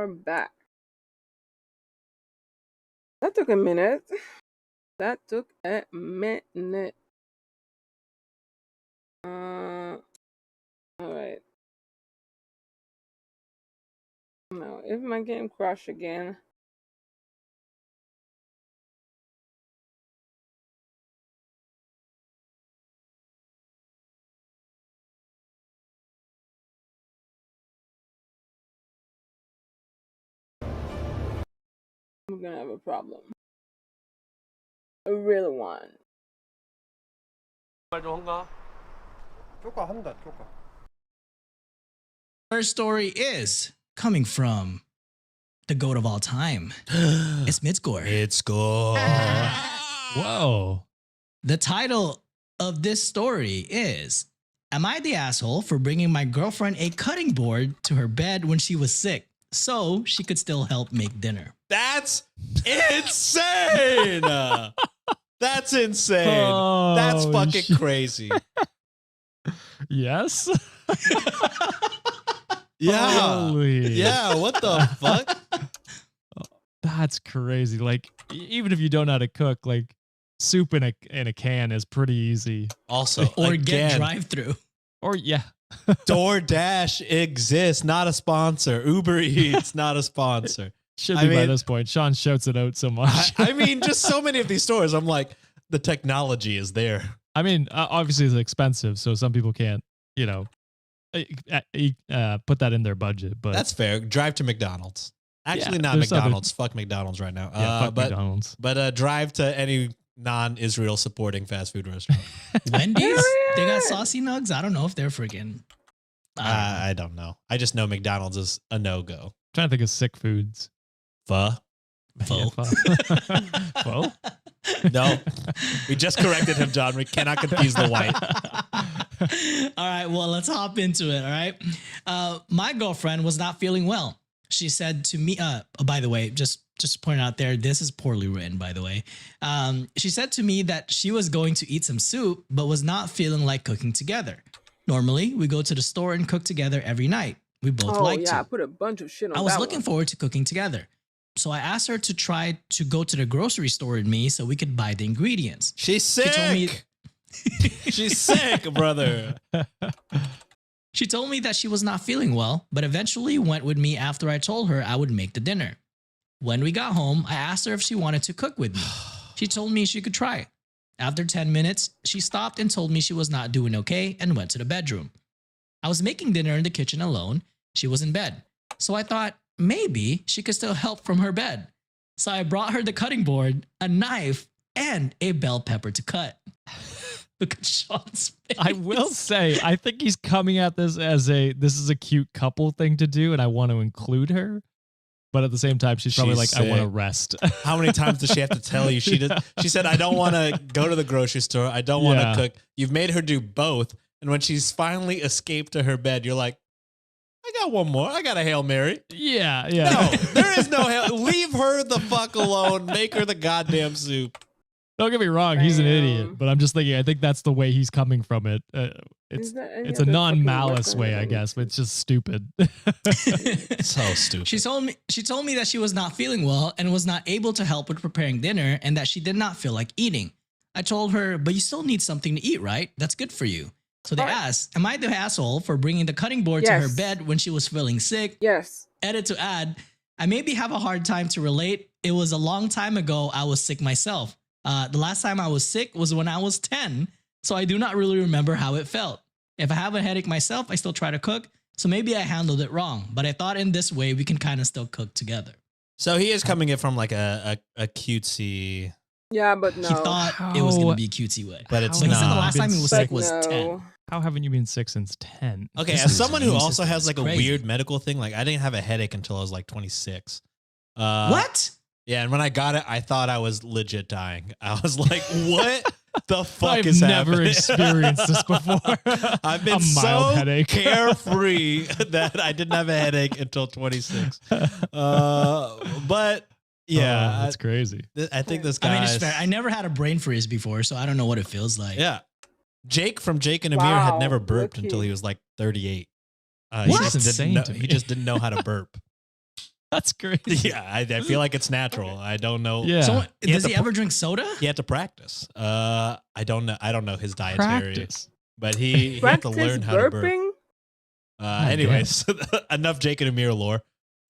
are back. That took a minute. That took a minute. Alright. No, if my game crashed again. I'm gonna have a problem. A real one. Her story is coming from the GOAT of all time. It's Midscore. Midscore. Whoa. The title of this story is, am I the asshole for bringing my girlfriend a cutting board to her bed when she was sick so she could still help make dinner? That's insane. That's insane. Oh, That's fucking crazy. Yes. Yeah. Holy. Yeah. What the fuck? That's crazy. Like, even if you don't know how to cook, like soup in a can is pretty easy. Also, Or again, get drive-through. Or yeah. DoorDash exists, not a sponsor. Uber Eats, not a sponsor. Should I be by mean- this point. Sean shouts it out so much. I mean, just so many of these stores. I'm like, the technology is there. I mean, obviously it's expensive, so some people can't, you know, put that in their budget. But That's fair. Drive to McDonald's. Actually, Yeah, not there's other- McDonald's. Fuck McDonald's right now. yeah, fuck but McDonald's. but drive to any non-Israel supporting fast food restaurant. Wendy's? They got saucy nugs? I don't know if they're freaking... I don't know. I just know McDonald's is a no-go. Trying to think of sick foods. Pho? Pho. Yeah, pho. Pho? No. We just corrected him, John. We cannot confuse the white. All right, well, let's hop into it, all right? My girlfriend was not feeling well. She said to me, by the way, just point out there, this is poorly written, by the way. She said to me that she was going to eat some soup, but was not feeling like cooking together. Normally, we go to the store and cook together every night. We both like yeah, I to. put a bunch of shit on I was that looking one. forward to cooking together. So I asked her to try to go to the grocery store with me so we could buy the ingredients. She's sick. She told me She's sick, brother. She told me that she was not feeling well, but eventually went with me after I told her I would make the dinner. When we got home, I asked her if she wanted to cook with me. She told me she could try. After 10 minutes, she stopped and told me she was not doing okay and went to the bedroom. I was making dinner in the kitchen alone. She was in bed. So I thought maybe she could still help from her bed. So I brought her the cutting board, a knife, and a bell pepper to cut. Look at Sean's face. I will say, I think he's coming at this as this is a cute couple thing to do, and I want to include her. But at the same time, she's probably She's like, I want to sick. rest. How many times does she have to tell you? She said, I don't want to go to the grocery store. I don't want to Yeah. cook. You've made her do both. And when she's finally escaped to her bed, you're like, I got one more. I got a Hail Mary. Yeah. No, there is no Hail. Leave her the fuck alone. Make her the goddamn soup. Don't get me wrong, he's an Damn. idiot, but I'm just thinking, I think that's the way he's coming from it. It's Is there any it's a other non-malice fucking way, I weapon? guess, but it's just stupid. So stupid. She told me that she was not feeling well and was not able to help with preparing dinner and that she did not feel like eating. I told her, but you still need something to eat, right? That's good for you. So they Alright. asked, am I the asshole for bringing the cutting board to her Yes. bed when she was feeling sick? Yes. Edit to add, I maybe have a hard time to relate. It was a long time ago I was sick myself. The last time I was sick was when I was 10, so I do not really remember how it felt. If I have a headache myself, I still try to cook, so maybe I handled it wrong. But I thought in this way we can kind of still cook together. So he is coming in from like a cutesy, Yeah, but no. He thought it was going How- to be a cutesy way. but it's So he said the not. last time he was But sick was no. 10. How haven't you been sick since 10? Okay, This as is someone who immune also system has is like a crazy. weird medical thing, like I didn't have a headache until I was like 26. What? Yeah, and when I got it, I thought I was legit dying. I was like, what the fuck I've is never happening? experienced this before. I've been A mild so headache. carefree that I didn't have a headache until 26. But yeah, that's crazy. I think this guy. I mean, it's fair. I never had a brain freeze before, so I don't know what it feels like. Yeah, Jake from Jake and Amir had Wow, never burped lucky. until he was like 38. What? He That's just insane didn't know, to me. he just didn't know how to burp. That's crazy. Yeah, I feel like it's natural. I don't know. Yeah. So He does had he to ever drink soda? He had to practice. I don't know. I don't know his dietary, Practice. but he had to Practice learn how to burp. burping? Anyways, enough Jake and Amir lore.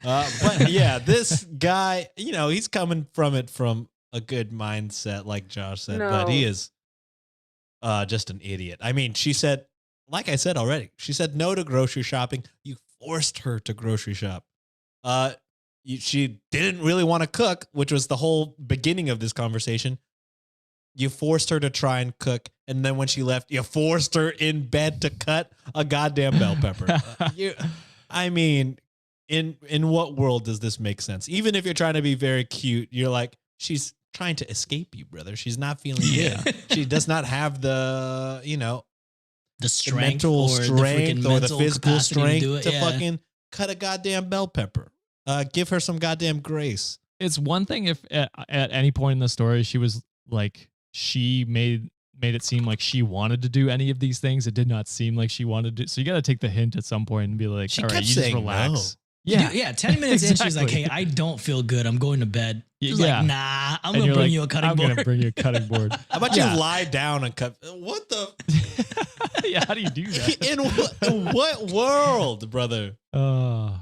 But yeah, this guy, he's coming from it from a good mindset, like Josh said, but he No. is just an idiot. I mean, she said, like I said already, she said no to grocery shopping. You forced her to grocery shop. She didn't really want to cook, which was the whole beginning of this conversation. You forced her to try and cook, and then when she left, you forced her in bed to cut a goddamn bell pepper. I mean, in what world does this make sense? Even if you're trying to be very cute, you're like, she's trying to escape you, brother. She's not feeling good. She does not have the, The the strength mental or strength the or the mental physical capacity strength do it. to Yeah. fucking cut a goddamn bell pepper. Give her some goddamn grace. It's one thing if at any point in the story she was like, she made it seem like she wanted to do any of these things. It did not seem like she wanted to. So you got to take the hint at some point and be like, She all right, kept you just saying relax. Yeah. 10 minutes in, she's like, Exactly. hey, I don't feel good. I'm going to bed. She's Yeah. like, nah, I'm And going to you're bring like, you a cutting I'm board. going to bring you a cutting board. How about Yeah. you lie down and cut? What the? Yeah, how do you do that? In what world, brother?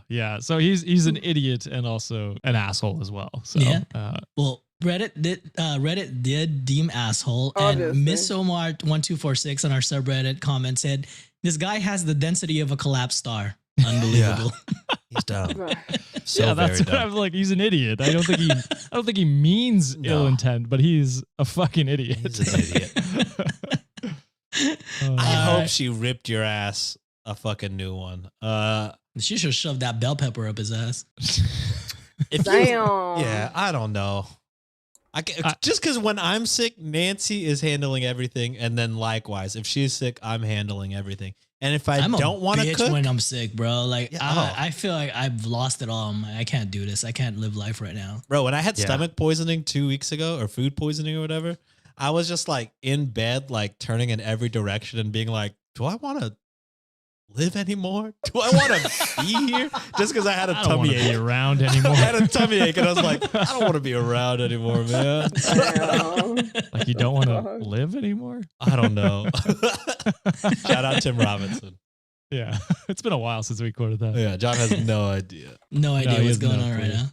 Yeah. So he's an idiot and also an asshole as well. So Yeah. Well, Reddit did deem asshole, and Obviously. Miss Omar 1246 on our subreddit comment said, "This guy has the density of a collapsed star. Unbelievable." He's dumb. Right. So yeah, that's very what dumb. I'm like. He's an idiot. I don't think he means No. ill intent, but he's a fucking idiot. He's an idiot. I hope she ripped your ass a fucking new one. She should shove that bell pepper up his ass. If you, Damn. yeah, I don't know. Just because when I'm sick, Nancy is handling everything, and then likewise, if she's sick, I'm handling everything. And if I I'm don't want to bitch cook, when I'm sick, bro. Like Yeah, I feel like I've lost it all. I can't do this. I can't live life right now. bro, when I had Yeah. stomach poisoning 2 weeks ago, or food poisoning or whatever, I was just like in bed, like turning in every direction and being like, do I want to live anymore? Do I want to be here? Just because I had a I don't want tummy to be ache. around I anymore. had a tummy ache, and I was like, I don't want to be around anymore, man. Damn. Like you don't want to God. live anymore? I don't know. Shout out Tim Robinson. Yeah. It's been a while since we recorded that. Yeah, John has no idea. No idea he what's has going no on right clue. now.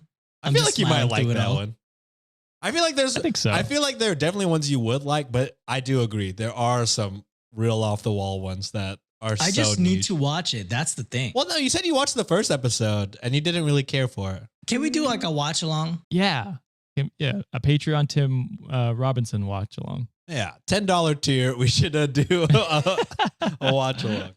I I'm feel just like you might smiling like through it that all. one. I feel like there's. I think so. I feel like there are definitely ones you would like, but I do agree there are some real off the wall ones that are. I so just need niche. to watch it. That's the thing. Well, no, you said you watched the first episode and you didn't really care for it. Can we do like a watch along? Yeah. Yeah. A Patreon Tim Robinson watch along. Yeah, $10 tier. We should do a watch along.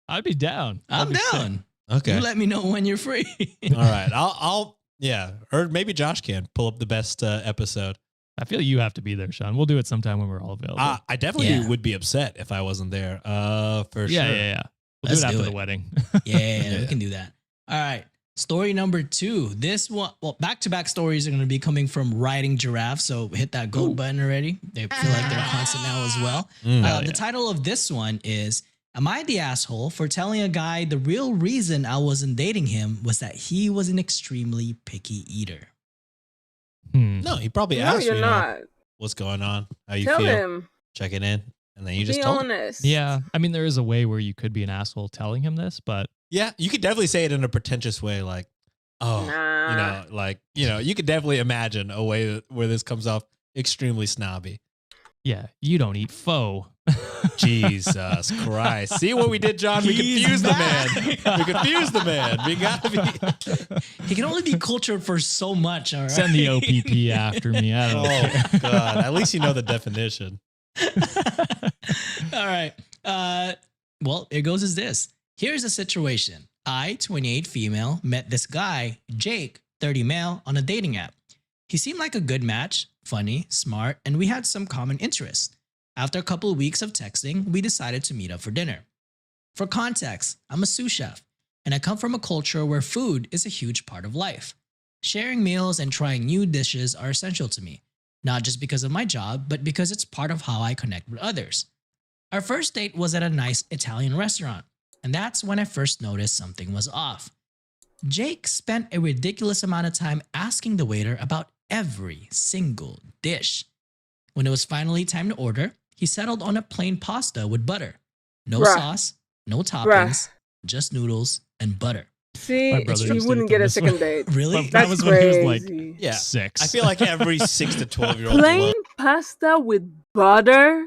I'd be down. I'm That'd be sick. down. Okay. You let me know when you're free. All right. I'll. Yeah, or maybe Josh can pull up the best episode. I feel you have to be there, Sean. We'll do it sometime when we're all available. I definitely Yeah. would be upset if I wasn't there. For yeah, sure. yeah. We'll Let's do it after do the it. wedding. Yeah, we can do that. All right. Story number 2. This one, well, back-to-back stories are going to be coming from Riding Giraffe. So hit that goat button already. They feel like they're constant now as well. Mm. The title of this one is, am I the asshole for telling a guy the real reason I wasn't dating him was that he was an extremely picky eater? No, he probably No, asked you're you, not. what's going on, how you Tell feel, him. checking in, and then you just Be told him. honest. Yeah. I mean, there is a way where you could be an asshole telling him this, but Yeah, you could definitely say it in a pretentious way, like, oh, Nah. you could definitely imagine a way where this comes off extremely snobby. yeah, you don't eat pho. Jesus Christ. See what we did, John? We He's confused the back. man. We confused the man. We gotta be. He can only be cultured for so much, all right? Send the OPP after me. I don't know. Oh, God. At least you know the definition. All right. Well, it goes as this. Here's the situation. I, 28 female, met this guy, Jake, 30 male, on a dating app. He seemed like a good match, funny, smart, and we had some common interests. After a couple of weeks of texting, we decided to meet up for dinner. For context, I'm a sous chef, and I come from a culture where food is a huge part of life. Sharing meals and trying new dishes are essential to me, not just because of my job, but because it's part of how I connect with others. Our first date was at a nice Italian restaurant, and that's when I first noticed something was off. Jake spent a ridiculous amount of time asking the waiter about every single dish. When it was finally time to order, he settled on a plain pasta with butter. No Bruh. sauce, no toppings, just noodles and butter. See, My brother he used to wouldn't eat get them a this second way. date. Really? That That's was when he was like crazy. Yeah. 6. I feel like every 6 to 12-year-old Plain pasta with butter?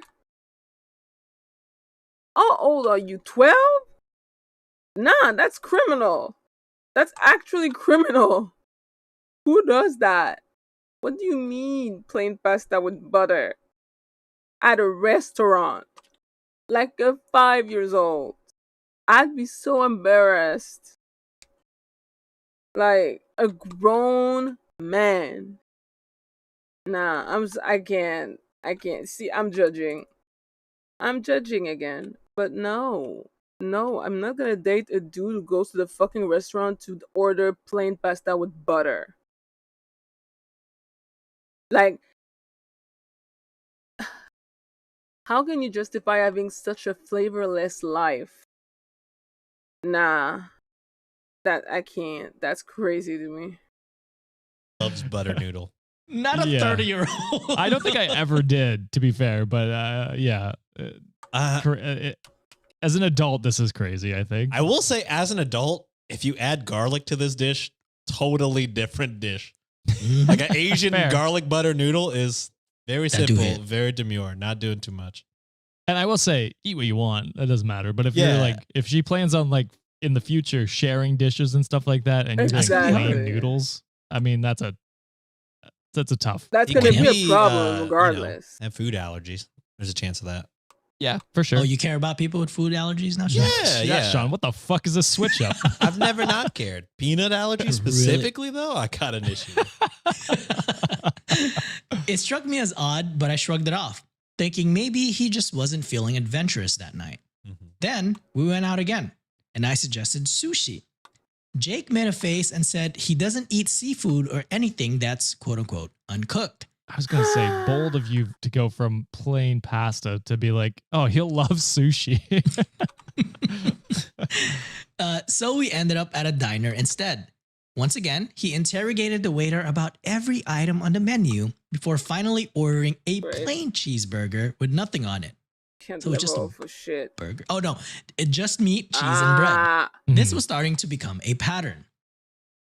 How old are you? 12? Nah, that's criminal. That's actually criminal. Who does that? What do you mean, plain pasta with butter? At a restaurant. Like a 5 years old. I'd be so embarrassed. Like a grown man. Nah, I can't. See, I'm judging. I'm judging again. But no. No, I'm not gonna date a dude who goes to the fucking restaurant to order plain pasta with butter. Like, how can you justify having such a flavorless life? Nah, that I can't. That's crazy to me. loves butter noodle. Not a Yeah. 30-year-old. I don't think I ever did, to be fair, but yeah. As an adult, this is crazy, I think. I will say, as an adult, if you add garlic to this dish, totally different dish. Like an Asian Fair. garlic butter noodle is very That do simple, it. very demure, not doing too much. And I will say, eat what you want. That doesn't matter. But if Yeah. you're like, if she plans on like in the future sharing dishes and stuff like that, and you're like Exactly. plain noodles, I mean, that's a tough. That's You gonna can be a problem you know, regardless. have food allergies. There's a chance of that. Yeah, for sure. Oh, you care about people with food allergies now, Sean? Yeah. Sean, what the fuck is this switch up? I've never not cared. Peanut allergy specifically, though, I got an issue. It struck me as odd, but I shrugged it off, thinking maybe he just wasn't feeling adventurous that night. Mhm. Then we went out again, and I suggested sushi. Jake made a face and said he doesn't eat seafood or anything that's quote unquote uncooked. I was gonna say, bold of you to go from plain pasta to be like, oh, he'll love sushi. So we ended up at a diner instead. Once again, he interrogated the waiter about every item on the menu before finally ordering a Right. plain cheeseburger with nothing on it. Can't So it's just live a- for shit. Burger. Oh no, it just meat, cheese, and bread. Ah, This Mhm. was starting to become a pattern.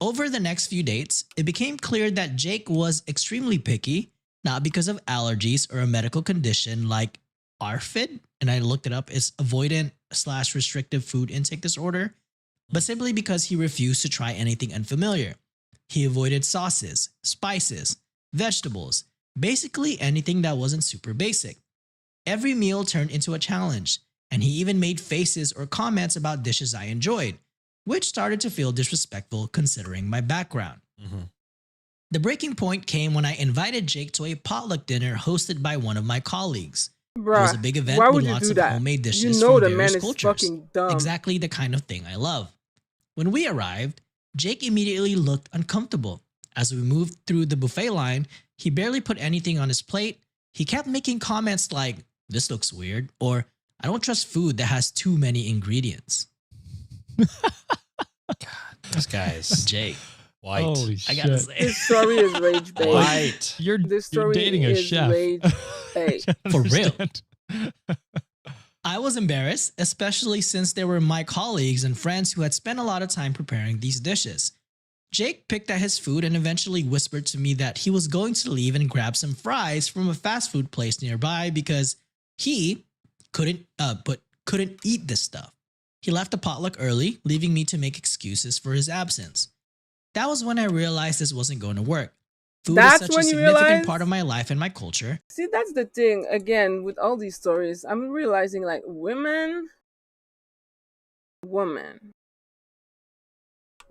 Over the next few dates, it became clear that Jake was extremely picky, not because of allergies or a medical condition like ARFID, and I looked it up, it's avoidant/restrictive food intake disorder, but simply because he refused to try anything unfamiliar. He avoided sauces, spices, vegetables, basically anything that wasn't super basic. Every meal turned into a challenge, and he even made faces or comments about dishes I enjoyed, which started to feel disrespectful considering my background. Mhm. The breaking point came when I invited Jake to a potluck dinner hosted by one of my colleagues. bruh. It was a big event Why with would you lots do of that? homemade dishes You know from the various man is cultures. fucking dumb. Exactly the kind of thing I love. When we arrived, Jake immediately looked uncomfortable. As we moved through the buffet line, he barely put anything on his plate. He kept making comments like, "This looks weird," or "I don't trust food that has too many ingredients." This guy's Jake, white. Holy I gotta shit. say, This story is rage bait. White. You're This story dating a is chef. rage bait. I For real. understand. I was embarrassed, especially since they were my colleagues and friends who had spent a lot of time preparing these dishes. Jake picked at his food and eventually whispered to me that he was going to leave and grab some fries from a fast food place nearby because he couldn't eat this stuff. He left the potluck early, leaving me to make excuses for his absence. That was when I realized this wasn't going to work. Food That's is such when a you significant realized? part of my life and my culture. See, that's the thing. Again, with all these stories, I'm realizing like women,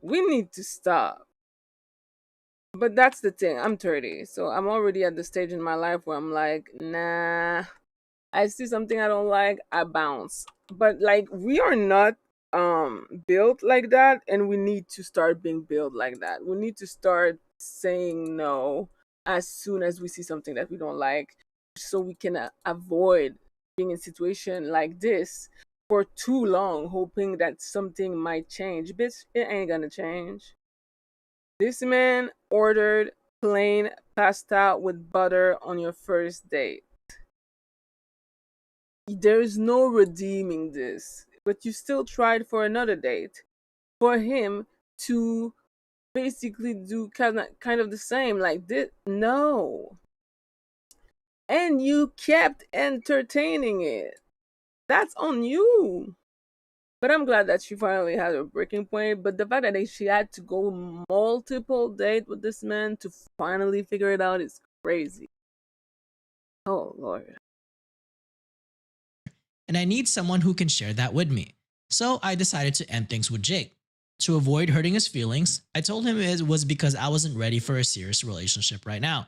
we need to stop. But that's the thing. I'm 30, so I'm already at the stage in my life where I'm like, nah. I see something I don't like, I bounce. But like, we are not built like that, and we need to start being built like that. We need to start saying no as soon as we see something that we don't like, so we can avoid being in a situation like this for too long, hoping that something might change. Bitch, it ain't gonna change. This man ordered plain pasta with butter on your first date. There's no redeeming this, but you still tried for another date for him to basically do kind of the same like this. No. And you kept entertaining it. That's on you. But I'm glad that she finally had a breaking point. But the fact that she had to go multiple dates with this man to finally figure it out is crazy. Oh, Lord. And I need someone who can share that with me. So I decided to end things with Jake. To avoid hurting his feelings, I told him it was because I wasn't ready for a serious relationship right now.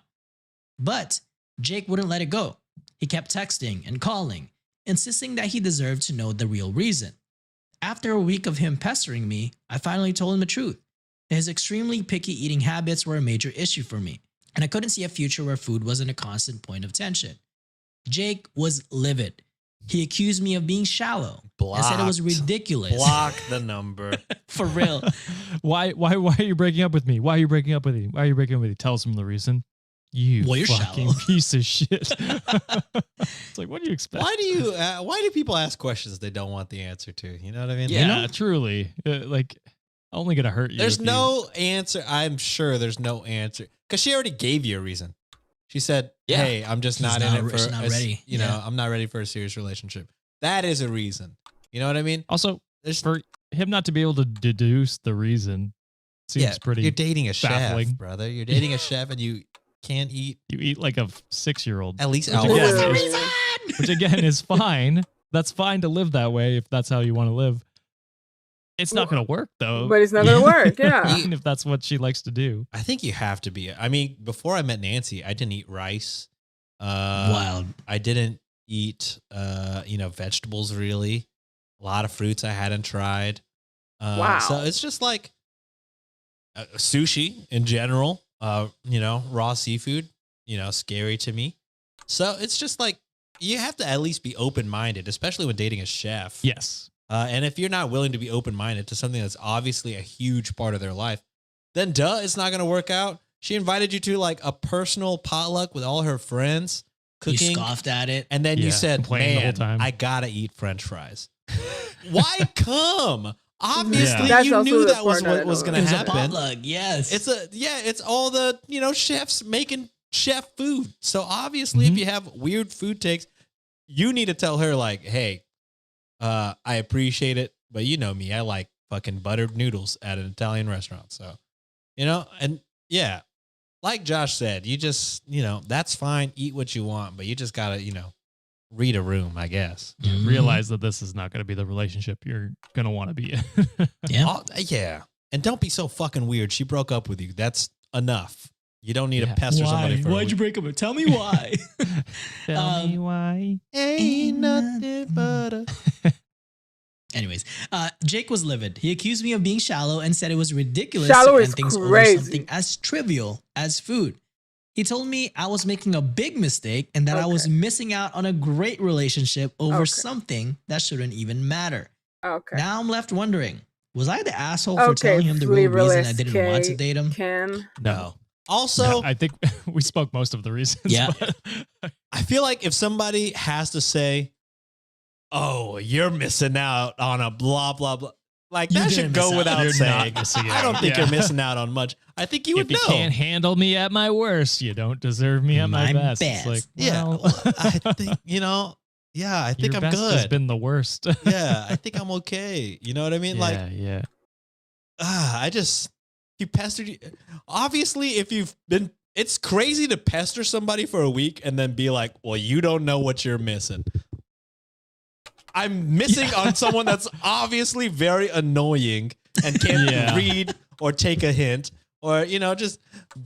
But Jake wouldn't let it go. He kept texting and calling, insisting that he deserved to know the real reason. After a week of him pestering me, I finally told him the truth. His extremely picky eating habits were a major issue for me, and I couldn't see a future where food wasn't a constant point of tension. Jake was livid. He accused me of being shallow and said it was ridiculous. Block the number. For real. Why are you breaking up with me? Why are you breaking up with me? Why are you breaking up with me? Tell us the reason. You Well, you're fucking shallow. piece of shit. It's like, what do you expect? Why do people ask questions they don't want the answer to? You know what I mean? Yeah, truly. Like, only gonna hurt you. There's if you- no answer. I'm sure there's no answer because she already gave you a reason. She said, Yeah. "Hey, I'm just She's not not in it re- for she's not a s- ready. You know, Yeah. I'm not ready for a serious relationship." That is a reason. You know what I mean? Also, There's for him not to be able to deduce the reason seems pretty. You're dating a baffling. chef, brother. You're dating a chef, and you can't eat You eat like a 6-year-old. at least Which out. again, What's the Yeah. reason? which again is fine. That's fine to live that way if that's how you want to live. It's not going to work though. But it's not gonna work, yeah. Even if that's what she likes to do. I think you have to be. I mean, before I met Nancy, I didn't eat rice. Wild. I didn't eat, vegetables really. A lot of fruits I hadn't tried. Wow. So it's just like sushi in general. Raw seafood. Scary to me. So it's just like you have to at least be open minded, especially when dating a chef. Yes. And if you're not willing to be open minded to something that's obviously a huge part of their life, then it's not going to work out. She invited you to like a personal potluck with all her friends You cooking. scoffed at it. And then you Yeah, said, complaining the whole man, time. I gotta eat French fries. Why come? Obviously, That's you also knew the that was part that I what was don't gonna It was a happen. potluck, yes. It's all the chefs making chef food. So obviously, if you have weird food takes, you need to tell her like, hey, I appreciate it, but you know me, I like fucking buttered noodles at an Italian restaurant. So, and yeah, like Josh said, you just, that's fine. Eat what you want, but you just gotta, read a room, I guess. Mhm. Realize that this is not going to be the relationship you're going to want to be in. Yeah. Yeah. And don't be so fucking weird. She broke up with you. That's enough. You don't need to Yeah. pester somebody for a Why'd you week. break up with? Tell me why. Tell me Um, why. Ain't nothing but a... Anyways, Jake was livid. He accused me of being shallow and said it was ridiculous Shallow to is end things over crazy. something as trivial as food. He told me I was making a big mistake and that I was Okay. missing out on a great relationship over Okay. something that shouldn't even matter. Okay. Now I'm left wondering, was I the asshole for Okay, telling him the real reason I Fleeverless didn't want to date him? Ken. No. Also, I think we spoke most of the reasons. Yeah. but- I feel like if somebody has to say, oh, you're missing out on a blah, blah, blah, like You that didn't should go miss out. without You're not saying. missing I don't out. think Yeah. you're missing out on much. I think you would if you know. can't handle me at my worst, you don't deserve me at my, My best. best. It's like, Yeah. well, well, I think, I think your I'm best has good. been the worst. Yeah. I think I'm okay. You know what I mean? Like, yeah. he pestered you. Obviously, it's crazy to pester somebody for a week and then be like, well, you don't know what you're missing. I'm missing on someone that's obviously very annoying and can't Yeah. read or take a hint or, just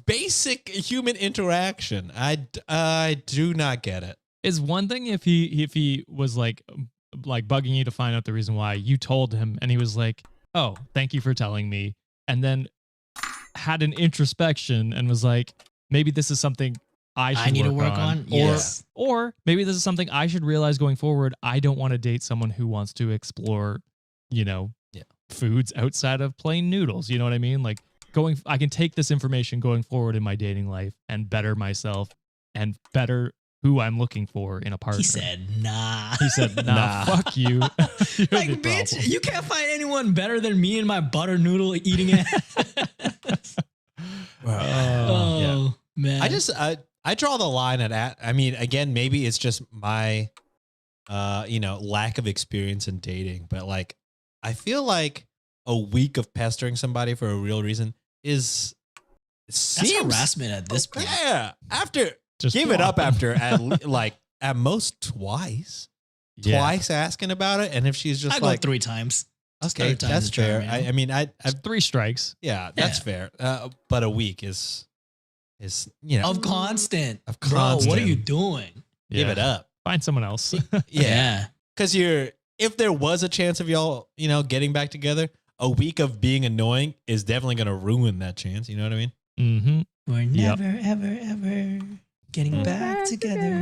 basic human interaction. I do not get it. Is one thing if he was like bugging you to find out the reason why you told him and he was like, oh, thank you for telling me, and then had an introspection and was like, maybe this is something I should need to work work on? Or Yes. or maybe this is something I should realize going forward. I don't want to date someone who wants to explore, you know, Yeah. foods outside of plain noodles. You know what I mean? Like I can take this information going forward in my dating life and better myself and better who I'm looking for in a partner. He said, nah. He said, nah, fuck you. You're Like, the bitch, problem. you can't find anyone better than me and my butter noodle eating it. Oh, man. I draw the line at I mean, again, maybe it's just my lack of experience in dating, but like I feel like a week of pestering somebody for a real reason is That's harassment at this point. Yeah. After Just give it drop up them. after at most twice. Yeah. Twice asking about it. And if she's just I like go 3 times. okay, Third time's that's the charm, fair. you know? I mean I It's 3 strikes. yeah, that's fair. But a week is Of constant. Of Bro, what are constant. you doing? give it up. Find someone else. Yeah. Because if there was a chance of y'all, getting back together, a week of being annoying is definitely going to ruin that chance. You know what I mean? Mm-hmm. We're Yep. never, ever, ever getting back together.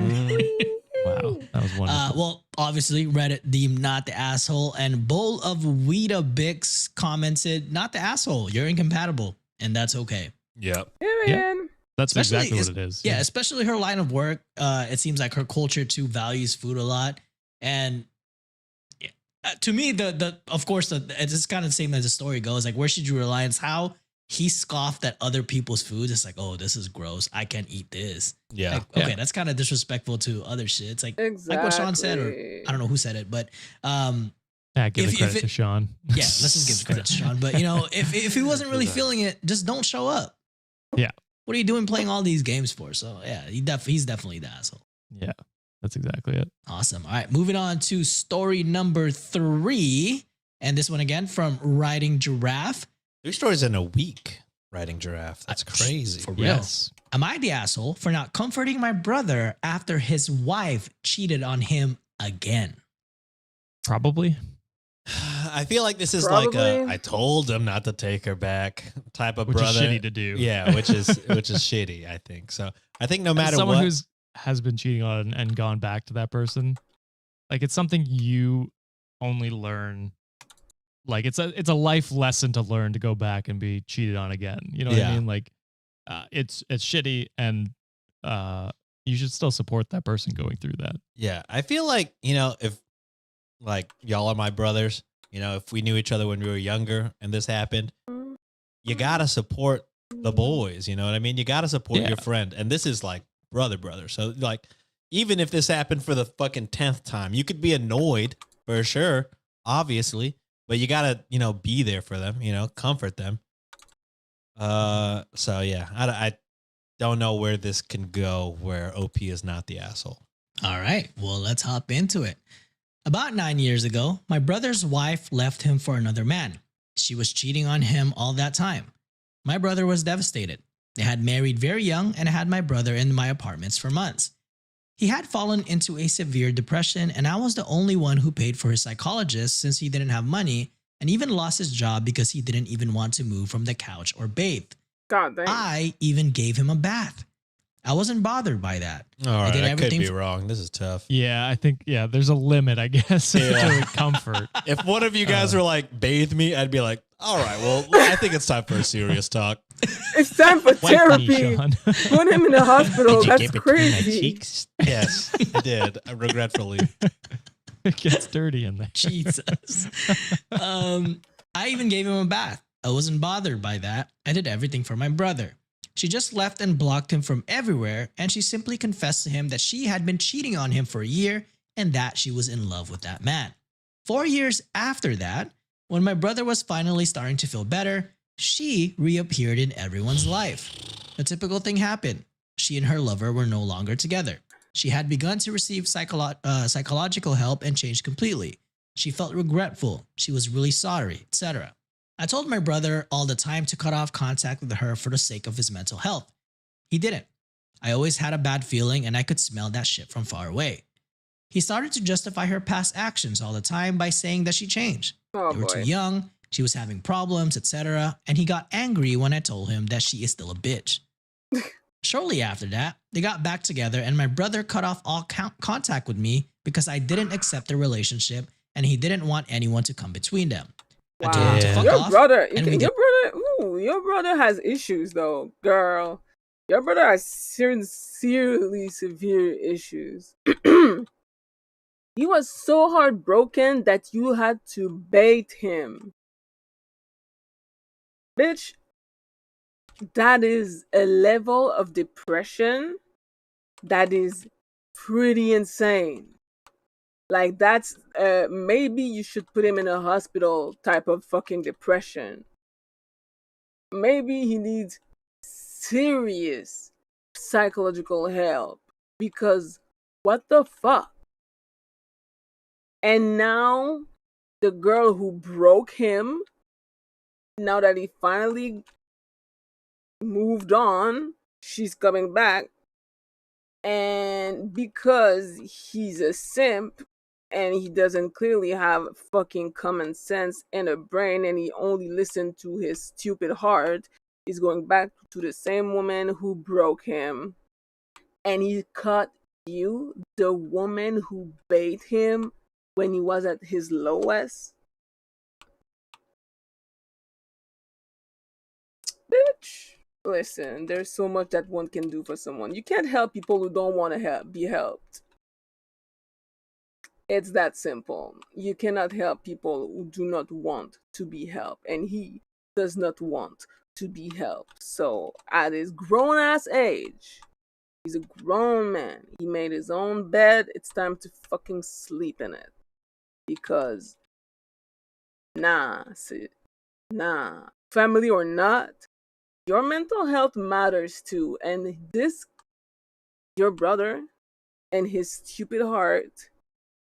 Wow. That was wonderful. Well, obviously, Reddit deemed not the asshole, and Bowl of Weetabix commented, not the asshole. You're incompatible, and that's okay. Yep. Man. That's especially exactly what it is. Yeah, especially her line of work. It seems like her culture too values food a lot, and to me, of course, it's kind of the same as the story goes. Like, where she drew her lines, how he scoffed at other people's foods. It's like, oh, this is gross. I can't eat this. Yeah. Like, okay, Yeah. that's kind of disrespectful to other shit. It's like Exactly. like what Sean said, or I don't know who said it, but Yeah, give if- the credit if to Sean. yeah, let's just give credit to Sean. But if he wasn't really feeling it, just don't show up. Yeah. What are you doing playing all these games for? So yeah, he's definitely the asshole. Yeah, that's exactly it. Awesome. All right, moving on to story number 3, and this one again from Riding Giraffe. 3 stories in a week riding giraffe. That's crazy. For real. Yes. Am I the asshole for not comforting my brother after his wife cheated on him again? Probably. I feel like this is like Probably. I told him not to take her back type of Which brother. is shitty to do. Yeah, which is shitty, I think. So I think no As matter someone what. who's has been cheating on and gone back to that person, like it's something you only learn. Like it's a life lesson to learn to go back and be cheated on again. You know what I Yeah. mean? Like it's shitty, and you should still support that person going through that. Yeah, I feel like, if like y'all are my brothers, if we knew each other when we were younger and this happened, you got to support the boys, you know what I mean? You got to support Yeah. your friend. And this is like brother. So like, even if this happened for the fucking 10th time, you could be annoyed for sure, obviously, but you got to, be there for them, comfort them. So yeah, I don't know where this can go where OP is not the asshole. All right, well, let's hop into it. About 9 years ago, my brother's wife left him for another man. She was cheating on him all that time. My brother was devastated. They had married very young and had my brother in my apartments for months. He had fallen into a severe depression, and I was the only one who paid for his psychologist since he didn't have money and even lost his job because he didn't even want to move from the couch or bathe. God dang. I even gave him a bath. I wasn't bothered by that. All right, did I could everything be for- wrong. This is tough. Yeah, I think there's a limit, I guess, Yeah. to comfort. If one of you guys were like, bathe me, I'd be like, all right, well, I think it's time for a serious talk. It's time for Wipe me, therapy. Sean. Put him in the hospital. That's crazy. Yes, I did. Regretfully. It gets dirty in there. Jesus. I even gave him a bath. I wasn't bothered by that. I did everything for my brother. She just left and blocked him from everywhere, and she simply confessed to him that she had been cheating on him for a year and that she was in love with that man. 4 years after that, when my brother was finally starting to feel better, she reappeared in everyone's life. A typical thing happened. She and her lover were no longer together. She had begun to receive psychological help and changed completely. She felt regretful. She was really sorry, etc. I told my brother all the time to cut off contact with her for the sake of his mental health. He didn't. I always had a bad feeling and I could smell that shit from far away. He started to justify her past actions all the time by saying that she changed. Oh They were too boy. young, she was having problems, etc. And he got angry when I told him that she is still a bitch. Shortly after that, they got back together and my brother cut off all contact with me because I didn't accept the relationship and he didn't want anyone to come between them. I told him to Yeah. fuck Your off. brother, and we your brother, your brother has issues though, girl. Your brother has sincerely severe issues. He was so heartbroken that you had to bait him. Bitch, that is a level of depression that is pretty insane. Like that's maybe you should put him in a hospital type of fucking depression. Maybe he needs serious psychological help because what the fuck? And now the girl who broke him, now that he finally moved on, she's coming back. And because he's a simp and he doesn't clearly have fucking common sense and a brain and he only listened to his stupid heart, he's going back to the same woman who broke him. And he cut you, the woman who bait him when he was at his lowest. Bitch. Listen, there's so much that one can do for someone. You can't help people who don't want to be helped. It's that simple. You cannot help people who do not want to be helped. And he does not want to be helped. So at his grown ass age, he's a grown man. He made his own bed. It's time to fucking sleep in it. Because, nah, family or not, your mental health matters too. And your brother and his stupid heart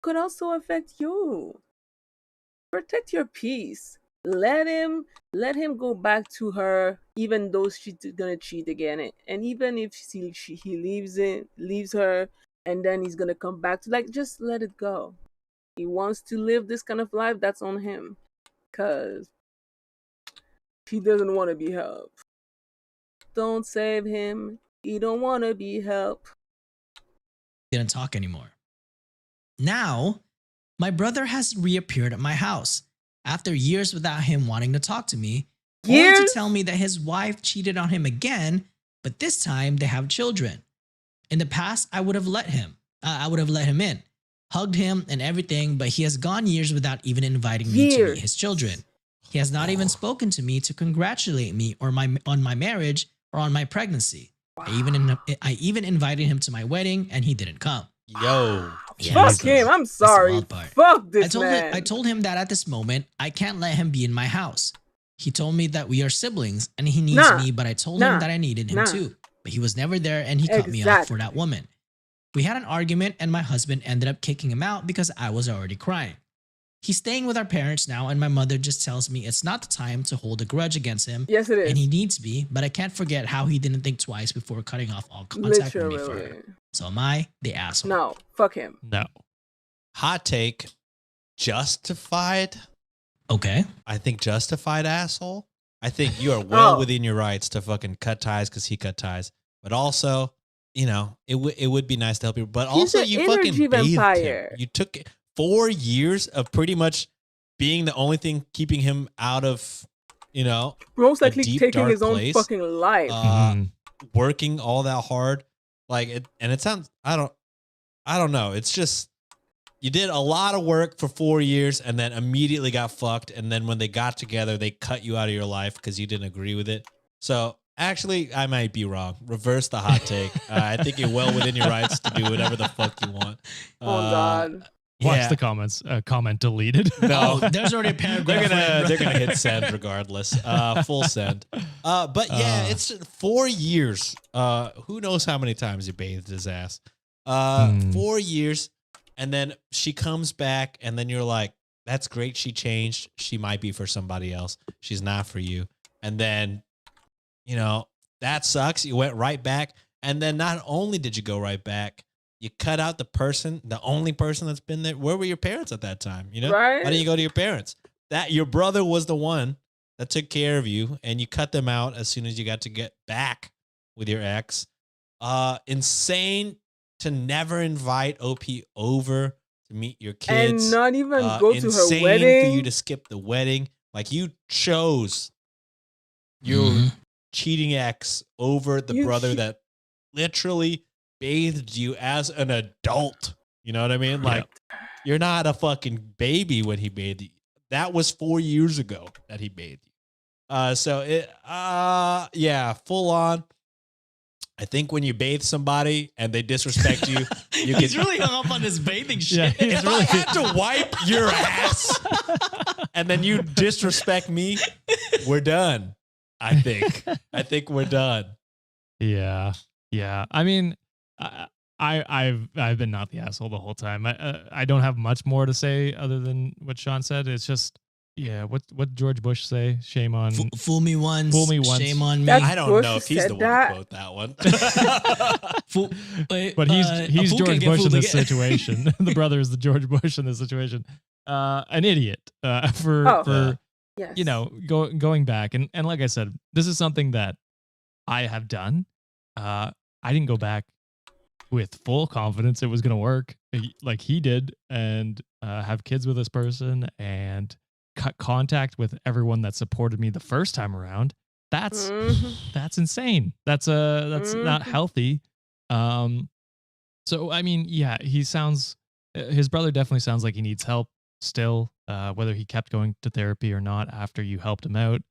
could also affect you. Protect your peace. Let him go back to her, even though she's gonna cheat again. And even if he leaves her, and then he's gonna come back to, like, just let it go. He wants to live this kind of life, that's on him. Cause he doesn't want to be helped. Don't save him. He don't want to be helped. Didn't talk anymore. Now, my brother has reappeared at my house after years without him wanting to talk to me, only to tell me that his wife cheated on him again, but this time they have children. In the past, I would have let him in, hugged him and everything, but he has gone years without even inviting me to meet his children. He has not even spoken to me to congratulate me on my marriage or on my pregnancy. Wow. I even invited him to my wedding and he didn't come. Yo. Fuck him. I'm sorry. Fuck this man. I told him that at this moment, I can't let him be in my house. He told me that we are siblings and he needs me, but I told him that I needed him too. But he was never there and he cut me off for that woman. We had an argument and my husband ended up kicking him out because I was already crying. He's staying with our parents now and my mother just tells me it's not the time to hold a grudge against him. Yes, it is. And he needs me, but I can't forget how he didn't think twice before cutting off all contact with me for her. So am I the asshole? No, fuck him. No. Hot take. Justified. Okay. I think justified asshole. I think you are well within your rights to fucking cut ties because he cut ties. But also, you know, it would be nice to help you. But also, you fucking bathed him. You took 4 years of pretty much being the only thing keeping him out of, you know, most likely taking his own fucking life. Working all that hard, like it, and it sounds. I don't know. It's just you did a lot of work for 4 years and then immediately got fucked. And then when they got together, they cut you out of your life because you didn't agree with it. So actually, I might be wrong. Reverse the hot take. I think you're well within your rights to do whatever the fuck you want. Oh God. Watch the comments. Comment deleted. No, there's already a paragraph. They're gonna hit send regardless. Full send. But yeah, it's 4 years. Who knows how many times you bathed his ass? 4 years, and then she comes back, and then you're like, "That's great. She changed. She might be for somebody else. She's not for you." And then, you know, that sucks. You went right back, and then not only did you go right back, you cut out the only person that's been there. Where were your parents at that time? You know, right? Why didn't you go to your parents? That your brother was the one that took care of you, and you cut them out as soon as you got to get back with your ex. Insane to never invite OP over to meet your And kids. not even go to her Insane wedding. for you to skip the wedding. Like, you chose your Mhm. cheating ex over the You brother che- that literally bathed you as an adult. You know what I mean? Like, you're not a fucking baby when he bathed you. That was 4 years ago that he bathed you. So it, yeah, full on. I think when you bathe somebody and they disrespect you, you He's can. really hung up on this bathing Yeah, shit. he's If I had to wipe your ass and then you disrespect me, we're done. I think we're done. Yeah, yeah. I mean, I've been not the asshole the whole time. I don't have much more to say other than what Sean said. It's just, yeah. What George Bush say? Shame on. Fool me once, Fool me once. shame on me. That's I don't Bush know if he's said the one that. to quote that one. Fool, wait, But a he's fool can George get Bush in fooled this again. situation. The brother is the George Bush in this situation. An idiot. For Oh. Yes. you know, going back and like I said, this is something that I have done. I didn't go back with full confidence it was going to work like he did, and have kids with this person and cut contact with everyone that supported me the first time around. That's Mhm. insane. That's not Mhm. healthy. So I mean, yeah, his brother definitely sounds like he needs help still, whether he kept going to therapy or not after you helped him out.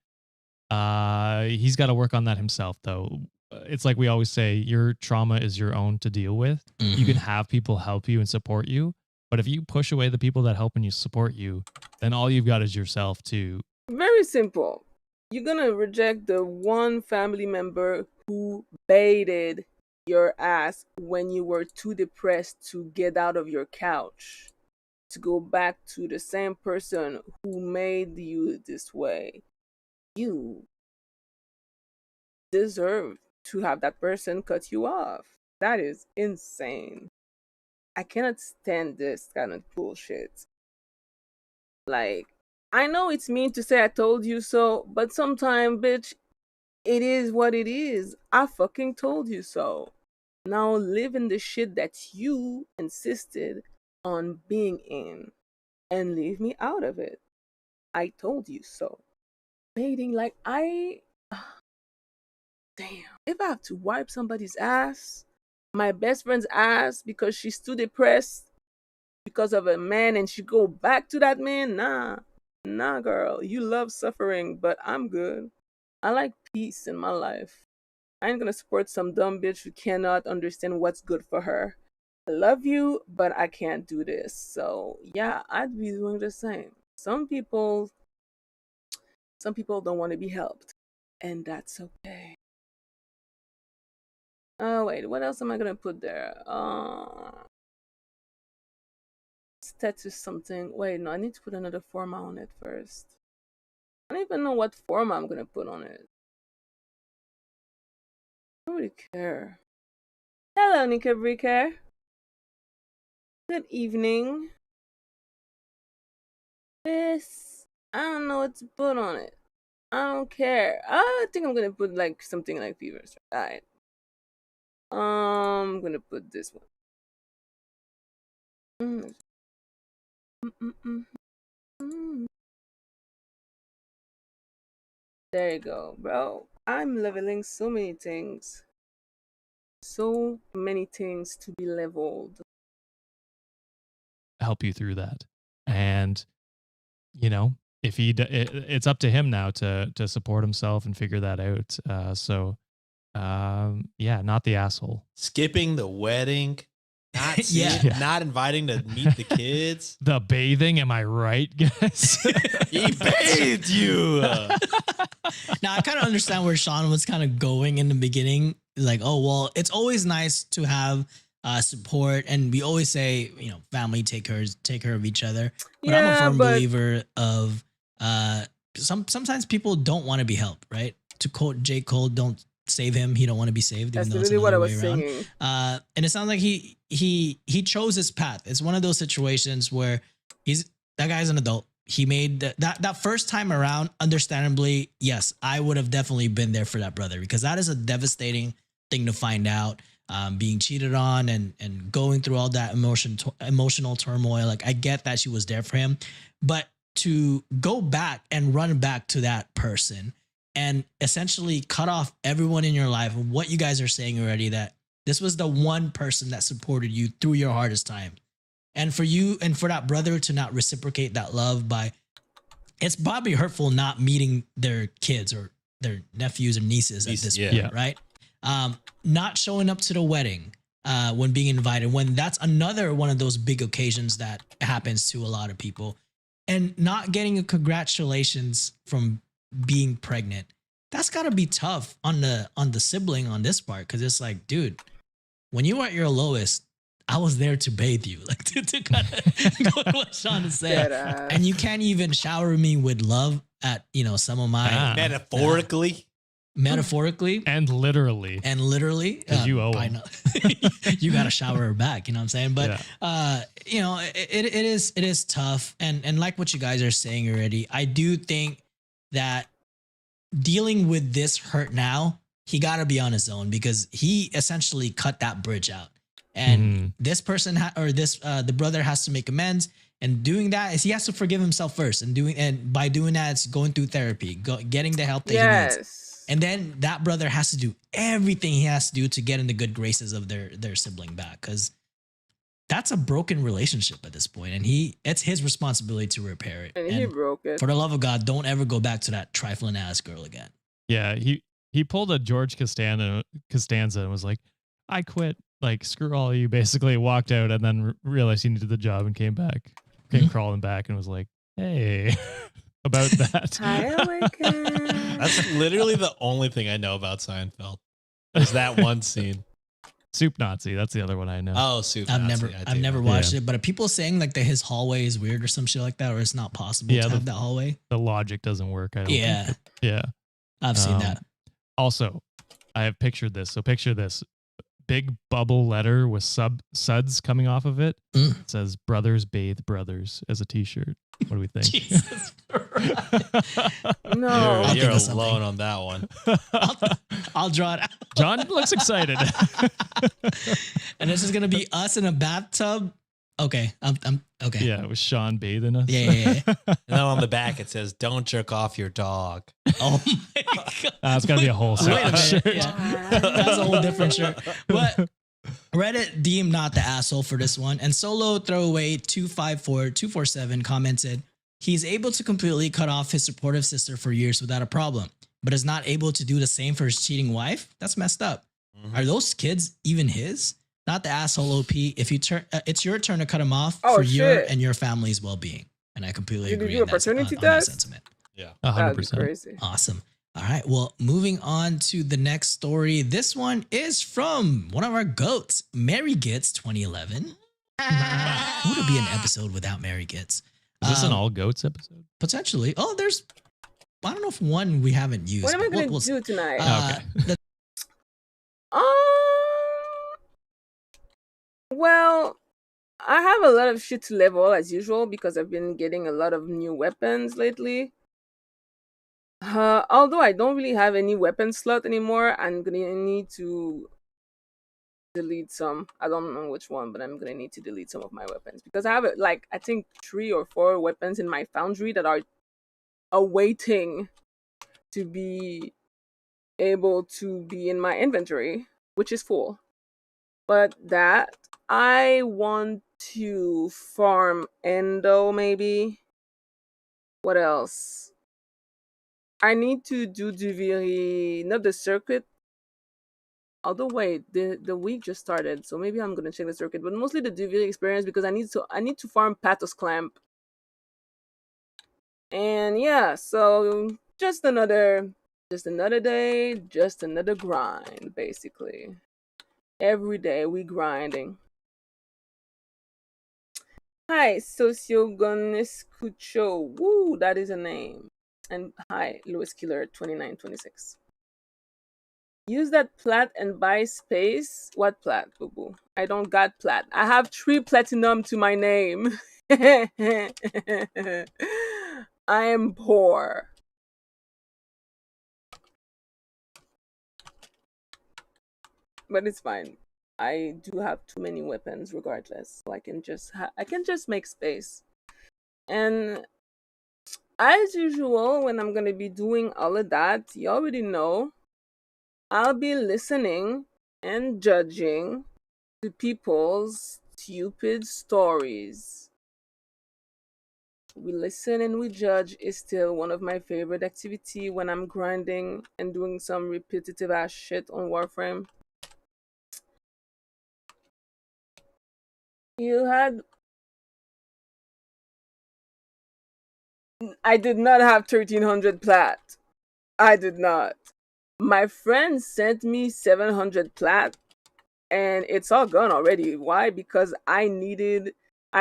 He's got to work on that himself, though. It's like we always say, your trauma is your own to deal with. You can have people help you and support you, but if you push away the people that help and you support you, then all you've got is yourself to. Very simple. You're gonna reject the one family member who baited your ass when you were too depressed to get out of your couch, to go back to the same person who made you this way. You deserve to have that person cut you off. That is insane. I cannot stand this kind of bullshit. Like, I know it's mean to say I told you so, but sometimes, bitch, it is what it is. I fucking told you so. Now live in the shit that you insisted on being in and leave me out of it. I told you so. Baiting, like, damn. If I have to wipe somebody's ass, my best friend's ass, because she's too depressed because of a man and she go back to that man, nah, girl. You love suffering, but I'm good. I like peace in my life. I ain't gonna support some dumb bitch who cannot understand what's good for her. I love you, but I can't do this. So yeah, I'd be doing the same. Some people don't want to be helped, and that's okay. Oh wait, what else am I gonna put there? Status something. Wait, no, I need to put another format on it first. I don't even know what format I'm gonna put on it. I don't really care. Hello, Nika Bricare. Good evening. This, I don't know what to put on it. I don't care. I think I'm gonna put like something like Fever's. Alright. I'm gonna put this one. Mm. Mm. There you go, bro. I'm leveling so many things. So many things to be leveled. Help you through that, and you know, if it's up to him now to support himself and figure that out. Yeah, not the asshole. Skipping the wedding, not Yeah. not inviting to meet the kids. The bathing, am I right, guys? He bathed you. Now I kind of understand where Sean was kind of going in the beginning. Like, oh well, it's always nice to have support, and we always say, you know, family take care of each other. But I'm a firm believer of sometimes people don't want to be helped, right? To quote J. Cole, don't save him, he don't want to be saved. That's Even though it's literally what I another was way around. singing. And it sounds like he chose his path. It's one of those situations where that guy's an adult. He made that first time around. Understandably, yes, I would have definitely been there for that brother, because that is a devastating thing to find out. being cheated on and going through all that emotional turmoil. Like I get that she was there for him, but to go back and run back to that person and essentially cut off everyone in your life, what you guys are saying already, that this was the one person that supported you through your hardest time. And for you and for that brother to not reciprocate that love by, it's probably hurtful not meeting their kids or their nephews or nieces at this point, right? Not showing up to the wedding when being invited, when that's another one of those big occasions that happens to a lot of people, and not getting a congratulations from being pregnant. That's got to be tough on the sibling on this part, because it's like, dude, when you were at your lowest, I was there to bathe you, like to kind of go with what Sean is saying, and you can't even shower me with love at some of my metaphorically and literally, because you owe him. You got to shower her back. You know what I'm saying? But it is tough, and like what you guys are saying already, I do think that dealing with this hurt now, he got to be on his own, because he essentially cut that bridge out. And this person the brother has to make amends, and doing that is he has to forgive himself first, and by doing that, it's going through therapy, getting the help that he needs, and then that brother has to do everything he has to do to get in the good graces of their sibling back, because that's a broken relationship at this point, and it's his responsibility to repair it. And he broke it. For the love of God, don't ever go back to that trifling ass girl again. Yeah, he pulled a George Costanza and was like, I quit. Like, screw all of you, basically walked out, and then realized he needed the job and came crawling back and was like, hey, about that. Hi, That's literally the only thing I know about Seinfeld. Is that one scene. Soup Nazi, that's the other one I know. Oh, Soup Nazi. I've never watched it, but are people saying like that his hallway is weird or some shit like that, or it's not possible to have that hallway? The logic doesn't work. I don't think. Yeah. I've seen that. Also, I have pictured this. So picture this. Big bubble letter with suds coming off of it. It says "Brothers Bathe Brothers" as a T-shirt. What do we think? Jesus No, you're alone on that one. I'll draw it out. John looks excited. And this is gonna be us in a bathtub. Okay, I'm okay. Yeah, with Sean bathing us. Yeah. And then on the back it says, "Don't jerk off your dog." Oh my God. That's gotta be a whole Wait a minute. shirt. Yeah. That's a whole different shirt. But Reddit deemed not the asshole for this one. And Solo Throwaway 254247 commented, he's able to completely cut off his supportive sister for years without a problem, but is not able to do the same for his cheating wife? That's messed up. Are those kids even his? Not the asshole OP. If you turn, it's your turn to cut him off for your and your family's well-being. And I completely agree. Did you do a paternity test? That sentiment. Yeah, 100%. Crazy. Awesome. All right. Well, moving on to the next story. This one is from one of our goats, Mary Gits 2011. Would it be an episode without Mary Gits? Is this an all goats episode? Potentially. Oh, I don't know if one we haven't used. What am I going to do tonight? Okay. Well, I have a lot of shit to level as usual because I've been getting a lot of new weapons lately. Although I don't really have any weapon slot anymore, I'm gonna need to delete some. I don't know which one, but I'm gonna need to delete some of my weapons because I have I think 3 or 4 weapons in my foundry that are awaiting to be able to be in my inventory, which is full. But that I want to farm endo maybe. What else? I need to do Duviri, not the circuit. Although wait, the week just started, so maybe I'm gonna check the circuit. But mostly the Duviri experience because I need to farm Pathos Clamp. And yeah, so just another day, just another grind, basically. Every day we grinding. Hi, Sociogon Escucho. Woo, that is a name. And hi, Louis Killer 2926. Use that plat and buy space. What plat, boo boo? I don't got plat. I have 3 platinum to my name. I am poor. But it's fine. I do have too many weapons regardless. So I can just make space. And as usual, when I'm gonna be doing all of that, you already know I'll be listening and judging to people's stupid stories. We listen and we judge is still one of my favorite activity when I'm grinding and doing some repetitive ass shit on Warframe. You had I did not have 1300 plat. I did not. My friend sent me 700 plat and it's all gone already. Why? Because I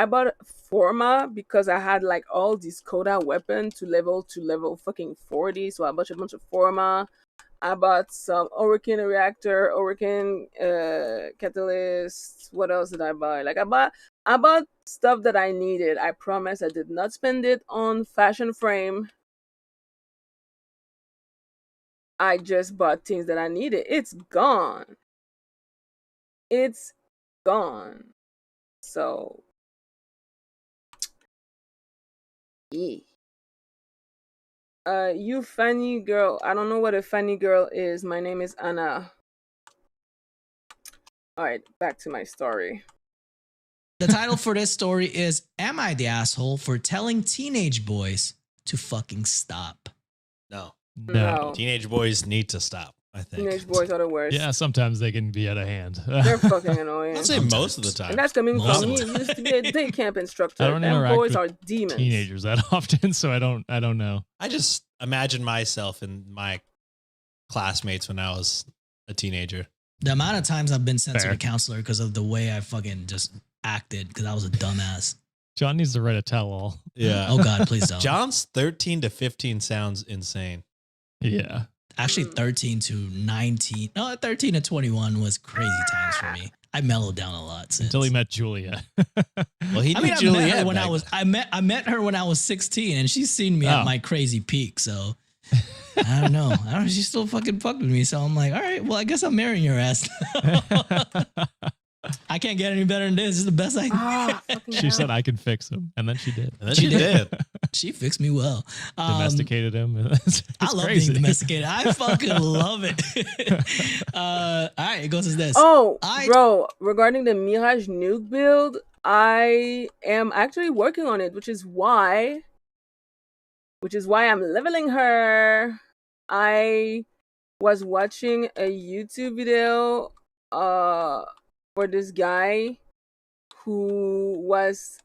bought Forma because I had like all these Koda weapon to level fucking 40. So I bought a bunch of Forma. I bought some Hurricane reactor, Hurricane catalyst. What else did I buy? I bought stuff that I needed. I promise I did not spend it on fashion frame. I just bought things that I needed. It's gone. It's gone. So, yeah. You funny girl. I don't know what a funny girl is. My name is Anna. All right, back to my story. The title for this story is Am I the Asshole for Telling Teenage Boys to Fucking Stop? No. No. Teenage boys need to stop, I think. Teenage boys are the worst. Yeah, sometimes they can be out of hand. They're fucking annoying. I'd say most of the time. And that's coming Most from of me. the Used to be a day camp instructor. I don't Them interact boys with are demons. teenagers that often, so I don't know. I just imagine myself and my classmates when I was a teenager. The amount of times I've been sent Fair. to the counselor because of the way I fucking just acted because I was a dumbass. John needs to write a tell-all. Yeah. Oh God, please don't. John's 13 to 15 sounds insane. Yeah. Actually, 13 to 19. No, 13 to 21 was crazy times for me. I mellowed down a lot since. Until he met Julia. Well, he I knew mean, I met Juliet her when back I was. then. I met her when I was 16, and she's seen me Oh. at my crazy peak. So I don't know. She still fucking fucked with me. So I'm like, all right, well, I guess I'm marrying your ass. I can't get any better than this. This is the best I can. Ah, fucking She hell. said I can fix him, and then she did. And then she did. She fixed me well. Domesticated him. It's I love crazy. being domesticated. I fucking love it. All right, it goes as this. Oh, I- bro, regarding the Mirage nuke build, I am actually working on it, which is why I'm leveling her. I was watching a YouTube video for this guy who was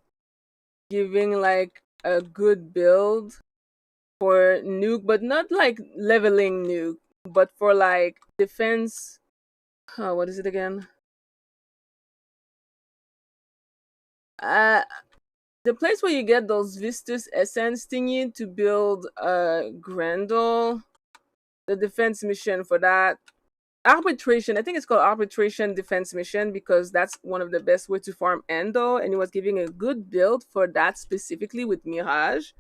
giving like a good build for nuke, but not like leveling nuke, but for like defense. What is it again? The place where you get those Vistus Essence thingy to build Grendel, the defense mission for that. Arbitration, I think it's called Arbitration Defense Mission because that's one of the best way to farm Endo, and he was giving a good build for that specifically with Mirage.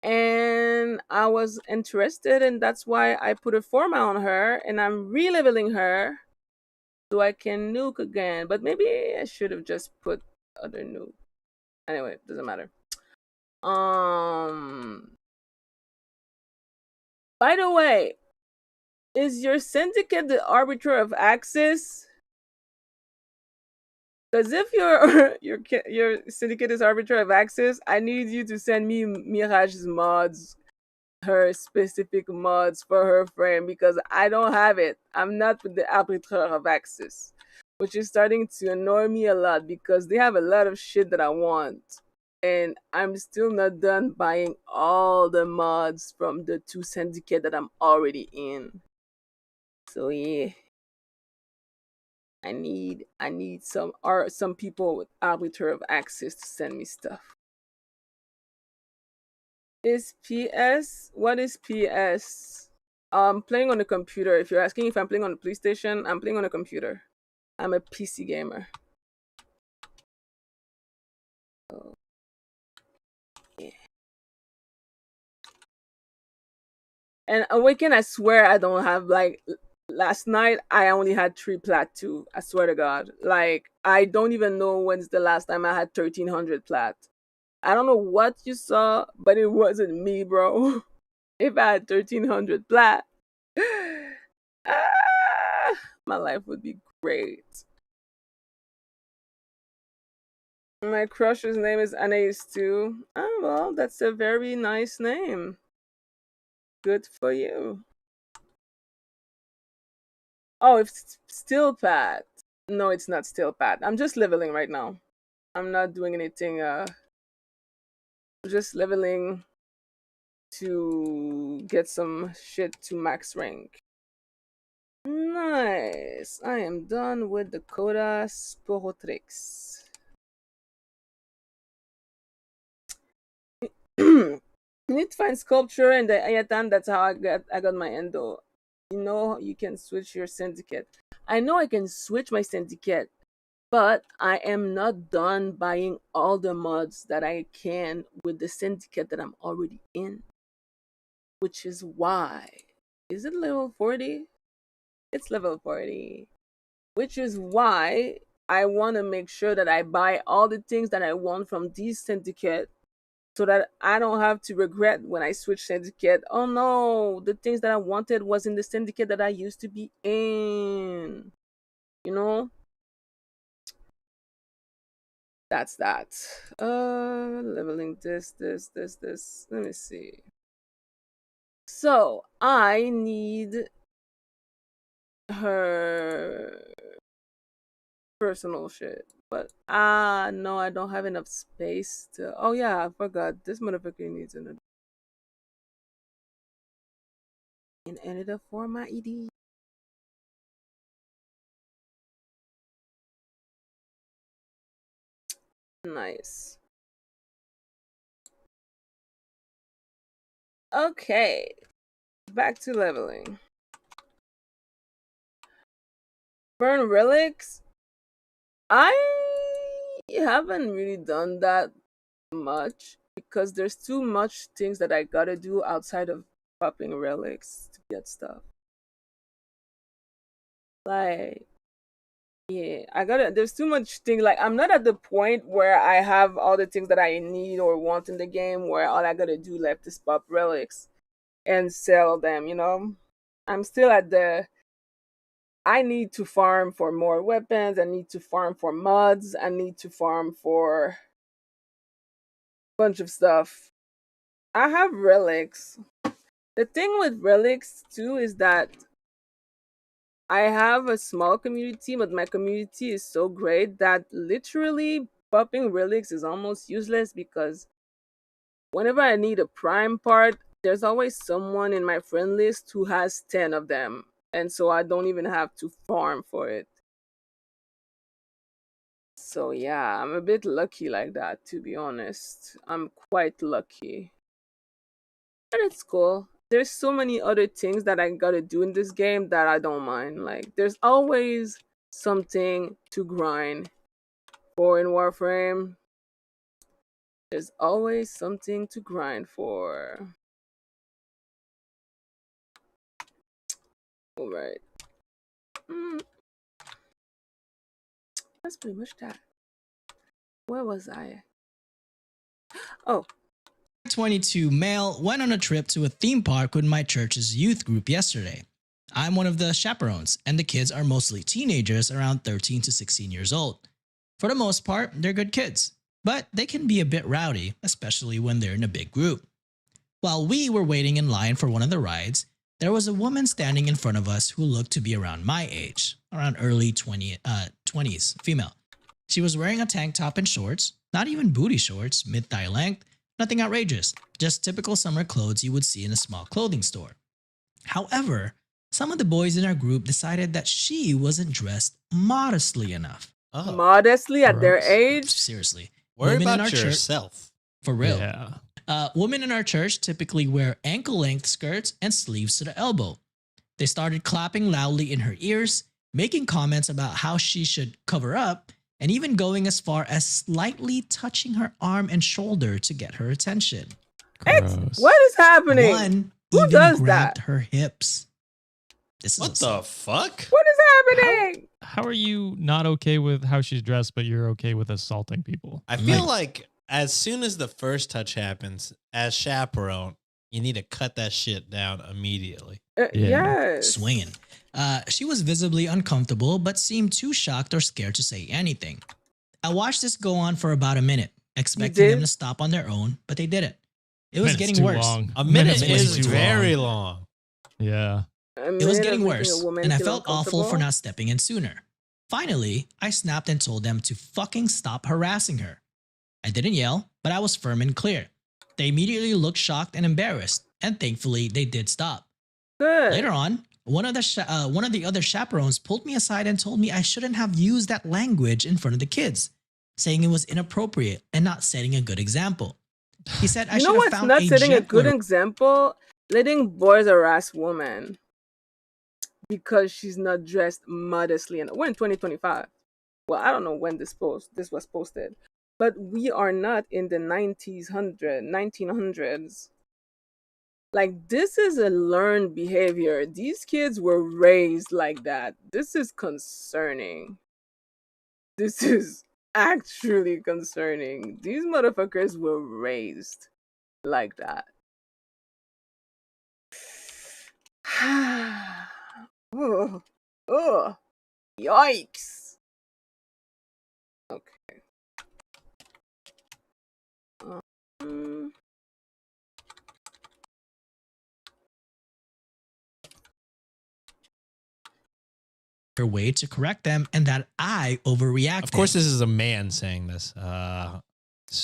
And I was interested, and that's why I put a forma on her, and I'm re-leveling her so I can nuke again. But maybe I should have just put other nuke. Anyway, doesn't matter. By the way, is your syndicate the arbiter of access? Because if your syndicate is arbiter of access, I need you to send me Mirage's mods, her specific mods for her frame, because I don't have it. I'm not with the arbiter of access, which is starting to annoy me a lot because they have a lot of shit that I want. And I'm still not done buying all the mods from the 2 syndicate that I'm already in. So yeah. I need some people with arbiter of access to send me stuff. Is PS? What is PS? I'm playing on a computer. If you're asking if I'm playing on a PlayStation, I'm playing on a computer. I'm a PC gamer. So, yeah. And Awaken, I swear I don't have like Last night I only had 3 plat too. I swear to God. Like I don't even know when's the last time I had 1,300 plat. I don't know what you saw, but it wasn't me, bro. If I had 1,300 plat, ah, my life would be great. My crush's name is Anais too. Oh well, that's a very nice name. Good for you. Oh, it's still Pat. No, it's not still Pat. I'm just leveling right now. I'm not doing anything. Just leveling to get some shit to max rank. Nice. I am done with the Coda Sporotrix. You need to find sculpture and the Ayatan. That's how I got my endo. You know you can switch your syndicate. I know I can switch my syndicate, but I am not done buying all the mods that I can with the syndicate that I'm already in. Which is why. Is it level 40? It's level 40. Which is why I want to make sure that I buy all the things that I want from these syndicate so that I don't have to regret when I switch syndicate. Oh no, the things that I wanted was in the syndicate that I used to be in. You know? That's that. Leveling this. Let me see. So I need her personal shit. But no, I don't have enough space to. Oh yeah, I forgot. This motherfucker needs an editor for my ED. Nice. Okay, back to leveling. Burn relics. I haven't really done that much because there's too much things that I gotta do outside of popping relics to get stuff. Like, yeah, there's too much thing. Like, I'm not at the point where I have all the things that I need or want in the game where all I gotta do left is pop relics and sell them, you know? I'm still at the. I need to farm for more weapons. I need to farm for mods. I need to farm for a bunch of stuff. I have relics. The thing with relics too is that I have a small community, but my community is so great that literally popping relics is almost useless because whenever I need a prime part, there's always someone in my friend list who has 10 of them. And so I don't even have to farm for it. So yeah, I'm a bit lucky like that, to be honest. I'm quite lucky. But it's cool. There's so many other things that I gotta do in this game that I don't mind. Like, there's always something to grind for in Warframe. There's always something to grind for. Alright. That's pretty much that. Where was I? Oh. 22 male went on a trip to a theme park with my church's youth group yesterday. I'm one of the chaperones, and the kids are mostly teenagers around 13 to 16 years old. For the most part, they're good kids, but they can be a bit rowdy, especially when they're in a big group. While we were waiting in line for one of the rides, there was a woman standing in front of us who looked to be around my age, around early 20s, female. She was wearing a tank top and shorts, not even booty shorts, mid-thigh length, nothing outrageous, just typical summer clothes you would see in a small clothing store. However, some of the boys in our group decided that she wasn't dressed modestly enough. Oh, Modestly at their Gross. age? Seriously. worry Women in about our church- yourself. For real. Yeah. Women in our church typically wear ankle-length skirts and sleeves to the elbow. They started clapping loudly in her ears, making comments about how she should cover up, and even going as far as slightly touching her arm and shoulder to get her attention. Gross. What is happening? One Who even does grabbed that? her hips. This is What the fuck? What is happening? How are you not okay with how she's dressed, but you're okay with assaulting people? I feel like as soon as the first touch happens, as chaperone, you need to cut that shit down immediately. Yes. swinging. She was visibly uncomfortable, but seemed too shocked or scared to say anything. I watched this go on for about a minute, expecting them did? to stop on their own, but they didn't. It was Minute's getting too worse. long. A minute Minute's is too very long. Yeah. It was getting worse, and I felt awful for not stepping in sooner. Finally, I snapped and told them to fucking stop harassing her. I didn't yell, but I was firm and clear. They immediately looked shocked and embarrassed, and thankfully they did stop. Good. Later on, one of the other chaperones pulled me aside and told me I shouldn't have used that language in front of the kids, saying it was inappropriate and not setting a good example. He said I You should know have what's found not setting a good gentler- example? Letting boys harass women because she's not dressed modestly. And we're in 2025. Well, I don't know when this was posted, but we are not in the 1900s. Like, this is a learned behavior. These kids were raised like that. This is concerning. This is actually concerning. These motherfuckers were raised like that. Oh, oh, yikes. Okay. Um, her way to correct them and that I overreacted. Of course, this is a man saying this.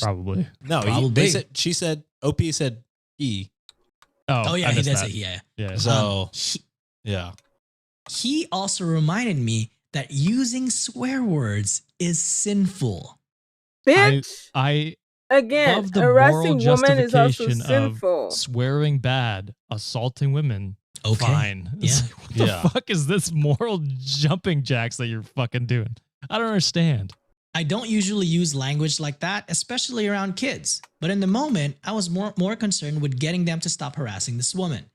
Probably. No, Probably. she said, OP said he. Oh yeah, I he missed did that. say yeah. Yeah. So, He, yeah. he also reminded me that using swear words is sinful. bitch. I Again, love the moral harassing women is also justification of sinful. swearing bad, assaulting women. Okay. Fine. It's Yeah. like, what the Yeah. fuck is this moral jumping jacks that you're fucking doing? I don't understand. I don't usually use language like that, especially around kids. But in the moment, I was more concerned with getting them to stop harassing this woman.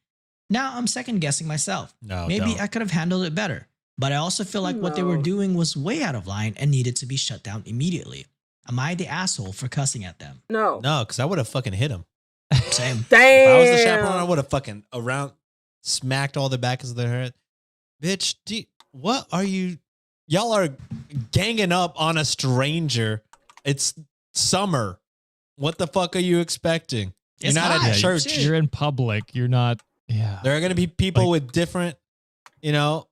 Now I'm second guessing myself. No, Maybe don't. I could have handled it better. But I also feel like what they were No. doing was way out of line and needed to be shut down immediately. Am I the asshole for cussing at them? No. No, because I would have fucking hit him. Same. Damn. If I was the chaperone, I would have fucking smacked all the back of their head. Bitch, what are you? Y'all are ganging up on a stranger. It's summer. What the fuck are you expecting? It's You're not hot. at Yeah, church. shit. You're in public. You're not. Yeah. There are going to be people Like- with different, Not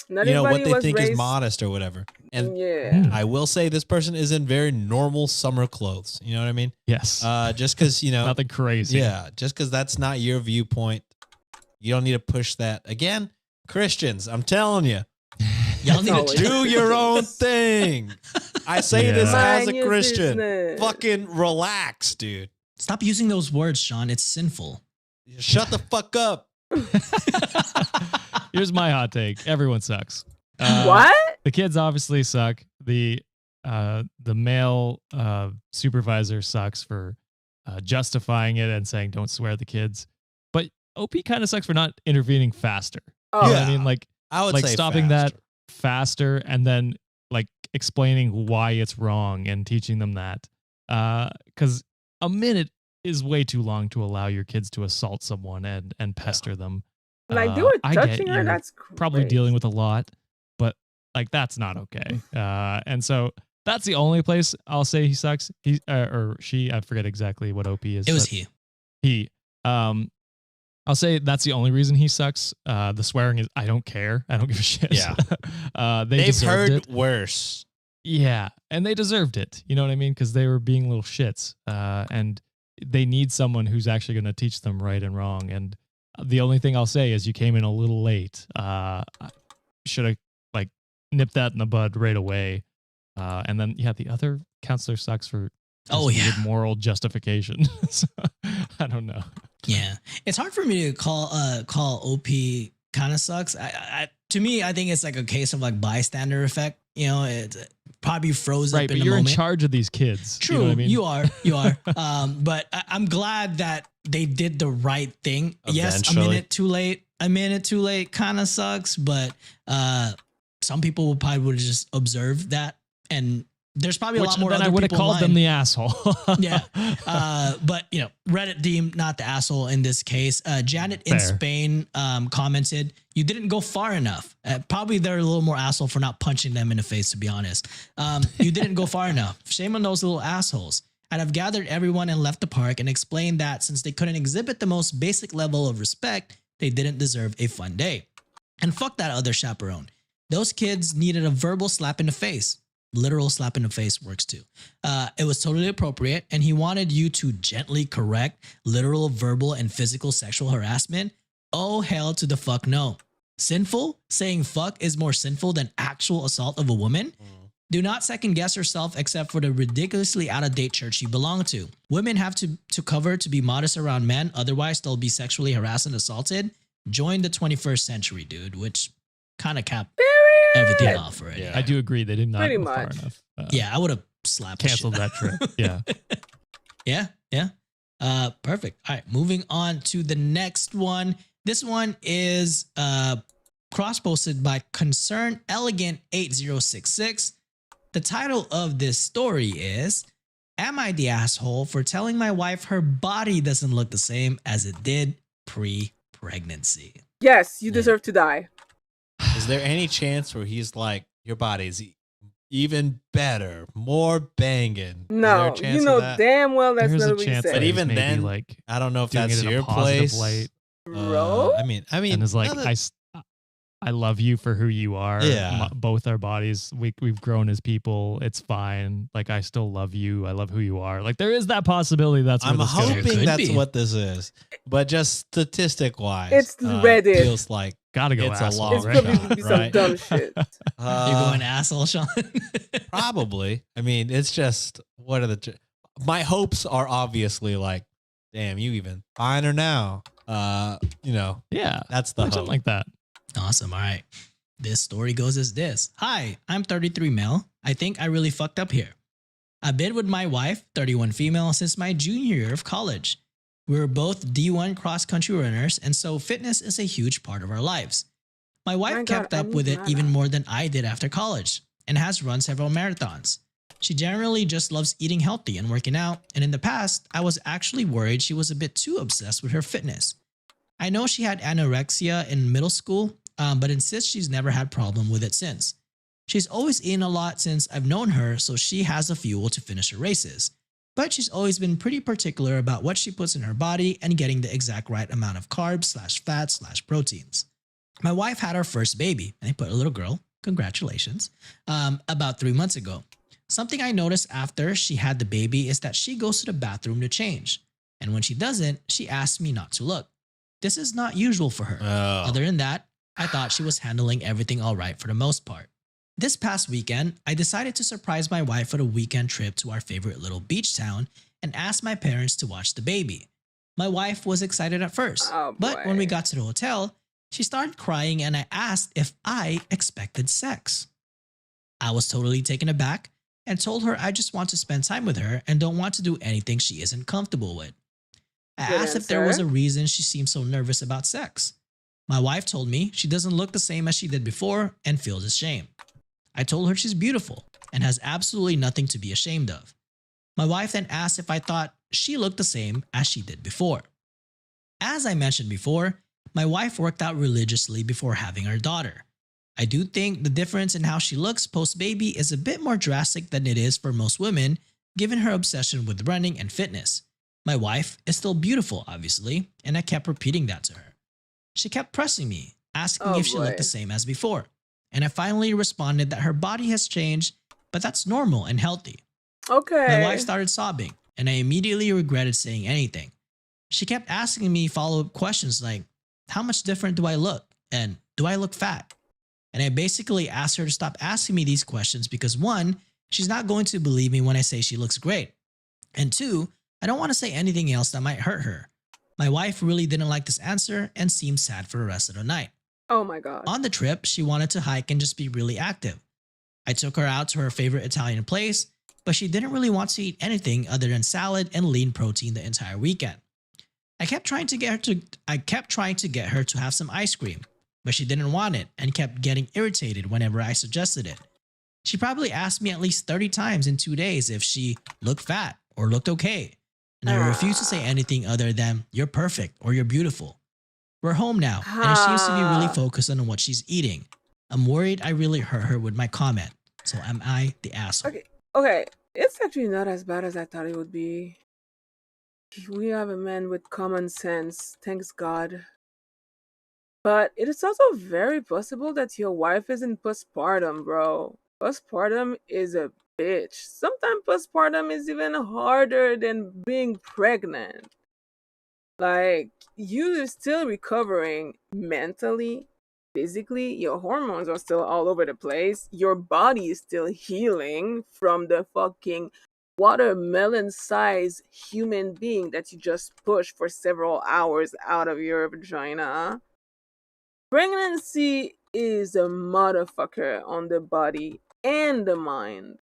what everybody they was think is raised- modest or whatever. And yeah. I will say this person is in very normal summer clothes. You know what I mean? Yes. Just because, Nothing crazy. yeah, just because that's not your viewpoint, you don't need to push that. Again, Christians, I'm telling you, Y'all need always- to do your own thing. I say Yeah. this as Mind a your Christian. business. Fucking relax, dude. stop using those words, Sean. It's sinful. Shut the fuck up. Here's my hot take. Everyone sucks. What? The kids obviously suck. The male supervisor sucks for justifying it and saying don't swear at the kids. But OP kind of sucks for not intervening faster. Oh, You know what Yeah. I mean? Like I would say stopping faster. that faster and then like explaining why it's wrong and teaching them that. Because a minute is way too long to allow your kids to assault someone and pester them. like they were I get touching her. you're That's probably crazy. dealing with a lot, but like that's not okay. And so that's the only place I'll say he sucks. He or she, I forget exactly what OP is. It was but he. He. I'll say that's the only reason he sucks. The swearing is I don't care. I don't give a shit. Yeah. They They've deserved heard it. worse. Yeah, and they deserved it. You know what I mean? Because they were being little shits, and they need someone who's actually going to teach them right and wrong. And the only thing I'll say is you came in a little late. Should have like nipped that in the bud right away. And then yeah, the other counselor sucks for Oh, this yeah. weird moral justification. So, I don't know. Yeah, it's hard for me to call OP kind of sucks. To me, I think it's like a case of like bystander effect. You know, it probably froze Right, up but in the you're moment. in charge of these kids. True, You know what I mean? you are. But I'm glad that they did the right thing. Yes, a Eventually. minute too late. a minute too late kind of sucks, but some people would probably would have just observed that, and there's probably a lot more. Then other I would have people called them online. the asshole. Yeah. But you know, Reddit deemed not the asshole in this case. Janet in Fair. Spain commented, "You didn't go far enough." Probably they're a little more asshole for not punching them in the face, to be honest. You didn't go far enough. Shame on those little assholes. And I've gathered everyone and left the park and explained that since they couldn't exhibit the most basic level of respect, they didn't deserve a fun day. And fuck that other chaperone. Those kids needed a verbal slap in the face. Literal slap in the face works too. It was totally appropriate, and he wanted you to gently correct literal, verbal, and physical sexual harassment. Oh, hell to the fuck no. Sinful? Saying fuck is more sinful than actual assault of a woman? Do not second guess yourself except for the ridiculously out-of-date church you belong to. Women have to cover to be modest around men, otherwise they'll be sexually harassed and assaulted. Join the 21st century, dude, which kind of capped everything off already. Yeah. I do agree they did not Pretty go far much. enough. Yeah, I would have slapped the Canceled shit that trip. Yeah. Yeah. Perfect. All right, moving on to the next one. This one is cross-posted by Concern Elegant 8066. The title of this story is, "Am I the asshole for telling my wife her body doesn't look the same as it did pre-pregnancy?" Yes, you deserve to die. Is there any chance where he's like, your body's even better, more banging? No, Is there a chance you of know that? damn well that's There's not a what he chance said. that But he's even maybe then, like I don't know if doing that's it in your a positive place. light, Bro? I mean, and is like, now that- I love you for who you are. Yeah. Both our bodies, we've grown as people. It's fine. Like, I still love you. I love who you are. Like, there is that possibility. That's where I'm this goes. Could hoping that's be. what this is, but just statistic wise, It's Reddit. feels like Gotta go It's a asshole, long It's right? probably shot, be some right? dumb shit. You're going asshole, Sean. probably. I mean, it's just what are the? My hopes are obviously like, damn, you even finer now. You know, Yeah. that's the Something hope. like that. Awesome. All right. This story goes as this. Hi, I'm 33 male. I think I really fucked up here. I've been with my wife, 31 female, since my junior year of college. We were both D1 cross-country runners, and so fitness is a huge part of our lives. My wife My kept God, I up need with it Nana. even more than I did after college, and has run several marathons. She generally just loves eating healthy and working out, and in the past, I was actually worried she was a bit too obsessed with her fitness. I know she had anorexia in middle school, but insists she's never had problem with it since. She's always eaten a lot since I've known her, so she has the fuel to finish her races. But she's always been pretty particular about what she puts in her body and getting the exact right amount of carbs/fats/proteins. My wife had her first baby, and I put a little girl, congratulations, about 3 months ago. Something I noticed after she had the baby is that she goes to the bathroom to change. And when she doesn't, she asks me not to look. This is not usual for her. Oh. Other than that, I thought she was handling everything all right for the most part. This past weekend, I decided to surprise my wife with a weekend trip to our favorite little beach town and asked my parents to watch the baby. My wife was excited at first, Oh, but when we boy. got to the hotel, she started crying and I asked if I expected sex. I was totally taken aback and told her I just want to spend time with her and don't want to do anything she isn't comfortable with. I Good asked if there was answer. a reason she seemed so nervous about sex. My wife told me she doesn't look the same as she did before and feels ashamed. I told her she's beautiful and has absolutely nothing to be ashamed of. My wife then asked if I thought she looked the same as she did before. As I mentioned before, my wife worked out religiously before having our daughter. I do think the difference in how she looks post-baby is a bit more drastic than it is for most women, given her obsession with running and fitness. My wife is still beautiful, obviously, and I kept repeating that to her. She kept pressing me, asking Oh, if she looked boy. the same as before, and I finally responded that her body has changed, but that's normal and healthy. Okay. My wife started sobbing, and I immediately regretted saying anything. She kept asking me follow-up questions like, how much different do I look? And do I look fat? And I basically asked her to stop asking me these questions because 1, she's not going to believe me when I say she looks great. And 2, I don't want to say anything else that might hurt her. My wife really didn't like this answer and seemed sad for the rest of the night. Oh my God. On the trip, she wanted to hike and just be really active. I took her out to her favorite Italian place, but she didn't really want to eat anything other than salad and lean protein the entire weekend. I kept trying to get her to have some ice cream, but she didn't want it and kept getting irritated whenever I suggested it. She probably asked me at least 30 times in 2 days if she looked fat or looked okay, and I refused to say anything other than "you're perfect" or "you're beautiful." We're home now, and she seems to be really focused on what she's eating. I'm worried I really hurt her with my comment. So am I the asshole? Okay. It's actually not as bad as I thought it would be. We have a man with common sense, thanks God. But it is also very possible that your wife is in postpartum, bro. Postpartum is a bitch. Sometimes postpartum is even harder than being pregnant. Like, you are still recovering mentally, physically, your hormones are still all over the place. Your body is still healing from the fucking watermelon-sized human being that you just pushed for several hours out of your vagina. Pregnancy is a motherfucker on the body and the mind.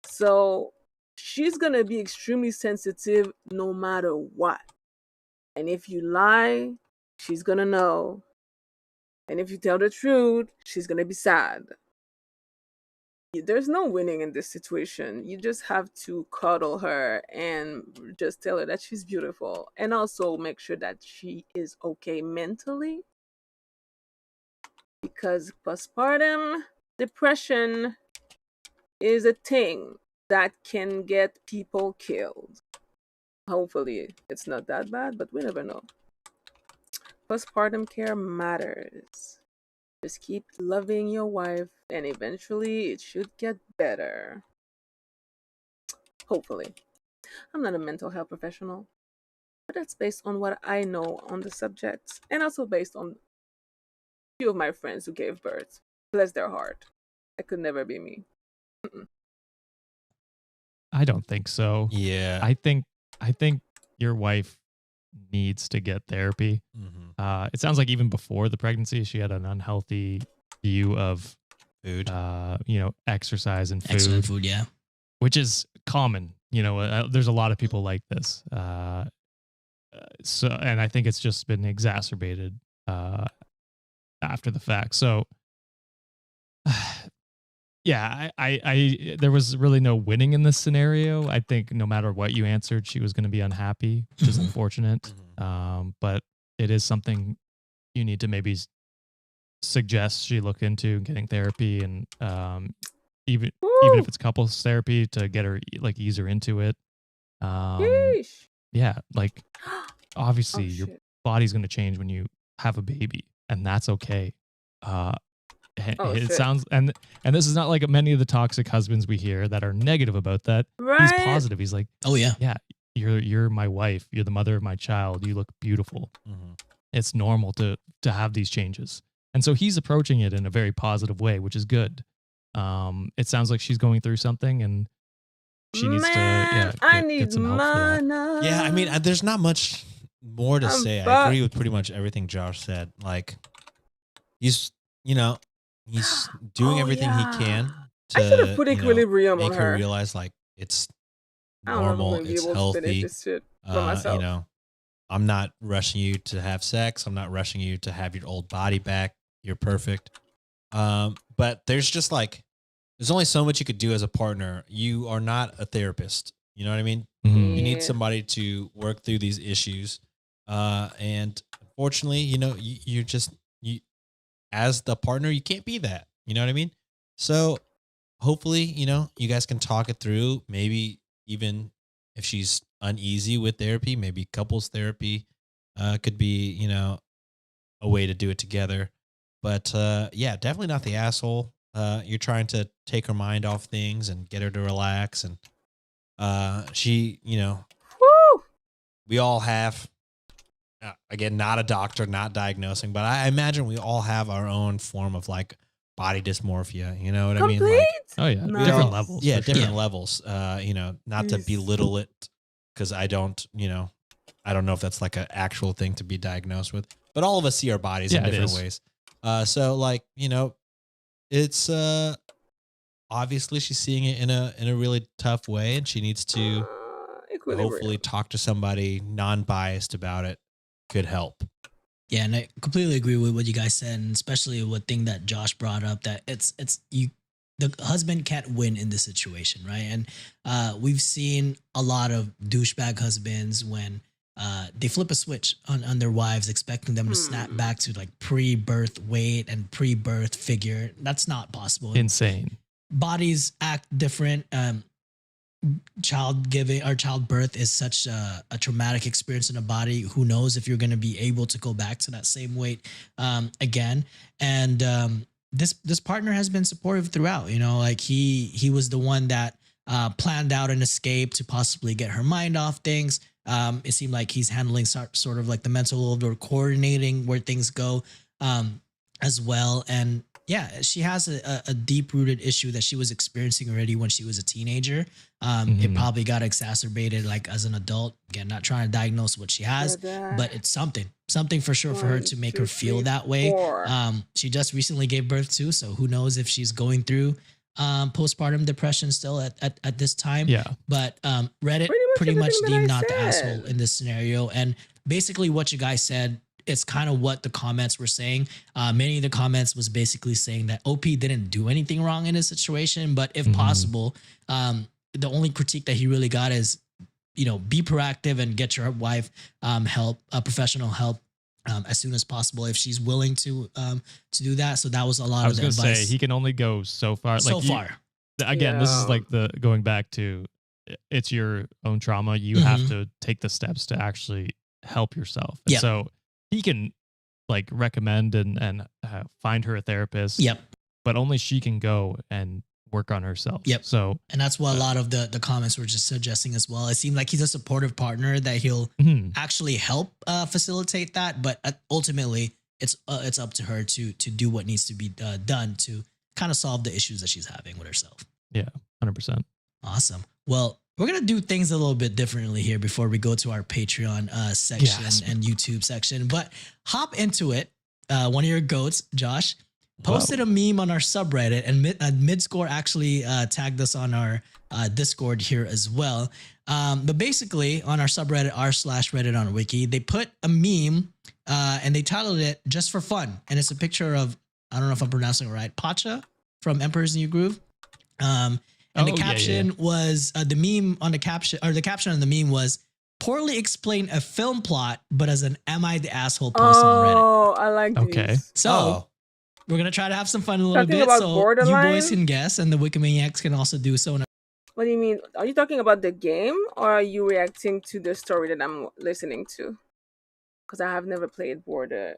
So she's gonna be extremely sensitive no matter what. And if you lie, she's gonna know. And if you tell the truth, she's gonna be sad. There's no winning in this situation. You just have to cuddle her and just tell her that she's beautiful. And also make sure that she is okay mentally. Because postpartum depression is a thing that can get people killed. Hopefully, it's not that bad, but we never know. Postpartum care matters. Just keep loving your wife, and eventually it should get better. Hopefully. I'm not a mental health professional, but that's based on what I know on the subject, and also based on a few of my friends who gave birth. Bless their heart. It could never be me. Mm-mm. I don't think so. Yeah. I think your wife needs to get therapy. It sounds like even before the pregnancy, she had an unhealthy view of Food. Exercise and food, Excellent food, yeah. which is common. There's a lot of people like this. And I think it's just been exacerbated after the fact. So, yeah, I there was really no winning in this scenario. I think no matter what you answered, she was going to be unhappy, which is unfortunate. But it is something you need to maybe suggest she look into getting therapy, and even if it's couples therapy to get her ease her into it. Yeesh. Yeah, like obviously Oh, your shit. body's going to change when you have a baby, and that's okay. Oh, It shit. sounds and this is not like many of the toxic husbands we hear that are negative about that. He's Right? positive. He's like, Oh, yeah. yeah, you're my wife. You're the mother of my child. You look beautiful. It's normal to have these changes. And so he's approaching it in a very positive way, which is good. It sounds like she's going through something, and she needs Man, to I get need some help for that. mana. Yeah, I mean, there's not much more to I'm say. I fucked. agree with pretty much everything Josh said. Like, he's doing Oh, everything yeah. he can I should have to put equilibrium on make her her. realize like it's I don't know if I'm normal, gonna be it's able to finish healthy. this shit for myself. I'm not rushing you to have sex. I'm not rushing you to have your old body back. You're perfect. But there's just there's only so much you could do as a partner. You are not a therapist. You know what I mean? Mhm. You need Yeah. somebody to work through these issues. And unfortunately, you as the partner, you can't be that. You know what I mean? So hopefully, you guys can talk it through. Maybe even if she's uneasy with therapy, maybe couples therapy could be, a way to do it together. But yeah, definitely not the asshole. You're trying to take her mind off things and get her to relax. And she, Woo! we all have, again, not a doctor, not diagnosing, but I imagine we all have our own form of body dysmorphia. You know what I mean? Complete? Oh yeah, Nice. different levels. Yeah, for sure. different levels. Not to Yes. belittle it, because I don't know if that's an actual thing to be diagnosed with. But all of us see our bodies in Yeah, it different is. ways. So it's obviously she's seeing it in a really tough way, and she needs to Equilibrium. hopefully talk to somebody non-biased about it. could help. Yeah, and I completely agree with what you guys said, and especially what thing that Josh brought up, that it's you, the husband can't win in this situation, right? And we've seen a lot of douchebag husbands when they flip a switch on their wives, expecting them to snap back to like pre-birth weight and pre-birth figure. That's not possible. Insane. Bodies act different. Childbirth is such a traumatic experience in a body. Who knows if you're going to be able to go back to that same weight again? And this partner has been supportive throughout. You know, like he was the one that planned out an escape to possibly get her mind off things. It seemed like he's handling sort of like the mental load or coordinating where things go as well. And yeah, she has a deep-rooted issue that she was experiencing already when she was a teenager. It probably got exacerbated like as an adult. Again, not trying to diagnose what she has, but it's something for sure for her to make her feel that way. She just recently gave birth too, so who knows if she's going through postpartum depression still at this time. Yeah. But Reddit pretty much deemed not the asshole in this scenario. And basically what you guys said, it's kind of what the comments were saying. Many of the comments was basically saying that OP didn't do anything wrong in this situation, but if possible, the only critique that he really got is, you know, be proactive and get your wife help, professional help as soon as possible if she's willing to do that. So that was a lot of the advice. I was going to say he can only go so far. So far. Again, this is like the going back to it's your own trauma. You have to take the steps to actually help yourself. And so he can like recommend and find her a therapist. Yep. But only she can go and work on herself. Yep. So, and that's what a lot of the comments were just suggesting as well. It seemed like he's a supportive partner that he'll actually help facilitate that, but ultimately it's up to her to do what needs to be done to kind of solve the issues that she's having with herself. Yeah, 100%. Awesome. Well, we're going to do things a little bit differently here before we go to our Patreon section and YouTube section, but hop into it. One of your goats, Josh, posted a meme on our subreddit, and Midscore actually tagged us on our Discord here as well. But basically on our subreddit, r/Reddit on Wiki, they put a meme and they titled it Just for Fun. And it's a picture of, I don't know if I'm pronouncing it right, Pacha from Emperor's New Groove. And the caption was the meme on the caption, or the caption on the meme was, poorly explain a film plot, but as an Am I the Asshole post on Reddit. Oh, I like these. Okay. So we're going to try to have some fun a little bit. So Borderline? You boys can guess, and the Wikimaniacs can also do so. What do you mean? Are you talking about the game, or are you reacting to the story that I'm listening to? Because I have never played Borderline.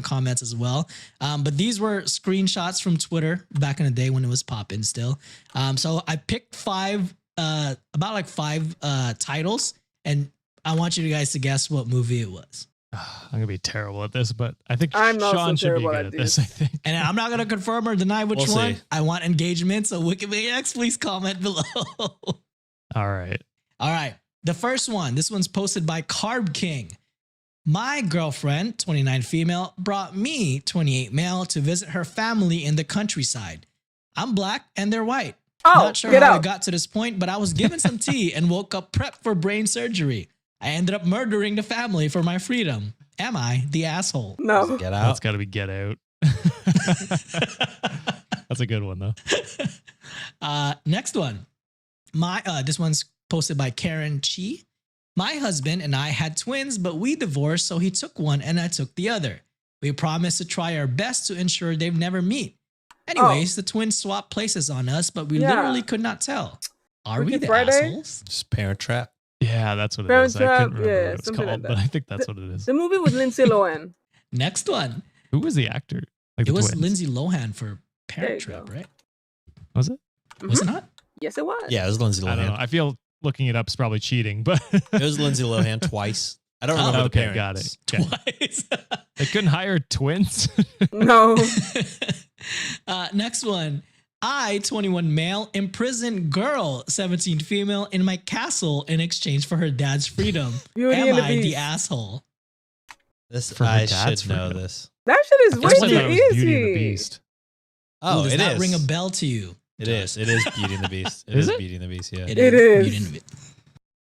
Comments as well. But these were screenshots from Twitter back in the day when it was popping still. So I picked five titles, and I want you guys to guess what movie it was. I'm going to be terrible at this, but I think I'm Sean should be terrible good at this, I think. And I'm not going to confirm or deny which We'll one. see. I want engagement, so Wikimaniacs, please comment below. All right. The first one, this one's posted by Carb King. My girlfriend, 29 female, brought me, 28 male, to visit her family in the countryside. I'm black and they're white. Not sure how I got to this point, but I was given some tea and woke up prepped for brain surgery. I ended up murdering the family for my freedom. Am I the asshole? No. Get out. That's got to be Get Out. That's a good one, though. Next one. This one's posted by Karen Chi. My husband and I had twins, but we divorced, so he took one and I took the other. We promised to try our best to ensure they've never meet. Anyways, the twins swapped places on us, but we literally could not tell. Are we the assholes? Just Parent Trap. Yeah, that's what it Parent is. I Trap, couldn't remember what it's something called, like but that. I think that's what it is. The movie with Lindsay Lohan. Next one. Who was the actor? Like It the was twins? Lindsay Lohan for There Parent you Trap, go. right? Was it? Was it not? Yes, it was. Yeah, it was Lindsay I don't know. Lohan. I feel looking it up is probably cheating, but It was Lindsay Lohan twice. I don't remember the okay, parents. got it. Okay. Twice. They couldn't hire twins. No. Next one. I, 21 male, imprisoned girl, 17 female, in my castle in exchange for her dad's freedom. Beauty Am and the I the Beast. asshole? This For her I dad's should know freedom. this. That shit is way First too I thought it was Beauty and the easy. Beast. Oh, Does it that is. ring a bell to you? It is. It is Beauty and the Beast. Is it? Beauty and the Beast. Yeah. It is. Beauty and the Beast.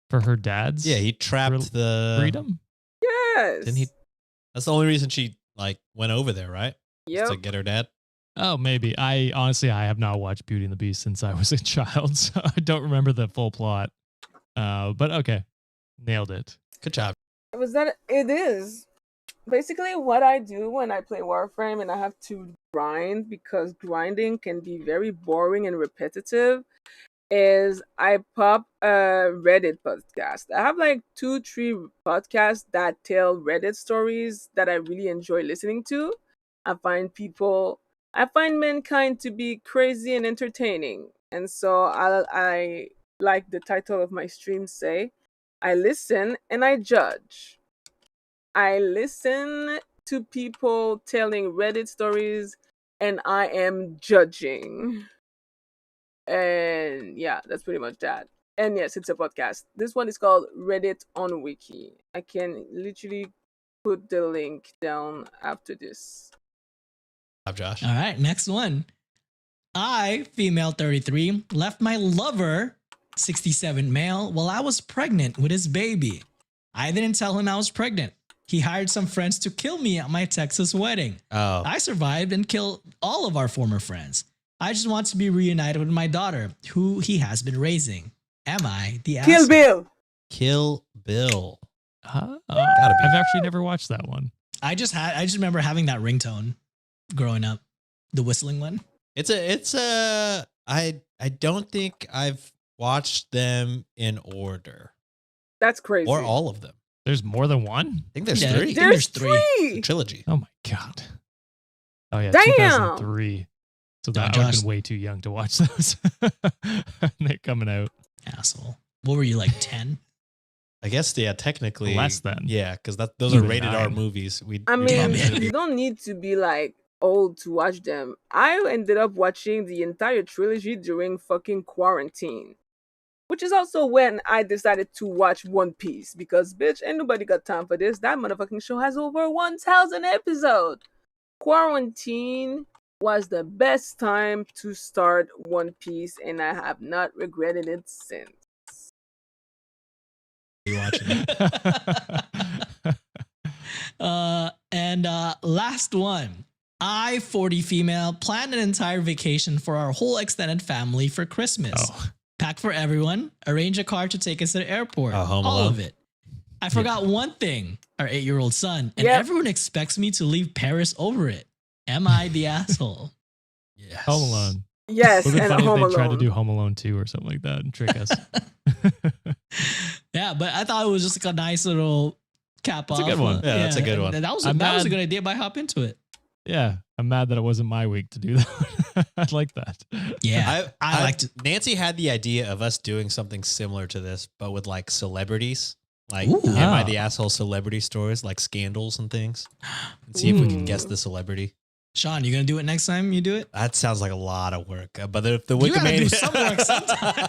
For her dad's Yeah, he trapped the freedom. Yes. Didn't he? That's the only reason she like went over there, right? Yep. To get her dad. Oh, maybe. I honestly have not watched Beauty and the Beast since I was a child, so I don't remember the full plot. But okay, nailed it. Good job. It is basically what I do when I play Warframe and I have to grind, because grinding can be very boring and repetitive. Is I pop a Reddit podcast. I have like 2-3 podcasts that tell Reddit stories that I really enjoy listening to. I find mankind to be crazy and entertaining, and so I like the title of my stream say, I listen and I judge. I listen to people telling Reddit stories and I am judging. And yeah, that's pretty much that. And yes, it's a podcast. This one is called Reddit on Wiki. I can literally put the link down after this. Good job, Josh. All right, next one. I, female 33, left my lover, 67 male, while I was pregnant with his baby. I didn't tell him I was pregnant. He hired some friends to kill me at my Texas wedding. Oh, I survived and killed all of our former friends. I just want to be reunited with my daughter, who he has been raising. Am I the asshole? Kill Bill! Kill Bill. Gotta be. Gotta be. I've actually never watched that one. I just remember having that ringtone growing up, the whistling one. I don't think I've watched them in order That's crazy. or all of them. There's more than one? I think there's Yeah. three. There's There's three. It's a three! trilogy. Oh my god. Oh yeah, Damn! 2003. So that I would have Josh- been way too young to watch those. They're coming out. Asshole. What were you, like 10? I guess, yeah, technically. Less than. Yeah, because those are Even rated R 9. movies. I mean, Yeah. you don't need to be like old to watch them. I ended up watching the entire trilogy during fucking quarantine, which is also when I decided to watch One Piece, because bitch, ain't nobody got time for this. That motherfucking show has over 1,000 episodes. Quarantine was the best time to start One Piece, and I have not regretted it since. You watching it? And last one. I, 40 female, planned an entire vacation for our whole extended family for Christmas. Oh. Pack for everyone, arrange a car to take us to the airport. Oh, Home all Alone. of it. I forgot one thing, our 8-year-old son, and Yep. everyone expects me to leave Paris over it. Am I the asshole? Yes. Home Alone. Yes, Would have and been funny Home if they tried to Alone. do Home Alone 2 or something like that and trick us. Yeah, but I thought it was just like a nice little cap It's a off. good one. Yeah, that's a good one. That was I'm a mad- good idea, but I hop into it. Yeah, I'm mad that it wasn't my week to do that. I like that. Yeah, I liked it. Nancy had the idea of us doing something similar to this, but with like celebrities. Like, Ooh. am I Ah. the asshole celebrity stories, like scandals and things? And see if we can guess Ooh. the celebrity. Sean, you gonna do it next time you do it? That sounds like a lot of work. But if the You gotta Wikimedia. do some work sometime.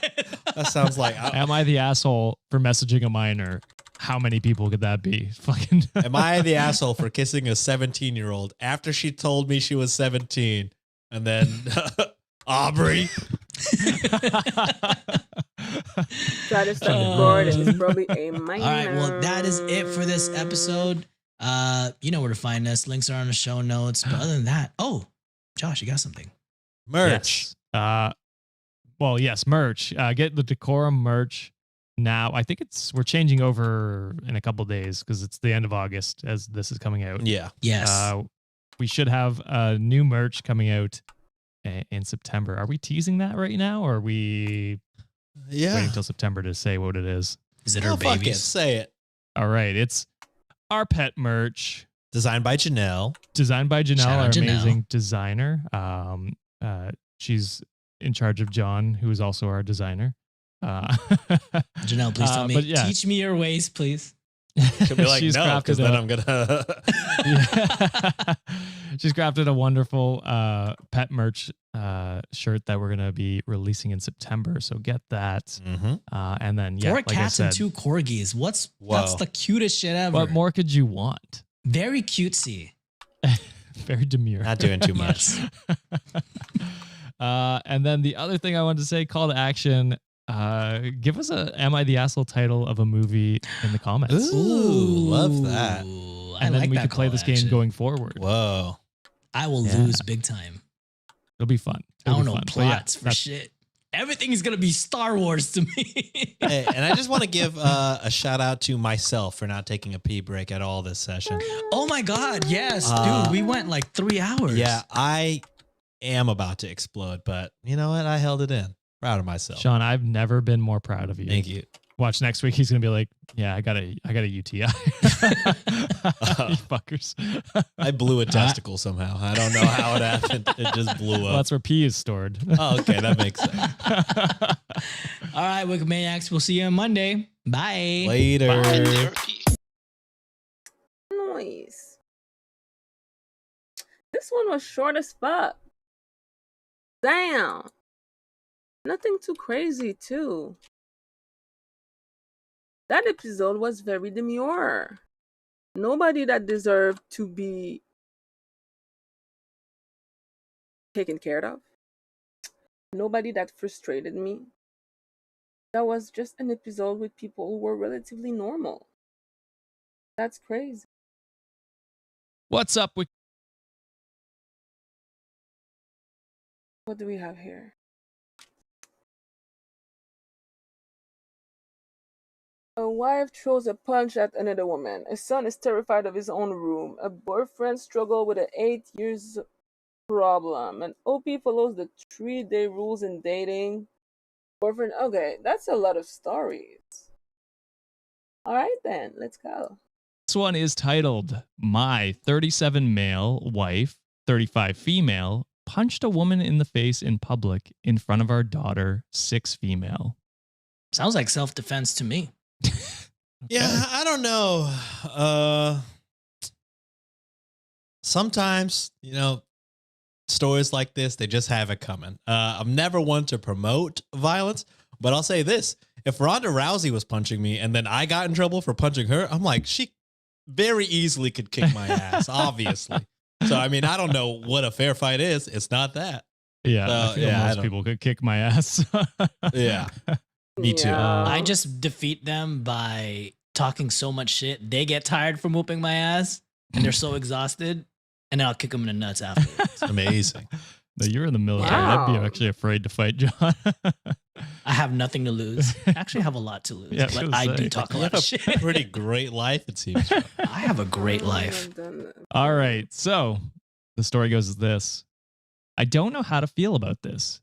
That sounds like. Am I the asshole for messaging a minor? How many people could that be? Fucking. Am I the asshole for kissing a 17-year-old after she told me she was 17? And then Aubrey. Try to start the board, and it's probably a minor. All right, well, that is it for this episode. You know where to find us. Links are on the show notes. But other than that, oh, Josh, you got something. Merch. Yes. Well, yes, merch. Get the Decorum merch now. I think we're changing over in a couple days because it's the end of August as this is coming out. Yeah. Yes. We should have new merch coming out in September. Are we teasing that right now, or are we Yeah. waiting till September to say what it is? Is it Oh, her fuck it. babies? Say it. All right, it's our pet merch. Designed by Janelle. Designed by Janelle, Shout out our Janelle. amazing designer. She's in charge of John, who is also our designer. Janelle, please tell me. but yeah. Teach me your ways, please. She'll be like, She's no, crafted because then a- I'm going to. Yeah. She's crafted a wonderful pet merch shirt that we're gonna be releasing in September. So get that. Mm-hmm. And then yeah, 4 like I cats and said, 2 corgis. That's Whoa. the cutest shit ever. what more could you want? Very cutesy. Very demure. Not doing too much. Yes. And then the other thing I wanted to say, call to action. Give us a "Am I the Asshole" title of a movie in the comments. Ooh, love that. And then like we that could play call this to game action. going forward. Whoa. I will Yeah. lose big time. It'll be fun. I It'll don't be know fun. But yeah, plots for that's- shit. Everything is gonna be Star Wars to me. Hey, and I just want to give a shout out to myself for not taking a pee break at all this session. Oh my god, yes, Uh, dude. We went like 3 hours. Yeah, I am about to explode, but you know what? I held it in. Proud of myself. Sean, I've never been more proud of you. Thank you. Watch next week. He's gonna be like, "Yeah, I got a UTI." You fuckers. I blew a testicle somehow. I don't know how it happened. It just blew Well, up. that's where pee is stored. Oh, okay, that makes sense. All right, Wikimaniacs. We'll see you on Monday. Bye. Later. Therapy. Noise. This one was short as fuck. Damn. Nothing too crazy, too. That episode was very demure. Nobody that deserved to be taken care of. Nobody that frustrated me. That was just an episode with people who were relatively normal. That's crazy. What's up with? What do we have here? A wife throws a punch at another woman. A son is terrified of his own room. A boyfriend struggles with an 8 years problem. An OP follows the 3-day rules in dating. Boyfriend, okay, that's a lot of stories. All right then, let's go. This one is titled "My 37 male wife, 35 female, punched a woman in the face in public in front of our daughter, 6 female." Sounds like self-defense to me. Yeah, I don't know. Sometimes, you know, stories like this, they just have it coming. I'm never one to promote violence, but I'll say this. If Ronda Rousey was punching me and then I got in trouble for punching her, I'm like, she very easily could kick my ass, obviously. So, I mean, I don't know what a fair fight is. It's not that. Yeah, So, I feel yeah, I most don't- people could kick my ass. Yeah. Me too. Yeah. I just defeat them by talking so much shit. They get tired from whooping my ass and they're so exhausted. And then I'll kick them in the nuts afterwards. Amazing. No, you're in the military. Wow. I'd be actually afraid to fight, John. I have nothing to lose. I actually have a lot to lose. Yeah, I was but gonna I do say. talk a You lot have of a shit. pretty great life, it seems. I have a great life. All right. So the story goes as this. I don't know how to feel about this.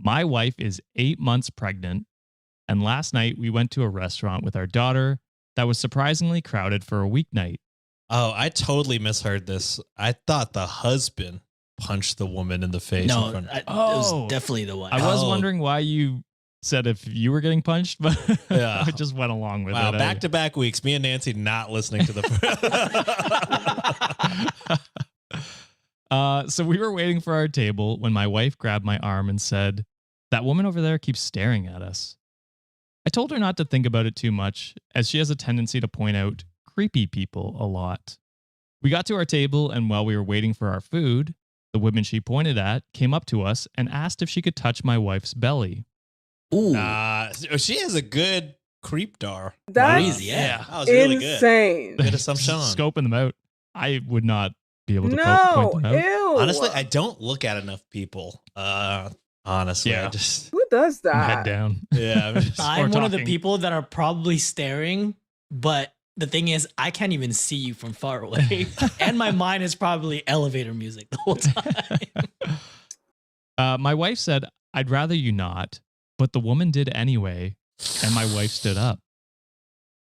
My wife is 8 months pregnant, and last night we went to a restaurant with our daughter that was surprisingly crowded for a weeknight. Oh, I totally misheard this. I thought the husband punched the woman in the face. in No, front it Oh. was definitely the one. I was Oh. wondering why you said if you were getting punched, but Yeah. I just went along with Wow, it. back to back weeks. Me and Nancy not listening to the. So we were waiting for our table when my wife grabbed my arm and said, "That woman over there keeps staring at us." I told her not to think about it too much, as she has a tendency to point out creepy people a lot. We got to our table, and while we were waiting for our food, the woman she pointed at came up to us and asked if she could touch my wife's belly. Ooh. She has a good creep dar. That's Crazy, yeah. That was really good. insane. Good assumption. Scoping them out. I would not be able to No, point them out. ew. Honestly, I don't look at enough people. Honestly, Yeah. I just Who does Head that? down. yeah. I'm just- I'm or one of the talking. people that are probably staring, but the thing is, I can't even see you from far away. And my mind is probably elevator music the whole time. My wife said, "I'd rather you not," but the woman did anyway, and my wife stood up.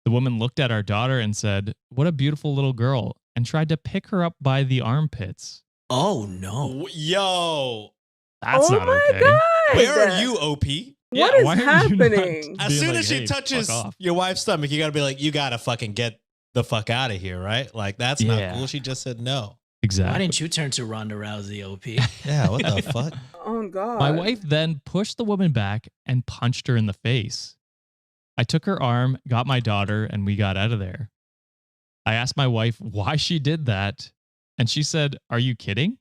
The woman looked at our daughter and said, "What a beautiful little girl," and tried to pick her up by the armpits. Oh, no. Yo, That's oh not my okay. God. where are you, OP? What Yeah, is why are you not happening? As being soon like, as she "Hey, touches fuck off." your wife's stomach, you gotta be like, you gotta fucking get the fuck out of here, right? Like that's Yeah. not cool. She just said no. Why Exactly. didn't you turn to Ronda Rousey, OP? Yeah, what the fuck? Oh God. My wife then pushed the woman back and punched her in the face. I took her arm, got my daughter, and we got out of there. I asked my wife why she did that, and she said, "Are you kidding?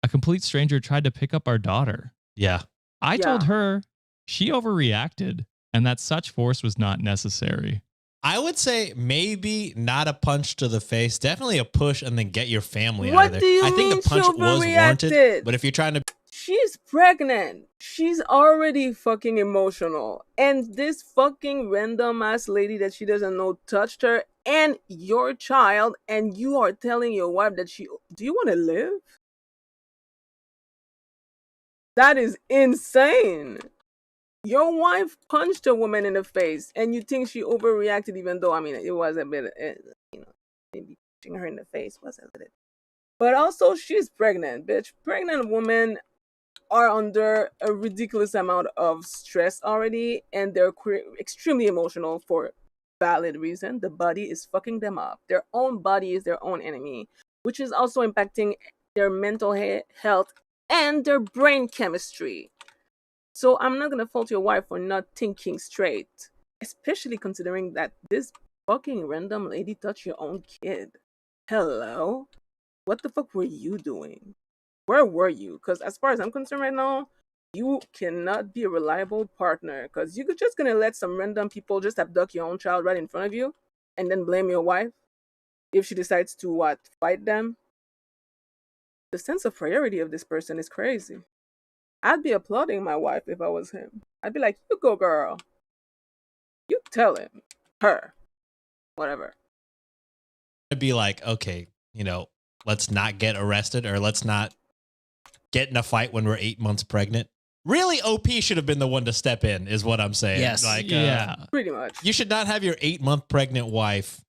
A complete stranger tried to pick up our daughter." Yeah. I told Yeah. her she overreacted and that such force was not necessary. I would say maybe not a punch to the face, definitely a push and then get your family out What of there. do you I think mean the punch she was warranted, overreacted? but if you're trying to She's pregnant. She's already fucking emotional. And this fucking random ass lady that she doesn't know touched her and your child, and you are telling your wife that do you want to live? That is insane. Your wife punched a woman in the face, and you think she overreacted, even though, I mean, it was a bit, maybe punching her in the face was a bit. But also, she's pregnant, bitch. Pregnant women are under a ridiculous amount of stress already, and they're extremely emotional for valid reason. The body is fucking them up. Their own body is their own enemy, which is also impacting their mental health and their brain chemistry. So I'm not gonna fault your wife for not thinking straight, especially considering that this fucking random lady touched your own kid. Hello? What the fuck were you doing? Where were you? Because as far as I'm concerned right now, you cannot be a reliable partner because you're just gonna let some random people just abduct your own child right in front of you and then blame your wife if she decides to fight them. The sense of priority of this person is crazy. I'd be applauding my wife if I was him. I'd be like, you go, girl. You tell him. Her. Whatever. be like, okay, let's not get arrested or let's not get in a fight when we're 8 months pregnant. Really, OP should have been the one to step in, is what I'm saying. Yes. Like, Yeah. Pretty much. you should not have your 8-month pregnant wife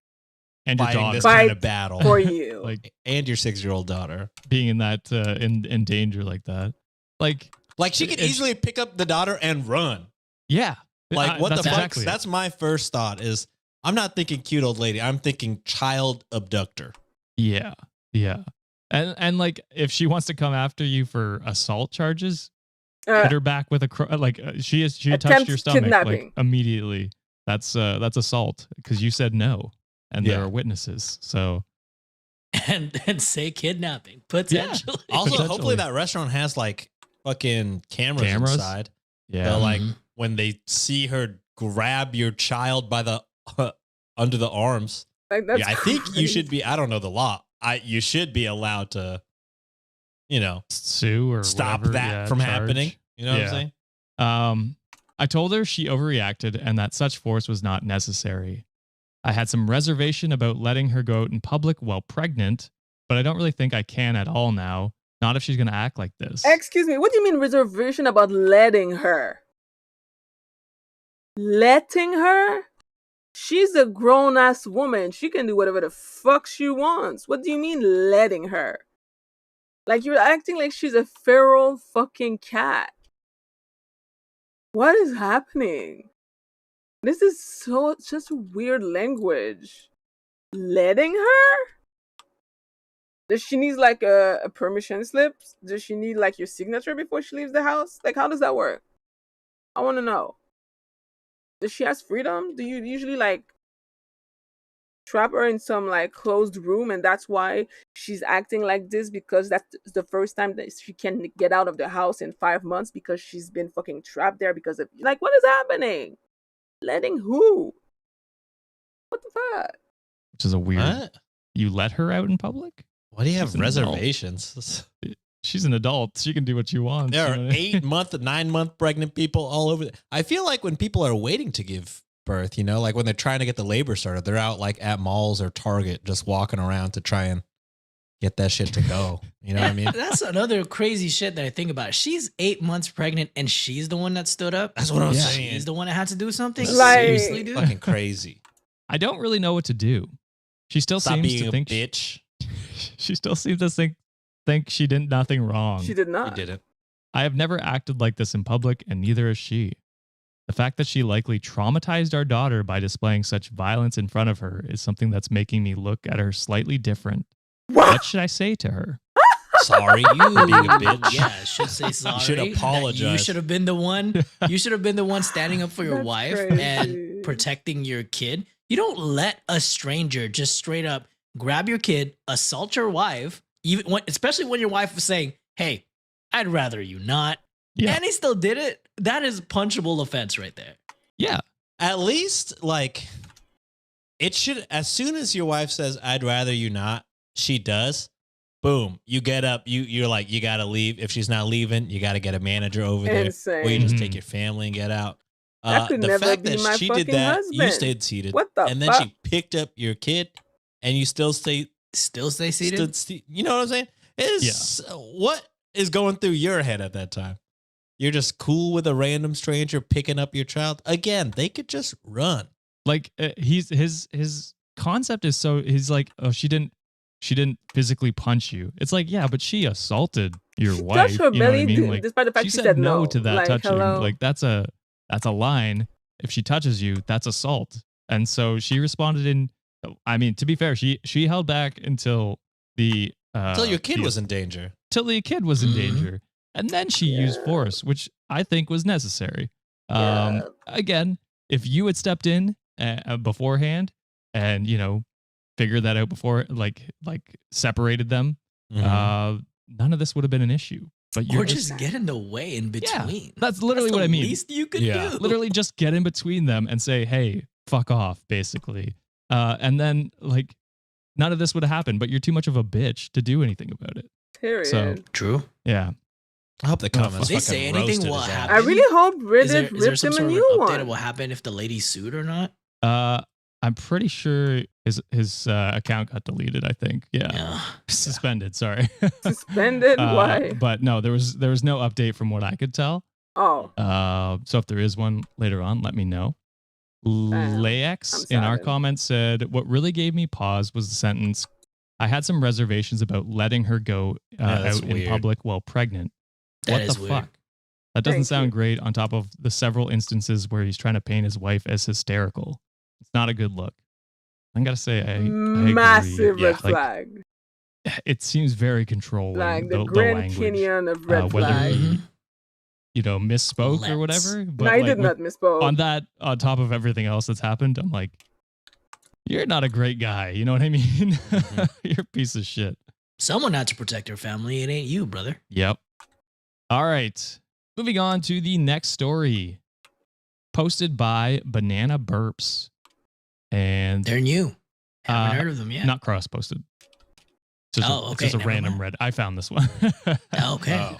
And your fighting daughter this kind of Fight battle, for you. like and your 6-year-old daughter. being in that in danger like that. Like Like, she could It's- easily pick up the daughter and run. yeah. Like, what the that's fuck? exactly it. That's my first thought is, I'm not thinking cute old lady. I'm thinking child abductor. Yeah. Yeah. And like if she wants to come after you for assault charges, hit her back with she touched Attempt your stomach kidnapping. like immediately. That's assault because you said no and Yeah. there are witnesses. So and say kidnapping potentially. Also, Potentially. hopefully that restaurant has like fucking cameras inside. yeah. So, like, Mhm. when they see her grab your child by the under the arms, Like, that's I think you crazy. should be. I don't know the law. You should be allowed to, sue or stop whatever, that yeah, from charge. happening. You know what I'm Yeah. saying? I told her she overreacted and that such force was not necessary. I had some reservation about letting her go out in public while pregnant, but I don't really think I can at all now. Not if she's going to act like this. Excuse me, what do you mean reservation about letting her? Letting her? She's a grown ass woman. She can do whatever the fuck she wants. What do you mean letting her? Like, you're acting like she's a feral fucking cat. What is happening? This is such weird language. Letting her? Does she need like a permission slip? Does she need like your signature before she leaves the house? Like, how does that work? I want to know. Does she has freedom? Do you usually like trap her in some like closed room and that's why she's acting like this, because that's the first time that she can get out of the house in 5 months because she's been fucking trapped there because of, like, what is happening? Letting who? What the fuck? Which is a weird. What? You let her out in public? Why do you have She's an adult. reservations? She's an adult. She can do what she wants. There you are know what I mean? 8-month, 9-month pregnant people all over. I feel like when people are waiting to give birth, like when they're trying to get the labor started, they're out like at malls or Target just walking around to try and get that shit to go. You know what I mean? That's another crazy shit that I think about. She's 8 months pregnant and she's the one that stood up. That's what I'm Yeah. saying. She's the one that had to do something. Like- Seriously, dude. Fucking crazy. I don't really know what to do. She still Stop seems being to a think bitch. she still seems to think she did nothing wrong. She did You not. did it. I have never acted like this in public, and neither has she. The fact that she likely traumatized our daughter by displaying such violence in front of her is something that's making me look at her slightly different. What should I say to her? Sorry, you being a bitch. Yeah, should say sorry. should that You apologize. should have been the one. You should have been the one standing up for your That's wife crazy. and protecting your kid. You don't let a stranger just straight up grab your kid, assault your wife, especially when your wife was saying, "Hey, I'd rather you not." Yeah. and he still did it. That is punchable offense right there. Yeah. At least, like, it should, as soon as your wife says, I'd rather you not, she does. Boom. You get up. You're like, you got to leave. If she's not leaving, you got to get a manager over there. Or you Insane. just Mhm. take your family and get out. That could The never fact be that my she did fucking that, you husband. stayed seated. What the And then fuck? she picked up your kid and you still stay Still stay seated. you know what I'm saying? It's what is going through your head at that time? You're just cool with a random stranger picking up your child. Again, they could just run. Like his concept is so he's like, oh, she didn't physically punch you. It's like, yeah, but she assaulted your She wife. touched her You know what I belly, mean? Like, despite the fact she she said said no to that Like, touching. hello? Like that's a line. If she touches you, that's assault. And so she responded in. I mean, to be fair, she held back until the Until your kid was in danger. till the kid was in Mhm. danger, and then she used force, which I think was necessary. Yeah. Again, if you had stepped in beforehand and figured that out before, like separated them, Mhm. none of this would have been an issue. But you're Or just get in the way in between. that's literally That's what the I mean. least you could Yeah. do. Literally just get in between them and say, hey, fuck off, basically. And then like none of this would have happened, but you're too much of a bitch to do anything about it. Period. So True. yeah. I hope the comments They fucking say anything roasted will his ass. happen. I really hope Is Reddit there ripped some him a sort of an new update one. of what happened if the lady sued or not? I'm pretty sure his account got deleted. I think. Yeah. Yeah. Suspended. Sorry. Suspended? Why? But no, there was no update from what I could tell. Oh, So if there is one later on, let me know. Laex I'm in our sorry. comments said, "What really gave me pause was the sentence. I had some reservations about letting her go that's out in weird. public while pregnant. That What is the weird. fuck? That doesn't Thank sound you. great. On top of the several instances where he's trying to paint his wife as hysterical, it's not a good look. I gotta say, I agree. massive Yeah, red like, flag. It seems very controlling. Like the the Grand language, Canyon of red whether flags. he misspoke or Let's. whatever. But No, he like, did with- not misspoke. on top of everything else that's happened, I'm like, you're not a great guy. You know what I mean? Mhm. You're a piece of shit. Someone had to protect her family. It ain't you, brother. Yep. All right. Moving on to the next story. Posted by Banana Burps. And They're new. Haven't Uh, heard of them yet. not cross posted. It's just, Oh, it's okay, just a never random mind. red. I found this one. Okay.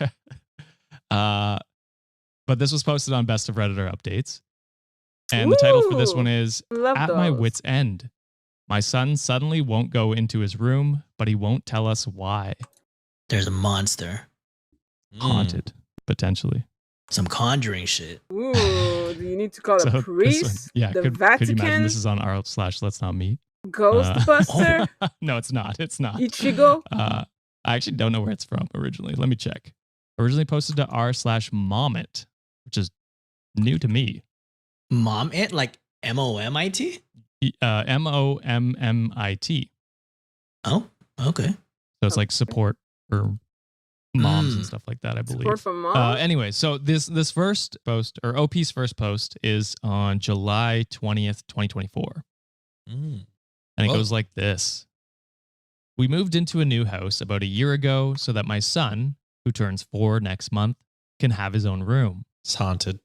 Oh. But this was posted on Best of Redditor Updates. And the title for this Ooh. one is Love At My those. Wit's End. My son suddenly won't go into his room, but he won't tell us why. There's a monster. Mm. Haunted, potentially. Some conjuring shit. Ooh, do you need to call So a this priest? one- yeah, the could you Vatican? imagine this is on r/let's not meet? Ghostbuster? No, it's not. It's not. Ichigo? I actually don't know where it's from originally. Let me check. Originally posted to r/momit, which is new to me. Mom it? Like MOMIT? MOMMIT. Oh, okay. So it's like support for moms and Mm. stuff like that, I believe. Support for mom? Anyway, so this first post, or OP's first post, is on July 20th, 2024. Mm. And it Whoa. goes like this. We moved into a new house about a year ago so that my son, who turns 4 next month, can have his own room. It's haunted.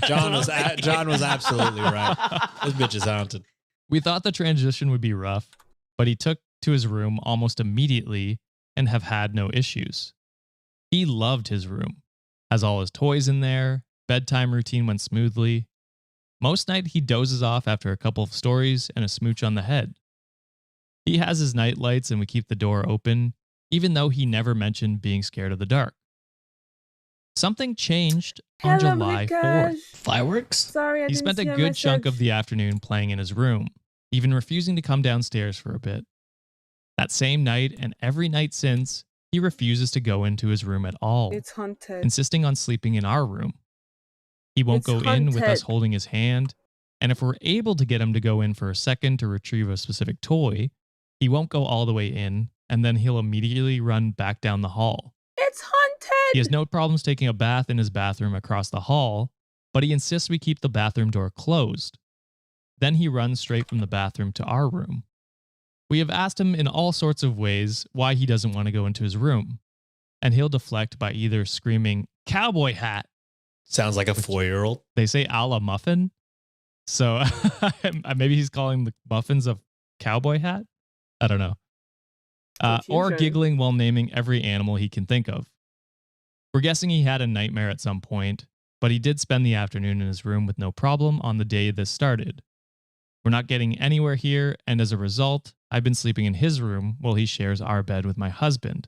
John was absolutely right. This bitch is haunted. We thought the transition would be rough, but he took to his room almost immediately and have had no issues. He loved his room, has all his toys in there, bedtime routine went smoothly. Most night he dozes off after a couple of stories and a smooch on the head. He has his night lights and we keep the door open, even though he never mentioned being scared of the dark. Something changed on Hello, July Rikash. 4th. Fireworks? Sorry, I He didn't spent a see your good chunk of message. the afternoon playing in his room, even refusing to come downstairs for a bit. That same night and every night since, he refuses to go into his room at all, It's haunted. insisting on sleeping in our room. He won't It's go in with us haunted. holding his hand, and if we're able to get him to go in for a second to retrieve a specific toy, he won't go all the way in, and then he'll immediately run back down the hall. It's haunted. He has no problems taking a bath in his bathroom across the hall, but he insists we keep the bathroom door closed. Then he runs straight from the bathroom to our room. We have asked him in all sorts of ways why he doesn't want to go into his room, and he'll deflect by either screaming, cowboy hat. Sounds like a 4-year-old. They say a la muffin. So maybe he's calling the muffins a cowboy hat. I don't know. Or Confusion. giggling while naming every animal he can think of. We're guessing he had a nightmare at some point, but he did spend the afternoon in his room with no problem on the day this started. We're not getting anywhere here, and as a result, I've been sleeping in his room while he shares our bed with my husband.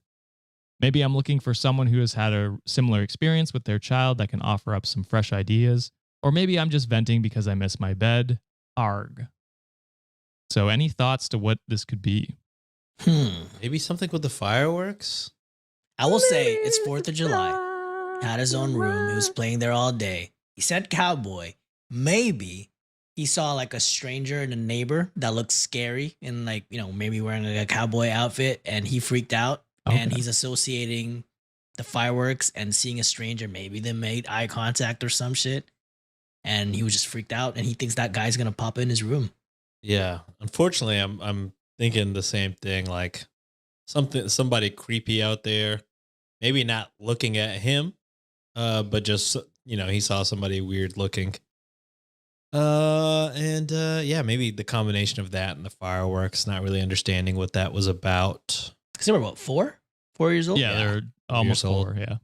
Maybe I'm looking for someone who has had a similar experience with their child that can offer up some fresh ideas, or maybe I'm just venting because I miss my bed. Arg. So any thoughts to what this could be? Maybe something with the fireworks? I will say it's 4th of July. Had his own room. He was playing there all day. He said cowboy. Maybe he saw like a stranger and a neighbor that looked scary and like, maybe wearing like a cowboy outfit, and he freaked out. And he's associating the fireworks and seeing a stranger. Maybe they made eye contact or some shit. And he was just freaked out, and he thinks that guy's going to pop in his room. Yeah. Unfortunately, I'm thinking the same thing, like somebody creepy out there, maybe not looking at him, but just, he saw somebody weird looking. Yeah, maybe the combination of that and the fireworks, not really understanding what that was about. Because they were what, 4 years old? Yeah, they're almost years old. 4. Yeah.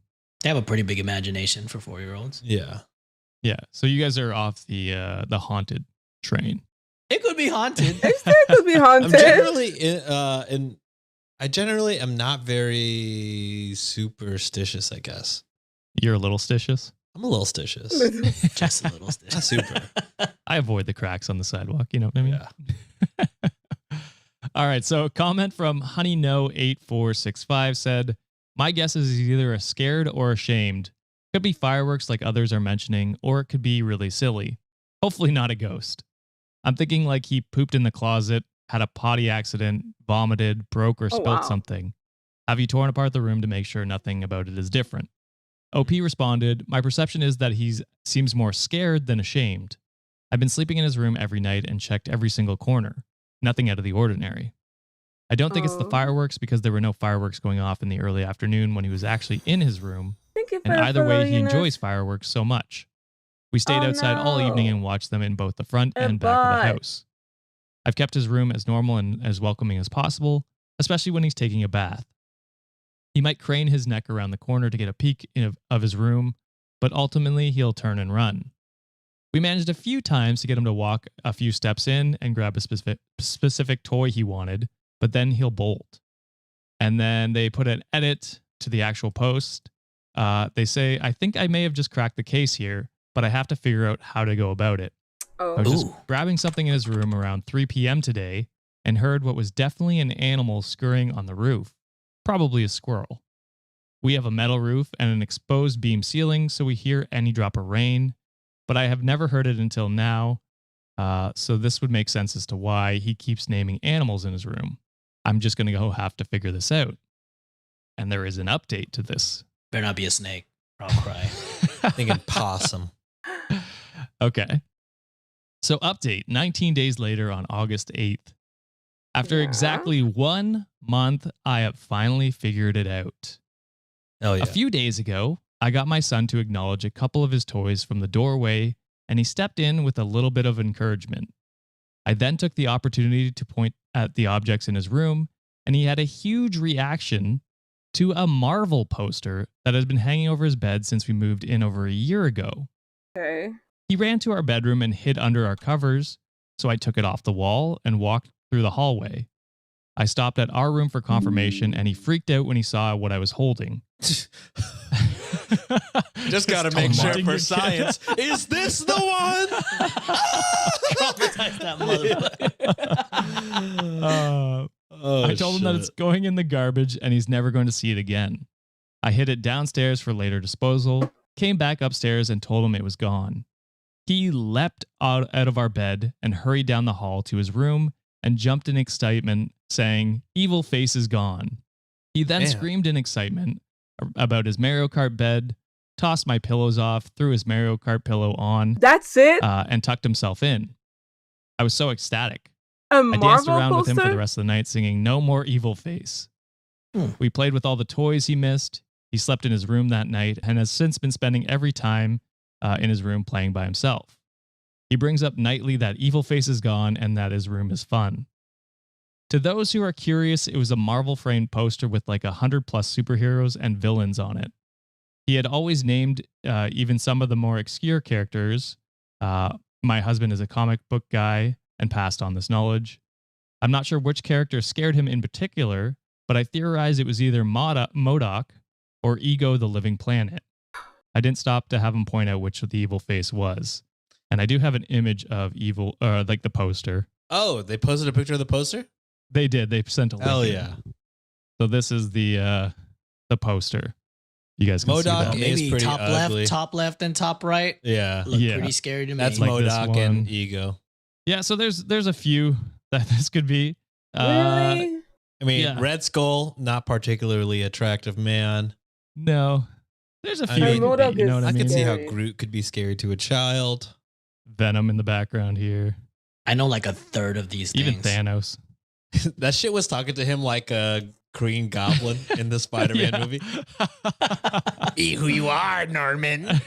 They have a pretty big imagination for 4-year-olds. Yeah. Yeah. So you guys are off the haunted train. It could be haunted. It still could be haunted. I generally am not very superstitious, I guess. You're a little stitious. I'm a little stitious. Just a little stiff. Not super. I avoid the cracks on the sidewalk. You know what I mean? Yeah. All right. So, comment from HoneyNo8465 said, "My guess is he's either scared or ashamed. Could be fireworks like others are mentioning, or it could be really silly. Hopefully not a ghost. I'm thinking like he pooped in the closet, had a potty accident, vomited, broke, or spilled wow. something. Have you torn apart the room to make sure nothing about it is different?" OP responded, "My perception is that he seems more scared than ashamed. I've been sleeping in his room every night and checked every single corner. Nothing out of the ordinary. I don't think it's the Oh. fireworks because there were no fireworks going off in the early afternoon when he was actually in his room. Thank you for And the either way, he follow, Eunice. enjoys fireworks so much. We stayed Oh, outside all evening no. and watched them in both the front And and back of the bye. house. I've kept his room as normal and as welcoming as possible, especially when he's taking a bath. He might crane his neck around the corner to get a peek of his room, but ultimately he'll turn and run. We managed a few times to get him to walk a few steps in and grab a specific toy he wanted, but then he'll bolt. And then they put an edit to the actual post. They say, "I think I may have just cracked the case here, but I have to figure out how to go about it. I Oh. was just Ooh. grabbing something in his room around 3 p.m. today and heard what was definitely an animal scurrying on the roof, probably a squirrel. We have a metal roof and an exposed beam ceiling, so we hear any drop of rain, but I have never heard it until now, so this would make sense as to why he keeps naming animals in his room. I'm just going to go have to figure this out." And there is an update to this. Better not be a snake, or I'll cry. Thinking possum. Okay. So update 19 days later on August 8th. After Yeah. exactly 1 month, I have finally figured it out. Oh, yeah. A few days ago, I got my son to acknowledge a couple of his toys from the doorway, and he stepped in with a little bit of encouragement. I then took the opportunity to point at the objects in his room, and he had a huge reaction to a Marvel poster that has been hanging over his bed since we moved in over a year ago. Okay. He ran to our bedroom and hid under our covers, so I took it off the wall and walked through the hallway. I stopped at our room for confirmation, and he freaked out when he saw what I was holding. Just got to Just make sure taunting for your kid. science. Is this the one? Traumatize that motherfucker. I told him that it's going in the garbage and he's never going to see it again. I hid it downstairs for later disposal, came back upstairs and told him it was gone. He leapt out of our bed and hurried down the hall to his room and jumped in excitement, saying, "Evil face is gone." He then Damn. screamed in excitement about his Mario Kart bed, tossed my pillows off, threw his Mario Kart pillow on, That's it? and tucked himself in. I was so ecstatic. A I danced Marvel around with him for poster? the rest of the night singing "No More Evil Face." Hmm. We played with all the toys he missed. He slept in his room that night and has since been spending every time in his room playing by himself. He brings up nightly that evil face is gone and that his room is fun. To those who are curious, it was a Marvel framed poster with like 100 plus superheroes and villains on it. He had always named even some of the more obscure characters. My husband is a comic book guy and passed on this knowledge. I'm not sure which character scared him in particular, but I theorize it was either MODOK or Ego the Living Planet. I didn't stop to have him point out which the evil face was. And I do have an image of evil, like the poster. Oh, they posted a picture of the poster? They did. They sent a link. Hell in. yeah. So this is the poster. You guys can see MODOK that. is Maybe pretty top ugly. left, top left, and top right. Yeah. Look Yeah. pretty scary to me. That's like this MODOK and one. Ego. Yeah, so there's a few that this could be. Really? I mean, Yeah. Red Skull, not particularly attractive man. No. There's a I few. mean, it could MODOK be, you know is- what I I mean? could see how Scary. Groot could be scary to a child. Venom in the background here. I know like a third of these Even things. Thanos. That shit was talking to him like a Green Goblin in the Spider-Man Yeah. movie. Be who you are, Norman.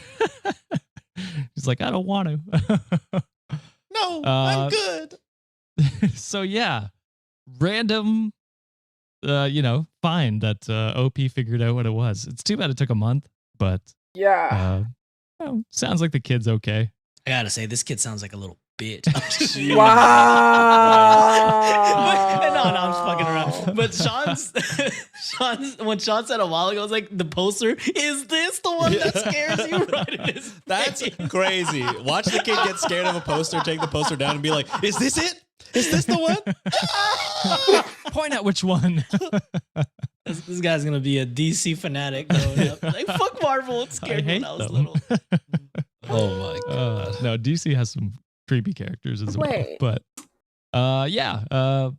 He's like, I don't want to. No, Uh, I'm good. So yeah, random, find that OP figured out what it was. It's too bad it took a month, but Yeah. sounds like the kid's okay. I gotta say, this kid sounds like a little bitch. Wow. No, I'm just fucking around. But Sean's when Sean said a while ago, I was like, the poster, is this the one that scares you? Right in his That's face. crazy. Watch the kid get scared of a poster, take the poster down, and be like, "Is this it? Is this the one?" Point out which one. This guy's gonna be a DC fanatic growing up. Like, fuck Marvel. It scared me when I was them. little. Oh my god. No, DC has some creepy characters as Wait. well. But yeah,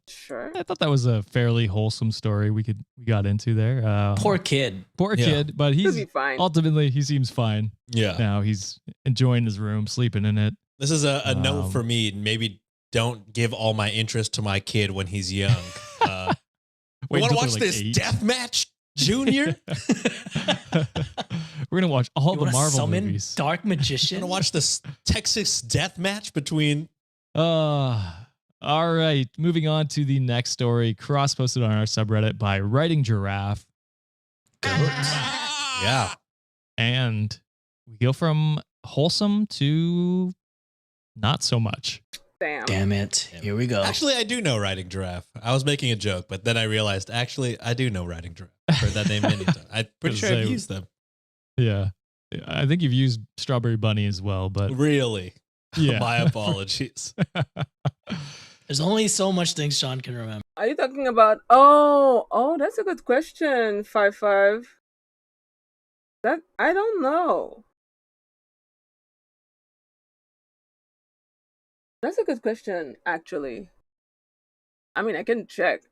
Sure. I thought that was a fairly wholesome story we got into there. Poor kid. Poor Yeah. kid, but He'll he's be fine. ultimately he seems fine Yeah. now. He's enjoying his room, sleeping in it. This is a note Um, for me. Maybe don't give all my interest to my kid when he's young. Wait Want to until watch they're, this like, 8. death match, Junior? We're gonna watch all You the wanna Marvel summon movies. Dark Magician? Want to watch this Texas death match between? All right. Moving on to the next story, cross posted on our subreddit by Writing Giraffe, Yeah. and we go from wholesome to not so much. Damn. Damn it. Here we go. Actually, I do know Riding Giraffe. I was making a joke, but then I realized actually I do know Riding Giraffe. I've heard that name many times. I'm pretty sure I've Say- used them. Yeah, I think you've used Strawberry Bunny as well, but Really? yeah. My apologies. There's only so much things Sean can remember. Are you talking about? Oh, that's a good question. 5-5. That I don't know. That's a good question, actually. I mean, I can check.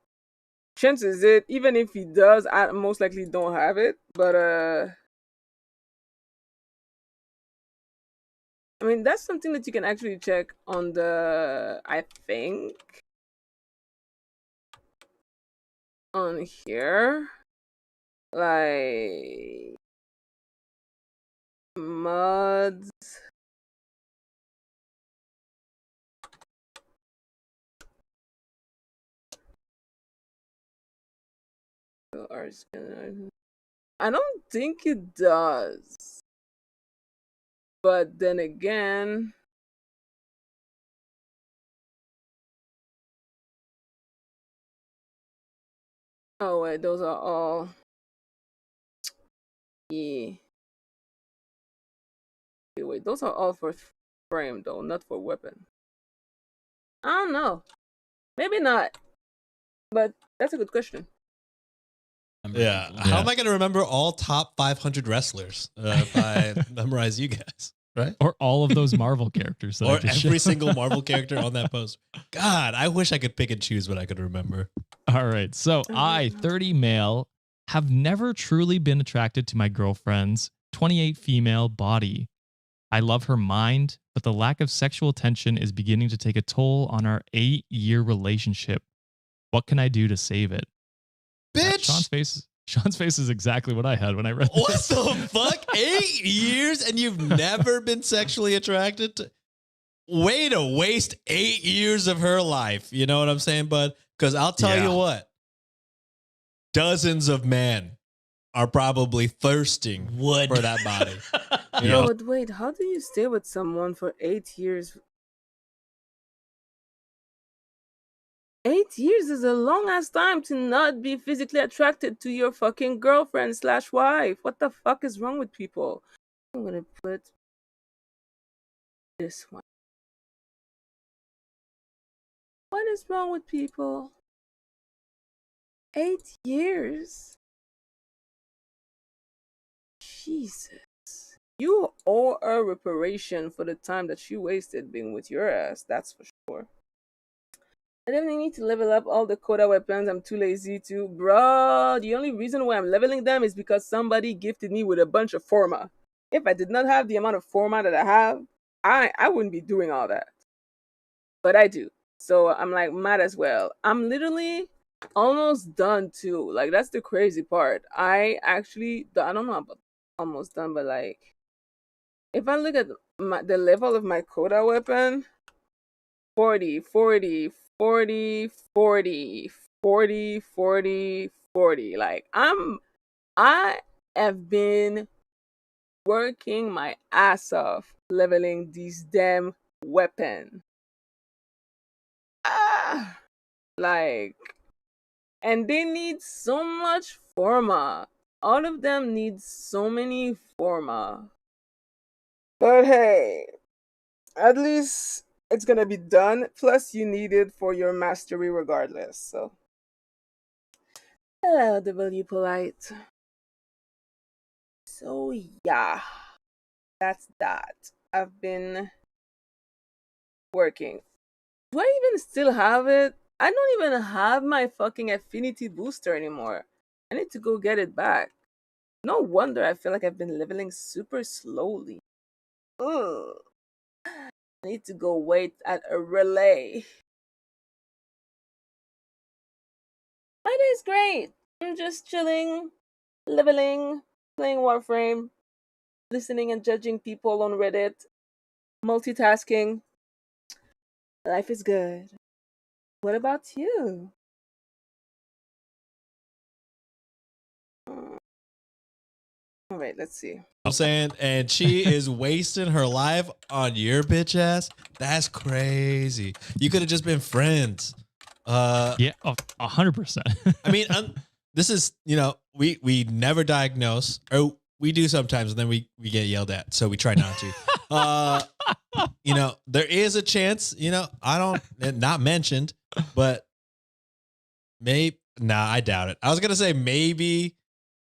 Chances it, even if he does, I most likely don't have it. But I mean, that's something that you can actually check on the. I think on here, like mods. I don't think it does. But then again, oh wait, those are all. Yeah. Okay, wait, those are all for frame though, not for weapon. I don't know. Maybe not. But that's a good question. Yeah. How am I going to remember all top 500 wrestlers if I memorize you guys? Right? Or all of those Marvel characters. That I Or just every showed. single Marvel character on that poster. God, I wish I could pick and choose what I could remember. All right. So I, 30 male, have never truly been attracted to my girlfriend's 28 female body. I love her mind, but the lack of sexual tension is beginning to take a toll on our 8-year relationship. What can I do to save it? Sean's Bitch! face. Sean's face is exactly what I had when I read What this. the fuck? 8 years and you've never been sexually attracted to? Way to waste 8 years of her life. You know what I'm saying, bud? Because I'll tell you what, dozens of men are probably thirsting for that body. You know? But wait, how do you stay with someone for 8 years? 8 years is a long ass time to not be physically attracted to your fucking girlfriend slash wife. What the fuck is wrong with people? I'm gonna put this one. What is wrong with people? 8 years? Jesus. You owe a reparation for the time that she wasted being with your ass, that's for sure. I definitely need to level up all the Coda weapons. I'm too lazy to. Bro, the only reason why I'm leveling them is because somebody gifted me with a bunch of Forma. If I did not have the amount of Forma that I have, I wouldn't be doing all that. But I do. So I'm like, might as well. I'm literally almost done too. Like, that's the crazy part. I don't know about almost done, but like, if I look at the level of my Coda weapon, 40, 40, 40, 40, 40, 40, 40. Like, I have been working my ass off leveling these damn weapon. Like, and they need so much Forma. All of them need so many Forma. But hey, at least it's gonna be done. Plus, you need it for your mastery regardless. So, hello, W Polite. So yeah, that's that. I've been working. Do I even still have it? I don't even have my fucking affinity booster anymore. I need to go get it back. No wonder I feel like I've been leveling super slowly. Ugh. I need to go wait at a relay. My day's great. I'm just chilling, leveling, playing Warframe, listening and judging people on Reddit, multitasking. Life is good. What about you? All right, let's see. I'm saying, and she is wasting her life on your bitch ass. That's crazy. You could have just been friends. Yeah, 100%. I mean, this is, we never diagnose, or we do sometimes, and then we get yelled at, so we try not to. There is a chance, I don't, not mentioned, but I doubt it. I was gonna say maybe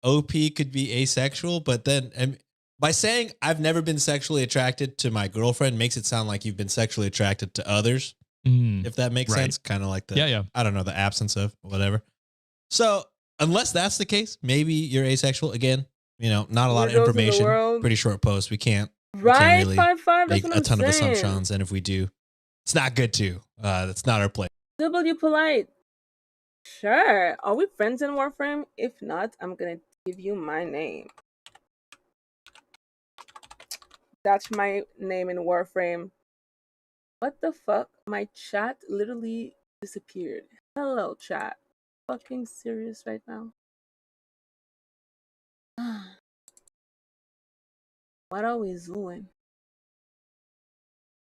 OP could be asexual, but then by saying I've never been sexually attracted to my girlfriend makes it sound like you've been sexually attracted to others. If that makes sense, kind of like I don't know, the absence of whatever. So unless that's the case, maybe you're asexual. Again, not a lot of information. Pretty short post. We can't really 5-5, make that's what a ton I'm of saying. assumptions, and if we do, it's not good too. That's not our place. W Polite. Sure. Are we friends in Warframe? If not, I'm gonna give you my name. That's my name in Warframe. What the fuck? My chat literally disappeared. Hello, chat. Fucking serious right now? What are we doing?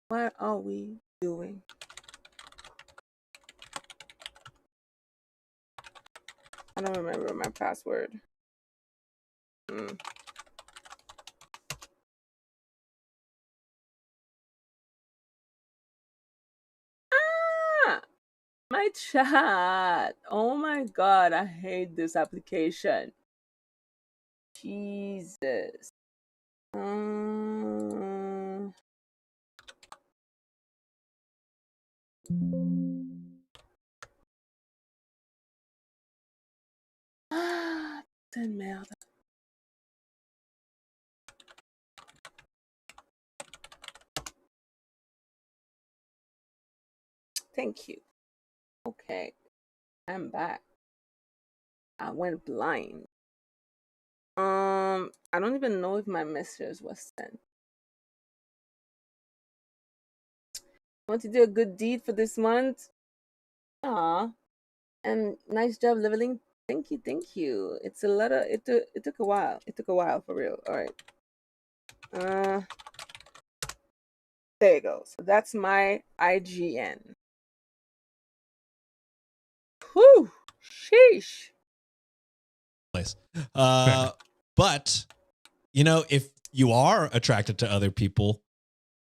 What are we doing? I don't remember my password. My chat. Oh my god, I hate this application. Jesus. Putain de merde. Thank you. Okay, I'm back. I went blind. I don't even know if my message was sent. Want to do a good deed for this month? Aw. And nice job leveling. Thank you, thank you. It's a lot of it took a while. It took a while for real. Alright. There you go. So that's my IGN. Whew. Sheesh. Place. Fair. But you know, if you are attracted to other people,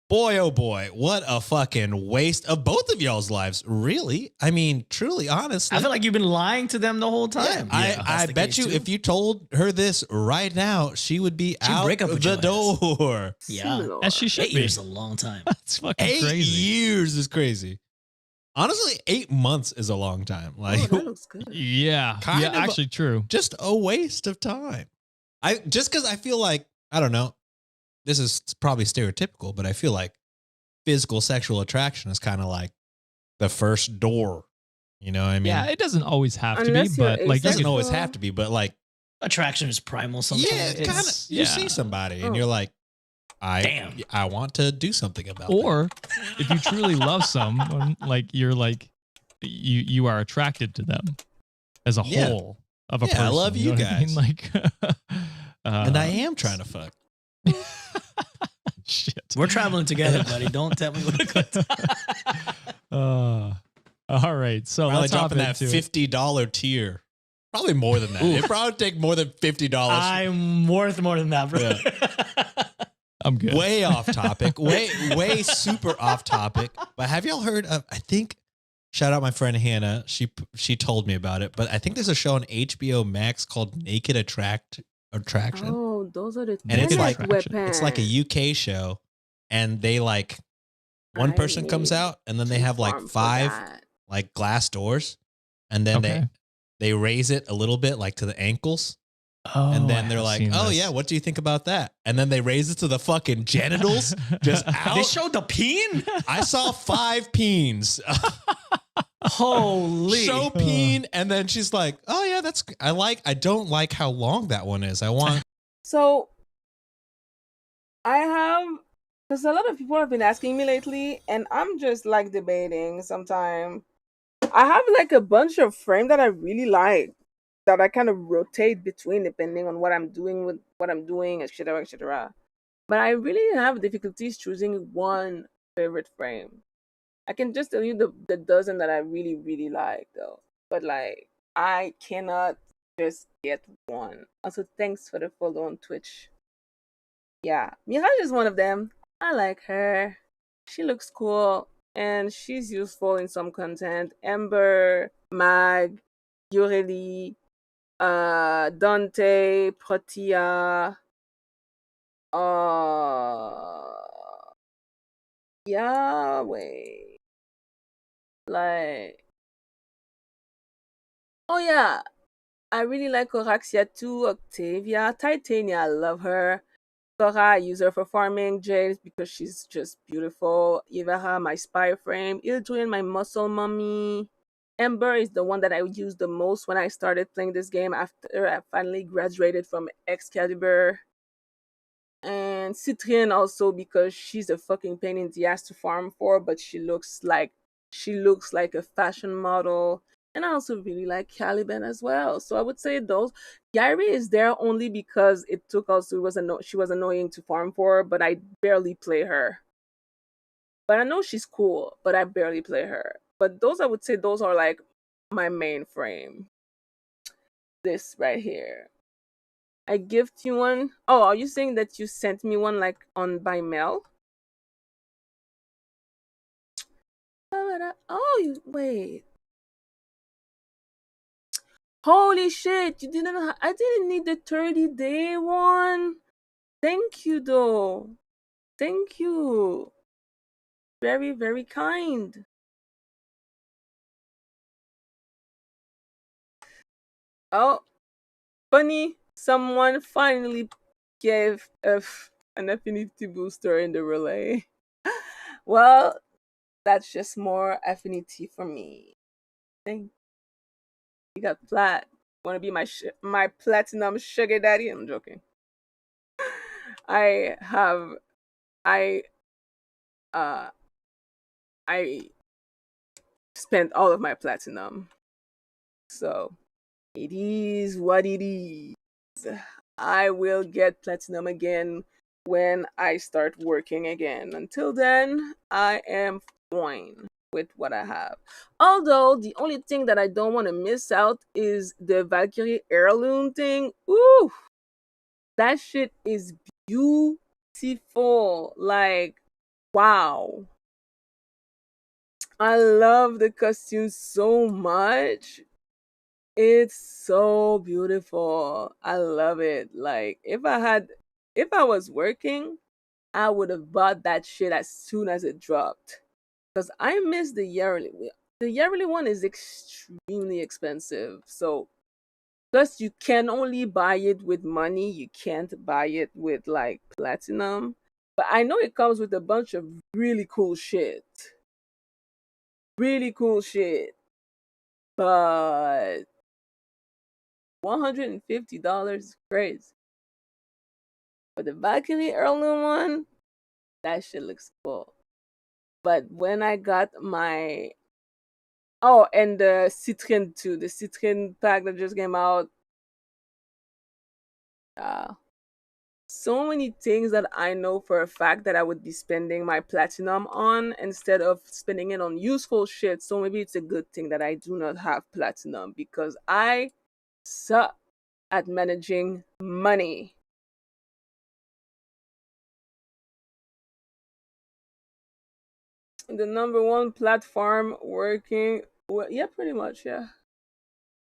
boy, oh boy, what a fucking waste of both of y'all's lives. Really? I mean, truly, honestly. I feel like you've been lying to them the whole Yeah, time. I bet you if you told her this right now, she would be She'd out break up with the your ass. door. Yeah. Similar. As she should 8 be. years is a long time. That's fucking 8 crazy. years is crazy. Honestly, 8 months is a long time. Like, Oh, that looks good. Yeah. Kind yeah, of actually true. just a waste of time. Just because I feel like, I don't know, this is probably stereotypical, but I feel like physical sexual attraction is kind of like the first door. You know what I mean? Yeah, it doesn't always have to be, Unless you're but like It doesn't you could- always asexual. have to be, but like, Attraction is primal sometimes. yeah, it's kind of, it's- you yeah. see somebody and Oh. you're like, Damn. I want to do something about that. or if you truly love someone, like you're like you are attracted to them as a Yeah. whole of a Yeah, person. I love you know what I mean? guys. Like And I am trying to fuck. shit. We're traveling together, buddy. Don't tell me what to go. All right, so Probably let's hop dropping that into it. $50 tier. Probably more than that. Ooh. It probably take more than $50. I'm worth more than that, bro. I'm good. Way off topic. Way super off topic. But have y'all heard of, I think, shout out my friend Hannah. She told me about it. But I think there's a show on HBO Max called Naked Attraction. Oh, those are the And it's Tenet like- weapons. It's like a UK show. And they like, one I person comes need out and then they to have like farm for 5 that. like glass doors. And then Okay. they raise it a little bit like to the ankles. Oh, And I then they're have like, seen oh this. yeah, what do you think about that? And then they raise it to the fucking genitals. Just out. They showed the peen? I saw 5 peens. Holy. Show peen. And then she's like, oh yeah, I don't like how long that one is. I want. So I have, because a lot of people have been asking me lately, and I'm just like debating sometime. I have like a bunch of frame that I really like that I kind of rotate between depending on what I'm doing with what I'm doing, etc., etc. But I really have difficulties choosing one favorite frame. I can just tell you the dozen that I really, really like though. But like I cannot just get one. Also, thanks for the follow on Twitch. Yeah, Mirage is one of them. I like her. She looks cool and she's useful in some content. Ember, Mag, Yureli, Dante, Protea, yeah, wait. Like, oh yeah, I really like Oraxia too, Octavia, Titania, I love her. Sora, I use her for farming. James, because she's just beautiful. Ivara, my spy frame. Ildrin, my muscle mummy. Ember is the one that I used the most when I started playing this game after I finally graduated from Excalibur. And Citrian also because she's a fucking pain in the ass to farm for, but she looks like a fashion model. And I also really like Caliban as well. So I would say those. Gary is there only because it took also she was annoying to farm for, but I barely play her. But I know she's cool, but I barely play her. But those I would say those are like my main frame. This right here. I gift you one. Oh, are you saying that you sent me one like on by mail? Oh, you wait. Holy shit! You didn't. I didn't need the 30-day one. Thank you, though. Thank you. Very, very kind. Oh, funny. Someone finally gave an affinity booster in the relay. Well, that's just more affinity for me. Thank you. Got plat. Want to be my platinum sugar daddy? I'm joking. I have I uh I spent all of my platinum. So it is what it is. I will get platinum again when I start working again. Until then, I am fine with what I have. Although the only thing that I don't want to miss out is the Valkyrie heirloom thing. Ooh, that shit is beautiful. Like, wow. I love the costume so much. It's so beautiful. I love it. Like if I was working, I would have bought that shit as soon as it dropped. Because I miss the yearly. The yearly one is extremely expensive. So plus you can only buy it with money. You can't buy it with like platinum. But I know it comes with a bunch of really cool shit. Really cool shit. But $150 is crazy. But the Valkyrie heirloom one, that shit looks cool. But when I got my and the Citrine too, the Citrine pack that just came out. So many things that I know for a fact that I would be spending my platinum on instead of spending it on useful shit. So maybe it's a good thing that I do not have platinum because I suck at managing money. The number one platform working. Well, yeah, pretty much, yeah.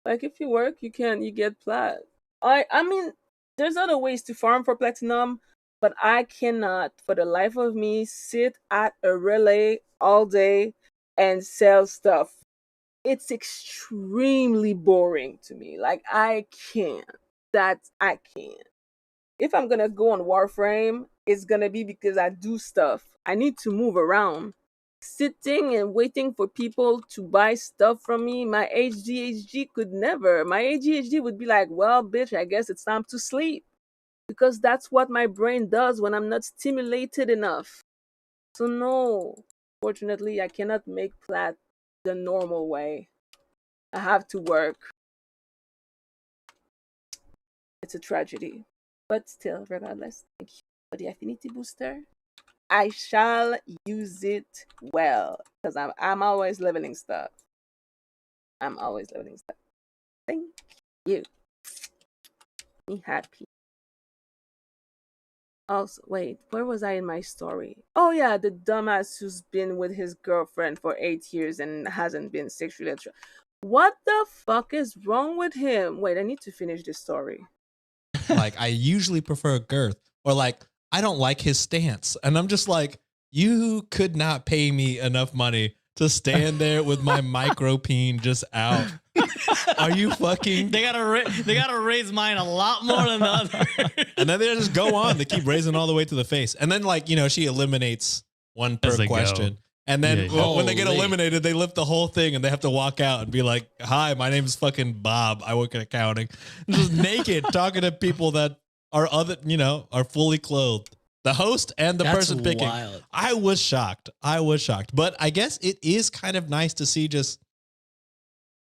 Like if you work, you get plat. I mean, there's other ways to farm for platinum, but I cannot, for the life of me, sit at a relay all day and sell stuff. It's extremely boring to me. Like I can't. I can't. If I'm gonna go on Warframe, it's gonna be because I do stuff. I need to move around. Sitting and waiting for people to buy stuff from me, my HDHG could never. My ADHD would be like, well, bitch, I guess it's time to sleep. Because that's what my brain does when I'm not stimulated enough. So, no, fortunately, I cannot make plat the normal way. I have to work. It's a tragedy. But still, regardless, thank you for the affinity booster. I shall use it well because I'm always leveling stuff. I'm always leveling stuff. Thank you. Me happy. Also, wait, where was I in my story? Oh yeah, the dumbass who's been with his girlfriend for 8 years and hasn't been sexually attracted. What the fuck is wrong with him? Wait, I need to finish this story. Like, I usually prefer girth, or like, I don't like his stance. And I'm just like, you could not pay me enough money to stand there with my micro peen just out. Are you fucking? They gotta raise mine a lot more than the other. And then they just go on. They keep raising all the way to the face. And then, like, she eliminates one As per they question. go. And then when they get Holy. eliminated, they lift the whole thing and they have to walk out and be like, hi, my name's fucking Bob. I work in accounting. And just naked talking to people that are are fully clothed. The host and the That's person picking. wild. I was shocked. But I guess it is kind of nice to see just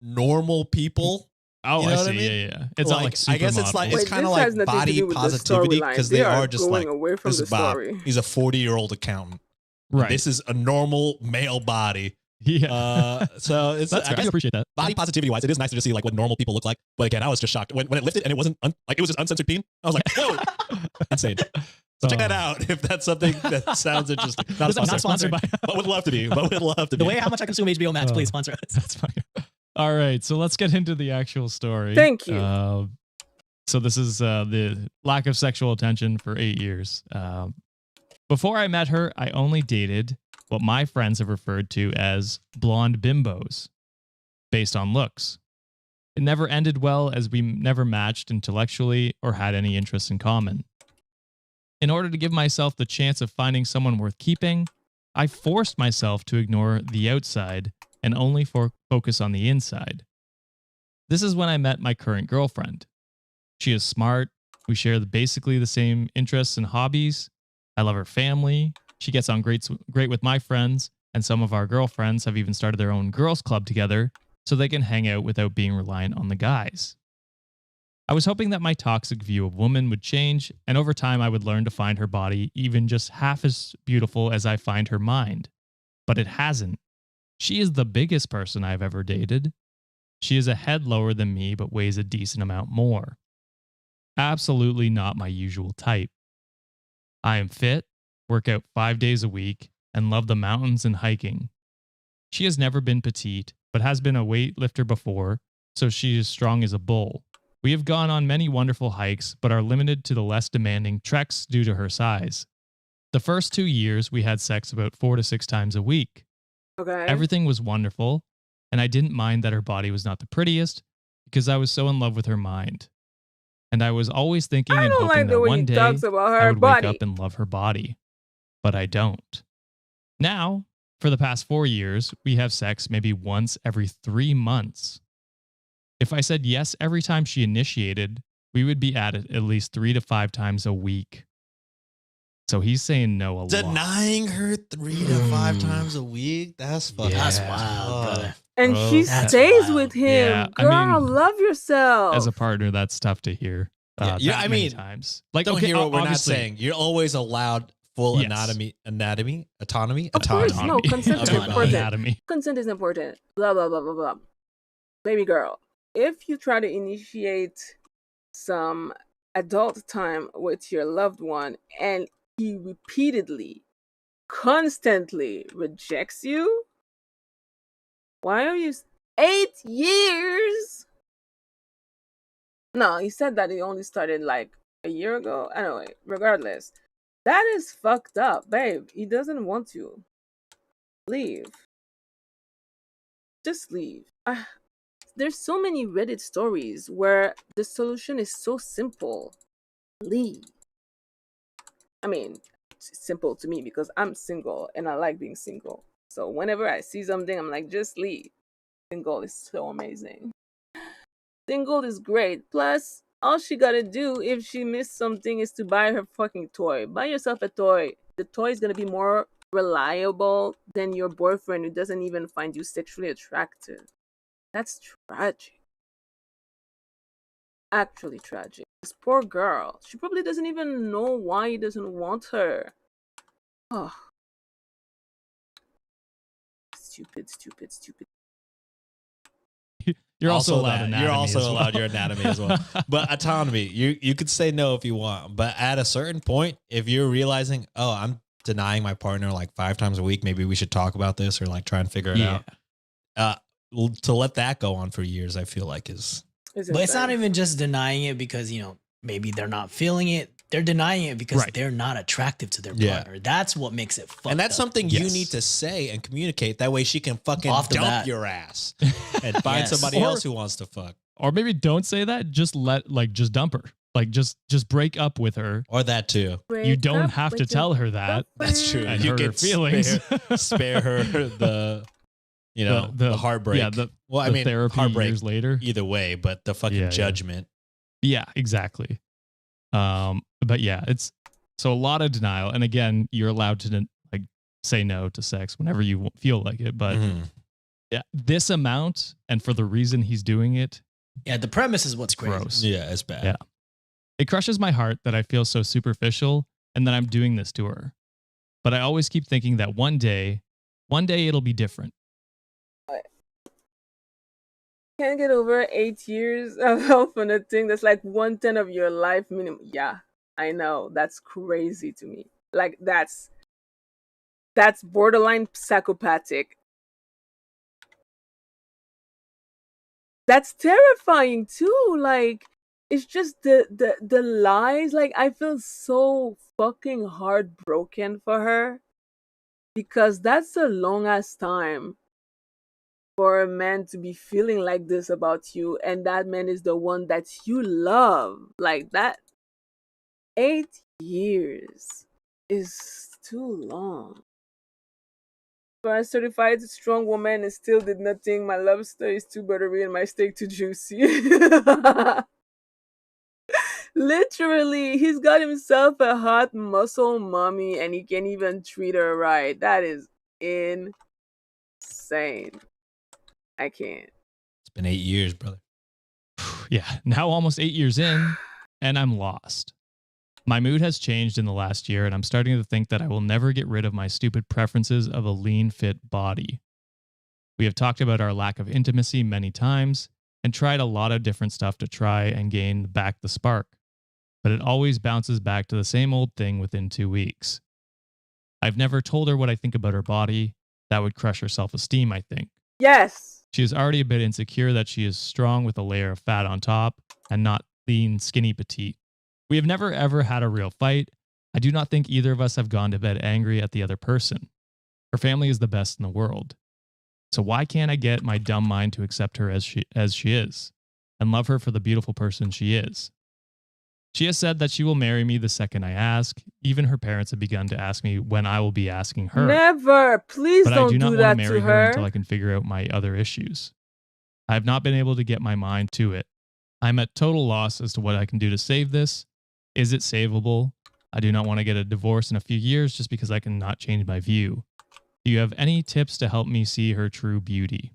normal people. Oh, You know I what see. I mean? Yeah. It's not like I guess it's supermodels. like Wait, it's kind of this has like nothing to body do with the positivity storyline. because They they are are just going like, away from this the is Bob. story. He's a 40-year-old accountant. Right. This is a normal male body. Yeah. So it's That's fair. I do appreciate that. body positivity wise, it is nice to just see like what normal people look like. But again, I was just shocked when it lifted and it wasn't like it was just uncensored peen. I was like, whoa, insane. So check that out if that's something that sounds interesting. Not sponsored by- but would love to be. The way how much I consume HBO Max, please sponsor us. That's fine. All right, so let's get into the actual story. Thank you. So this is the lack of sexual attention for 8 years. Before I met her, I only dated what my friends have referred to as blonde bimbos, based on looks. It never ended well as we never matched intellectually or had any interests in common. In order to give myself the chance of finding someone worth keeping, I forced myself to ignore the outside and only focus on the inside. This is when I met my current girlfriend. She is smart, We share basically the same interests and hobbies. I love her family. She gets on great with my friends, and some of our girlfriends have even started their own girls' club together so they can hang out without being reliant on the guys. I was hoping that my toxic view of women would change, and over time I would learn to find her body even just half as beautiful as I find her mind. But it hasn't. She is the biggest person I've ever dated. She is a head lower than me, but weighs a decent amount more. Absolutely not my usual type. I am fit, work out 5 days a week, and love the mountains and hiking. She has never been petite, but has been a weightlifter before, so she is strong as a bull. We have gone on many wonderful hikes, but are limited to the less demanding treks due to her size. The first 2 years, we had sex about 4 to 6 times a week. Okay. Everything was wonderful, and I didn't mind that her body was not the prettiest because I was so in love with her mind. And I was always thinking I and don't hoping like the that way one he day talks about I her would wake body. up and love her body. But I don't. Now, for the past 4 years, we have sex maybe once every 3 months. If I said yes every time she initiated, we would be at it at least 3 to 5 times a week. So he's saying no a lot. Denying her 3 to 5 times a week? That's fucking That's Yeah. wild, brother. And bro. she That's stays wild. with him. Yeah, I Girl, mean, love yourself. As a partner, that's tough to hear. Yeah, That I many mean, times. Like, Don't okay, hear what we're not obviously- saying. You're always allowed full Yes. autonomy. Of course, Autonomy. no, consent is Of your body. important. Anatomy. Consent is important. Blah, blah, blah, blah, blah. Baby girl, if you try to initiate some adult time with your loved one and he repeatedly, constantly rejects you, why are you 8 years? No, he said that he only started like a year ago. Anyway, regardless, that is fucked up, babe. He doesn't want you. Leave. Just leave. There's so many Reddit stories where the solution is so simple. Leave. I mean, it's simple to me because I'm single and I like being single. So whenever I see something, I'm like, just leave. Single is so amazing. Single is great. Plus, all she gotta do if she missed something is to buy her fucking toy. Buy yourself a toy. The toy is gonna be more reliable than your boyfriend who doesn't even find you sexually attractive. That's tragic. Actually tragic. This poor girl. She probably doesn't even know why he doesn't want her. Oh. Stupid, stupid, stupid. You're also allowed that. anatomy. You're also as well. allowed your anatomy as well. But autonomy, you could say no if you want. But at a certain point, if you're realizing, oh, I'm denying my partner like 5 times a week, maybe we should talk about this or like try and figure it out. To let that go on for years, I feel like is. But it's not even just denying it because, maybe they're not feeling it. They're denying it because Right. they're not attractive to their Yeah. partner. That's what makes it fucked And that's up. something you Yes. need to say and communicate. That way she can fucking Off the dump bat. your ass and find Yes. somebody Or- else who wants to fuck. Or maybe don't say that. Just just dump her. Like just break up with her. Or that too. You don't have to tell her that. That's true. And You hurt her can feelings. spare her the heartbreak. Yeah, the therapy heartbreak years later. either way, but the fucking Yeah, yeah. judgment. Yeah, exactly. But yeah, it's so a lot of denial. And again, you're allowed to like say no to sex whenever you feel like it. But Mhm. yeah, this amount and for the reason he's doing it, Yeah, the premise is what's crazy. gross. Yeah, it's bad. Yeah. It crushes my heart that I feel so superficial and that I'm doing this to her. But I always keep thinking that one day it'll be different. Can't get over 8 years of help on a thing that's like 1/10 of your life minimum. Yeah, I know. That's crazy to me. Like that's borderline psychopathic. That's terrifying too. Like it's just the lies. Like I feel so fucking heartbroken for her because that's a long ass time for a man to be feeling like this about you, and that man is the one that you love. Like that 8 years is too long. For a certified strong woman and still did nothing. My love story is too buttery and my steak too juicy. Literally, he's got himself a hot muscle mommy and he can't even treat her right. That is insane. I can't. It's been 8 years, brother. Yeah, now almost 8 years in, and I'm lost. My mood has changed in the last year, and I'm starting to think that I will never get rid of my stupid preferences of a lean, fit body. We have talked about our lack of intimacy many times and tried a lot of different stuff to try and gain back the spark, but it always bounces back to the same old thing within 2 weeks. I've never told her what I think about her body. That would crush her self-esteem, I think. Yes. She is already a bit insecure that she is strong with a layer of fat on top and not lean, skinny, petite. We have never ever had a real fight. I do not think either of us have gone to bed angry at the other person. Her family is the best in the world. So why can't I get my dumb mind to accept her as she is and love her for the beautiful person she is? She has said that she will marry me the second I ask. Even her parents have begun to ask me when I will be asking her. Never. Please But I don't do not do want to that marry to her her. until I can figure out my other issues. I have not been able to get my mind to it. I'm at total loss as to what I can do to save this. Is it savable? I do not want to get a divorce in a few years just because I cannot change my view. Do you have any tips to help me see her true beauty?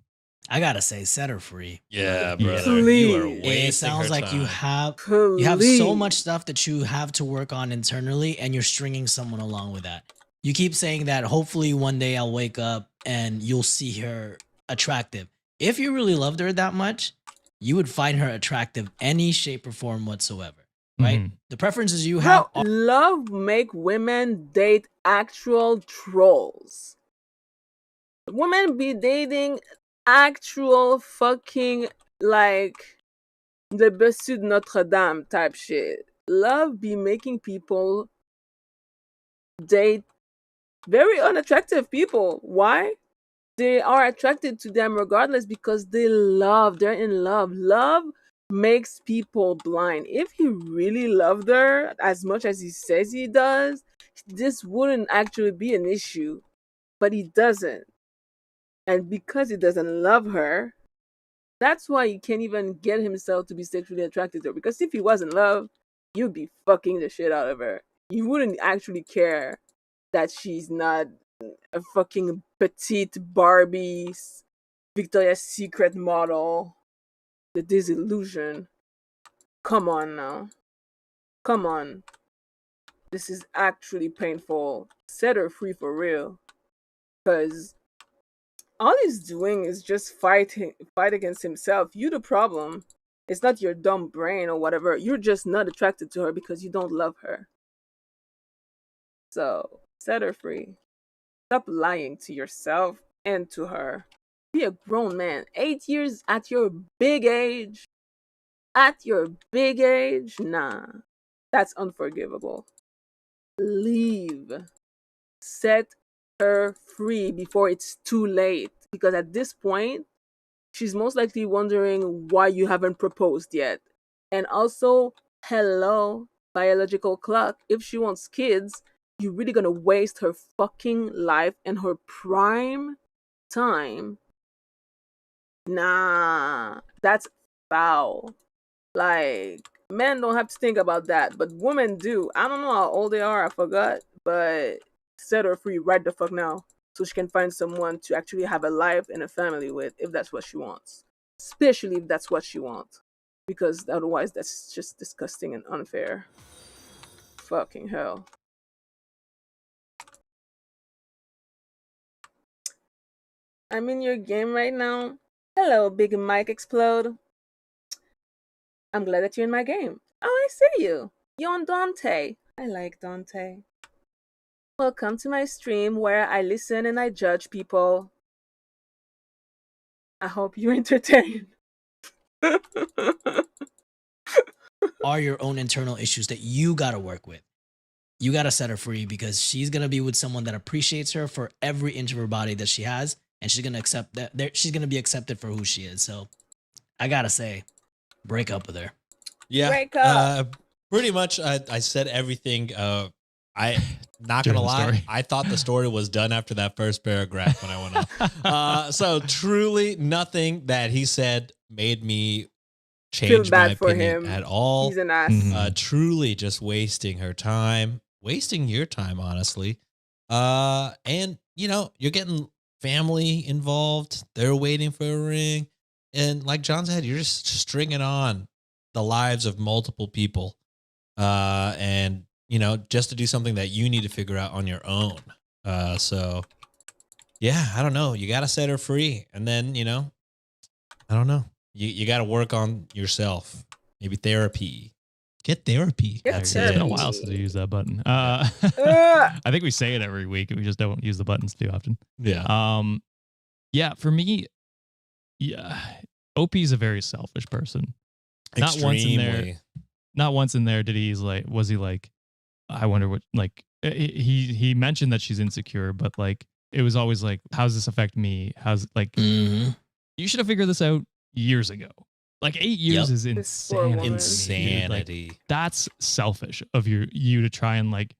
I gotta say, set her free. Yeah, brother. brother. You are Please. wasting It sounds her like you time. have so Please. much stuff that you have to work on internally, and you're stringing someone along with that. You keep saying that hopefully one day I'll wake up and you'll see her attractive. If you really loved her that much, you would find her attractive any shape or form whatsoever, right? Mhm. The preferences you have Bro, love make women date actual trolls. Women be dating actual fucking like the Bessie de Notre Dame type shit. Love be making people date very unattractive people. Why? They are attracted to them regardless because they're in love. Love makes people blind. If he really loved her as much as he says he does, this wouldn't actually be an issue. But he doesn't. And because he doesn't love her, that's why he can't even get himself to be sexually attracted to her. Because if he was in love, you'd be fucking the shit out of her. You wouldn't actually care that she's not a fucking petite Barbie Victoria's Secret model. The disillusion. Come on now. Come on. This is actually painful. Set her free for real. Because all he's doing is just fight against himself. You the problem. It's not your dumb brain or whatever. You're just not attracted to her because you don't love her. So set her free. Stop lying to yourself and to her. Be a grown man. 8 years at your big age. At your big age? Nah. That's unforgivable. Leave. Set her free before it's too late. Because at this point, she's most likely wondering why you haven't proposed yet. And also, hello, biological clock. If she wants kids, you're really gonna waste her fucking life and her prime time. Nah, that's foul. Like, men don't have to think about that, but women do. I don't know how old they are, I forgot, but set her free right the fuck now so she can find someone to actually have a life and a family with if that's what she wants. Especially if that's what she wants. Because otherwise, that's just disgusting and unfair. Fucking hell. I'm in your game right now. Hello, Big Mike Explode. I'm glad that you're in my game. Oh, I see you. You're on Dante. I like Dante. Welcome to my stream where I listen and I judge people. I hope you're entertained. are your own internal issues that you gotta work with. You gotta set her free because she's gonna be with someone that appreciates her for every inch of her body that she has, and she's gonna accept that. She's gonna be accepted for who she is. So, I gotta say, break up with her. Yeah. Break up. Pretty much, I said everything. I not During gonna the lie, story. I thought the story was done after that first paragraph when I went off. So truly, nothing that he said made me change my bad for opinion him. at all. He's an ass. Truly just wasting her time, wasting your time, honestly. And you know, you're getting family involved. They're waiting for a ring. And like John said, you're just stringing on the lives of multiple people. And you know, just to do something that you need to figure out on your own. So yeah, I don't know. You got to set her free. And then, you know, I don't know. You got to work on yourself. Maybe therapy. Get therapy. Get It's been a therapy. while since we used that button. Ugh. I think we say it every week. We just don't use the buttons too often. Yeah. Yeah, for me, yeah, OP is a very selfish person. Not once in there. Extremely. Not once in there did was he like, I wonder what, like, he mentioned that she's insecure, but like, it was always like, how's this affect me? How's like, Mhm. you should have figured this out years ago. Like 8 years is This poor insanity. woman. Insanity. Like, that's selfish of you to try and like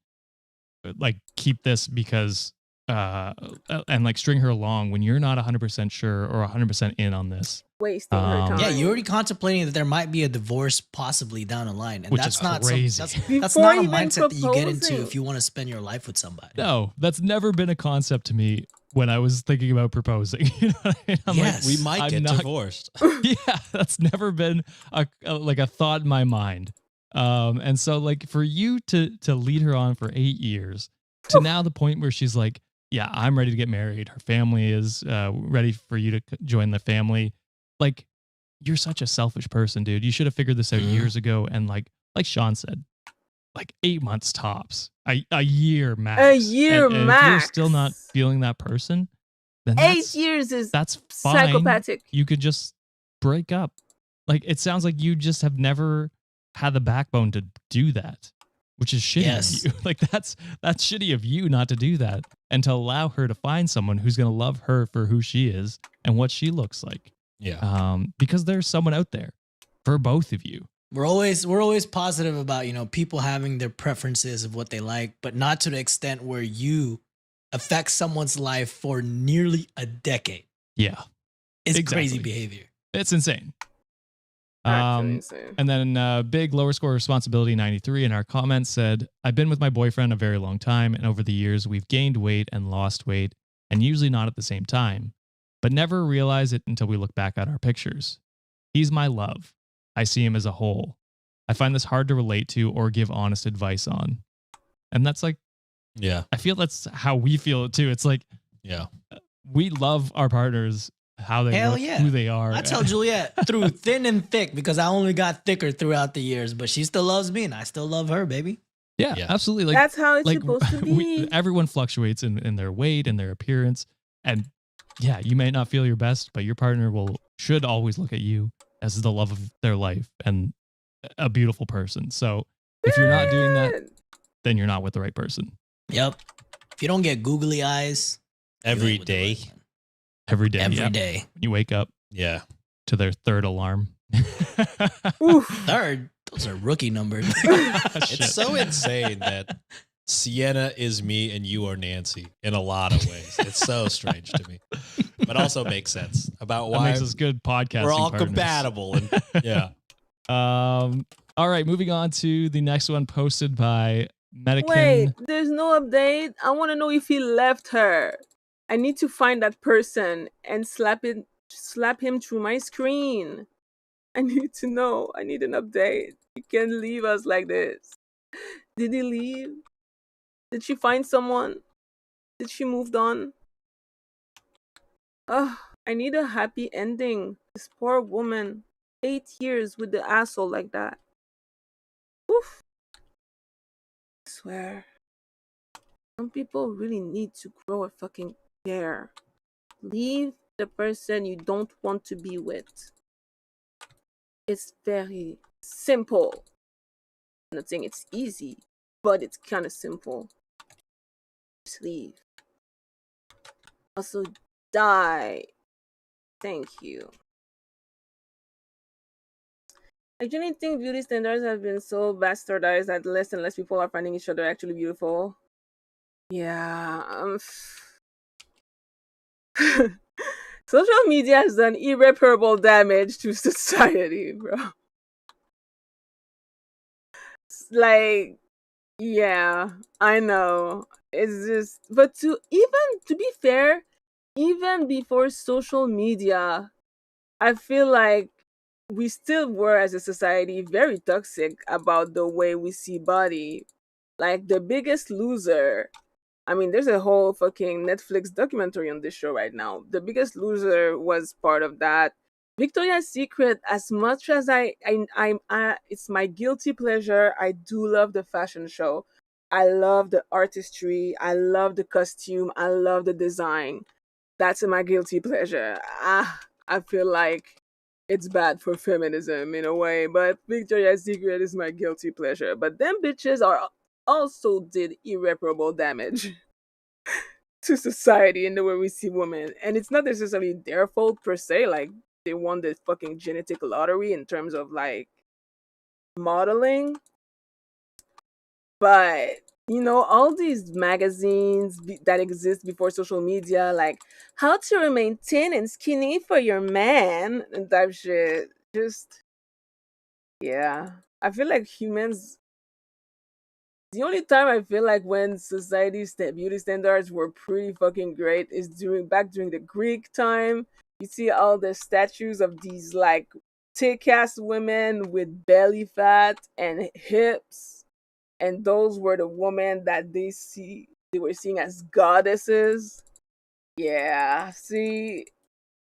keep this because and like string her along when you're not 100% sure or 100% in on this. Wasting her time. Yeah, you're already contemplating that there might be a divorce possibly down the line, and Which that's is not crazy. that's Before not a even mindset that you get into proposing. if you want to spend your life with somebody. No, that's never been a concept to me when I was thinking about proposing. You know what I mean? I'm Yes. We might I'm get not- divorced. yeah, that's never been a thought in my mind. And so like for you to lead her on for 8 years to now the point where she's like, yeah, I'm ready to get married. Her family is ready for you to join the family. Like, you're such a selfish person, dude. You should have figured this out years ago. And like Sean said, like 8 months tops, a year max. A year and if you're max. still not feeling that person, then 8 years is that's fine. psychopathic. You could just break up. Like, it sounds like you just have never had the backbone to do that, which is shitty Yes. of you. Like, that's shitty of you not to do that and to allow her to find someone who's going to love her for who she is and what she looks like. Yeah. Because there's someone out there for both of you. We're always positive about, you know, people having their preferences of what they like, but not to the extent where you affect someone's life for nearly a decade. Yeah. It's Exactly. crazy behavior. It's insane. Actually insane. And then big lower score responsibility 93 in our comments said, I've been with my boyfriend a very long time, and over the years we've gained weight and lost weight, and usually not at the same time, but never realize it until we look back at our pictures. He's my love. I see him as a whole. I find this hard to relate to or give honest advice on. And that's like, Yeah. I feel that's how we feel too. It's like, Yeah. we love our partners, how they Hell look, yeah. who they are. I tell Juliet through thin and thick because I only got thicker throughout the years, but she still loves me and I still love her, baby. Yeah, Yeah. absolutely. Like, That's how it's supposed to be. everyone fluctuates in their weight and their appearance. And yeah, you may not feel your best, but your partner should always look at you as the love of their life and a beautiful person. So if you're not doing that, then you're not with the right person. Yep. If you don't get googly eyes you Every ain't with the day. right one. Every day. Every yeah. day. When you wake up Yeah. to their third alarm. Oof. Third, those are rookie numbers. Shit. It's so insane that Sienna is me and you are Nancy in a lot of ways. It's so strange to me, but also makes sense about That why makes us good podcasting we're all partners. compatible. And yeah. All right, moving on to the next one posted by Medican. Wait, there's no update. I want to know if he left her. I need to find that person and slap him through my screen. I need to know. I need an update. You can't leave us like this. Did he leave? Did she find someone? Did she moved on? Ugh, I need a happy ending. This poor woman. 8 years with the asshole like that. Oof. I swear. Some people really need to grow a fucking pair. Leave the person you don't want to be with. It's very simple. I'm not saying it's easy, but it's kind of simple. Just leave. Also, die. Thank you. I genuinely think beauty standards have been so bastardized that less and less people are finding each other actually beautiful. Yeah. Social media has done irreparable damage to society, bro. like, yeah, I know. It's just, but to be fair, even before social media, I feel like we still were as a society very toxic about the way we see body. Like The Biggest Loser. I mean, there's a whole fucking Netflix documentary on this show right now. The Biggest Loser was part of that. Victoria's Secret, as much as it's my guilty pleasure. I do love the fashion show. I love the artistry. I love the costume. I love the design. That's my guilty pleasure. I feel like it's bad for feminism in a way, but Victoria's Secret is my guilty pleasure. But them bitches are also did irreparable damage to society in the way we see women. And it's not necessarily their fault per se, like they won the fucking genetic lottery in terms of like modeling. But all these magazines that exist before social media, like how to remain thin and skinny for your man and type shit. Just yeah, I feel like humans. The only time I feel like when society's beauty standards were pretty fucking great is during the Greek time. You see all the statues of these like thick ass women with belly fat and hips, and those were the women that they were seeing as goddesses. Yeah, see,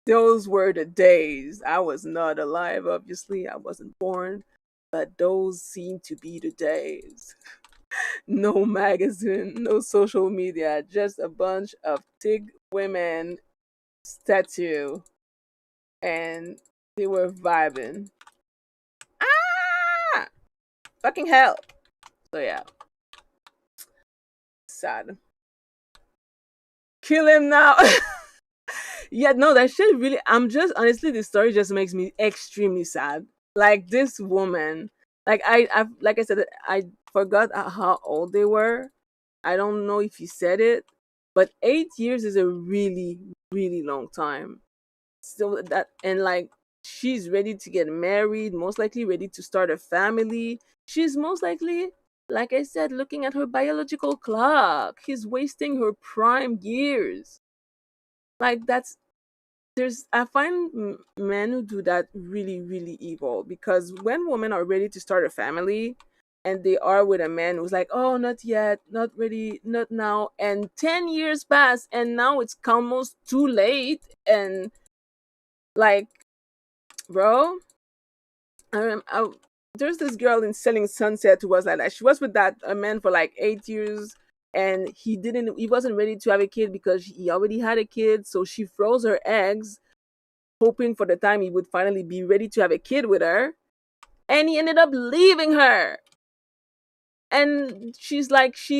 those were the days. I was not alive, obviously. I wasn't born, but those seem to be the days. No magazine, no social media, just a bunch of thick women statue, and they were vibing. Ah, fucking hell. So yeah, sad. Kill him now. Yeah, no, that shit really. I'm just honestly, the story just makes me extremely sad. Like this woman, like I said, I forgot how old they were. I don't know if he said it, but 8 years is a really, really long time. So that and like she's ready to get married, most likely ready to start a family. She's most likely, like I said, looking at her biological clock. He's wasting her prime years. Like that's there's I find men who do that really, really evil, because when women are ready to start a family and they are with a man who's like, oh, not yet, not ready, not now, and 10 years pass and now it's almost too late, and like, bro, I there's this girl in Selling Sunset who was like that. She was with that a man for like 8 years, and he wasn't ready to have a kid because he already had a kid, so she froze her eggs hoping for the time he would finally be ready to have a kid with her, and he ended up leaving her. And she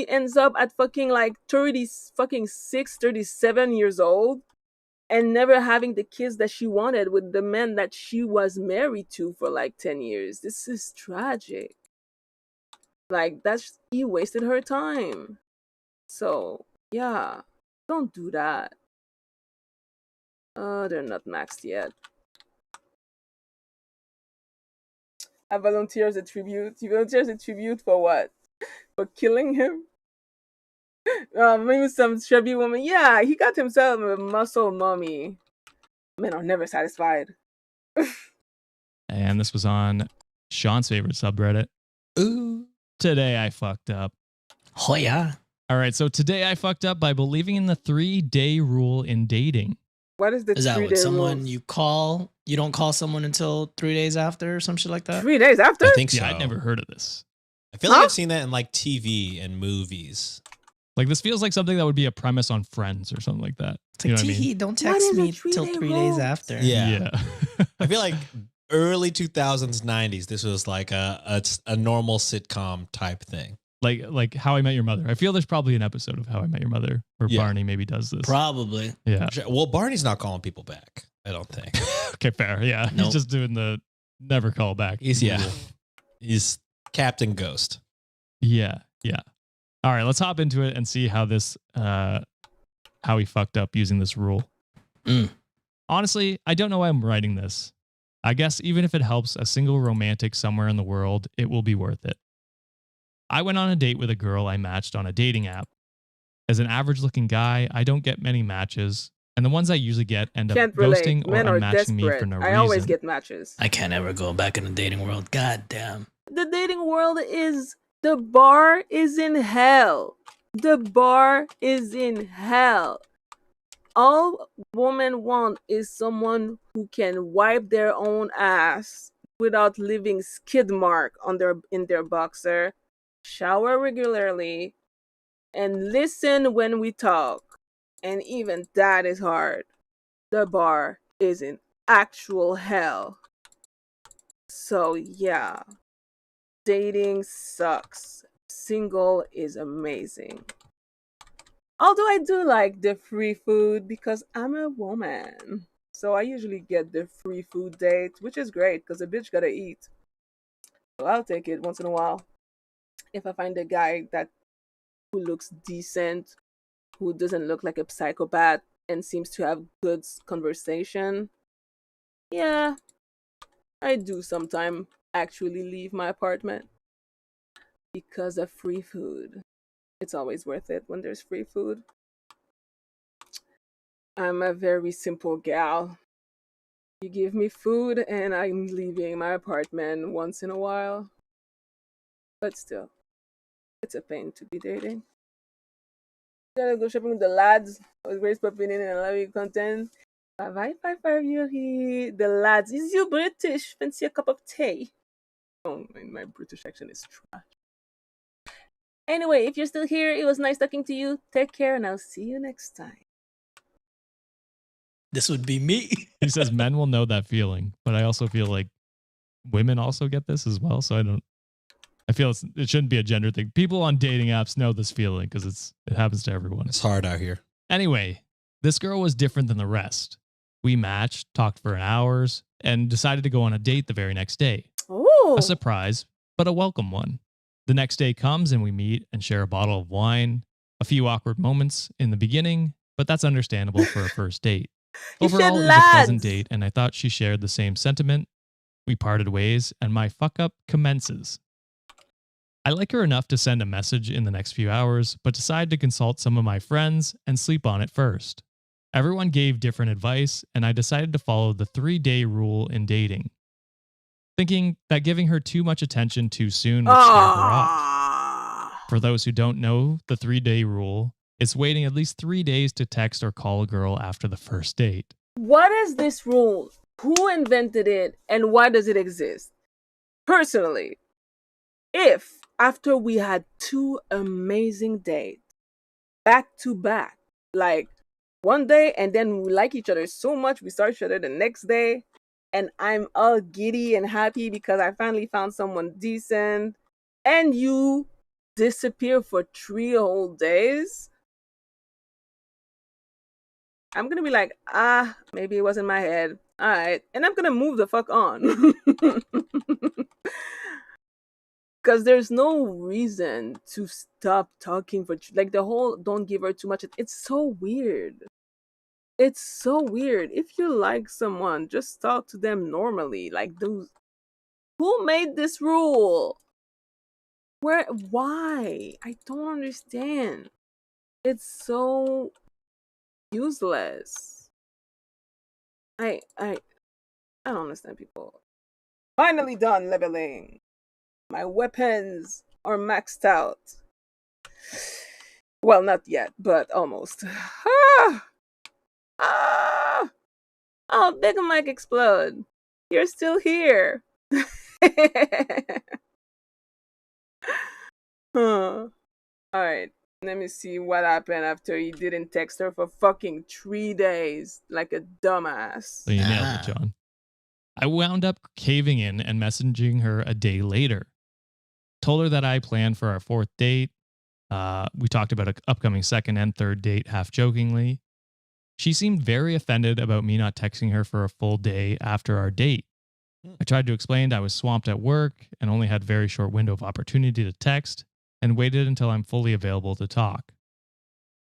ends up at fucking like 30 fucking 37 years old, and never having the kids that she wanted with the man that she was married to for like 10 years. This is tragic. Like, he wasted her time. So yeah, don't do that. They're not maxed yet. I volunteers a tribute. He volunteers a tribute for what? For killing him? Maybe some chubby woman. Yeah, he got himself a muscle mummy. Men are never satisfied. And this was on Sean's favorite subreddit. Ooh. Today I fucked up. Oh, yeah. All right, so today I fucked up by believing in the 3-day rule in dating. What is the Is that 3-day what someone rules? you call? You don't call someone until 3 days after or some shit like that? 3 days after? I think so. Yeah, I'd never heard of this. I feel like I've seen that in like TV and movies. Like, this feels like something that would be a premise on Friends or something like that. It's like, Tee, don't text me till 3 days after. Yeah. I feel like early 2000s, 90s, this was like a normal sitcom type thing. Like How I Met Your Mother. I feel there's probably an episode of How I Met Your Mother where Barney maybe does this. Probably. Yeah. Well, Barney's not calling people back, I don't think. Okay, fair. Yeah. Nope. He's just doing the never call back. He's Captain Ghost. Yeah. Yeah. All right, let's hop into it and see how how he fucked up using this rule. Honestly, I don't know why I'm writing this. I guess even if it helps a single romantic somewhere in the world, it will be worth it. I went on a date with a girl I matched on a dating app. As an average looking guy, I don't get many matches, and the ones I usually get end up Can't relate. ghosting or Men are unmatching me for desperate. no I always reason. get matches. I can't ever go back in the dating world. God damn. The dating world is, the bar is in hell. The bar is in hell. All women want is someone who can wipe their own ass without leaving skid mark on in their boxer, shower regularly, and listen when we talk. And even that is hard. The bar is in actual hell. So yeah, dating sucks. Single is amazing. Although I do like the free food because I'm a woman. So I usually get the free food date, which is great because a bitch gotta eat. So I'll take it once in a while. If I find a guy that who looks decent, who doesn't look like a psychopath and seems to have good conversation, yeah, I do sometimes actually leave my apartment because of free food. It's always worth it when there's free food. I'm a very simple gal. You give me food and I'm leaving my apartment once in a while. But still, it's a pain to be dating. Gotta go shopping with the lads. I was great popping in and I love your content. Bye bye, Yuri. The lads. Is you British? Fancy a cup of tea? Oh, my British accent is trash. Anyway, if you're still here, it was nice talking to you. Take care and I'll see you next time. This would be me. He says men will know that feeling, but I also feel like women also get this as well. So I feel it shouldn't be a gender thing. People on dating apps know this feeling because it happens to everyone. It's hard out here. Anyway, this girl was different than the rest. We matched, talked for hours, and decided to go on a date the very next day. Ooh. A surprise, but a welcome one. The next day comes and we meet and share a bottle of wine. A few awkward moments in the beginning, but that's understandable for a first date. Overall, it was a pleasant date, and I thought she shared the same sentiment. We parted ways, and my fuck up commences. I like her enough to send a message in the next few hours, but decide to consult some of my friends and sleep on it first. Everyone gave different advice, and I decided to follow the 3-day rule in dating, thinking that giving her too much attention too soon would scare her off. For those who don't know, the 3-day rule is waiting at least 3 days to text or call a girl after the first date. What is this rule? Who invented it and why does it exist? Personally, if after we had 2 amazing dates back to back, like one day and then we like each other so much we start each other the next day, and I'm all giddy and happy because I finally found someone decent, and you disappear for 3 whole days, I'm gonna be like, maybe it was in my head. All right. And I'm gonna move the fuck on. Because there's no reason to stop talking for, like, the whole don't give her too much. It's so weird. It's so weird. If you like someone, just talk to them normally. Like, those. Who made this rule? Why? I don't understand. It's so useless. I don't understand people. Finally done leveling. My weapons are maxed out. Well, not yet, but almost. Oh, Big Mike explode. You're still here. Alright, let me see what happened after he didn't text her for fucking 3 days like a dumbass. So you nailed it, John. I wound up caving in and messaging her a day later. Told her that I planned for our 4th date. We talked about an upcoming 2nd and 3rd date half jokingly. She seemed very offended about me not texting her for a full day after our date. I tried to explain I was swamped at work and only had a very short window of opportunity to text, and waited until I'm fully available to talk.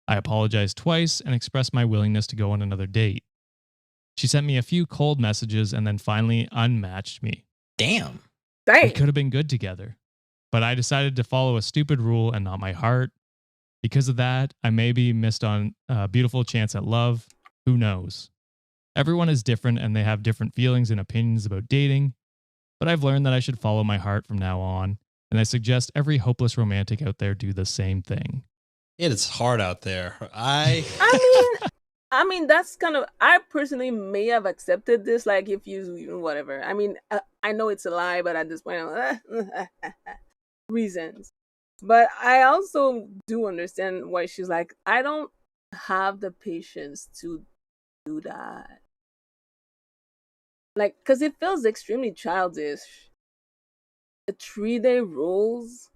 I apologized twice and expressed my willingness to go on another date. She sent me a few cold messages and then finally unmatched me. Damn. We could have been good together, but I decided to follow a stupid rule and not my heart. Because of that, I maybe missed on a beautiful chance at love. Who knows? Everyone is different and they have different feelings and opinions about dating, but I've learned that I should follow my heart from now on, and I suggest every hopeless romantic out there do the same thing. It is hard out there. I mean, that's kind of. I personally may have accepted this, like if you whatever. I mean, I know it's a lie, but at this point, reasons. But I also do understand why she's like, I don't have the patience to do that. Like, because it feels extremely childish. The 3-day rules,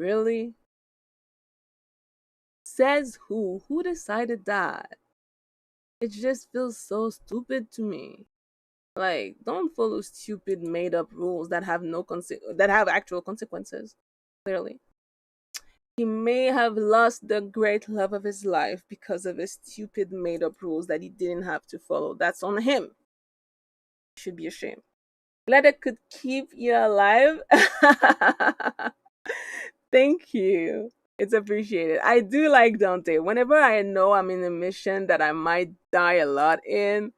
really? Says who? Who decided that? It just feels so stupid to me. Like, don't follow stupid made up rules that have that have actual consequences. Clearly, he may have lost the great love of his life because of his stupid made up rules that he didn't have to follow. That's on him. He should be ashamed. Glad I could keep you alive. Thank you. It's appreciated. I do like Dante. Whenever I know I'm in a mission that I might die a lot in,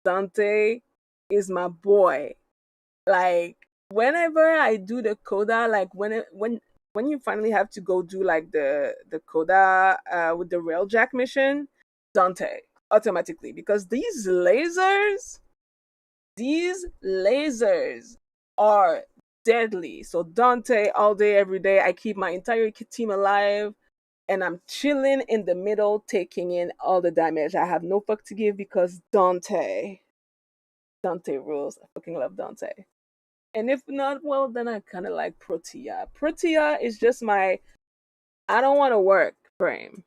Dante is my boy. Like whenever I do the coda, like when you finally have to go do like the coda with the railjack mission, Dante automatically, because these lasers are deadly. So Dante all day, every day. I keep my entire team alive, and I'm chilling in the middle, taking in all the damage. I have no fuck to give because Dante rules. I fucking love Dante. And if not, well, then I kind of like Protea. Protea is just my I don't want to work frame.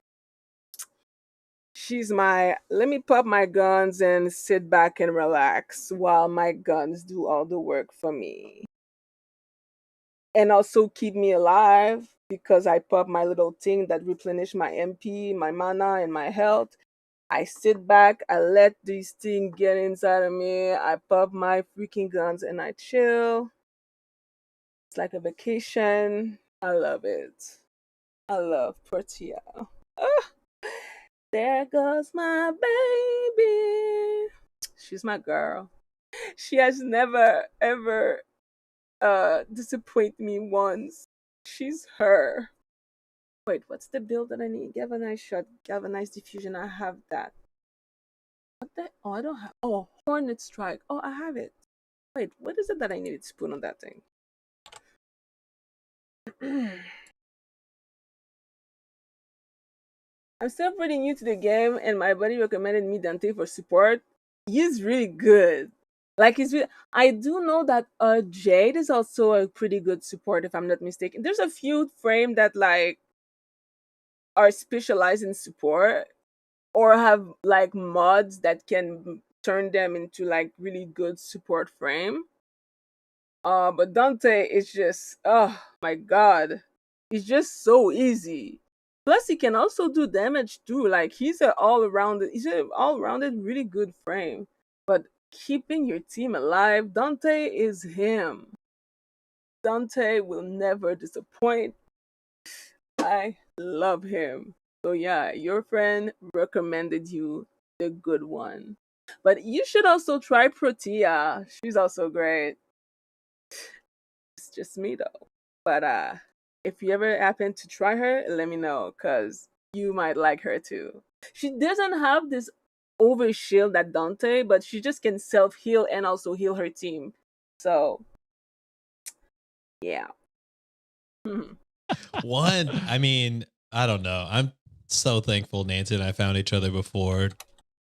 She's my let me pop my guns and sit back and relax while my guns do all the work for me. And also keep me alive because I pop my little thing that replenish my MP, my mana, and my health. I sit back, I let these things get inside of me, I pop my freaking guns and I chill. It's like a vacation. I love it. I love Portia. Ah, there goes my baby. She's my girl. She has never ever disappoint me once. She's her. Wait, what's the build that I need? Galvanized shot, galvanized diffusion. I have that. What the? Oh, I don't have. Oh, Hornet Strike. Oh, I have it. Wait, what is it that I needed to put on that thing? I'm still pretty new to the game, and my buddy recommended me Dante for support. He's really good. Like he's really, I do know that Jade is also a pretty good support, if I'm not mistaken. There's a few frame that like are specialized in support or have like mods that can turn them into like really good support frame. But Dante is just, oh my god, it's just so easy. Plus, he can also do damage too. Like he's an all-rounded, really good frame. But keeping your team alive, Dante is him. Dante will never disappoint. I love him. So yeah, your friend recommended you the good one. But you should also try Protea. She's also great. It's just me though. But if you ever happen to try her, let me know cuz you might like her too. She doesn't have this over shield that Dante, but she just can self heal and also heal her team. So yeah. One, I mean, I don't know. I'm so thankful Nancy and I found each other before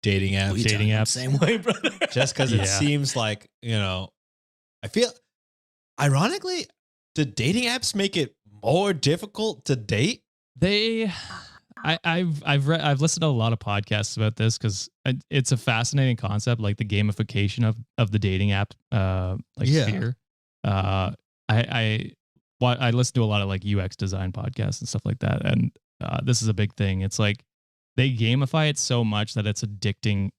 dating apps. Dating apps. Same way, brother. Just because it seems like, I feel, ironically, do dating apps make it more difficult to date? I've listened to a lot of podcasts about this because it's a fascinating concept, like the gamification of the dating app, sphere. I listen to a lot of like UX design podcasts and stuff like that, and this is a big thing. It's like they gamify it so much that it's addicting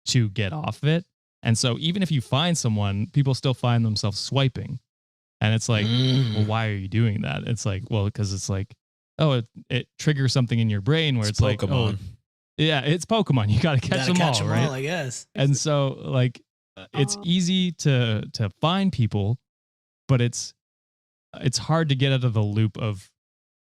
to get off of it, and so even if you find someone, people still find themselves swiping. And it's like, well, why are you doing that? It's like, well, because it's like, oh, it triggers something in your brain where it's like, oh, yeah, it's Pokemon. You got to catch them all, right? I guess. And so like, it's easy to find people, but it's hard to get out of the loop of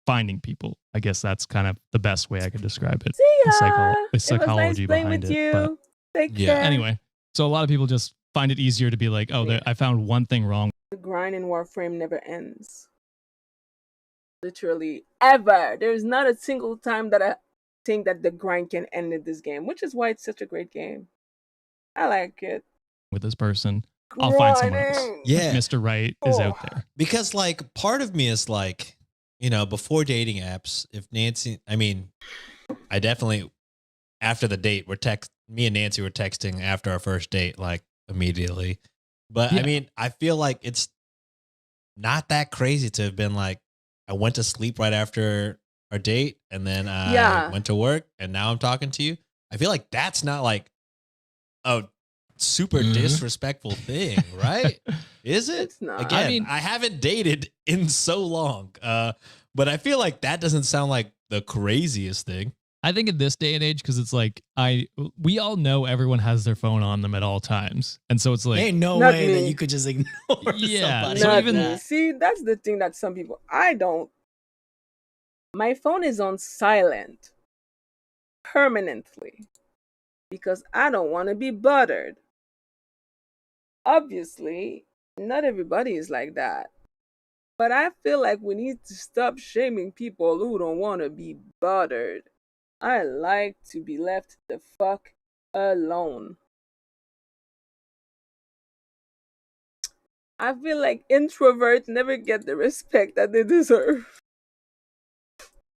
finding people. I guess that's kind of the best way I could describe it. See ya. The psychology it was nice playing behind with it. you. But Take Yeah. care. anyway, so a lot of people just find it easier to be like, oh, Yeah. I found one thing wrong. The grind in Warframe never ends. Literally ever. There's not a single time that I think that the grind can end in this game, which is why it's such a great game. I like it. With this person. I'll find someone else. Grinding. Yeah. Mr. Right is out there. Because like part of me is like, you know, before dating apps, if Nancy, I mean, I definitely, after the date, me and Nancy were texting after our first date, like immediately. But Yeah. I mean, I feel like it's not that crazy to have been like, I went to sleep right after our date and then I went to work and now I'm talking to you. I feel like that's not like a super disrespectful thing, right? Is it? It's not. Again, I mean- I haven't dated in so long. But I feel like that doesn't sound like the craziest thing. I think in this day and age, because it's like we all know everyone has their phone on them at all times, and so it's like, Ain't no Not way me. that you could just ignore Yeah, somebody. so Not like even- me. that. See, that's the thing that some people, I don't. My phone is on silent permanently because I don't want to be bothered. Obviously, not everybody is like that. But I feel like we need to stop shaming people who don't want to be bothered. I like to be left the fuck alone. I feel like introverts never get the respect that they deserve.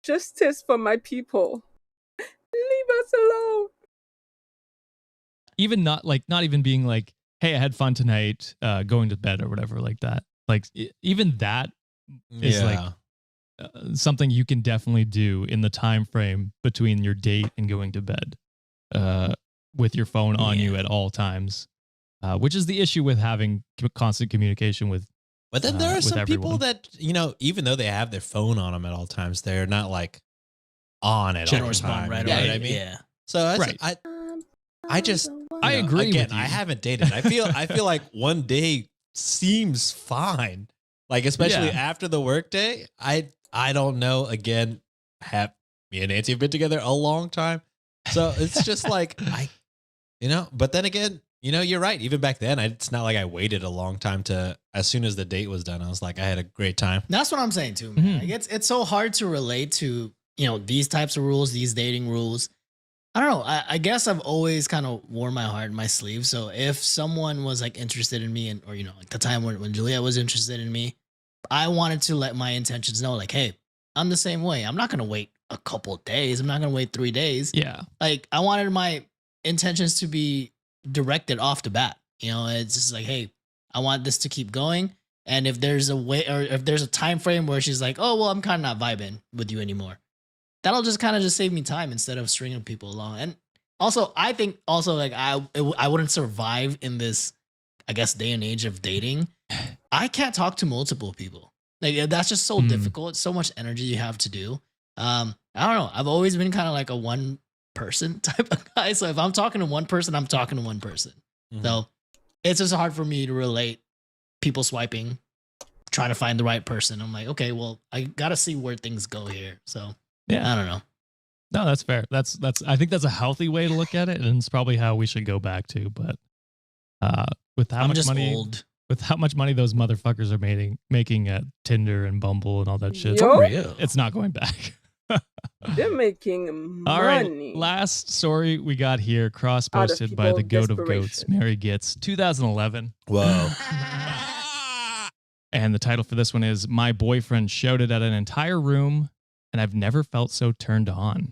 Justice for my people. Leave us alone. even not even being like, hey, I had fun tonight, going to bed or whatever like that. Like even that is like something you can definitely do in the time frame between your date and going to bed, with your phone on you at all times, which is the issue with having constant communication with. But then there are with some everyone. people that, you know, even though they have their phone on them at all times, they're not like on at Don't all respond time. right You know away. what I mean? Yeah. So that's, Right. I just, I you know, agree Again, with you. I haven't dated. I feel like one day seems fine. Like especially Yeah. after the workday. I don't know. Again, me and Nancy have been together a long time, so it's just like you know. But then again, you know, you're right. Even back then, it's not like I waited a long time to. As soon as the date was done, I was like, I had a great time. That's what I'm saying too, man. Mhm. Like it's so hard to relate to, you know, these types of rules, these dating rules. I don't know. I guess I've always kind of worn my heart in my sleeve. So if someone was like interested in me, or you know, like the time when Juliet was interested in me, I wanted to let my intentions know, like, hey, I'm the same way. I'm not gonna wait a couple days. I'm not gonna wait 3 days. Yeah. Like I wanted my intentions to be directed off the bat. You know, it's just like, hey, I want this to keep going. And if there's a way, or if there's a time frame where she's like, oh well, I'm kind of not vibing with you anymore, that'll just kind of just save me time instead of stringing people along. And also, I think also like I wouldn't survive in this, I guess, day and age of dating. I can't talk to multiple people. Like that's just so difficult. It's so much energy you have to do. I don't know. I've always been kind of like a one person type of guy. So if I'm talking to one person, I'm talking to one person. Mhm. So it's just hard for me to relate people swiping, trying to find the right person. I'm like, okay, well, I gotta see where things go here. So Yeah. I don't know. No, that's fair. That's I think that's a healthy way to look at it, and it's probably how we should go back to. But with how I'm much just money, old. with how much money those motherfuckers are making at Tinder and Bumble and all that shit, Yo. Real. it's not going back. They're making money. All right, last story we got here, cross posted by people the of goat of goats, desperation. Mary Gitz, 2011. Whoa. And the title for this one is "My Boyfriend Shouted at an Entire Room, and I've Never Felt So Turned On."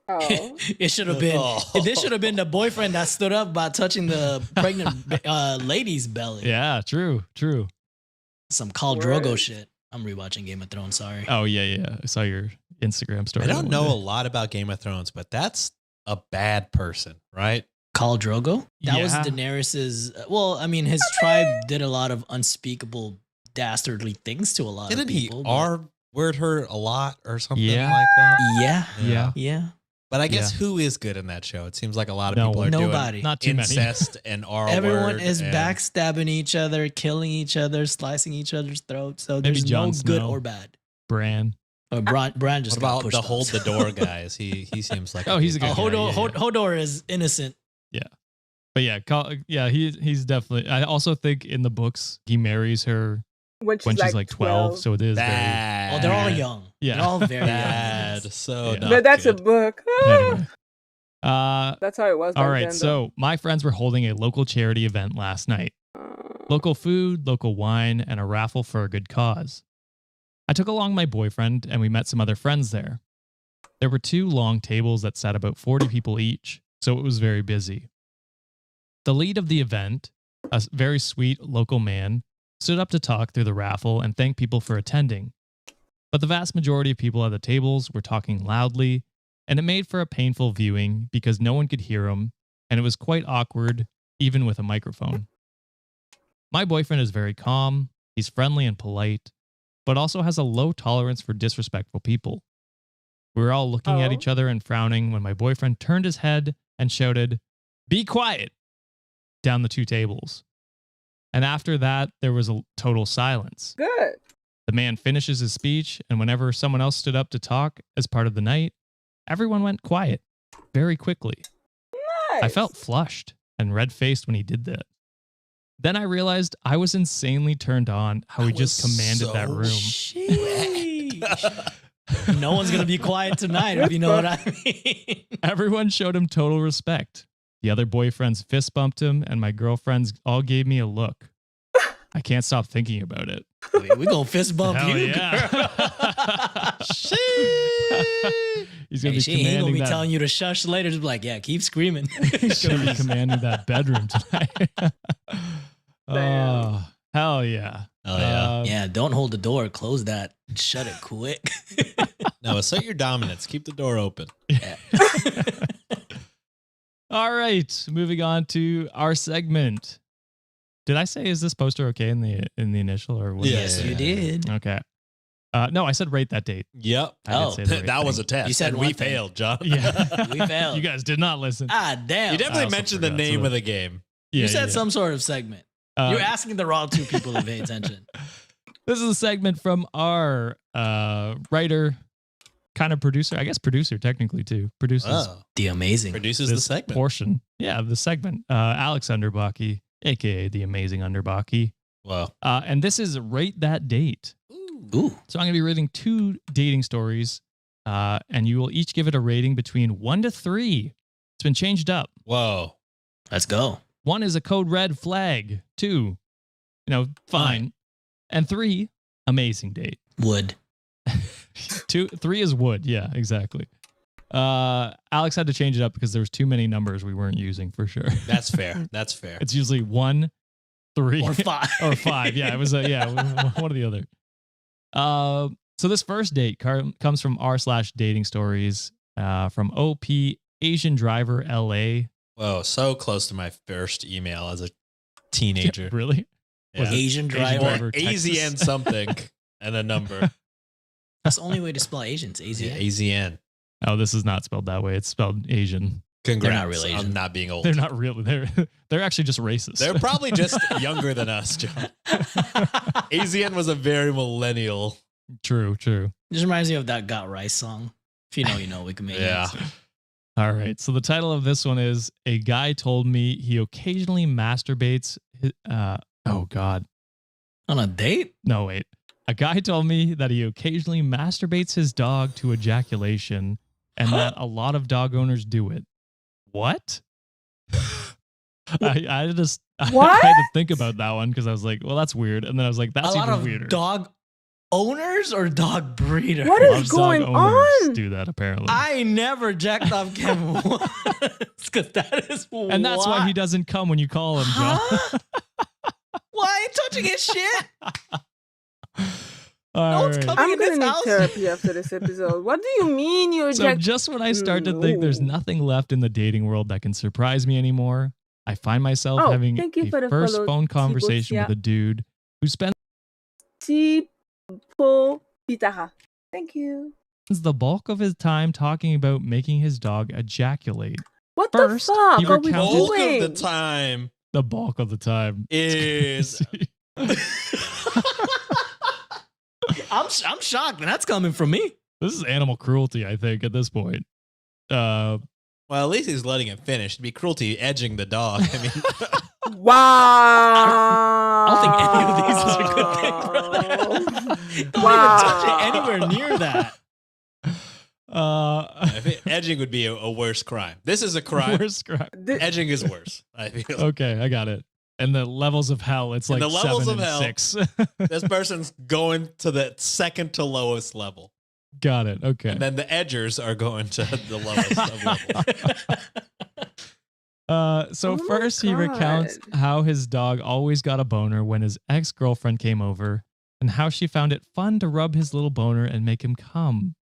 Oh. It should have been. Oh. This should have been the boyfriend that stood up by touching the pregnant lady's belly. Yeah, true. Some Khal Word. Drogo shit. I'm rewatching Game of Thrones. Sorry. Oh yeah. I saw your Instagram story. I don't one know day. a lot about Game of Thrones, but that's a bad person, right? Khal Drogo? That was Yeah. Daenerys's. Well, I mean, his tribe did a lot of unspeakable, dastardly things to a lot Didn't of he people. but- R-word her a lot or something Yeah. like that? Yeah. Yeah. Yeah. But I guess Yeah. who is good in that show? It seems like a lot of No people are one. Nobody. Not too doing many. incest and R-word. Everyone is and- backstabbing each other, killing each other, slicing each other's throats. So Maybe there's Jon no good Snow. or bad. Bran. Bran just What got about pushed the off, hold so- the door guys? He seems like Oh, he's a good guy. Hodor, Yeah, yeah. Hodor is innocent. But yeah, he's definitely. I also think in the books he marries her When when she's like 12, so it is very. bad. Oh, they're all young. Yeah. They're all very Bad. young. So Yeah. not But that's good. a book. Anyway. That's how it was. All back right, then, so my friends were holding a local charity event last night. though. Local food, local wine, and a raffle for a good cause. I took along my boyfriend and we met some other friends there. There were 2 long tables that sat about 40 people each, so it was very busy. The lead of the event, a very sweet local man, stood up to talk through the raffle and thank people for attending. But the vast majority of people at the tables were talking loudly, and it made for a painful viewing because no one could hear him, and it was quite awkward, even with a microphone. My boyfriend is very calm, he's friendly and polite, but also has a low tolerance for disrespectful people. We were all looking at Oh. each other and frowning when my boyfriend turned his head and shouted, "Be quiet!" down the 2 tables. And after that, there was a total silence. Good. The man finishes his speech, and whenever someone else stood up to talk as part of the night, everyone went quiet very quickly. Nice. I felt flushed and red-faced when he did that. Then I realized I was insanely turned on how he I just was commanded that so room. Sheesh. No one's gonna be quiet tonight, if you know what I mean. Everyone showed him total respect. The other boyfriends fist bumped him, and my girlfriends all gave me a look. I can't stop thinking about it. We gonna fist bump Hell you, yeah. girl. He's gonna Hey, be she ain't gonna commanding be that. telling you to shush later. Just be like, yeah, keep screaming. He's gonna be commanding that bedroom tonight. Oh, hell yeah! Oh, yeah. Yeah, don't hold the door. Close that. Shut it quick. No, assert your dominance. Keep the door open. All right, moving on to our segment. Did I say is this poster okay in the initial or what? Yeah, Yes, yeah, you yeah. did. Okay. No, I said rate that date. Yep. I did Oh, say the right That was a thing. test. You said and one we thing. failed, John. Yeah. We failed. You guys did not listen. Ah, damn. You definitely also mentioned the forgot name to- of the game. Yeah, You said yeah. some sort of segment. Uh, You're asking the wrong 2 people to pay attention. This is a segment from our writer, kind of producer. I guess producer technically too. Produces Oh, The amazing. produces the this segment. portion. Yeah, the segment. Alex Underbaki, aka the amazing Underbaki. Well, And this is rate that date. Ooh. So I'm going to be reading 2 dating stories, and you will each give it a rating between 1 to 3. It's been changed up. whoa. Let's go. 1 is a code red flag. 2, fine. And 3, amazing date. Wood. 3 is wood. Yeah, exactly. Alex had to change it up because there was too many numbers we weren't using for sure. That's fair. That's fair. It's usually 1, 3, Or 5. or 5. Yeah, it was one or the other. So this first date comes from r/dating stories from OP Asian Driver LA. Whoa, so close to my first email as a teenager. Really? Was it Asian driver. driver? Or Texas? AZN something and a number. That's the only way to spell Asians. Yeah, Easy. AZN. Oh, this is not spelled that way. It's spelled Asian. Congrats not really on Asian. not being old. They're not really. They're actually just racist. They're probably just younger than us, John. AZN was a very millennial. True. Just reminds me of that Got Rice song. If you know, you know. We can make Yeah. it. All right. So the title of this one is "A Guy Told Me He Occasionally Masturbates." Oh God. On a date? No, wait. A guy told me that he occasionally masturbates his dog to ejaculation and that a lot of dog owners do it. What? I just What? I had to think about that one because I was like, well, that's weird. And then I was like, that's a lot even of weirder. dog owners or dog breeders? What A is lot of going dog owners on? do that apparently. I never jacked off Kevin once because that is and that's why he doesn't come when you call him, John. Huh? Why are you touching his shit? All one's right. coming I'm in this gonna need house. therapy after this episode. What do you mean you're So just when I start to think there's No. nothing left in the dating world that can surprise me anymore, I find myself Oh, having thank you a for the first follow, phone conversation with Tibotia. a dude who spends Tipo Pitara. Thank you. the bulk of his time talking about making his dog ejaculate. What First, the fuck he are we recounted- Bulk doing? of the time The bulk of the time is I'm shocked that that's coming from me. This is animal cruelty, I think, at this point. well, at least he's letting it finish. It'd be cruelty edging the dog. I mean, Wow. I don't think any of these is a good thing, brother. Don't even touch it anywhere near that. I think edging would be a worse crime. This is a crime. Worst crime. Edging is worse. I feel Okay, I got it. And the levels of hell, it's And like the levels 7 of and hell. 6. this person's going to the second to lowest level, Got it. Okay. and then the edgers are going to the lowest of levels. So Oh my first he recounts God. how his dog always got a boner when his ex-girlfriend came over and how she found it fun to rub his little boner and make him come.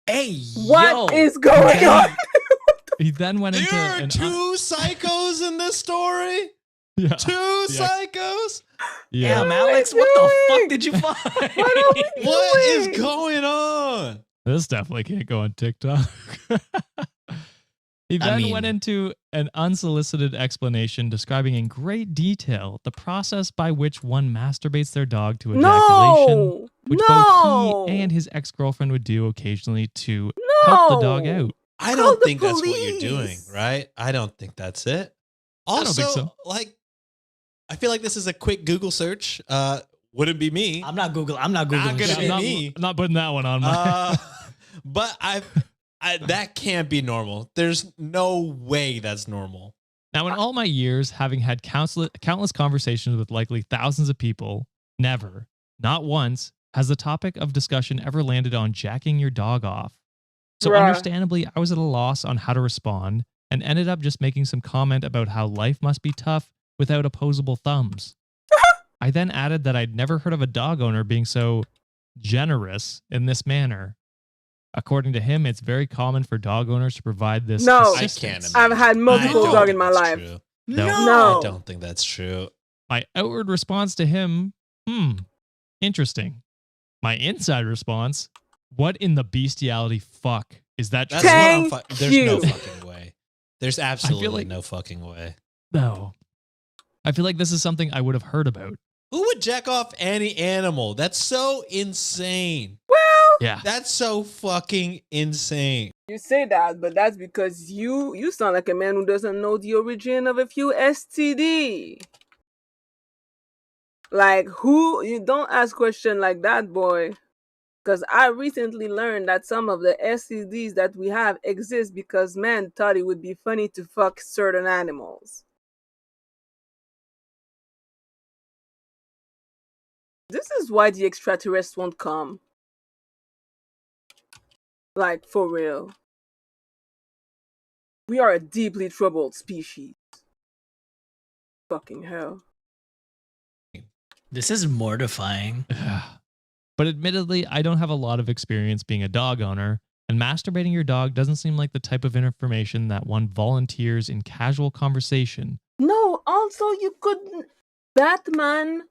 Hey, What yo. is going on? He then went into There are an two psychos in this story. yeah, Two psychos. yeah. Damn, What are we Alex, what the doing? fuck did you find? What are we What is doing? going on? This definitely can't go on TikTok. He then went mean- into an unsolicited explanation describing in great detail the process by which one masturbates their dog to ejaculation, No. which no. both he and his ex-girlfriend would do occasionally to help the dog out. I Call don't the think that's what you're doing, police. right? I don't think that's it. don't Also, think so. like, I feel like this is a quick Google search. Wouldn't be me. I'm not Googling Not shit. gonna be I'm not, me. I'm not putting that one on my. But I that can't be normal. There's no way that's normal. Now, in all my years, having had countless conversations with likely thousands of people, never, not once, has the topic of discussion ever landed on jacking your dog off. So Bruh. understandably, I was at a loss on how to respond and ended up just making some comment about how life must be tough without opposable thumbs. I then added that I'd never heard of a dog owner being so generous in this manner. According to him, it's very common for dog owners to provide this No. I assistance. can't imagine. I've had I multiple don't dog think in my that's life. true. No. No. I don't think that's true. My outward response to him, interesting. My inside response, what in the bestiality fuck is that That's true? what Thank I'm There's no you. fucking way. There's absolutely like- no fucking way. No. I feel like this is something I would have heard about. Who would jack off any animal? That's so insane. Well, Yeah. That's so fucking insane. you say that, but that's because you sound like a man who doesn't know the origin of a few STD. Like who? You don't ask question like that, boy. Because I recently learned that some of the STDs that we have exist because men thought it would be funny to fuck certain animals. This is why the extraterrestrials won't come. Like, for real. We are a deeply troubled species. Fucking hell. This is mortifying. But admittedly, I don't have a lot of experience being a dog owner, and masturbating your dog doesn't seem like the type of information that one volunteers in casual conversation. No, also you couldn't. Batman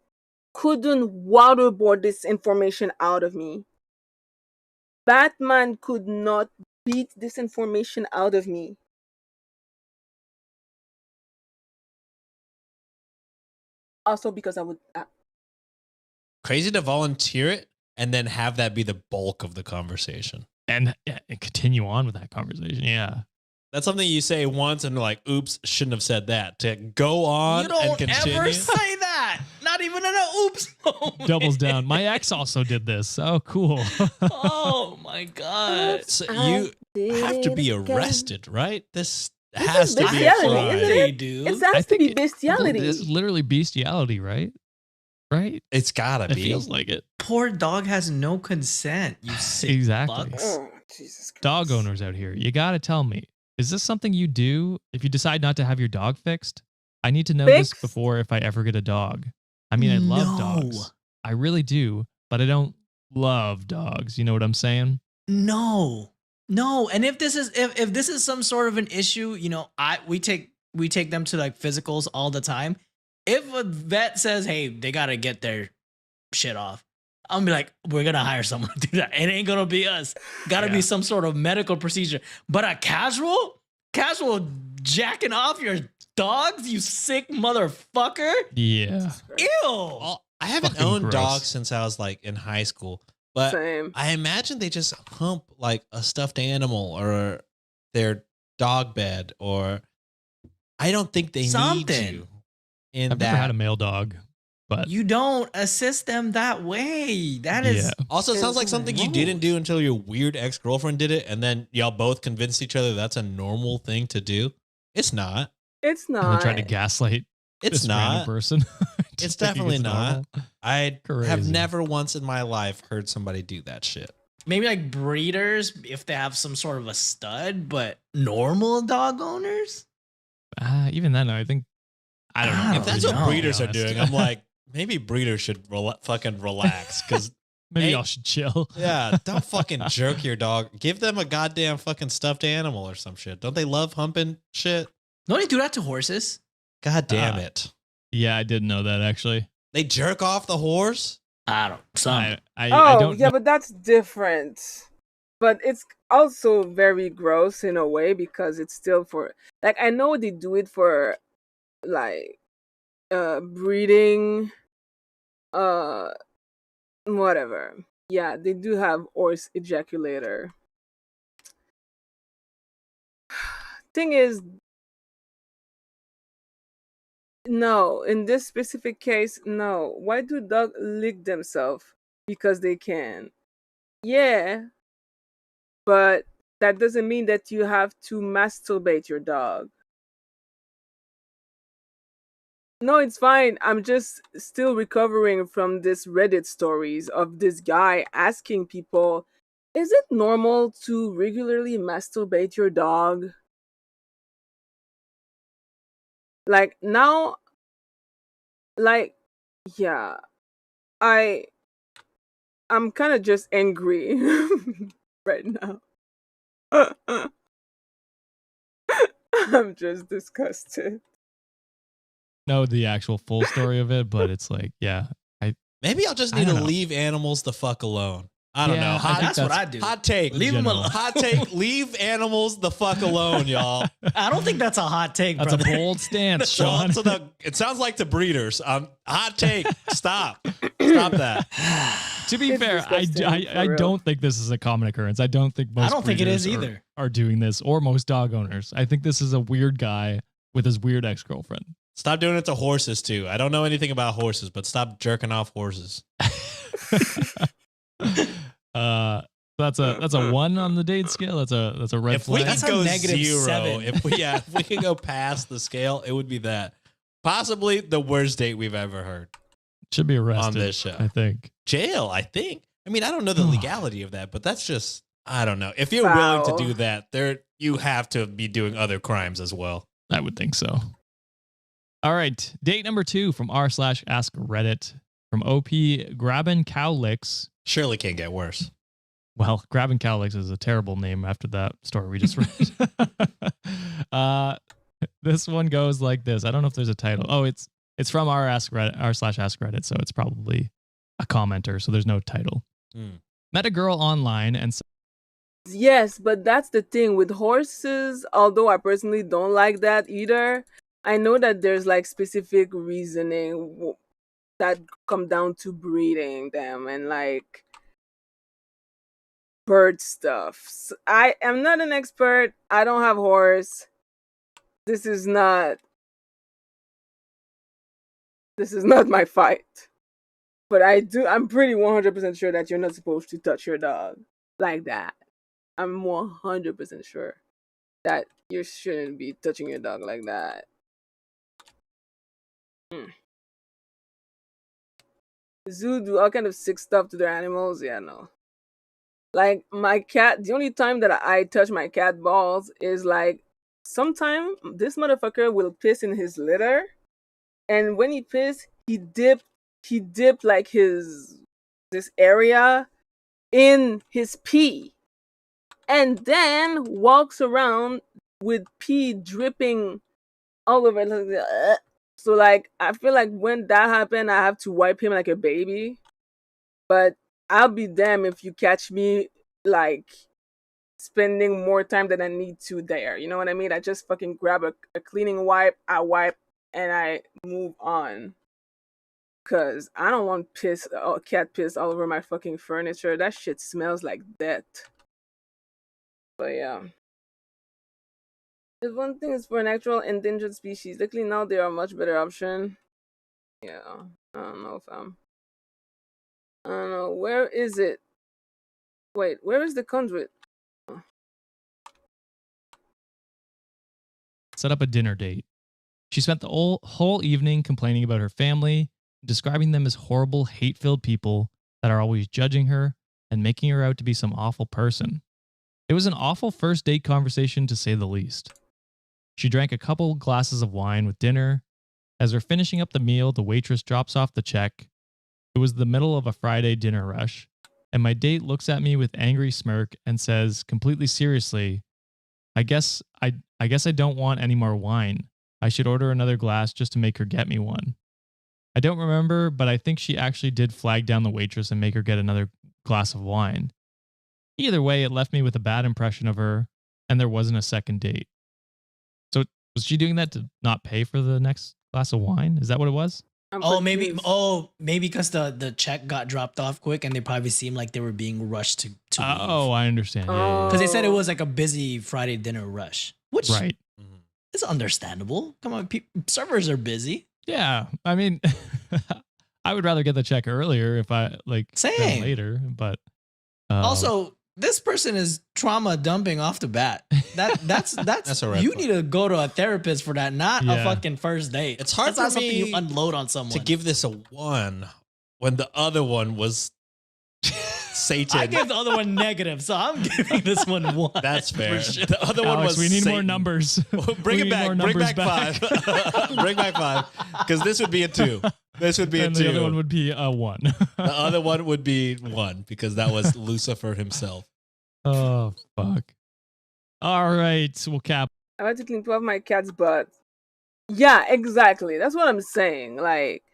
couldn't waterboard this information out of me. Batman could not beat this information out of me. Also, because I would. Crazy to volunteer it and then have that be the bulk of the conversation. And continue on with that conversation. Yeah. That's something you say once and like, oops, shouldn't have said that. To go on You don't and continue. ever say that. Not even in a oops moment. Doubles down. My ex also did this. Oh, cool. Oh my god. So I you have to did be it again. arrested, right? This This has is to be a bestiality, crime. isn't They it? do. It has to be bestiality. It's literally bestiality, right? Right? It's gotta It be. feels like it. Poor dog has no consent. You sick Exactly. fucks. Oh, Jesus Christ. Dog owners out here, you got to tell me, is this something you do if you decide not to have your dog fixed? I need to know this Fixed? before if I ever get a dog. I mean, I love No. dogs. I really do, but I don't love dogs. You know what I'm saying? No, no. And if this is some sort of an issue, you know, we take them to like physicals all the time. If a vet says, "Hey, they gotta get their shit off," I'm gonna be like, "We're gonna hire someone to do that. It ain't gonna be us. Gotta be some sort of medical procedure." But a casual jacking off your dogs, you sick motherfucker. Yeah. Ew. Well, I haven't Fucking owned gross. dogs since I was like in high school, but Same. I imagine they just hump like a stuffed animal or their dog bed, or I don't think they need Something. you in I've that. never had a male dog, but You don't assist them that way. That is yeah. Also, it sounds like It's something you gross. didn't do until your weird ex-girlfriend did it, and then y'all both convinced each other that's a normal thing to do. It's not. It's and not. then tried to gaslight It's this random not. person. to It's thinking definitely not. normal. I have Crazy. never once in my life heard somebody do that shit. maybe like breeders if they have some sort of a stud, but normal dog owners? Even then, I think I don't know. I If that's don't what know, breeders are to be honest. doing, I'm like, maybe breeders should fucking relax, because maybe Hey. y'all should chill. yeah, don't fucking jerk your dog. Give them a goddamn fucking stuffed animal or some shit. Don't they love humping shit? Don't they do that to horses? God damn Uh, it. Yeah, I didn't know that actually. They jerk off the horse? I don't. Some. I Oh, don't yeah, know. but that's different. But it's also very gross in a way because it's still for like I know they do it for like breeding whatever. Yeah, they do have horse ejaculator. Thing is, no, in this specific case, no. Why do dogs lick themselves? Because they can. Yeah, but that doesn't mean that you have to masturbate your dog. No, it's fine. I'm just still recovering from this Reddit stories of this guy asking people, is it normal to regularly masturbate your dog? Like now, like, yeah, I'm kind of just angry right now. I'm just disgusted. know the actual full story of it, but it's like, yeah, Maybe I'll just I need to don't know. leave animals the fuck alone. I don't Yeah, know. I Hot, think That's what I do. hot take. Leave them general. alone. Hot take. Leave animals the fuck alone, y'all. I don't think that's a hot take, that's brother. a bold stance, Sean. It sounds like the breeders. Hot take. Stop. Stop that. To be It's fair, disgusting, for I real. don't think this is a common occurrence. I don't think most I don't think it is breeders either. are doing this, or most dog owners. I think this is a weird guy with his weird ex-girlfriend. Stop doing it to horses too. I don't know anything about horses, but stop jerking off horses. That's a 1 on the date scale. That's a red If we flag. could That's a go negative 0, 7. if we could go past the scale, it would be that. Possibly the worst date we've ever heard. Should be arrested on this show. I think. Jail, I think. I mean, I don't know the legality of that, but that's just I don't know. If you're willing Foul. to do that, you have to be doing other crimes as well. I would think so. All right. Date number 2 from r/ask Reddit from OP Grabbin' Cow Licks. Surely can't get worse. Well, Grabbin' Cow Licks is a terrible name after that story we just read. This one goes like this. I don't know if there's a title. Oh, it's from r/ask Reddit, so it's probably a commenter, so there's no title. Met a girl online and Yes, but that's the thing with horses. Although I personally don't like that either, I know that there's like specific reasoning that come down to breeding them and like bird stuff. I am not an expert. I don't have horse. This is not my fight. But I'm pretty 100% sure that you're not supposed to touch your dog like that. I'm 100% sure that you shouldn't be touching your dog like that. Zoo do all kind of sick stuff to their animals. Yeah, no. Like my cat, the only time that I touch my cat balls is like sometime this motherfucker will piss in his litter, and when he piss, he dip like this area in his pee and then walks around with pee dripping all over. So like I feel like when that happened, I have to wipe him like a baby. But I'll be damned if you catch me like spending more time than I need to there. You know what I mean? I just fucking grab a cleaning wipe, I wipe, and I move on. Cause I don't want cat piss all over my fucking furniture. That shit smells like death. But yeah. If one thing is for an actual endangered species, luckily now they are a much better option. Yeah. I don't know, fam. I don't know. Where is it? Wait, where is the conduit? Set up a dinner date. She spent the whole evening complaining about her family, describing them as horrible, hate-filled people that are always judging her and making her out to be some awful person. It was an awful first date conversation to say the least. She drank a couple glasses of wine with dinner. As they're finishing up the meal, the waitress drops off the check. It was the middle of a Friday dinner rush, and my date looks at me with angry smirk and says completely seriously, I guess I don't want any more wine. I should order another glass just to make her get me one. I don't remember, but I think she actually did flag down the waitress and make her get another glass of wine. Either way, it left me with a bad impression of her, and there wasn't a second date. So was she doing that to not pay for the next glass of wine? Is that what it was? Maybe because the check got dropped off quick and they probably seemed like they were being rushed to leave. Oh, I understand. Yeah. Because they said it was like a busy Friday dinner rush, which Right. is understandable. Come on, servers are busy. Yeah, I mean, I would rather get the check earlier if I like Same. later, but Also, this person is trauma dumping off the bat. That's a red you flag. need to go to a therapist for that, not a Yeah. fucking first date. It's hard That's not for something me you unload on someone. to give this a 1 when the other one was Satan. I gave the other one negative, so I'm giving this one 1. That's fair. For sure. The other one Alex, was we need more Satan. numbers. Bring We it need back. more Bring numbers back 5. Bring back 5. Because this would be a 2. This would be And a 2. the other one would be a 1. The other one would be 1 because that was Lucifer himself. Oh, fuck. All right, we'll cap. I had to clean 12 my cat's butt. Yeah, exactly. That's what I'm saying. Like,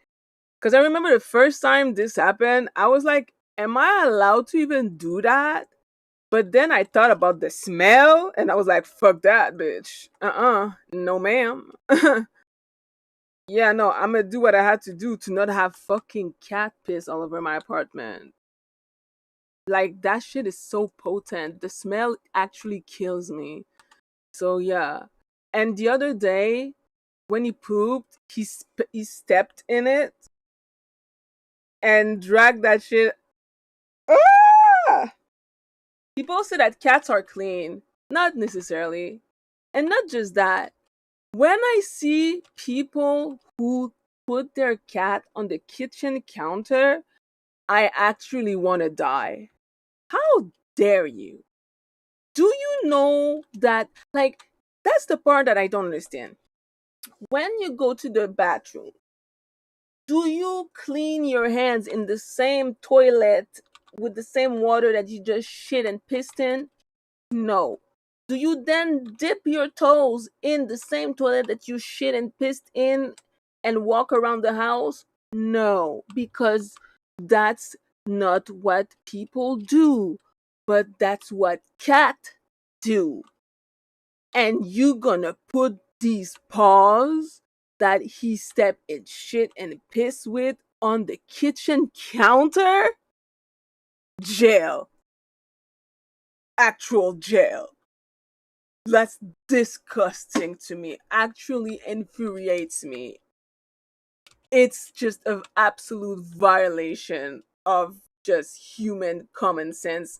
because I remember the first time this happened, I was like, am I allowed to even do that? But then I thought about the smell and I was like, fuck that, bitch. No, ma'am. Yeah, no, I'm gonna do what I had to do to not have fucking cat piss all over my apartment. Like, that shit is so potent. The smell actually kills me. So, yeah. And the other day, when he pooped, he stepped in it and dragged that shit. Ah! People say that cats are clean. Not necessarily. And not just that. When I see people who put their cat on the kitchen counter, I actually want to die. How dare you? Do you know that, like, that's the part that I don't understand. When you go to the bathroom, do you clean your hands in the same toilet with the same water that you just shit and pissed in? No. Do you then dip your toes in the same toilet that you shit and pissed in and walk around the house? No, because that's not what people do, but that's what cats do. And you gonna put these paws that he stepped in shit and piss with on the kitchen counter? Jail. Actual jail. That's disgusting to me. Actually infuriates me. It's just an absolute violation of just human common sense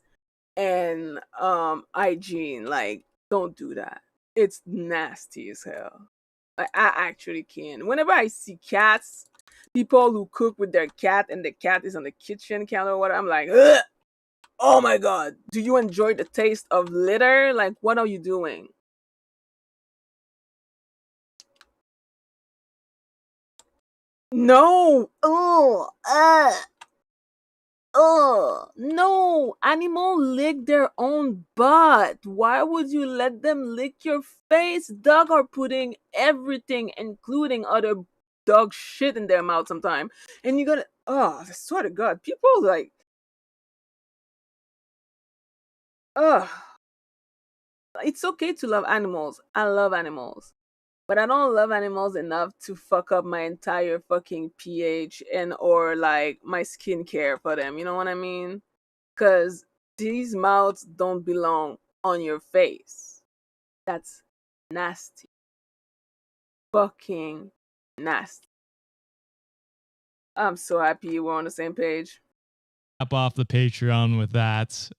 and hygiene. Like, don't do that. It's nasty as hell. Like, I actually can. Whenever I see cats, people who cook with their cat and the cat is on the kitchen counter or whatever, I'm like, ugh! Oh my god, do you enjoy the taste of litter? Like, what are you doing? No. Oh. Ugh, no, animal lick their own butt. Why would you let them lick your face? Dog are putting everything, including other dog shit in their mouth sometime. And you gotta, oh, I swear to God, people like, ugh. It's okay to love animals. I love animals. But I don't love animals enough to fuck up my entire fucking pH and or like my skincare for them. You know what I mean? Because these mouths don't belong on your face. That's nasty. Fucking nasty. I'm so happy we're on the same page. Up off the Patreon with that.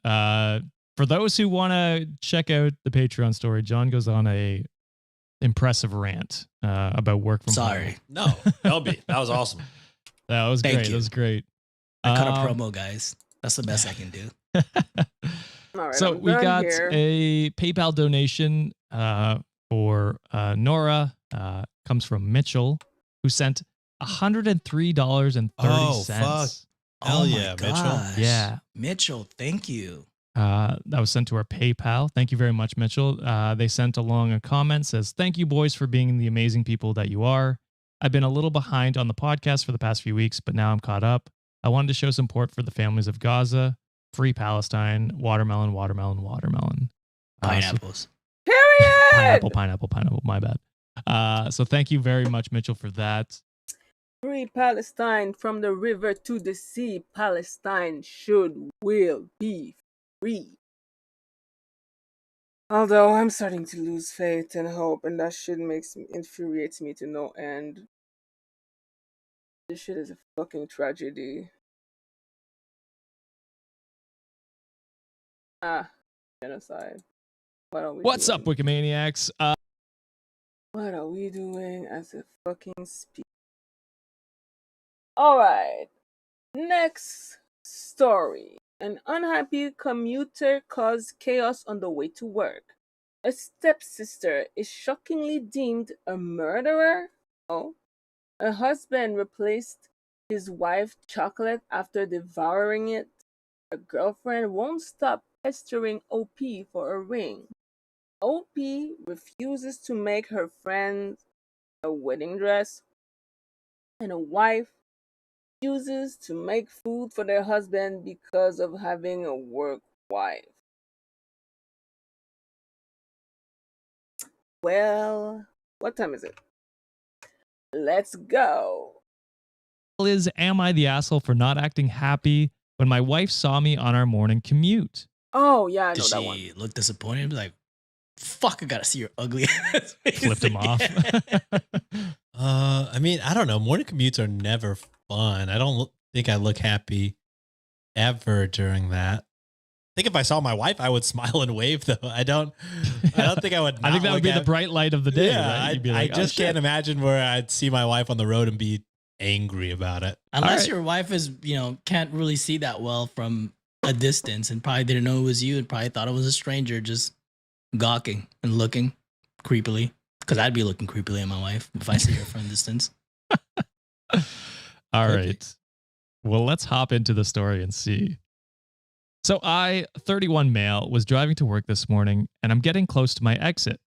For those who want to check out the Patreon story, John goes on a impressive rant about work from home. Sorry. No, LB, that was awesome. That was Thank great. you. That was great. I cut a promo, guys. That's the best I can do. All right, So I'm we done got here. a PayPal donation for Nora. Comes from Mitchell, who sent $103.30. Oh, fuck. Hell Oh yeah, my Mitchell. gosh. Yeah. Mitchell, thank you. That was sent to our PayPal. Thank you very much, Mitchell. They sent along a comment, says, "Thank you, boys, for being the amazing people that you are. I've been a little behind on the podcast for the past few weeks, but now I'm caught up. I wanted to show support for the families of Gaza. Free Palestine. Watermelon, watermelon, watermelon. Pineapples. Period! Pineapple. My bad. So thank you very much, Mitchell, for that. Free Palestine from the river to the sea. Palestine will be free. Although I'm starting to lose faith and hope, and that shit infuriates me to no end. This shit is a fucking tragedy. Genocide. What are we What's doing? up, Wikimaniacs? What are we doing as a fucking species? Alright. Next story. An unhappy commuter caused chaos on the way to work. A stepsister is shockingly deemed a murderer. Oh. A husband replaced his wife's chocolate after devouring it. A girlfriend won't stop pestering OP for a ring. OP refuses to make her friend a wedding dress. And a wife refuses to make food for their husband because of having a work wife. Well, what time is it? Let's go. Is am I the asshole for not acting happy when my wife saw me on our morning commute? Oh, yeah, I know Did that one. she look disappointed? Be like, fuck, I gotta see your ugly ass. Flipped him off. I mean, I don't know. Morning commutes are never fun. I don't think I look happy ever during that. I think if I saw my wife, I would smile and wave. Though I don't think I would. I think that would be the happy. bright light of the day. Yeah, right? You'd be like, I just can't imagine where I'd see my wife on the road and be angry about it. Unless Alright. your wife is, can't really see that well from a distance and probably didn't know it was you and probably thought it was a stranger just gawking and looking creepily. Because I'd be looking creepily at my wife if I see her from a distance. All Could right. Well, let's hop into the story and see. So I, 31 male, was driving to work this morning and I'm getting close to my exit.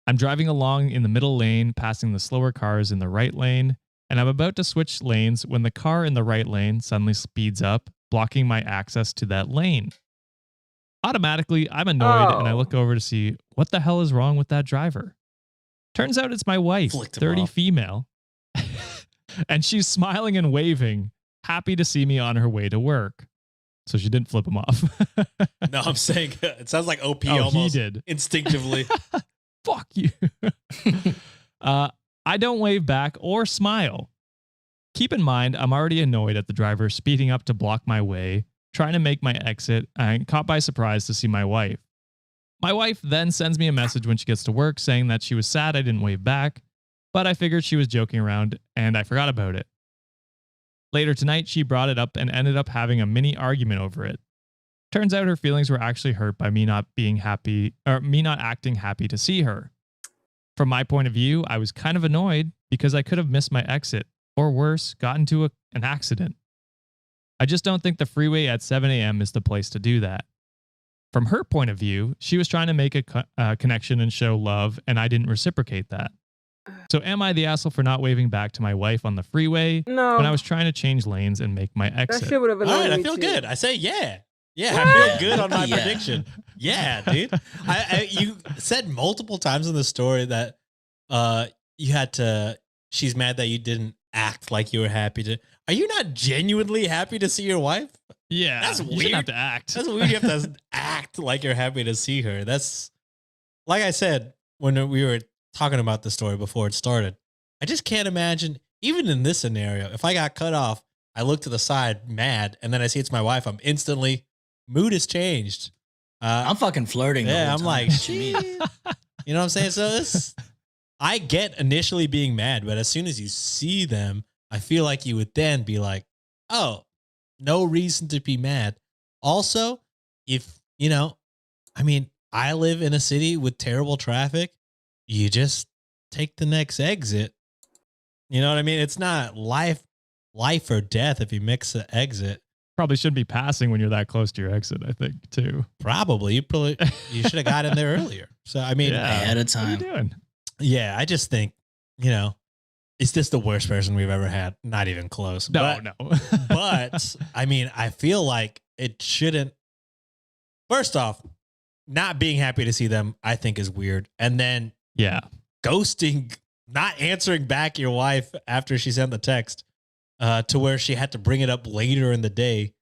I'm driving along in the middle lane, passing the slower cars in the right lane, and I'm about to switch lanes when the car in the right lane suddenly speeds up, blocking my access to that lane. Automatically, I'm annoyed and I look over to see what the hell is wrong with that driver. Turns out it's my wife, Flicked him 30 off. female, and she's smiling and waving, happy to see me on her way to work. So she didn't flip him off. No, I'm saying it sounds like OP Oh, almost he did. instinctively. Fuck you. I don't wave back or smile. Keep in mind, I'm already annoyed at the driver speeding up to block my way, trying to make my exit, and caught by surprise to see my wife. My wife then sends me a message when she gets to work saying that she was sad I didn't wave back, but I figured she was joking around and I forgot about it. Later tonight, she brought it up and ended up having a mini argument over it. Turns out her feelings were actually hurt by me not being happy, or me not acting happy to see her. From my point of view, I was kind of annoyed because I could have missed my exit, or worse, got into an accident. I just don't think the freeway at 7 a.m. is the place to do that. From her point of view, she was trying to make a connection and show love, and I didn't reciprocate that. So am I the asshole for not waving back to my wife on the freeway No. when I was trying to change lanes and make my That exit? shit would have All annoyed right, me I feel too. good. I say yeah. Yeah, What? I feel good on my Yeah. prediction. Yeah, dude. You said multiple times in the story that you had to. She's mad that you didn't act like you were happy to. Are you not genuinely happy to see your wife? Yeah, That's you weird. shouldn't have to act. That's weird. You have to act like you're happy to see her. That's like I said when we were talking about the story before it started. I just can't imagine, even in this scenario, if I got cut off, I look to the side mad, and then I see it's my wife. I'm instantly mood has changed. I'm fucking flirting. the Yeah, whole I'm time. like, What you mean? you know what I'm saying? So this, I get initially being mad, but as soon as you see them, I feel like you would then be like, oh, no reason to be mad. Also, if, I mean, I live in a city with terrible traffic. You just take the next exit. You know what I mean? It's not life or death if you mix the exit. Probably shouldn't be passing when you're that close to your exit, I think, too. Probably. You should have got in there earlier. So, I mean, Yeah. Ahead of What are you time. doing? yeah, I just think, is this the worst person we've ever had? Not even close. No. But I mean, I feel like it shouldn't. First off, not being happy to see them, I think is weird. And then Yeah. ghosting, not answering back your wife after she sent the text to where she had to bring it up later in the day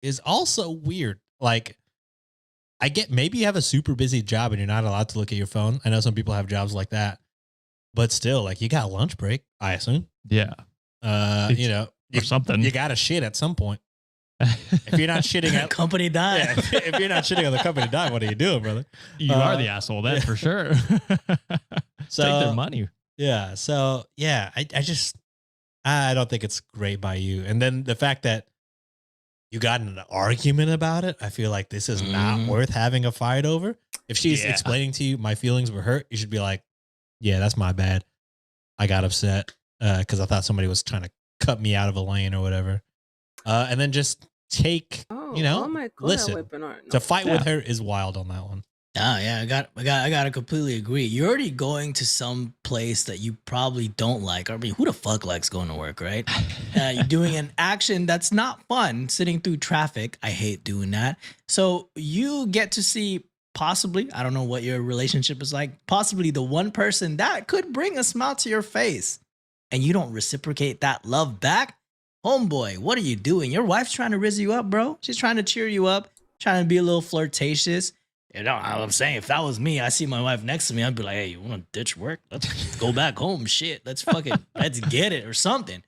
is also weird. Like, I get maybe you have a super busy job and you're not allowed to look at your phone. I know some people have jobs like that, but still, like, you got lunch break, I assume. Yeah. Or something. You got to shit at some point. If you're not shitting at Company dime. yeah, if you're not shitting on the company dime, what are you doing, brother? You are the asshole, then, for sure. So Take their money. yeah, so yeah, I don't think it's great by you. And then the fact that you got in an argument about it, I feel like this is not worth having a fight over. If she's Yeah. explaining to you my feelings were hurt, you should be like, yeah, that's my bad. I got upset because I thought somebody was trying to cut me out of a lane or whatever. And then just take, Oh my God, listen. weapon art. To fight Yeah. with her is wild on that one. Oh yeah, I gotta completely agree. You're already going to some place that you probably don't like. I mean, who the fuck likes going to work, right? You're doing an action that's not fun, sitting through traffic. I hate doing that. So you get to see possibly, I don't know what your relationship is like, possibly the one person that could bring a smile to your face, and you don't reciprocate that love back. Homeboy, what are you doing? Your wife's trying to rizz you up, bro. She's trying to cheer you up, trying to be a little flirtatious. I'm saying, if that was me, I see my wife next to me, I'd be like, hey, you want to ditch work? Let's go back home. Shit, let's get it or something.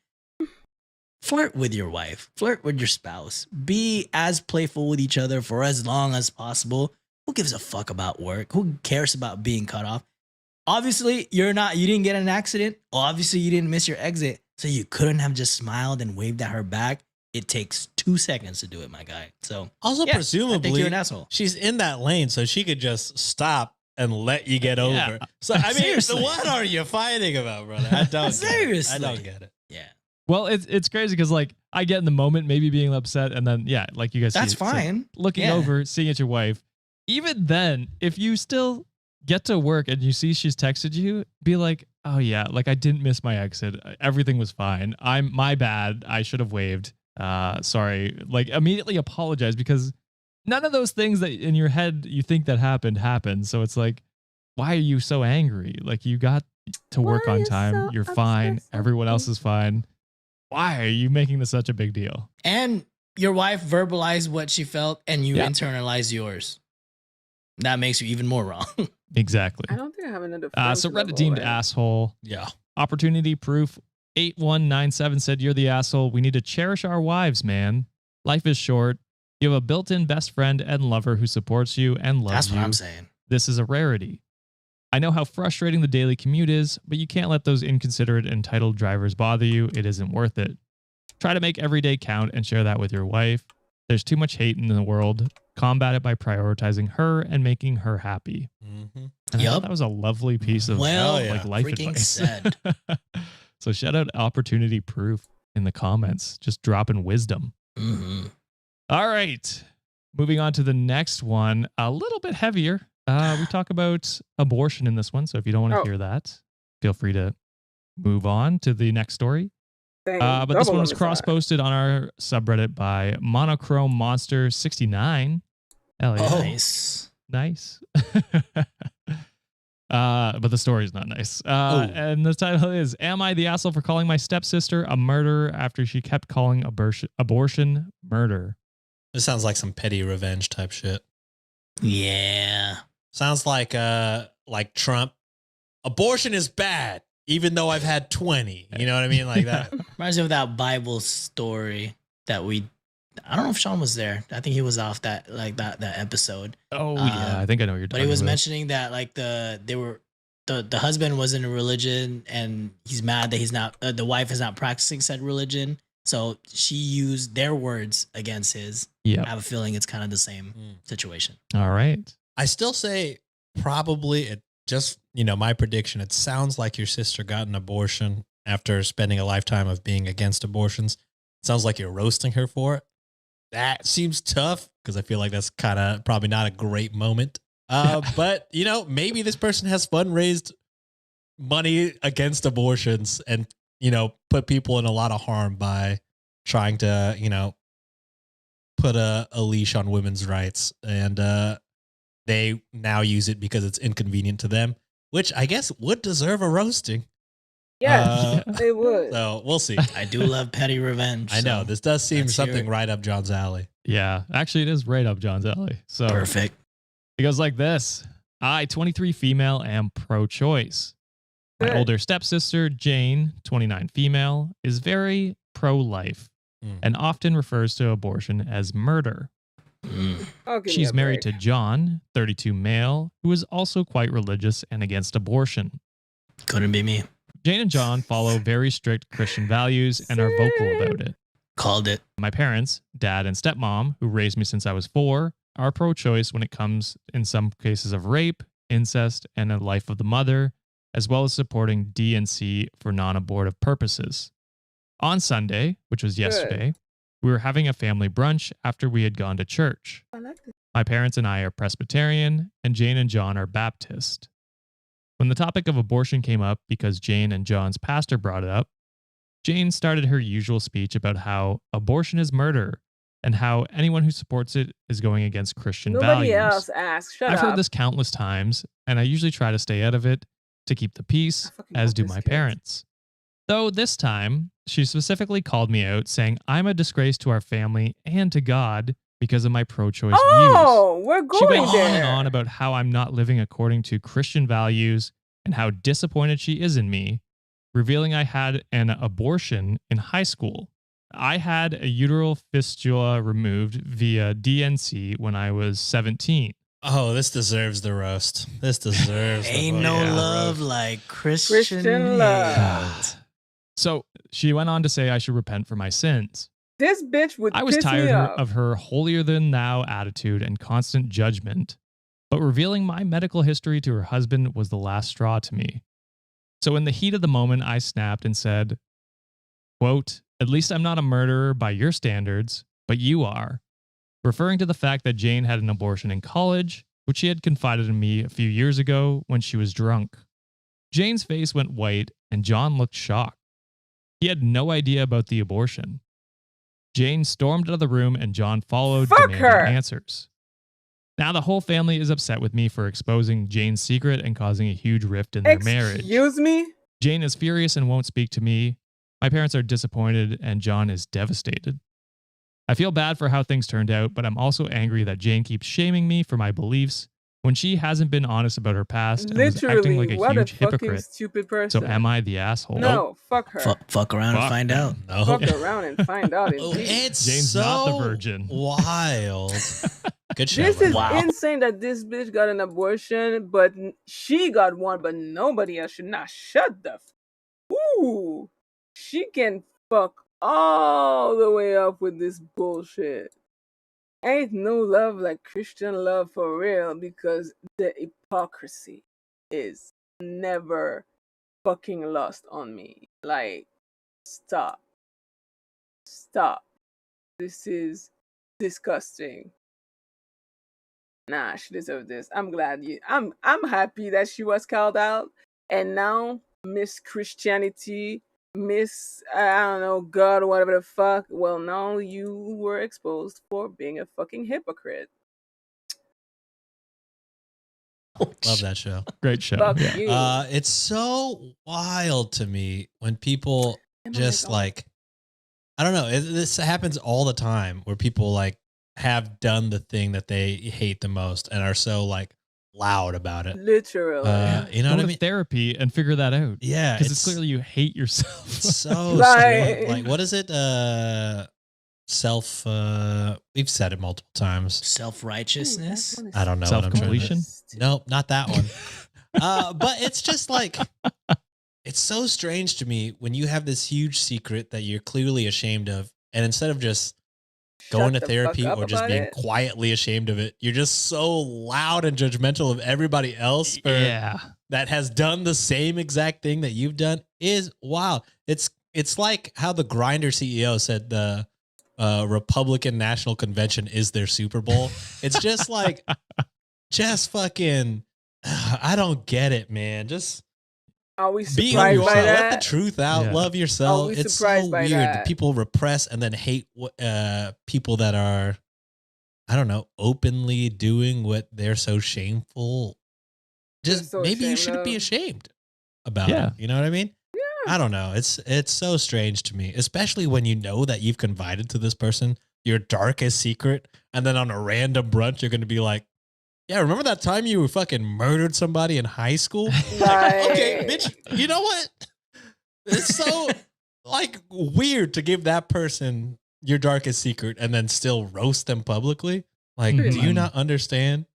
Flirt with your wife. Flirt with your spouse. Be as playful with each other for as long as possible. Who gives a fuck about work? Who cares about being cut off? Obviously, you didn't get in an accident. Obviously, you didn't miss your exit. So you couldn't have just smiled and waved at her back. It takes 2 seconds to do it, my guy. So Also, yeah, I think presumably, you're an asshole. she's in that lane, so she could just stop and let you get Yeah. over. So, I mean, Seriously. what are you fighting about, brother? I don't Seriously. get it. I don't get it. Yeah. Well, it's crazy because, like, I get in the moment, maybe being upset, and then, yeah, like you guys That's said, fine. looking Yeah. over, seeing it's your wife. Even then, if you still get to work and you see she's texted you, be like, oh yeah, like I didn't miss my exit. Everything was fine. My bad. I should have waved. Sorry. Like immediately apologize, because none of those things that in your head you think that happened. So it's like, why are you so angry? Like you got to work Why on you time. so You're fine. upset so Everyone else is fine. Why are you making this such a big deal? And your wife verbalized what she felt and you Yeah. internalized yours. That makes you even more wrong. Exactly. I don't think I have another. So Reddit deemed asshole. Yeah. Opportunity proof 8197 said, you're the asshole. We need to cherish our wives, man. Life is short. You have a built-in best friend and lover who supports you and loves That's you. what I'm saying. This is a rarity. I know how frustrating the daily commute is, but you can't let those inconsiderate, entitled drivers bother you. It isn't worth it. Try to make every day count and share that with your wife. There's too much hate in the world. Combat it by prioritizing her and making her happy. Mm-hmm. And I Yup. thought that was a lovely piece of Well, yeah. like life freaking advice. said. So shout out opportunity proof in the comments, just dropping wisdom. Mm-hmm. All right. Moving on to the next one, a little bit heavier. We talk about abortion in this one. So if you don't want to Oh. hear that, feel free to move on to the next story. Dang, But this double one was homicide. cross-posted on our subreddit by Monochrome Monster 69. Hell yeah. Oh. Nice. Nice. But the story is not nice. And the title is, Am I the asshole for calling my stepsister a murderer after she kept calling abortion murder? This sounds like some petty revenge type shit. Yeah. Sounds like Trump. Abortion is bad, even though I've had 20. You know what I mean? Like that. Reminds me of that Bible story that I don't know if Sean was there. I think he was off that episode. Oh yeah, I think I know what you're talking about. But he was mentioning that like the husband was in a religion and he's mad that he's not the wife is not practicing said religion. So she used their words against his. Yeah. I have a feeling it's kind of the same situation. All right. I still say probably it just, my prediction. It sounds like your sister got an abortion after spending a lifetime of being against abortions. It sounds like you're roasting her for it. That seems tough because I feel like that's kind of probably not a great moment. But, maybe this person has fundraised money against abortions and, put people in a lot of harm by trying to, put a leash on women's rights. And they now use it because it's inconvenient to them, which I guess would deserve a roasting. Yes, they would. So we'll see. I do love petty revenge. I know. This does seem let's hear something it. right up John's alley. Yeah, actually, it is right up John's alley. So Perfect. it goes like this. I, 23 female, am pro-choice. My Good. older stepsister, Jane, 29 female, is very pro-life and often refers to abortion as murder. I'll give you She's a married break. to John, 32 male, who is also quite religious and against abortion. Couldn't be me. Jane and John follow very strict Christian values and are vocal about it. Called it. My parents, dad and stepmom, who raised me since I was 4, are pro-choice when it comes in some cases of rape, incest, and a life of the mother, as well as supporting D&C for non-abortive purposes. On Sunday, which was yesterday, we were having a family brunch after we had gone to church. I like this. My parents and I are Presbyterian, and Jane and John are Baptist. When the topic of abortion came up because Jane and John's pastor brought it up, Jane started her usual speech about how abortion is murder and how anyone who supports it is going against Christian Nobody values. else asked. Shut I've up. heard this countless times, and I usually try to stay out of it to keep the peace, I fucking as love do this my kid. parents. Though this time, she specifically called me out, saying I'm a disgrace to our family and to God because of my pro-choice views. Oh, we're She going went there. on and on about how I'm not living according to Christian values and how disappointed she is in me, revealing I had an abortion in high school. I had a uteral fistula removed via DNC when I was 17. Oh, this deserves the roast. This deserves Ain't the no fucking love roast. like Christian love. hate. So she went on to say I should repent for my sins. This bitch would I was piss tired me off. of her holier than thou attitude and constant judgment, but revealing my medical history to her husband was the last straw to me. So in the heat of the moment, I snapped and said, quote, "At least I'm not a murderer by your standards, but you are," referring to the fact that Jane had an abortion in college, which she had confided in me a few years ago when she was drunk. Jane's face went white and John looked shocked. He had no idea about the abortion. Jane stormed out of the room and John followed, Fuck demanding her. answers. Now the whole family is upset with me for exposing Jane's secret and causing a huge rift in their marriage. Excuse me? Jane is furious and won't speak to me. My parents are disappointed and John is devastated. I feel bad for how things turned out, but I'm also angry that Jane keeps shaming me for my beliefs when she hasn't been honest about her past and was acting Literally, like a what a huge fucking hypocrite. stupid person. So am I the asshole? No, fuck her. Fuck around and Fuck find them. out. No. Fuck around and find out. Oh, Indeed. it's Jane's so not the virgin. wild. Good show. This is Wow. insane that this bitch got an abortion, but she got one, but nobody else should not. Shut the Ooh. She can fuck all the way up with this bullshit. Ain't no love like Christian love for real, because the hypocrisy is never fucking lost on me. Like, stop. Stop. This is disgusting. Nah, she deserved this. I'm glad you. I'm happy that she was called out, and now Miss Christianity, Miss I don't know God, whatever the fuck. Well, now you were exposed for being a fucking hypocrite. Love that show. Great show. Fuck Yeah. you. It's so wild to me when people And I'm just oh, like, I don't know. This happens all the time where people like have done the thing that they hate the most and are so like loud about it. literally. You know Go what I to mean? therapy and figure that out. Yeah, Because it's clearly you hate yourself. it's so Like- strange. Like, what is it? Self. We've said it multiple times. Self-righteousness. I don't know. What I'm trying to- Self-completion? Nope, not that one. But it's just like, it's so strange to me when you have this huge secret that you're clearly ashamed of, and instead of just going to Shut the therapy fuck up or just about being it. quietly ashamed of it, you're just so loud and judgmental of everybody else for Yeah. that has done the same exact thing that you've done is wild. It's like how the Grindr CEO said the Republican National Convention is their Super Bowl. It's just like, just fucking, I don't get it, man. Just Are we be surprised yourself. by Let the that? truth out. Yeah. Love yourself. Are we It's so surprised by weird that? that people repress and then hate people that are, I don't know, openly doing what they're so shameful. Just so maybe you ashamed shouldn't be of. ashamed about Yeah. it. You know what I mean? Yeah. I don't know. It's so strange to me, especially when you know that you've confided to this person your darkest secret, and then on a random brunch you're going to be like, "Yeah, remember that time you fucking murdered somebody in high school?" Like, okay, Like- bitch. You know what? It's so like weird to give that person your darkest secret and then still roast them publicly. Like, Pretty do you much. not understand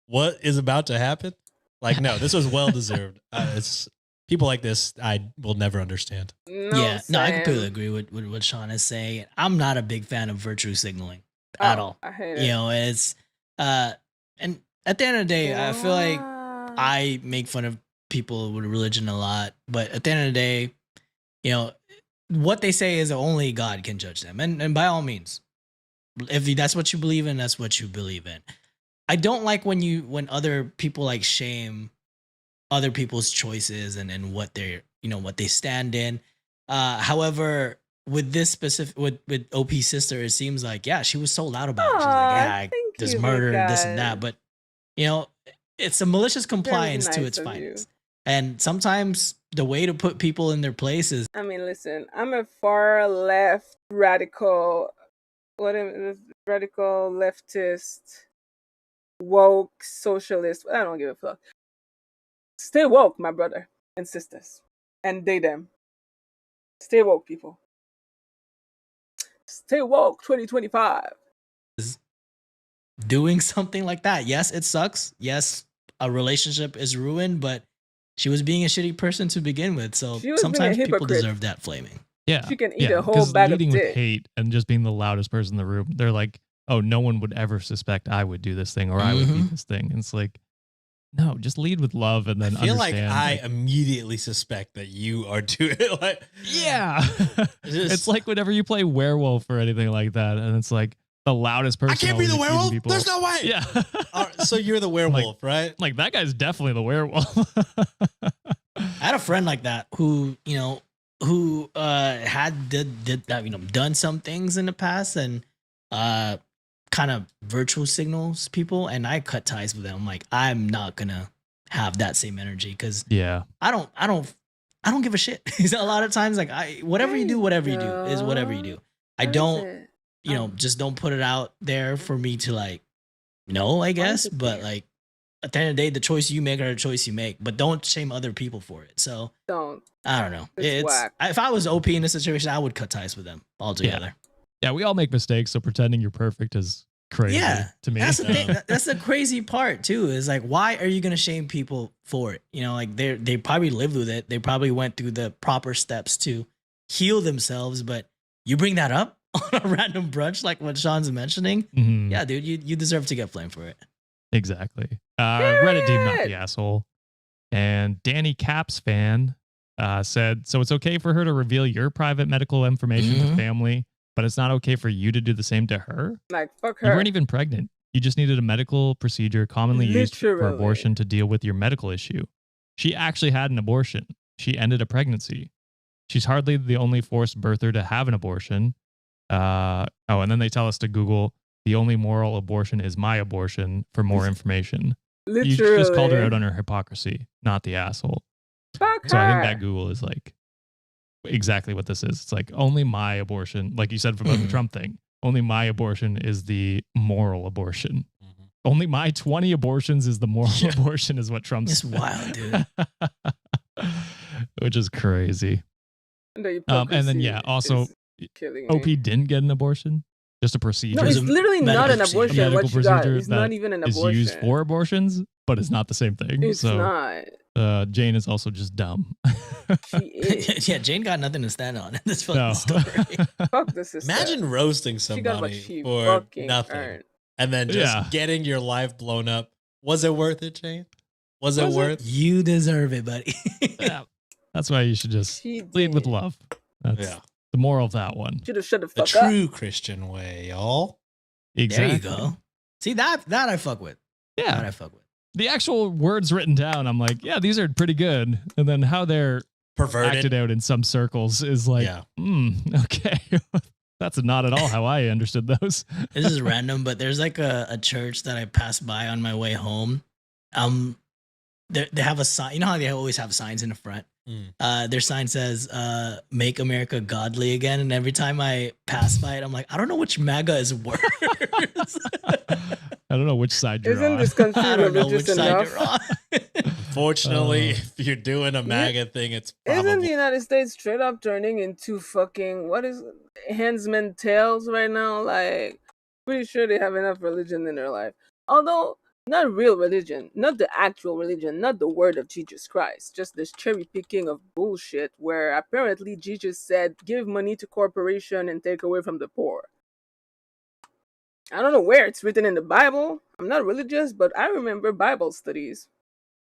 what is about to happen? Like, no, this was well deserved. It's people like this I will never understand. No, Yeah, no, I Sam. completely agree with what Sean is saying. I'm not a big fan of virtue signaling at Oh, all. I hate it. You know, it's and at the end of the day, I feel like I make fun of people with religion a lot, but at the end of the day, you know, what they say is only God can judge them, and by all means, if that's what you believe in, that's what you believe in. I don't like when other people like shame other people's choices and what they're what they stand in. However, with this specific with OP's sister, it seems like she was so loud about it. She's like, Aw, yeah, thank there's you, murder, this and guys. that, but it's a malicious compliance to nice its of you. finest. And sometimes the way to put people in their place is I mean, listen, I'm a far left radical, radical leftist, woke socialist. I don't give a fuck. Stay woke, my brother and sisters, and they them. Stay woke, people. Stay woke, 2025. doing something like that. Yes, it sucks. Yes, a relationship is ruined, but she was being a shitty person to begin with. So She was being a sometimes people hypocrite. deserve that flaming. Yeah. She can eat yeah, a whole 'cause bag of leading with dick. hate and just being the loudest person in the room. They're like, oh, no one would ever suspect I would do this thing or I would be this thing. And it's like, no, just lead with love and then I feel understand. like I immediately suspect that you are doing it. Like, yeah. Just- It's like whenever you play werewolf or anything like that, and it's like the loutest person. I can't be always the accusing werewolf. people. There's no way. Yeah. All right, so you're the werewolf, right? Like that guy's definitely the werewolf. I had a friend like that who had did done some things in the past and kind of virtual signals people, and I cut ties with them. I'm like, I'm not gonna have that same energy because Yeah. I don't give a shit. A lot of times, like whatever you do is whatever you do. I don't just don't put it out there for me to like know, I guess. But like at the end of the day, the choice you make are the choice you make. But don't shame other people for it. So Don't. I don't know. It's whack. If I was OP in this situation, I would cut ties with them altogether. Yeah, we all make mistakes, so pretending you're perfect is crazy to me. That's the thing. That's the crazy part too. Is like, why are you gonna shame people for it? You know, like they probably lived with it. They probably went through the proper steps to heal themselves. But you bring that up on a random brunch, like what Sean's mentioning. Mhm. Yeah, dude, you deserve to get blamed for it. Exactly. Reddit deemed not the asshole. And Danny Caps fan said, so it's okay for her to reveal your private medical information to family, but it's not okay for you to do the same to her. Like, fuck You her. weren't even pregnant. You just needed a medical procedure commonly used for Literally. abortion to deal with your medical issue. She actually had an abortion. She ended a pregnancy. She's hardly the only forced birther to have an abortion. And then they tell us to Google the only moral abortion is my abortion for more information. Literally. You just called her out on her hypocrisy, not the asshole. Fuck So I think her. that Google is like exactly what this is. It's like only my abortion, like you said about the Trump thing, only my abortion is the moral abortion. Mhm. Only my 20 abortions is the moral abortion is what Trump's It's wild, dude. which is crazy. The And then, hypocrisy also is killing OP me. didn't get an abortion, just a procedure. No, it's a literally not an medical abortion. procedure. What Medical you got? procedure It's not that even an is abortion. used for abortions, but it's not the same thing. It's So not. Jane is also just dumb. She is. Yeah, Jane got nothing to stand on in this No. fucking story. Fuck the sister. Imagine roasting she got what somebody she for fucking nothing earned. and then just Yeah. getting your life blown up. Was it worth it, Jane? Was it Was it? worth? You deserve it, buddy. Yeah. That's why you should just She lead with did. love. That's Yeah, the moral of that one. Should have shut the the fuck up. true Christian way, y'all. Exactly. There you go. See that I fuck with. That Yeah. I fuck with. The actual words written down, I'm like, yeah, these are pretty good. And then how they're Perverted. acted out in some circles is like, Yeah. Okay. That's not at all how I understood those. This is random, but there's like a church that I passed by on my way home. They have a sign. You know how they always have signs in the front? Mm. Their sign says, make America godly again. And every time I pass by it, I'm like, I don't know which MAGA is worse. I don't know which side you're Isn't on. this country I don't know which religious side enough? you're on. Unfortunately, if you're doing a MAGA thing, it's Isn't the probably United States straight up turning into fucking what is handsmen tails right now? Like, pretty sure they have enough religion in their life. Although not real religion, not the actual religion, not the word of Jesus Christ, just this cherry picking of bullshit where apparently Jesus said, "Give money to corporation and take away from the poor." I don't know where it's written in the Bible. I'm not religious, but I remember Bible studies.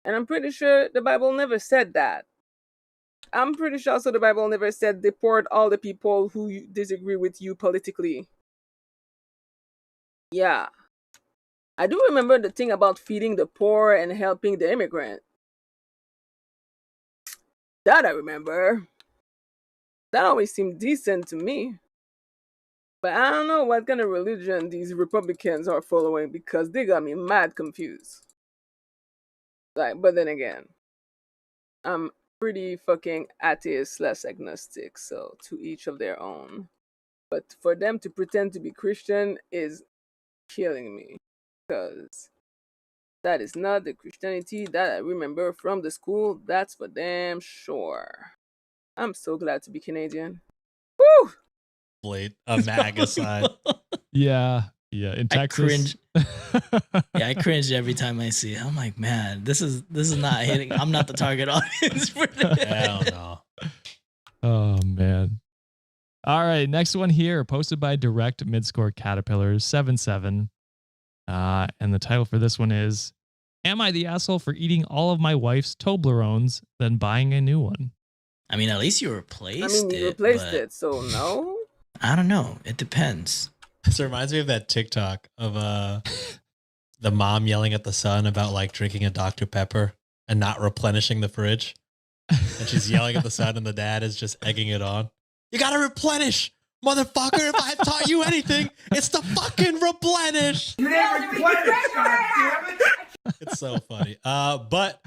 And I'm pretty sure the Bible never said that. I'm pretty sure also the Bible never said deport all the people who disagree with you politically. Yeah. I do remember the thing about feeding the poor and helping the immigrant. That I remember. That always seemed decent to me. But I don't know what kind of religion these Republicans are following because they got me mad confused. Like, but then again, I'm pretty fucking atheist / agnostic, so to each of their own. But for them to pretend to be Christian is killing me because that is not the Christianity that I remember from the school. That's for damn sure. I'm so glad to be Canadian. Woo! a MAGA side. Yeah. Yeah. In I Texas. cringe. Yeah, I cringe every time I see it. I'm like, man, this is not hitting. I'm not the target audience for this. Hell no. Oh, man. All right. Next one here, posted by Direct Midscore Caterpillars 77. And the title for this one is, Am I the asshole for eating all of my wife's Toblerones, then buying a new one? I mean, at least you replaced it. You replaced but it, so no. I don't know. It depends. This reminds me of that TikTok of the mom yelling at the son about like drinking a Dr. Pepper and not replenishing the fridge. And she's yelling at the son and the dad is just egging it on. You gotta replenish, motherfucker. If I taught you anything, it's to fucking replenish. You didn't replenish, goddammit! It's so funny. But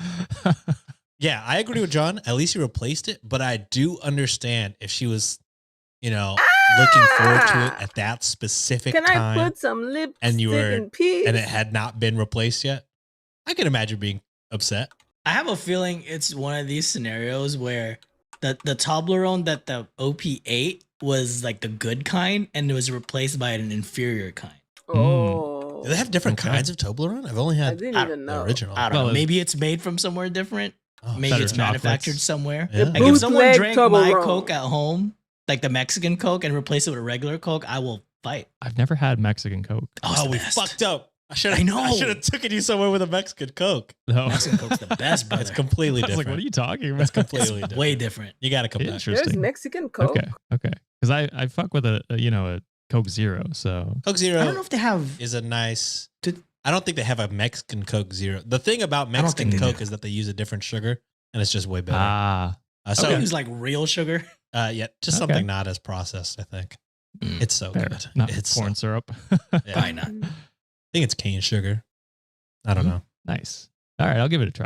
yeah, I agree with John. At least he replaced it. But I do understand if she was, looking forward to it at that specific Can time. I put some lipstick and you were- in peace? and it had not been replaced yet. I can imagine being upset. I have a feeling it's one of these scenarios where the Toblerone that the OP ate was like the good kind and it was replaced by an inferior kind. Oh, Do they have different Okay. kinds of Toblerone? I've only I had didn't I- even the know. original. I don't Well, know. Maybe it's made from somewhere different. Oh, Maybe better it's chocolates. manufactured somewhere. Yeah. Like if someone Bootleg drank my Toblerone. Coke at home, like the Mexican Coke, and replace it with a regular Coke, I will fight. I've never had Mexican Coke. Oh, it's Oh, the we best. fucked up. I know. I should have taken you somewhere with a Mexican Coke. No. Mexican Coke's the best, brother. It's completely I was different. like, what are you talking about? It's completely different. Way different. You got to come back. There's Interesting. Mexican Coke. Okay. Okay. Because I fuck with a Coke Zero. So Coke I Zero don't know if they have. is a nice. Did- I don't think they have a Mexican Coke Zero. The thing about don't think Mexican they Coke do. is that they use a different sugar, and it's just way better. So So, use like real sugar. yeah, just Okay. something not as processed. I think Mm, it's so fair. good. Not It's corn so, syrup. yeah. Probably not. I think it's cane sugar. I don't Mhm. know. Nice. All right, I'll give it a try.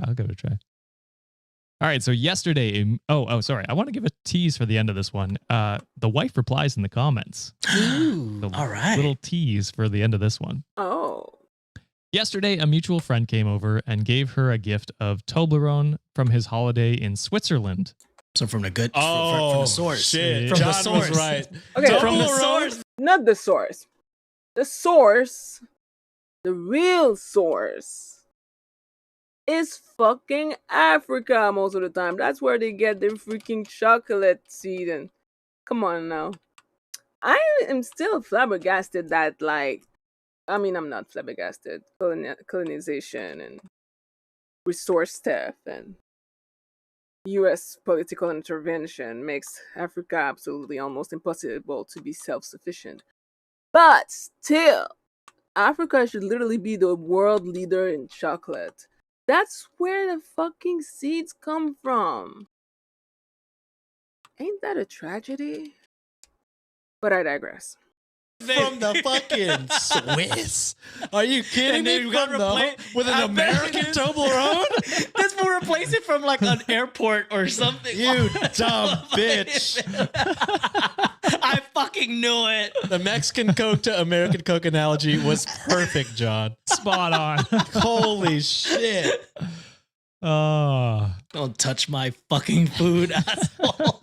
All right, so yesterday, sorry, I want to give a tease for the end of this one. The wife replies in the comments. The All right. little tease for the end of this one. Oh. Yesterday, a mutual friend came over and gave her a gift of Toblerone from his holiday in Switzerland. So from the good, from the source. Oh, shit. From John the source. was right. Okay. From the Toblerone? source. Not the source. The source, the real source, is fucking Africa most of the time. That's where they get their freaking chocolate seed. And come on now. I am still flabbergasted that, like, I mean, I'm not flabbergasted. Colonization and resource theft and US political intervention makes Africa absolutely almost impossible to be self-sufficient. But still, Africa should literally be the world leader in chocolate. That's where the fucking seeds come from. Ain't that a tragedy? But I digress. From the fucking Swiss? Are you kidding And then me? you got From the, replace- with an I bet American it is. Toblerone? This will replace it from like an airport or something. You dumb bitch. I fucking knew it. The Mexican Coke to American Coke analogy was perfect, John. Spot on. Holy shit. Oh, Don't touch my fucking food, asshole.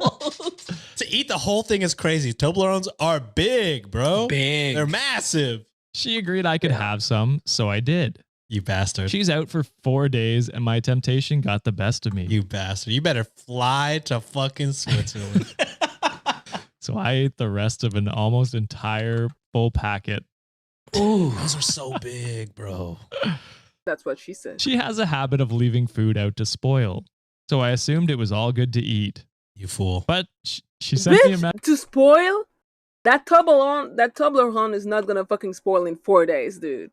To eat the whole thing is crazy. Toblerones are big, bro. Big. They're massive. she agreed I could have some, so I did. You bastard. She's out for 4 days, and my temptation got the best of me. You bastard. You better fly to fucking Switzerland. So I ate the rest of an almost entire full packet. Ooh. Those are so big, bro. That's what she said. She has a habit of leaving food out to spoil, so I assumed it was all good to eat. You fool. But she sent me a Bitch, message. to spoil? That Toblerone is not gonna fucking spoil in 4 days, dude.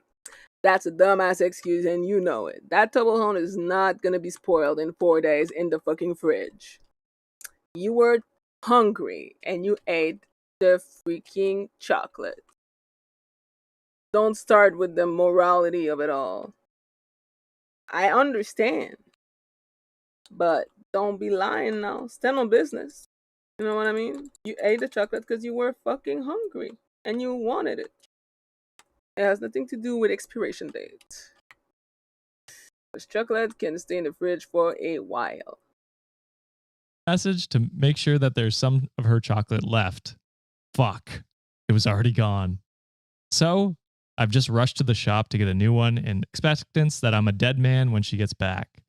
That's a dumbass excuse and you know it. That Toblerone is not gonna be spoiled in 4 days in the fucking fridge. You were hungry and you ate the freaking chocolate. Don't start with the morality of it all. I understand. But don't be lying now. Stand on business. You know what I mean? You ate the chocolate because you were fucking hungry and you wanted it. It has nothing to do with expiration date. Because chocolate can stay in the fridge for a while. To make sure that there's some of her chocolate left. Fuck. It was already gone. So I've just rushed to the shop to get a new one in expectance that I'm a dead man when she gets back.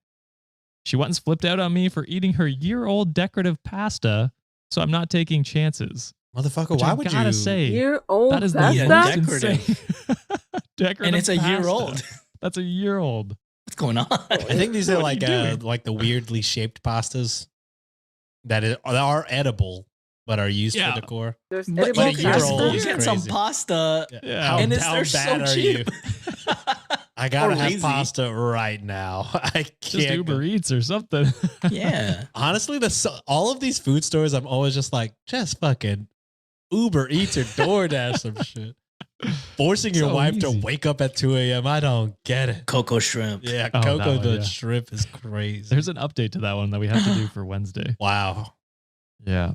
She once flipped out on me for eating her year-old decorative pasta, so I'm not taking chances. Motherfucker, Which why I would gotta you? say, Year-old that is the pasta? Yeah, most decorative. insane. Decorative And it's a year pasta. old. That's a year old. What's going on? I think these are What are like you doing? like the weirdly shaped pastas that are edible but are used Yeah. for decor. There's But edible a year pasta? old you is get some crazy. pasta, Yeah. How, and how they're bad so are cheap. you? I gotta Or have lazy. pasta right now. I Just can't. Uber go- Eats or something. Yeah. Honestly, all of these food stores, I'm always just like, just fucking Uber Eats or DoorDash some shit. Forcing your So wife easy. to wake up at 2 a.m. I don't get it. Cocoa shrimp. Yeah, Oh, that Coco one, the yeah. shrimp is crazy. There's an update to that one that we have to do for Wednesday. Wow. Yeah.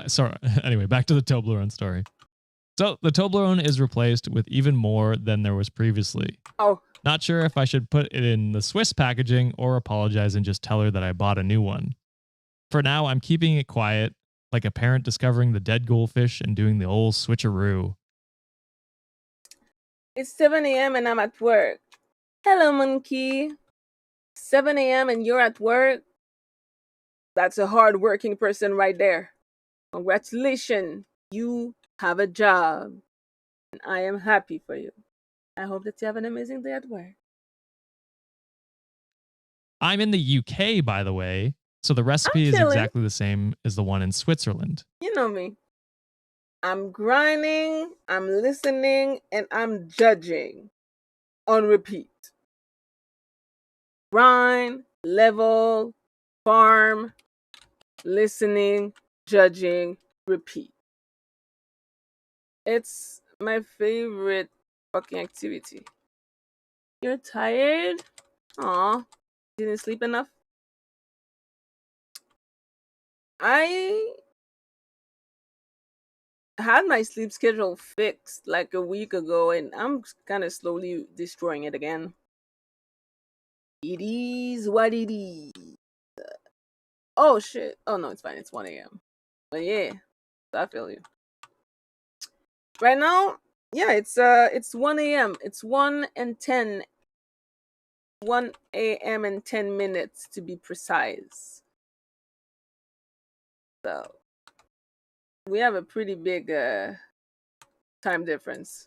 Sorry. Anyway, back to the Toblerone story. So the Toblerone is replaced with even more than there was previously. Oh, Not sure if I should put it in the Swiss packaging or apologize and just tell her that I bought a new one. For now, I'm keeping it quiet, like a parent discovering the dead goldfish and doing the old switcheroo. it's 7 a.m. and I'm at work. Hello, monkey. 7 a.m. and you're at work? That's a hard-working person right there. Congratulations. You have a job. And I am happy for you. I hope that you have an amazing day at work. I'm in the UK, by the way, so the recipe is chilling. exactly the same as the one in Switzerland. You know me. I'm grinding, I'm listening, and I'm judging on repeat. Grind, level, farm, listening, judging, repeat. It's my favorite fucking activity. You're tired? Aw, didn't sleep enough? I had my sleep schedule fixed like a week ago, and I'm kind of slowly destroying it again. It is what it is. Oh shit. Oh no, it's fine. It's 1 a.m. But yeah, I feel you. Right now, yeah, it's 1 a.m. It's 1 and 10. 1 a.m. and 10 minutes to be precise. So we have a pretty big time difference.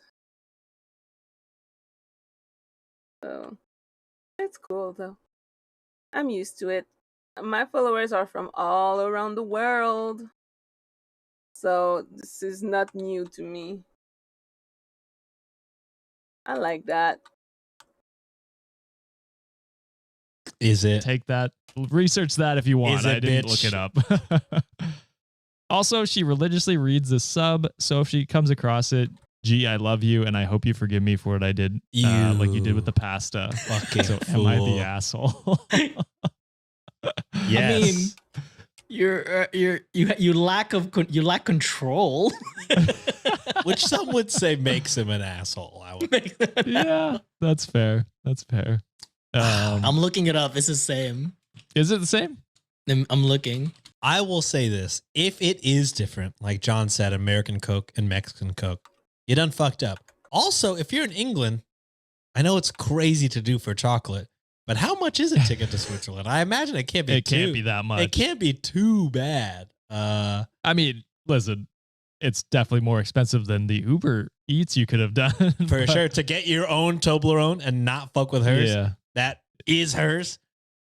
So it's cool though. I'm used to it. My followers are from all around the world. So this is not new to me. I like that. Is it? Take that. Research that if you want. Is it, I didn't bitch? look it up. Also, she religiously reads the sub, so if she comes across it, gee, I love you, and I hope you forgive me for what I did, like you did with the pasta. Fucking So fool. am I the asshole? Yes. I mean, you lack control. Which some would say makes him an asshole. I would. Yeah, that's fair. That's fair. I'm looking it up. It's the same. Is it the same? I'm looking. I will say this. If it is different, like John said, American Coke and Mexican Coke, you done fucked up. Also, if you're in England, I know it's crazy to do for chocolate, but how much is a ticket to Switzerland? I imagine it can't be It can't be that much. It can't be too bad. I mean, listen, it's definitely more expensive than the Uber Eats you could have done. For but- sure. To get your own Toblerone and not fuck with hers. Yeah. That is hers.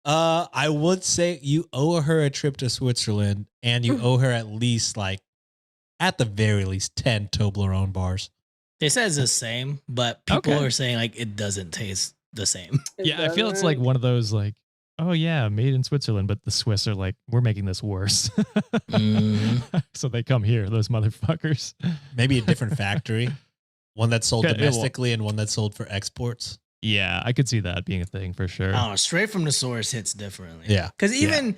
I would say you owe her a trip to Switzerland, and you owe her at least, like, at the very least 10 Toblerone bars. They said it's the same, but people Okay. are saying like it doesn't taste the same. Yeah, I feel it's like one of those like, oh yeah, made in Switzerland, but the Swiss are like, we're making this worse. Mhm. So they come here, those motherfuckers. Maybe a different factory. One that's sold Okay, it will- domestically and one that's sold for exports. Yeah, I could see that being a thing for sure. I don't know, straight from the source hits differently. Yeah. Because even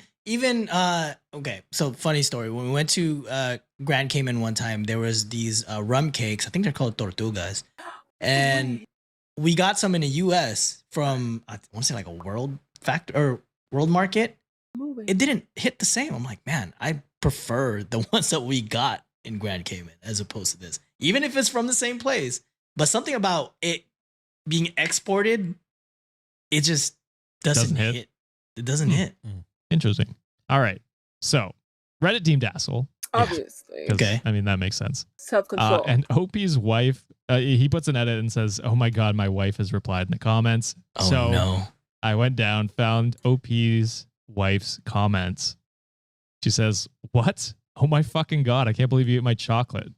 okay, so funny story. When we went to Grand Cayman one time, there was these rum cakes. I think they're called tortugas, and we got some in the U.S. from I want to say like a World Market. It didn't hit the same. I'm like, man, I prefer the ones that we got in Grand Cayman as opposed to this, even if it's from the same place. But something about it being exported, it just doesn't Doesn't hit. hit. It doesn't hit. Interesting. All right. So Reddit deemed asshole. Obviously. 'cause, Okay. I mean, that makes sense. Self control. And OP's wife, he puts an edit and says, oh my God, my wife has replied in the comments. Oh so no. I went down, found OP's wife's comments. She says, what? Oh my fucking God, I can't believe you ate my chocolate.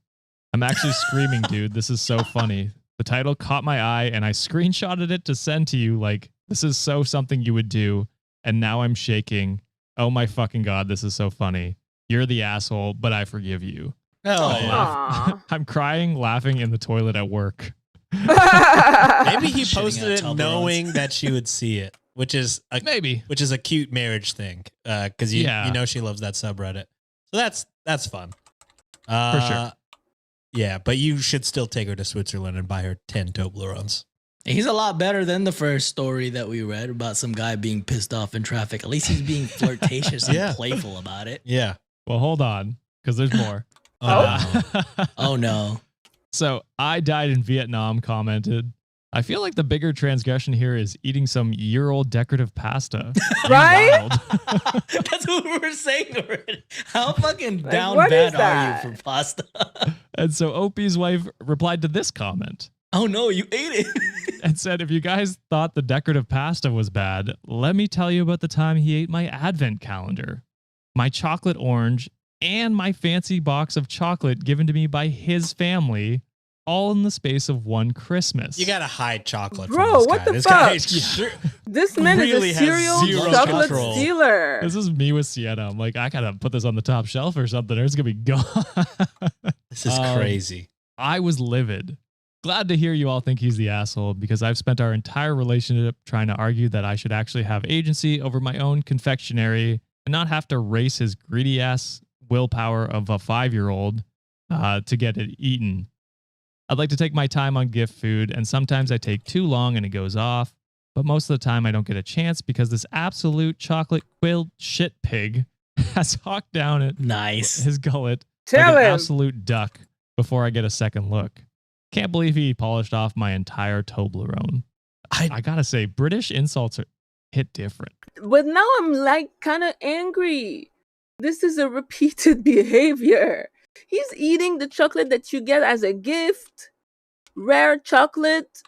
I'm actually screaming, dude. This is so funny. The title caught my eye and I screenshotted it to send to you. Like, this is so something you would do. And now I'm shaking. Oh my fucking God, this is so funny. You're the asshole, but I forgive you. Oh, Aw. I'm crying, laughing in the toilet at work. Maybe he Shitting posted out it Toblerones. knowing that she would see it, which is Maybe. a cute marriage thing. Because you Yeah. know she loves that subreddit. So that's fun. For sure. Yeah, but you should still take her to Switzerland and buy her 10 Toblerones. He's a lot better than the first story that we read about some guy being pissed off in traffic. At least he's being flirtatious Yeah. and playful about it. Yeah. Well, hold on, because there's more. Oh no. So I died in Vietnam commented, I feel like the bigger transgression here is eating some year-old decorative pasta. You Right? wild. That's what we were saying already. How fucking Like, down what is bad are that? you for pasta? And so Opie's wife replied to this comment Oh no, you ate it. and said, if you guys thought the decorative pasta was bad, let me tell you about the time he ate my advent calendar. My chocolate orange and my fancy box of chocolate given to me by his family, all in the space of one Christmas. You gotta hide chocolate Bro, from this what guy. the This fuck? guy is sure, This man really is has a serial zero chocolate control. stealer. This is me with Sienna. I'm like, I gotta put this on the top shelf or something, or it's gonna be gone. This is crazy. I was livid. Glad to hear you all think he's the asshole because I've spent our entire relationship trying to argue that I should actually have agency over my own confectionery and not have to race his greedy ass willpower of a 5-year-old to get it eaten. I'd like to take my time on gift food, and sometimes I take too long and it goes off, but most of the time I don't get a chance because this absolute chocolate quilled shit pig has hawked down at Nice. his gullet Tell like an him. absolute duck before I get a second look. Can't believe he polished off my entire Toblerone. I gotta say, British insults hit different. But now I'm like kind of angry. This is a repeated behavior. He's eating the chocolate that you get as a gift. Rare chocolate.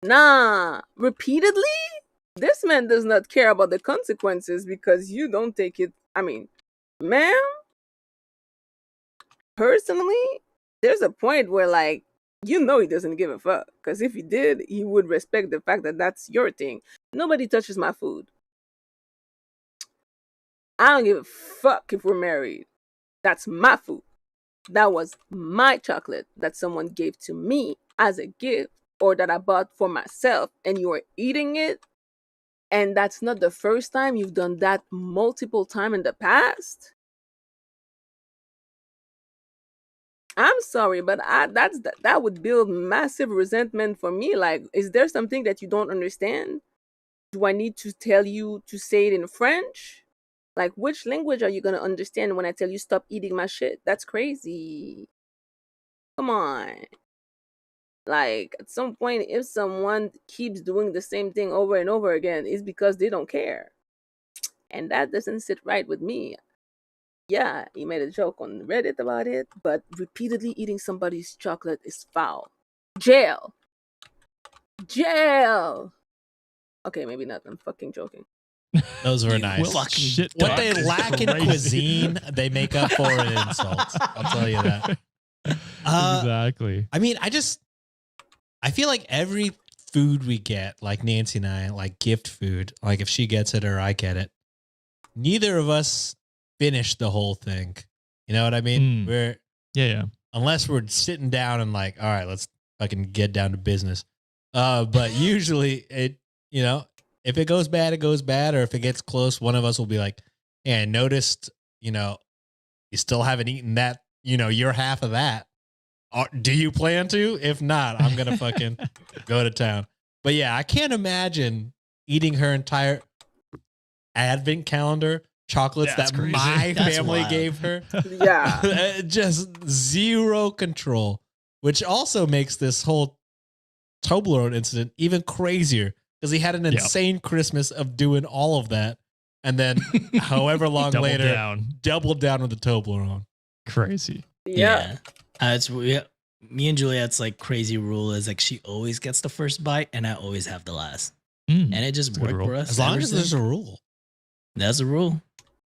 Nah. Repeatedly? This man does not care about the consequences because you don't take it. I mean, ma'am, personally, there's a point where, like, you know he doesn't give a fuck. Because if he did, he would respect the fact that that's your thing. Nobody touches my food. I don't give a fuck if we're married. That's my food. That was my chocolate that someone gave to me as a gift or that I bought for myself, and you are eating it. And that's not the first time. You've done that multiple times in the past. I'm sorry, but that would build massive resentment for me. Like, is there something that you don't understand? Do I need to tell you to say it in French? Like, which language are you gonna understand when I tell you stop eating my shit? That's crazy. Come on. Like, at some point, if someone keeps doing the same thing over and over again, it's because they don't care. And that doesn't sit right with me. Yeah, he made a joke on Reddit about it, but repeatedly eating somebody's chocolate is foul. Jail. Jail. Okay, maybe not. I'm fucking joking. Those were You nice. fucking Shit What talk they is lack in crazy. cuisine, they make up for in insults. I'll tell you that. Exactly. I mean, I feel like every food we get, like Nancy and I, like gift food, like if she gets it or I get it, neither of us finish the whole thing. You know what I mean? Mm. We're Yeah. unless we're sitting down and like, all right, let's fucking get down to business. But usually it, you know, if it goes bad, it goes bad. Or if it gets close, one of us will be like, hey, I noticed, you know, you still haven't eaten that, you know, your half of that. Do you plan to? If not, I'm going to fucking go to town. But yeah, I can't imagine eating her entire advent calendar chocolates That's that crazy. my That's family wild. gave her. Yeah. Just zero control, which also makes this whole Toblerone incident even crazier because he had an insane Christmas of doing all of that. And then however long Double later, down. doubled down with the Toblerone. Crazy. Yeah. Me and Juliet's like crazy rule is like she always gets the first bite and I always have the last. Mm. And it just That's a good worked rule. for us. As long ever as there's since. a rule. That's a rule.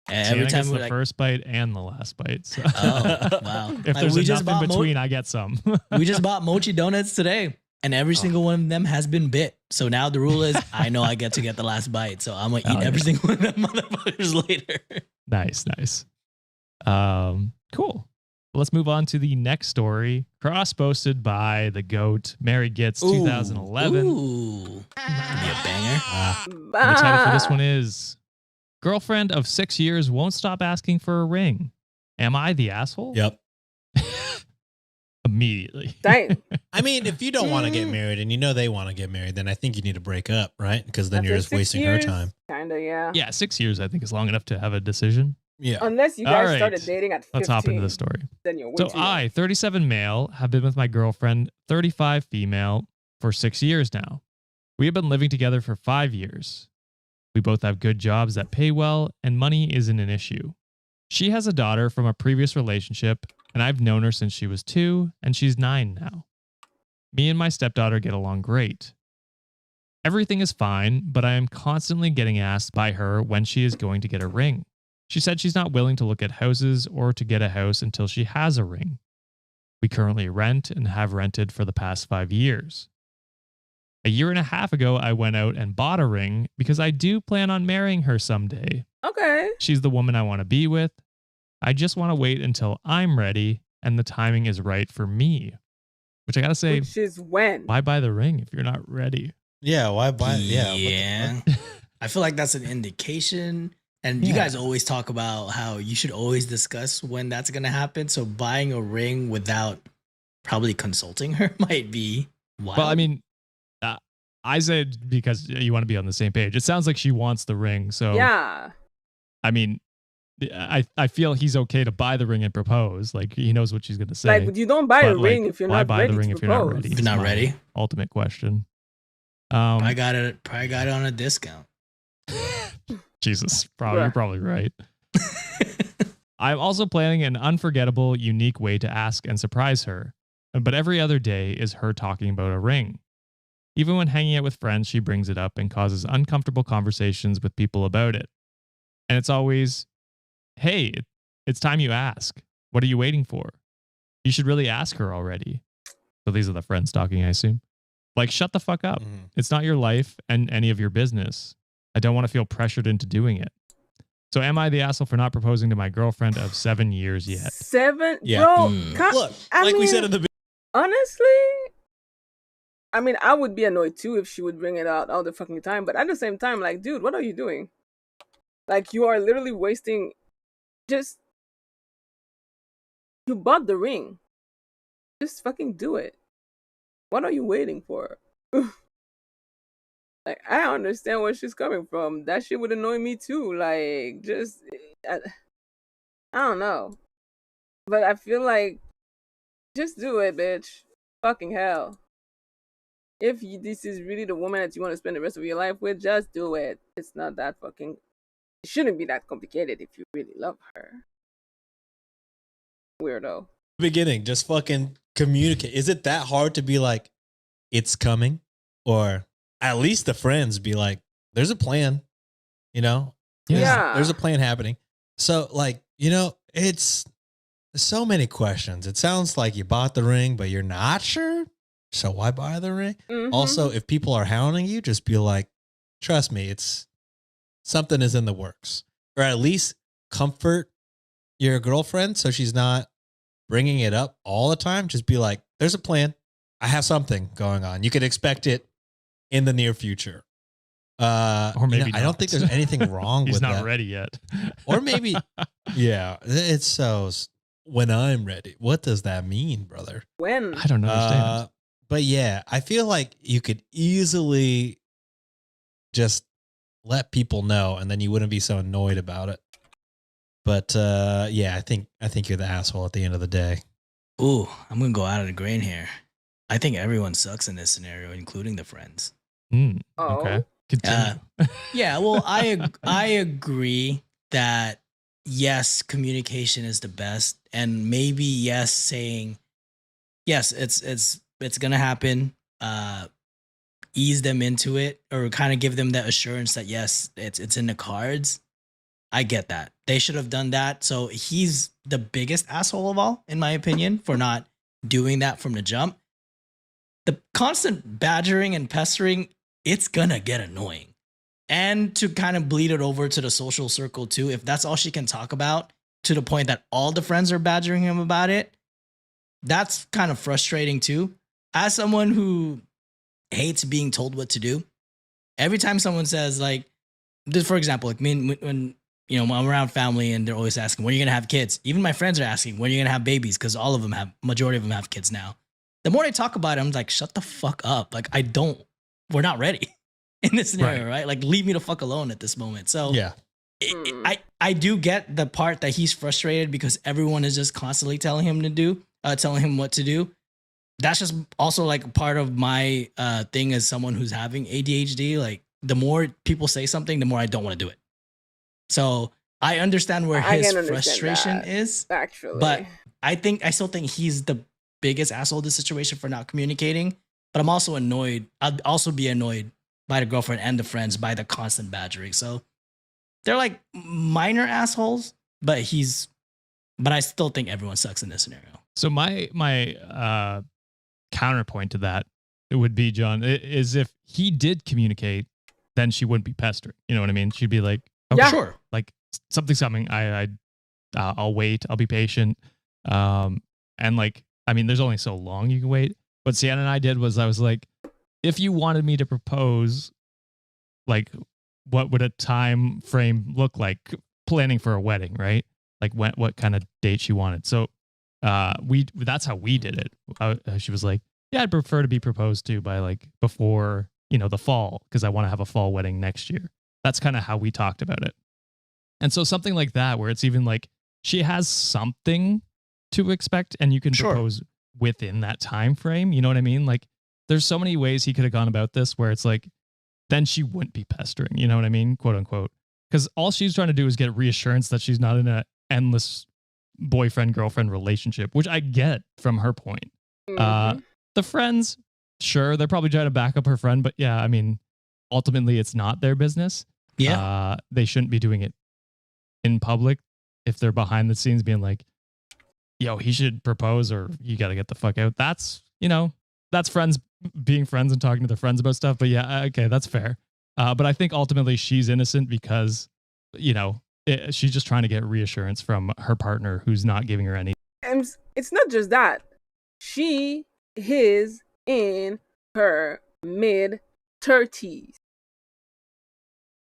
And Sienna every time gets we're the like, first bite and the last bite. So. oh wow. If Like, there's we enough just in bought between, I get some. we just bought mochi donuts today. And every single one of them has been bit. So now the rule is I know I get to get the last bite. So I'm going to eat every single one of them motherfuckers later. Nice. Cool. Let's move on to the next story. Cross-posted by the GOAT, Mary Gets 2011. Ooh. Be a banger. And the title for this one is Girlfriend of 6 years won't stop asking for a ring. Am I the asshole? Yep. Immediately. Dang. I mean, if you don't want to get married and you know they want to get married, then I think you need to break up, right? Because then I you're think just 6 wasting her years, time. Kinda, yeah. Yeah, 6 years I think is long enough to have a decision. Yeah. Unless you All guys right. started dating at 15. Let's hop into the story. Then you're way So too young. I, 37 male, have been with my girlfriend, 35 female, for 6 years now. We have been living together for 5 years. We both have good jobs that pay well, and money isn't an issue. She has a daughter from a previous relationship, and I've known her since she was 2, and she's 9 now. Me and my stepdaughter get along great. Everything is fine, but I am constantly getting asked by her when she is going to get a ring. She said she's not willing to look at houses or to get a house until she has a ring. We currently rent and have rented for the past 5 years. A year and a half ago, I went out and bought a ring because I do plan on marrying her someday. Okay. She's the woman I want to be with. I just want to wait until I'm ready and the timing is right for me. Which I gotta say, Which is when? why buy the ring if you're not ready? Yeah, why buy? Yeah, Yeah. I feel like that's an indication. And you Yeah. guys always talk about how you should always discuss when that's going to happen. So buying a ring without probably consulting her might be wild. Well, I mean, I said because you want to be on the same page. It sounds like she wants the ring. So, Yeah. I mean, I feel he's okay to buy the ring and propose. Like, he knows what she's going to say. Like, you don't buy a But, ring like, if you're why not buy ready the ring to if you're not propose. ready? If you're not Is my ready. Ultimate question. I got it. Probably got it on a discount. Jesus, Bruh. you're probably right. I'm also planning an unforgettable, unique way to ask and surprise her. But every other day is her talking about a ring. Even when hanging out with friends, she brings it up and causes uncomfortable conversations with people about it. And it's always, hey, it's time you ask. What are you waiting for? You should really ask her already. So these are the friends talking, I assume. Like, shut the fuck up. Mhm. It's not your life and any of your business. I don't want to feel pressured into doing it. So am I the asshole for not proposing to my girlfriend of 7 years yet? 7? Yeah. Bro, Mm. Look, I like we mean, said in the honestly, I mean, I would be annoyed too if she would bring it out all the fucking time. But at the same time, like, dude, what are you doing? Like, you are literally wasting. Just you bought the ring. Just fucking do it. What are you waiting for? Like, I understand where she's coming from. That shit would annoy me too. Like, just I don't know, but I feel like just do it, bitch. Fucking hell. If this is really the woman that you want to spend the rest of your life with, just do it. It's not that fucking. It shouldn't be that complicated if you really love her. Weirdo. beginning, just fucking communicate. Is it that hard to be like, it's coming? Or at least the friends be like, there's a plan, you know? Yeah. There's a plan happening. So, like, you know, it's so many questions. It sounds like you bought the ring, but you're not sure. So why buy the ring? Mhm. Also, if people are hounding you, just be like, trust me, it's something is in the works. Or at least comfort your girlfriend so she's not bringing it up all the time. Just be like, there's a plan. I have something going on. You can expect it in the near future. Or maybe I don't think not. there's anything wrong He's with not that. ready yet. Or maybe, yeah, it's so when I'm ready. What does that mean, brother? When? I don't understand. But yeah, I feel like you could easily just let people know, and then you wouldn't be so annoyed about it. But yeah, I think you're the asshole at the end of the day. Ooh, I'm gonna go out of the grain here. I think everyone sucks in this scenario, including the friends. Okay. Continue. Yeah, well, I agree that yes, communication is the best, and maybe yes, saying yes, it's gonna happen. Ease them into it, or kind of give them that assurance that yes, it's in the cards. I get that. They should have done that. So he's the biggest asshole of all, in my opinion, for not doing that from the jump. The constant badgering and pestering, it's gonna get annoying. And to kind of bleed it over to the social circle too, if that's all she can talk about, to the point that all the friends are badgering him about it, that's kind of frustrating too. As someone who hates being told what to do, every time someone says, like, just for example, like me, when you know, I'm around family and they're always asking, when are you gonna have kids? Even my friends are asking, when are you gonna have babies? Because all of them have, majority of them have kids now. The more I talk about it, I'm like, shut the fuck up. Like, we're not ready in this scenario, right? Like, leave me the fuck alone at this moment. So Yeah. I do get the part that he's frustrated because everyone is just constantly telling him what to do. That's just also like part of my thing as someone who's having ADHD. Like, the more people say something, the more I don't want to do it. So I understand where I his can understand frustration that, is, actually. but I still think he's the biggest asshole in this situation for not communicating. But I'm also annoyed. I'd also be annoyed by the girlfriend and the friends by the constant badgering. So they're like minor assholes, but I still think everyone sucks in this scenario. So my counterpoint to that, it would be, John, is if he did communicate, then she wouldn't be pestering. You know what I mean? She'd be like, okay, Yeah. Sure. like something's coming. I'll wait. I'll be patient. And like, I mean, there's only so long you can wait. What Sienna and I did was I was like, if you wanted me to propose, like, what would a time frame look like planning for a wedding, right? Like what kind of date she wanted. So that's how we did it. She was like, yeah, I'd prefer to be proposed to by like before, the fall, because I want to have a fall wedding next year. That's kind of how we talked about it. And so something like that, where it's even like she has something to expect and you can Sure. propose within that time frame. You know what I mean? Like there's so many ways he could have gone about this where it's like, then she wouldn't be pestering. You know what I mean? Quote unquote. Because all she's trying to do is get reassurance that she's not in an endless boyfriend-girlfriend relationship, which I get from her point. Mhm. The friends, sure, they're probably trying to back up her friend, but yeah, I mean, ultimately it's not their business. Yeah. They shouldn't be doing it in public if they're behind the scenes being like, yo, he should propose or you got to get the fuck out. That's, that's friends being friends and talking to their friends about stuff. But yeah, okay, that's fair. But I think ultimately she's innocent because, she's just trying to get reassurance from her partner who's not giving her any. And it's not just that. She is in her mid-30s.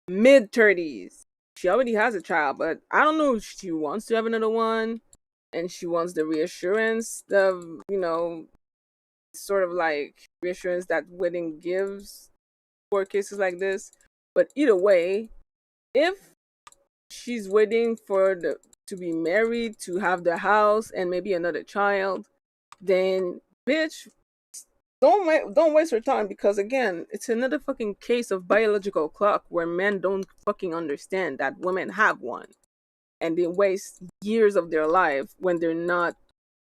Mid-30s. She already has a child, but I don't know if she wants to have another one. And she wants the reassurance of, sort of like reassurance that wedding gives for cases like this. But either way, if she's waiting to be married, to have the house and maybe another child, then bitch, don't waste her time, because again, it's another fucking case of biological clock where men don't fucking understand that women have one, and they waste years of their life when they're not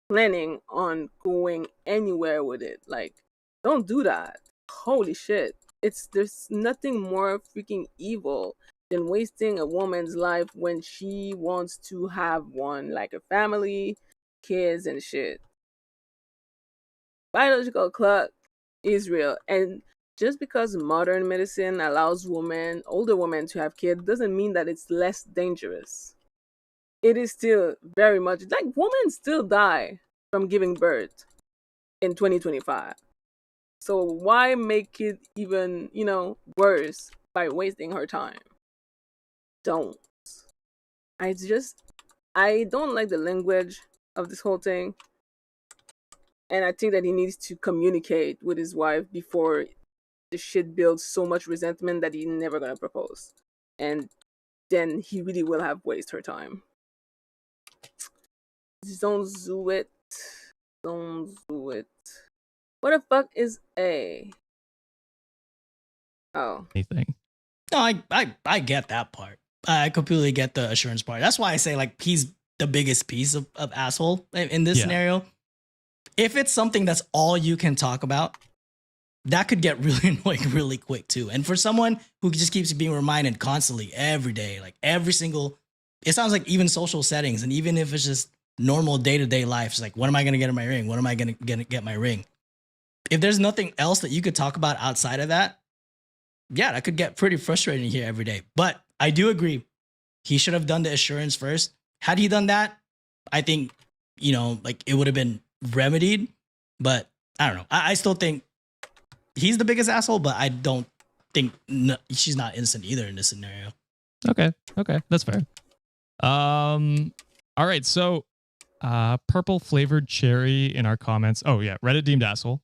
planning on going anywhere with it. Like, don't do that. Holy shit. There's nothing more freaking evil than wasting a woman's life when she wants to have one, like a family, kids, and shit. Biological clock is real, and just because modern medicine allows older women to have kids, doesn't mean that it's less dangerous. It is still very much like women still die from giving birth in 2025. So why make it even, worse by wasting her time? Don't. I don't like the language of this whole thing. And I think that he needs to communicate with his wife before the shit builds so much resentment that he's never gonna propose. And then he really will have wasted her time. Don't do it. Don't do it. What the fuck is A? Oh. Anything. No, I get that part. I completely get the assurance part. That's why I say like he's the biggest piece of asshole in this Yeah. scenario. If it's something that's all you can talk about, that could get really annoying really quick too. And for someone who just keeps being reminded constantly every day, like every single, it sounds like even social settings, and even if it's just normal day-to-day life, it's like, when am I going to get my ring? When am I going to get my ring? If there's nothing else that you could talk about outside of that, yeah, that could get pretty frustrating here every day. But I do agree. He should have done the assurance first. Had he done that, I think, like it would have been remedied. But I don't know. I still think he's the biggest asshole, but I don't think she's not innocent either in this scenario. Okay. That's fair. All right. So, purple flavored cherry in our comments. Oh yeah. Reddit deemed asshole.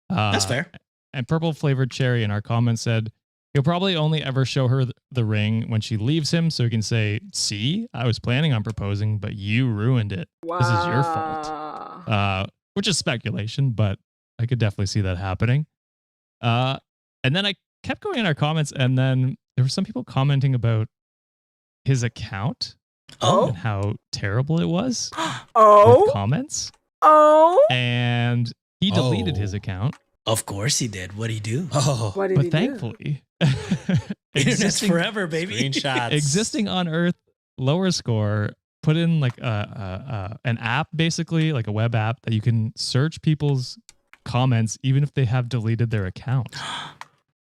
That's fair. And purple flavored cherry in our comments said, he'll probably only ever show her the ring when she leaves him, so he can say, see, I was planning on proposing, but you ruined it. Wow. This is your fault. Which is speculation, but I could definitely see that happening. And then I kept going in our comments, and then there were some people commenting about his account Oh. and how terrible it was Oh. with comments. Oh. And he deleted Oh. his account. Of course he did. What'd he do? Oh, What did But he do? thankfully, Internet's forever, baby. Screenshots. Existing on Earth, lower score. Put in like an app, basically like a web app that you can search people's comments even if they have deleted their account.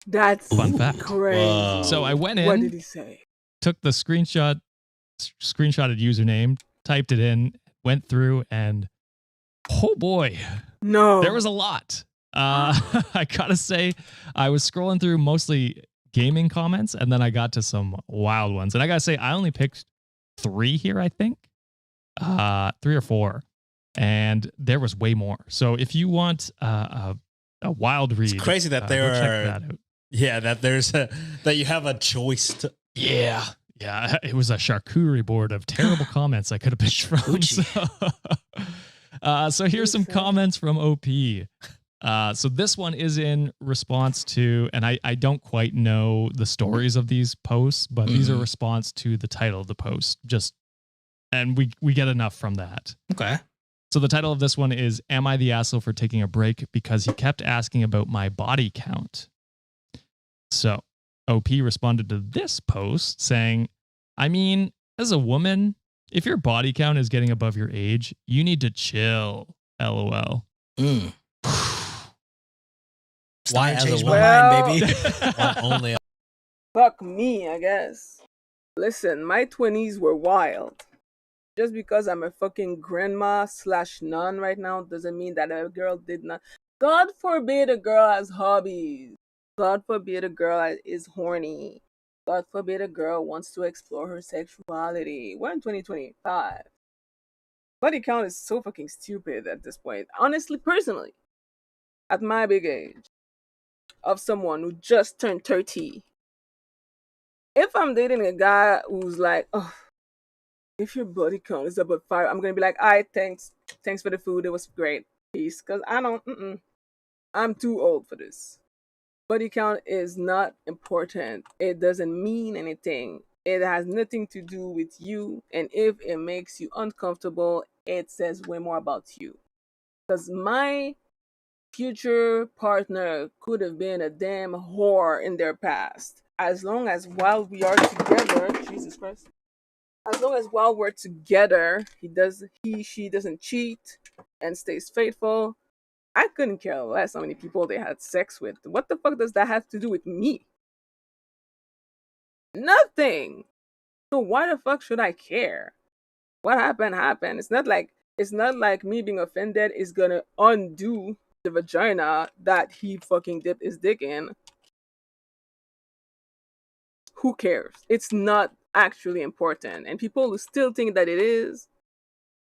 That's Fun fact. crazy. Whoa. So I went What in, did he say? took the screenshotted username, typed it in, went through, and oh boy, No. there was a lot. I gotta say, I was scrolling through mostly gaming comments, and then I got to some wild ones. And I gotta say, I only picked 3 here, I think. 3 or 4. And there was way more. So if you want a wild read, It's crazy that go there check are. that out. Yeah, that there's that you have a choice to. Yeah. It was a charcuterie board of terrible comments I could have picked from. So here's some comments from OP. So this one is in response to, and I don't quite know the stories of these posts, but these are response to the title of the post. And we get enough from that. Okay. So the title of this one is, "Am I the asshole for taking a break because he kept asking about my body count?" So OP responded to this post saying, "I mean, as a woman, if your body count is getting above your age, you need to chill. LOL." Mm. Why Starting to as a change my woman? mind, baby. Not only. Fuck me, I guess. Listen, my 20s were wild. Just because I'm a fucking grandma/nun right now doesn't mean that a girl did not. God forbid a girl has hobbies. God forbid a girl is horny. God forbid a girl wants to explore her sexuality. We're in 2025. Body count is so fucking stupid at this point. Honestly, personally, at my big age, of someone who just turned 30, if I'm dating a guy who's like, oh, if your body count is above 5, I'm gonna be like, alright, thanks for the food, it was great, peace. Cause I'm too old for this. Body count is not important. It doesn't mean anything. It has nothing to do with you, and if it makes you uncomfortable, it says way more about you. Cause my future partner could have been a damn whore in their past. As long as while we are together, Jesus Christ. As long as while we're together, she doesn't cheat and stays faithful. I couldn't care less how many people they had sex with. What the fuck does that have to do with me? Nothing. So why the fuck should I care? What happened. It's not like me being offended is gonna undo the vagina that he fucking dipped his dick in. Who cares? It's not actually important. And people who still think that it is,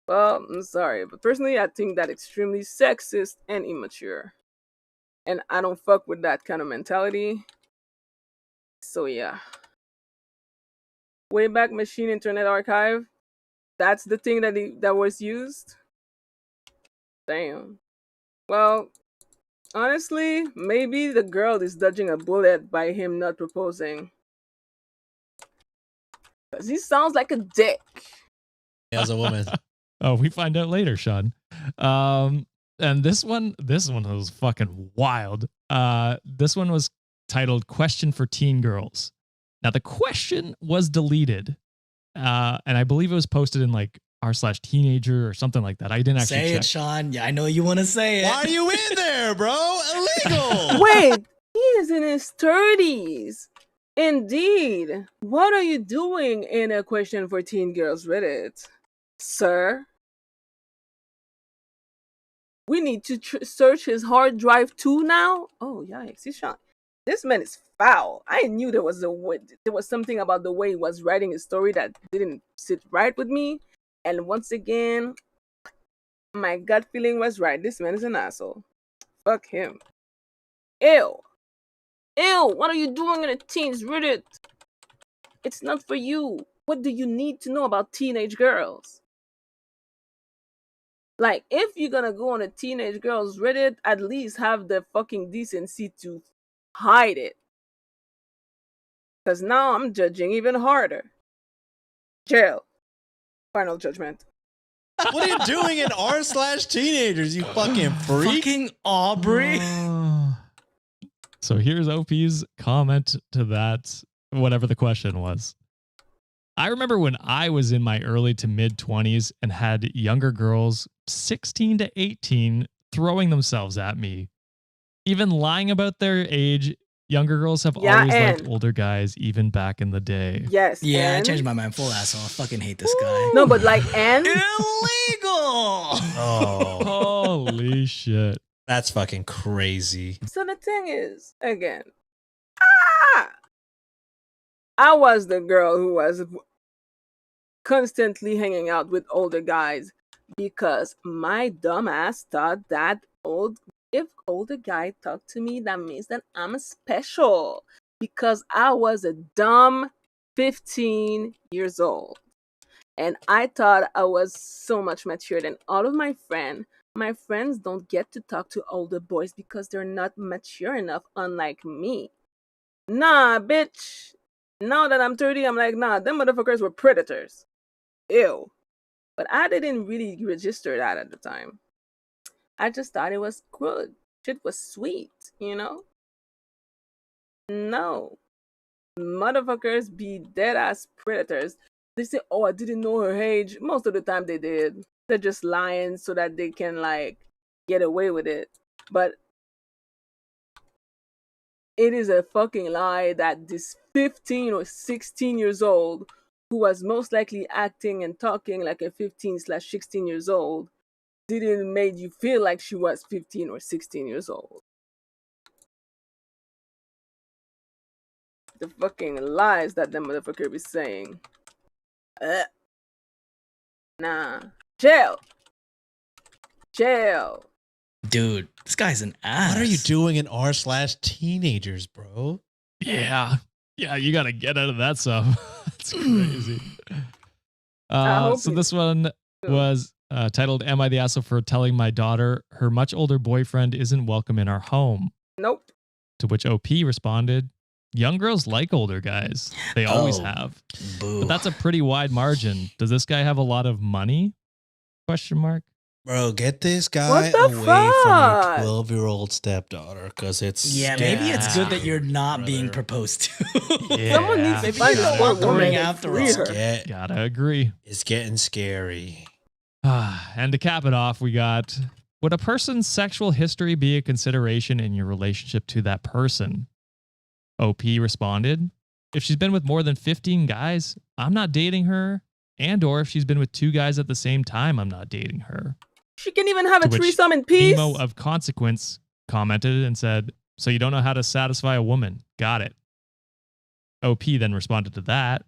well, I'm sorry, but personally, I think that extremely sexist and immature. And I don't fuck with that kind of mentality. So yeah. Wayback Machine Internet Archive, that's the thing that was used? Damn. Well, honestly, maybe the girl is dodging a bullet by him not proposing. Because he sounds like a dick. As a woman. Oh, we find out later, Sean. And this one was fucking wild. This one was titled "Question for Teen Girls." Now the question was deleted, and I believe it was posted in like r/teenager or something like that. I didn't actually Say check. it, Sean. Yeah, I know you want to say it. Why are you in there, bro? Illegal. Wait, he is in his 30s. Indeed. What are you doing in a question for teen girls Reddit, sir? We need to search his hard drive too now? Oh, yikes. He's shot. This man is foul. I knew there was something about the way he was writing his story that didn't sit right with me. And once again, my gut feeling was right. This man is an asshole. Fuck him. Ew. Ew, what are you doing in a teens Reddit? It's not for you. What do you need to know about teenage girls? Like, if you're gonna go on a teenage girls Reddit, at least have the fucking decency to hide it. Because now I'm judging even harder. Jail. Final judgment. What are you doing in r/teenagers, you fucking freak? Fucking Aubrey. So here's OP's comment to that. whatever the question was. I remember when I was in my early to mid 20s and had younger girls, 16 to 18, throwing themselves at me. Even lying about their age, younger girls have Yeah, always liked and- older guys, even back in the day. Yes. Yeah, I and- changed my mind. Full asshole. I fucking hate this guy. No, but like, and Illegal. Oh, Holy shit. that's fucking crazy. so the thing is, again, I was the girl who was constantly hanging out with older guys because my dumb ass thought that if older guy talk to me, that means that I'm special because I was a dumb 15 years old. And I thought I was so much mature than all of my friends. My friends don't get to talk to older boys because they're not mature enough, unlike me. Nah, bitch. Now that I'm 30, I'm like, nah, them motherfuckers were predators. Ew. But I didn't really register that at the time. I just thought it was good. Shit was sweet, you know? No. Motherfuckers be dead ass predators. They say, oh, I didn't know her age. Most of the time they did. They're just lying so that they can, like, get away with it. But it is a fucking lie that this 15 or 16 years old who was most likely acting and talking like a 15/16 years old didn't make you feel like she was 15 or 16 years old. The fucking lies that the motherfucker be saying. Nah. Jail. Jail. Dude, this guy's an ass. What are you doing in r/teenagers, bro? Yeah. Yeah, you got to get out of that stuff. It's crazy. hope So you this one was titled, Am I the Asshole for Telling My Daughter Her Much Older Boyfriend Isn't Welcome in Our Home? Nope. To which OP responded, Young girls like older guys. They always Oh. have. Boo. But that's a pretty wide margin. Does this guy have a lot of money? Question mark. Bro, get this guy What the away from fuck? your 12-year-old stepdaughter because it's yeah, maybe it's good that you're not brother. being proposed to. Someone needs to Maybe find you a don't smart want the woman ring and after free all. her. Gotta agree. It's getting scary. And to cap it off, we got, would a person's sexual history be a consideration in your relationship to that person? OP responded, if she's been with more than 15 guys, I'm not dating her. And or if she's been with 2 guys at the same time, I'm not dating her. She can even have a To which threesome in peace. Nemo of Consequence commented and said, so you don't know how to satisfy a woman. Got it. OP then responded to that.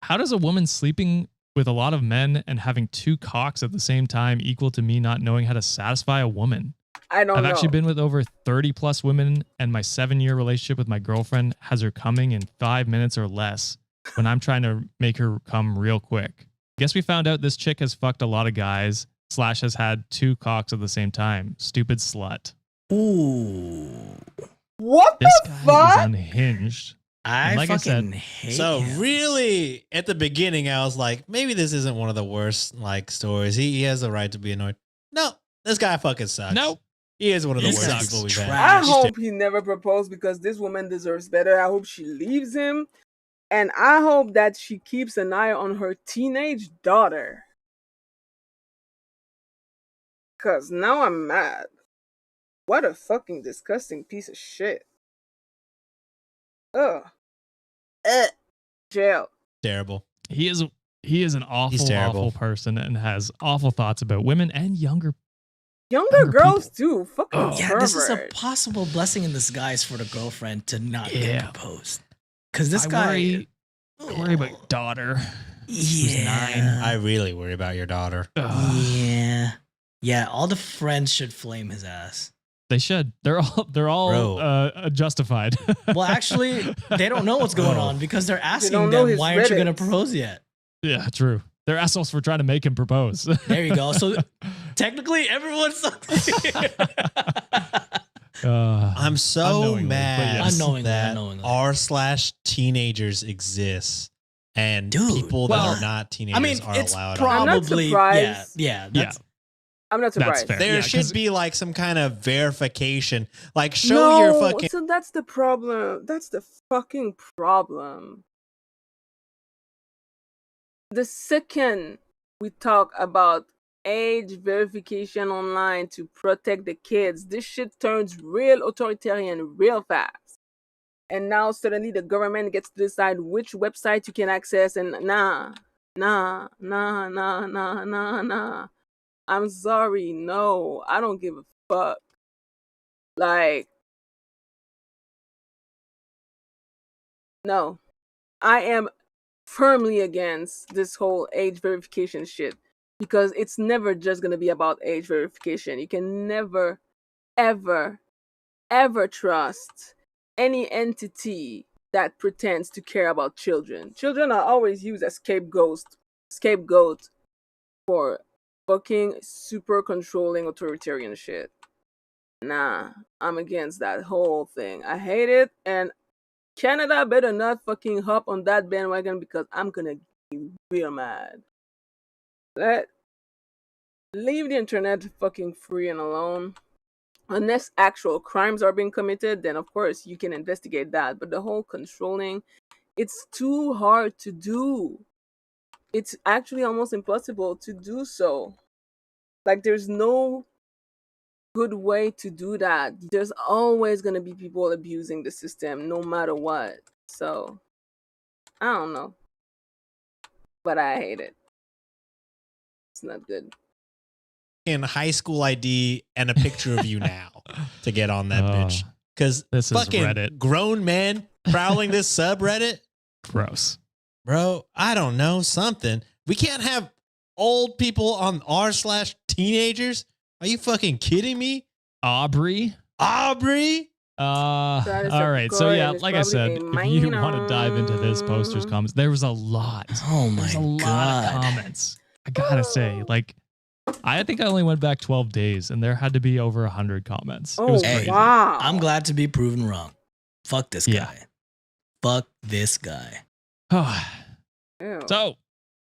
How does a woman sleeping with a lot of men and having 2 cocks at the same time equal to me not knowing how to satisfy a woman? I don't I've know. actually been with over 30 plus women, and my 7-year relationship with my girlfriend has her coming in 5 minutes or less when I'm trying to make her come real quick. Guess we found out this chick has fucked a lot of guys / has had 2 cocks at the same time. Stupid slut. Ooh. What This the guy is fuck? unhinged. I And like I fucking said- hate So him. really, at the beginning, I was like, maybe this isn't one of the worst like stories. He has the right to be annoyed. No, this guy fucking sucks. Nope. He is one of the He worst sucks people we've trash. I had. hope he never proposed because this woman deserves better. I hope she leaves him. And I hope that she keeps an eye on her teenage daughter. Because now I'm mad. What a fucking disgusting piece of shit. Ugh. Jail. Terrible. He is an awful, terrible. awful person and has awful thoughts about women and younger. Younger girls too. Fucking Oh. Yeah, this is a pervert. possible blessing in disguise for the girlfriend to not Yeah. get proposed. Because this I guy. worry about daughter. Yeah. 9. I really worry about your daughter. Ugh. Yeah. Yeah, all the friends should flame his ass. They should. They're all Bro. justified. Well, actually, they don't know what's going on because they're asking don't know them, his why aren't you going to Reddits. propose yet? Yeah, true. They're assholes for trying to make him propose. There you go. So technically, everyone sucks. I'm so Unknowingly, but mad yes. Unknowingly. r/teenagers exists and Dude, people well, that are not teenagers I mean, are it's allowed. I'm not probably surprised. Yeah. That's, I'm not That's surprised. fair. There Yeah, should 'cause- be like some kind of verification. Like show your fucking So that's the problem. That's the fucking problem. The second we talk about age verification online to protect the kids, this shit turns real authoritarian real fast. And now suddenly the government gets to decide which website you can access, and nah. I'm sorry, no, I don't give a fuck. Like, no, I am firmly against this whole age verification shit because it's never just gonna be about age verification. You can never, ever, ever trust any entity that pretends to care about children. Children are always used as scapegoat for fucking super controlling authoritarian shit. Nah, I'm against that whole thing. I hate it, and Canada better not fucking hop on that bandwagon because I'm gonna be real mad. Leave the internet fucking free and alone. Unless actual crimes are being committed, then of course you can investigate that. But the whole controlling, it's too hard to do. It's actually almost impossible to do so. Like, there's no good way to do that. There's always going to be people abusing the system no matter what. So, I don't know. But I hate it. It's not good. high school ID and a picture of you now to get on that bitch. Because this is fucking Reddit. grown men prowling this subreddit. Gross. Bro, I don't know, something. We can't have old people on r/teenagers. Are you fucking kidding me? Aubrey. Aubrey? All That is right. So good, yeah, and it's like I said, probably if a you want to dive into this posters minor. comments, there was a lot. Oh my There's a lot God. of comments. I gotta say, like, I think I only went back 12 days, and there had to be over 100 comments. It Oh, was Hey, crazy. wow. I'm glad to be proven wrong. Fuck this guy. Yeah. Fuck this guy. Ew. So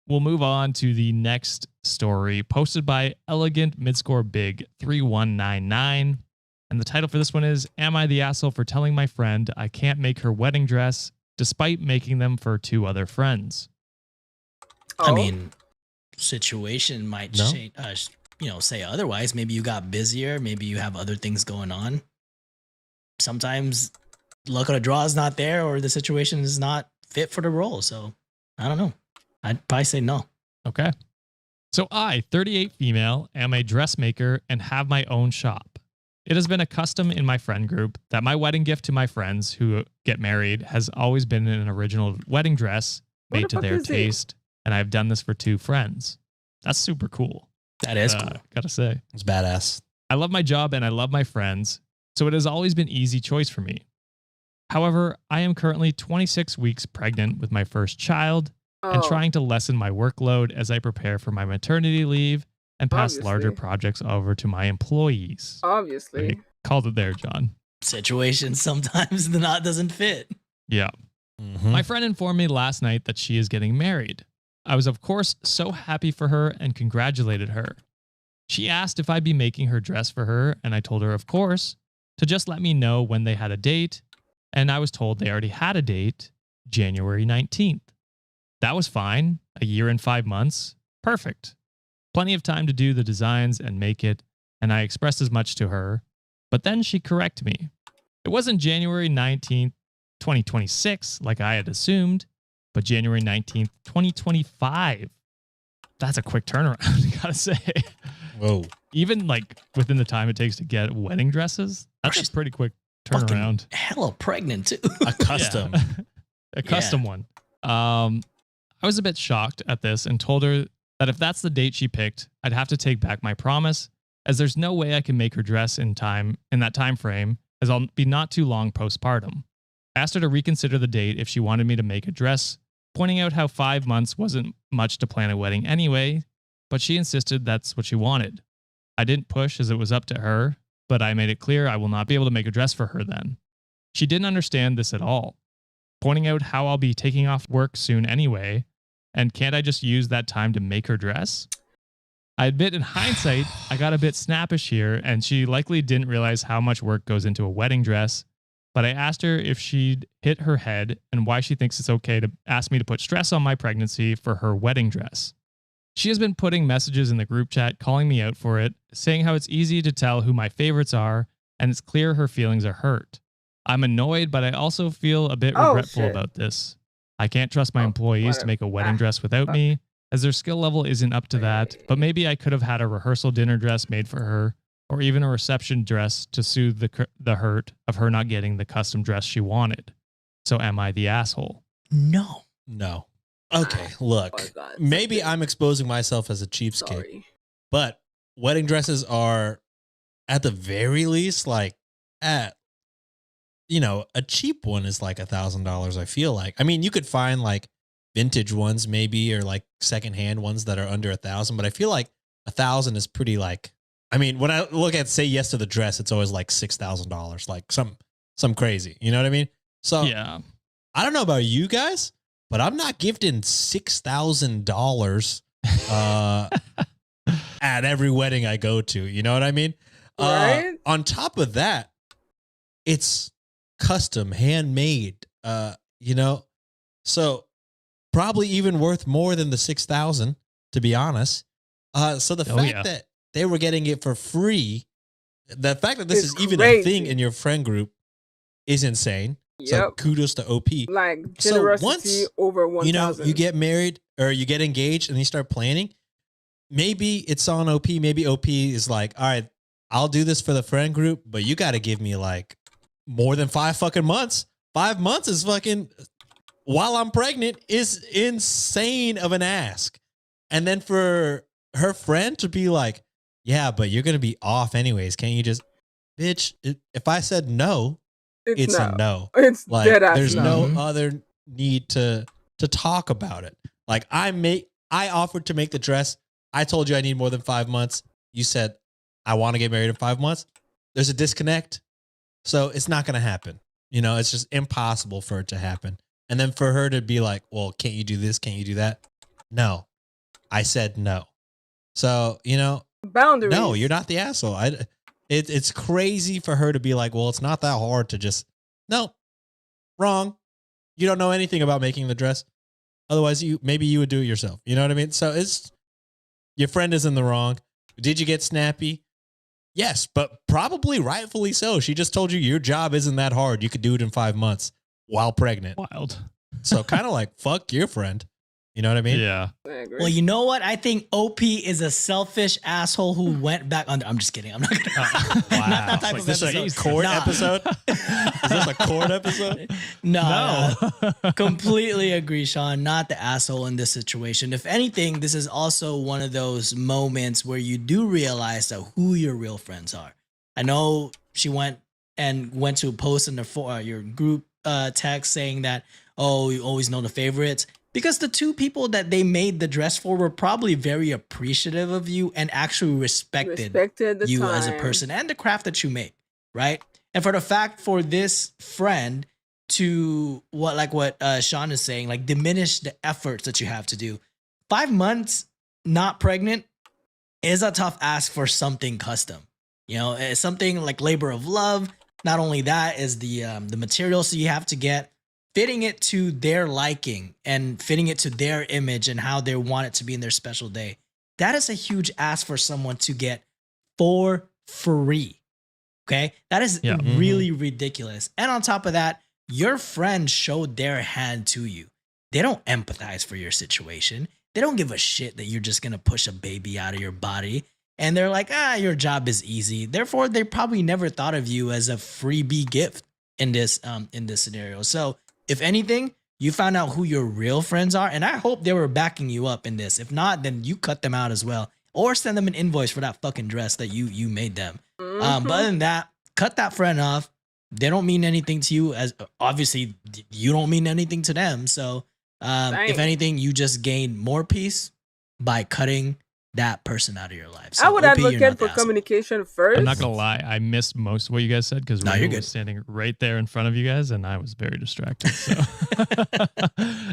we'll move on to the next story posted by Elegant Midscore Big 3199. And the title for this one is, Am I the asshole for telling my friend I can't make her wedding dress despite making them for 2 other friends? I Oh. mean, situation might No. change, say otherwise. Maybe you got busier. Maybe you have other things going on. Sometimes luck of the draw is not there, or the situation is not fit for the role. So I don't know. I'd probably say no. Okay. So I, 38 female, am a dressmaker and have my own shop. It has been a custom in my friend group that my wedding gift to my friends who get married has always been an original wedding dress What made the to fuck their is it? taste. And I've done this for 2 friends. That's super cool. That is cool. Gotta say. It's badass. I love my job and I love my friends, so it has always been easy choice for me. However, I am currently 26 weeks pregnant with my first child and Oh. trying to lessen my workload as I prepare for my maternity leave and pass larger Obviously. projects over to my employees. Obviously. You called it there, John. Situation sometimes the knot doesn't fit. Yeah. Mhm. My friend informed me last night that she is getting married. I was, of course, so happy for her and congratulated her. She asked if I'd be making her dress for her, and I told her, of course, to just let me know when they had a date. And I was told they already had a date, January 19th. That was fine. A year and 5 months. Perfect. Plenty of time to do the designs and make it, and I expressed as much to her. But then she corrected me. It wasn't January 19th, 2026, like I had assumed, but January 19th, 2025. That's a quick turnaround, I gotta say. Whoa. Even like within the time it takes to get wedding dresses, that's She's a pretty quick Fucking turnaround. hella pregnant too. A custom. Yeah. A custom one. I was a bit shocked at this and told her that if that's the date she picked, I'd have to take back my promise, as there's no way I can make her dress in that time frame, as I'll be not too long postpartum. I asked her to reconsider the date if she wanted me to make a dress, pointing out how 5 months wasn't much to plan a wedding anyway, but she insisted that's what she wanted. I didn't push as it was up to her, but I made it clear I will not be able to make a dress for her then. She didn't understand this at all, pointing out how I'll be taking off work soon anyway, and can't I just use that time to make her dress? I admit in hindsight, I got a bit snappish here, and she likely didn't realize how much work goes into a wedding dress. But I asked her if she'd hit her head and why she thinks it's okay to ask me to put stress on my pregnancy for her wedding dress. She has been putting messages in the group chat calling me out for it, saying how it's easy to tell who my favorites are, and it's clear her feelings are hurt. I'm annoyed, but I also feel a bit regretful about this. I can't trust my employees to make a wedding dress without me, as their skill level isn't up to that, but maybe I could have had a rehearsal dinner dress made for her, or even a reception dress to soothe the hurt of her not getting the custom dress she wanted. So am I the asshole? No. No. Okay, look. Maybe I'm exposing myself as a cheapskate, but wedding dresses are, at the very least, like, a cheap one is like $1,000, I feel like. I mean, you could find like vintage ones maybe, or like secondhand ones that are under 1,000, but I feel like 1,000 is pretty like, I mean, when I look at Say Yes to the Dress, it's always like $6,000, like some crazy, you know what I mean? So yeah, I don't know about you guys, but I'm not gifting $6,000 at every wedding I go to. You know what I mean? Right? On top of that, it's custom, handmade. So probably even worth more than the 6,000, to be honest. So the fact that they were getting it for free, the fact that this is even a thing in your friend group is insane. So kudos to OP. Like generosity over 1,000. You get married or you get engaged and you start planning. Maybe it's on OP. Maybe OP is like, all right, I'll do this for the friend group, but you got to give me like more than 5 fucking months. 5 months is fucking, while I'm pregnant, is insane of an ask. And then for her friend to be like, yeah, but you're going to be off anyways. Can't you just, bitch, if I said no, it's a no. It's like dead ass there's no. no other need to talk about it. Like I offered to make the dress. I told you I need more than 5 months. You said I want to get married in 5 months. There's a disconnect. So it's not going to happen. It's just impossible for it to happen. And then for her to be like, well, can't you do this? Can't you do that? No, I said no. So, boundaries. No, you're not the asshole. It's crazy for her to be like, well, it's not that hard to just, no, wrong. You don't know anything about making the dress. Otherwise, maybe you would do it yourself. You know what I mean? So your friend is in the wrong. Did you get snappy? Yes, but probably rightfully so. She just told you your job isn't that hard. You could do it in 5 months while pregnant. Wild. So kind of like, fuck your friend. You know what I mean? Yeah. Well, you know what? I think OP is a selfish asshole who went back under. I'm just kidding. I'm not gonna. Wow. Not that type of Is this episode. a court episode? Is this a court episode? No. Completely agree, Sean. Not the asshole in this situation. If anything, this is also one of those moments where you do realize that who your real friends are. I know she went to post in your group text saying that, oh, you always know the favorites. Because the two people that they made the dress for were probably very appreciative of you and actually respected you as a person and the craft that you make, right? And for the fact for this friend to what Sean is saying, like diminish the efforts that you have to do. 5 months not pregnant is a tough ask for something custom. It's something like labor of love. Not only that is the materials that you have to get, fitting it to their liking and fitting it to their image and how they want it to be in their special day. That is a huge ask for someone to get for free. Okay? That is really ridiculous. And on top of that, your friend showed their hand to you. They don't empathize for your situation. They don't give a shit that you're just going to push a baby out of your body. And they're like, your job is easy. Therefore, they probably never thought of you as a freebie gift in this scenario. So, if anything, you found out who your real friends are, and I hope they were backing you up in this. If not, then you cut them out as well, or send them an invoice for that fucking dress that you made them. But other than that, cut that friend off. They don't mean anything to you, as obviously you don't mean anything to them. So, if anything, you just gain more peace by cutting that person out of your life. So I would OP, advocate for communication first. I'm not gonna lie, I missed most of what you guys said because you're Ray good. was standing right there in front of you guys, and I was very distracted. So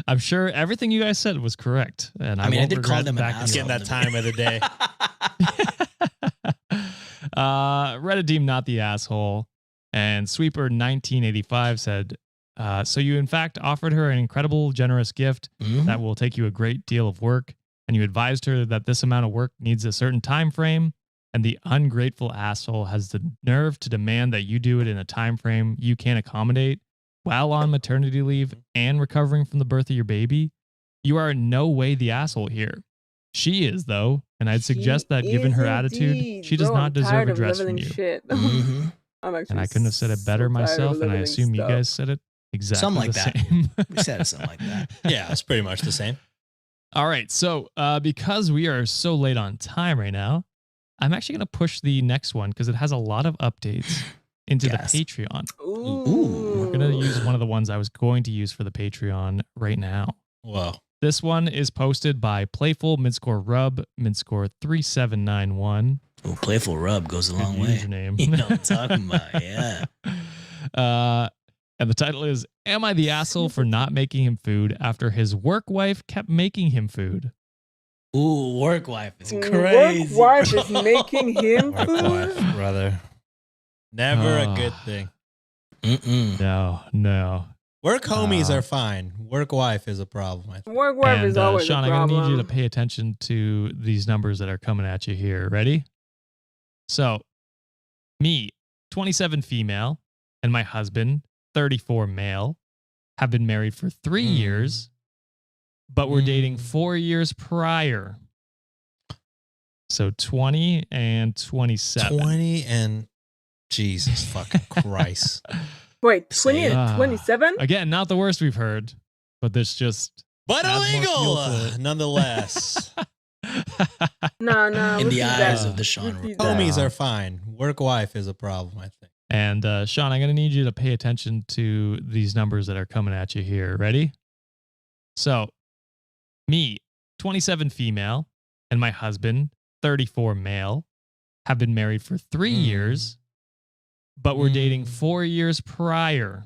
I'm sure everything you guys said was correct, and I mean, I won't did call regret them an backing asshole. Getting that time of the day. Redeem not the asshole. And Sweeper 1985 said, so you in fact offered her an incredible, generous gift that will take you a great deal of work, and you advised her that this amount of work needs a certain time frame, and the ungrateful asshole has the nerve to demand that you do it in a time frame you can't accommodate while on maternity leave and recovering from the birth of your baby. You are in no way the asshole here. She is, though, and I'd suggest that given her attitude, she does not deserve a dress from you. Shit. Mhm. I'm actually And I couldn't have said it better so tired of myself, and I leveling assume you stuff. guys said it exactly Something like the that. same. We said it something like that. Yeah, it's pretty much the same. All right, so because we are so late on time right now, I'm actually going to push the next one because it has a lot of updates into Yes. the Patreon. Ooh. We're going to use one of the ones I was going to use for the Patreon right now. Whoa. This one is posted by Playful Midscore Rub, Midscore 3791. Oh, Playful Rub goes a long Good way. username. You know what I'm talking about, yeah. And the title is, Am I the asshole for not making him food after his work wife kept making him food? Ooh, work wife is Work crazy. wife is making him Work food. wife, brother. Never a good thing. Mm-mm. No. Work homies are fine. Work wife is a problem, I think. Work wife And is always Sean, a I'm going problem. to need you to pay attention to these numbers that are coming at you here. Ready? So, me, 27 female, and my husband, 34 male, have been married for 3 years, but we're dating 4 years prior. So 20 and 27. 20 and Jesus fucking Christ. Wait, 20 and Ah. 27? Again, not the worst we've heard, but there's just But Add more illegal, fuel to it. nonetheless. No. In the repeat eyes that. of the Sean Repeat Rule. that. Homies are fine. Work wife is a problem, I think. And Sean, I'm going to need you to pay attention to these numbers that are coming at you here. Ready? So, me, 27 female, and my husband, 34 male, have been married for 3 years, but we're dating 4 years prior.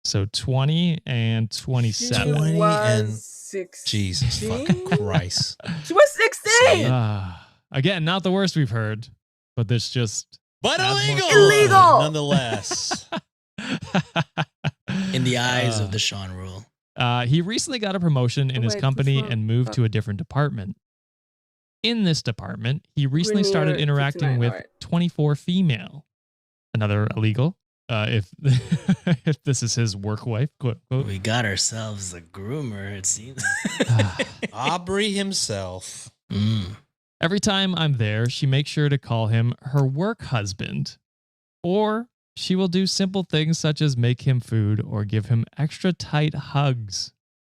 So 20 and 27. She 20 and was 16? Jesus fucking Christ. She was 16! Again, not the worst we've heard, but there's just But Add more illegal, fuel. Illegal! nonetheless. In the eyes of the Sean Rule. He recently got a promotion in his Wait, company which one? and moved to a different department. In this department, he recently We're started near interacting 59, with alright. 24 female. Another illegal, if if this is his work wife, quote unquote. We got ourselves a groomer, it seems. Aubrey himself. Every time I'm there, she makes sure to call him her work husband. Or she will do simple things such as make him food or give him extra tight hugs.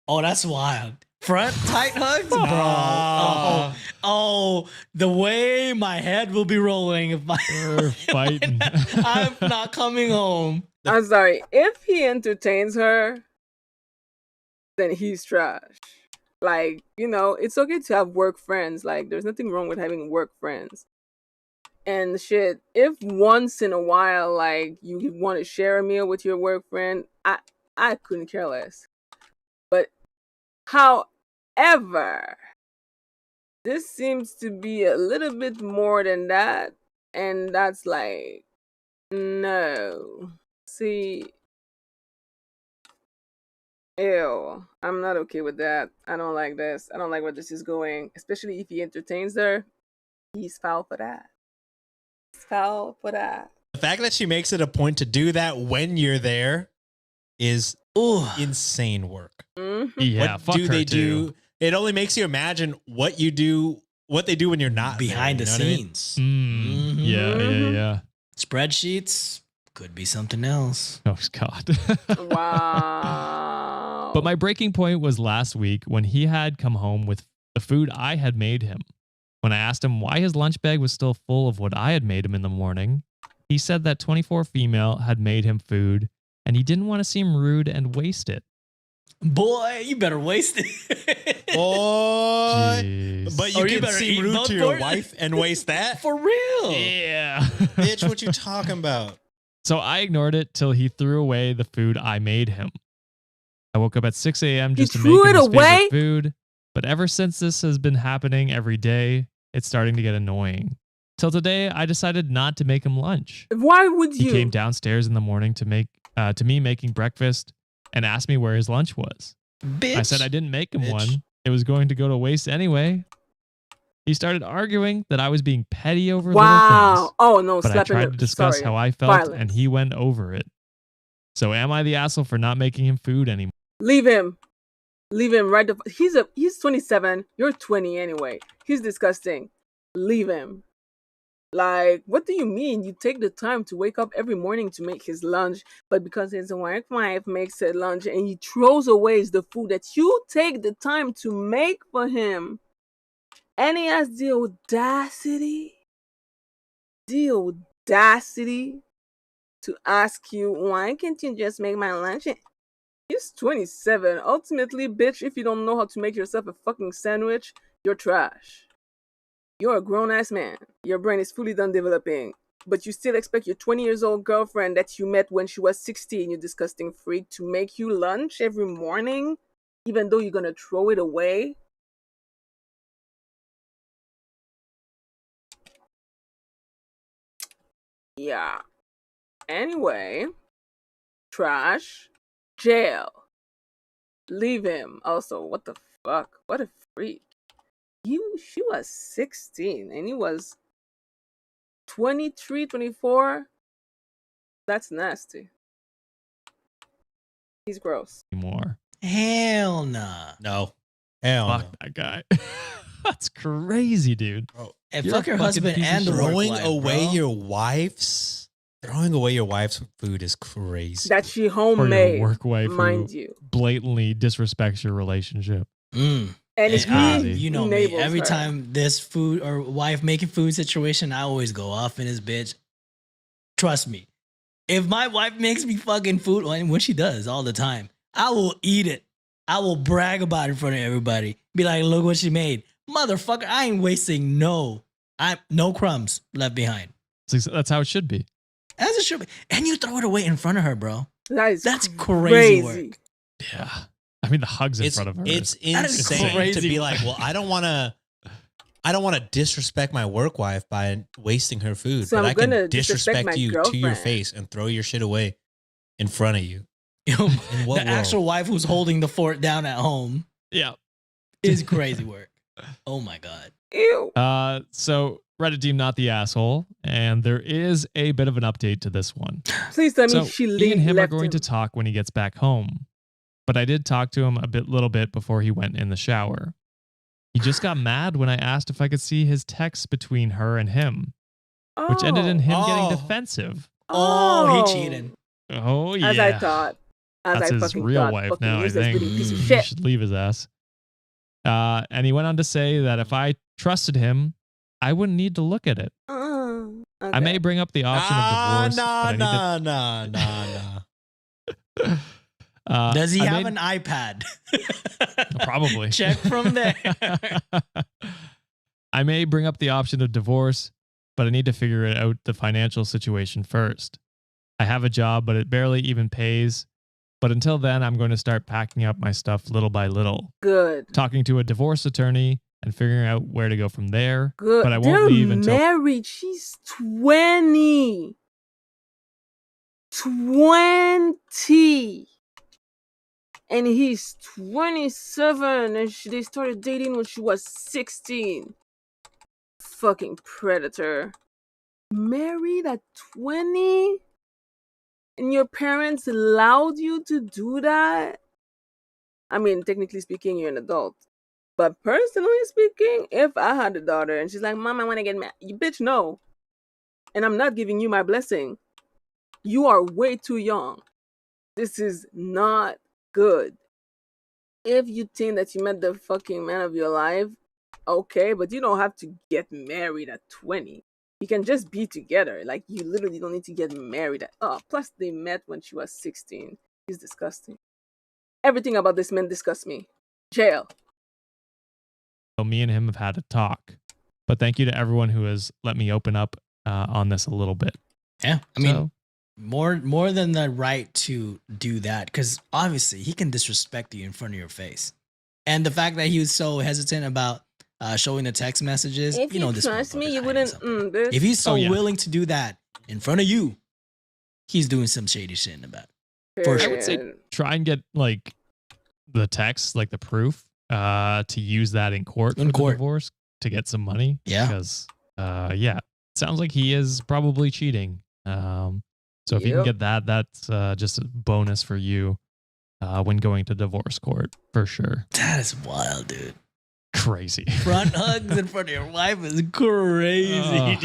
Oh, that's wild. Front tight hugs? Bro. Ah. Oh, the way my head will be rolling if We're fighting. I'm not coming home. I'm sorry. If he entertains her, then he's trash. Like, it's okay to have work friends. Like, there's nothing wrong with having work friends. And shit, if once in a while, like, you want to share a meal with your work friend, I couldn't care less. But, however, this seems to be a little bit more than that. And that's like, no. See, ew, I'm not okay with that. I don't like this. I don't like where this is going. Especially if he entertains her. He's foul for that. He's foul for that. The fact that she makes it a point to do that when you're there is Ooh. insane work. Mm-hmm. Yeah, What fuck do her they too. do? It only makes you imagine what they do when you're not Behind there, the you know what I mean? scenes. Mm, yeah. Spreadsheets could be something else. Oh, God. Wow. But my breaking point was last week when he had come home with the food I had made him. When I asked him why his lunch bag was still full of what I had made him in the morning, he said that 24 female had made him food and he didn't want to seem rude and waste it. Boy, you better waste it. Boy. Jeez. But Or you you can better seem eat rude both to your for it. wife and waste that? For real. Yeah. Bitch, what you talking about? So I ignored it till he threw away the food I made him. I woke up at 6 a.m. just to make threw him it his away? favorite food. But ever since this has been happening every day, it's starting to get annoying. Till today, I decided not to make him lunch. Why would He you? came downstairs in the morning to me making breakfast and asked me where his lunch was. Bitch. I said I didn't make him Bitch. one. It was going to go to waste anyway. He started arguing that I was being petty over little Wow. things. Oh no, But I slapping tried the- to discuss sorry. how I felt, Violence. and he went over it. So am I the asshole for not making him food anymore? Leave him. Leave him right the he's 27. You're 20 anyway. He's disgusting. Leave him. Like, what do you mean? You take the time to wake up every morning to make his lunch, but because his wife makes a lunch and he throws away the food that you take the time to make for him. And he has the audacity to ask you, why can't you just make my lunch? He's 27. Ultimately, bitch, if you don't know how to make yourself a fucking sandwich, you're trash. You're a grown-ass man. Your brain is fully done developing. But you still expect your 20 years old girlfriend that you met when she was 16, you disgusting freak, to make you lunch every morning, even though you're gonna throw it away? Yeah. Anyway, trash, jail. Leave him. Also, what the fuck? What a freak. She was 16 and he was 23, 24. That's nasty. He's gross. Hell nah. No. Hell no. Fuck that guy. That's crazy, dude. And You're a fuck your fucking husband piece of and the shit. work Throwing wife, away bro. throwing away your wife's food is crazy. That she Or your homemade, work wife mind who you. blatantly disrespects your relationship. Mm. And And he you know me. enables Every her. time this food or wife making food situation, I always go off in this bitch. Trust me. If my wife makes me fucking food, and what she does all the time, I will eat it. I will brag about it in front of everybody. Be like, look what she made. Motherfucker, I ain't wasting no crumbs left behind. That's how it should be. As it should be. And you throw it away in front of her, bro. That's crazy work. Yeah. I mean, the hugs in It's front of her. it's That is insane to crazy be work. like, well, I don't want to disrespect my work wife by wasting her food, So but I'm I can gonna disrespect my disrespect you to your girlfriend. face and throw your shit away in front of you. Yo, In the what world? actual wife who's holding the fort down at home Yeah. is crazy work. Oh my God. Ew. So Reddit deemed not the asshole, and there is a bit of an update to this one. Please tell me So she he and him are left going him. to talk when he gets back home, but I did talk to him little bit before he went in the shower. He just got mad when I asked if I could see his texts between her and him, which ended in him getting Oh. defensive. Oh, he cheated. Oh yeah, As I thought. As that's I his fucking real thought. wife Fucking now. I useless think bitty piece of you shit. should leave his ass. And he went on to say that if I trusted him, I wouldn't need to look at it. I may Okay. bring up the option of divorce, but I need Nah. to. Does he I have made- an iPad? Probably. Check from there. I may bring up the option of divorce, but I need to figure it out the financial situation first. I have a job, but it barely even pays. But until then, I'm going to start packing up my stuff little by little, Good. talking to a divorce attorney and figuring out where to go from there. Good. But I won't They're leave until married. She's 20. 20. And he's 27. And they started dating when she was 16. Fucking predator. Married at 20? And your parents allowed you to do that? I mean, technically speaking, you're an adult. But personally speaking, if I had a daughter and she's like, Mom, I want to get married. You bitch, no. And I'm not giving you my blessing. You are way too young. This is not good. If you think that you met the fucking man of your life, okay, but you don't have to get married at 20. You can just be together. Like, you literally don't need to get married. Plus they met when she was 16. He's disgusting. Everything about this man disgusts me. Jail. me and him have had a talk. But thank you to everyone who has let me open up on this a little bit. Yeah, I mean, So, more than the right to do that, because obviously he can disrespect you in front of your face, and the fact that he was so hesitant about showing the text messages. If you know you this trust motherfucker's me, you hiding wouldn't. something. This. If he's so Oh, yeah. willing to do that in front of you, he's doing some shady shit in the back. For I sure. would say Period. try and get like the text, like the proof, to use that in court for the divorce to get some money. Yeah. Because yeah, it sounds like he is probably cheating. So if you can Yep. get that, that's just a bonus for you when going to divorce court for sure. That is wild, dude. Crazy. Front hugs in front of your wife is crazy, Oh,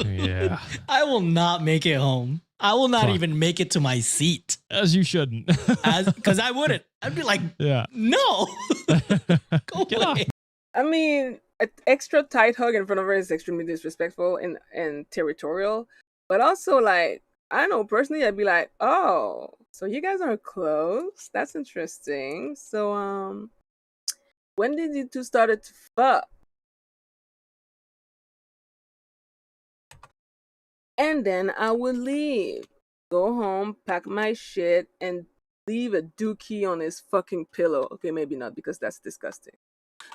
dude. yeah. I will not make it home. I will not Fuck. even make it to my seat. As you shouldn't. Because I wouldn't. I'd be like, Yeah. no. Go Get off. away. I mean, an extra tight hug in front of her is extremely disrespectful and territorial. But also, like, I know personally, I'd be like, oh, so you guys are close? That's interesting. So, when did you two started to fuck? And then I would leave, go home, pack my shit, and leave a dookie on his fucking pillow. Okay, maybe not because that's disgusting.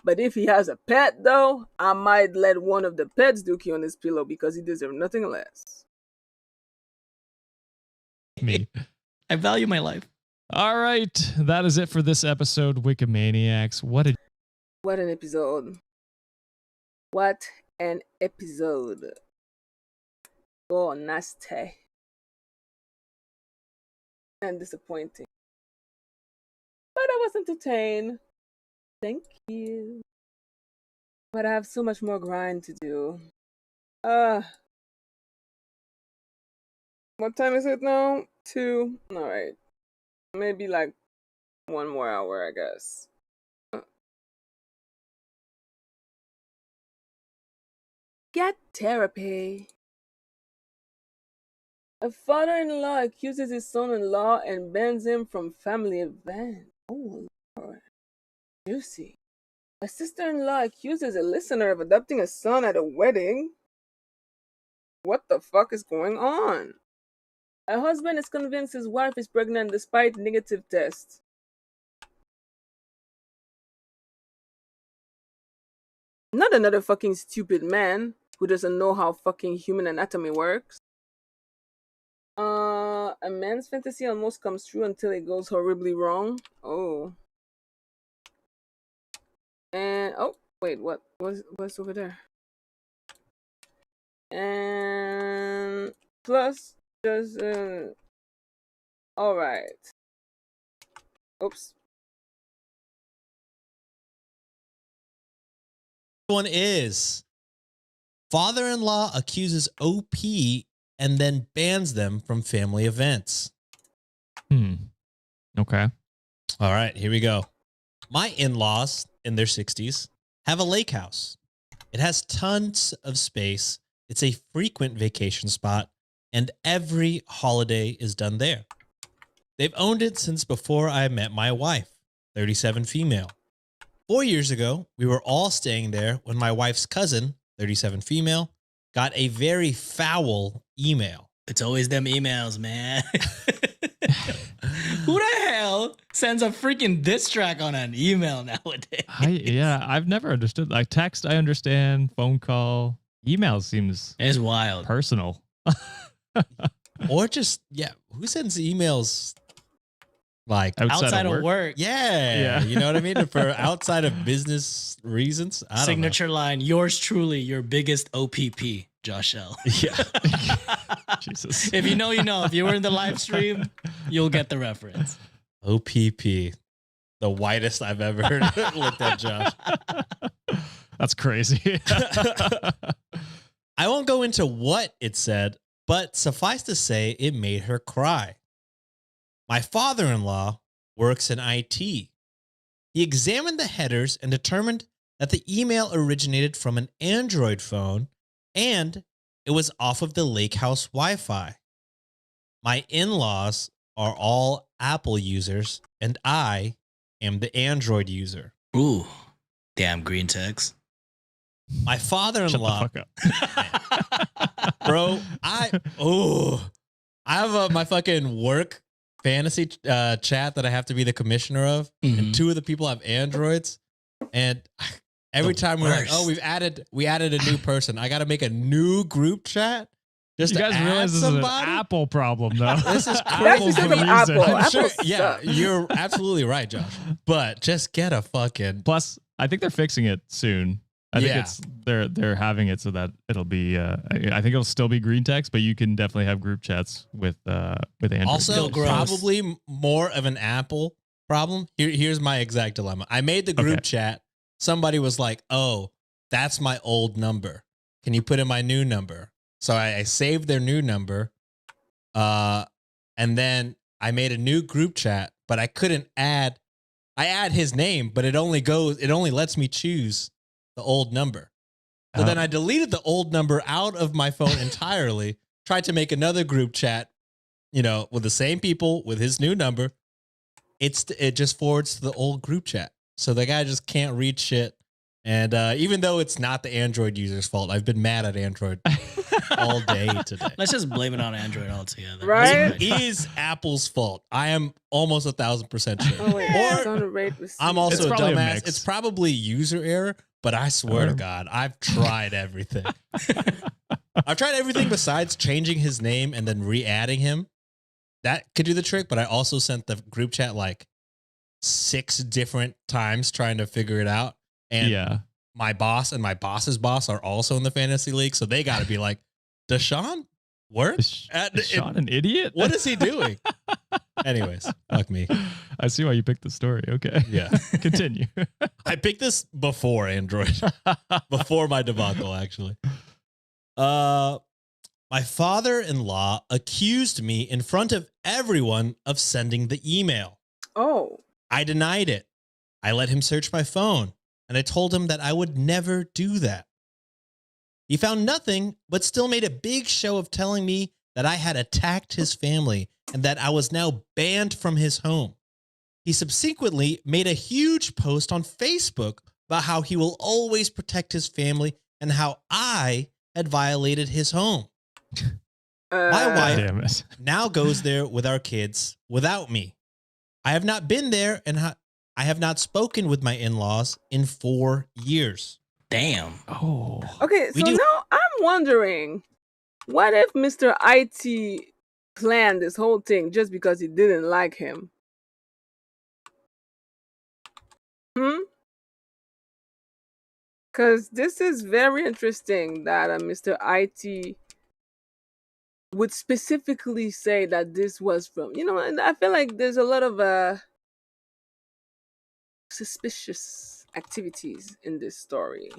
But if he has a pet, though, I might let one of the pets dookie on his pillow because he deserves nothing less. Me. I value my life. All right. That is it for this episode, Wikimaniacs. What did What an episode. What an episode. Oh, nasty. And disappointing. But I was entertained. Thank you. But I have so much more grind to do. What time is it now? 2. Alright. Maybe like 1 more hour, I guess. Get therapy. A father-in-law accuses his son-in-law and bans him from family event. Oh, Lord. Juicy. A sister-in-law accuses a listener of adopting a son at a wedding. What the fuck is going on? A husband is convinced his wife is pregnant despite negative tests. Not another fucking stupid man who doesn't know how fucking human anatomy works. A man's fantasy almost comes true until it goes horribly wrong. Oh. And oh, wait, what's over there? And plus just all right. Oops. One is father-in-law accuses OP and then bans them from family events. Okay. All right, here we go. My in-laws in their 60s have a lake house. It has tons of space. It's a frequent vacation spot, and every holiday is done there. They've owned it since before I met my wife, 37 female. 4 years ago, we were all staying there when my wife's cousin, 37 female, got a very foul email. It's always them emails, man. Who the hell sends a freaking diss track on an email nowadays? I've never understood. Like text, I understand. Phone call, email seems It's wild. personal. Or just, who sends emails like Outside of work. Yeah, you know what I mean? For outside of business reasons. I don't Signature line, yours truly, your biggest OPP, Josh L. Yeah. Jesus. If you know, you know. If you were in the live stream, you'll get the reference. OPP. The whitest I've ever looked at, Josh. That's crazy. I won't go into what it said, but suffice to say, it made her cry. My father-in-law works in IT. He examined the headers and determined that the email originated from an Android phone and it was off of the lake house Wi-Fi. My in-laws are all Apple users and I am the Android user. Ooh, damn green text. My Shut father-in-law, the fuck up. bro, I have my fucking work fantasy chat that I have to be the commissioner of, and two of the people have Androids, and Every The time we're like, oh, worst. we added a new person. I got to make a new group chat just You to guys add realize this somebody. is an Apple problem, though. This is That's crazy. because of Apple. I'm Apple sure, yeah, sucks. you're absolutely right, Josh. But just get a fucking Plus, I think they're fixing it soon. I think Yeah. it's they're having it so that it'll be. I think it'll still be green text, but you can definitely have group chats with Android. also Still gross. probably more of an Apple problem. Here's my exact dilemma. I made the group Okay. chat. Somebody was like, "Oh, that's my old number. Can you put in my new number?" So I saved their new number, and then I made a new group chat, but I couldn't add. I add his name, but it only lets me choose the old number. So then Oh. I deleted the old number out of my phone entirely. Tried to make another group chat, with the same people with his new number. It just forwards to the old group chat, so the guy just can't read shit. And even though it's not the Android user's fault, I've been mad at Android all day today. Let's just blame it on Android altogether. Right? That's It fine. is Apple's fault. I am almost 1,000% sure. Oh, wait. Or Sound rate received. I'm also It's a probably a dumbass. mix. It's probably user error, but I swear to Or- God, I've tried everything. I've tried everything besides changing his name and then re-adding him. That could do the trick, but I also sent the group chat like 6 different times trying to figure it out. And Yeah. my boss and my boss's boss are also in the fantasy league, so they got to be like, does Sean work? Is Sean an idiot? What is he doing? Anyways, fuck me. I see why you picked the story. Okay. Yeah. Continue. I picked this before Android, before my debacle, actually. My father-in-law accused me in front of everyone of sending the email. Oh. I denied it. I let him search my phone, and I told him that I would never do that. He found nothing, but still made a big show of telling me that I had attacked his family and that I was now banned from his home. He subsequently made a huge post on Facebook about how he will always protect his family and how I had violated his home. My wife Damn it. now goes there with our kids without me. I have not been there, and I have not spoken with my in-laws in 4 years. Damn. Oh. Okay, We so do- now I'm wondering, what if Mr. IT planned this whole thing just because he didn't like him? Because this is very interesting that Mr. IT would specifically say that this was from, and I feel like there's a lot of suspicious activities in this story.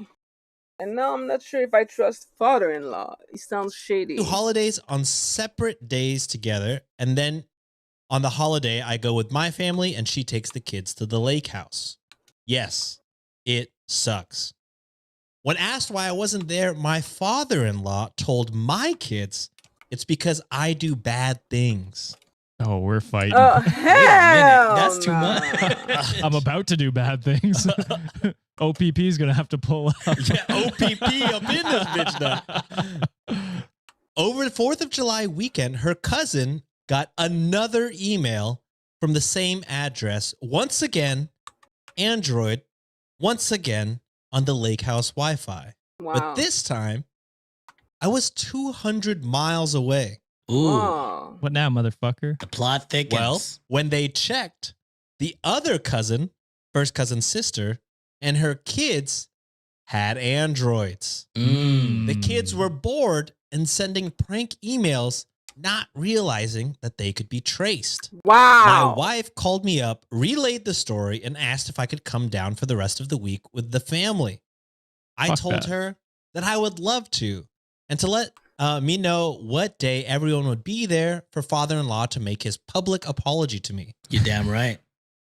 And now I'm not sure if I trust father-in-law. He sounds shady. Do holidays on separate days together, and then on the holiday, I go with my family, and she takes the kids to the lake house. Yes, it sucks. When asked why I wasn't there, my father-in-law told my kids it's because I do bad things. Oh, we're fighting. Oh, Wait a hell minute. That's too no. much. I'm about to do bad things. OPP is gonna have to pull up. Yeah, OPP up in this bitch now. Over the 4th of July weekend, her cousin got another email from the same address. Once again, Android, once again on the lake house Wi-Fi. Wow. But this time, I was 200 miles away. Ooh. Oh. What now, motherfucker? The plot thickens. Well, when they checked, the other cousin, first cousin's sister, and her kids had Androids. The kids were bored and sending prank emails, not realizing that they could be traced. Wow. My wife called me up, relayed the story, and asked if I could come down for the rest of the week with the family. I Fuck told that. her that I would love to, and to let me know what day everyone would be there for father-in-law to make his public apology to me. You're damn right.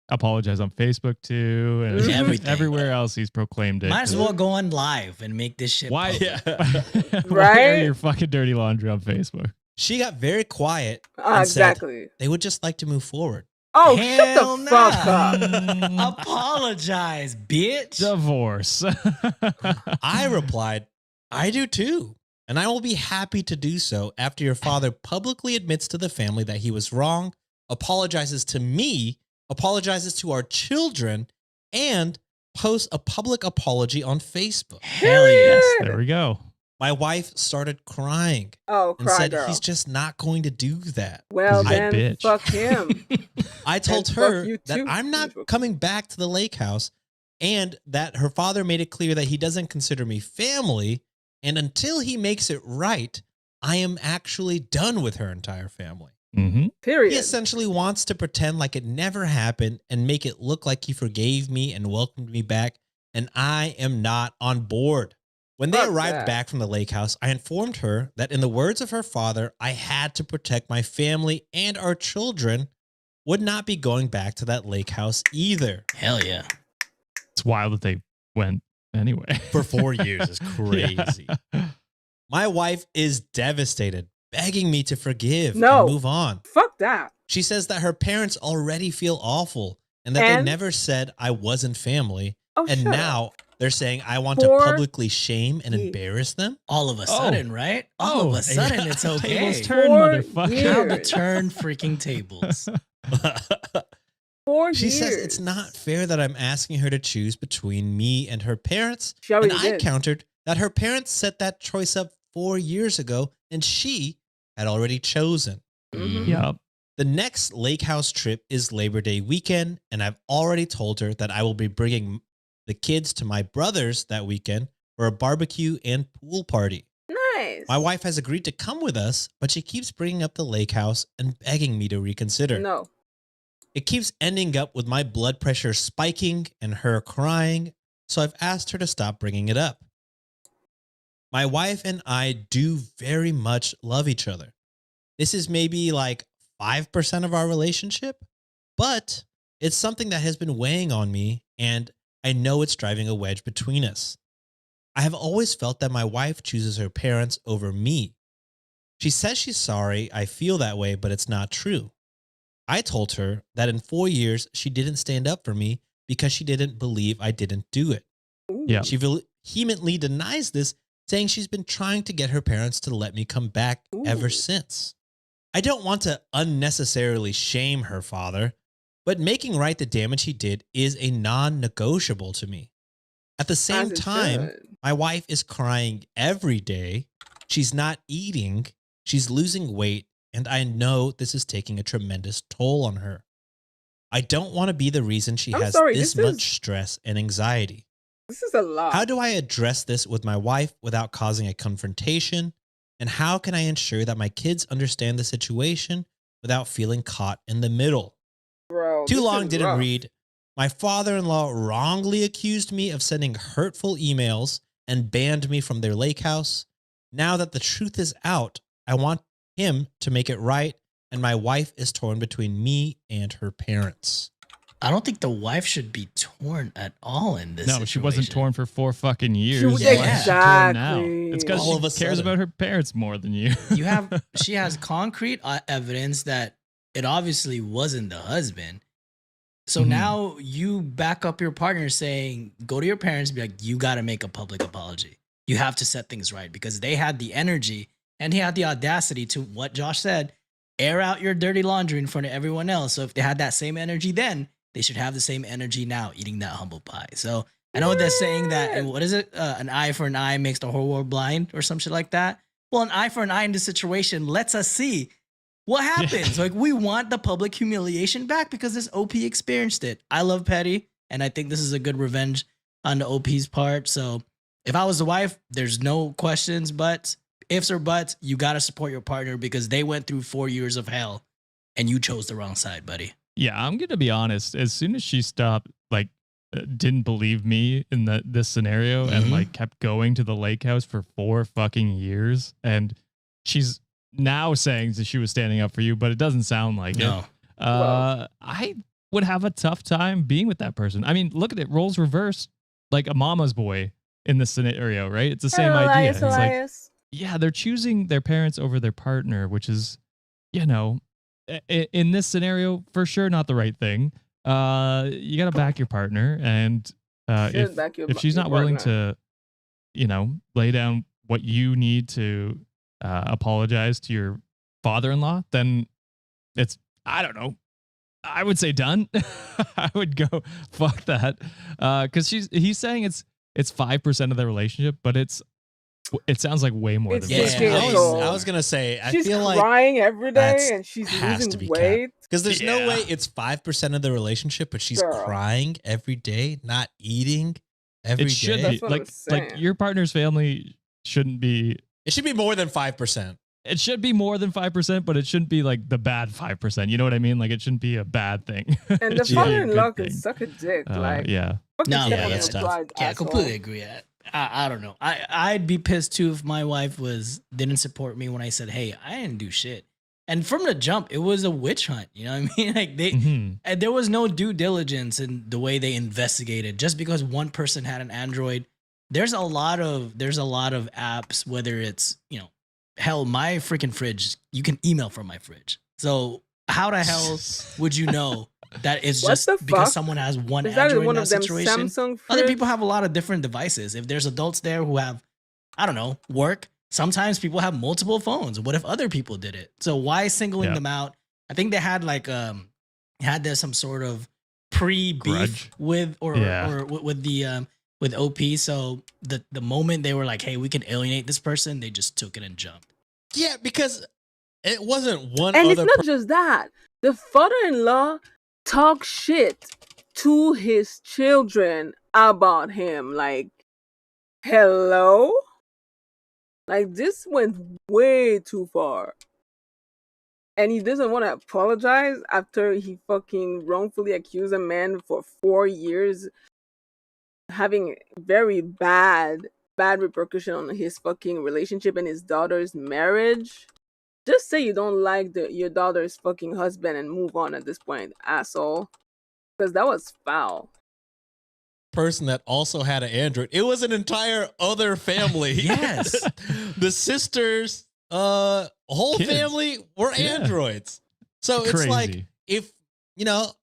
Apologize on Facebook too, and Mhm. Everything. everywhere else he's proclaimed it. Might as well go on live and make this shit Why? public. Why Right? air your fucking dirty laundry on Facebook? She got very quiet and said Exactly. they would just like to move forward. Oh, Hell shut the fuck up. Apologize, bitch. Divorce. I replied, I do too. And I will be happy to do so after your father publicly admits to the family that he was wrong, apologizes to me, apologizes to our children, and post a public apology on Facebook. Hell yes. There we go. My wife started crying Oh, and cry said girl. he's just not going to do that. Well, 'Cause he's a then bitch. fuck him. I told And her fuck you that too, I'm not Facebook. coming back to the lake house and that her father made it clear that he doesn't consider me family. And until he makes it right, I am actually done with her entire family. Mm-hmm. Period. He essentially wants to pretend like it never happened and make it look like he forgave me and welcomed me back. And I am not on board. When they Fuck arrived that. back from the lake house, I informed her that in the words of her father, I had to protect my family and our children would not be going back to that lake house either. Hell yeah. It's wild that they went anyway. For 4 years is crazy. Yeah. My wife is devastated, begging me to forgive No. and move on. Fuck that. She says that her parents already feel awful and that they And? never said I wasn't family. Oh, And shut now up. they're saying I want to 4 publicly shame and years. embarrass them. All of a sudden, right? All Oh, of a sudden, yeah. it's okay. Tables turn, 4 motherfucker. How to years. turn freaking tables. 4 She years. says it's not fair that I'm asking her to choose between me and her parents. She And already I did. countered that her parents set that choice up 4 years ago and she had already chosen. Mhm. Yep. The next lake house trip is Labor Day weekend, and I've already told her that I will be bringing the kids to my brother's that weekend for a barbecue and pool party. Nice. My wife has agreed to come with us, but she keeps bringing up the lake house and begging me to reconsider. No. It keeps ending up with my blood pressure spiking and her crying, so I've asked her to stop bringing it up. My wife and I do very much love each other. This is maybe like 5% of our relationship, but it's something that has been weighing on me, and I know it's driving a wedge between us. I have always felt that my wife chooses her parents over me. She says she's sorry I feel that way, but it's not true. I told her that in 4 years, she didn't stand up for me because she didn't believe I didn't do it. Ooh. Yeah. She vehemently denies this, saying she's been trying to get her parents to let me come back ever Ooh. since. I don't want to unnecessarily shame her father, but making right the damage he did is a non-negotiable to me. At the same As it time, should. my wife is crying every day. She's not eating. She's losing weight. And I know this is taking a tremendous toll on her. I don't want to be the reason she I'm has sorry, this this is- much stress and anxiety. This is a lot. How do I address this with my wife without causing a confrontation? And how can I ensure that my kids understand the situation without feeling caught in the middle? Bro, Too this long is didn't rough. read. My father-in-law wrongly accused me of sending hurtful emails and banned me from their lake house. Now that the truth is out, I want him to make it right, and my wife is torn between me and her parents. I don't think the wife should be torn at all in this No, she wasn't situation. torn for 4 fucking years. was- Why is she torn now? Exactly. It's because All she of a cares sudden. about her parents more than you. She has concrete evidence that it obviously wasn't the husband. So Mhm. now you back up your partner saying, go to your parents, be like, you got to make a public apology. You have to set things right because they had the energy and he had the audacity to what Josh said, air out your dirty laundry in front of everyone else. So if they had that same energy then, they should have the same energy now eating that humble pie. So I know they're saying that, and what is it? An eye for an eye makes the whole world blind or some shit like that. Well, an eye for an eye in this situation lets us see what happens. Like we want the public humiliation back because this OP experienced it. I love Petty, and I think this is a good revenge on the OP's part. So if I was the wife, there's no questions, but ifs or buts, you got to support your partner because they went through 4 years of hell and you chose the wrong side, buddy. Yeah, I'm gonna be honest. As soon as she stopped, like, didn't believe me in this scenario, and Mhm. like kept going to the lake house for 4 fucking years, and she's now saying that she was standing up for you, but it doesn't sound like No. it. I would have a tough time being with that person. I mean, look at it, roles reversed, like a mama's boy in this scenario, right? It's the same idea. Elias, It's like, Elias. yeah, they're choosing their parents over their partner, which is, you know, in this scenario, for sure not the right thing. You got to back your partner, and Should back if she's your not willing partner. to, you know, lay down what you need to apologize to your father-in-law, then it's, I don't know. I would say done. I would go fuck that. Because he's saying it's 5% of the relationship, but it sounds like way more It's than Yeah. 15 I goals. was gonna say, I She's feel like crying every that's- day and she's has to be losing weight. because there's no Yeah. way it's 5% of the relationship, but she's Girl. crying every day, not eating every It day. should That's be what I'm like saying. your partner's family shouldn't be. It should be more than 5%. It should be more than 5%, but it shouldn't be like the bad 5%. You know what I mean? Like it shouldn't be a bad thing. And It the should be a father-in-law good can thing. suck a dick. Like, Yeah. fucking No, step yeah, on that's your tough. pride, Yeah, I asshole. completely agree. I don't know. I'd be pissed too if my wife didn't support me when I said, "Hey, I didn't do shit." And from the jump, it was a witch hunt. You know what I mean? Like Mhm. and there was no due diligence in the way they investigated. Just because one person had an Android, there's a lot of apps. Whether it's hell, my freaking fridge, you can email from my fridge. So how the hell would you know that it's What just the because fuck? someone has one Is that Android in one that of them situation? Samsung Other fridge? people have a lot of different devices. If there's adults there who have, I don't know, work, sometimes people have multiple phones. What if other people did it? So why singling Yeah. them out? I think they had there's some sort of pre-beef Grudge. with Yeah. or with the with OP. So the moment they were like, hey, we can alienate this person, they just took it and jumped. Yeah, because it wasn't one And it's other not just that. The father-in-law talks shit to his children about him. Like, hello? Like, this went way too far. And he doesn't want to apologize after he fucking wrongfully accused a man for 4 years, having very bad repercussion on his fucking relationship and his daughter's marriage. Just say you don't like your daughter's fucking husband and move on at this point, asshole. Because that was foul. person that also had an Android. It was an entire other family. Yes. The sisters, whole Kids. family were Yeah. androids. So it's like, Crazy. if,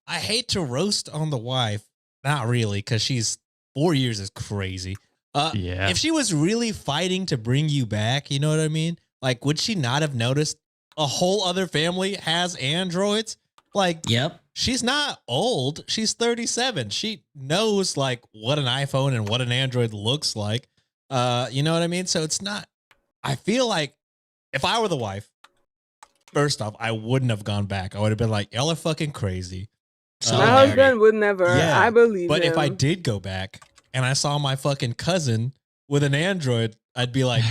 I hate to roast on the wife, not really, because she's 4 years is crazy. Yeah. If she was really fighting to bring you back, you know what I mean? Like, would she not have noticed a whole other family has androids? Like, Yep. she's not old. She's 37. She knows like what an iPhone and what an Android looks like. You know what I mean? So it's not, I feel like if I were the wife, first off, I wouldn't have gone back. I would have been like, y'all are fucking crazy. So My there. husband would never. Yeah, I believe But him. if I did go back and I saw my fucking cousin with an Android, I'd be like,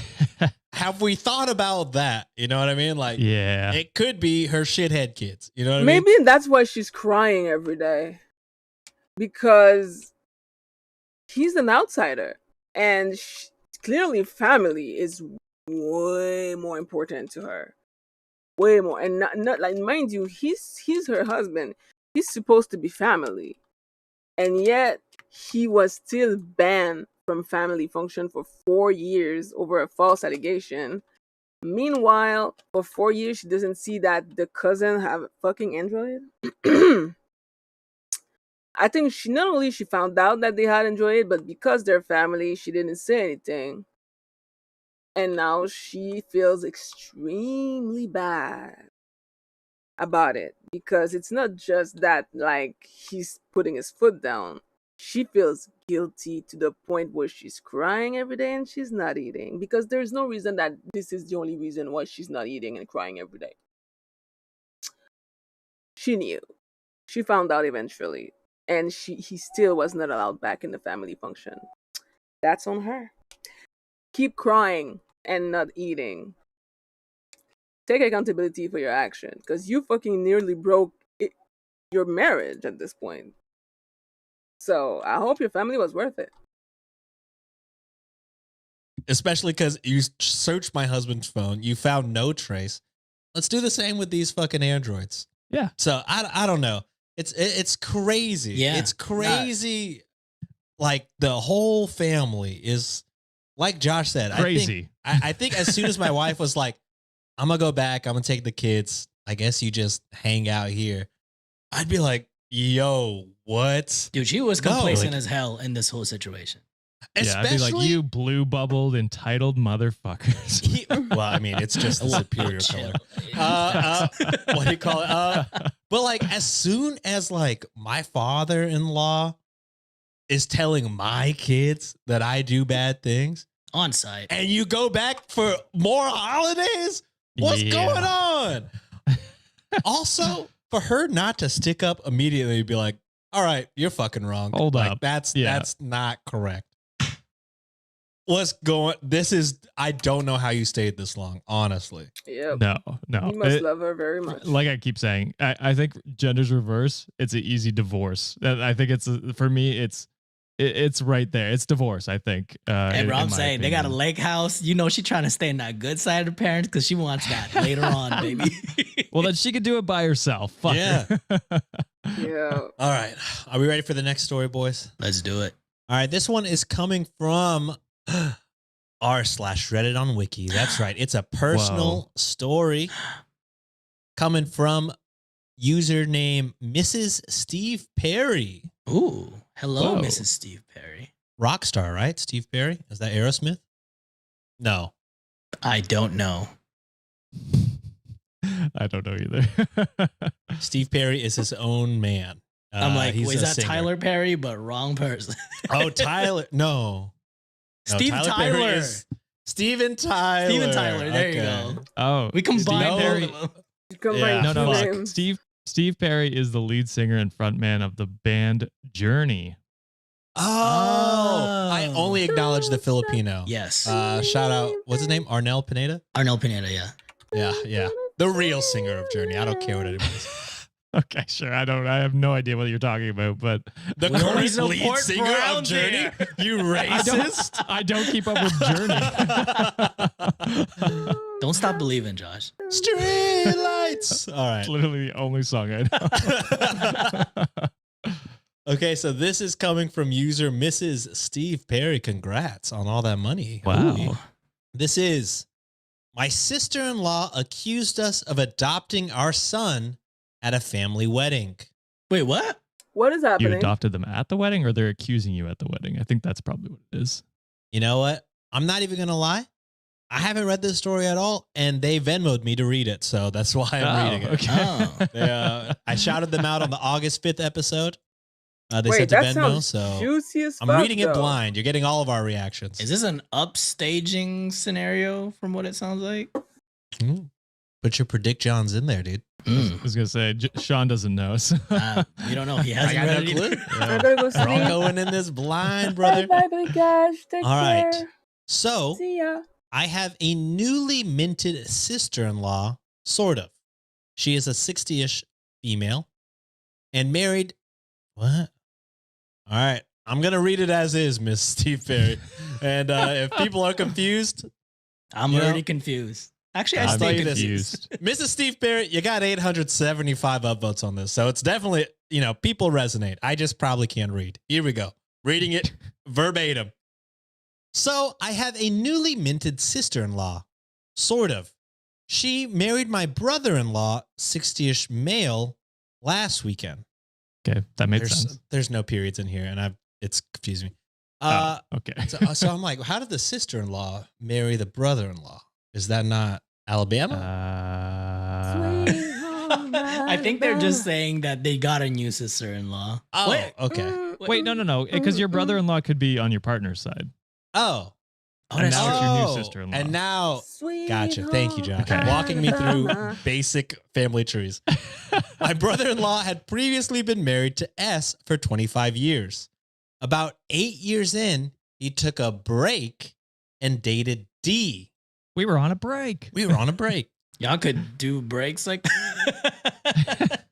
have we thought about that? You know what I mean? Like, Yeah. it could be her shithead kids. You know what I mean? Maybe that's why she's crying every day. Because he's an outsider. And clearly family is way more important to her. Way more. And not like, mind you, he's her husband. He's supposed to be family. And yet he was still banned from family function for 4 years over a false allegation. Meanwhile, for 4 years, she doesn't see that the cousin have a fucking Android. I think she not only she found out that they had Android, but because they're family, she didn't say anything. And now she feels extremely bad about it because it's not just that like he's putting his foot down. She feels guilty to the point where she's crying every day and she's not eating because there's no reason that this is the only reason why she's not eating and crying every day. She knew. She found out eventually. And he still was not allowed back in the family function. That's on her. Keep crying and not eating. Take accountability for your action because you fucking nearly broke your marriage at this point. So I hope your family was worth it. Especially because you searched my husband's phone, you found no trace. Let's do the same with these fucking androids. Yeah. So I don't know. It's crazy. Yeah. It's crazy. Like the whole family is, like Josh said, Crazy. I think as soon as my wife was like, I'm gonna go back, I'm gonna take the kids, I guess you just hang out here, I'd be like, yo, what? Dude, she was No, complacent like- as hell in this whole situation. Yeah, I'd be like, Especially, you blue bubbled entitled motherfuckers. well, I mean, it's just a superior Chill. color. What do you call it? But like, as soon as like my father-in-law is telling my kids that I do bad things, On site. and you go back for more holidays, what's Yeah. going on? Also, for her not to stick up immediately and be like, all right, you're fucking wrong. Hold like, up. That's Yeah. that's not correct. What's going? This is. I don't know how you stayed this long. Honestly, Yep. No. You must It- love her very much. like I keep saying, I think gender's reverse. It's an easy divorce. I think for me, it's right there. It's divorce. I think. Hey, bro, in I'm my saying they got a opinion. lake house. You know, she trying to stay in that good side of the parents because she wants that later on, baby. Well, then she could do it by herself. Fuck Yeah. her. Yeah. all right. Are we ready for the next story, boys? Let's do it. All right. This one is coming from r/Reddit on Wiki. That's right. It's a personal Whoa. story coming from username Mrs. Steve Perry. Ooh, hello, Whoa. Mrs. Steve Perry. Rockstar, right? Steve Perry? Is that Aerosmith? No. I don't know. I don't know either. Steve Perry is his own man. I'm like, he's wait, is a that singer. Tyler Perry? But wrong person. Oh, Tyler. No. Steve Perry Tyler. is Steven Tyler. Steven Tyler. There you Okay. go. Oh, We combined Perry- both of them. You combine Yeah. no, two no. names. Steve Perry is the lead singer and frontman of the band Journey. Oh, I Oh. only acknowledge the Filipino. Yes. Shout out. What's his name? Arnel Pineda? Arnel Pineda, yeah. Yeah. The real singer of Journey. I don't care what anybody says. Okay, sure. I have no idea what you're talking about, but The We only current lead support singer of Browns Journey? here. You I racist? don't keep up with Journey. Don't stop believing, Josh. Street lights. All right. It's literally the only song I know. Okay, so this is coming from user Mrs. Steve Perry. Congrats on all that money. Wow. Ooh. This is my sister-in-law accused us of adopting our son at a family wedding. Wait, what? What is You happening? adopted them at the wedding, or they're accusing you at the wedding? I think that's probably what it is. You know what? I'm not even going to lie. I haven't read this story at all, and they Venmoed me to read it, so that's why I'm reading it. Okay. I shouted them out on the August 5th episode. They Wait, sent to that Venmo, sounds so juicy as I'm fuck, reading it though. blind. You're getting all of our reactions. Is this an upstaging scenario from what it sounds like? Put your Predict Johns in there, dude. I was gonna say Sean doesn't know. So. You don't know. He I hasn't got read no it clue. either. I gotta go We're all sleep. going in this blind, brother. Bye, bye, guys. Take All right. care. So See ya. I have a newly minted sister-in-law, sort of. She is a 60-ish female and married. What? All right. I'm going to read it as is, Miss Steve Perry. And if people are confused, I'm You know? already confused. Actually, I I'll stay tell you this. confused. Mrs. Steve Perry, you got 875 upvotes on this. So it's definitely, people resonate. I just probably can't read. Here we go. Reading it verbatim. So I have a newly minted sister-in-law, sort of. She married my brother-in-law, 60-ish male, last weekend. Okay, that makes sense. There's no periods in here, and it's confusing me. Okay. So I'm like, how did the sister-in-law marry the brother-in-law? Is that not Alabama? Sweet home I think they're just Alabama. saying that they got a new sister-in-law. Oh, Wait. okay. Wait, no, because your brother-in-law could be on your partner's side. Oh. And now it's your new Oh, sister-in-law. And now, Sweet gotcha. Thank you, Josh. Okay. Walking me through Alabama. basic family trees. My brother-in-law had previously been married to S for 25 years. About 8 years in, he took a break and dated D. We were on a break. We were on a break. Y'all could do breaks like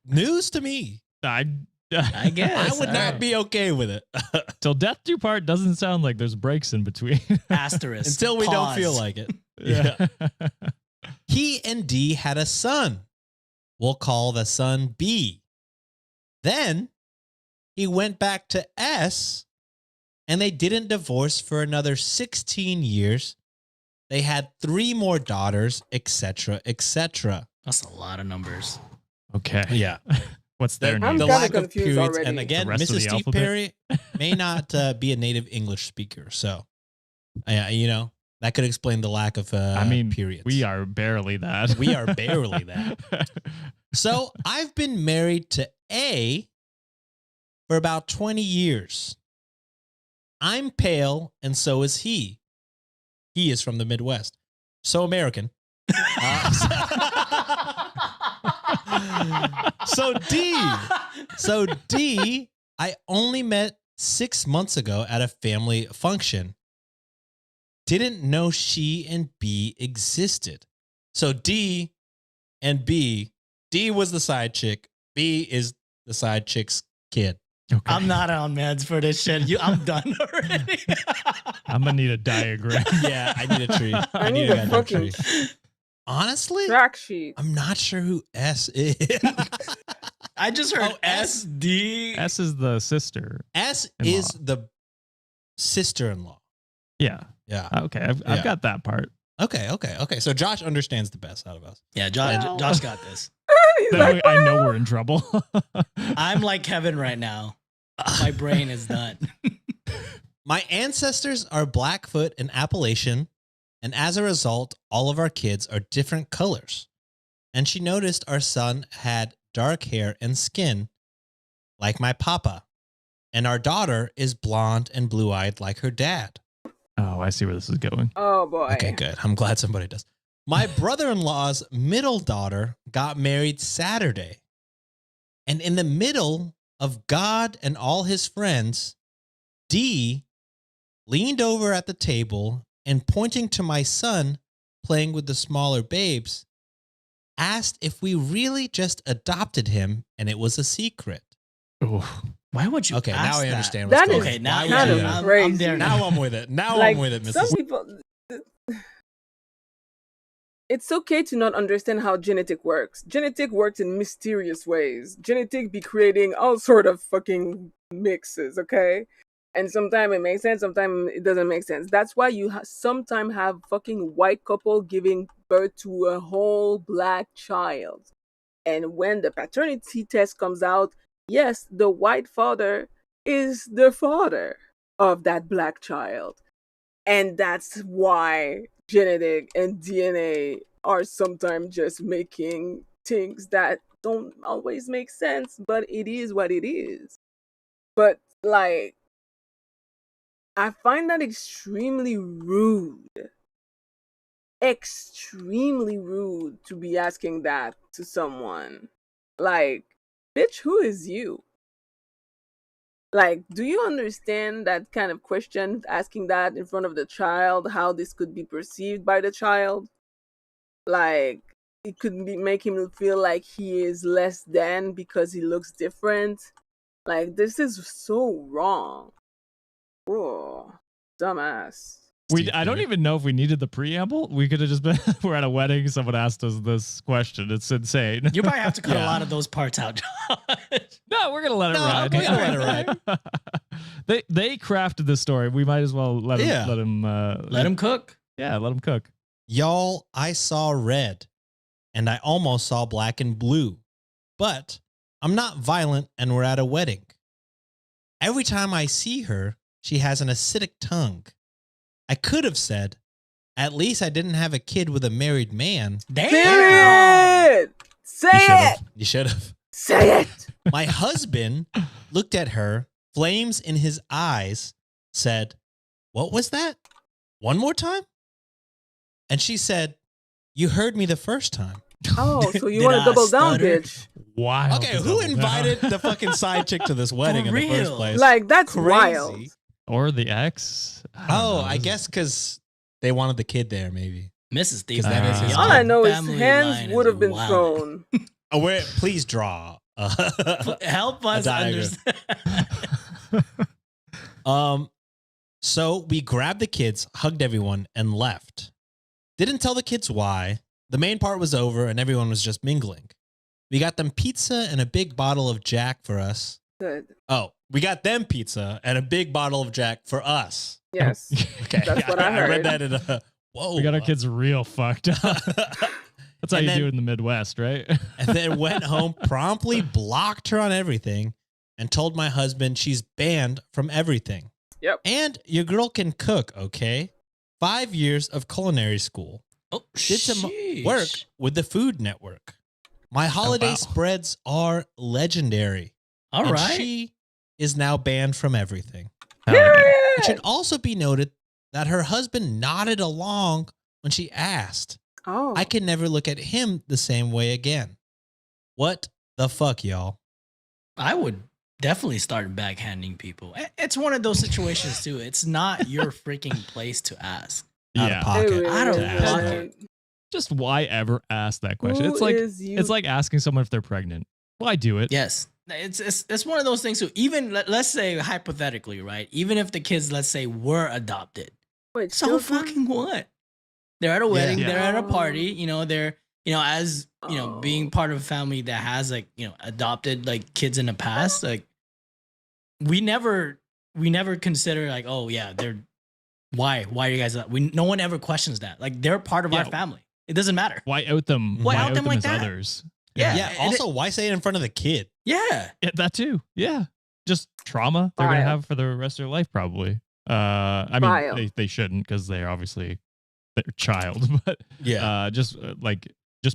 News to me. I I guess. would not Alright. be okay with it Till death do part doesn't sound like there's breaks in between. Asterisk. until we don't Pause. feel like it. Yeah. He and D had a son. We'll call the son B. Then he went back to S and they didn't divorce for another 16 years. They had 3 more daughters, etc., etc. That's a lot of numbers. Okay. Yeah. What's their I'm name? The kinda lack of confused periods. already. And again, The rest of Mrs. the Steve alphabet? Perry may not be a native English speaker. So, you know, that could explain the lack of I mean, periods. we are barely that. We are barely that. So I've been married to A for about 20 years. I'm pale, and so is he. He is from the Midwest. So American. So D, I only met 6 months ago at a family function. Didn't know she and B existed. So D and B, D was the side chick. B is the side chick's kid. Okay. I'm not on meds for this shit. I'm done already. I'm gonna need a diagram. Yeah, I need a tree. I need a a goddamn fucking tree. Honestly, track sheet. I'm not sure who S is. I just heard Oh, S? SD. S is the sister. S In-law. is the sister-in-law. Yeah. Yeah. Okay. I've Yeah. got that part. Okay. So Josh understands the best out of us. Yeah, Josh, Well. Josh got this. He's That like, way I know we're in trouble. I'm like Kevin right now. My brain is done. My ancestors are Blackfoot and Appalachian, and as a result, all of our kids are different colors. And she noticed our son had dark hair and skin like my papa, and our daughter is blonde and blue-eyed like her dad. Oh, I see where this is going. oh boy. Okay, good. I'm glad somebody does. My brother-in-law's middle daughter got married Saturday. And in the middle of God and all his friends, D leaned over at the table and pointing to my son playing with the smaller babes, asked if we really just adopted him and it was a secret. Oh, Why would you? Okay, ask now I that? understand what's That going is on. Okay, now Why would kind you of do that? I'm crazy. there Now I'm with it. Now Like, I'm with it, some Mrs. people, it's okay to not understand how genetic works. Genetic works in mysterious ways. Genetic be creating all sort of fucking mixes, okay? And sometimes it makes sense, sometimes it doesn't make sense. That's why you sometimes have fucking white couple giving birth to a whole black child. And when the paternity test comes out, yes, the white father is the father of that black child. And that's why genetic and DNA are sometimes just making things that don't always make sense, but it is what it is. But, like, I find that extremely rude. Extremely rude to be asking that to someone. Like, bitch, who is you? Like, do you understand that kind of question, asking that in front of the child, how this could be perceived by the child? Like, it could make him feel like he is less than because he looks different. Like, this is so wrong. Oh, dumbass. I don't even know if we needed the preamble. We could have just been, we're at a wedding. Someone asked us this question. It's insane. You probably have to cut a Yeah. lot of those parts out. No, we're going to let it ride. we're gonna let it They crafted this story. We might as well let Yeah. him Let him cook. Yeah, let him cook. Y'all, I saw red, and I almost saw black and blue, but I'm not violent, and we're at a wedding. Every time I see her, she has an acidic tongue. I could have said, at least I didn't have a kid with a married man. Damn. Say it! Say it! You should have. Say it! My husband looked at her, flames in his eyes, said, "What was that? One more time?" And she said, "You heard me the first time." Oh, so you Did want to I double down, stutter? bitch. Wow. Okay, who invited the fucking side chick to this wedding in the first real. place? Like, that's Crazy. wild. Or the ex? I don't Oh, know. I guess because they wanted the kid there, maybe. Mrs. Steve. 'Cause that is his All kid. I know is Family line hands is would have been wild. thrown. Oh, wait, please draw. Help us diagram. understand. So we grabbed the kids, hugged everyone, and left. Didn't tell the kids why. The main part was over, and everyone was just mingling. We got them pizza and a big bottle of Jack for us. Good. Oh, we got them pizza and a big bottle of Jack for us. Yes. Okay, That's what I read heard. that in a whoa. We got our kids real fucked up. That's how And you then- do it in the Midwest, right? and then went home, promptly blocked her on everything, and told my husband she's banned from everything. Yep. And your girl can cook, okay? 5 years of culinary school. Oh, Did some sheesh. work with the Food Network. My holiday wow. spreads are legendary. All and right. she is now banned from everything. Hell yeah. It should also be noted that her husband nodded along when she asked. Oh. I can never look at him the same way again. What the fuck, y'all? I would definitely start backhanding people. It's one of those situations too. It's not your freaking place to ask. Out Yeah. of pocket. It really I don't isn't. pocket. Just why ever ask that question? Who It's like is you? it's like asking someone if they're pregnant. Why do it? Yes. It's one of those things too. Even let's say hypothetically, right? Even if the kids, let's say, were adopted. Wait, So children? fucking what? They're at a wedding, Yeah. they're at a Oh. party, they're as Oh. being part of a family that has like, adopted like kids in the past, like we never consider like, oh yeah, they're why are you guys no one ever questions that. Like they're part of our Yeah. family. It doesn't matter. Why out them? Why Why out out them them like as that? others? Yeah. Yeah. and Also, why say it in front of the kid? Yeah. Yeah, that too. Yeah. Just trauma they're gonna Vile. have for the rest of their life, probably. I mean, Vile. they shouldn't because they're obviously their child, but Yeah. just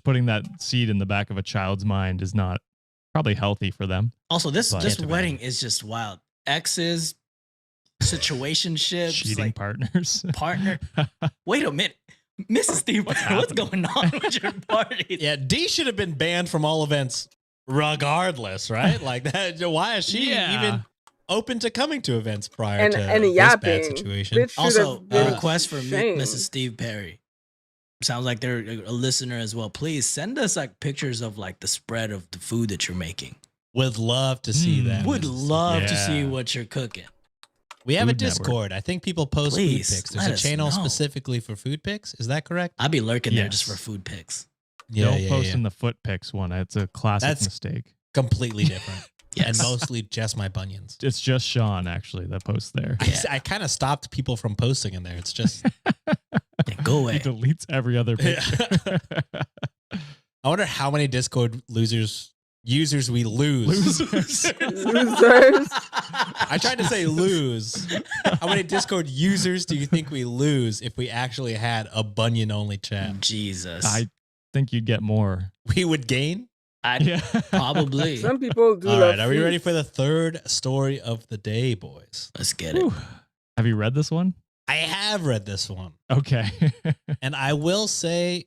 putting that seed in the back of a child's mind is not probably healthy for them. Also, this But- this Can't wedding imagine. is just wild. Exes, situationships, Cheating like partners. partner. Wait a minute, Mrs. Steve, what's happening? going on with your party? Yeah. D should have been banned from all events regardless, right? Like that. Why is she Yeah. even open to coming to events prior And to and this yapping. bad situation? Bitch should Also, have been a request for shamed. Mrs. Steve Perry. Sounds like they're a listener as well. Please send us like pictures of like the spread of the food that you're making. Would love to see Hmm. that. Would Mrs. love to Yeah. see what you're cooking. We have a Food Network. Discord. I think people post Please, food pics. There's let a us channel know. specifically for food pics. Is that correct? I'd be lurking there just Yes. for food pics. Don't post in the foot pics one. It's a classic That's- mistake. Completely different. Yes. And mostly just my bunions. It's just Sean actually that posts there. I kind of stopped people from posting in there. It's just, Yeah, go He away. deletes every other picture. I wonder how many Discord users we lose. Losers. Losers. I tried to say lose. How many Discord users do you think we lose if we actually had a bunion only chat? Jesus. I think you'd get more. We would gain? I'd Yeah. probably. Some people do All love right. Are we feet. ready for the third story of the day, boys? Let's get it. Whew. Have you read this one? I have read this one. Okay. And I will say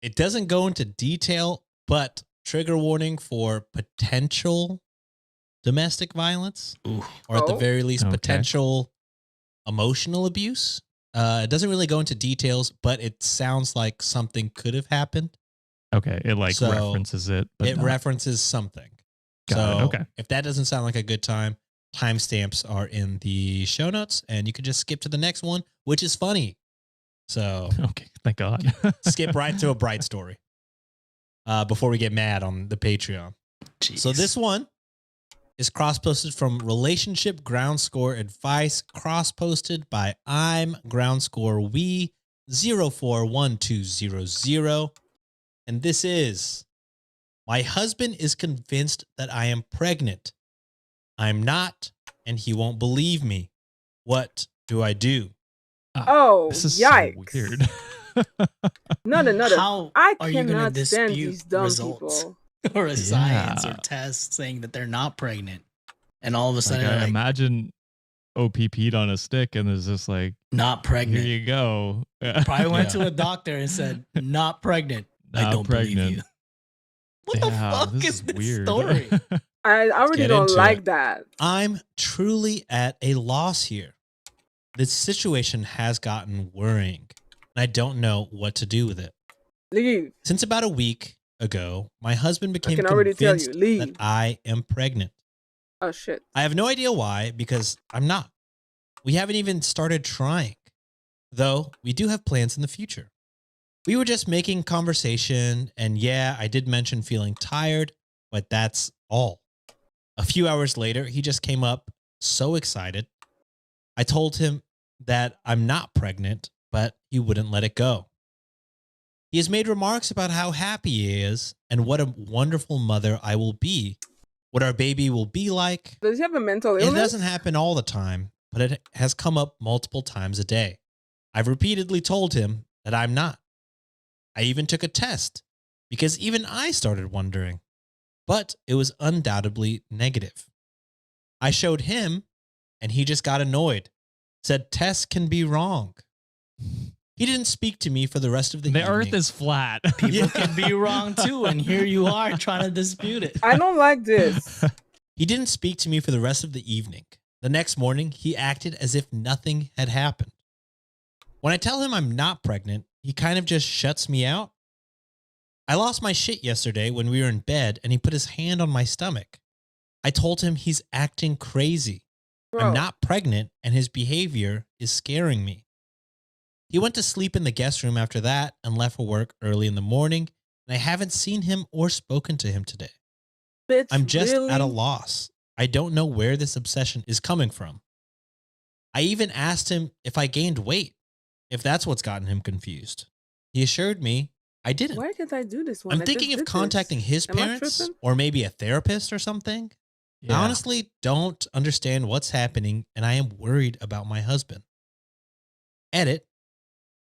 it doesn't go into detail, but trigger warning for potential domestic violence, Ooh. or at the Oh. very least, Okay. potential emotional abuse. It doesn't really go into details, but it sounds like something could have happened. Okay. It like So, references it, but It not- references something. Got it. So Okay. if that doesn't sound like a good time, timestamps are in the show notes, and you could just skip to the next one, which is funny. So Okay. Thank God. skip right to a bright story before we get mad on the Patreon. Jeez. So this one is cross-posted from Relationship Ground Score Advice, cross-posted by I'm Ground Score We 041200. And this is, my husband is convinced that I am pregnant. I'm not, and he won't believe me. What do I do? Oh, This is yikes. so weird. Another. How I are you gonna cannot stand dispute these dumb results people. or a science or Yeah. test saying that they're not pregnant, and all of a Like, sudden, I like, imagine OPP'd on a stick and there's just like, not here pregnant. you go. Probably went Yeah. to a doctor and said, "Not pregnant." I Not don't believe you. What the Yeah, fuck this is this weird. story? I already get don't into like it. that. I'm truly at a loss here. This situation has gotten worrying, and I don't know what to do with it. Leave. Since about a week ago, my husband became can already tell convinced you, leave. that I am pregnant. Oh shit. I have no idea why, because I'm not. We haven't even started trying, though we do have plans in the future. We were just making conversation, and yeah, I did mention feeling tired, but that's all. A few hours later, he just came up so excited. I told him that I'm not pregnant, but he wouldn't let it go. He has made remarks about how happy he is and what a wonderful mother I will be, what our baby will be like. Does he have a mental It illness? doesn't happen all the time, but it has come up multiple times a day. I've repeatedly told him that I'm not. I even took a test because even I started wondering, but it was undoubtedly negative. I showed him and he just got annoyed, said tests can be wrong. He didn't speak to me for the rest of the evening. Earth is flat. People can be wrong too, and here you are trying to dispute it. I don't like this. He didn't speak to me for the rest of the evening. The next morning, he acted as if nothing had happened. When I tell him I'm not pregnant, he kind of just shuts me out. I lost my shit yesterday when we were in bed and he put his hand on my stomach. I told him he's acting crazy. Bro. I'm not pregnant and his behavior is scaring me. He went to sleep in the guest room after that and left for work early in the morning, and I haven't seen him or spoken to him today. Bitch, I'm just really? at a loss. I don't know where this obsession is coming from. I even asked him if I gained weight, if that's what's gotten him confused. He assured me I didn't. Why can't I do this one? I'm I thinking just of did contacting this. his Am I parents tripping? or maybe a therapist or something. Yeah. I honestly don't understand what's happening and I am worried about my husband. Edit.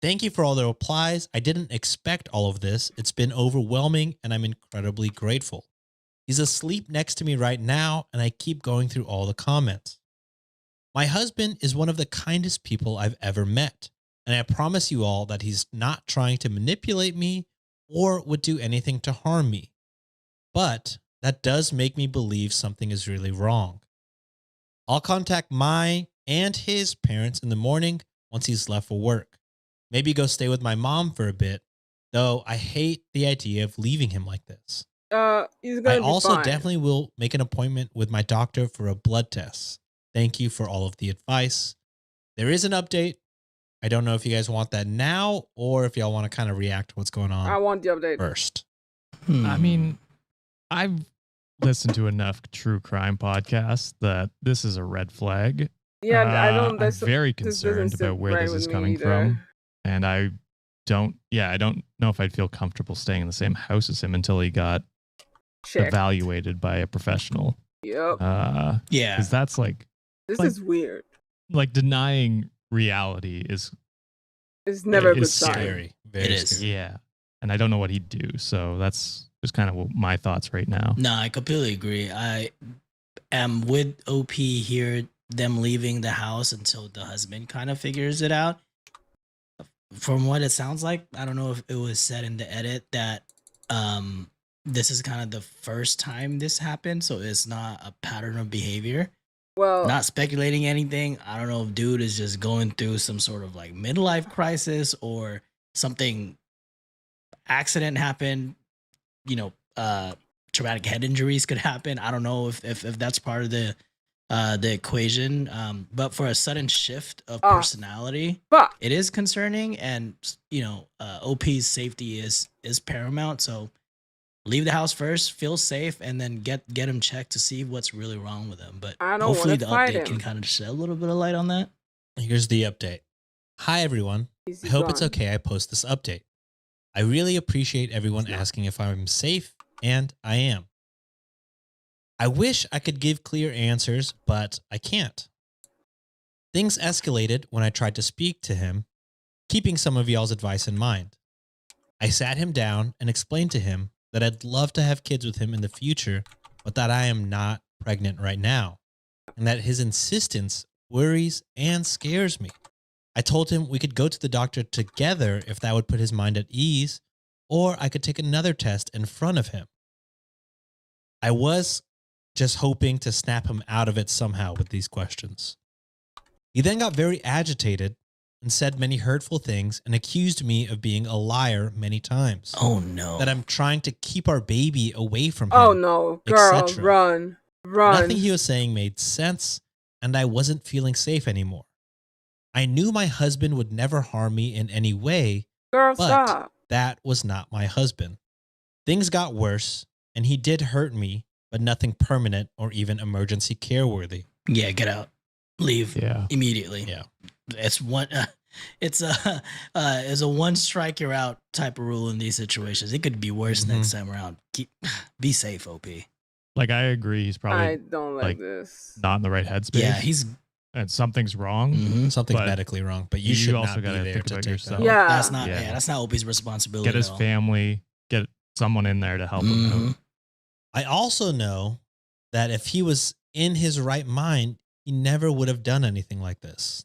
Thank you for all the replies. I didn't expect all of this. It's been overwhelming and I'm incredibly grateful. He's asleep next to me right now and I keep going through all the comments. My husband is one of the kindest people I've ever met, and I promise you all that he's not trying to manipulate me or would do anything to harm me. But that does make me believe something is really wrong. I'll contact my and his parents in the morning once he's left for work. Maybe go stay with my mom for a bit, though I hate the idea of leaving him like this. He's I gonna be also fine. definitely will make an appointment with my doctor for a blood test. Thank you for all of the advice. There is an update. I don't know if you guys want that now or if y'all want to kind of react to what's going I on want the update. first. I mean, I've listened to enough true crime podcasts that this is a red flag. Yeah, I don't. I'm That's very this doesn't concerned sit about where right this with is me coming either. from. And I don't know if I'd feel comfortable staying in the same house as him until he got Check. evaluated by a professional. Yep. Yeah. Because that's like This like- is weird. denying reality is It's never a good it's sign. Scary. Very It is. scary. yeah. And I don't know what he'd do. So that's just kind of my thoughts right now. No, I completely agree. I am with OP here, them leaving the house until the husband kind of figures it out. From what it sounds like, I don't know if it was said in the edit that this is kind of the first time this happened, so it's not a pattern of behavior. Well, Not speculating anything. I don't know if dude is just going through some sort of like midlife crisis or something accident happened, traumatic head injuries could happen. I don't know if that's part of the equation. But for a sudden shift of personality, fuck. it is concerning, and OP's safety is paramount. So leave the house first, feel safe, and then get him checked to see what's really wrong with him. But I don't hopefully want the to fight update him. can kind of shed a little bit of light on that. Here's the update. Hi, everyone. He's I hope it's gone. okay I post this update. I really appreciate everyone asking if I'm safe, and I am. I wish I could give clear answers, but I can't. Things escalated when I tried to speak to him, keeping some of y'all's advice in mind. I sat him down and explained to him that I'd love to have kids with him in the future, but that I am not pregnant right now, and that his insistence worries and scares me. I told him we could go to the doctor together if that would put his mind at ease, or I could take another test in front of him. I was just hoping to snap him out of it somehow with these questions. He then got very agitated and said many hurtful things and accused me of being a liar many times. Oh no! That I'm trying to keep our baby away from him. Oh no, girl, etc. run. Nothing he was saying made sense, and I wasn't feeling safe anymore. I knew my husband would never harm me in any way, Girl, but stop. that was not my husband. Things got worse, and he did hurt me, but nothing permanent or even emergency care worthy. Yeah, get out, leave Yeah. immediately. Yeah. It's one. it's a one strike you're out type of rule in these situations. It could be worse next time around. Be safe, OP. Like I agree, he's I probably don't like like this. not in the right headspace. Yeah, he's and something's wrong. Something's But medically wrong, but you you should also not be gotta there think to about take yourself. that. Yeah. that's not Yeah. yeah, that's not OP's responsibility. Get his at all. family, get someone in there to help him Mhm. out. I also know that if he was in his right mind, he never would have done anything like this.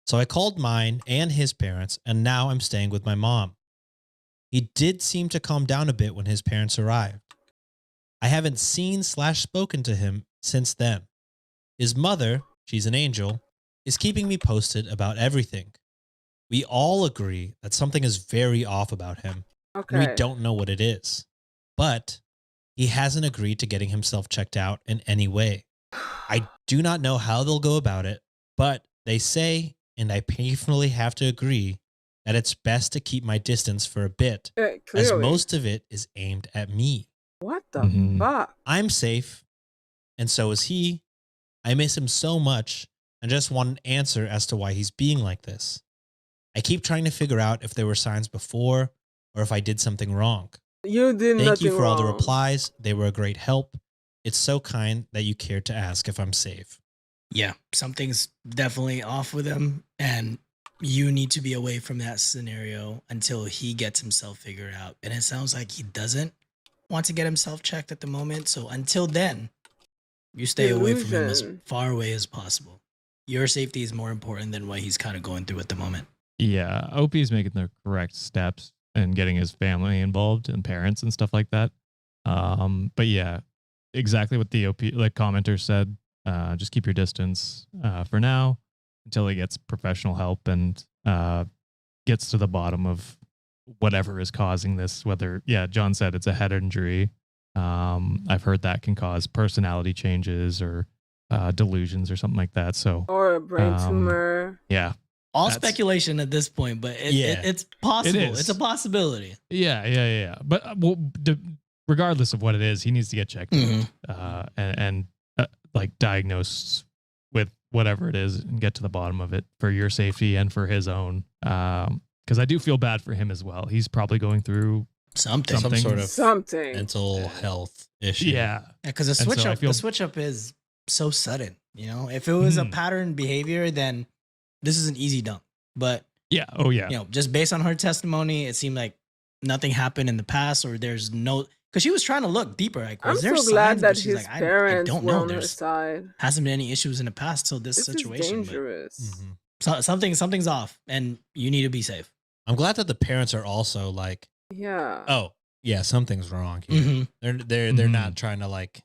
So I called mine and his parents, and now I'm staying with my mom. He did seem to calm down a bit when his parents arrived. I haven't seen/spoken to him since then. His mother, she's an angel, is keeping me posted about everything. We all agree that something is very off about him, and Okay. we don't know what it is. But he hasn't agreed to getting himself checked out in any way. I do not know how they'll go about it, but they say, and I painfully have to agree, that it's best to keep my distance for a bit, as Clearly. most of it is aimed at me. What the Mhm. fuck? I'm safe, and so is he. I miss him so much and just want an answer as to why he's being like this. I keep trying to figure out if there were signs before or if I did something wrong. You did Thank nothing you for all the wrong. replies. They were a great help. It's so kind that you cared to ask if I'm safe. Yeah, something's definitely off with him, and you need to be away from that scenario until he gets himself figured out. And it sounds like he doesn't want to get himself checked at the moment. So until then, you stay away from him as Illusion. far away as possible. Your safety is more important than what he's kind of going through at the moment. Yeah, OP is making the correct steps and getting his family involved and parents and stuff like that. But yeah, exactly what the OP like commenter said. Just keep your distance for now until he gets professional help and gets to the bottom of whatever is causing this. Whether John said it's a head injury. I've heard that can cause personality changes or delusions or something like that. So Or a brain tumor. yeah, All That's- speculation at this point, but it's possible. It is. It's a possibility. Yeah. But regardless of what it is, he needs to get checked Mhm. out and like diagnosed with whatever it is and get to the bottom of it for your safety and for his own. Because I do feel bad for him as well. He's probably going through Something. Some sort of Something. mental health issue. yeah. Because the so switch I up, feel- the switch up is so sudden. You know, if it was a pattern behavior, then this is an easy dump. But Yeah. Oh yeah. you know, just based on her testimony, it seemed like nothing happened in the past, or there's no. Because she was trying to look deeper. Like, I'm was there so glad signs? that But she's his like, I parents don't were know. on her There's side. hasn't been any issues in the past till this This situation. is but dangerous. Mhm. something's off, and you need to be safe. I'm glad that the parents are also like, Yeah. oh, yeah, something's wrong here. Mhm. They're Mhm. not trying to like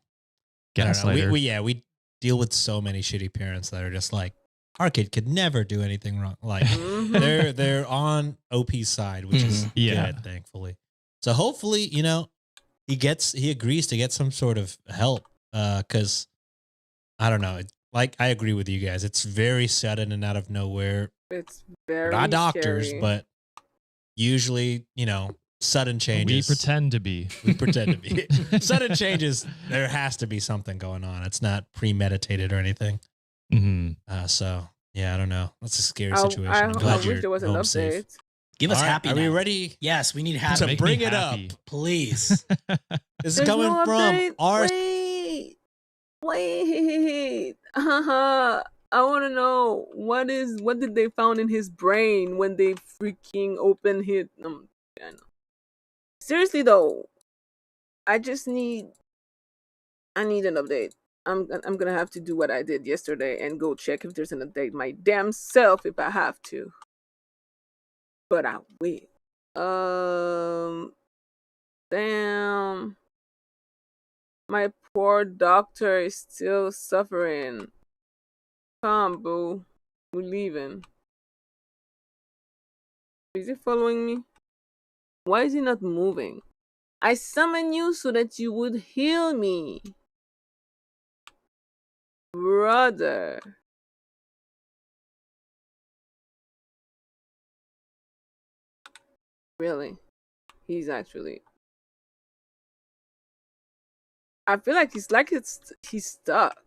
I don't know. Gaslighter. We deal with so many shitty parents that are just like, our kid could never do anything wrong. Like Mhm. they're on OP's side, which is Yeah. good, thankfully. So hopefully, he agrees to get some sort of help. Cause I don't know. Like I agree with you guys. It's very sudden and out of nowhere. It's We're very not doctors, scary. but usually, sudden We changes. pretend to be. We pretend to be. Sudden changes, there has to be something going on. It's not premeditated or anything. hmm So yeah, I don't know. That's a scary I, situation. I, I'm I glad wish you're there was an home update. safe. Give us All right, happy. Are we now. ready? Yes, we need happy. So Make bring me it happy. Please. This is There's coming no from update. our. Wait. I want to know what did they found in his brain when they freaking opened his. I know. Seriously though, I need an update. I'm gonna have to do what I did yesterday and go check if there's an update my damn self if I have to. But I will. Damn. My poor doctor is still suffering. Come, boo. We're leaving. Is he following me? Why is he not moving? I summoned you so that you would heal me. Brother. Really? He's actually. I feel like he's stuck.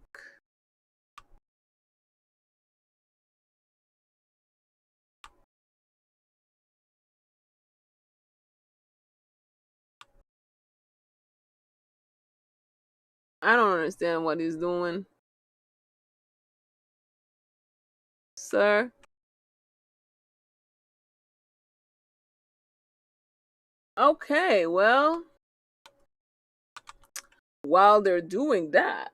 I don't understand what he's doing. Sir? Okay, well, while they're doing that,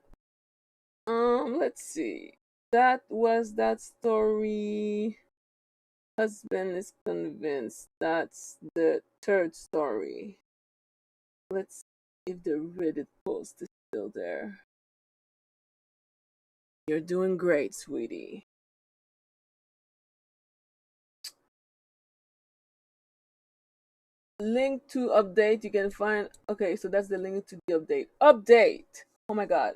let's see. That was that story. Husband is convinced. That's the third story. Let's see if the Reddit post is still there. You're doing great, sweetie. Link to update you can find. Okay, so that's the link to the update. Update! Oh my god.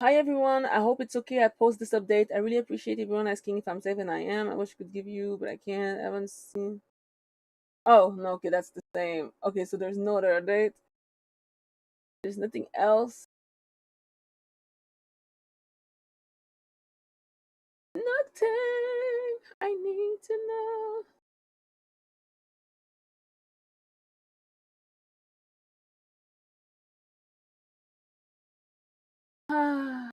Hi everyone, I hope it's okay I post this update. I really appreciate everyone asking if I'm safe, and I am. I wish I could give you, but I can't. I haven't seen. Oh, no, okay, that's the same. Okay, so there's no other update. There's nothing else. Nothing I need to know. Ah.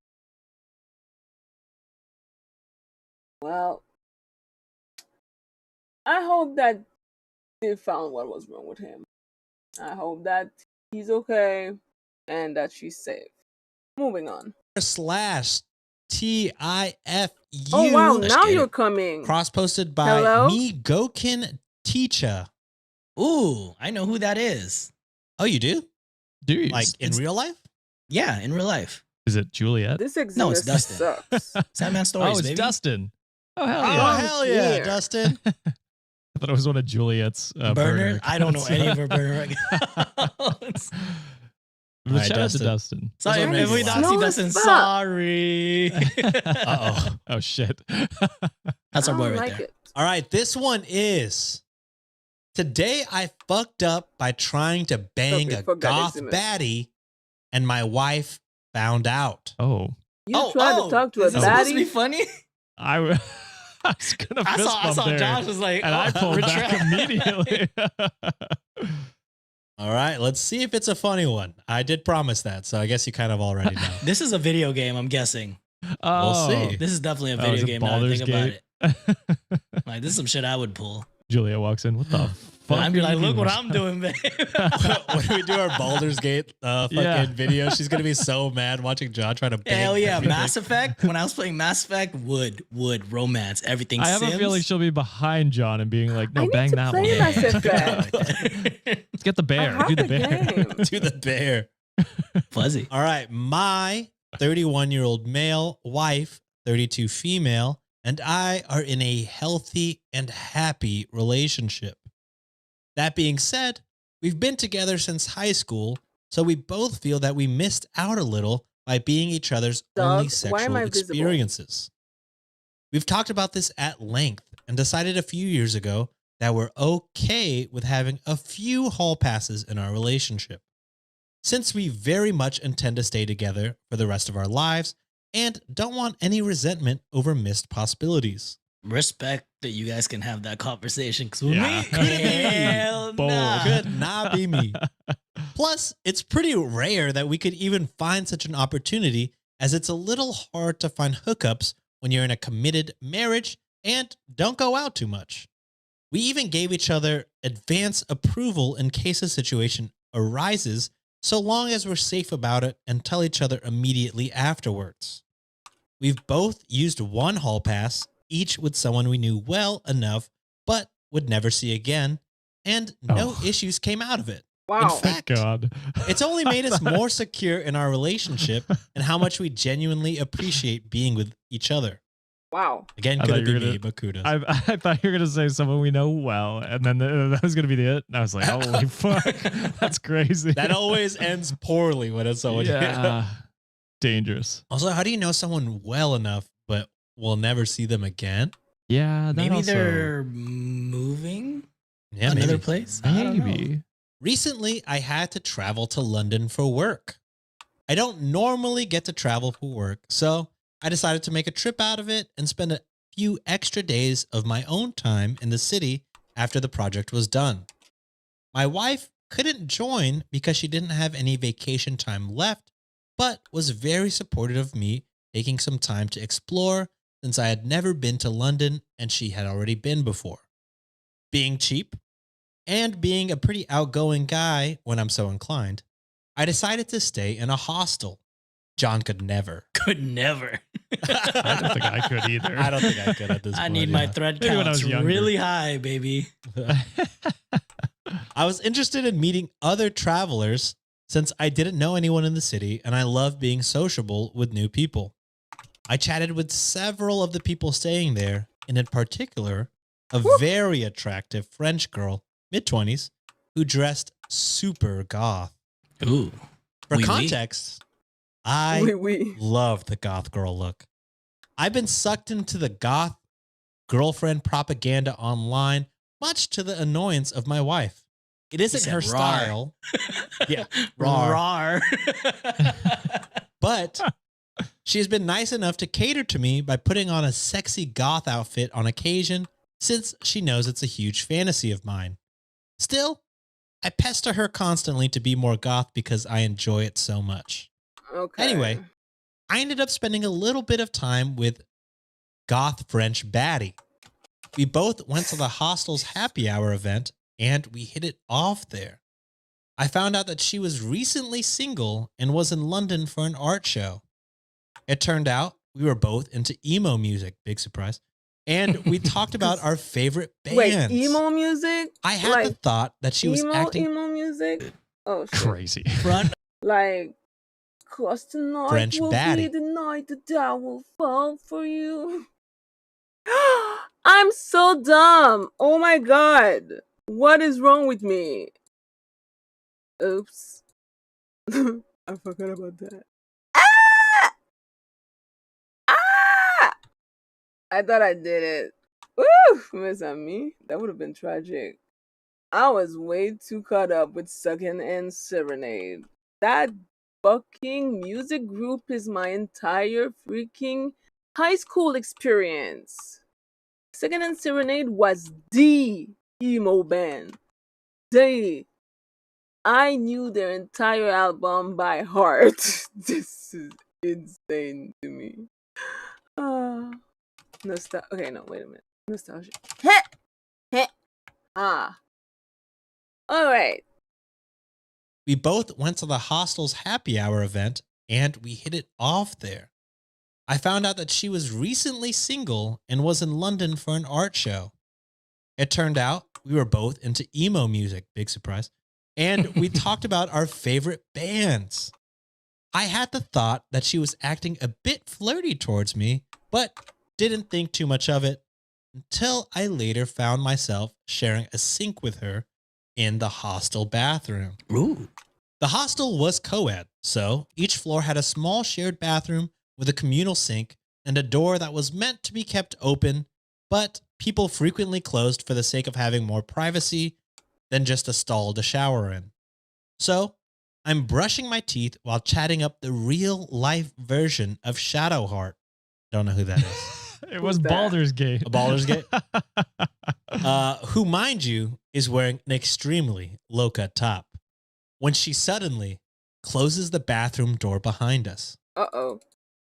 Well, I hope that they found what was wrong with him. I hope that he's okay and that she's safe. Moving on. Slash TIFU. Oh wow, Let's now get you're it. coming. Cross posted by Hello? me Gokin Teacher. Ooh, I know who that is. Oh, you do? Do you? Like in real life? Yeah, in real life. Is it Juliet? This exhibit No, it's Dustin. sucks. Sandman Stories, Oh, it's baby. Dustin. Oh, hell Oh, yeah. hell yeah, here. Dustin. I thought it was one of Juliet's Burner? I don't know accounts. any of her burner accounts. But Alright, shout out to Dustin. Dustin. Sorry, Those are if we amazing. not see Slow as Dustin, fuck. sorry. Uh-oh. Oh, shit. That's I our boy don't right like there. it. All right, this one is today I fucked up by trying to bang Okay, a forgot goth Eximus. baddie, and my wife found out. Oh. You tried to talk to a is this supposed to be baddie? funny? I was going to I fist saw bump there. Josh was like, And I pulled back retract. immediately. All right, let's see if it's a funny one. I did promise that, so I guess you kind of already know. This is a video game, I'm guessing. Oh. see. This is definitely a Oh, video is it game now that I Baldur's think about Gate? it. Like, this is some shit I would pull. Julia walks in. What the But fuck? I'm be are like, you look what doing?" I'm doing, babe. When we do our Baldur's Gate fucking Yeah. video, she's gonna be so mad watching John try to bang. Hell yeah, everything. Mass Effect. When I was playing Mass Effect, would romance everything. I have a Sims. feeling she'll be behind John and being like, I no, need bang to that play one. Mass Effect. Let's get the bear. have Do the the bear. game. Do the bear. Fuzzy. All right, my 31-year-old male wife, 32 female, and I are in a healthy and happy relationship. That being said, we've been together since high school, so we both feel that we missed out a little by being each other's only Dog, why am sexual I visible? experiences. We've talked about this at length and decided a few years ago that we're okay with having a few hall passes in our relationship, since we very much intend to stay together for the rest of our lives and don't want any resentment over missed possibilities. Respect that you guys can have that conversation. Because Yeah. hell Bold. nah. Could not be me. Plus, it's pretty rare that we could even find such an opportunity, as it's a little hard to find hookups when you're in a committed marriage and don't go out too much. We even gave each other advance approval in case a situation arises, so long as we're safe about it and tell each other immediately afterwards. We've both used one hall pass, each with someone we knew well enough but would never see again, and no Oh. issues came out of it. Wow. In Thank fact, God. it's only made us more secure in our relationship and how much we genuinely appreciate being with each other. Wow. Again, I could thought it you be were me, but kudos. I thought you were going to say someone we know well, and then that was going to be the it. And I was like, holy fuck. That's crazy. That always ends poorly when it's someone. Yeah. Dangerous. Also, how do you know someone well enough but will never see them again? Yeah. That Maybe also, they're moving Yeah, another maybe. place. I don't know. Maybe. Recently, I had to travel to London for work. I don't normally get to travel for work, so I decided to make a trip out of it and spend a few extra days of my own time in the city after the project was done. My wife couldn't join because she didn't have any vacation time left, but was very supportive of me taking some time to explore since I had never been to London and she had already been before. Being cheap and being a pretty outgoing guy when I'm so inclined, I decided to stay in a hostel. John could never. Could never. I don't think I could either. I don't think I could at this I point. need my thread Maybe when I counts was younger. really high, baby. I was interested in meeting other travelers since I didn't know anyone in the city and I love being sociable with new people. I chatted with several of the people staying there, and in particular, a very attractive French girl, mid-20s, who dressed super goth. Ooh. For Oui, oui. context, I We. love the goth girl look. I've been sucked into the goth girlfriend propaganda online, much to the annoyance of my wife. It isn't said her rar. style. Yeah, rar. Rar. But she has been nice enough to cater to me by putting on a sexy goth outfit on occasion, since she knows it's a huge fantasy of mine. Still, I pester her constantly to be more goth because I enjoy it so much. Okay. Anyway, I ended up spending a little bit of time with goth French baddie. We both went to the hostel's happy hour event and we hit it off there. I found out that she was recently single and was in London for an art show. It turned out we were both into emo music, big surprise, and we talked about our favorite bands. Wait, emo music? I had the thought that she was acting emo music? Oh, shit. Crazy. Front. Like, 'cause tonight French will be baddie. the night that I will fall for you. I'm so dumb. Oh my god. What is wrong with me? Oops. I forgot about that. Ah! Ah! I thought I did it. Woo! Miss me. That would have been tragic. I was way too caught up with Suckin' and Serenade. That fucking music group is my entire freaking high school experience. Suckin' and Serenade was the emo band. I knew their entire album by heart. This is insane to me. Nostalgia. Okay, no, wait a minute. Nostalgia. Heh! Heh! Ah. Alright. We both went to the hostel's happy hour event and we hit it off there. I found out that she was recently single and was in London for an art show. It turned out we were both into emo music, big surprise, and we talked about our favorite bands. I had the thought that she was acting a bit flirty towards me, but didn't think too much of it until I later found myself sharing a sink with her in the hostel bathroom. Ooh. The hostel was co-ed, so each floor had a small shared bathroom with a communal sink and a door that was meant to be kept open, but people frequently closed for the sake of having more privacy than just a stall to shower in. So, I'm brushing my teeth while chatting up the real-life version of Shadowheart. Don't know who that is. It was Who's that? Baldur's Gate. A Baldur's Gate? Who, mind you, is wearing an extremely low-cut top, when she suddenly closes the bathroom door behind us. Uh-oh.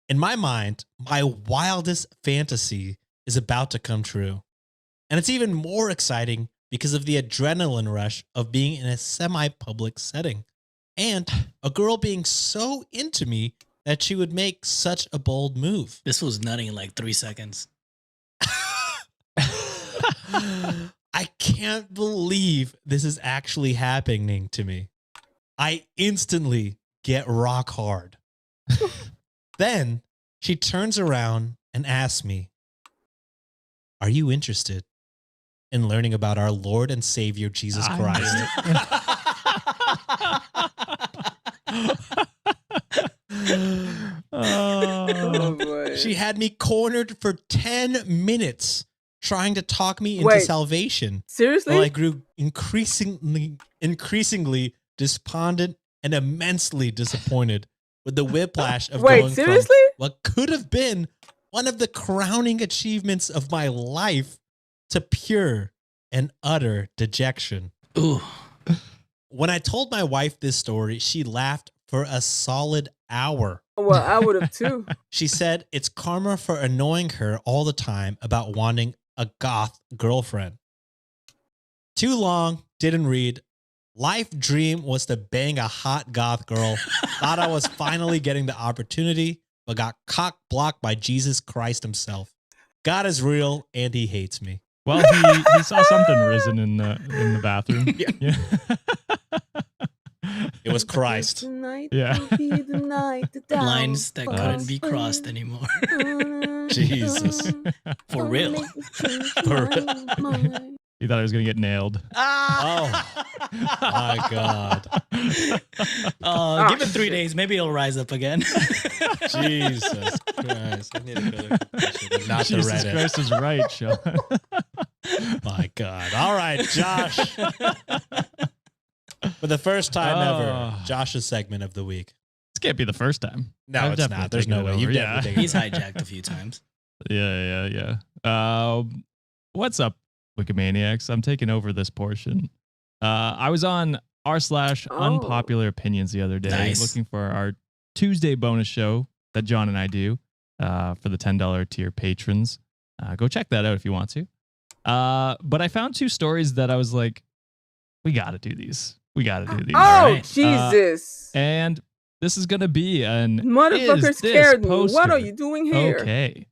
In my mind, my wildest fantasy is about to come true. And it's even more exciting because of the adrenaline rush of being in a semi-public setting and a girl being so into me that she would make such a bold move. This was nutting in like 3 seconds. I can't believe this is actually happening to me. I instantly get rock hard. Then she turns around and asks me, "Are you interested in learning about our Lord and Savior Jesus Christ?" Oh boy. She had me cornered for 10 minutes trying to talk me into Wait. salvation. Seriously? While I grew increasingly despondent and immensely disappointed with the whiplash of Wait, going seriously? from what could have been one of the crowning achievements of my life to pure and utter dejection. Ooh. When I told my wife this story, she laughed for a solid hour. Well, I would have too. She said it's karma for annoying her all the time about wanting a goth girlfriend. Too long, didn't read. Life dream was to bang a hot goth girl. Thought I was finally getting the opportunity, but got cock blocked by Jesus Christ himself. God is real and he hates me. Well, he saw something risen in the bathroom. Yeah. It was Christ. Tonight Yeah. will be the night that thou Lines that couldn't be falls crossed asleep. anymore. Jesus. For real. Make me change For my mind. He thought he was gonna get nailed. Ah! My God. Give it 3 days. Maybe it'll rise up again. Jesus Christ. I need to go to confession, not the Jesus Reddit. Christ is right, Sean. My God. All right, Josh. For the first time ever, Josh's segment of the week. This can't be the first time. No, I've it's definitely not. There's taken no it way. You've over, definitely yeah. taken He's it. hijacked a few times. Yeah. What's up, Wikimaniacs? I'm taking over this portion. I was on r/unpopular opinions the other day, Nice. looking for our Tuesday bonus show that John and I do for the $10 tier patrons. Go check that out if you want to. But I found 2 stories that I was like, we got to do these. We got to do these. Oh, Alright. Jesus. And this is going to be an Motherfucker Is This scared me. What Poster are you doing here? Okay.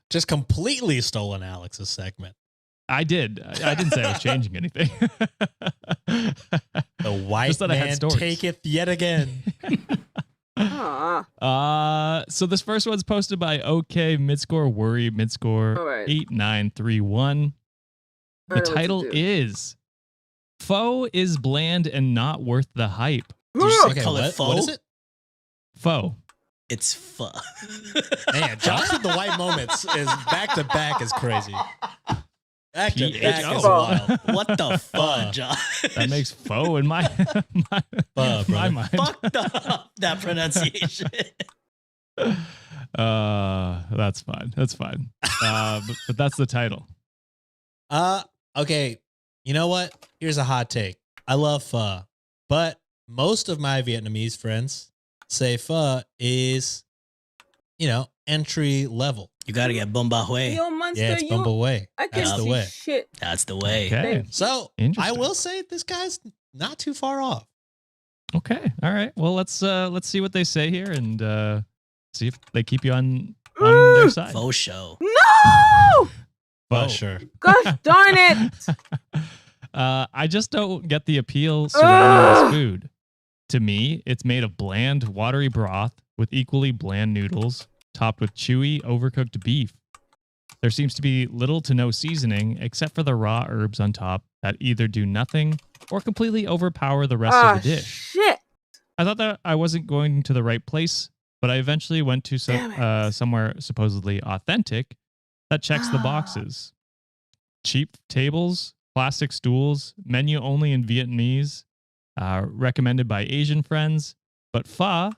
Just completely stolen Alex's segment. I did. I didn't say I was changing anything. The white Just that I had man stories. taketh yet again. So this first one's posted by OK Midscore Worry Midscore All right. 8931. I The know what to title do. is Foe is bland and not worth the hype. Did you say Okay, call it what faux? is it? Foe. It's pho. Man, Josh with the white moments is back to back is crazy. Back to back PHO. is wild. What the fuck, John? That makes foe in my my, brother. my mind. Fucked up that pronunciation. That's fine. That's fine. But that's the title. Okay. You know what? Here's a hot take. I love pho, but most of my Vietnamese friends say pho is, entry level. You gotta get Bumba Hue. Yo, monster, Yeah, it's you. Bumble Way. I can That's the see way. shit. That's the way. Okay. So I Interesting. will say this guy's not too far off. Okay. All right. Well, let's see what they say here and see if they keep you on their side. Faux show. No! For Pho. sure. Gosh darn it. I just don't get the appeal surrounding this food. To me, it's made of bland, watery broth with equally bland noodles, topped with chewy, overcooked beef. There seems to be little to no seasoning except for the raw herbs on top that either do nothing or completely overpower the rest of the dish. Shit. I thought that I wasn't going to the right place, but I eventually went to Damn it. somewhere supposedly authentic that checks the boxes. Cheap tables, plastic stools, menu only in Vietnamese, recommended by Asian friends, but pho,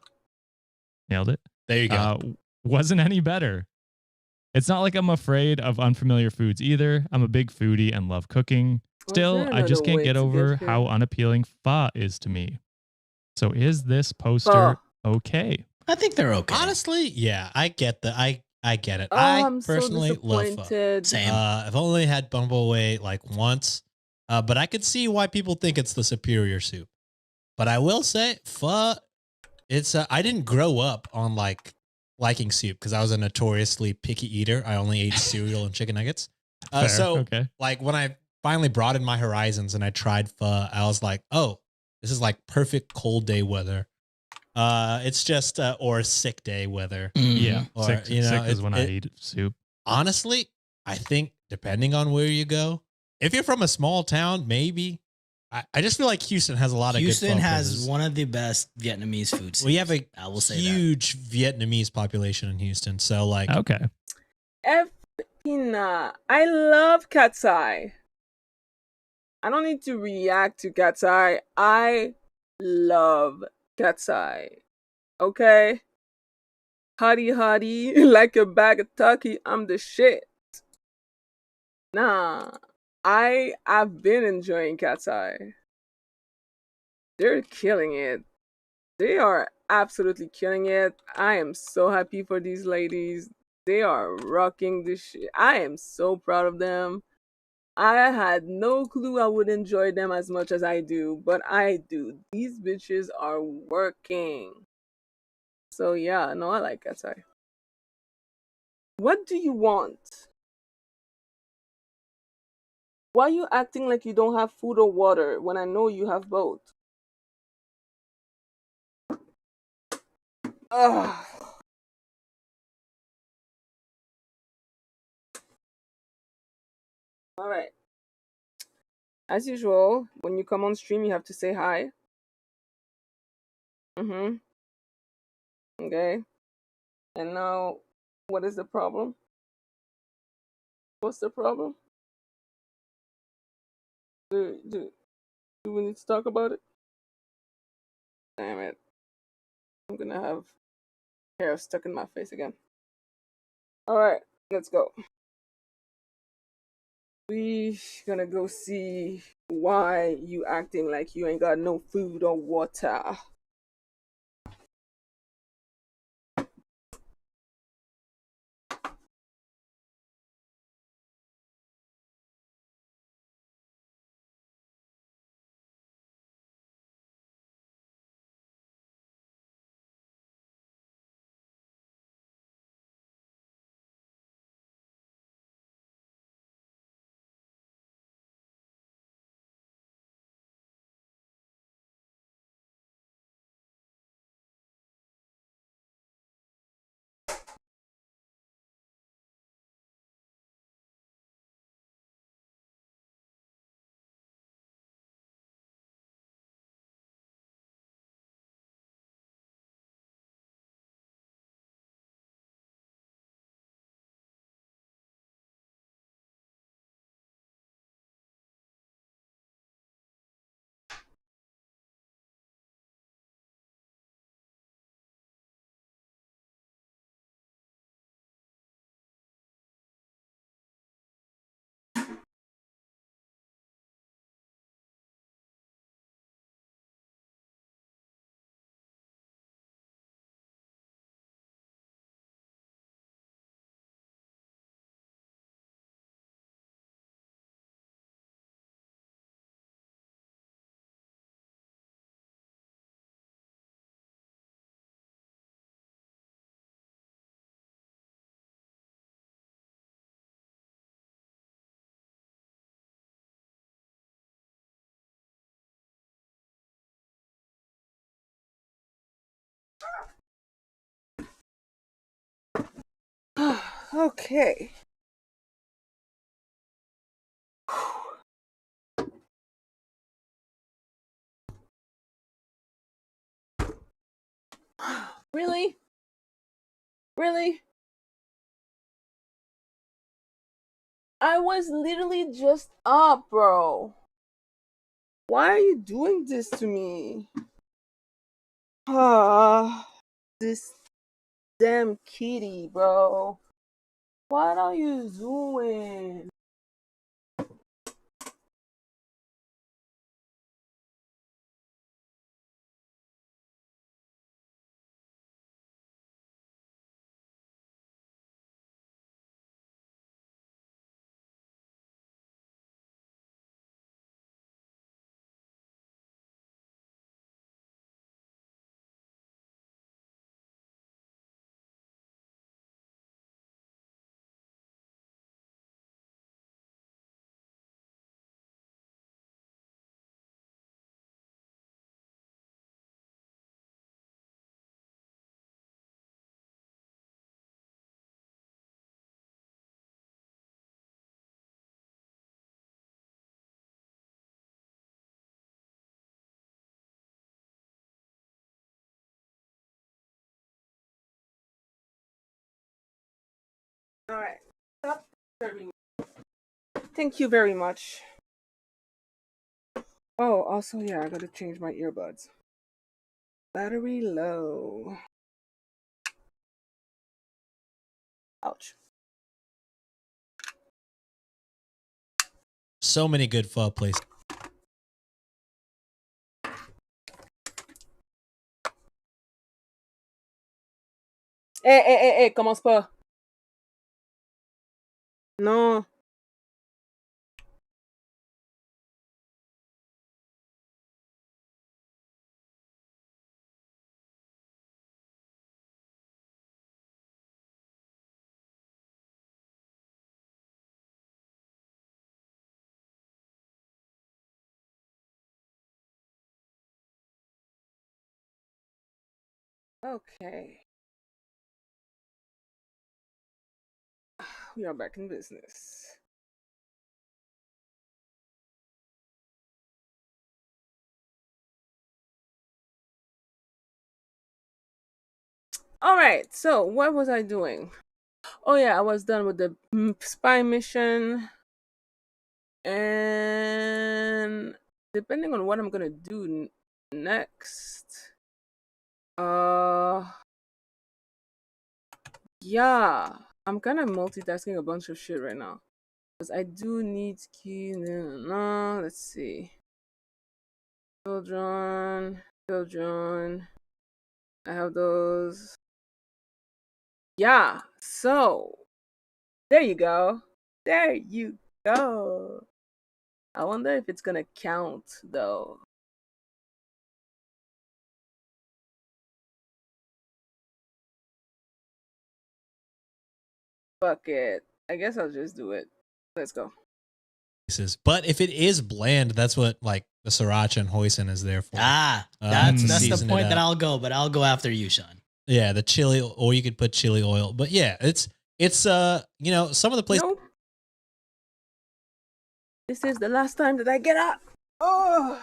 nailed it, There you go. wasn't any better. It's not like I'm afraid of unfamiliar foods either. I'm a big foodie and love cooking. Still, there I just another can't way get to over get here? how unappealing pho is to me. So is this poster Pho. okay? I think they're okay. Honestly, yeah, I get that. I get it. Oh, I I'm personally so love pho. disappointed. Same. I've only had Bumble Way like once, but I could see why people think it's the superior soup. But I will say, pho, it's I didn't grow up on liking soup because I was a notoriously picky eater. I only ate cereal and chicken nuggets. Fair, So okay. like when I finally broadened my horizons and I tried pho, I was like, oh, this is like perfect cold day weather. It's just or sick day weather. Mhm. Yeah, Or, sick you know, sick is it- when I it- eat soup. Honestly, I think depending on where you go, if you're from a small town, maybe. I just feel like Houston has a lot of Houston good pho has places. one of the best Vietnamese food scenes. We have a I will say that. huge Vietnamese population in Houston. So like Okay. Pina. I love cat's eye. I don't need to react to cat's eye. I love cat's eye. Okay? Hottie, like a bag of turkey, I'm the shit. Nah. I've been enjoying cat's eye. They're killing it. They are absolutely killing it. I am so happy for these ladies. They are rocking this shit. I am so proud of them. I had no clue I would enjoy them as much as I do, but I do. These bitches are working. So yeah, no, I like Katai. What do you want? Why are you acting like you don't have food or water when I know you have both? Ugh. All right. As usual, when you come on stream, you have to say hi. Mm-hmm. Okay. And now, what is the problem? What's the problem? Do, do, do we need to talk about it? Damn it. I'm gonna have hair stuck in my face again. Alright, let's go. We gonna go see why you acting like you ain't got no food or water. Okay. Really? Really? I was literally just up, bro. Why are you doing this to me? Ah, this damn kitty, bro. What are you doing? Alright. Stop disturbing me. Thank you very much. Oh, also, yeah, I gotta change my earbuds. Battery low. Ouch. So many good pho places. commence pas. Non. Okay. We are back in business. All right. So, what was I doing? Oh yeah, I was done with the spy mission, and depending on what I'm gonna do next, uh, yeah, I'm kind of multitasking a bunch of shit right now because I do need key. No, let's see. Children, children. I have those. Yeah. So there you go. There you go. I wonder if it's gonna count though. Fuck it. I guess I'll just do it. Let's go. But if it is bland, that's what like the sriracha and hoisin is there for. Ah, to that's the season it point that up. I'll go, but I'll go after you, Sean. Yeah, the chili, or you could put chili oil. But yeah, it's you know, some of the places. Nope. This is the last time that I get up. Oh.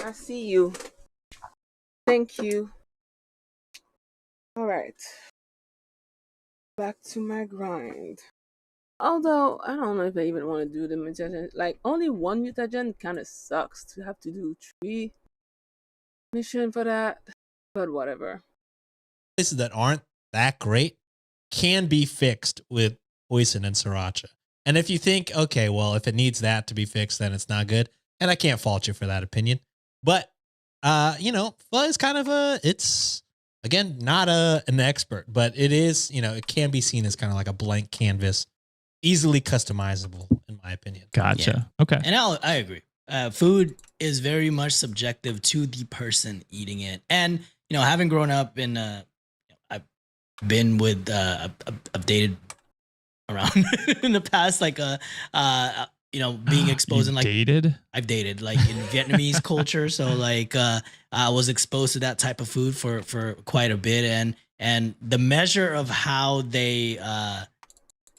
I see you. Thank you. All right. Back to my grind. Although I don't know if I even want to do the mutagen. Like only one mutagen kind of sucks to have to do 3 mission for that. But whatever. Places that aren't that great can be fixed with hoisin and sriracha. And if you think, okay, well, if it needs that to be fixed, then it's not good. And I can't fault you for that opinion. But you know, pho is kind of it's again not an expert, but it is, you know, it can be seen as kind of like a blank canvas, easily customizable, in my opinion. Gotcha. Okay. And I agree. Food is very much subjective to the person eating it. And, you know, having grown up in, I've been with, I've dated around in the past, like, you know, being exposed You in like, dated? I've dated like in Vietnamese culture. So like, I was exposed to that type of food for quite a bit. And the measure of how they,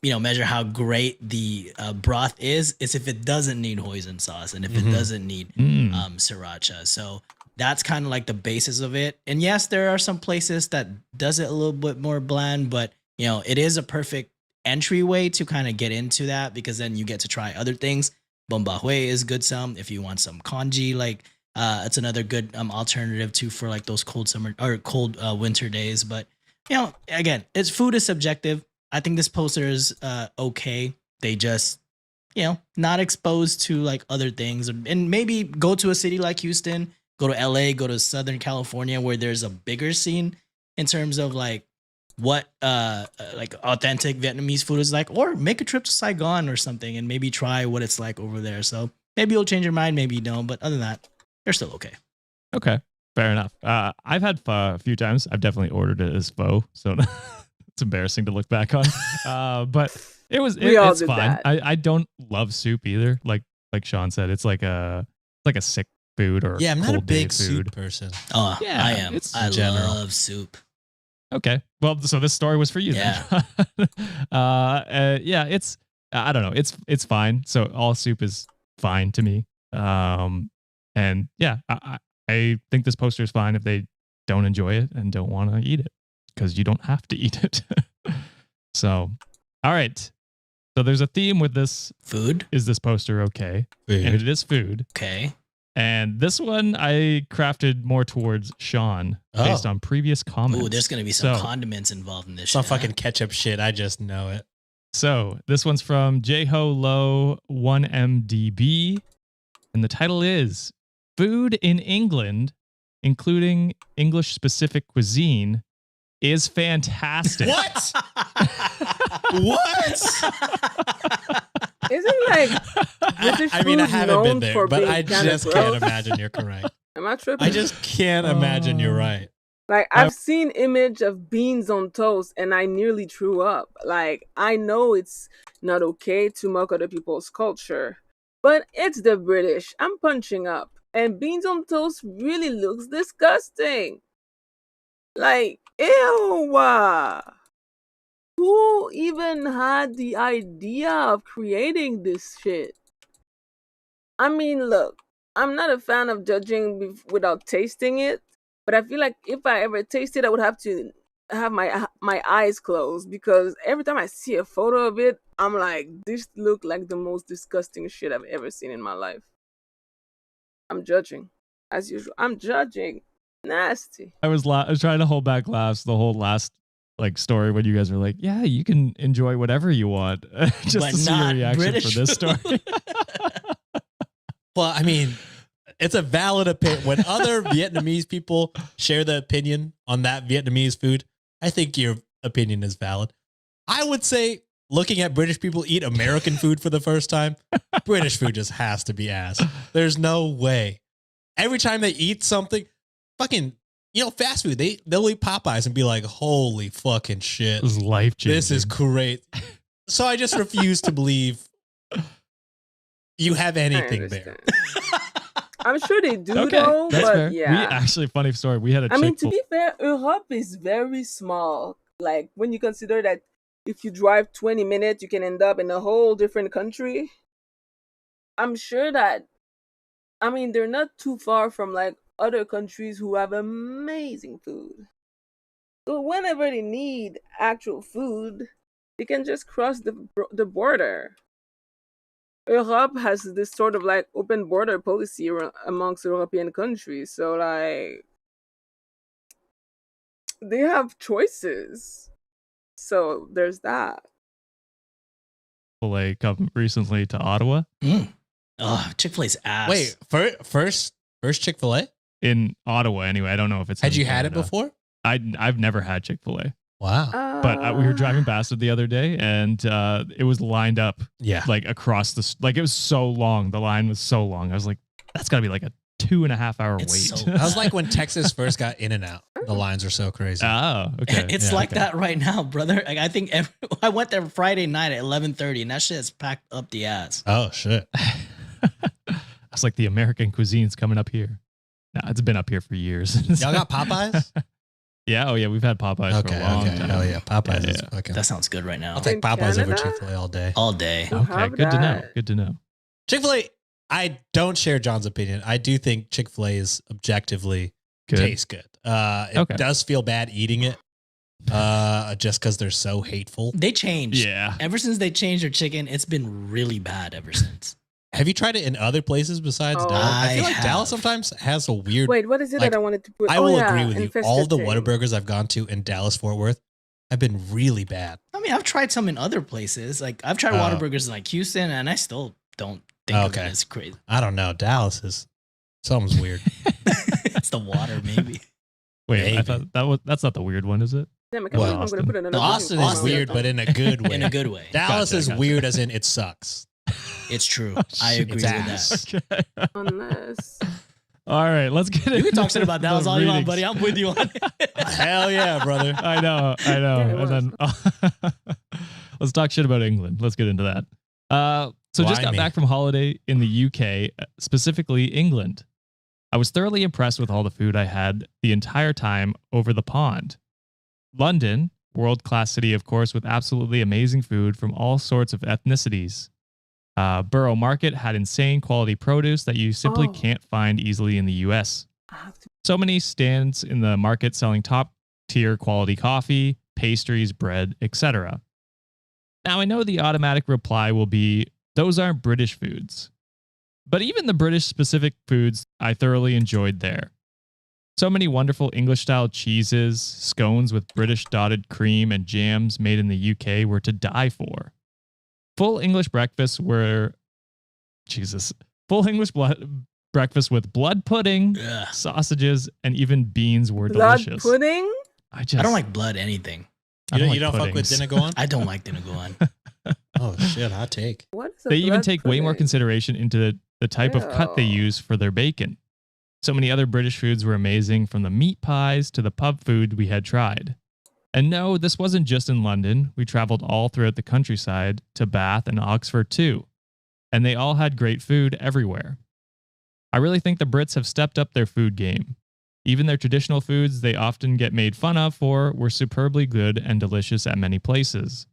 you know, measure how great the broth is if it doesn't need hoisin sauce and if it doesn't need sriracha. So that's kind of like the basis of it. And yes, there are some places that does it a little bit more bland, but you know, it is a perfect entryway to kind of get into that because then you get to try other things. Bombahue is good some if you want some congee, like it's another good alternative too for like those cold summer or cold winter days. But you know, again, it's food is subjective. I think this poster is okay. They just, you know, not exposed to like other things, and maybe go to a city like Houston, go to LA, go to Southern California where there's a bigger scene in terms of like what like authentic Vietnamese food is like, or make a trip to Saigon or something and maybe try what it's like over there. So maybe you'll change your mind, maybe you don't. But other than that, They're still okay. Okay, fair enough. I've had pho a few times. I've definitely ordered it as pho, so it's embarrassing to look back on. But all it's did fine. that. I don't love soup either. Like Sean said, it's like a sick food or Yeah, I'm not a cold day big food. soup person. Oh, Yeah, I am. it's I general. love soup. Okay, well, so this story was for you. Yeah. Then. Yeah, it's I don't know. It's fine. So all soup is fine to me. And yeah, I think this poster is fine if they don't enjoy it and don't want to eat it, because you don't have to eat it. So, all right. So there's a theme with this. Food. Is this poster okay? And it is food. Okay. And this one I crafted more towards Sean based on previous comments. Ooh, there's gonna be some So- condiments involved in this. Some shit, huh? fucking ketchup shit. I just know it. So this one's from Jho Low 1MDB, and the title is "Food in England, including English-specific cuisine, is fantastic." What? What? Isn't like British I mean, I food haven't known been there, for but being I kinda just can't gross? imagine you're correct. Am I tripping? I just can't imagine you're right. Like I've seen image of beans on toast and I nearly threw up. Like I know it's not okay to mock other people's culture, but it's the British. I'm punching up. And beans on toast really looks disgusting. Like ew. Who even had the idea of creating this shit? I mean, look, I'm not a fan of judging without tasting it. But I feel like if I ever taste it, I would have to have my eyes closed, because every time I see a photo of it, I'm like, this look like the most disgusting shit I've ever seen in my life. I'm judging, as usual. I'm judging. Nasty. I was trying to hold back laughs the whole last story when you guys were like, "Yeah, you can enjoy whatever you want," just But to see not your reaction British for this story. Well, I mean, it's a valid opinion. When other Vietnamese people share the opinion on that Vietnamese food, I think your opinion is valid. I would say, looking at British people eat American food for the first time, British food just has to be ass. There's no way. Every time they eat something, fucking, fast food, they'll eat Popeyes and be like, holy fucking shit. This is life changing. This is great. So I just refuse to believe you have I anything there. understand. I'm sure they do okay. though, That's but fair. yeah. We actually, funny story. We had a I mean, to Chick-fil- be fair, Europe is very small. Like, when you consider that if you drive 20 minutes, you can end up in a whole different country. I'm sure that, I mean, they're not too far from, like, other countries who have amazing food. So whenever they need actual food, they can just cross the border. Europe has this sort of, like, open border policy amongst European countries. So, like, they have choices. So there's that. Chick-fil-A come recently to Ottawa. Oh, Chick-fil-A's ass. Wait, first Chick-fil-A? In Ottawa, anyway. I don't know if it's Had in you had it Canada. before? I've never had Chick-fil-A, Wow. but we were driving past it the other day, and it was lined up Yeah. like across like it was so long. The line was so long. I was like, that's got to be like a 2.5 hour It's wait. so- That was like when Texas first got in and out. The lines are so crazy. Oh, okay. It's Yeah, like okay. that right now, brother. Like, I think I went there Friday night at 11:30, and that shit is packed up the ass. Oh, shit. It's like the American cuisine's coming up here. No, it's been up here for years. Y'all got Popeyes? Yeah. Oh, yeah. We've had Popeyes Okay, for a long okay. time. Hell yeah. Popeyes Yeah, is yeah. fucking. That sounds good right now. I'll take In Popeyes over Canada? Chick-fil-A all day. All day. You Okay. have Good to know. that. Good to know. Chick-fil-A, I don't share John's opinion. I do think Chick-fil-A is objectively Good. tastes good. It Okay. does feel bad eating it just because they're so hateful. They changed. Yeah. Ever since they changed their chicken, it's been really bad ever since. Have you tried it in other places besides Oh. Dallas? I feel I like have. Dallas sometimes has a weird. Wait, what is it Like, that I wanted to put? I Oh, will yeah, agree with you. infested All the thing. Whataburgers I've gone to in Dallas, Fort Worth, have been really bad. I mean, I've tried some in other places. Like, I've tried Oh. Whataburgers in like Houston, and I still don't think of Okay. it as crazy. I don't know. Dallas is something's weird. It's the water, maybe. Wait, I Maybe. thought that's not the weird one, is it? Damn, I can't Well, believe I'm going to put another No, one. Austin is Austin. weird, but in a good way. In a good way. Dallas Gotcha, is gotcha. weird as in it sucks. It's true. Oh, I shit. agree It's with ass. that. Okay. Unless All right, let's get You into can talk shit about that. the That's all you want, readings. buddy. I'm with you on it. Hell yeah, brother. I know. Yeah, it And then let's talk shit about England. Let's get into that. So just Why got me? back from holiday in the UK, specifically England. I was thoroughly impressed with all the food I had the entire time over the pond. London, world-class city, of course, with absolutely amazing food from all sorts of ethnicities. Borough Market had insane quality produce that you simply Oh. can't find easily in the US. I have to- So many stands in the market selling top tier quality coffee, pastries, bread, etc. Now, I know the automatic reply will be, those aren't British foods. But even the British specific foods I thoroughly enjoyed there. So many wonderful English style cheeses, scones with British dotted cream, and jams made in the UK were to die for. Full English breakfasts were, breakfast with blood pudding, Ugh. sausages, and even beans were Blood delicious. pudding? I I don't like blood anything. I don't You like don't fuck with puddings. Dinegoan? I don't like Dinegoan. Oh shit, hot take. What is a They even blood take way more pudding? consideration into the type of cut they Ew. use for their bacon. So many other British foods were amazing, from the meat pies to the pub food we had tried. And no, this wasn't just in London. We traveled all throughout the countryside to Bath and Oxford too. And they all had great food everywhere. I really think the Brits have stepped up their food game. Even their traditional foods they often get made fun of for were superbly good and delicious at many places.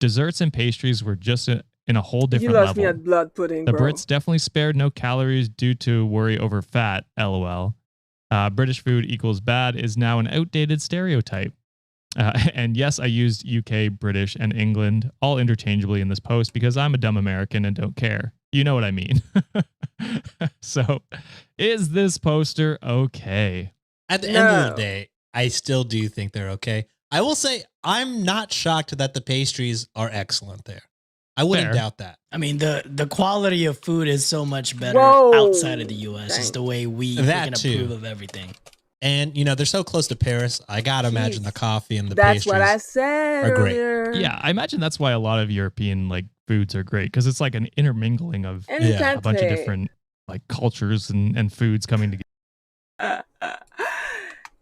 Desserts and pastries were just in a whole You different lost level. me at blood pudding, The bro. Brits definitely spared no calories due to worry over fat, lol. British food equals bad is now an outdated stereotype. And yes, I used UK, British, and England all interchangeably in this post because I'm a dumb American and don't care. You know what I mean. So, is this poster okay? At the end of No. the day, I still do think they're okay. I will say I'm not shocked that the pastries are excellent there. I wouldn't Fair. doubt that. I mean, the quality of food is so much better Whoa. outside of the U.S. It's the way we That freaking too. approve of everything. And they're so close to Paris. I gotta imagine the coffee and the That's pastries. what I said are great. earlier. Yeah, I imagine that's why a lot of European foods are great because it's like an intermingling of And you Yeah, can't a bunch of pay. different cultures and foods coming together.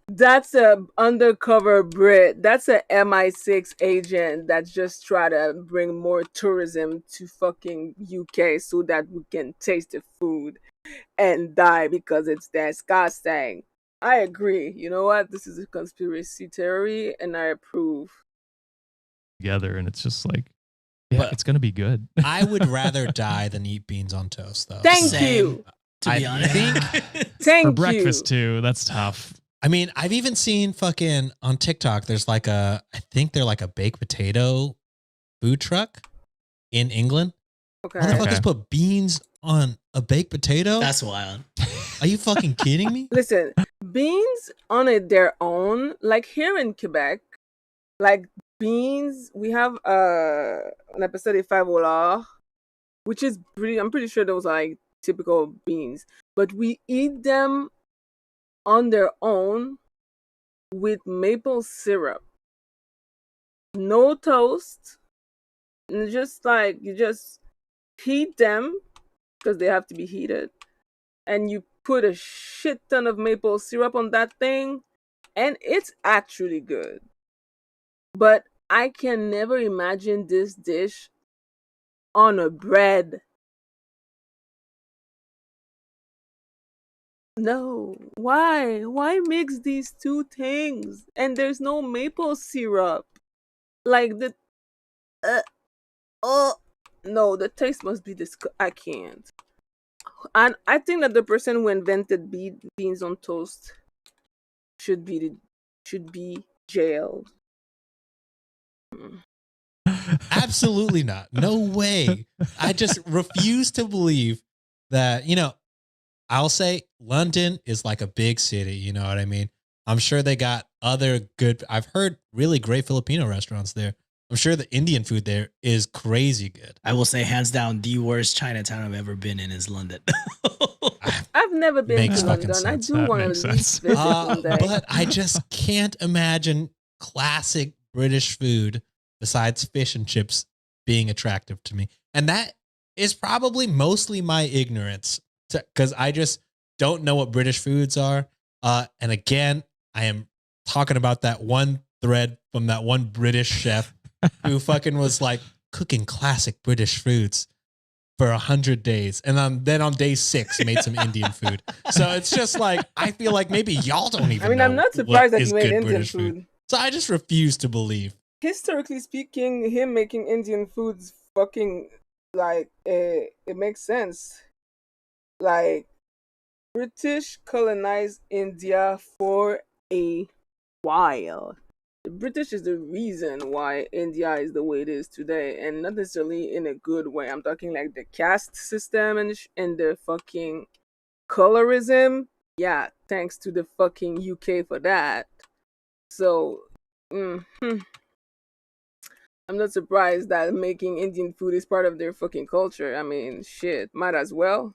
That's a undercover Brit. That's a MI6 agent that's just try to bring more tourism to fucking UK so that we can taste the food and die because it's disgusting. I agree. You know what? This is a conspiracy theory and I approve. And it's just like, yeah, But- it's gonna be good. I would rather die than eat beans on toast, though. Thank Same. you. To be I honest, Thank For you. breakfast too. That's tough. I mean, I've even seen fucking on TikTok. There's I think they're like a baked potato food truck in England. Okay. Motherfuckers Okay. put beans on a baked potato. that's wild. Are you fucking kidding me? Listen, beans on it their own, like here in Quebec, like beans, we have an episode of Five Olar, which is I'm pretty sure those are like typical beans, but we eat them on their own with maple syrup. No toast. And just like you just heat them because they have to be heated. And you put a shit ton of maple syrup on that thing, and it's actually good. But I can never imagine this dish on a bread. No. Why? Why mix these two things? And there's no maple syrup. Like the oh no, the taste must be I can't. And I think that the person who invented beans on toast should be jailed. Absolutely not. No way. I just refuse to believe that, I'll say London is like a big city. You know what I mean? I'm sure they got other I've heard really great Filipino restaurants there. I'm sure the Indian food there is crazy good. I will say, hands down, the worst Chinatown I've ever been in is London. I've never been Makes to fucking London. I sense. do That want to makes at least sense. visit someday. But I just can't imagine classic British food besides fish and chips being attractive to me. And that is probably mostly my ignorance because don't know what British foods are, and again, I am talking about that one thread from that one British chef who fucking was like cooking classic British foods for 100 days. And then on day 6 made some Indian food. So it's just like, I feel like maybe y'all don't even I mean, know I'm not what surprised that is you made good Indian British food. So I just refuse to believe. Historically speaking, him making Indian foods fucking like it makes sense. Like British colonized India for a while. The British is the reason why India is the way it is today, and not necessarily in a good way. I'm talking like the caste system and the fucking colorism. Yeah, thanks to the fucking UK for that. So, I'm not surprised that making Indian food is part of their fucking culture. I mean, shit, might as well.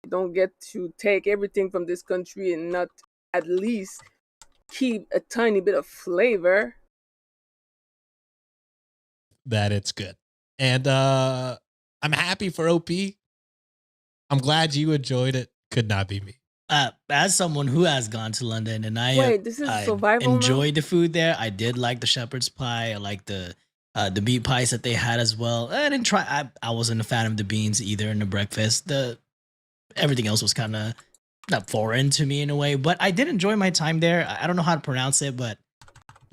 You don't get to take everything from this country and not at least keep a tiny bit of flavor. That it's good. And I'm happy for OP. I'm glad you enjoyed it. Could not be me. As someone who has gone to London and Wait, this is I survival now? enjoyed the food there. I did like the shepherd's pie. I liked the meat pies that they had as well. I didn't try. I wasn't a fan of the beans either in the breakfast. Everything else was kind of not foreign to me in a way, but I did enjoy my time there. I don't know how to pronounce it, but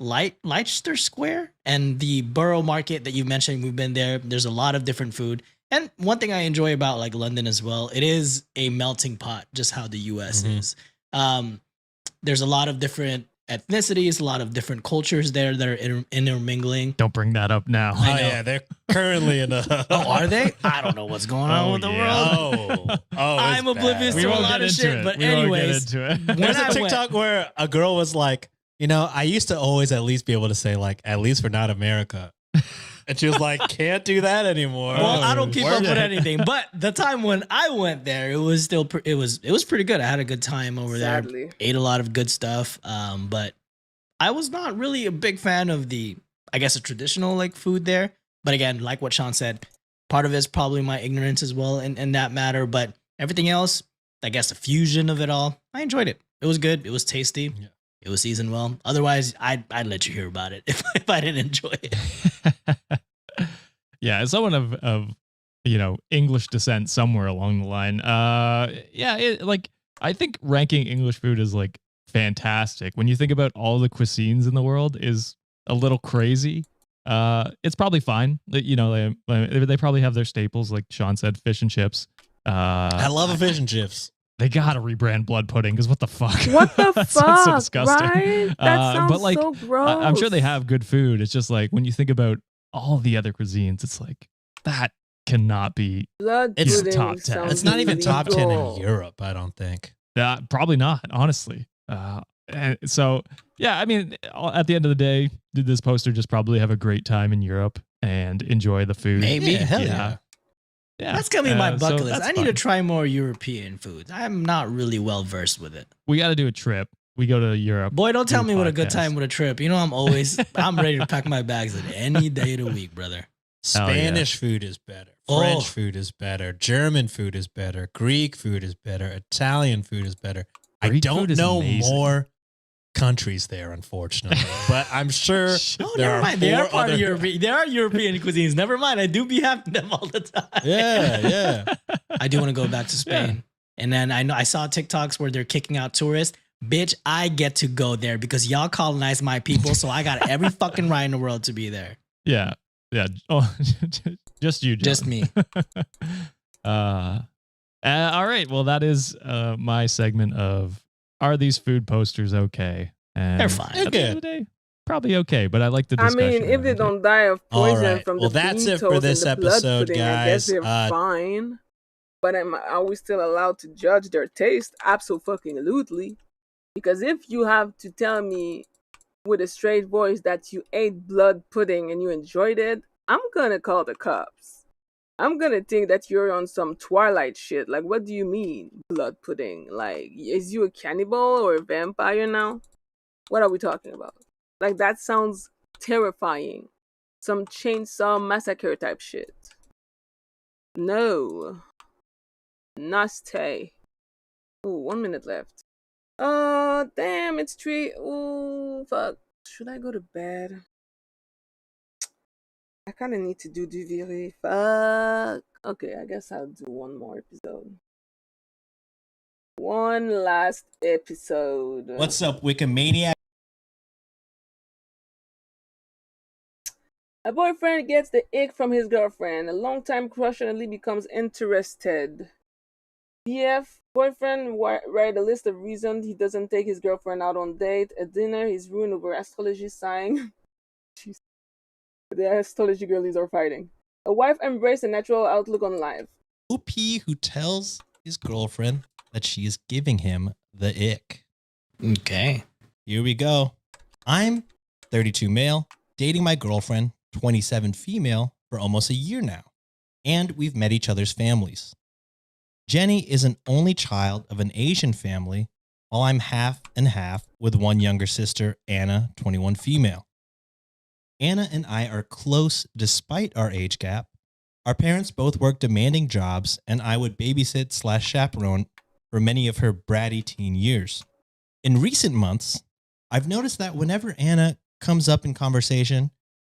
Leicester Square and the Borough Market that you mentioned, we've been there. There's a lot of different food. And one thing I enjoy about like London as well, it is a melting pot, just how the US is. There's a lot of different ethnicities, a lot of different cultures there that are intermingling. Don't bring that up now. I know. Yeah, they're currently in a. Oh, are they? I don't know what's going on with the world. I'm oblivious We to a won't lot get of into shit. it. But We won't get anyways, into it. when There's a I went- TikTok where a girl was like, I used to always at least be able to say like, at least we're not America. And she was like, can't do that anymore. Well, I don't keep Word. up with anything, but the time when I went there, it was still it was pretty good. I had a good time over Sadly. there. Ate a lot of good stuff. But I was not really a big fan of the traditional like food there. But again, like what Sean said, part of it is probably my ignorance as well in that matter. But everything else, I guess the fusion of it all, I enjoyed it. It was good. It was tasty. Yeah. It was seasoned well. Otherwise, I'd let you hear about it if I didn't enjoy it. Yeah, as someone of English descent somewhere along the line, I think ranking English food is like fantastic. When you think about all the cuisines in the world, is a little crazy. It's probably fine. They probably have their staples, like Sean said, fish and chips. I love a fish and chips. They gotta rebrand blood pudding because what the fuck? What the That fuck? sounds so disgusting. Right? That sounds but like, so gross. I'm sure they have good food. It's just like when you think about all the other cuisines, it's like that cannot be. Blood It's pudding top 10. sounds It's not even top 10 in illegal. Europe, I don't think. Probably not, honestly. And so, yeah, I mean, at the end of the day, did this poster just probably have a great time in Europe and enjoy the food? Maybe. Yeah, hell Yeah. yeah. Yeah. That's gonna be my so bucket list. that's I need to fun. try more European foods. I'm not really well versed with it. We got to do a trip. We go to Europe. Boy, don't tell do me what a good podcast. time with a trip. You know, I'm ready to pack my bags at any day of the week, brother. Hell yeah. Spanish food is better. Oh. French food is better. German food is better. Greek food is better. Italian food is better. I Greek don't food is know amazing. more countries there, unfortunately. But I'm sure Oh, there never are mind. They are four part of other- European. There are European cuisines. Never mind. I do be having them all the time. Yeah, yeah. I do want to go back to Spain. And then I saw TikToks where they're kicking out tourists. Bitch, I get to go there because y'all colonized my people, so I got every fucking right in the world to be there. Yeah. Yeah. Oh, just you, John. Just me. All right. Well, that is my segment of are these food posters okay? And They're fine. At the end of the day, probably okay. But I like the I discussion. mean, if they around it. don't die of All poison right. from Well, the that's bean it for toast this and the blood episode, pudding, I guess guys. they're fine. But are we still allowed to judge their taste? Absolutely. Because if you have to tell me with a straight voice that you ate blood pudding and you enjoyed it, I'm gonna call the cops. I'm gonna think that you're on some Twilight shit. Like, what do you mean, blood pudding? Like, is you a cannibal or a vampire now? What are we talking about? Like, that sounds terrifying. Some chainsaw massacre type shit. No. Nasty. Ooh, 1 minute left. Damn, it's 3. Ooh, fuck. Should I go to bed? I kind of need to do Duviri. Fuck. Okay, I guess I'll do one more episode. One last episode. What's up, Wikimaniac? A boyfriend gets the ick from his girlfriend. A longtime crush suddenly becomes interested. BF, boyfriend write a list of reasons he doesn't take his girlfriend out on date. At dinner, he's ruined over astrology sign. Jeez. The astrology girlies are fighting. A wife embraces a natural outlook on life. OP who tells his girlfriend that she is giving him the ick. Okay. Here we go. I'm 32 male, dating my girlfriend, 27 female, for almost a year now. And we've met each other's families. Jenny is an only child of an Asian family, while I'm half and half with one younger sister, Anna, 21 female. Anna and I are close despite our age gap. Our parents both work demanding jobs, and I would babysit / chaperone for many of her bratty teen years. In recent months, I've noticed that whenever Anna comes up in conversation,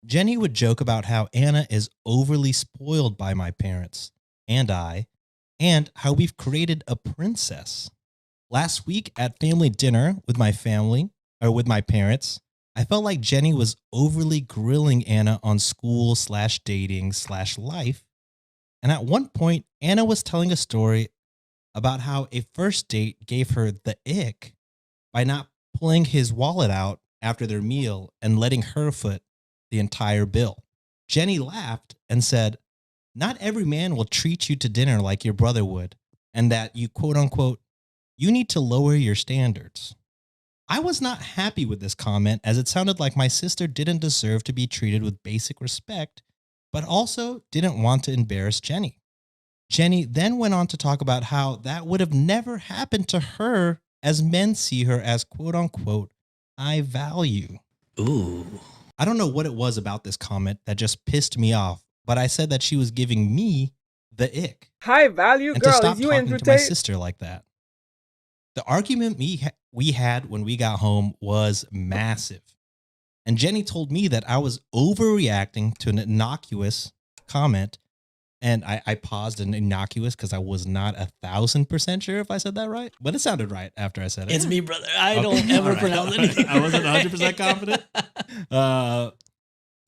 Jenny would joke about how Anna is overly spoiled by my parents and I, and how we've created a princess. Last week at family dinner with my family, or with my parents, I felt like Jenny was overly grilling Anna on school / dating / life. And at one point, Anna was telling a story about how a first date gave her the ick by not pulling his wallet out after their meal and letting her foot the entire bill. Jenny laughed and said, "Not every man will treat you to dinner like your brother would, and that you quote unquote, you need to lower your standards." I was not happy with this comment, as it sounded like my sister didn't deserve to be treated with basic respect, but also didn't want to embarrass Jenny. Jenny then went on to talk about how that would have never happened to her, as men see her as quote unquote high value. Ooh. I don't know what it was about this comment that just pissed me off, but I said that she was giving me the ick. High value And to girl, stop is you talking to my entertained? sister like that. The argument we had when we got home was massive. And Jenny told me that I was overreacting to an innocuous comment. And I paused an innocuous because I was not 1,000% sure if I said that right. But it sounded right after I said it. It's me, brother. I Okay. don't ever All right. pronounce anything. I wasn't 100% confident.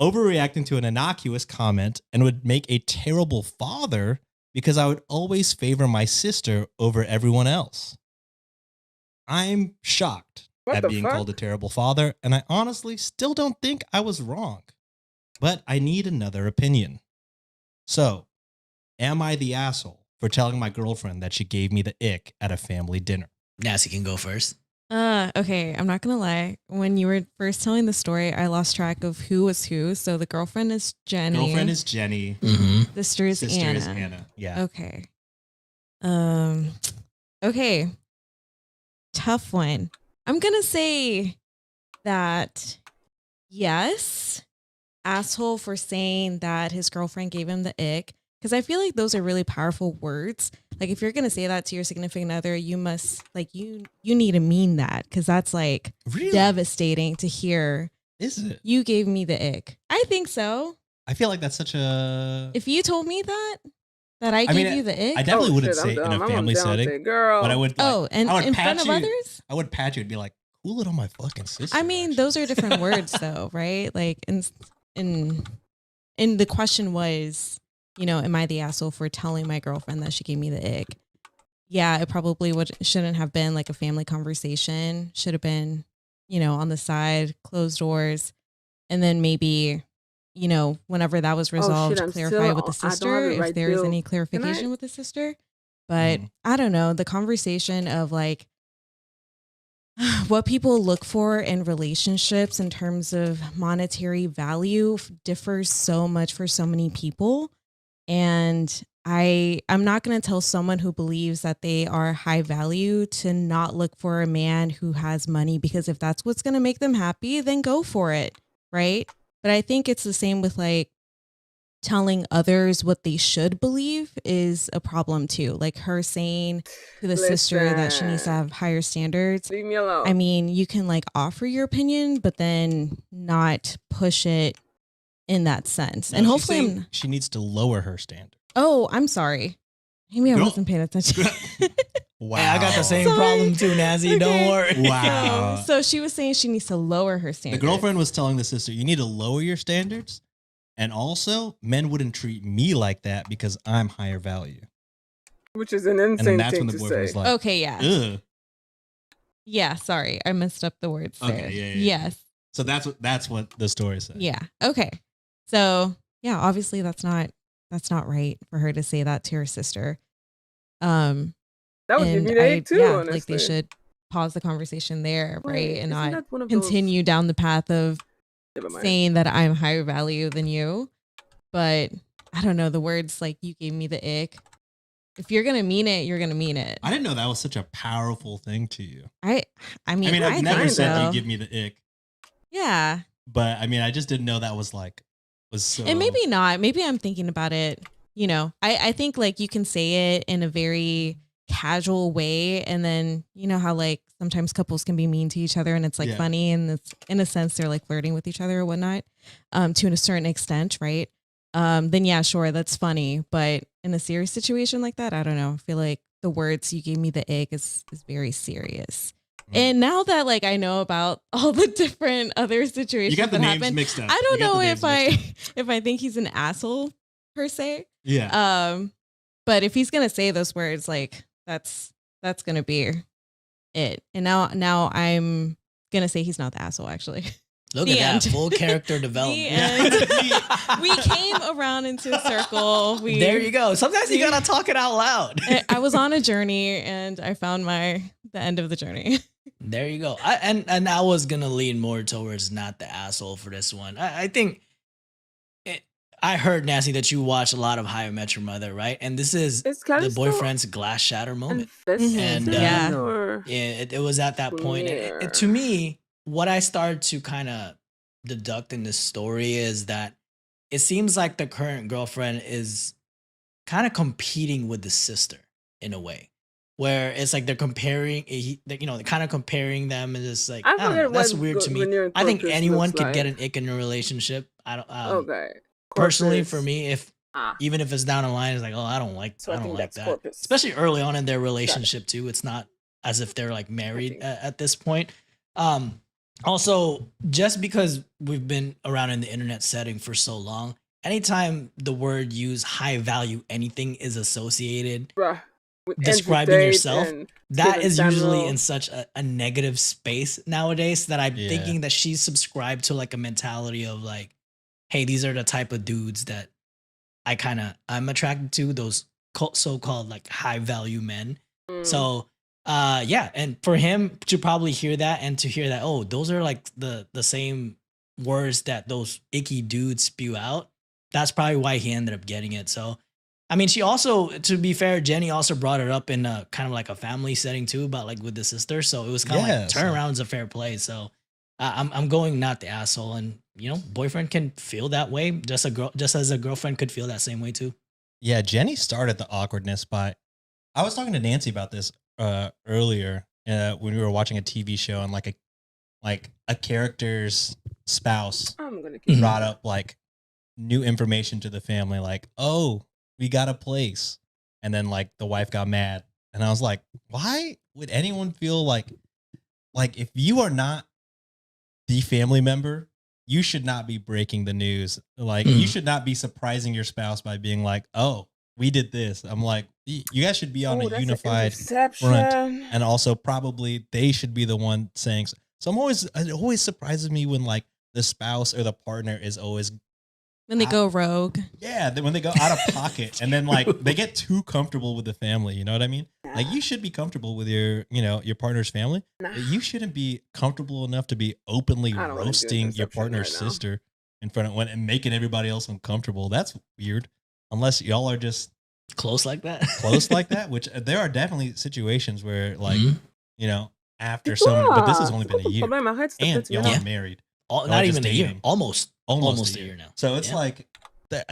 Overreacting to an innocuous comment and would make a terrible father because I would always favor my sister over everyone else. I'm shocked What at the being fuck? called a terrible father, and I honestly still don't think I was wrong. But I need another opinion. So, am I the asshole for telling my girlfriend that she gave me the ick at a family dinner? Nancy can go first. Okay, I'm not gonna lie. When you were first telling the story, I lost track of who was who. So the girlfriend is Jenny. Girlfriend is Jenny. Mm-hmm. sister is Sister Anna. is Anna. Yeah. Okay. Okay. Tough one. I'm gonna say that yes, asshole for saying that his girlfriend gave him the ick. Because I feel like those are really powerful words. Like if you're gonna say that to your significant other, you must like you need to mean that, because that's like Really? devastating to hear. Is it? You gave me the ick. I think so. I feel like that's such a. If you told me that I gave mean, you the ick. I definitely Oh, wouldn't shit, say I'm it in dumb. a I'm family down setting, to, girl. but I would. Oh, and I would in pat front of you, others? I would pat you and be like, "Cool it on my fucking sister." I mean, actually." those are different words though, right? Like in the question was, am I the asshole for telling my girlfriend that she gave me the ick? Yeah, it probably shouldn't have been like a family conversation. Should have been, on the side, closed doors, and then maybe, whenever that was resolved, I'm clarify still- with the I don't have sister the if right there's bill. any Can clarification I- with the sister. But Mhm. I don't know, the conversation of like what people look for in relationships in terms of monetary value differs so much for so many people. And I'm not going to tell someone who believes that they are high value to not look for a man who has money, because if that's what's going to make them happy, then go for it. Right. But I think it's the same with like telling others what they should believe is a problem too. Like her saying to the sister that she needs to have higher standards. Leave me alone. I mean, you can like offer your opinion, but then not push it in that sense. No, and she's hopefully, saying she needs to lower her standard. oh, I'm sorry. Maybe I Girl- wasn't paying attention. Wow. Hey, I got the same Sorry. problem too, Nancy. Don't Okay. worry. Wow. So she was saying she needs to lower her The standards. girlfriend was telling the sister, you need to lower your standards. And also, men wouldn't treat me like that because I'm higher value. Which is an And then insane that's thing when the to boyfriend say. was like, Okay, yeah. ugh. Yeah, sorry. I messed up the words there. Okay, yeah. Yes. So that's what the story said. Yeah. Okay. So yeah, obviously that's not right for her to say that to her sister. That would give And me the egg too, honestly. like they should pause the conversation there, Wait, right? And isn't not that one of those- continue down the path of Never mind. saying that I'm higher value than you. But I don't know, the words like you gave me the ick. If you're gonna mean it, you're gonna mean it. I didn't know that was such a powerful thing to you. I mean, I've never think said so. you give me the ick, Yeah. but I mean, I just didn't know that was so. And maybe not. Maybe I'm thinking about it. You know, I think like you can say it in a very casual way. And then, you know, how like sometimes couples can be mean to each other and it's like Yeah. funny. And it's in a sense, they're like flirting with each other or whatnot, to a certain extent. Right. Then yeah, sure. That's funny. But in a serious situation like that, I don't know. I feel like the words you gave me the egg is very serious. Mm. And now that like I know about all the different other You situations got the that names happened, mixed up. I don't You got know the if names mixed up. if I think he's an asshole per se. Yeah. But if he's gonna say those words, like that's gonna be it. And now I'm gonna say he's not the asshole. Actually, Look The at end. that full character The development. end. We came around into a circle. There you go. Sometimes you gotta talk it out loud. I was on a journey and I found the end of the journey. There you go. And I was gonna lean more towards not the asshole for this one. I think I heard, Nancy, that you watch a lot of How I Met Your Mother, right? And this is It's kind the of boyfriend's glass shatter moment. And, yeah. Or It was at that point. Premiere. To me, what I started to kind of deduct in this story is that it seems like the current girlfriend is kind of competing with the sister in a way, where it's like they're comparing, they're kind of comparing them, and it's like I I don't forget know, that's what weird to me. veneer I think corpus anyone looks could get an like. ick in a relationship. I don't. Okay. Personally, Corpus. for me, if Ah. even if it's down the line, it's like, oh, I don't like So I think that's that. corpus. Especially early on in their relationship too. It's not as if they're like married think- at this point. Also, just because we've been around in the internet setting for so long, anytime the word use high value anything is associated, Bruh, with describing entity yourself, and that Steven is usually Samuel. in such a negative space nowadays that I'm Yeah. thinking that she's subscribed to like a mentality of like, hey, these are the type of dudes that I'm attracted to, those so-called like high value men. Mm. So yeah, and for him to probably hear that and to hear that, oh, those are like the same words that those icky dudes spew out, that's probably why he ended up getting it. So I mean, she also, to be fair, Jenny also brought it up in a kind of like a family setting too, about like with the sister. So it was kind of Yeah, like so- turnaround's a fair play. So I'm going not the asshole, and boyfriend can feel that way, just as a girlfriend could feel that same way too. Yeah, Jenny started the awkwardness by. I was talking to Nancy about this earlier when we were watching a TV show, and like a character's spouse I'm gonna keep brought up like new information to the family, like, oh, we got a place, and then like the wife got mad, and I was like, why would anyone feel like if you are not the family member, you should not be breaking the news. Like, you should not be surprising your spouse by being like, oh, we did this. I'm like, you guys should be on a unified front. And also probably they should be the one saying, so it always surprises me when like the spouse or the partner is always, When they go rogue. yeah, when they go out of pocket and then like they get too comfortable with the family. You know what I mean? Like, you should be comfortable with your partner's family. But you shouldn't be comfortable enough to be openly I don't wanna do roasting your Inception partner's right now. sister in front of one and making everybody else uncomfortable. That's weird. Unless y'all are just Close like that. close like that, which there are definitely situations where like, Mhm. after some, but this has only been a year. Problema, And y'all Yeah. are married. Not just even a year. dating. Almost a year now. So it's Yeah. like,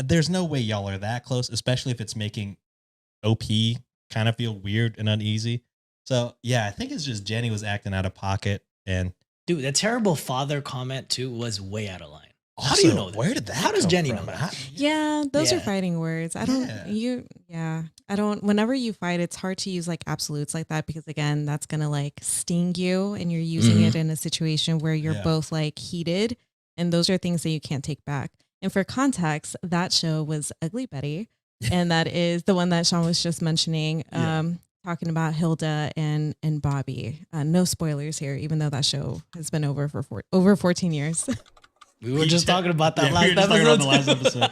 there's no way y'all are that close, especially if it's making OP kind of feel weird and uneasy. So yeah, I think it's just Jenny was acting out of pocket. And Dude, the terrible father comment too was way out of line. How do you know that? Where did that? How does come Jenny from? know that? Yeah, those are Yeah. fighting words. I don't I don't whenever you fight, it's hard to use like absolutes like that because again, that's gonna like sting you and you're using Mhm. it in a situation where you're Yeah. both like heated and those are things that you can't take back. And for context, that show was Ugly Betty. And that is the one that Sean was just mentioning, Yeah. talking about Hilda and Bobby. No spoilers here, even though that show has been over for over 14 years. We were just talking about that Yeah, last we were just talking episode. about the last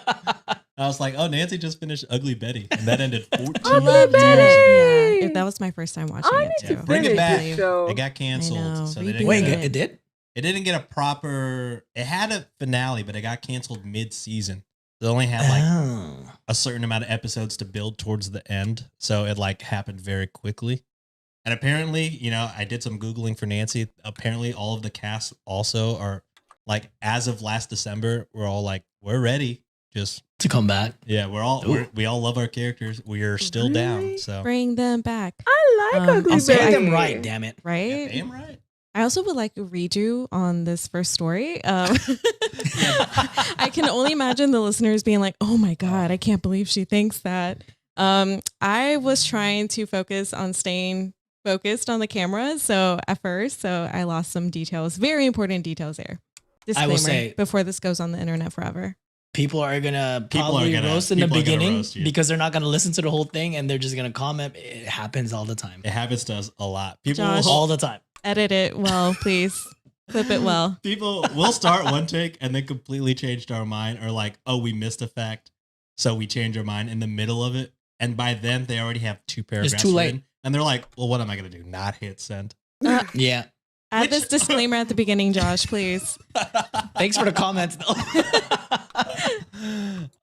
episode. I was like, oh, Nancy just finished Ugly Betty. And that ended 14 Ugly years Betty! Yeah, that was my first time watching I it need too. to Bring it finish back. this show. It got canceled. I know, So they redo didn't Wait, get it did? it didn't get a proper, it had a finale, but it got canceled mid-season. They only had like Oh. a certain amount of episodes to build towards the end. So it like happened very quickly. And apparently, you know, I did some Googling for Nancy. Apparently all of the cast also are like, as of last December, we're all like, we're ready. Just, To come back. yeah, Ooh. we all love our characters. We are still down. Really? So Bring them back, I like Ugly also, Pay Betty. them right, damn it. right? yeah, pay 'em right. I also would like to read you on this first story. I can only imagine the listeners being like, "Oh my god, I can't believe she thinks that." I was trying to focus on staying focused on the camera, so at first, I lost some details, very important details there. Disclaimer, say- before this goes on the internet forever. People are gonna People are probably gonna- roast in the people are gonna beginning roast you. because they're not gonna listen to the whole thing and they're just gonna comment. It happens all the time. It happens to us a lot. People Josh. will, All the time. Edit it well, please. Clip it well. people will start one take and then completely changed our mind, or like, oh, we missed a fact, so we change our mind in the middle of it, and by then they already have two paragraphs too late. written, and they're like, well, what am I gonna do, not hit send? Yeah. Add Which- this disclaimer at the beginning, Josh, please. Thanks for the comments though.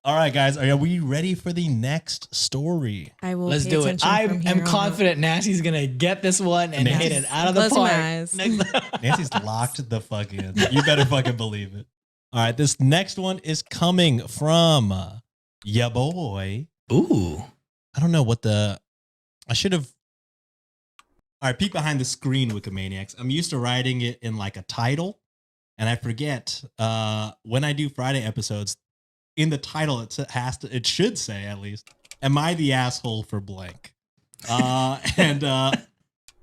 All right, guys, are we ready for the next story? I will. Let's pay do it. attention I from here am on out. confident Nancy's gonna get this one and Nancy's- hit it out of the Close my park. eyes. Nancy's locked the fuck in. You better fucking believe it. All right, this next one is coming from ya boy. Ooh. I don't know what I should have. All right, peek behind the screen, Wikimaniacs. I'm used to writing it in like a title, and I forget when I do Friday episodes. In the title, it should say at least, "Am I the asshole for blank?" And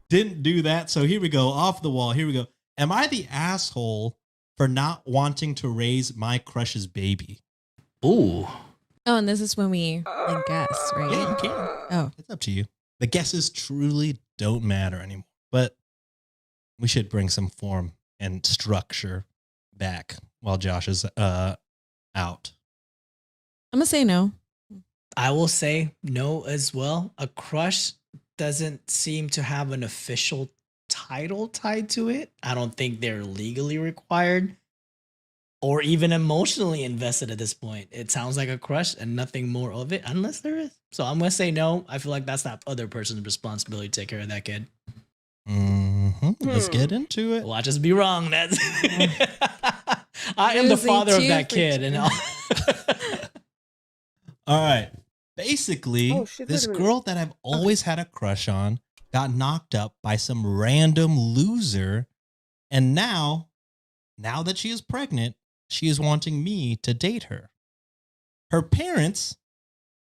didn't do that. So here we go, off the wall. Here we go. Am I the asshole for not wanting to raise my crush's baby? Ooh. Oh, and this is when we like guess, right? Yeah, you can. Oh, It's up to you. The guesses truly don't matter anymore. But we should bring some form and structure back while Josh is out. I'm gonna say no. I will say no as well. A crush doesn't seem to have an official title tied to it. I don't think they're legally required or even emotionally invested at this point. It sounds like a crush and nothing more of it, unless there is. So I'm going to say no. I feel like that's that other person's responsibility to take care of that kid. Let's get into it. Watch us be wrong. That's I am the Losing father of two that for kid. two. And All right. Basically, Oh, shit, this wait a minute. girl that I've always had a crush on got knocked up by some random loser. And now that she is pregnant, she is wanting me to date her. Her parents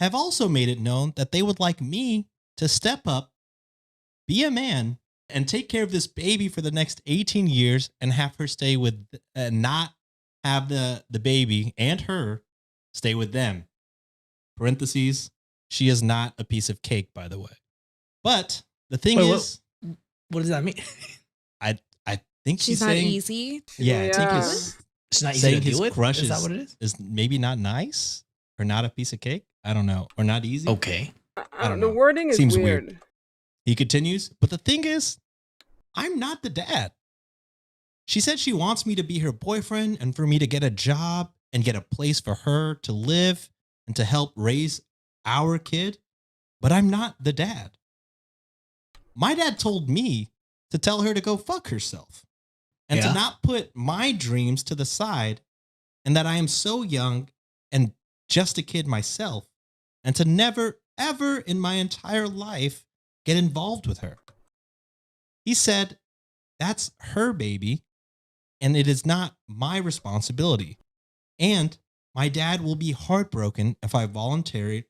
have also made it known that they would like me to step up, be a man, and take care of this baby for the next 18 years and have her stay with, not have the baby and her stay with them. Parentheses, she is not a piece of cake, by the way. But the thing Wait, what- is, what does that mean? I think she's She's not saying, easy. yeah, I think Yeah. It's not easy saying to his deal with? crush Is that what it is? is maybe not nice or not a piece of cake. I don't know. Or not easy. Okay. I don't The know. wording is Seems weird. weird. He continues, but the thing is, I'm not the dad. She said she wants me to be her boyfriend and for me to get a job and get a place for her to live and to help raise our kid, but I'm not the dad. My dad told me to tell her to go fuck herself and Yeah. to not put my dreams to the side and that I am so young and just a kid myself and to never, ever in my entire life get involved with her. He said, that's her baby, and it is not my responsibility. And my dad will be heartbroken if I voluntarily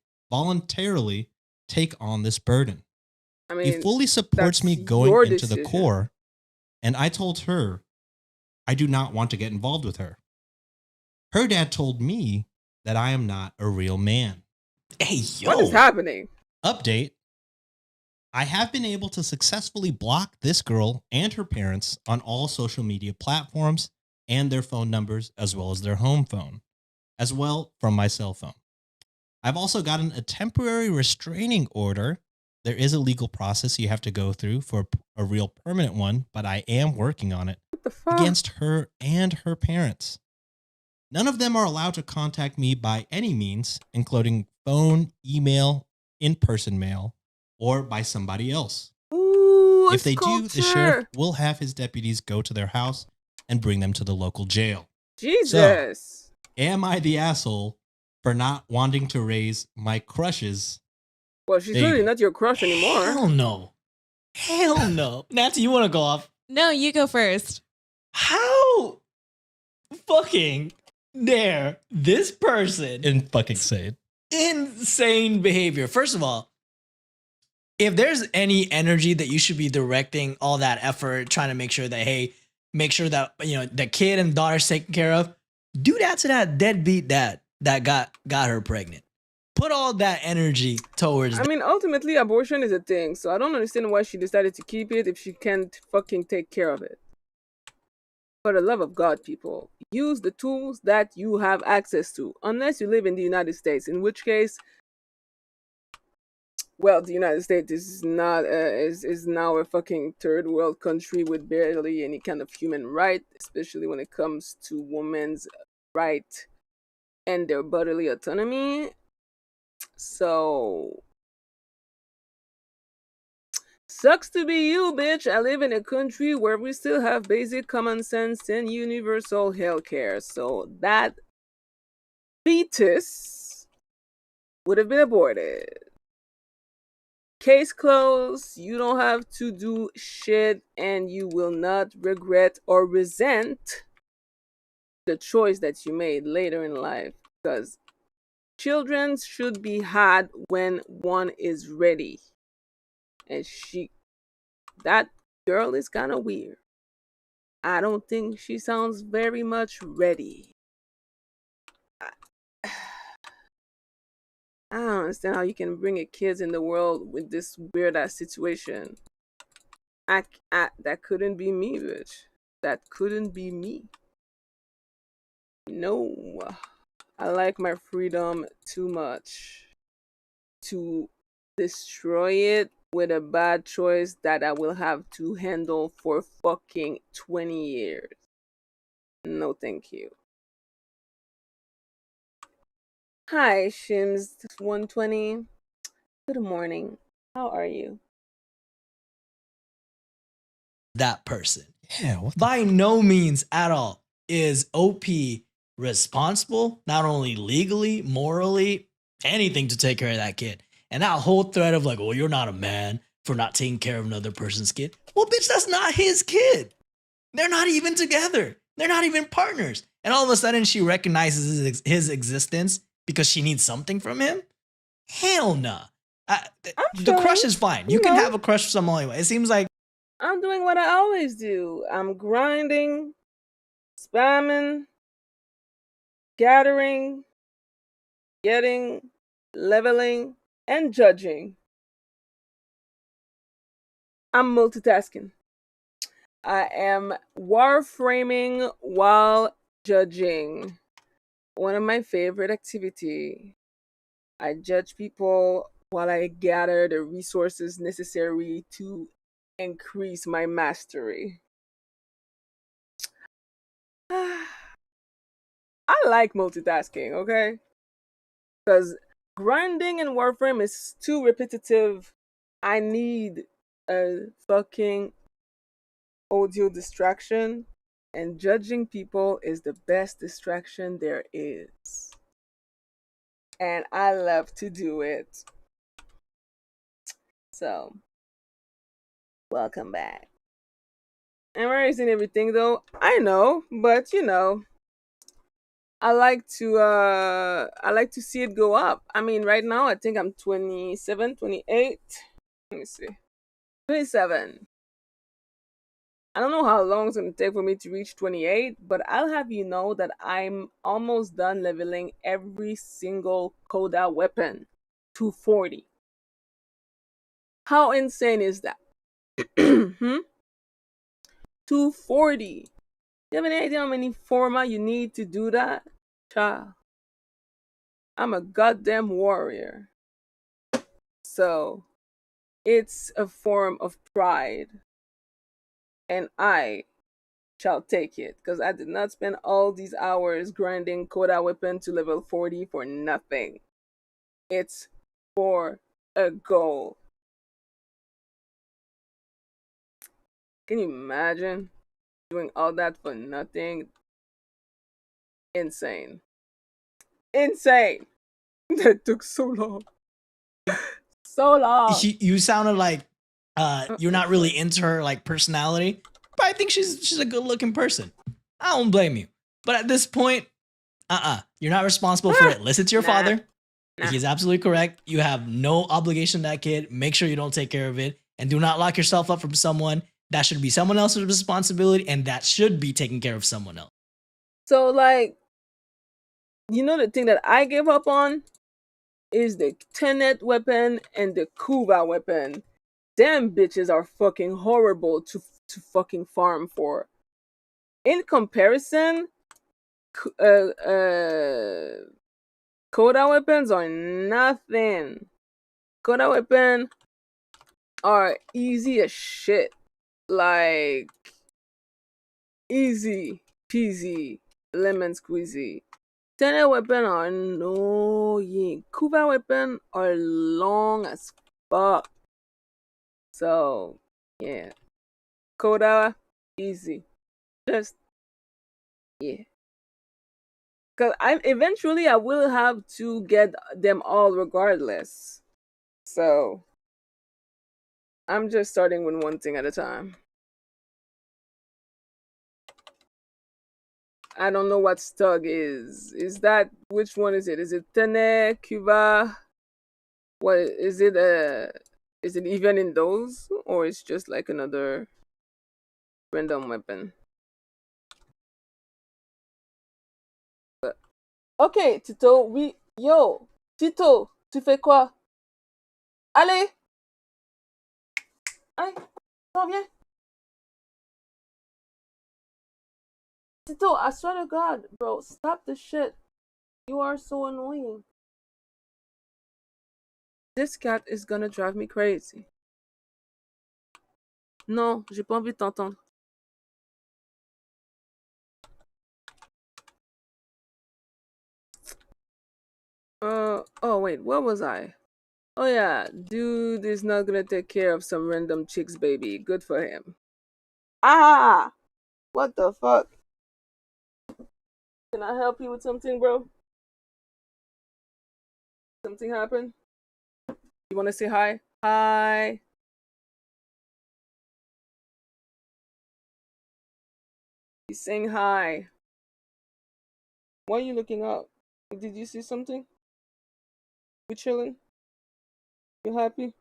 take on this burden. I He mean, fully supports me that's going your into the decision. core, and I told her I do not want to get involved with her. Her dad told me that I am not a real man. Hey, yo. What is happening? Update. I have been able to successfully block this girl and her parents on all social media platforms and their phone numbers, as well as their home phone, as well from my cell phone. I've also gotten a temporary restraining order. There is a legal process you have to go through for a real permanent one, but I am working on it What the fuck? against her and her parents. None of them are allowed to contact me by any means, including phone, email, in-person mail, or by somebody else. Ooh, If it's they do, the culture. sheriff will have his deputies go to their house and bring them to the local jail. Jesus. Am I the asshole for not wanting to raise my crush's Well, she's baby? really not your crush anymore. Hell no. Hell no. Nancy, you want to go off? No, you go first. How fucking dare this person In fucking sane. insane behavior? First of all, if there's any energy that you should be directing all that effort trying to make sure that, hey, make sure that, you know, the kid and daughter's taken care of, do that to that deadbeat dad that got her pregnant. Put all that energy towards I mean, ultimately, abortion is a thing, so I don't understand why she decided to keep it if she can't fucking take care of it. For the love of God, people, use the tools that you have access to, unless you live in the United States, in which case, well, the United States is not is now a fucking third world country with barely any kind of human right, especially when it comes to women's right and their bodily autonomy. So sucks to be you, bitch. I live in a country where we still have basic common sense and universal healthcare. So that fetus would have been aborted. Case closed. You don't have to do shit, and you will not regret or resent the choice that you made later in life, because children should be had when one is ready. And that girl is kind of weird. I don't think she sounds very much ready. I don't understand how you can bring a kid in the world with this weird ass situation. That couldn't be me, bitch. That couldn't be me. No, I like my freedom too much to destroy it with a bad choice that I will have to handle for fucking 20 years. No, thank you. Hi, Shims120. Good morning. How are you? that person. Yeah, what the By no means at all is OP responsible, not only legally, morally, anything to take care of that kid. And that whole thread of like, oh, you're not a man for not taking care of another person's kid. Well, bitch, that's not his kid. They're not even together. They're not even partners. And all of a sudden, she recognizes his existence because she needs something from him? Hell nah. The crush is fine. You can have a crush for someone anyway. It seems like I'm doing what I always do. I'm grinding, spamming, gathering, getting, leveling, and judging. I'm multitasking. I am warframing while judging. One of my favorite activity. I judge people while I gather the resources necessary to increase my mastery. I like multitasking, okay? Because grinding in Warframe is too repetitive. I need a fucking audio distraction, and judging people is the best distraction there is. and I love to do it. So, welcome back. Am I erasing everything though? I know, but I like to see it go up. I mean, right now I think I'm 27, 28. Let me see. 27. I don't know how long it's going to take for me to reach 28, but I'll have you know that I'm almost done leveling every single Coda weapon to 40. How insane is that? Hmm? To 40. You have any idea how many forma you need to do that? Child. I'm a goddamn warrior. So, it's a form of pride. And I shall take it because I did not spend all these hours grinding Coda weapon to level 40 for nothing. It's for a goal. Can you imagine doing all that for nothing? Insane. Insane. That took so long. So long. You sounded like you're not really into her like personality, but I think she's a good looking person. I don't blame you. But at this point, you're not responsible for it. Listen to your father. He's absolutely correct. You have no obligation to that kid. Make sure you don't take care of it, and do not lock yourself up from someone. That should be someone else's responsibility, and that should be taking care of someone else. So, like, the thing that I gave up on is the Tenet weapon and the Kuva weapon. Damn bitches are fucking horrible to fucking farm for. In comparison, Coda weapons are nothing. Coda weapon are easy as shit. Like, easy peasy, lemon squeezy. Tenet weapon are annoying. Kuva weapon are long as fuck. So, yeah. Coda, easy. Just, yeah. Because eventually I will have to get them all regardless. So, I'm just starting with one thing at a time. I don't know what Stug is. Which one is it? Is it Tene, Cuba? What is it? Is it even in those? Or it's just like another random weapon? Ok, Tito, oui. Yo, Tito, tu fais quoi? Allez! Allez, t'en viens. Tito, I swear to God, bro, stop the shit. You are so annoying. This cat is gonna drive me crazy. Non, j'ai pas envie de t'entendre. Oh wait, where was I? Oh yeah, dude is not gonna take care of some random chick's baby. Good for him. Ah! What the fuck? Can I help you with something, bro? Something happened? You wanna say hi? Hi. He's saying hi. Why are you looking up? Did you see something? You chilling? You happy?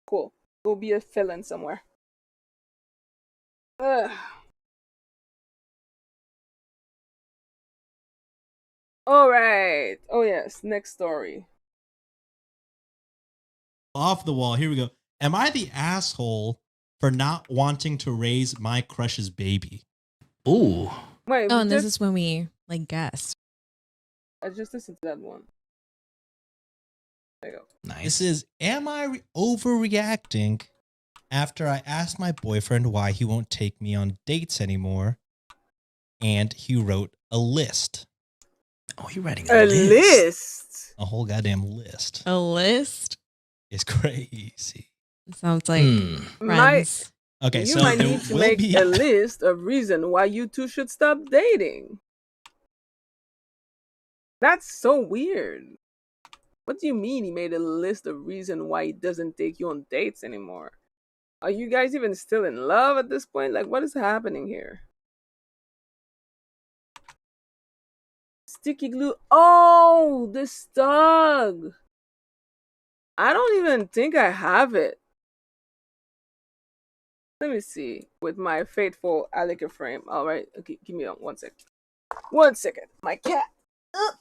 Cool. Go be a felon somewhere. Ugh. Alright. Oh yes, next story. Off the wall. Here we go. Am I the asshole for not wanting to raise my crush's baby? Ooh. Wait, Oh, and this is when we like guessed. I just listened to that one. There you go. Nice. This is, am I overreacting after I asked my boyfriend why he won't take me on dates anymore? And he wrote a list. Oh, you're writing A list? A whole goddamn list. A list? It's crazy. Sounds like friends. Okay, You so might there need to will make be a list of reasons why you two should stop dating. That's so weird. What do you mean he made a list of reasons why he doesn't take you on dates anymore? Are you guys even still in love at this point? Like, what is happening here? Sticky glue. Oh, the stug. I don't even think I have it. Let me see. With my faithful Alika frame. All right. Okay, give me 1 second. 1 second. My cat. Ugh.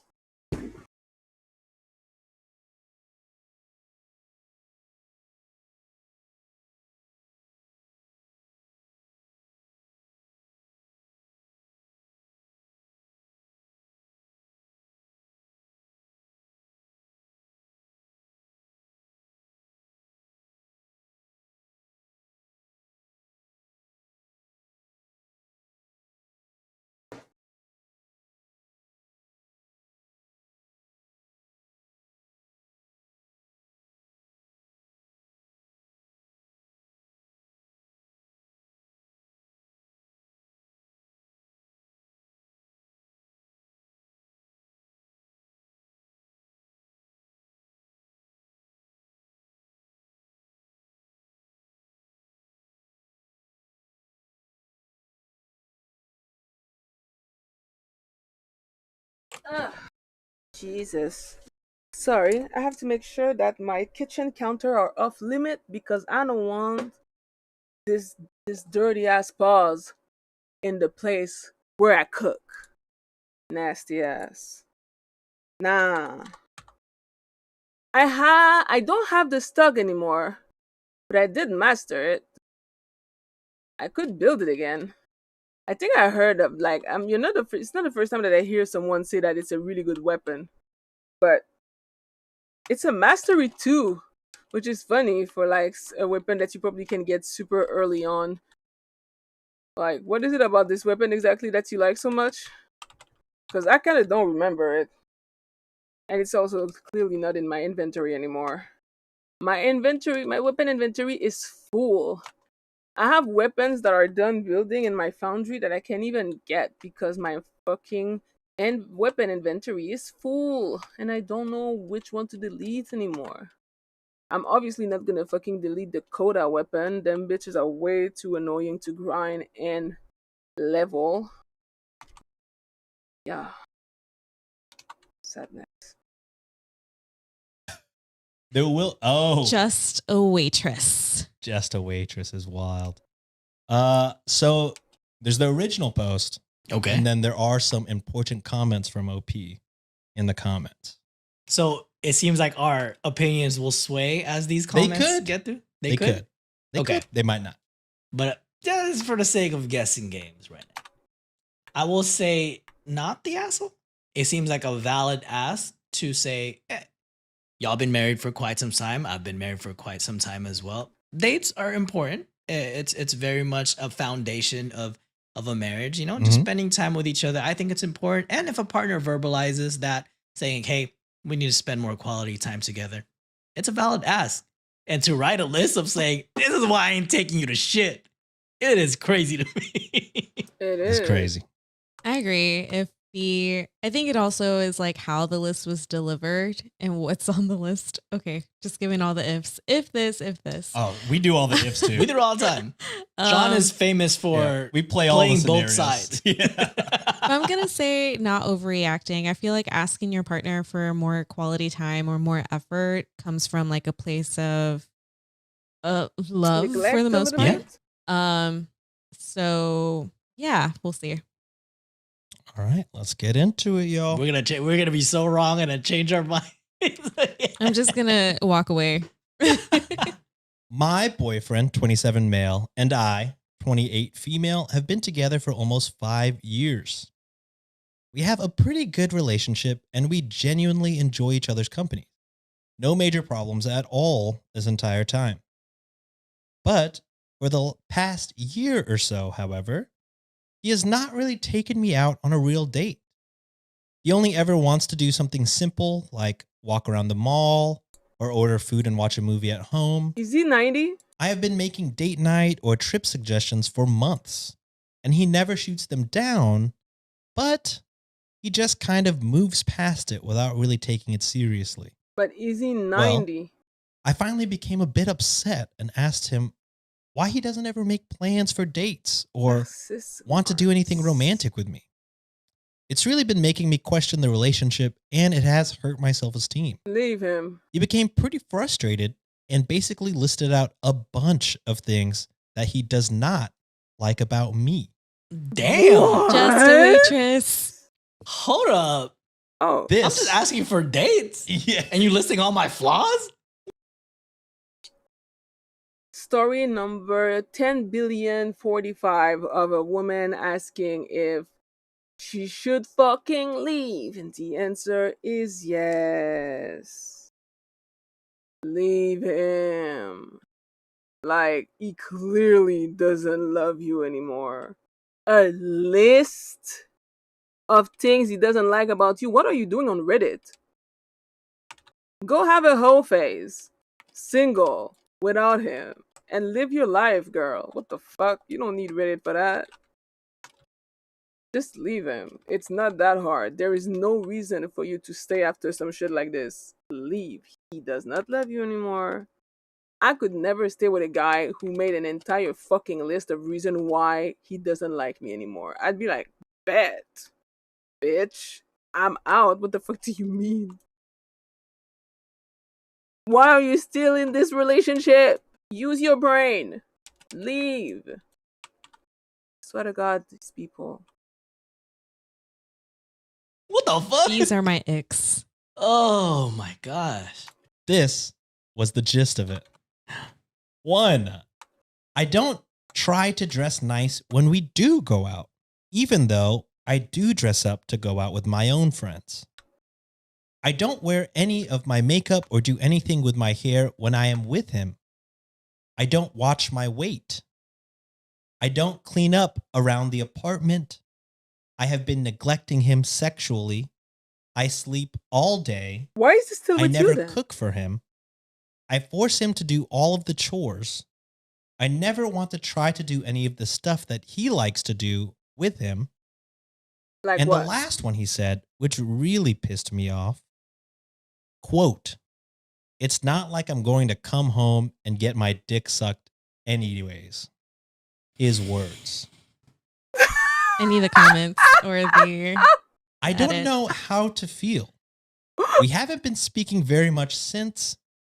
Ugh. Jesus. Sorry, I have to make sure that my kitchen counter are off limit because I don't want this this dirty ass paws in the place where I cook. Nasty ass. Nah. I don't have the stug anymore, but I did master it. I could build it again. I think I heard of like you're not it's not the first time that I hear someone say that it's a really good weapon, but it's a mastery too, which is funny for like a weapon that you probably can get super early on. Like, what is it about this weapon exactly that you like so much? Because I kind of don't remember it. And it's also clearly not in my inventory anymore. My weapon inventory is full. I have weapons that are done building in my foundry that I can't even get because my fucking weapon inventory is full. And I don't know which one to delete anymore. I'm obviously not gonna fucking delete the Coda weapon. Them bitches are way too annoying to grind and level. Yeah. Sadness. There will Just a waitress. just a waitress is wild. So there's the original post, Okay. and then there are some important comments from OP in the comments. So it seems like our opinions will sway as these comments could. get through. They could. They Okay. could. They might not. But just for the sake of guessing games right now, I will say not the asshole. It seems like a valid ask to say, y'all been married for quite some time. I've been married for quite some time as well. Dates are important. It's very much a foundation of a marriage, you know, just Mhm. spending time with each other. I think it's important. And if a partner verbalizes that, saying, hey, we need to spend more quality time together, it's a valid ask. And to write a list of saying, this is why I ain't taking you to shit, it is crazy to me. It is It's crazy. I agree. I think it also is like how the list was delivered and what's on the list. Okay, just giving all the ifs. If this, if this. Oh, we do all the ifs too. We do it all the time. Sean is famous for Yeah, we play all playing the both scenarios. sides. Yeah. I'm going to say not overreacting. I feel like asking your partner for more quality time or more effort comes from like a place of love neglect for the a most little part. bit. So yeah, we'll see. All right, let's get into it, y'all. We're gonna be so wrong and then change our mind. I'm just going to walk away. My boyfriend, 27 male, and I, 28 female, have been together for almost 5 years. We have a pretty good relationship and we genuinely enjoy each other's company. No major problems at all this entire time. But for the past year or so, however, he has not really taken me out on a real date. He only ever wants to do something simple like walk around the mall or order food and watch a movie at home. Is he 90? I have been making date night or trip suggestions for months, and he never shoots them down, but he just kind of moves past it without really taking it seriously. But is he 90? I finally became a bit upset and asked him why he doesn't ever make plans for dates or want to do anything romantic with me. It's really been making me question the relationship, and it has hurt my self-esteem. Leave him. He became pretty frustrated and basically listed out a bunch of things that he does not like about me. Damn. What? Just a waitress. Hold up. Oh, This, I'm just asking for dates. yeah. And you listing all my flaws? story number 10,045,000,045 of a woman asking if she should fucking leave. And the answer is yes. Leave him. Like, he clearly doesn't love you anymore. A list of things he doesn't like about you. What are you doing on Reddit? Go have a whole phase. Single. Without him. And live your life, girl. What the fuck? You don't need Reddit for that. Just leave him. It's not that hard. There is no reason for you to stay after some shit like this. Leave. He does not love you anymore. I could never stay with a guy who made an entire fucking list of reasons why he doesn't like me anymore. I'd be like, bet. Bitch. I'm out. What the fuck do you mean? Why are you still in this relationship? Use your brain. Leave. Swear to God, these people. What the fuck? These are my icks. Oh my gosh. This was the gist of it. 1. I don't try to dress nice when we do go out, even though I do dress up to go out with my own friends. I don't wear any of my makeup or do anything with my hair when I am with him. I don't watch my weight. I don't clean up around the apartment. I have been neglecting him sexually. I sleep all day. Why is this still I with never you then? cook for him. I force him to do all of the chores. I never want to try to do any of the stuff that he likes to do with him. Like And what? the last one he said, which really pissed me off, quote, "It's not like I'm going to come home and get my dick sucked anyways." His words. I need the comments or the. I don't Edit. know how to feel. We haven't been speaking very much since.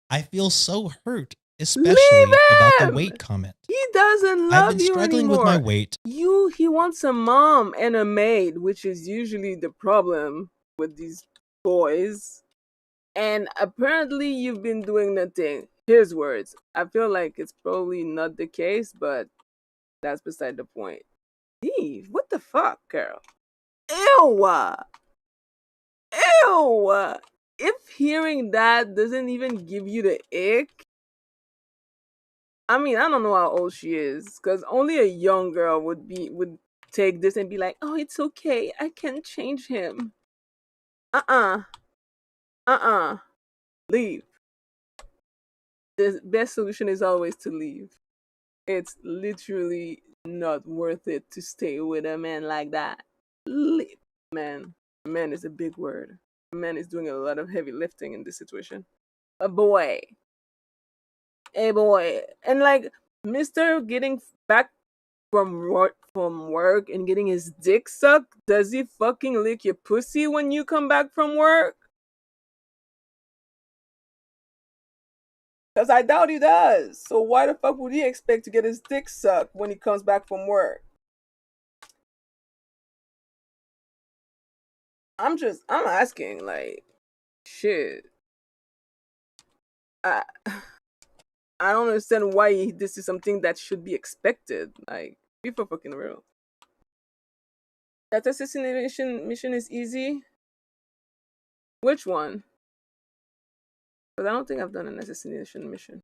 I feel so hurt, especially about the him! weight comment. He doesn't I've love been you struggling anymore. with my weight. He wants a mom and a maid, which is usually the problem with these boys. And apparently you've been doing nothing. His words. I feel like it's probably not the case, but that's beside the point. Eve, what the fuck, girl? Ew! Ew! If hearing that doesn't even give you the ick, I mean, I don't know how old she is, because only a young girl would take this and be like, "Oh, it's okay. I can change him." Leave. The best solution is always to leave. It's literally not worth it to stay with a man like that. Leave. Man. Man is a big word. A man is doing a lot of heavy lifting in this situation. A boy. A boy. And like, Mr. getting back from work and getting his dick sucked, does he fucking lick your pussy when you come back from work? Because I doubt he does. So why the fuck would he expect to get his dick sucked when he comes back from work? I'm asking, like, shit. I don't understand why this is something that should be expected. Like, be for fucking real. That assassination mission is easy? Which one? Because I don't think I've done an assassination mission.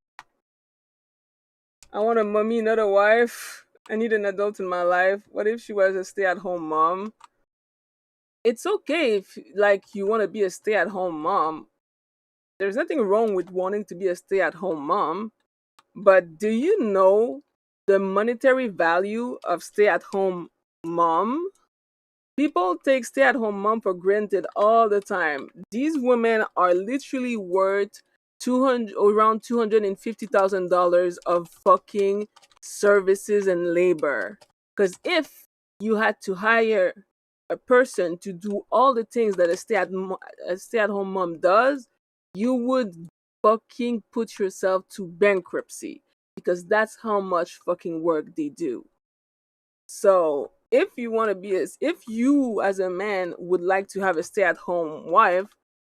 I want a mummy, not a wife. I need an adult in my life. What if she was a stay-at-home mom? It's okay if, like, you want to be a stay-at-home mom. There's nothing wrong with wanting to be a stay-at-home mom. But do you know the monetary value of stay-at-home mom? People take stay-at-home mom for granted all the time. These women are literally worth 200 around $250,000 of fucking services and labor. Because if you had to hire a person to do all the things that a stay-at-home mom does, you would fucking put yourself to bankruptcy because that's how much fucking work they do. So if you want to if you as a man would like to have a stay-at-home wife,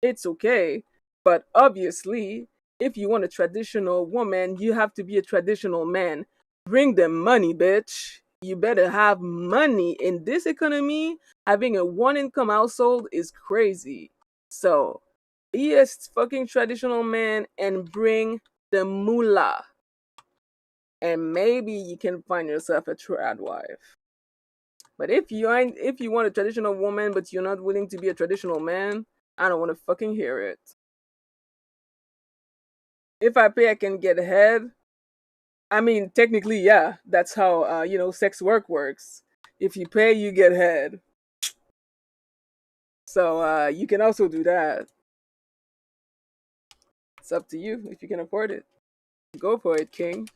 it's okay. But obviously, if you want a traditional woman, you have to be a traditional man. Bring them money, bitch. You better have money. In this economy, having a one-income household is crazy. So be a fucking traditional man and bring the moolah. And maybe you can find yourself a trad wife. But if you want a traditional woman but you're not willing to be a traditional man, I don't want to fucking hear it. If I pay, I can get head. I mean, technically, yeah, that's how sex work works. If you pay, you get head. So you can also do that. It's up to you if you can afford it. Go for it, king.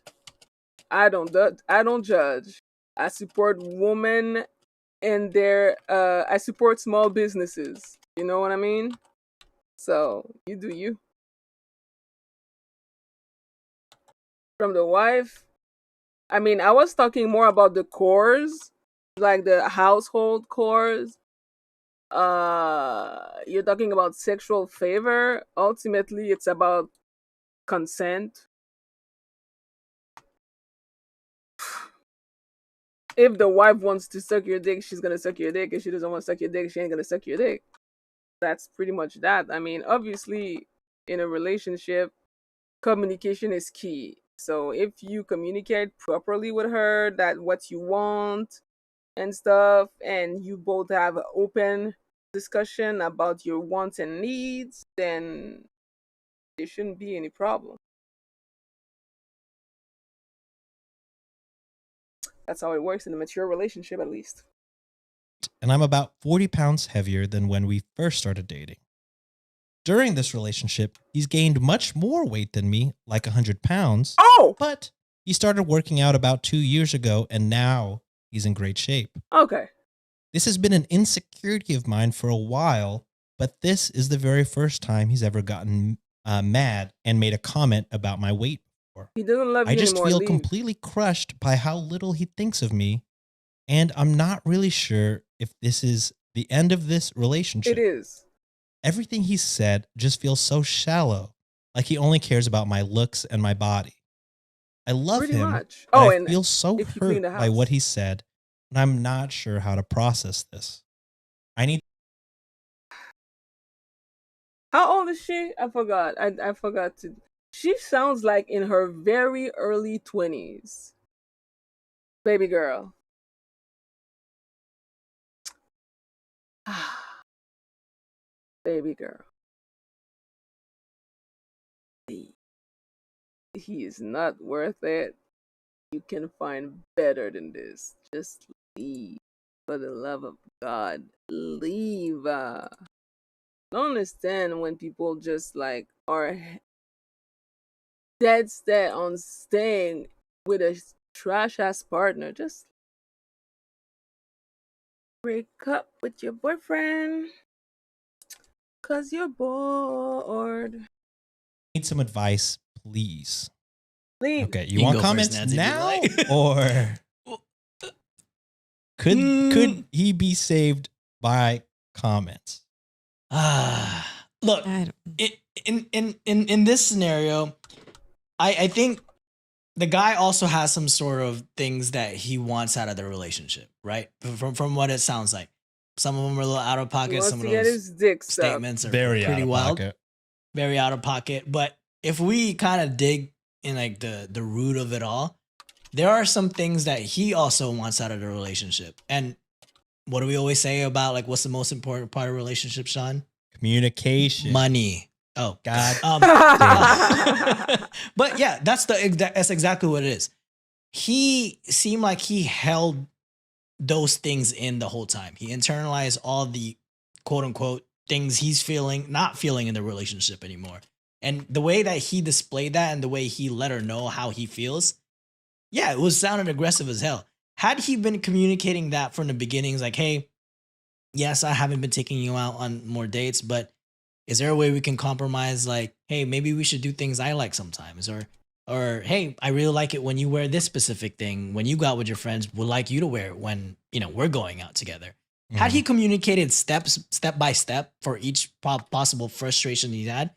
I don't judge. I support women and I support small businesses. You know what I mean? So you do you. From the wife, I mean, I was talking more about the chores, like the household chores. You're talking about sexual favor. Ultimately, it's about consent. If the wife wants to suck your dick, she's gonna suck your dick. If she doesn't want to suck your dick, she ain't gonna suck your dick. That's pretty much that. I mean, obviously, in a relationship, communication is key. So if you communicate properly with her that what you want and stuff, and you both have an open discussion about your wants and needs, then there shouldn't be any problem. That's how it works in a mature relationship, at least. And I'm about 40 pounds heavier than when we first started dating. During this relationship, he's gained much more weight than me, like 100 pounds. Oh! But he started working out about 2 years ago, and now he's in great shape. Okay. This has been an insecurity of mine for a while, but this is the very first time he's ever gotten mad and made a comment about my weight before. He doesn't love you I just anymore. feel Leave. completely crushed by how little he thinks of me, and I'm not really sure if this is the end of this relationship. It is. Everything he said just feels so shallow, like he only cares about my looks and my body. I love Pretty him, much. but Oh, I and feel so if you clean hurt the by house. what he said, and I'm not sure how to process this. I need How old is she? I forgot. I forgot to. She sounds like in her very early 20s. Baby girl. Baby girl. He is not worth it. You can find better than this. Just leave. For the love of God, leave. I don't understand when people just like are dead set on staying with a trash ass partner. Just break up with your boyfriend because you're bored. some advice, please. Leave. Okay, You you can want go first, comments Nancy, if you now, like. or could he be saved by comments? Look, I don't. in this scenario, I think the guy also has some sort of things that he wants out of the relationship, right? From what it sounds like, some of them are a little out of He pocket. wants Some to of get those his dick sucked. statements are Very pretty out of wild, pocket. very out of pocket. But if we kind of dig in like the root of it all, there are some things that he also wants out of the relationship. And what do we always say about like what's the most important part of a relationship, Sean? Communication. Money. Oh God. But yeah, that's exactly what it is. He seemed like he held those things in the whole time. He internalized all the quote unquote things he's not feeling in the relationship anymore. And the way that he displayed that and the way he let her know how he feels, yeah, it was sounding aggressive as hell. Had he been communicating that from the beginnings, like, hey, yes, I haven't been taking you out on more dates, but is there a way we can compromise? Like, hey, maybe we should do things I like sometimes, or hey, I really like it when you wear this specific thing when you go out with your friends. Would like you to wear it when we're going out together. Had he communicated step by step for each possible frustration he had,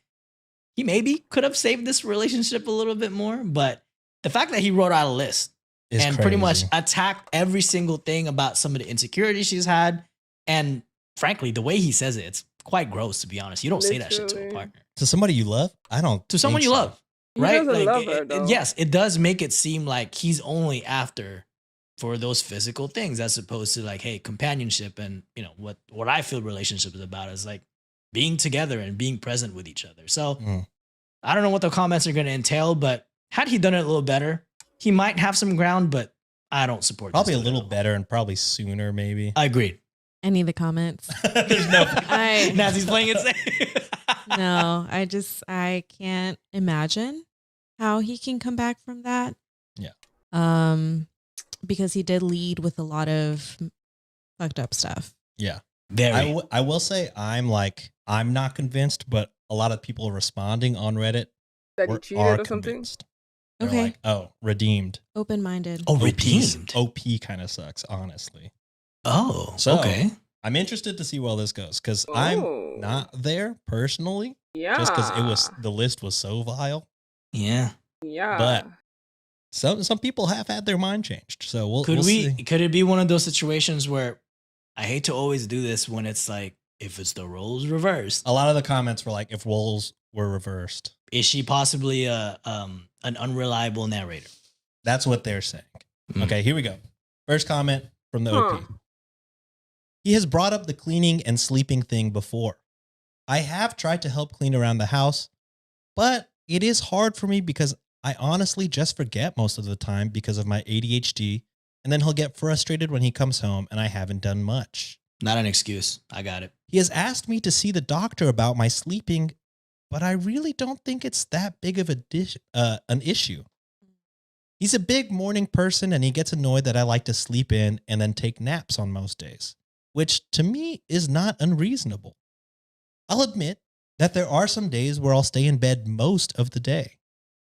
he maybe could have saved this relationship a little bit more. But the fact that he wrote out a list and pretty much attacked every single thing about some of the insecurities she's had, and frankly, the way he says it, it's quite gross, to be honest. You don't say that shit to a Literally. partner. To somebody you love? I don't. To someone think you so. love, He right? doesn't love her, though. Yes, it does make it seem like he's only after for those physical things as opposed to like, hey, companionship and what I feel relationship is about is like being together and being present with each other. So I don't know what the comments are going to entail, but had he done it a little better, he might have some ground, but I don't support this Probably a dude little at all. better and probably sooner, maybe. I agreed. I need the comments. There's no. Nazi's playing it safe. No, I can't imagine how he can come back from that. Yeah. Because he did lead with a lot of fucked up stuff. Yeah. Very. I will say I'm not convinced, but a lot of people responding on Reddit That he are cheated or something? convinced. They're Okay. like, oh, redeemed. Open-minded. Oh, OP's redeemed. OP kind of sucks, honestly. Oh, So, okay. I'm interested to see where this goes because Oh. I'm not there personally, Yeah. just because the list was so vile. Yeah. Yeah. But some people have had their mind changed. So we'll Could see. could it be one of those situations where I hate to always do this when it's like, if it's the roles reversed, A lot of the comments were like, if roles were reversed. is she possibly an unreliable narrator? That's what they're saying. Mm. Okay, here we go. First comment from the OP. He has brought up the cleaning and sleeping thing before. I have tried to help clean around the house, but it is hard for me because I honestly just forget most of the time because of my ADHD, and then he'll get frustrated when he comes home and I haven't done much. Not an excuse. I got it. He has asked me to see the doctor about my sleeping, but I really don't think it's that big of an issue. He's a big morning person and he gets annoyed that I like to sleep in and then take naps on most days, which to me is not unreasonable. I'll admit that there are some days where I'll stay in bed most of the day,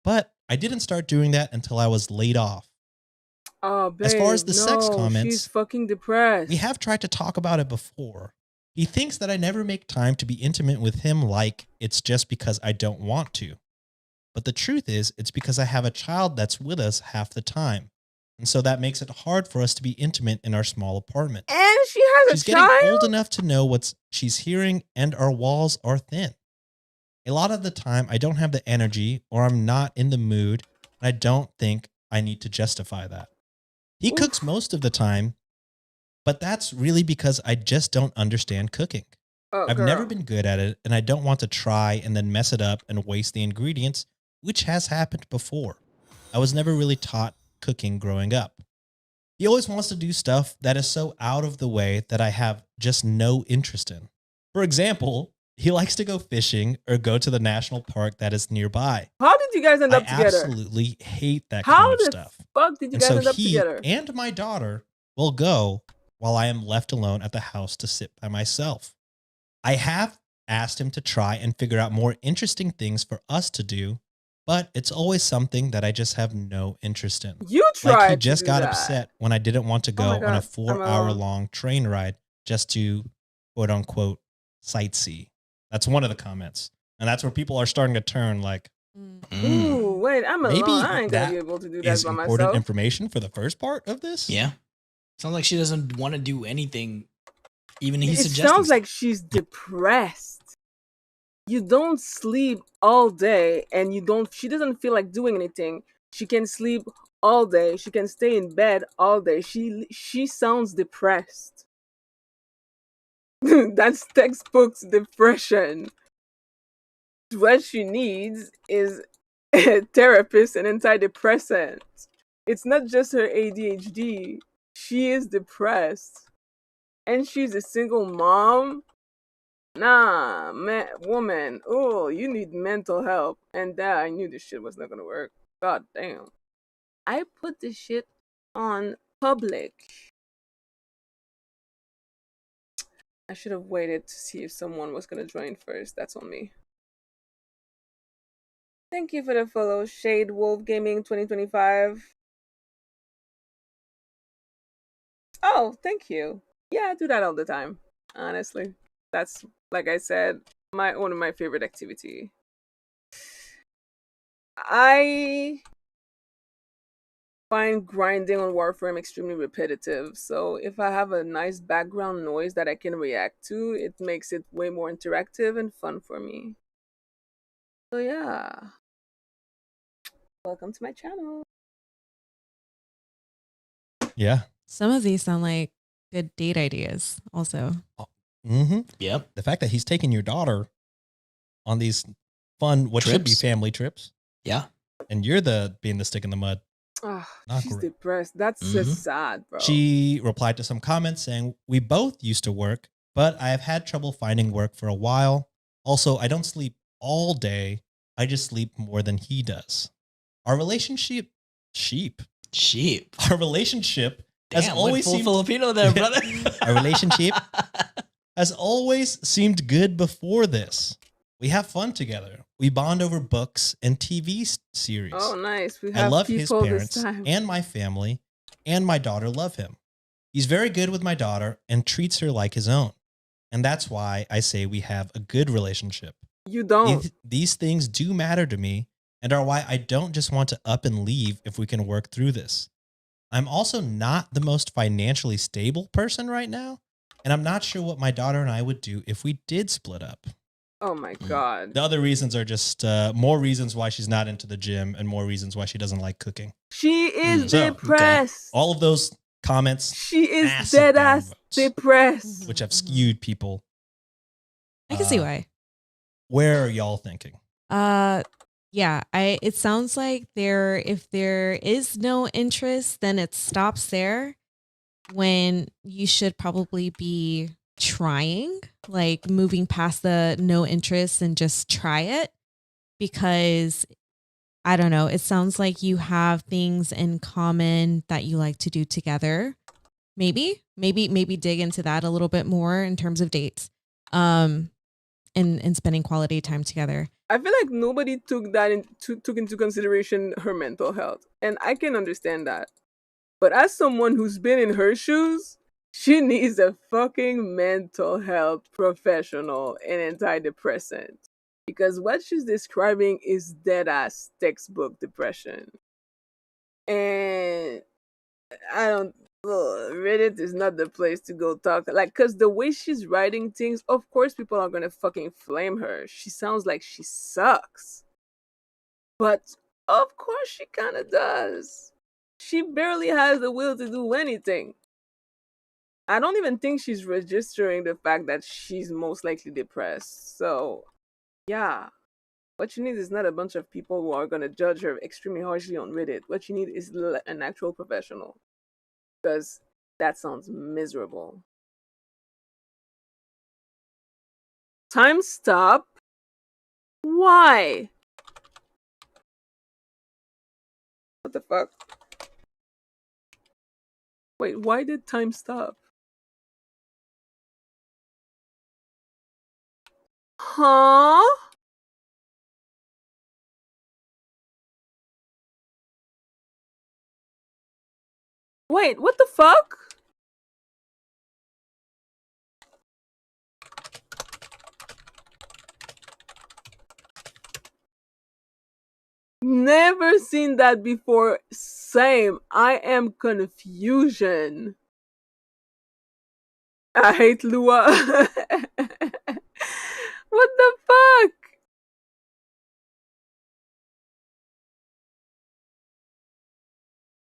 but I didn't start doing that until I was laid off. Oh, babe, As far as the sex no, comments, she's fucking depressed. We have tried to talk about it before. He thinks that I never make time to be intimate with him like it's just because I don't want to. But the truth is, it's because I have a child that's with us half the time. And so that makes it hard for us to be intimate in our small apartment. And she has She's a getting child? old enough to know what she's hearing, and our walls are thin. A lot of the time, I don't have the energy or I'm not in the mood, and I don't think I need to justify that. He cooks most of the time, but that's really because I just don't understand cooking. Oh, I've girl. never been good at it, and I don't want to try and then mess it up and waste the ingredients, which has happened before. I was never really taught cooking growing up. He always wants to do stuff that is so out of the way that I have just no interest in. For example, he likes to go fishing or go to the national park that is nearby. How did you guys end up I together? absolutely hate that How kind of the stuff. fuck did you And guys so end up he together? and my daughter will go while I am left alone at the house to sit by myself. I have asked him to try and figure out more interesting things for us to do, but it's always something that I just have no interest in. You tried Like he to just do got that. upset when I didn't want to go my on a God, 4-hour I'm long train ride just to quote unquote sightsee. That's one of the comments. And that's where people are starting to turn like, Ooh, wait, I'm alone. maybe I ain't gonna that be able to do is that by important myself. information for the first part of this. Yeah. Sounds like she doesn't want to do anything. Even he It suggesting. sounds like she's depressed. You don't sleep all day and she doesn't feel like doing anything. She can sleep all day. She can stay in bed all day. She sounds depressed. That's textbook depression. What she needs is a therapist and antidepressant. It's not just her ADHD. she is depressed and she's a single mom. Nah, man, woman. Oh, you need mental help. And that I knew this shit was not gonna work. God damn. I put this shit on public. I should have waited to see if someone was gonna join first. That's on me. Thank you for the follow, Shade Wolf Gaming 2025. Oh, thank you. Yeah, I do that all the time. Honestly, that's, like I said, one of my favorite activity. I find grinding on Warframe extremely repetitive. So if I have a nice background noise that I can react to, it makes it way more interactive and fun for me. So yeah. Welcome to my channel. Yeah. Some of these sound like good date ideas also. Mm-hmm. Yep. The fact that he's taking your daughter on these fun, what should be Trips. family trips, Yeah. and you're being the stick in the mud. Oh, Not she's great. depressed. That's just sad, bro. She replied to some comments saying, "We both used to work, but I have had trouble finding work for a while. Also, I don't sleep all day. I just sleep more than he does. Our relationship, Sheep. our relationship has Damn, always went full seemed Filipino there, brother. Our relationship has always seemed good before this. We have fun together. We bond over books and TV series. Oh, nice. We I have love his people parents this time. and my family, and my daughter love him. He's very good with my daughter and treats her like his own. And that's why I say we have a good relationship. You don't. These things do matter to me and are why I don't just want to up and leave if we can work through this. I'm also not the most financially stable person right now, and I'm not sure what my daughter and I would do if we did split up." Oh my god. The other reasons are just more reasons why she's not into the gym and more reasons why she doesn't like cooking. She is So, depressed. All of those comments, She is massive dead ass downvotes, depressed. which have skewed people. I can see why. Where are y'all thinking? Yeah, it sounds like if there is no interest, then it stops there, when you should probably be trying, like moving past the no interest and just try it, because I don't know, it sounds like you have things in common that you like to do together. Maybe dig into that a little bit more in terms of dates. And spending quality time together. I feel like nobody took into consideration her mental health, and I can understand that. But as someone who's been in her shoes, she needs a fucking mental health professional and antidepressant, because what she's describing is dead ass textbook depression. And I don't. Reddit is not the place to go talk. Like, cause the way she's writing things, of course, people are gonna fucking flame her. She sounds like she sucks, but of course, she kind of does. She barely has the will to do anything. I don't even think she's registering the fact that she's most likely depressed. So, yeah. What you need is not a bunch of people who are gonna judge her extremely harshly on Reddit. What you need is an actual professional. Because that sounds miserable. Time stop? Why? What the fuck? Wait, why did time stop? Huh? Wait, what the fuck? Never seen that before. Same. I am confusion. I hate Lua. What the fuck?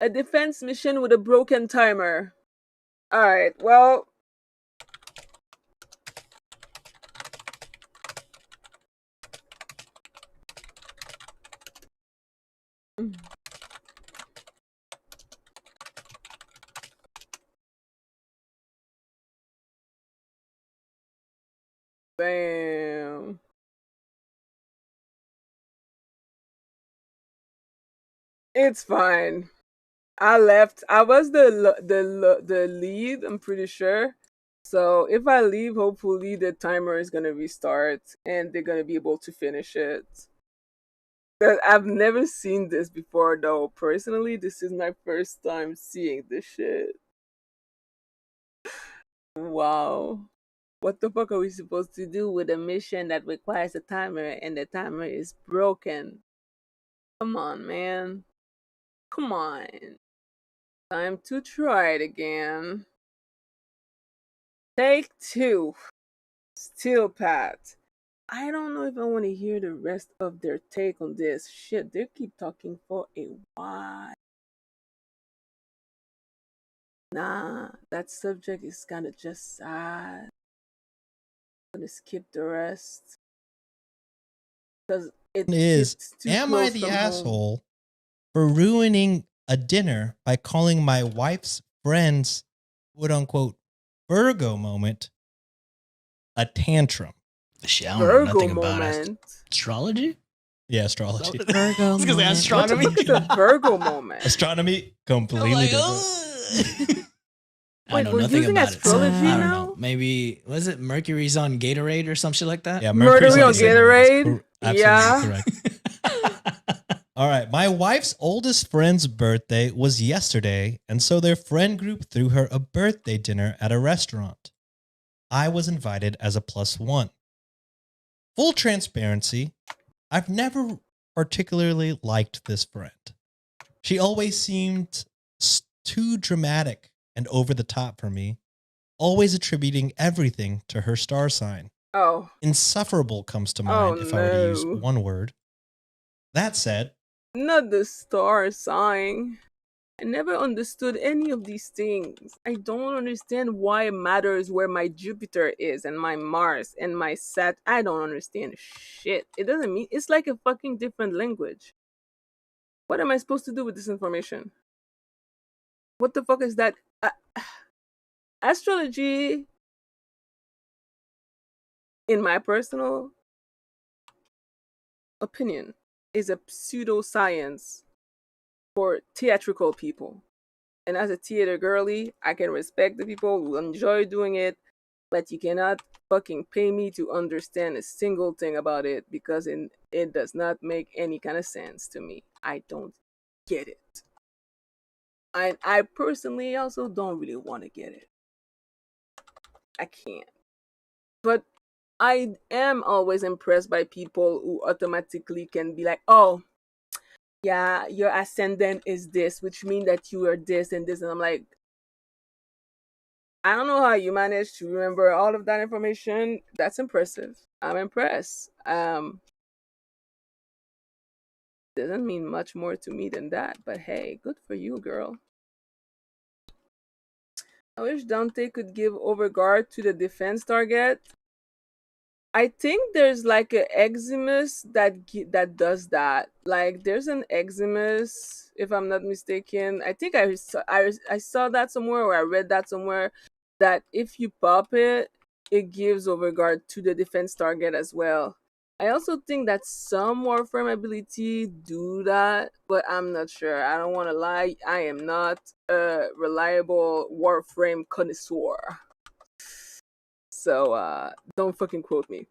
A defense mission with a broken timer. Alright, well. Damn. It's fine. I left. I was the lead. I'm pretty sure. So if I leave, hopefully the timer is gonna restart and they're gonna be able to finish it. But I've never seen this before, though. Personally, this is my first time seeing this shit. Wow. What the fuck are we supposed to do with a mission that requires a timer and the timer is broken? Come on, man. Come on. Time to try it again. Take 2. Steel Pat. I don't know if I want to hear the rest of their take on this. Shit, they keep talking for a while. Nah, that subject is kind of just sad. I'm gonna skip the rest because it Is, hits too am I close the from home. asshole for ruining a dinner by calling my wife's friend's quote unquote Virgo moment a tantrum? Shit, I don't know Virgo nothing about moment. astrology. Yeah, astrology. Virgo I was gonna say moment. What the astronomy. fuck is a Virgo moment? Astronomy, I'm completely like, different. I Wait, know we're nothing using about it. astrology I don't now? know. Maybe was it Mercury's on Gatorade or some shit like that? Yeah, Mercury on Mercury's on Gatorade? Absolutely Yeah. correct. All right. My wife's oldest friend's birthday was yesterday, and so their friend group threw her a birthday dinner at a restaurant. I was invited as a +1. Full transparency, I've never particularly liked this friend. She always seemed too dramatic and over the top for me, always attributing everything to her star sign. Oh. Insufferable comes to mind if I were to use no. one word. That said, Not the star sign. I never understood any of these things. I don't understand why it matters where my Jupiter is and my Mars and my Sat. I don't understand shit. It doesn't mean it's like a fucking different language. What am I supposed to do with this information? What the fuck is that? Astrology, in my personal opinion, is a pseudoscience for theatrical people. And as a theater girly, I can respect the people who enjoy doing it, but you cannot fucking pay me to understand a single thing about it because it does not make any kind of sense to me. I don't get it. I personally also don't really want to get it. I can't. But I am always impressed by people who automatically can be like, oh, yeah, your ascendant is this, which means that you are this and this. And I'm like, I don't know how you managed to remember all of that information. That's impressive. I'm impressed. Doesn't mean much more to me than that, but hey, good for you, girl. I wish Dante could give overguard to the defense target. I think there's like an Eximus that does that. Like there's an Eximus, if I'm not mistaken. I think I saw that somewhere or I read that somewhere that if you pop it, it gives overguard to the defense target as well. I also think that some Warframe ability do that, but I'm not sure. I don't want to lie. I am not a reliable Warframe connoisseur. So don't fucking quote me.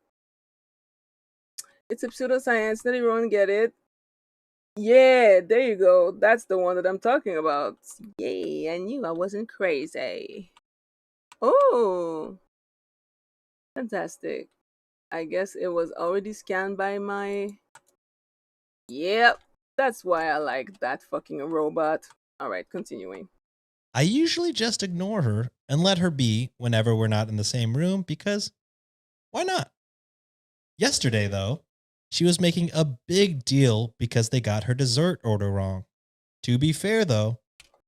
It's a pseudoscience. Not everyone get it. Yeah, there you go. That's the one that I'm talking about. Yay, I knew I wasn't crazy. Oh, fantastic. I guess it was already scanned by my... Yep, that's why I like that fucking robot. Alright, continuing. I usually just ignore her and let her be whenever we're not in the same room because why not? Yesterday, though, she was making a big deal because they got her dessert order wrong. To be fair, though,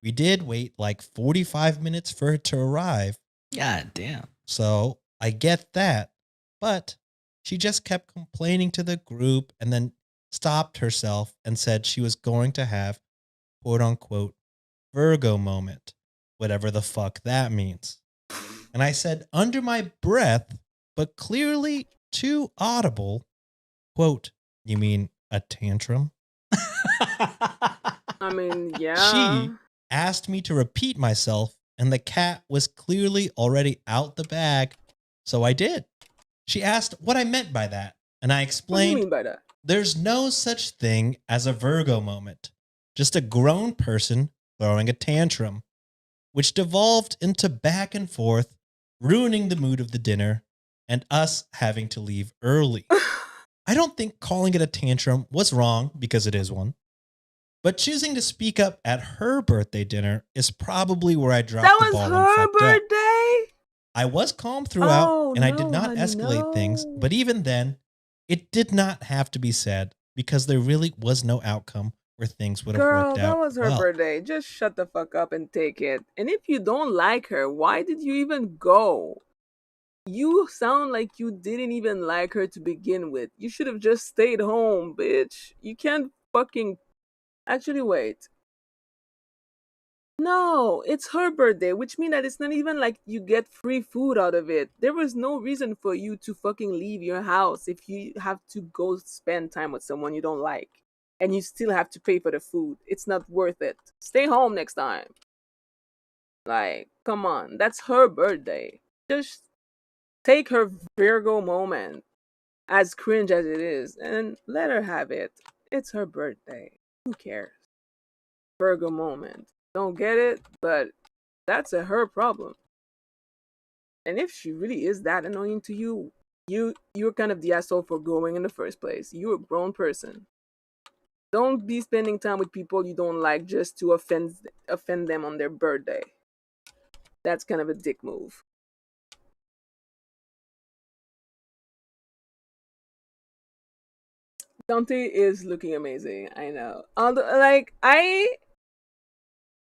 we did wait like 45 minutes for it to arrive. God damn. So I get that, but she just kept complaining to the group and then stopped herself and said she was going to have quote unquote Virgo moment, whatever the fuck that means. And I said under my breath but clearly too audible. Quote, "You mean a tantrum?" I mean, yeah. She asked me to repeat myself, and the cat was clearly already out the bag, so I did. She asked what I meant by that, and I What do you explained mean by that? there's no such thing as a Virgo moment, just a grown person throwing a tantrum, which devolved into back and forth, ruining the mood of the dinner and us having to leave early. I don't think calling it a tantrum was wrong because it is one. But choosing to speak up at her birthday dinner is probably where I dropped That the was ball and her fucked up. birthday? I was calm throughout Oh, and I did no, not honey, escalate things, no. but even then, it did not have to be said because there really was no outcome where things would have Girl, worked that out was her well. birthday. Just shut the fuck up and take it. And if you don't like her, why did you even go? You sound like you didn't even like her to begin with. You should have just stayed home, bitch. You can't fucking. Actually, wait. No, it's her birthday, which means that it's not even like you get free food out of it. There was no reason for you to fucking leave your house if you have to go spend time with someone you don't like and you still have to pay for the food. It's not worth it. Stay home next time. Like, come on, that's her birthday. Just take her Virgo moment, as cringe as it is, and let her have it. It's her birthday. Who cares? Virgo moment. Don't get it, but that's her problem. And if she really is that annoying to you, you're kind of the asshole for going in the first place. You're a grown person. Don't be spending time with people you don't like just to offend them on their birthday. That's kind of a dick move. Dante is looking amazing. I know. Although, like,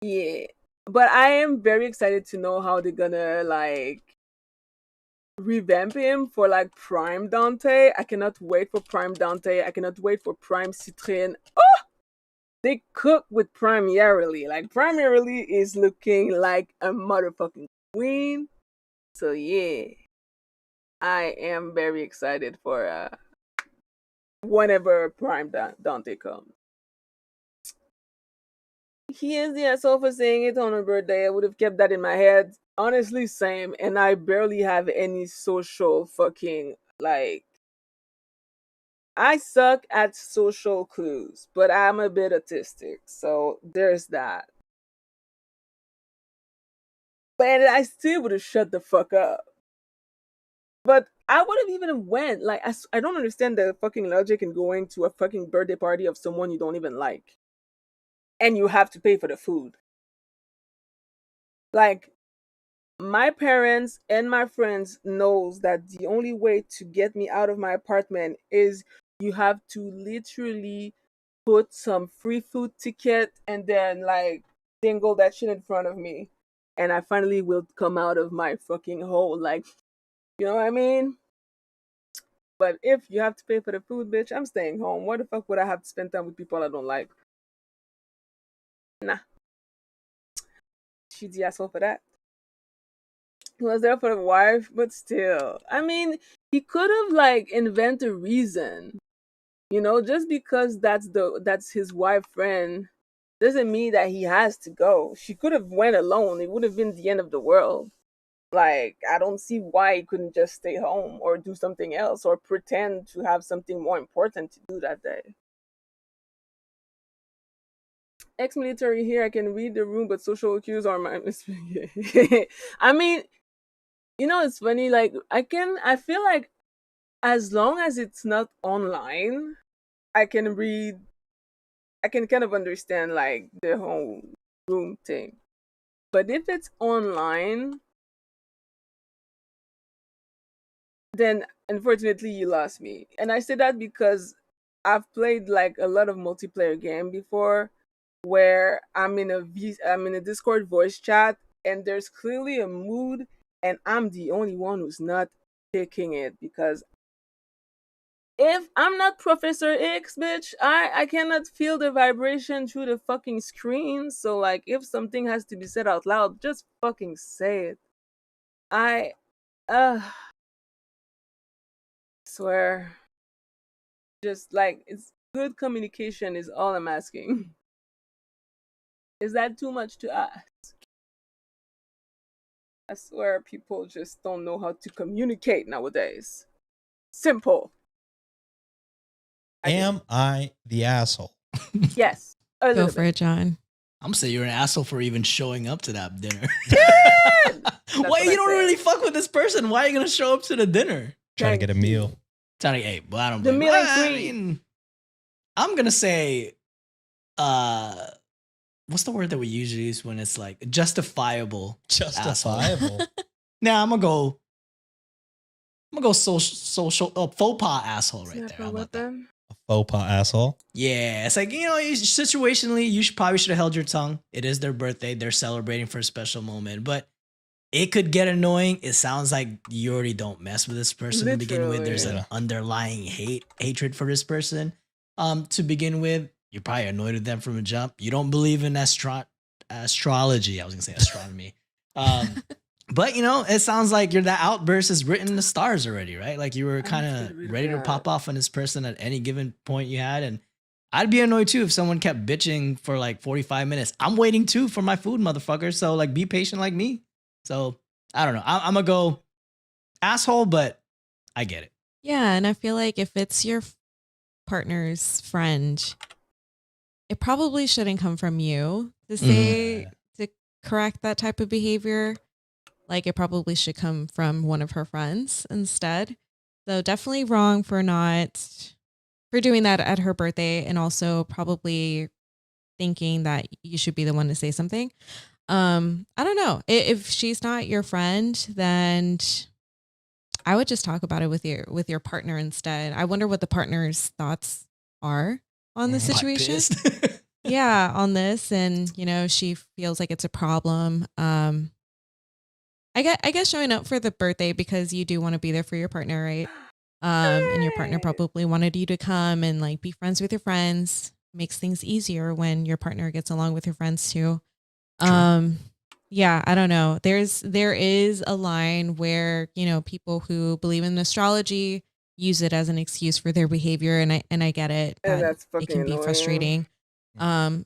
yeah, but I am very excited to know how they're gonna like revamp him for like Prime Dante. I cannot wait for Prime Dante. I cannot wait for Prime Citrine. Oh, they cook with Prime Yarely. Like Prime Yarely is looking like a motherfucking queen. So yeah, I am very excited for whenever Prime Dante comes. He is the asshole for saying it on her birthday. I would have kept that in my head. Honestly, same. And I barely have any social fucking like. I suck at social clues, but I'm a bit autistic, so there's that. But I still would have shut the fuck up. But I would have even went. Like I don't understand the fucking logic in going to a fucking birthday party of someone you don't even like, and you have to pay for the food. Like my parents and my friends knows that the only way to get me out of my apartment is you have to literally put some free food ticket and then like dangle that shit in front of me and I finally will come out of my fucking hole, like, you know what I mean? But if you have to pay for the food, bitch, I'm staying home. Why the fuck would I have to spend time with people I don't like? Nah, she's the asshole for that. He was there for the wife, but still. I mean, he could have like invented a reason. You know, just because that's his wife friend doesn't mean that he has to go. She could have went alone. It would have been the end of the world. Like, I don't see why he couldn't just stay home or do something else or pretend to have something more important to do that day. Ex-military here, I can read the room, but social cues are my I mean, you know, it's funny. Like, I feel like as long as it's not online, I can read. I can kind of understand like the whole room thing. But if it's online, then unfortunately you lost me. And I say that because I've played like a lot of multiplayer game before where I'm in a Discord voice chat and there's clearly a mood and I'm the only one who's not picking it because if I'm not Professor X, bitch, I cannot feel the vibration through the fucking screen. So like if something has to be said out loud, just fucking say it. I uh swear, just like it's good communication is all I'm asking. Is that too much to ask? I swear people just don't know how to communicate nowadays. Simple. Am I the asshole? Yes. A Go little for bit. it, John. I'm saying you're an asshole for even showing up to that dinner. Why what you I don't said. really fuck with this person? Why are you gonna show up to the dinner? Trying to Thank get a you. meal. Tony, hey, but I don't The blame meal you. and I greet. mean, I'm gonna say, what's the word that we usually use when it's like justifiable? Justifiable. Now I'm gonna go social faux pas asshole right Snap there. a How about that? weapon. A faux pas asshole. Yeah, it's like, situationally, you probably should have held your tongue. It is their birthday; they're celebrating for a special moment, but it could get annoying. It sounds like you already don't mess with this person to begin with. There's Literally. an underlying hatred for this person. To begin with, you're probably annoyed with them from a jump. You don't believe in astrology. I was gonna say astronomy. But it sounds like that outburst is written in the stars already, right? Like you were kind could of read ready to that. pop off on this person at any given point you had, and I'd be annoyed too if someone kept bitching for like 45 minutes. I'm waiting too for my food, motherfucker. So like, be patient like me. So I don't know. I'm gonna go asshole, but I get it. Yeah, and I feel like if it's your partner's friend, it probably shouldn't come from you to say to correct that type of behavior. Like it probably should come from one of her friends instead. So definitely wrong for doing that at her birthday, and also probably thinking that you should be the one to say something. I don't know. If she's not your friend, then I would just talk about it with your partner instead. I wonder what the partner's thoughts are on the Probably situation. pissed. Yeah, on this, and she feels like it's a problem. I guess showing up for the birthday because you do want to be there for your partner, right? And your partner Right. probably wanted you to come and like be friends with your friends. Makes things easier when your partner gets along with your friends too. Yeah, I don't know. There is a line where, people who believe in astrology use it as an excuse for their behavior, and I get it And that that's it fucking can be annoying. frustrating.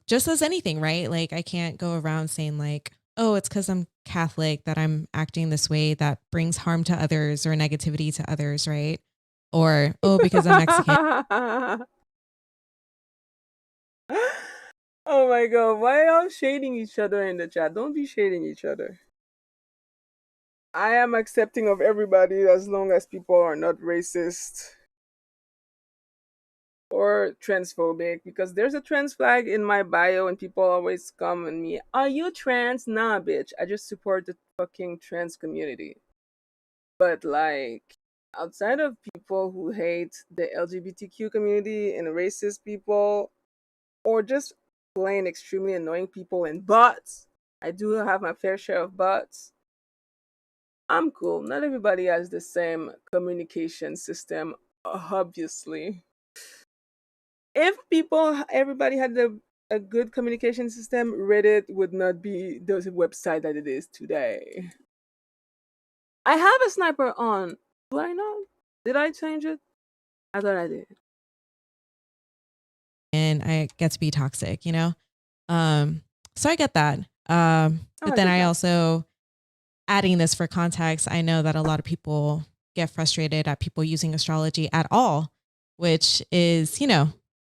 Just as anything, right? Like I can't go around saying like, "Oh, it's cuz I'm Catholic that I'm acting this way that brings harm to others or negativity to others," right? Or, "Oh, because I'm Mexican." Oh my god, why are y'all shading each other in the chat? Don't be shading each other. I am accepting of everybody as long as people are not racist or transphobic, because there's a trans flag in my bio and people always come and me, "Are you trans?" Nah, bitch. I just support the fucking trans community. But like outside of people who hate the LGBTQ community and racist people, or just plain extremely annoying people and bots, I do have my fair share of bots. I'm cool. Not everybody has the same communication system, obviously. If everybody had a good communication system, Reddit would not be the website that it is today. I have a sniper on. Do I not? Did I change it? I thought I did. And I get to be toxic, So I get that. But then get I that. also, adding this for context, I know that a lot of people get frustrated at people using astrology at all, which is,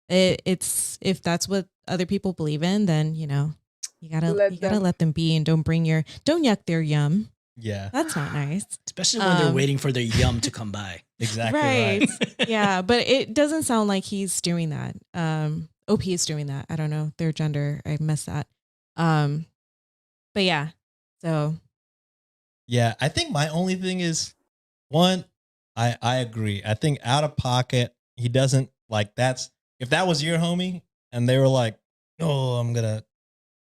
it's if that's what other people believe in, then you gotta let them be, and don't yuck their yum. Yeah. That's not nice. Especially when they're waiting for their yum to come by. Exactly right. Yeah, but it doesn't sound like he's doing that. OP is doing that. I don't know their gender. I missed that. But yeah. So Yeah, I think my only thing is one, I agree. I think out of pocket, he doesn't like if that was your homie and they were like, "Oh, I'm gonna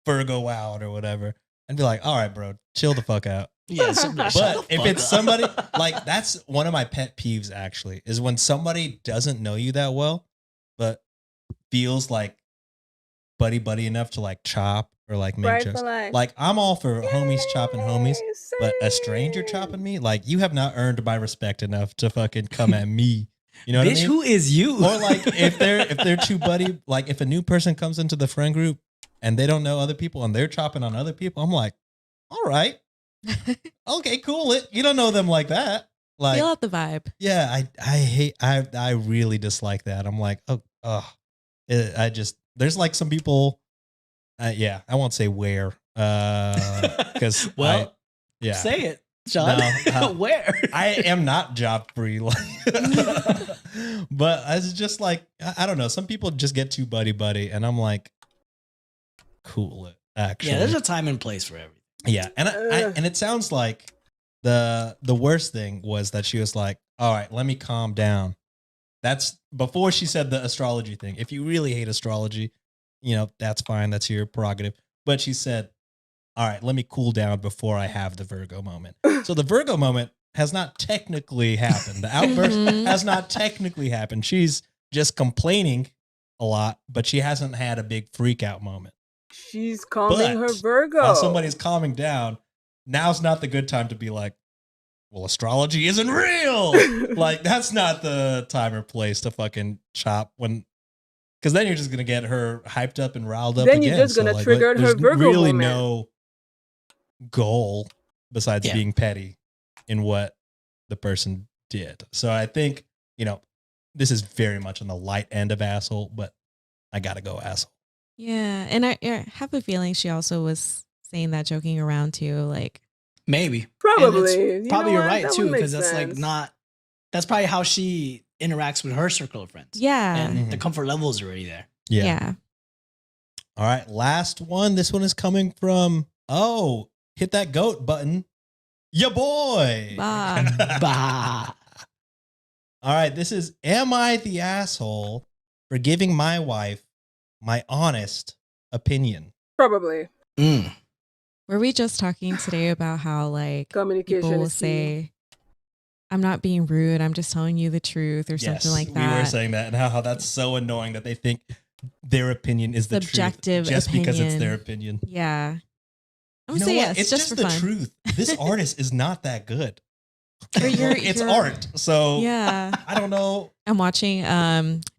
Virgo out" or whatever, I'd be like, "All right, bro, chill the fuck out." Yeah, But if it's somebody like that's one of my pet peeves actually, is when somebody doesn't know you that well, but feels like buddy enough to like chop or like make Right, jokes. but Like I'm all for homies chopping homies, but a stranger same. chopping me, like you have not earned my respect enough to fucking come at me You know what I Bitch, mean? who is you? Or like if they're too buddy, like if a new person comes into the friend group and they don't know other people and they're chopping on other people, I'm like, all right, okay, cool. You don't know them like that. Like, Feel out the vibe. yeah, I really dislike that. I'm like, there's like some people, yeah, I won't say where, because well, yeah, say it, John. No, Where? I am not job free, like, but it's just like I don't know. Some people just get too buddy, and I'm like, cool it actually. Yeah, there's a time and place for everything. Yeah, and and it sounds like the worst thing was that she was like, all right, let me calm down. That's before she said the astrology thing. If you really hate astrology, you know, that's fine. That's your prerogative. But she said, all right, let me cool down before I have the Virgo moment. So the Virgo moment has not technically happened. The outburst has not technically happened. She's just complaining a lot, but she hasn't had a big freak out moment. She's calming her But Virgo. while somebody's calming down, now's not the good time to be like, well, astrology isn't real. Like, that's not the time or place to fucking chop when, because then you're just gonna get her hyped up and riled up. Then again. you're just gonna trigger her there's Virgo really moment. no goal besides Yeah. being petty in what the person did. So I think, you know, this is very much on the light end of asshole, but I gotta go asshole. Yeah, and I have a feeling she also was saying that joking around too. Like, Maybe. Probably. And You probably know you're what? right That too, would make because that's like sense. not. That's probably how she interacts with her circle of friends. yeah, And the comfort level is already there. yeah. All right, last one. This one is coming from, hit that goat button. Ya boy. Bah. Bah. All right, this is, am I the asshole for giving my wife my honest opinion? Probably. Mm. Were we just talking today about how like Communication people will is key. say, "I'm not being rude. I'm just telling you the truth," or something like that. We were saying that and how that's so annoying that they think their opinion is the Subjective truth just because it's opinion. their opinion. Yeah, I'm You gonna know say what? yes, It's just just for the fun. truth. This artist is not that good. Or It's you're- art. So Yeah, I don't know. I'm watching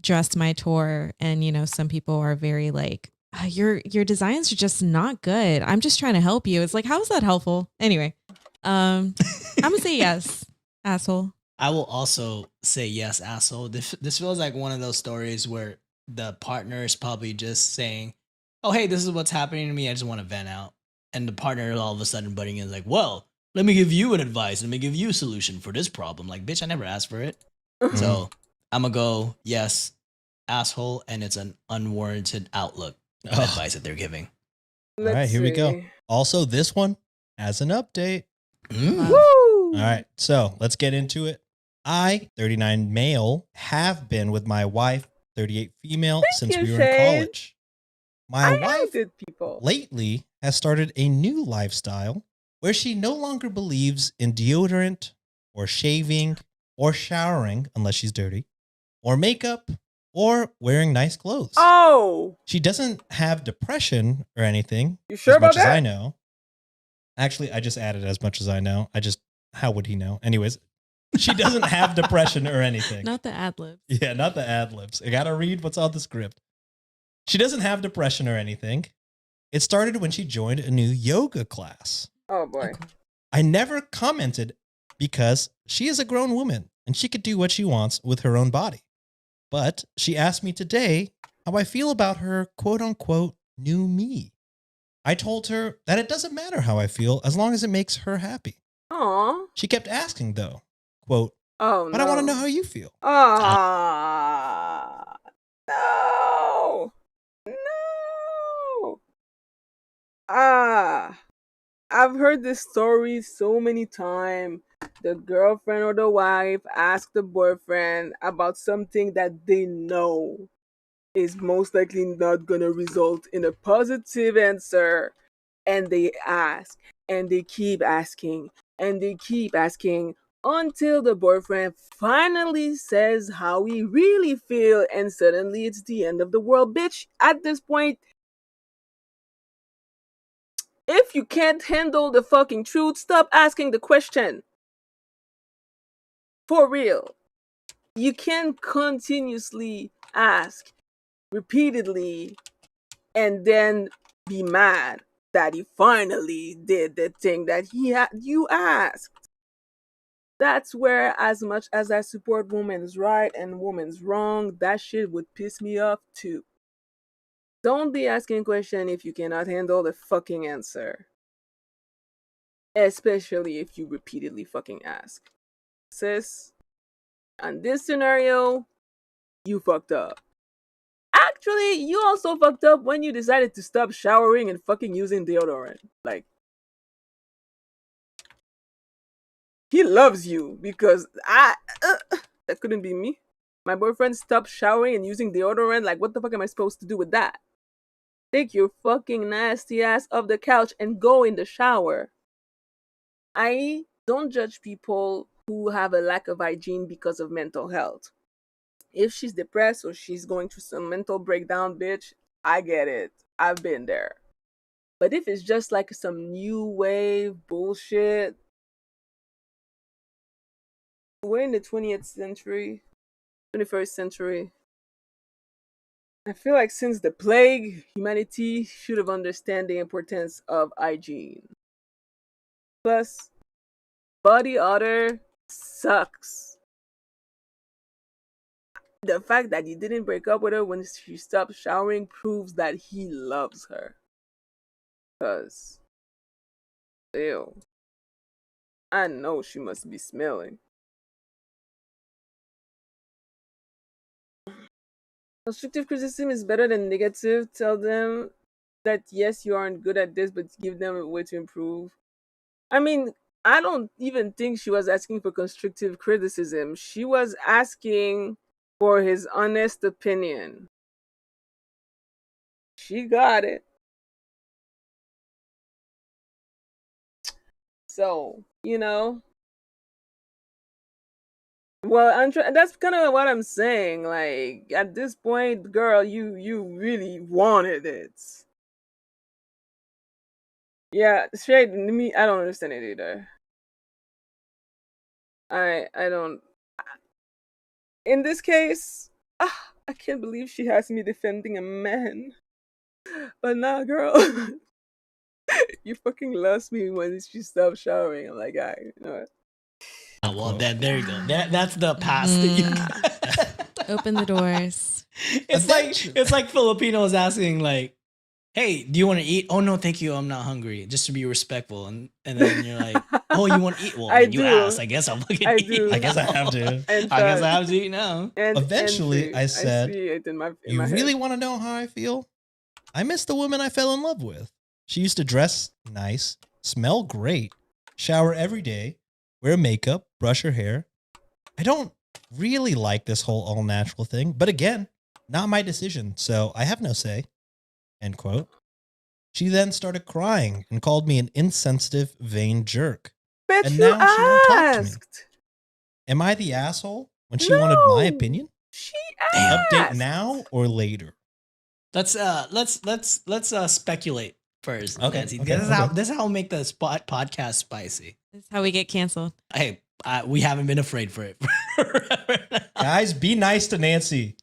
Dress My Tour, and you know some people are very like, your designs are just not good. I'm just trying to help you. It's like, how is that helpful? Anyway, I'm gonna say yes, asshole. I will also say yes, asshole. This feels like one of those stories where the partner is probably just saying, "Oh, hey, this is what's happening to me. I just want to vent out," and the partner all of a sudden butting in, like, "Well, let me give you an advice. Let me give you a solution for this problem." Like, bitch, I never asked for it. So I'm gonna go yes, asshole, and it's an unwarranted outlook of Ugh. advice that they're giving. All right, here we go. Also, this one as an update. Mm. Woo! All right, so let's get into it. I, 39 male, have been with my wife, 38 female, since you, we were in Shane. college. My I wife am good people. lately has started a new lifestyle where she no longer believes in deodorant or shaving or showering unless she's dirty or makeup or wearing nice clothes. Oh, She doesn't have depression or anything, you sure as about much as that? I know. Actually, I just added as much as I know. How would he know? Anyways, she doesn't have depression or anything. Not the ad libs. Yeah, not the ad libs. I gotta read what's on the script. She doesn't have depression or anything. It started when she joined a new yoga class. Oh boy. I never commented because she is a grown woman and she could do what she wants with her own body. But she asked me today how I feel about her quote unquote new me. I told her that it doesn't matter how I feel as long as it makes her happy. Aw. She kept asking though, quote, Oh no. but I want to know how you feel. Ah. No. No. Ah. I've heard this story so many times. The girlfriend or the wife ask the boyfriend about something that they know is most likely not gonna result in a positive answer. And they ask, and they keep asking, and they keep asking until the boyfriend finally says how he really feel, and suddenly it's the end of the world. Bitch, at this point, if you can't handle the fucking truth, stop asking the question. For real. You can't continuously ask repeatedly and then be mad that he finally did the thing that you asked. That's where, as much as I support women's right and women's wrong, that shit would piss me off too. Don't be asking question if you cannot handle the fucking answer. Especially if you repeatedly fucking ask. Sis, on this scenario, you fucked up. Actually, you also fucked up when you decided to stop showering and fucking using deodorant. Like, he loves you because that couldn't be me. My boyfriend stopped showering and using deodorant. Like, what the fuck am I supposed to do with that? Take your fucking nasty ass off the couch and go in the shower. I don't judge people who have a lack of hygiene because of mental health. If she's depressed or she's going through some mental breakdown, bitch, I get it. I've been there. But if it's just like some new wave bullshit, we're in the 20th century, 21st century. I feel like since the plague, humanity should have understand the importance of hygiene. Plus, body odor sucks. The fact that he didn't break up with her when she stopped showering proves that he loves her. Cause, ew, I know she must be smelling. Constructive criticism is better than negative. Tell them that yes, you aren't good at this, but give them a way to improve. I mean, I don't even think she was asking for constructive criticism. She was asking for his honest opinion. She got it. So, well, that's kind of what I'm saying. Like, at this point, girl, you really wanted it. Yeah, straight me, I don't understand it either. I don't. In this case, I can't believe she has me defending a man. But nah, girl, you fucking lost me when she stopped showering. I'm like, you know what? Oh, well, then there you go. That's the pass that you got. Open the doors. It's like Filipinos asking like, "Hey, do you want to eat?" "Oh no, thank you. I'm not hungry." Just to be respectful, and then you're like, "Oh, you want to eat?" "Well, you asked. I guess I'll fucking I eat." do. I guess I have to. And I guess I have to eat now. Eventually, I said, see it in my You head. really want to know how I feel? I miss the woman I fell in love with. She used to dress nice, smell great, shower every day, wear makeup, brush her hair. I don't really like this whole all natural thing, but again, not my decision, so I have no say. End quote. She then started crying and called me an insensitive, vain jerk. Bitch, And you now she won't talk to me. asked. Am I the asshole when she wanted my No. opinion? She Update asked. now or later? Let's speculate first, Okay, Nancy. okay, This is how we make the podcast spicy. This is how we get canceled. Hey, we haven't been afraid for it. Guys, be nice to Nancy.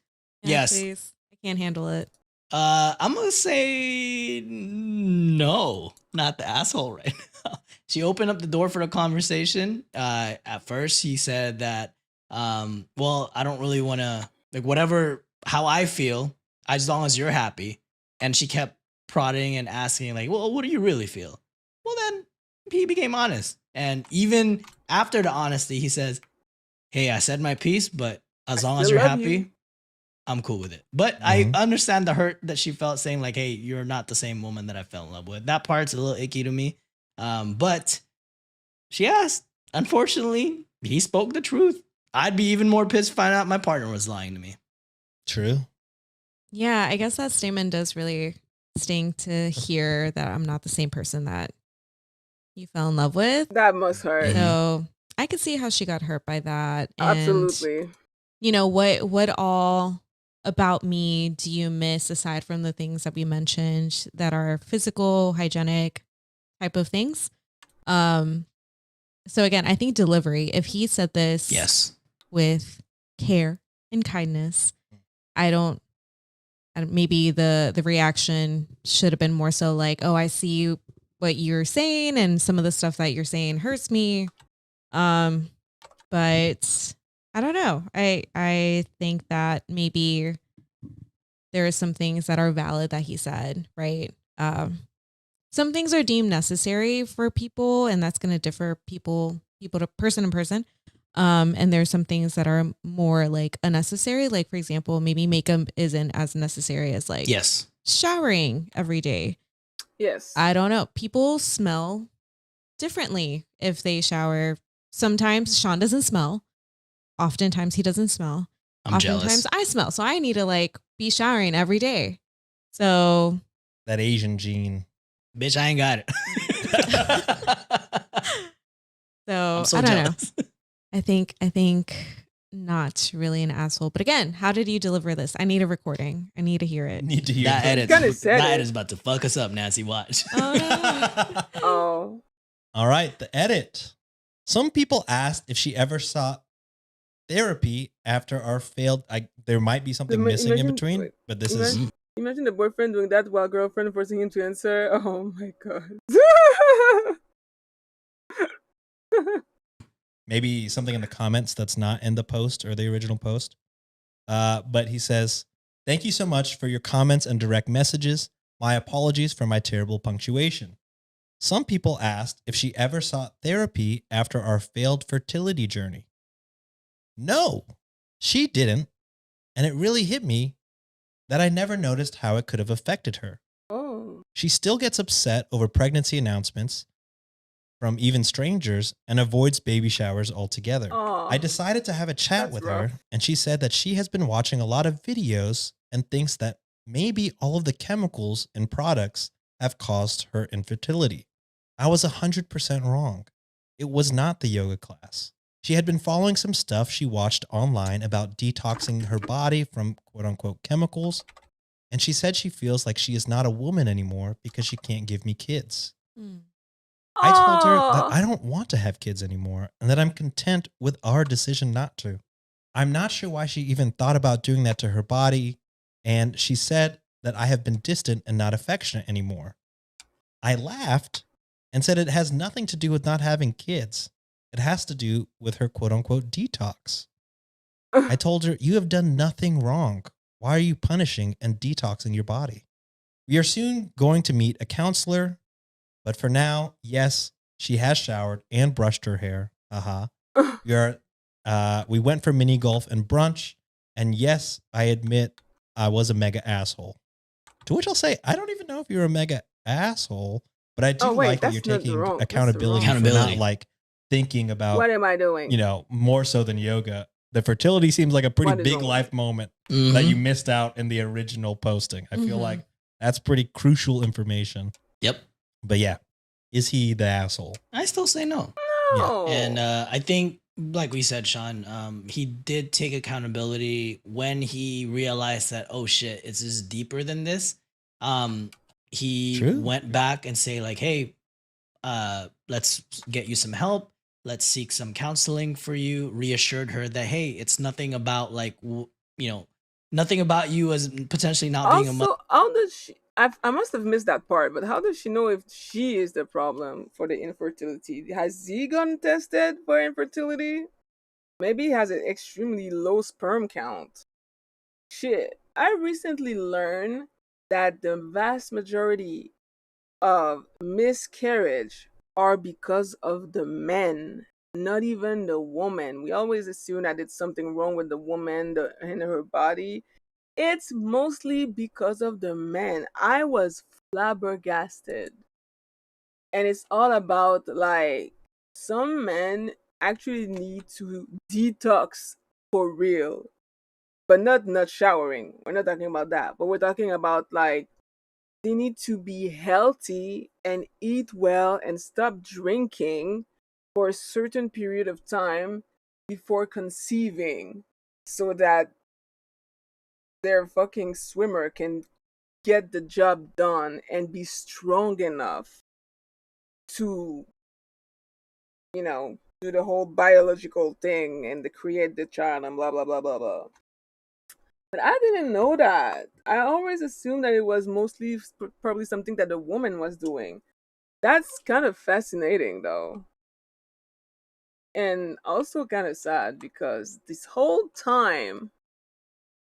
Yeah, Yes. please. I can't handle it. I'm gonna say no, not the asshole right now. She opened up the door for the conversation. At first, he said that, well, I don't really want to like whatever how I feel, as long as you're happy. And she kept prodding and asking, like, well, what do you really feel? Well, then he became honest, and even after the honesty, he says, "Hey, I said my piece, but as long as still you're love happy." you. I'm cool with it. But I understand the hurt that she felt saying like, hey, you're not the same woman that I fell in love with. That part's a little icky to me. But she asked. Unfortunately, he spoke the truth. I'd be even more pissed to find out my partner was lying to me. True. Yeah, I guess that statement does really sting to hear that I'm not the same person that you fell in love with. That must hurt. So I could see how she got hurt by that. And, Absolutely. you know, what all about me do you miss aside from the things that we mentioned that are physical, hygienic type of things? So again, I think delivery, if he said this Yes. with care and kindness. I don't maybe the reaction should have been more so like, oh, I see what you're saying and some of the stuff that you're saying hurts me. But I don't know. I think that maybe there are some things that are valid that he said, right? Some things are deemed necessary for people, and that's going to differ people to person. And there's some things that are more like unnecessary. Like, for example, maybe makeup isn't as necessary as like Yes. showering every day. Yes. I don't know. People smell differently if they shower. Sometimes Sean doesn't smell. Oftentimes he doesn't smell. I'm Oftentimes jealous. I smell. So I need to like be showering every day. So That Asian gene. Bitch, I ain't got it. I'm so I don't know. jealous. I think not really an asshole. But again, how did you deliver this? I need a recording. I need to hear it. Need to hear That that. edit. Kinda said That it. edit's about to fuck us up, Nancy. Watch. Oh. All right, the edit. Some people asked if she ever sought therapy after our failed. There might be something missing in between, wait, but this is Imagine the boyfriend doing that while girlfriend forcing him to answer. Oh my god. maybe something in the comments that's not in the post or the original post. But he says, "Thank you so much for your comments and direct messages. My apologies for my terrible punctuation. Some people asked if she ever sought therapy after our failed fertility journey. No, she didn't. And it really hit me that I never noticed how it could have affected her. Oh. She still gets upset over pregnancy announcements from even strangers and avoids baby showers altogether. Aw. I decided to have a chat That's with rough. her, and she said that she has been watching a lot of videos and thinks that maybe all of the chemicals and products have caused her infertility. I was 100% wrong. It was not the yoga class. She had been following some stuff she watched online about detoxing her body from quote unquote chemicals, and she said she feels like she is not a woman anymore because she can't give me kids. I told her that I don't want to have kids anymore and that I'm content with our decision not to. I'm not sure why she even thought about doing that to her body, and she said that I have been distant and not affectionate anymore. I laughed and said it has nothing to do with not having kids. It has to do with her quote unquote detox. I told her, you have done nothing wrong. Why are you punishing and detoxing your body? We are soon going to meet a counselor, but for now, yes, she has showered and brushed her hair. We went for mini golf and brunch, and yes, I admit I was a mega asshole. To which I'll say, I don't even know if you're a mega asshole, but I do Oh, wait, like that that's you're not the taking wrong- that's the accountability wrong- for Accountability. not like thinking about, What am I doing? more so than yoga. The fertility seems like a pretty What is big wrong? life moment Mhm. that you missed out in the original posting. I feel Mhm. like that's pretty crucial information. Yep. But yeah, is he the asshole? I still say no. No. And I think, like we said, Sean, he did take accountability when he realized that, oh shit, it's just deeper than this. He True. went back and say like, hey, let's get you some help. Let's seek some counseling for you. Reassured her that, hey, it's nothing about like, nothing about you as potentially not being a mother. Also, how does she? I must have missed that part, but how does she know if she is the problem for the infertility? Has he gotten tested for infertility? Maybe he has an extremely low sperm count. Shit. I recently learned that the vast majority of miscarriage are because of the men, not even the woman. We always assume that it's something wrong with the woman in her body. It's mostly because of the men. I was flabbergasted. And it's all about like some men actually need to detox for real. But not showering. We're not talking about that. But we're talking about like they need to be healthy and eat well and stop drinking for a certain period of time before conceiving so that their fucking swimmer can get the job done and be strong enough to do the whole biological thing and they create the child and blah blah blah blah blah. But I didn't know that. I always assumed that it was mostly probably something that the woman was doing. That's kind of fascinating though. And also kind of sad because this whole time,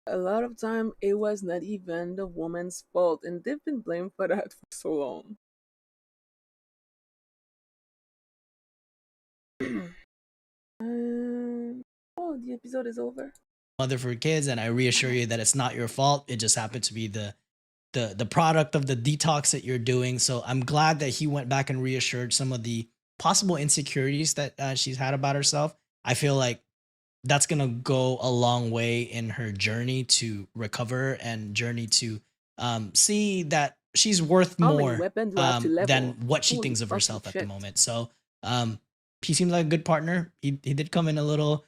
a lot of time, it was not even the woman's fault, and they've been blamed for that for so long. Oh, the episode is over. Mother for kids, and I reassure you that it's not your fault. It just happened to be the product of the detox that you're doing. So I'm glad that he went back and reassured some of the possible insecurities that she's had about herself. I feel like that's gonna go a long way in her journey to recover and journey to see that she's worth How many more weapons do I have to level? than what she Holy thinks of fucking herself at the shit. moment. So he seems like a good partner. He did come in a little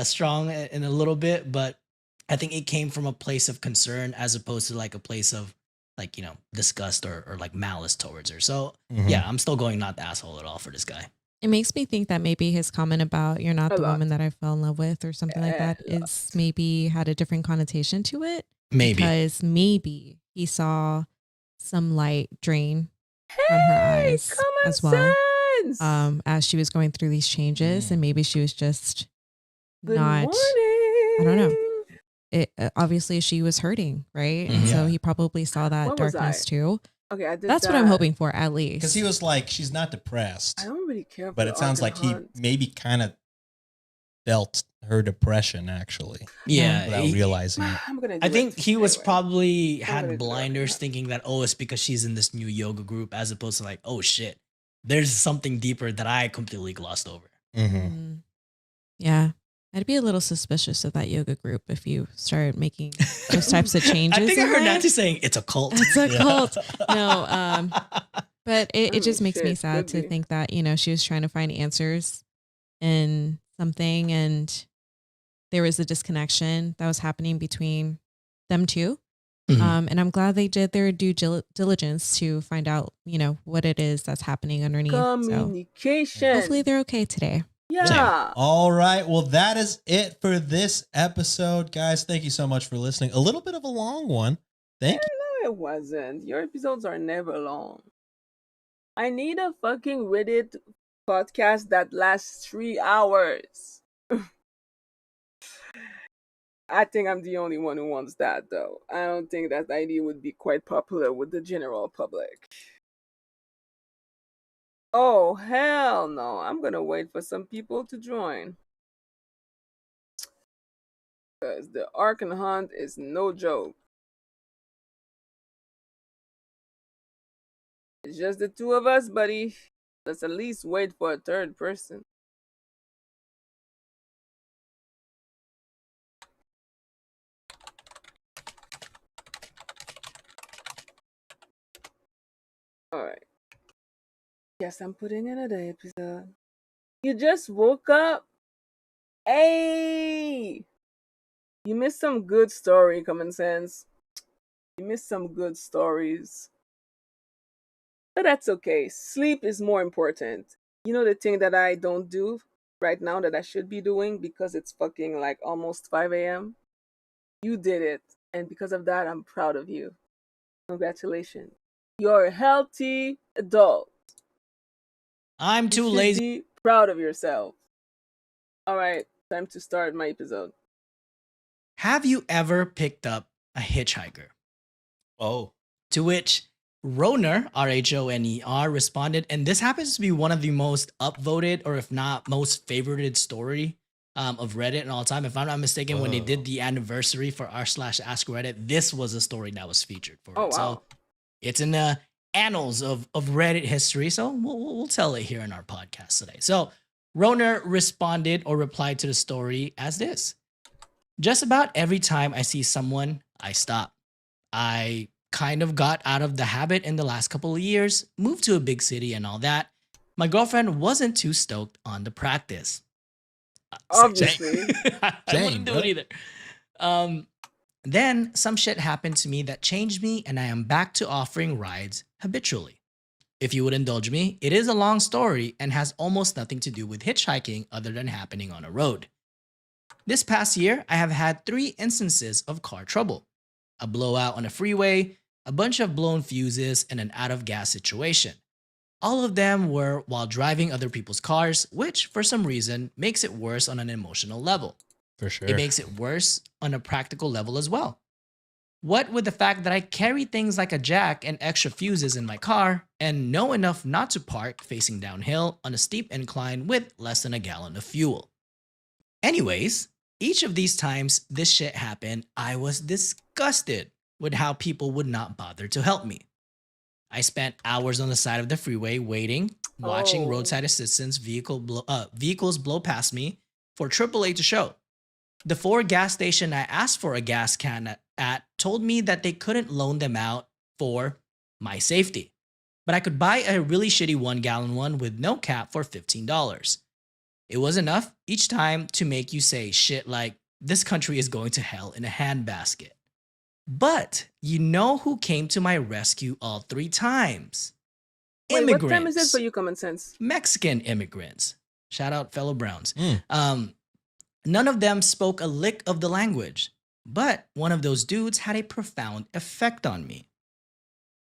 strong in a little bit, but I think it came from a place of concern as opposed to like a place of like, you know, disgust or like malice towards her. So Mhm. yeah, I'm still going not the asshole at all for this guy. It makes me think that maybe his comment about "you're not A the lot. woman that I fell in love with" or something like that A is maybe had a different connotation to it. Maybe. Because maybe he saw some light drain from her Hey, eyes common as well. sense. As she was going through these changes, and maybe she was just Good not. morning. I don't know. It obviously she was hurting, right? And so Yeah. he probably saw that What was darkness I? too. Okay, I did That's that. what I'm hoping for, at least. Because he was like, she's not depressed, I don't really care. but for it sounds Ark like and he Hunt. maybe kind of felt her depression actually Yeah. without he- realizing it. I'm gonna. I do think it. he was Anyway. probably I'm gonna do had it. blinders thinking that, oh, it's because she's in this new yoga group, as opposed to like, oh shit, there's something deeper that I completely glossed over. Mm-hmm. Mm. Yeah. I'd be a little suspicious of that yoga group if you started making those types of changes. I think I in heard life. Nancy saying it's a cult. It's a Yeah. cult. No, but I it just mean, makes me shit, sad could to be. think that, you know, she was trying to find answers in something and there was a disconnection that was happening between them two. Mhm. And I'm glad they did their due diligence to find out, you know, what it is that's happening underneath. So Communication. hopefully they're okay today. Yeah. All right. Well, that is it for this episode, guys. Thank you so much for listening. A little bit of a long one. Thank you. No, it wasn't. Your episodes are never long. I need a fucking Reddit podcast that lasts 3 hours. I think I'm the only one who wants that, though. I don't think that idea would be quite popular with the general public. Oh, hell no. I'm gonna wait for some people to join. Because the Ark and Hunt is no joke. It's just the two of us, buddy. Let's at least wait for a third person. Alright. Yes, I'm putting another episode. You just woke up? Hey! You missed some good story, Common Sense. You missed some good stories. But that's okay. Sleep is more important. You know the thing that I don't do right now that I should be doing because it's fucking like almost 5 a.m.? You did it. And because of that, I'm proud of you. Congratulations. You're a healthy adult. I'm You too should lazy. be proud of yourself. Alright, time to start my episode. Have you ever picked up a hitchhiker? Oh. To which Roner, RHONER, responded, and this happens to be one of the most upvoted, or if not most favorited story of Reddit in all time. If I'm not mistaken, when they did the anniversary for r/ask Reddit, this was a story that was featured for it. Oh, wow. So it's in the annals of Reddit history. So we'll tell it here in our podcast today. So Roner responded or replied to the story as this. Just about every time I see someone, I stop. I kind of got out of the habit in the last couple of years, moved to a big city and all that. My girlfriend wasn't too stoked on the practice. Obviously. I Same, wouldn't do bro. it either. Then some shit happened to me that changed me, and I am back to offering rides habitually. If you would indulge me, it is a long story and has almost nothing to do with hitchhiking other than happening on a road. This past year, I have had 3 instances of car trouble: a blowout on a freeway, a bunch of blown fuses, and an out of gas situation. All of them were while driving other people's cars, which for some reason makes it worse on an emotional level. For sure. It makes it worse on a practical level as well. What with the fact that I carry things like a jack and extra fuses in my car and know enough not to park facing downhill on a steep incline with less than a gallon of fuel. Anyways, each of these times this shit happened, I was disgusted with how people would not bother to help me. I spent hours on the side of the freeway waiting, watching Oh. roadside assistance vehicles blow past me for AAA to show. The 4 gas station I asked for a gas can at told me that they couldn't loan them out for my safety, but I could buy a really shitty 1-gallon one with no cap for $15. It was enough each time to make you say shit like, this country is going to hell in a handbasket. But you know who came to my rescue all 3 times? Wait, Immigrants. what time is it for you, Common Sense? Mexican immigrants. Shout out fellow Browns. Mm. None of them spoke a lick of the language, but one of those dudes had a profound effect on me.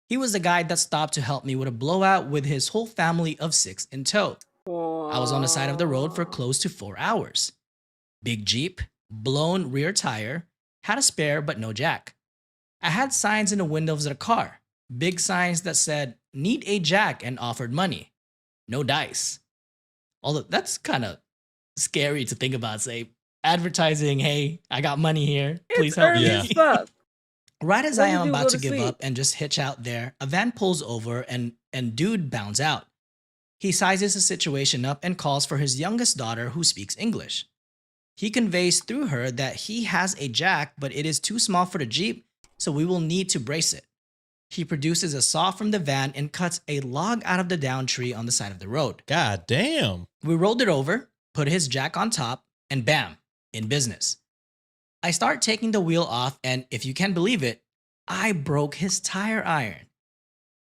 He was the guy that stopped to help me with a blowout with his whole family of 6 in tow. I was on the side of the road for close to 4 hours. Big Jeep, blown rear tire, had a spare but no jack. I had signs in the windows of the car, big signs that said, need a jack and offered money. No dice. Although that's kind of scary to think about, say, advertising, hey, I got money here, please It's help early me. Yeah. as fuck. Right as What I did am you about go to to give sleep? up and just hitch out there, a van pulls over and dude bounds out. He sizes the situation up and calls for his youngest daughter who speaks English. He conveys through her that he has a jack, but it is too small for the Jeep, so we will need to brace it. He produces a saw from the van and cuts a log out of the down tree on the side of the road. God damn. We rolled it over, put his jack on top, and bam, in business. I start taking the wheel off, and if you can believe it, I broke his tire iron.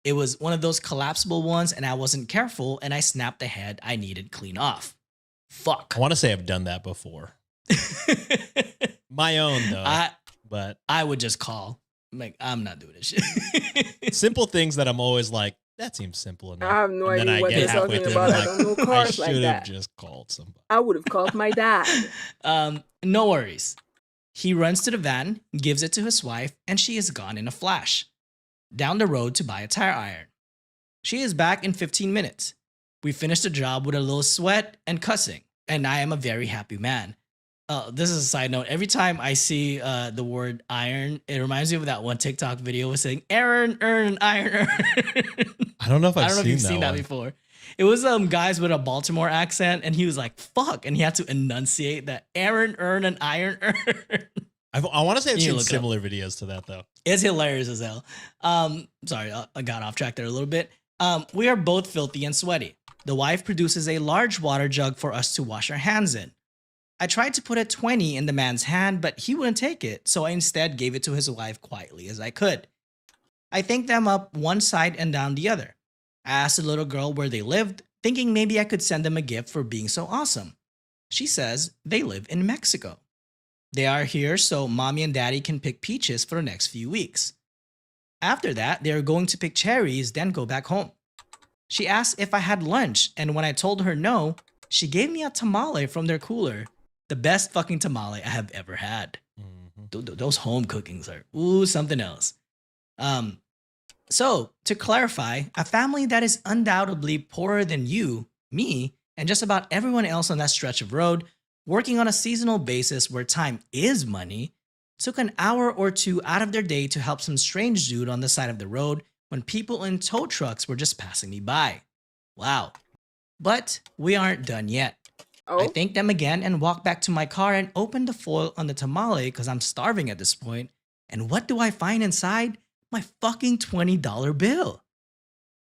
It was one of those collapsible ones, and I wasn't careful, and I snapped the head I needed clean off. Fuck. I want to say I've done that before. My own though. But I would just call. Like, I'm not doing this shit. simple things that I'm always like, that seems simple enough. I have no And then idea I what get you're halfway talking through about. and I I'm don't know I cars like should have that. just called somebody. I would have called my dad. No worries. He runs to the van, gives it to his wife, and she is gone in a flash. Down the road to buy a tire iron. She is back in 15 minutes. We finished the job with a little sweat and cussing, and I am a very happy man. This is a side note. Every time I see the word iron, it reminds me of that one TikTok video with saying "Aaron, earn, iron, earn." I don't know if I've I don't know if you've seen that one. before. It was guys with a Baltimore accent, and he was like, "Fuck," and he had to enunciate that Aaron, earn, and iron, earn. I want to say I've You seen look it up. similar videos to that though. It's hilarious as hell. Sorry, I got off track there a little bit. We are both filthy and sweaty. The wife produces a large water jug for us to wash our hands in. I tried to put a 20 in the man's hand, but he wouldn't take it, so I instead gave it to his wife quietly as I could. I thanked them up one side and down the other. I asked the little girl where they lived, thinking maybe I could send them a gift for being so awesome. She says they live in Mexico. They are here so mommy and daddy can pick peaches for the next few weeks. After that, they are going to pick cherries, then go back home. She asked if I had lunch, and when I told her no, she gave me a tamale from their cooler. The best fucking tamale I have ever had. Those home cookings are something else. So, to clarify, a family that is undoubtedly poorer than you, me, and just about everyone else on that stretch of road, working on a seasonal basis where time is money, took an hour or 2 out of their day to help some strange dude on the side of the road when people in tow trucks were just passing me by. Wow. But we aren't done yet. Oh, I thanked them again and walked back to my car and opened the foil on the tamale because I'm starving at this point. And what do I find inside? My fucking $20 bill.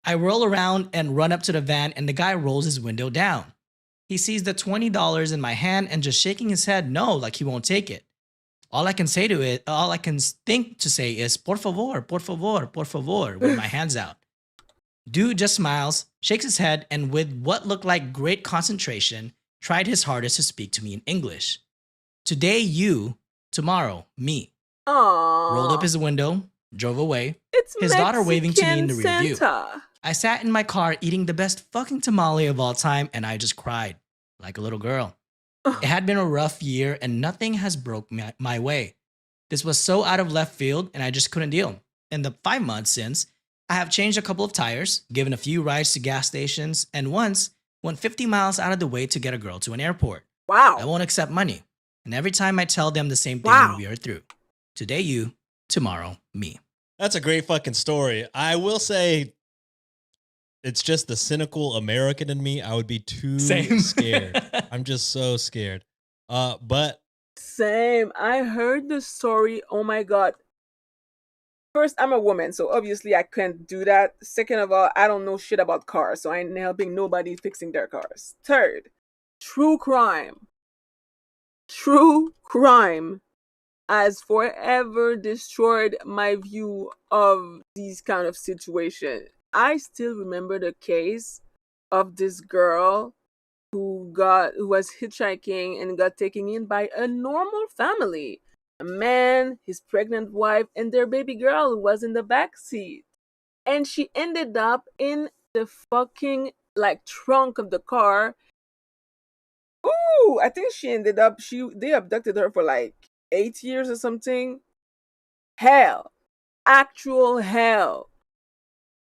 I roll around and run up to the van, and the guy rolls his window down. He sees the $20 in my hand and just shaking his head no, like he won't take it. All I can think to say is por favor, por favor, por favor, with my hands out. Dude just smiles, shakes his head, and with what looked like great concentration, tried his hardest to speak to me in English. Today, you, tomorrow, me. Rolled up Aww. his window, drove away, It's his daughter waving to me in the Mexican review. Santa. I sat in my car eating the best fucking tamale of all time, and I just cried like a little girl. It had been a rough year, and nothing has broke my way. This was so out of left field, and I just couldn't deal. In the 5 months since, I have changed a couple of tires, given a few rides to gas stations, and once went 50 miles out of the way to get a girl to an airport. I Wow. won't accept money. And every time I tell them the same thing Wow. when we are through. Today you, tomorrow me. That's a great fucking story. I will say it's just the cynical American in me. I would be too scared. I'm just so scared. But Same. I heard the story. Oh my god. First, I'm a woman, so obviously I can't do that. Second of all, I don't know shit about cars, so I ain't helping nobody fixing their cars. Third, true crime. True crime has forever destroyed my view of these kind of situations. I still remember the case of this girl who was hitchhiking and got taken in by a normal family. A man, his pregnant wife, and their baby girl who was in the back seat. And she ended up in the fucking like trunk of the car. Ooh, I think she ended up they abducted her for like 8 years or something. Hell. Actual hell.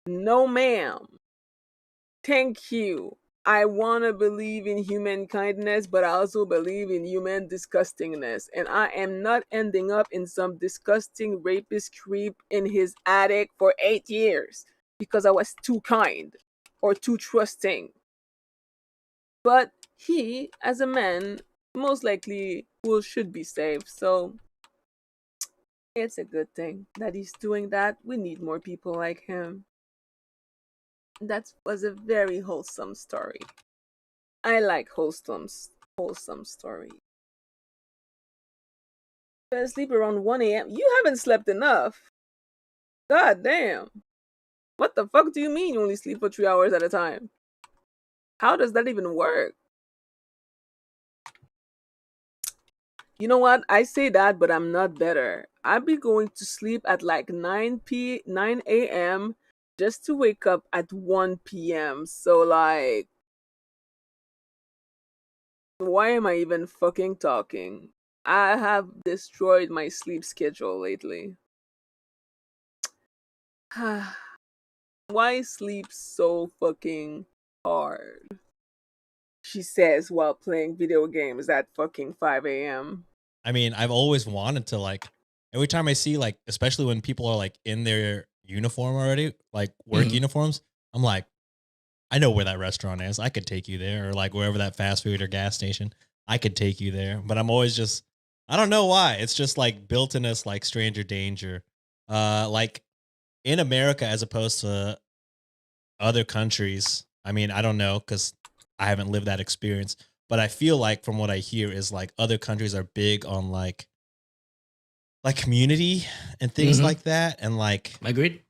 No ma'am. Thank you. I want to believe in human kindness, but I also believe in human disgustingness. And I am not ending up in some disgusting rapist creep in his attic for 8 years because I was too kind or too trusting. But he, as a man, most likely should be safe. So it's a good thing that he's doing that. We need more people like him. That was a very wholesome story. I like wholesome story. Better sleep around 1 a.m. You haven't slept enough. God damn. What the fuck do you mean you only sleep for 3 hours at a time? How does that even work? You know what? I say that, but I'm not better. I'd be going to sleep at like 9 a.m. just to wake up at 1 p.m. So like, why am I even fucking talking? I have destroyed my sleep schedule lately. Why sleep so fucking hard? She says while playing video games at fucking 5 a.m. I mean, I've always wanted to like every time I see like, especially when people are like in their uniform already, like work uniforms, I'm like, I know where that restaurant is. I could take you there, or like wherever that fast food or gas station. I could take you there. But I'm always just, I don't know why. It's just like built in us like stranger danger. Like in America as opposed to other countries. I mean, I don't know because I haven't lived that experience. But I feel like from what I hear is like other countries are big on like community and things like that, and like Agreed.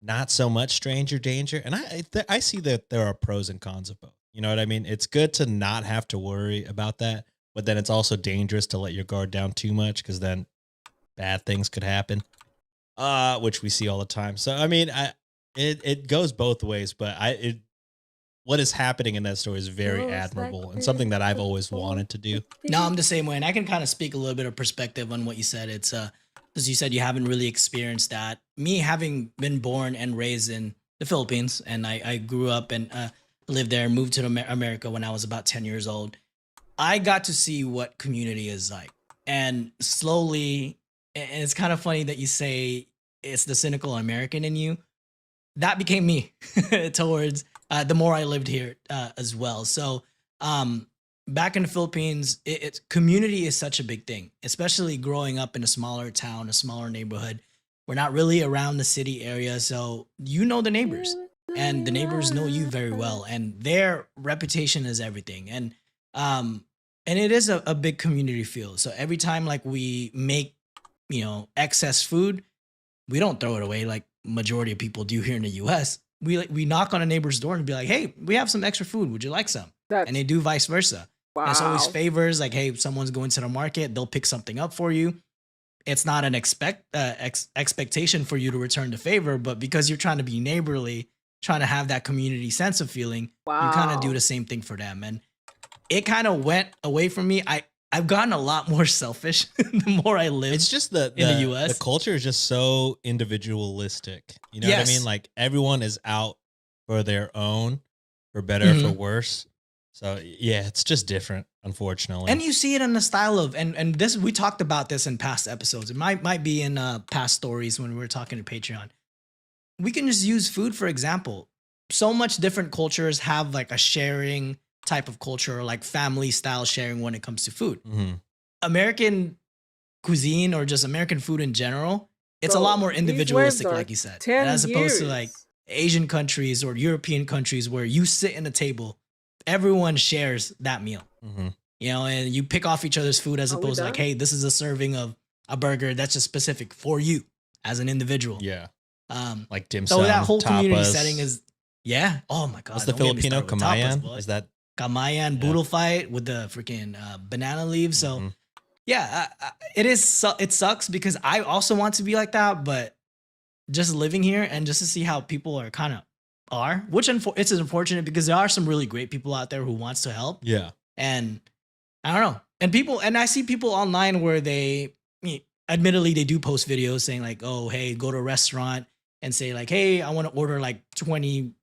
not so much stranger danger. And I see that there are pros and cons of both. You know what I mean? It's good to not have to worry about that, but then it's also dangerous to let your guard down too much because then bad things could happen, which we see all the time. So I mean, it goes both ways, but what is happening in that story is very admirable and something that I've always wanted to do. No, I'm the same way. And I can kind of speak a little bit of perspective on what you said. It's as you said, you haven't really experienced that. Me having been born and raised in the Philippines, and I grew up and lived there, moved to America when I was about 10 years old. I got to see what community is like. And slowly, and it's kind of funny that you say it's the cynical American in you. That became me towards the more I lived here as well. So back in the Philippines, community is such a big thing, especially growing up in a smaller town, a smaller neighborhood. We're not really around the city area, so you know the neighbors, and the neighbors know you very well, and their reputation is everything. And it is a big community feel. So every time like we make excess food, we don't throw it away like majority of people do here in the US. we knock on a neighbor's door and be like, hey, we have some extra food. Would you like some? That's, And they do vice versa. wow. And it's always favors. Like, hey, if someone's going to the market, they'll pick something up for you. It's not an expectation for you to return the favor, but because you're trying to be neighborly, trying to have that community sense of feeling, you kind of do Wow. the same thing for them. And it kind of went away from me. I've gotten a lot more selfish the more I live. It's just the in the US. The culture is just so individualistic. You know what I Yes. mean? Like everyone is out for their own, for better, for Mhm. worse. So yeah, it's just different, unfortunately. And you see it in the style of and this we talked about this in past episodes. It might be in past stories when we were talking to Patreon. We can just use food for example. So much different cultures have like a sharing type of culture or like family style sharing when it comes to food. Mhm. American cuisine or just American food in general, it's a So lot more these individualistic, words are like you said, 10 and as opposed to years. like Asian countries or European countries where you sit in a table, everyone shares that meal. Mhm. You know, and you pick off each other's food as Are we opposed to like, done? hey, this is a serving of a burger that's just specific for you as an individual. Yeah, Um, like dim sum. so that whole community tapas. setting is, yeah. Oh my god, What's the don't get me Filipino started with tapas, kamayan? boy. Is that Kamayan Yeah. boodle fight with the freaking banana leaves. So Mhm. yeah, it is. It sucks because I also want to be like that, but just living here and just to see how people are kind of are, which it's unfortunate because there are some really great people out there who wants to help, Yeah. and I don't know. And people, and I see people online where admittedly, they do post videos saying like, oh, hey, go to a restaurant and say like, hey, I want to order like 20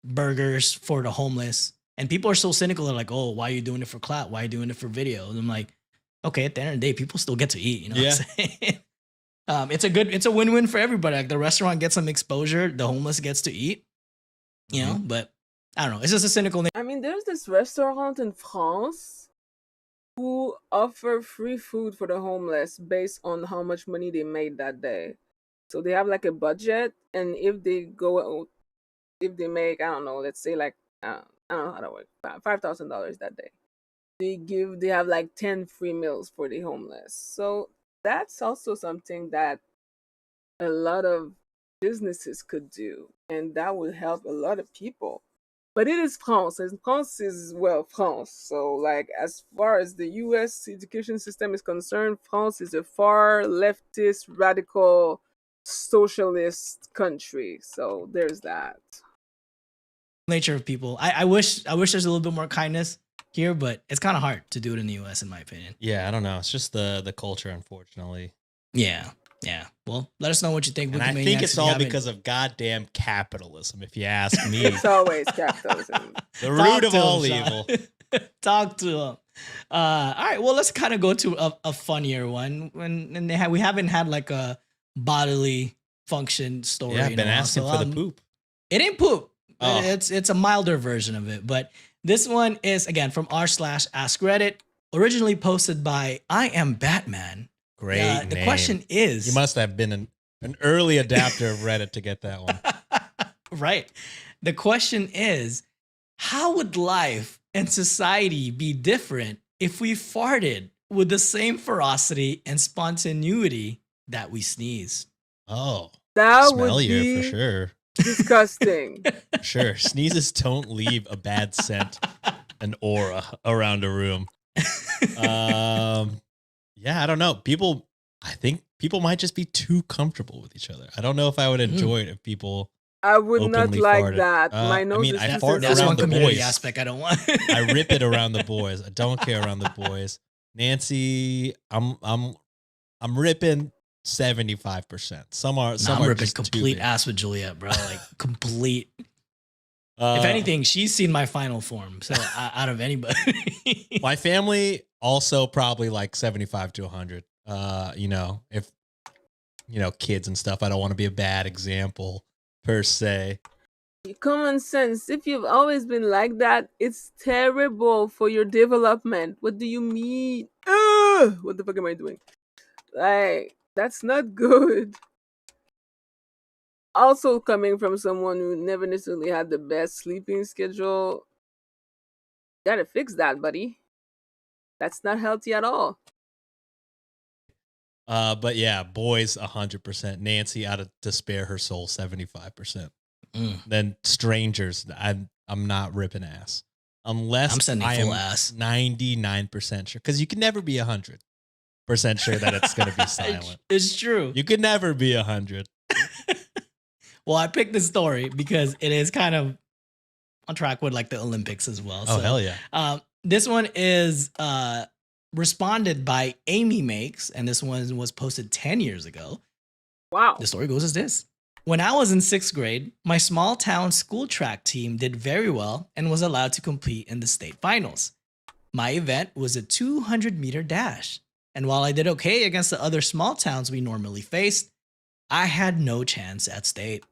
burgers for the homeless. And people are so cynical. They're like, oh, why are you doing it for clout? Why are you doing it for video? And I'm like, okay, at the end of the day, people still get to eat. You know what I'm saying? It's a win-win for everybody. Like the restaurant gets some exposure, the homeless gets to eat, you know, but I don't know. It's just a cynical thing. I mean, there's this restaurant in France who offer free food for the homeless based on how much money they made that day. So they have like a budget, and if they go, if they make, I don't know, let's say like I don't know how to work, $5,000 that day, they have like 10 free meals for the homeless. So that's also something that a lot of businesses could do, and that would help a lot of people. But it is France, and France is, well, France. So, like, as far as the US education system is concerned, France is a far leftist, radical, socialist country. So, there's that. Nature of people. I wish there's a little bit more kindness here, but it's kind of hard to do it in the US, in my opinion. Yeah, I don't know. It's just the culture, unfortunately. Yeah. Well, let us know what you think. And I think it's all because of goddamn capitalism, if you ask me. It's always capitalism. The root of all evil. Talk to them. All right. Well, let's kind of go to a funnier one. We haven't had like a bodily function story. Yeah, I've in been a while, asking so, for the poop. It ain't poop. Oh. It's a milder version of it. But this one is again from r/Ask Reddit, originally posted by I Am Batman. Great. The name. question is, You must have been an early adapter of Reddit to get that one. right. The question is, how would life and society be different if we farted with the same ferocity and spontaneity that we sneeze? Oh, That would smellier be for sure. disgusting. For sure. Sneezes don't leave a bad scent, an aura around a room. Yeah, I don't know. I think people might just be too comfortable with each other. I don't know if I would enjoy it if people. I would not Openly like farted. that. My I nose mean, is I too fart That's around one the community boys. aspect I don't want. I rip it around the boys. I don't care around the boys. Nancy, I'm ripping 75%. Some are I'm ripping just too complete big. ass with Juliet, bro. Like complete. If anything, she's seen my final form. So out of anybody, my family also probably like 75 to 100. If kids and stuff, I don't want to be a bad example per se. common sense. If you've always been like that, it's terrible for your development. What do you mean? Ugh! What the fuck am I doing? Like, that's not good. Also, coming from someone who never necessarily had the best sleeping schedule, gotta fix that, buddy. That's not healthy at all. But yeah, boys 100%. Nancy, out of to spare her soul, 75%. then strangers, I'm not ripping ass unless I'm sending I full am ass. 99% sure, because you can never be 100% sure that it's going to be silent. It's true. You could never be 100. Well, I picked this story because it is kind of on track with like the Olympics as well. Oh, hell yeah. This one is responded by Amy Makes, and this one was posted 10 years ago. Wow. The story goes as this. When I was in 6th grade, my small town school track team did very well and was allowed to compete in the state finals. My event was a 200-meter dash, and while I did okay against the other small towns we normally faced, I had no chance at state.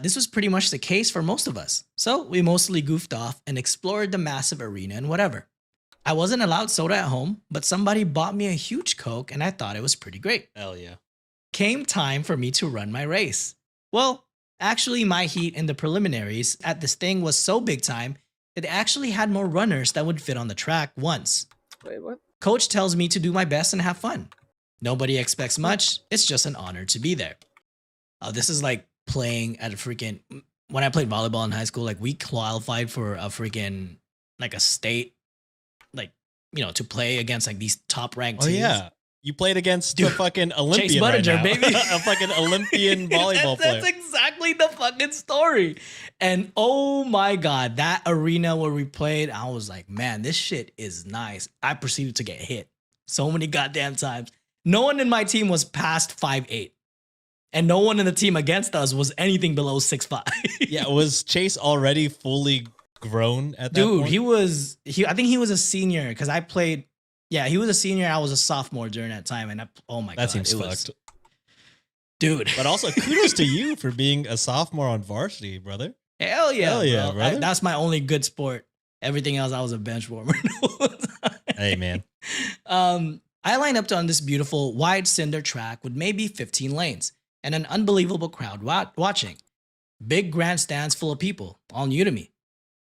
This was pretty much the case for most of us, so we mostly goofed off and explored the massive arena and whatever. I wasn't allowed soda at home, but somebody bought me a huge Coke and I thought it was pretty great. Hell yeah. Came time for me to run my race. Well, actually my heat in the preliminaries at this thing was so big time, it actually had more runners that would fit on the track once. Wait, what? Coach tells me to do my best and have fun. Nobody expects much, it's just an honor to be there. This is like playing at a freaking, when I played volleyball in high school, like we qualified for a freaking, like a state, like, you know, to play against like these top ranked Oh, teams. yeah. You played against a fucking Olympian Chase Buttinger, right now. baby. A fucking Olympian volleyball player. That's exactly the fucking story. And oh my God, that arena where we played, I was like, man, this shit is nice. I proceeded to get hit so many goddamn times. No one in my team was past 5'8". And no one in the team against us was anything below 6'5". Yeah, was Chase already fully grown at that Dude, point? I think he was a senior because I played. Yeah, he was a senior. I was a sophomore during that time, and oh my god, That seems it fucked. was, dude. But also, kudos to you for being a sophomore on varsity, brother. Hell yeah, Hell yeah, bro. brother. That's my only good sport. Everything else, I was a bench warmer. Hey, man. I lined up on this beautiful wide cinder track with maybe 15 lanes and an unbelievable crowd watching. Big grandstands full of people, all new to me.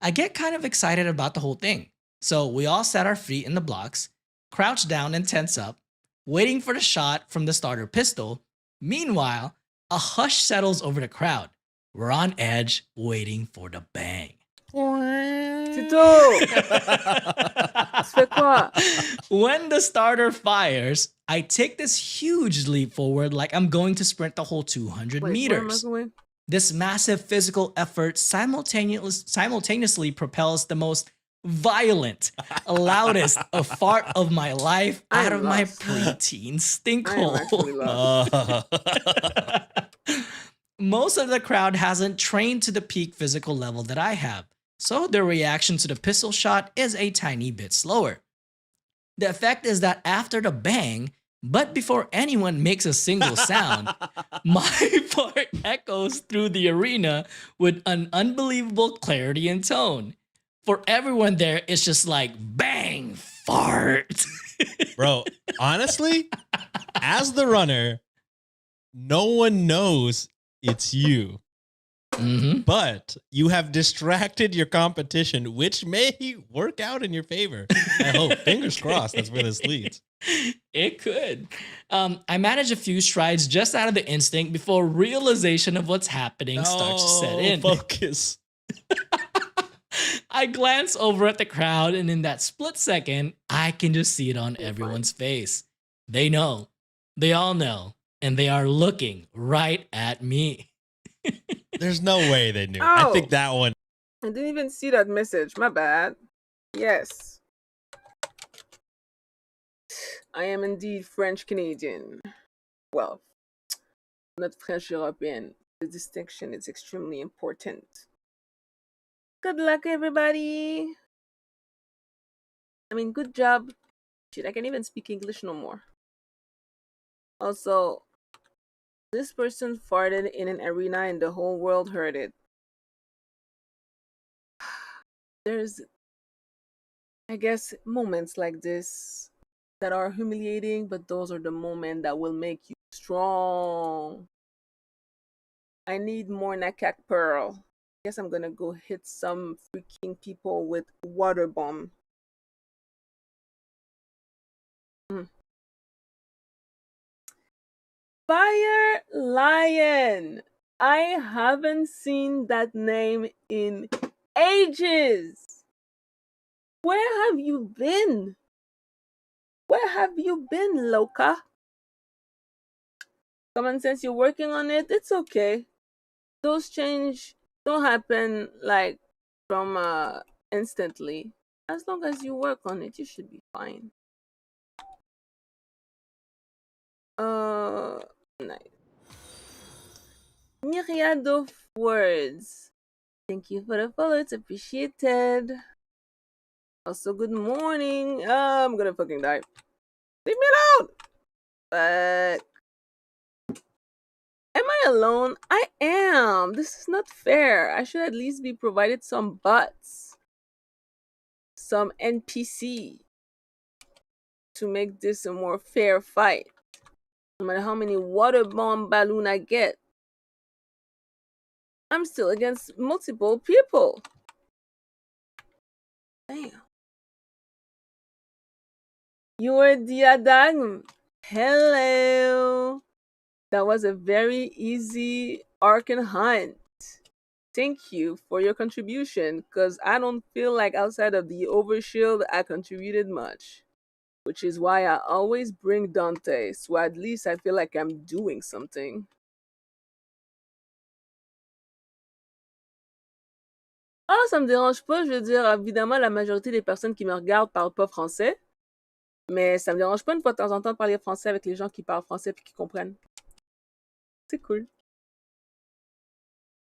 I get kind of excited about the whole thing. So we all sat our feet in the blocks, crouched down and tense up, waiting for the shot from the starter pistol. Meanwhile, a hush settles over the crowd. We're on edge, waiting for the bang. Tito! C'est quoi? When the starter fires, I take this huge leap forward like I'm going to sprint the whole 200 Wait, meters. where am I going? This massive physical effort simultaneously propels the most violent, loudest fart of my life I out am of my lost. preteen I am stinkhole. actually lost. Most of the crowd hasn't trained to the peak physical level that I have, so their reaction to the pistol shot is a tiny bit slower. The effect is that after the bang, but before anyone makes a single sound, my fart echoes through the arena with an unbelievable clarity and tone. For everyone there, it's just like bang, fart. Bro, honestly, as the runner, no one knows it's you. Mm-hmm. But you have distracted your competition, which may work out in your favor. I hope. Fingers crossed that's where this leads. It could. I manage a few strides just out of the instinct before realization of what's happening starts to set in. Focus. I glance over at the crowd, and in that split second, I can just see it on everyone's face. They know. They all know. And they are looking right at me. There's no way they knew. Oh. I think that one. I didn't even see that message. My bad. Yes. I am indeed French Canadian. Well, not French European. The distinction is extremely important. Good luck, everybody. I mean, good job. Shit, I can't even speak English no more. Also, this person farted in an arena and the whole world heard it. There's, I guess, moments like this that are humiliating, but those are the moments that will make you strong. I need more Nakak Pearl. Guess I'm gonna go hit some freaking people with water bomb. Fire Lion! I haven't seen that name in ages. Where have you been? Where have you been, Loca? Common sense, you're working on it. It's okay. Those change don't happen like from instantly. As long as you work on it, you should be fine. Nice. Myriad of words. Thank you for the follow. It's appreciated. Also, good morning. I'm gonna fucking die. Leave me alone. But am I alone? I am. This is not fair. I should at least be provided some butts, some NPC to make this a more fair fight. No matter how many water bomb balloon I get, I'm still against multiple people. Damn. You're Diadagm. Hello. That was a very easy Arcan hunt. Thank you for your contribution, because I don't feel like outside of the overshield I contributed much. Which is why I always bring Dante, so at least I feel like I'm doing something. Ah, ça me dérange pas, je veux dire, évidemment, la majorité des personnes qui me regardent parlent pas français, mais ça me dérange pas une fois de temps en temps de parler français avec les gens qui parlent français et qui comprennent. C'est cool.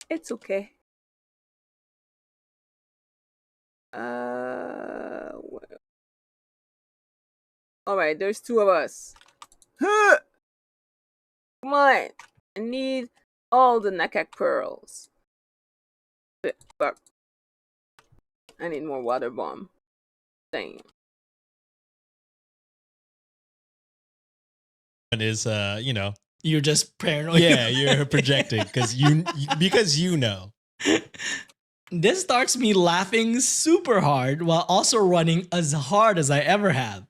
It's okay. Well. Alright, there's two of us. Huh! Come on. I need all the Nakak pearls. Fuck. I need more water bomb. Damn. Is you know, You're just paranoid. yeah, you're projecting because you know. This starts me laughing super hard while also running as hard as I ever have.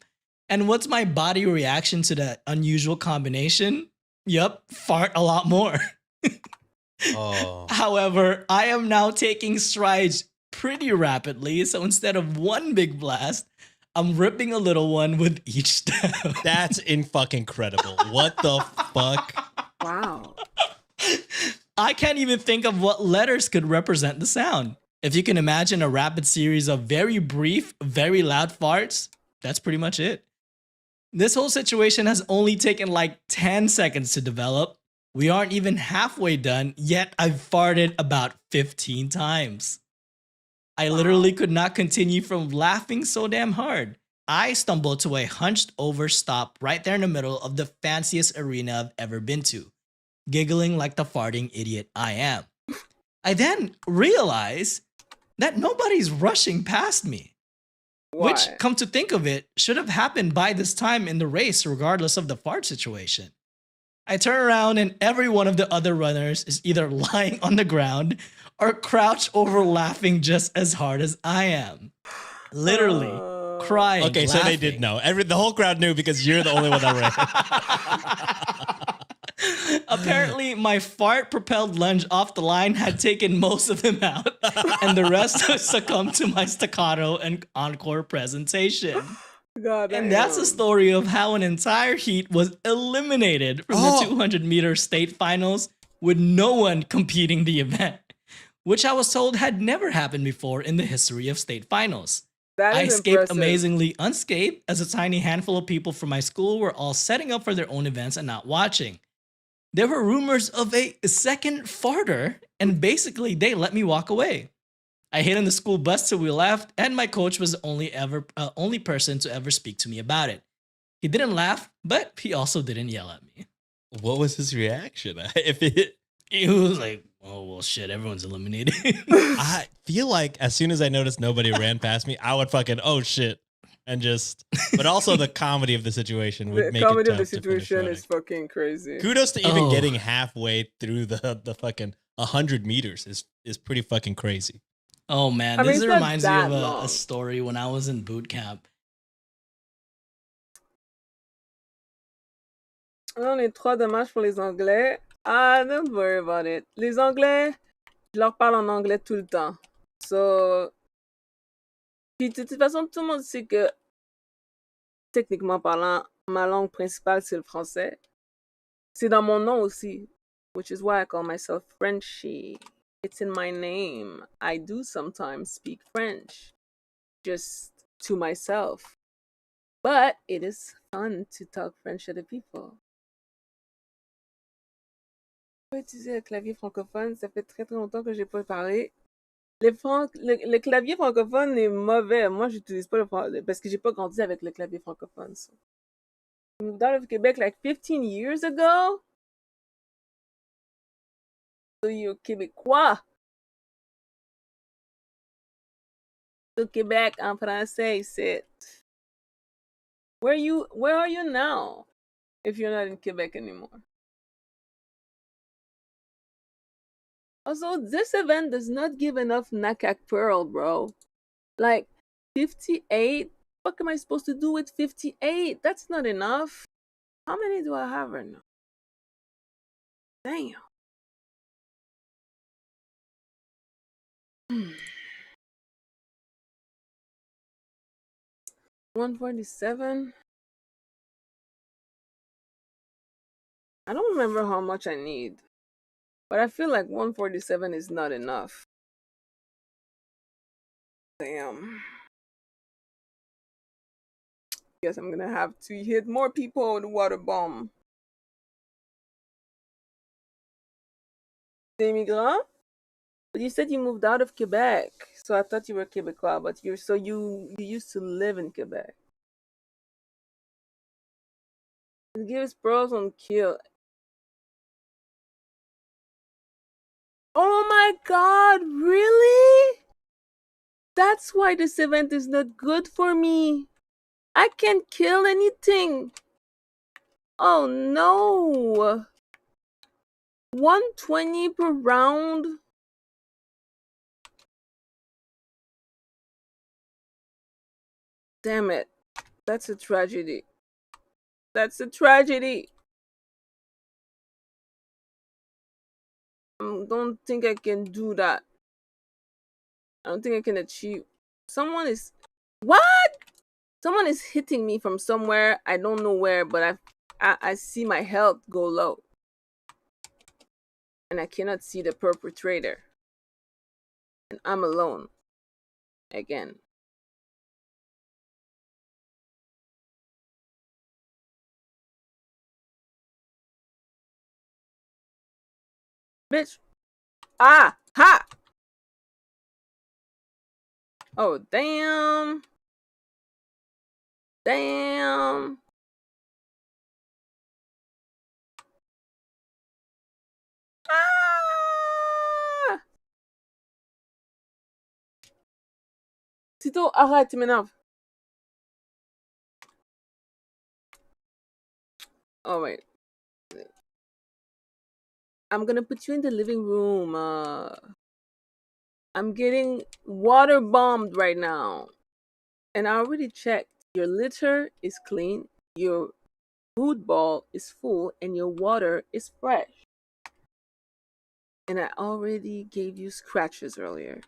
And what's my body reaction to that unusual combination? Yup, fart a lot more. Oh, However, I am now taking strides pretty rapidly, so instead of one big blast, I'm ripping a little one with each step. that's in fucking credible. What the fuck? Wow. I can't even think of what letters could represent the sound. If you can imagine a rapid series of very brief, very loud farts, that's pretty much it. This whole situation has only taken like 10 seconds to develop. We aren't even halfway done, yet I've farted about 15 times. I literally could not continue from laughing so damn hard. I stumbled to a hunched over stop right there in the middle of the fanciest arena I've ever been to, giggling like the farting idiot I am. I then realized that nobody's rushing past me. Why? Which, come to think of it, should have happened by this time in the race regardless of the fart situation. I turn around and every one of the other runners is either lying on the ground or crouched over laughing just as hard as I am. Literally crying. Okay, so they did know. The whole crowd knew because you're the only one that ran. Apparently, my fart-propelled lunge off the line had taken most of them out, and the rest succumbed to my staccato and encore presentation. God, And that's the story of how an entire heat was eliminated from the 200-meter state finals with no one competing the event, which I was told had never happened before in the history of state finals. I escaped impressive. amazingly unscathed as a tiny handful of people from my school were all setting up for their own events and not watching. There were rumors of a second farter, and basically they let me walk away. I hid in the school bus till we left, and my coach was the only person to ever speak to me about it. He didn't laugh, but he also didn't yell at me. What was his reaction? He was like, "Oh well, shit, everyone's eliminated." I feel like as soon as I noticed nobody ran past me, I would fucking shit, and just. But also the comedy of the situation would The make comedy it of the tough to finish situation running. is fucking crazy. Kudos to even Oh. getting halfway through the fucking 100 meters is pretty fucking crazy. Oh man, I mean, this it's not reminds me that of long. a story when I was in boot camp. On est 3 dommages pour les Anglais. Ah, don't worry about it. Les Anglais, je leur parle en anglais tout le temps. So, puis de toute façon, tout le monde sait que, techniquement parlant, ma langue principale, c'est le français. C'est dans mon nom aussi, which is why I call myself Frenchie. It's in my name. I do sometimes speak French, just to myself. But it is fun to talk French to other people. Je peux utiliser le clavier francophone, ça fait très très longtemps que j'ai pas parlé. Le clavier francophone est mauvais. Moi, j'utilise pas parce que j'ai pas grandi avec le clavier francophone. So. I moved out of Quebec like 15 years ago. So you're québécois. So Québec en français, c'est. Where are you now? If you're not in Quebec anymore. Also, this event does not give enough Nakak Pearl, bro. Like 58? What am I supposed to do with 58? That's not enough. How many do I have right now? Damn. 147. I don't remember how much I need, but I feel like 147 is not enough. Damn. Guess I'm gonna have to hit more people with a water bomb. Immigrant? But you said you moved out of Quebec, so I thought you were Quebecois. But you used to live in Quebec. It gives pros on kill. Oh my god, really? That's why this event is not good for me. I can't kill anything. Oh no. 120 per round. Damn it. That's a tragedy. That's a tragedy. I don't think I can do that. I don't think I can achieve. Someone is. What? Someone is hitting me from somewhere. I don't know where, but I see my health go low. And I cannot see the perpetrator. And I'm alone. Again. Bitch. Ah! Ha! Oh, damn. Damn. Ah! Tito, arrête, tu m'énerves. Oh, wait. I'm gonna put you in the living room. I'm getting water bombed right now. And I already checked. Your litter is clean, your food bowl is full, and your water is fresh. And I already gave you scratches earlier.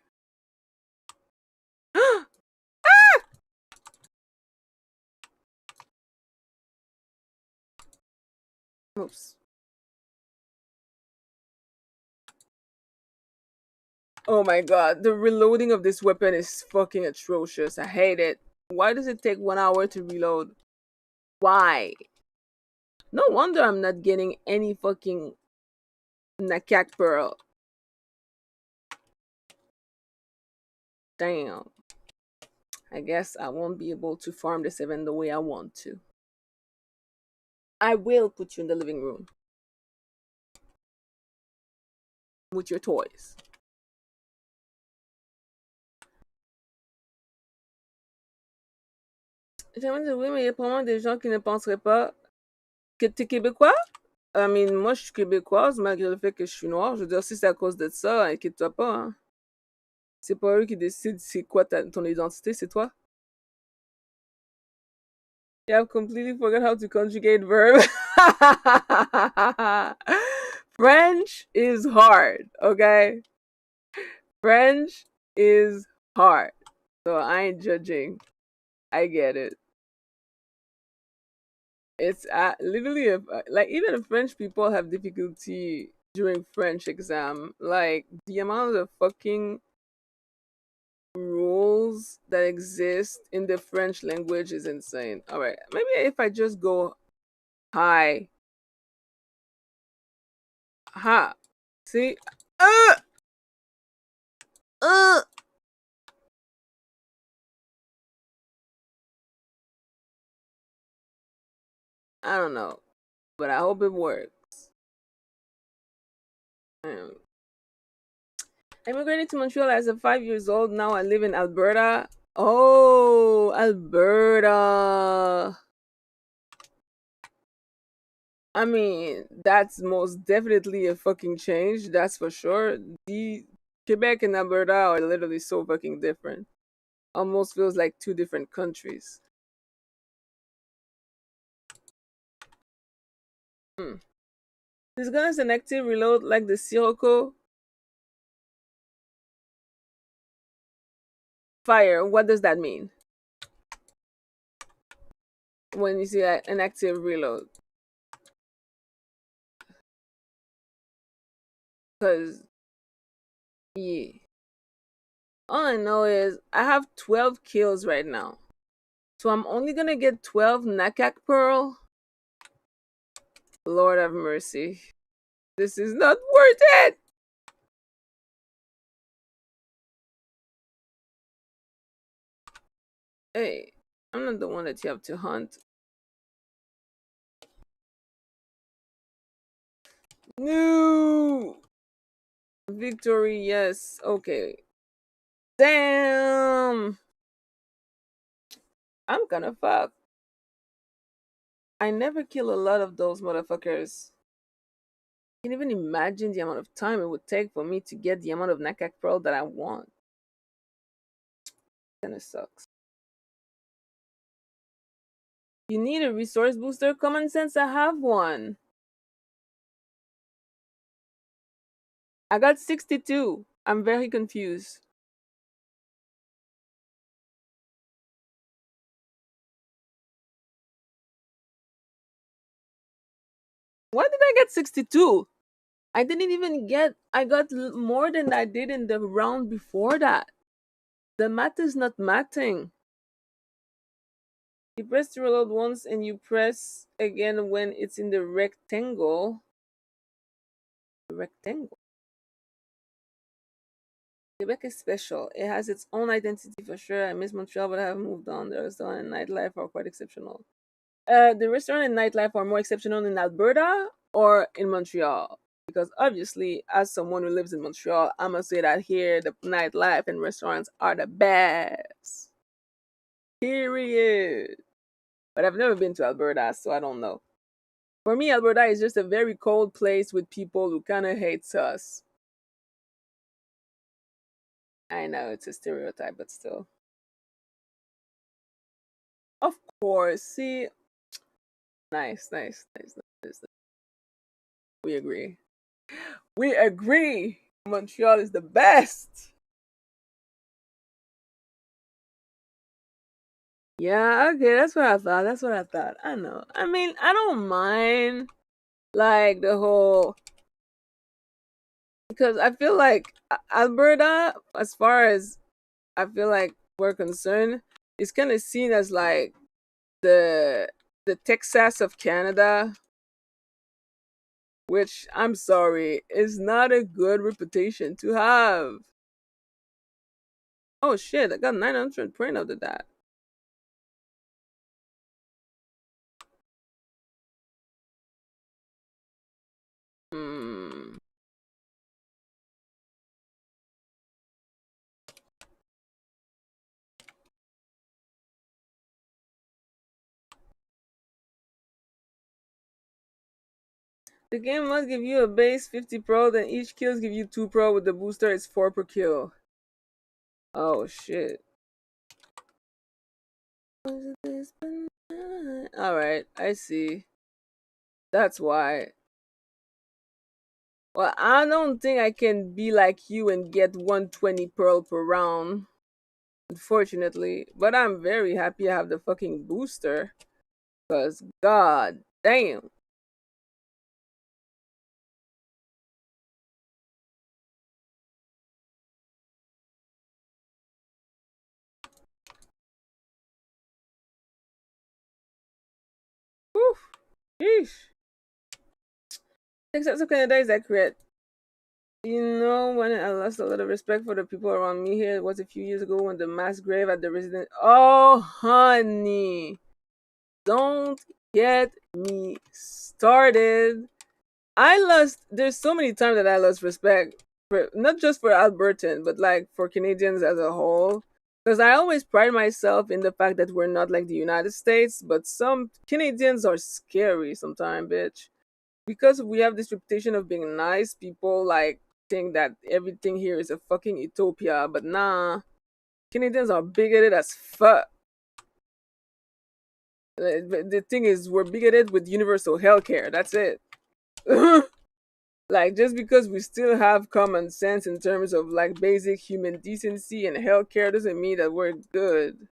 Ah! Oops. Oh my god, the reloading of this weapon is fucking atrocious. I hate it. Why does it take 1 hour to reload? Why? No wonder I'm not getting any fucking Nakak Pearl. Damn. I guess I won't be able to farm this event the way I want to. I will put you in the living room. With your toys. J'aimerais dire oui, mais il y a probablement des gens qui ne penseraient pas que t'es québécois. I mean, moi, je suis québécoise, malgré le fait que je suis noire. Je veux dire, si c'est à cause de ça, inquiète-toi pas. Hein. C'est pas eux qui décident c'est quoi ton identité, c'est toi. Yeah, I've completely forgot how to conjugate verb. French is hard, okay? French is hard. So I ain't judging. I get it. It's literally like even the French people have difficulty during French exam. Like the amount of fucking rules that exist in the French language is insane. All right, maybe if I just go high, ha, see, uh, uh. I don't know, but I hope it works. Um, I immigrated to Montreal as a 5 years old. Now I live in Alberta. Oh, Alberta. I mean, that's most definitely a fucking change. That's for sure. The Quebec and Alberta are literally so fucking different. Almost feels like two different countries. Hmm. This gun is an active reload like the Sirocco. Fire. What does that mean? When you see an active reload? Because, yeah. All I know is I have 12 kills right now. So I'm only gonna get 12 Nakak Pearl. Lord have mercy. This is not worth it! Hey, I'm not the one that you have to hunt. No! Victory, yes. Okay. Damn! I'm gonna fuck. I never kill a lot of those motherfuckers. I can even imagine the amount of time it would take for me to get the amount of Nakak Pearl that I want. Kinda sucks. You need a resource booster? Common sense, I have one. I got 62. I'm very confused. Why did I get 62? I didn't even get, I got more than I did in the round before that. The math is not mathing. You press to reload once and you press again when it's in the rectangle. Rectangle. Quebec is special. It has its own identity for sure. I miss Montreal, but I haven't moved on. The restaurant and nightlife are quite exceptional. The restaurant and nightlife are more exceptional in Alberta or in Montreal? Because obviously, as someone who lives in Montreal, I'm gonna say that here the nightlife and restaurants are the best. Period. But I've never been to Alberta, so I don't know. For me, Alberta is just a very cold place with people who kind of hate us. I know it's a stereotype, but still. Of course. See, nice, nice, nice, nice. We agree. We agree. Montreal is the best. Yeah, okay, that's what I thought. That's what I thought. I know. I mean, I don't mind like the whole because I feel like Alberta, as far as I feel like we're concerned, is kind of seen as like the the Texas of Canada, which I'm sorry, is not a good reputation to have. Oh shit, I got 900 print out of that. Hmm. The game must give you a base 50 pro, then each kills give you 2 pro. With the booster, it's 4 per kill. Oh shit. Alright, I see. That's why. Well, I don't think I can be like you and get 120 pearl per round, unfortunately. But I'm very happy I have the fucking booster. Because, god damn. Whew. Sheesh. Texas of Canada is accurate. You know, when I lost a lot of respect for the people around me here, it was a few years ago when the mass grave at the resident. Oh, honey. Don't get me started. There's so many times that I lost respect, for, not just for Albertan, but like for Canadians as a whole. Because I always pride myself in the fact that we're not like the United States, but some Canadians are scary sometimes, bitch. Because we have this reputation of being nice, people like think that everything here is a fucking utopia, but nah. Canadians are bigoted as fuck. The thing is, we're bigoted with universal healthcare. That's it. Like, just because we still have common sense in terms of like basic human decency and healthcare doesn't mean that we're good.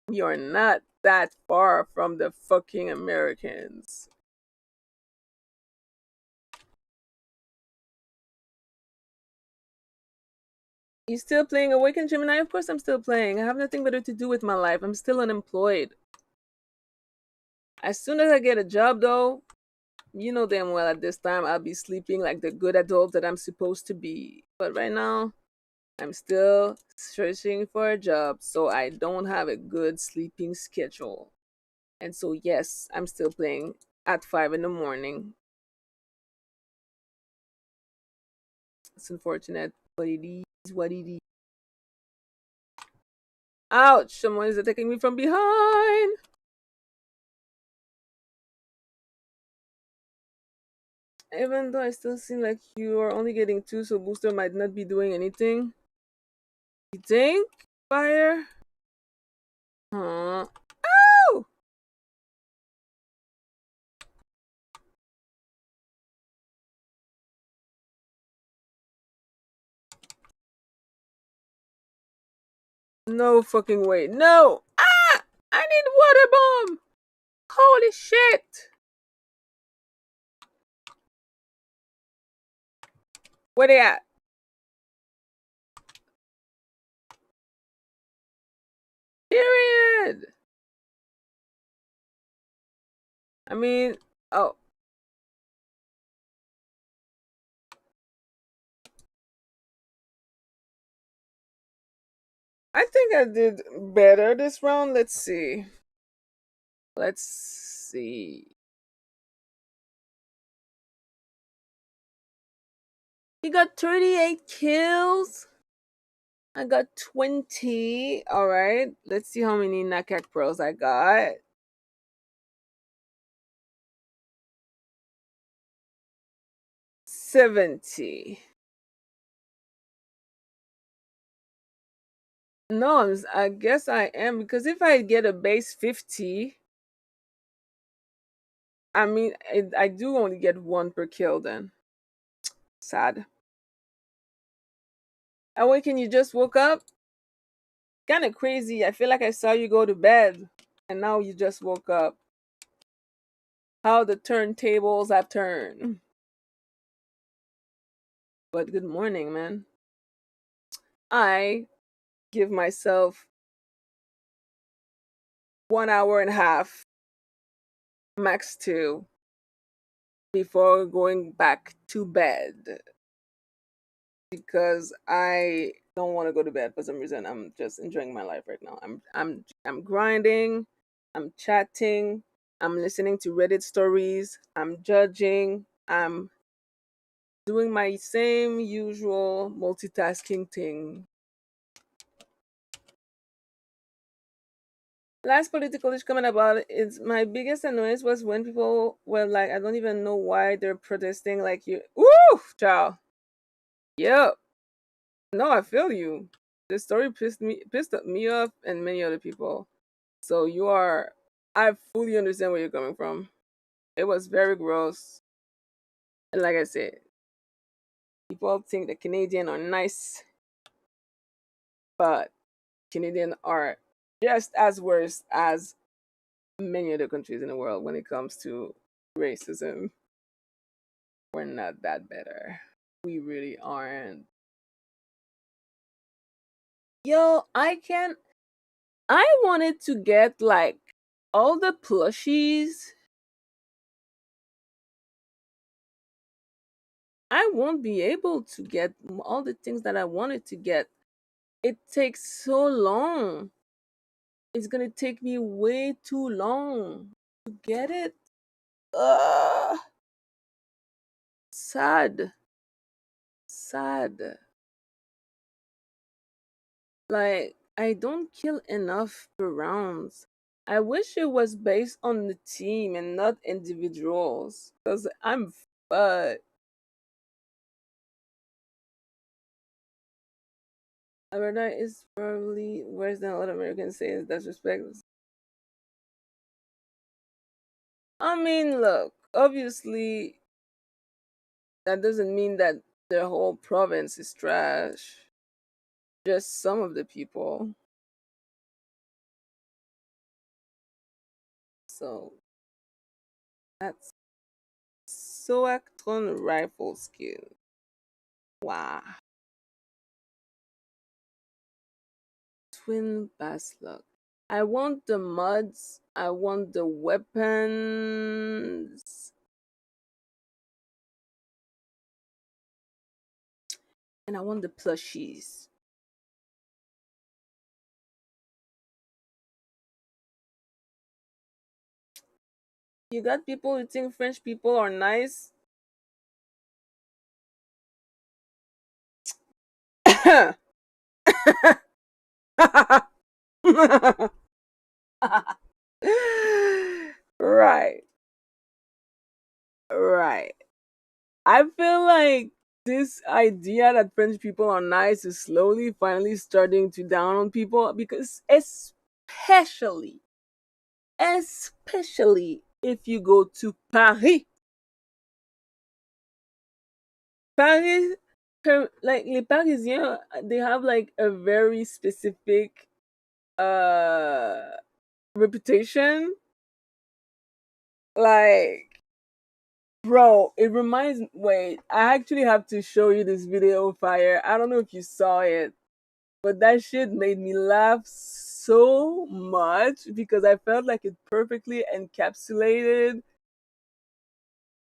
We are not that far from the fucking Americans. You still playing Awakened Gemini? Of course I'm still playing. I have nothing better to do with my life. I'm still unemployed. As soon as I get a job though, you know damn well at this time I'll be sleeping like the good adult that I'm supposed to be. But right now, I'm still searching for a job, so I don't have a good sleeping schedule. And so, yes, I'm still playing at 5 in the morning. It's unfortunate, but it is what it is. Ouch! Someone is attacking me from behind! Even though I still seem like you are only getting 2, so Booster might not be doing anything. You think? Fire? Huh? Ow! No fucking way. No! Ah! I need water bomb! Holy shit! Where they at? Period! I mean, oh. I think I did better this round. Let's see. Let's see. He got 38 kills. I got 20. All right. Let's see how many Nakak Pros I got. 70. No, I guess I am because if I get a base 50, I mean, I do only get 1 per kill then. Sad. Awaken, you just woke up? Kind of crazy. I feel like I saw you go to bed and now you just woke up. How the turntables have turned. But good morning, man. I give myself 1 hour and a half, max 2, before going back to bed because I don't want to go to bed for some reason. I'm just enjoying my life right now. I'm grinding, I'm chatting, I'm listening to Reddit stories, I'm judging, I'm doing my same usual multitasking thing. Last political issue coming about is my biggest annoyance was when people were like, I don't even know why they're protesting like you. Woo, child. Yep. No, I feel you. This story pissed me off and many other people. So I fully understand where you're coming from. It was very gross. And like I said, People think the Canadian are nice, but Canadian are just as worse as many other countries in the world when it comes to racism. We're not that better. We really aren't. Yo, I wanted to get like all the plushies. I won't be able to get all the things that I wanted to get. It takes so long. It's gonna take me way too long to get it. Ugh. Sad. Sad. Like, I don't kill enough per rounds. I wish it was based on the team and not individuals. Because I'm fucked. Alberta is probably worse than what Americans say is disrespect. I mean, look, obviously, that doesn't mean that the whole province is trash. Just some of the people. So, that's Soactron rifle skin. Wow. Twin Baslug. I want the mods. I want the weapons. And I want the plushies. You got people who think French people are nice. Right. Right. I feel like this idea that French people are nice is slowly finally starting to down on people because especially if you go to Paris. Paris, like les Parisiens, they have like a very specific uh reputation. Like, bro, it reminds. Wait, I actually have to show you this video. Fire. I don't know if you saw it, but that shit made me laugh so much because I felt like it perfectly encapsulated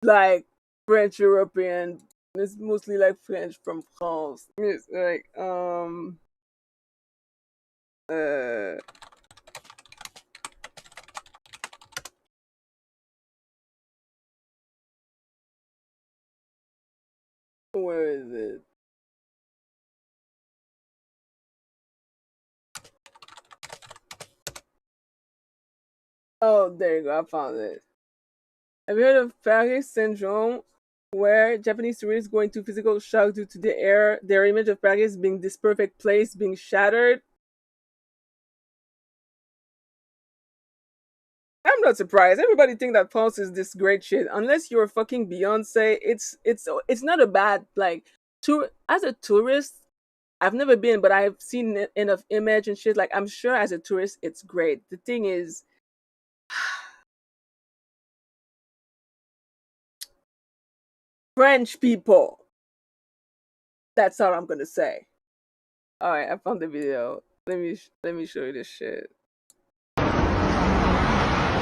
like French European. It's mostly like French from France. It's like uh where is it? Oh, there you go. I found it. Have you heard of Paris syndrome, where Japanese tourists go into physical shock due to their image of Paris being this perfect place being shattered? I'm not surprised. Everybody think that France is this great shit. Unless you're fucking Beyonce, it's not a bad like tour as a tourist. I've never been, but I've seen enough image and shit. Like I'm sure as a tourist, it's great. The thing is, French people. That's all I'm gonna say. All right, I found the video. Let me show you this shit.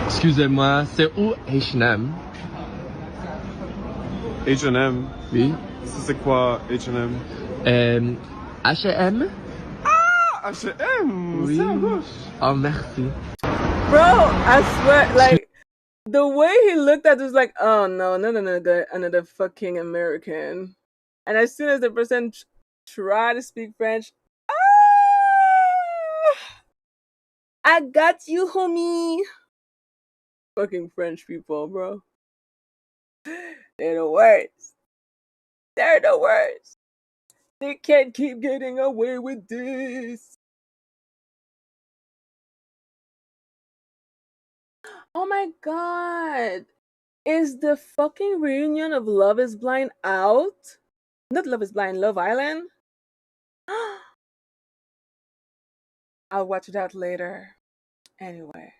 Excusez-moi, c'est où H&M? H&M. Oui. C'est quoi H&M? H&M? H&M. Oui. C'est à gauche. Oh, merci. Bro, I swear, like the way he looked at it was like, oh no, another fucking American. And as soon as the person tried to speak French, ah, I got you, homie. Fucking French people, bro. They're the worst. They're the worst. They can't keep getting away with this. Oh my god. Is the fucking reunion of Love is Blind out? Not Love is Blind, Love Island. I'll watch that later. Anyway.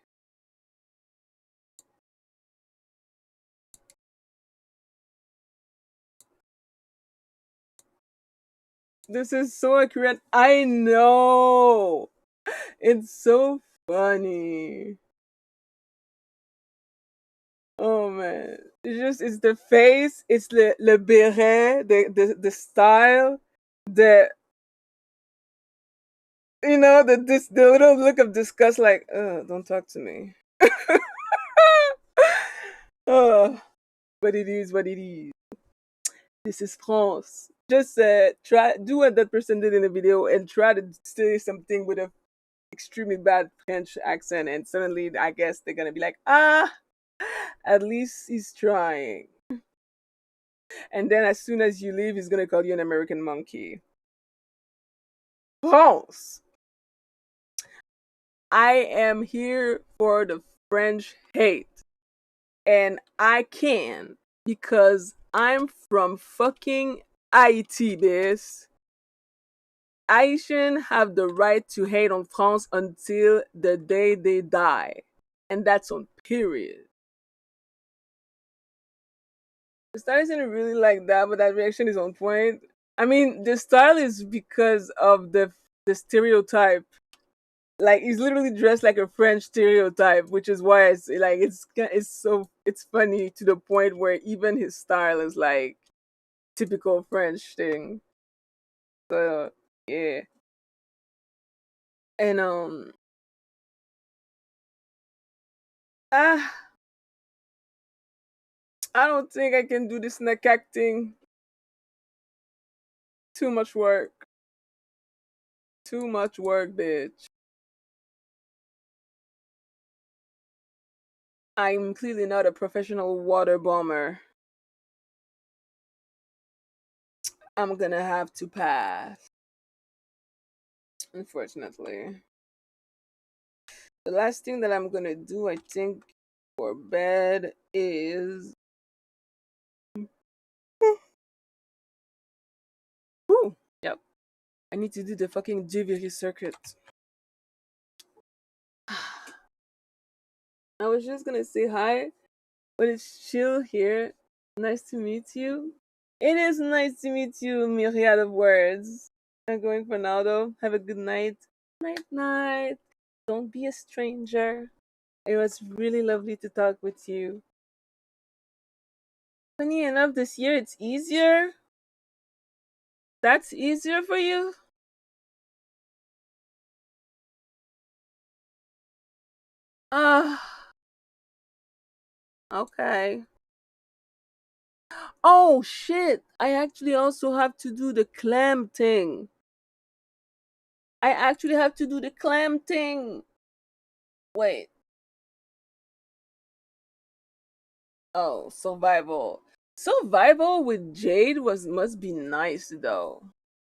This is so accurate. I know. It's so funny. Oh man. It's the face, it's le beret, the style, the the little look of disgust like, don't talk to me. Oh, but it is what it is. This is France. Just do what that person did in the video and try to say something with a extremely bad French accent, and suddenly I guess they're gonna be like, at least he's trying. And then as soon as you leave, he's gonna call you an American monkey. France. I am here for the French hate. And I can because I'm from fucking Haiti, bitch. Haitians have the right to hate on France until the day they die. And that's on period. The style isn't really like that, but that reaction is on point. I mean, the style is because of the stereotype. Like he's literally dressed like a French stereotype, which is why it's funny to the point where even his style is like typical French thing. So yeah, and ah, I don't think I can do this neck acting. Too much work. Too much work, bitch. I'm clearly not a professional water bomber. I'm gonna have to pass. Unfortunately. The last thing that I'm gonna do, I think, for bed is. Whew, yep. I need to do the fucking Jiviri circuit. I was just gonna say hi, but it's chill here. Nice to meet you. It is nice to meet you, myriad of words. I'm going for now though. Have a good night. Night night. Don't be a stranger. It was really lovely to talk with you. Funny enough, this year it's easier. That's easier for you? Ah, okay. Oh shit! I actually also have to do the clam thing. I actually have to do the clam thing. Wait. Oh, survival. Survival with Jade must be nice though.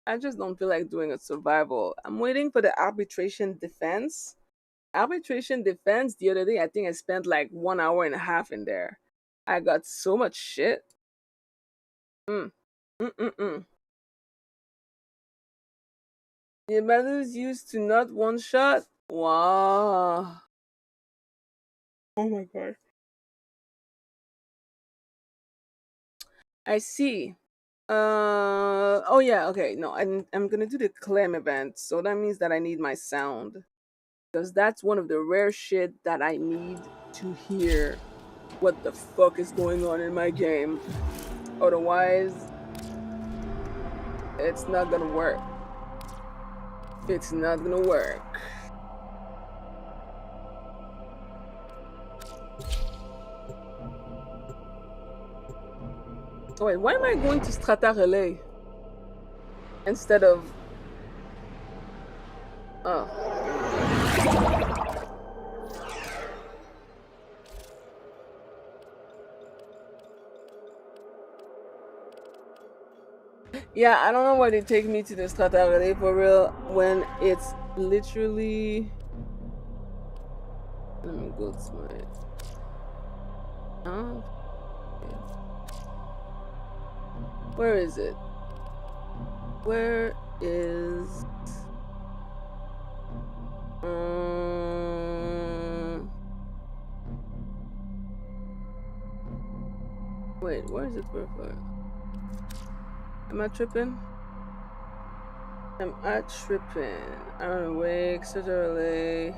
I just don't feel like doing a survival. I'm waiting for the arbitration defense. Arbitration defense the other day, I think I spent like 1 hour and a half in there. I got so much shit. Mm. Mm-mm-mm. The abilities used to not one shot. Wow. Oh my god. I see. Oh yeah, okay. No, I'm gonna do the clam event, so that means that I need my sound. Because that's one of the rare shit that I need to hear what the fuck is going on in my game. Otherwise, it's not gonna work. It's not gonna work. Oh, wait, why am I going to Strata Relay instead of... Oh. Yeah, I don't know why they take me to the Strata Relay for real when it's literally... Let me go to my... Oh. Where is it? Where is wait, where is it for? Am I tripping? Am I tripping? I'm awake so early.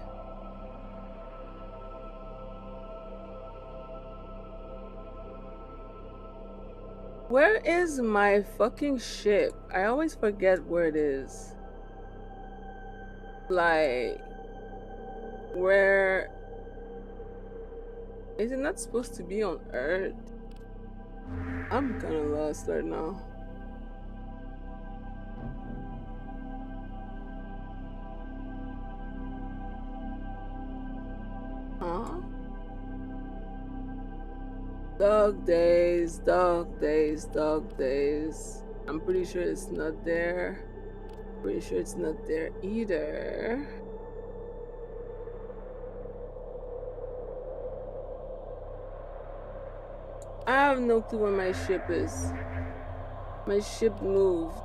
Where is my fucking ship? I always forget where it is. Like, where is it not supposed to be on Earth? I'm kind of lost right now. Huh? Dog days, dog days, dog days. I'm pretty sure it's not there. Pretty sure it's not there either. I have no clue where my ship is. My ship moved.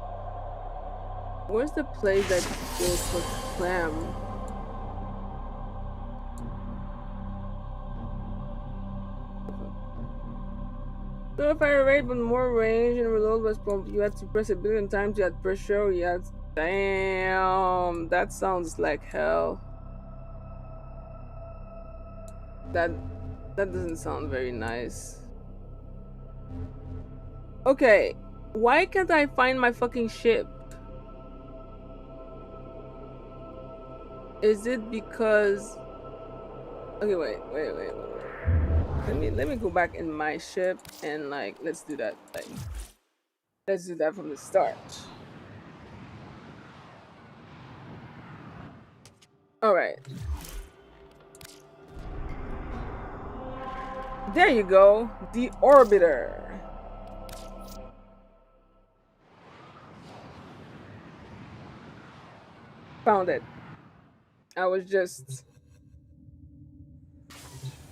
Where's the place that goes for clam? So if I rate with more range and reload was pumped, you had to press a billion times, you had pressure, you had... Damn, that sounds like hell. That doesn't sound very nice. Okay, why can't I find my fucking ship? Is it because... Okay, wait. Let me go back in my ship and like let's do that. Like let's do that from the start. All right. There you go, the orbiter. Found it.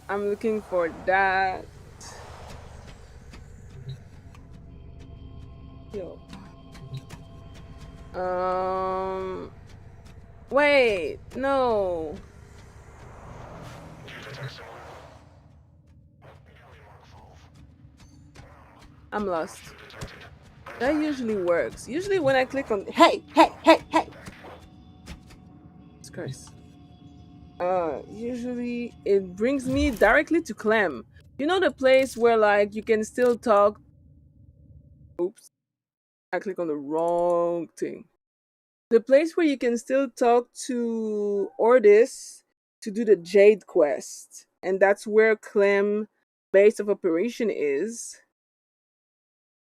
I'm looking for that. Yo. Wait, no. I'm lost. That usually works. Usually when I click on hey. Jesus Christ. Usually it brings me directly to Clem. You know the place where like you can still talk. Oops. I click on the wrong thing. The place where you can still talk to Ordis to do the Jade quest. And that's where Clem base of operation is.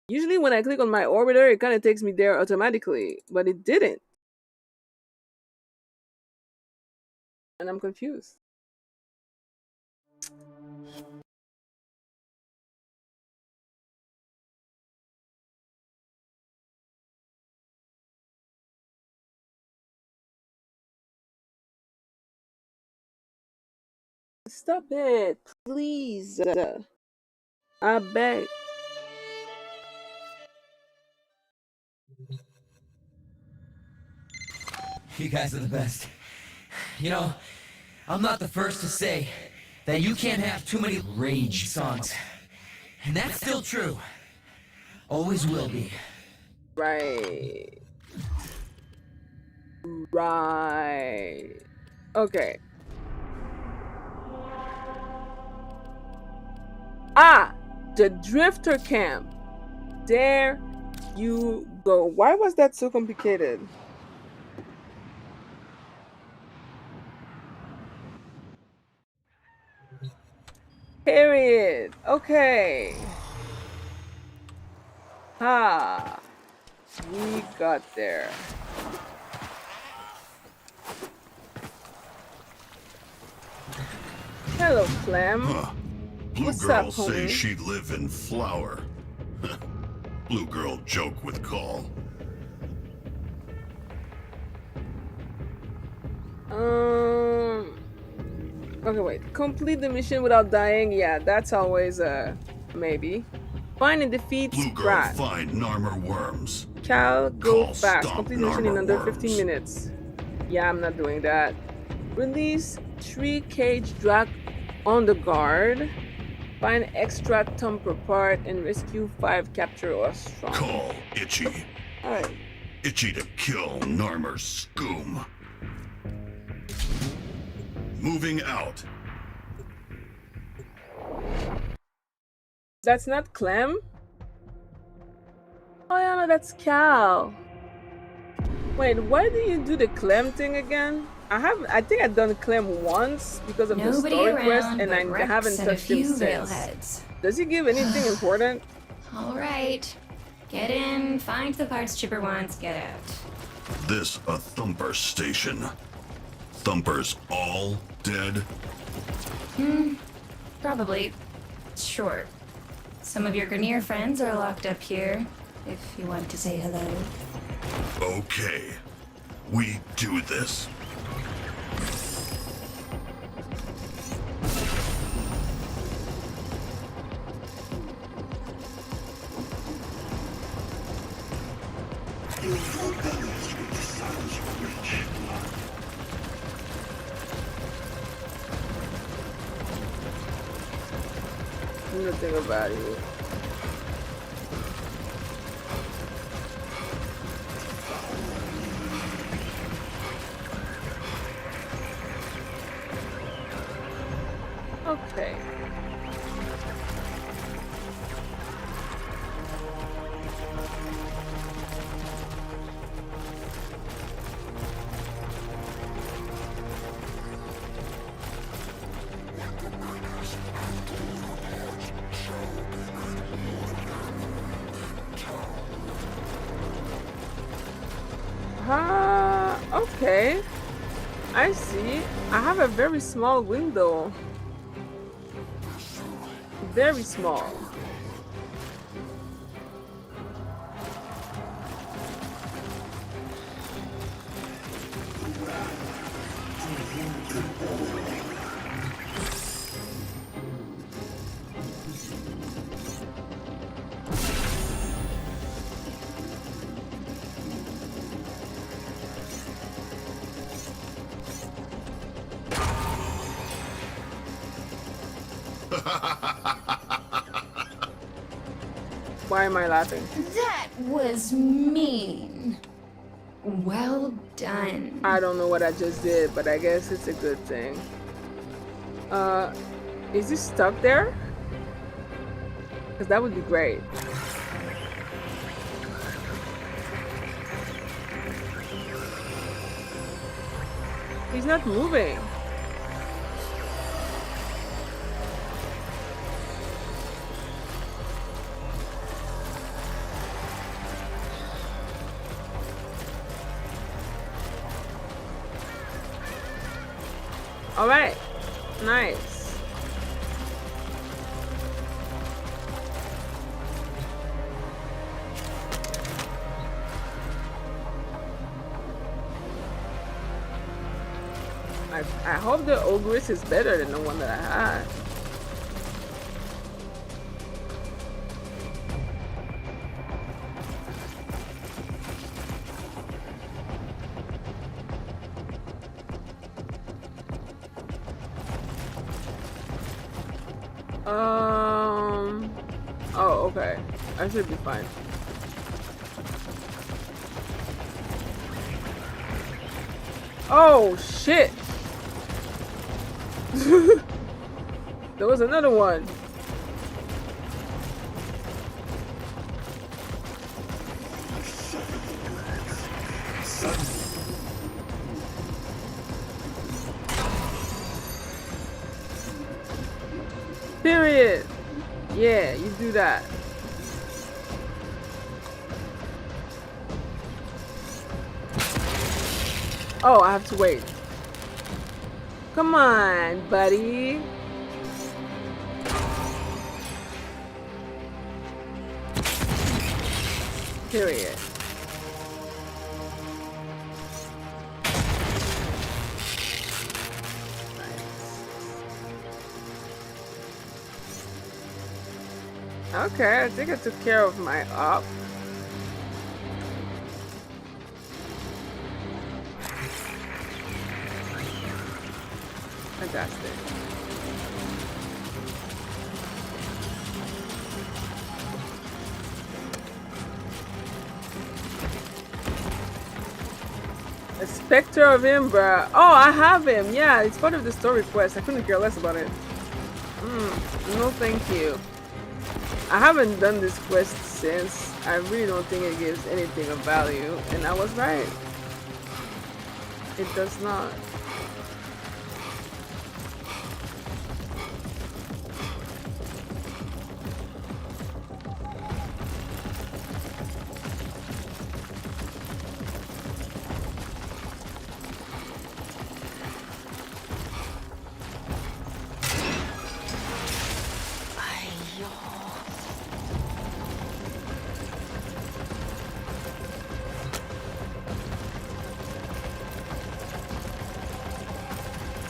Usually when I click on my orbiter, it kind of takes me there automatically, but it didn't. And I'm confused. Stop it, please. I beg. You guys are the best. You know, I'm not the first to say that you can't have too many rage songs. And that's still true. Always will be. Right. Okay. Ah, the Drifter Camp. There you go. Why was that so complicated? Period. Okay. We got there. Hello, Clem. Blue What's girl up, say homie? she'd live in flour. Blue girl joke with call. Okay, wait. Complete the mission without dying. Yeah, that's always a maybe. Find and defeat Blue girl Sprat. find Narmer worms. Cal, go Call fast. stop Complete mission in armor under 15 worms. minutes. Yeah, I'm not doing that. Release 3 cage drag on the guard. Find extra thumper part and rescue 5 capture or strong. Call Itchy. Alright. Itchy to kill Narmer's Scoom. Moving out. That's not Clem? Oh yeah, no, that's Cal. Wait, why do you do the Clem thing again? I think I've done Clem once because of the Nobody story around quest, and but I Rex haven't and a touched him few since. railheads. Does he give anything important? All right. Get in, find the parts Chipper wants, get out. This a Thumper station. Thumpers all dead? Probably. Sure. Some of your Grenier friends are locked up here, if you want to say hello. Okay. We do this. Nothing about you. Okay. Okay. I see. I have a very small window. Very small. Why am I laughing? That was mean. Well done. I don't know what I just did, but I guess it's a good thing. Is he stuck there? Because that would be great. He's not moving. All right, nice. I hope the Ogress is better than the one that I had. Oh, okay. I should be fine. Oh, shit. There was another one. Period. Yeah, you do that. Oh, I have to wait. Come on, buddy. Period. Okay, I think I took care of my op. fantastic. A Spectre of Imbra. Oh, I have him. Yeah, it's part of the story quest. I couldn't care less about it. No, thank you. I haven't done this quest since. I really don't think it gives anything of value, and I was right. It does not.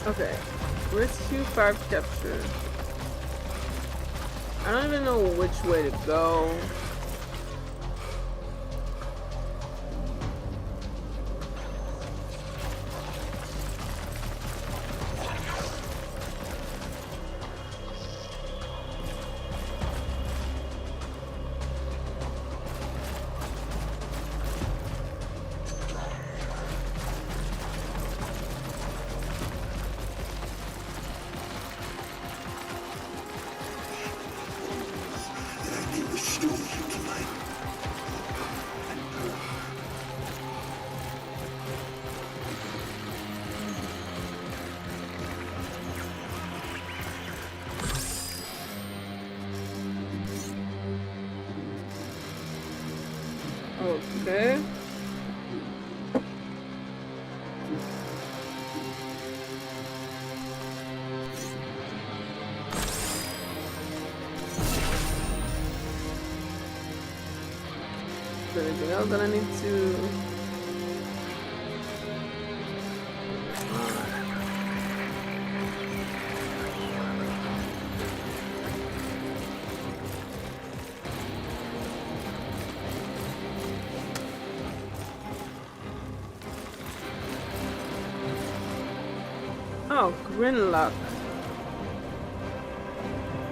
Okay, rescue 5 capture. I don't even know which way to go. Okay. Is there anything else that I need to... Oh, Grinlock.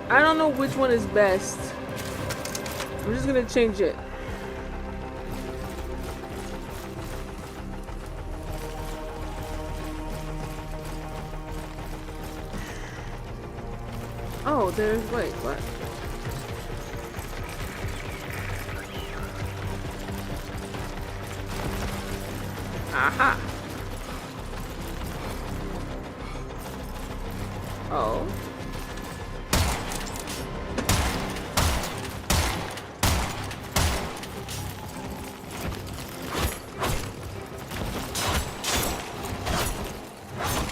I don't know which one is best. I'm just gonna change it. Oh, there's... wait, what? Aha! Oh.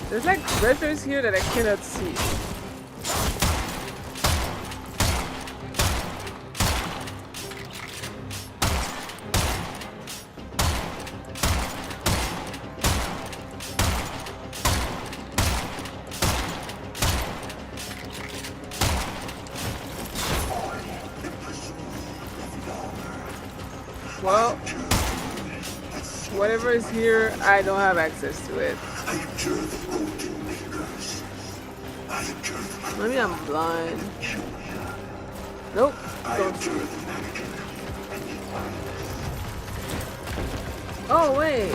There's like treasures here that I cannot see. Well, whatever is here, I don't have access to it. Maybe I'm blind. Nope. Don't see it. Oh, wait.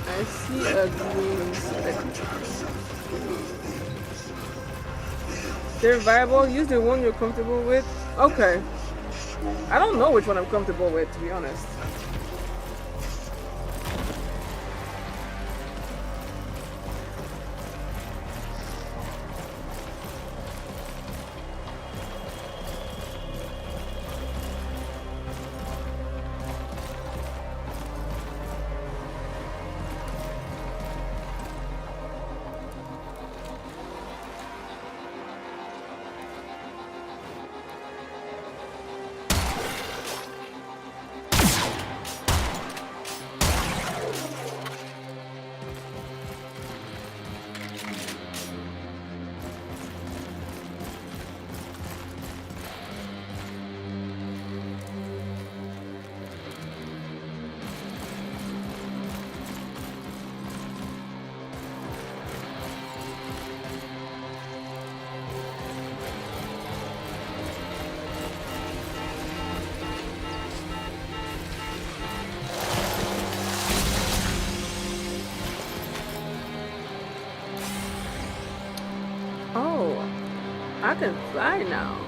I see a green spectre. They're viable. Use the one you're comfortable with. Okay. I don't know which one I'm comfortable with, to be honest. I can fly now.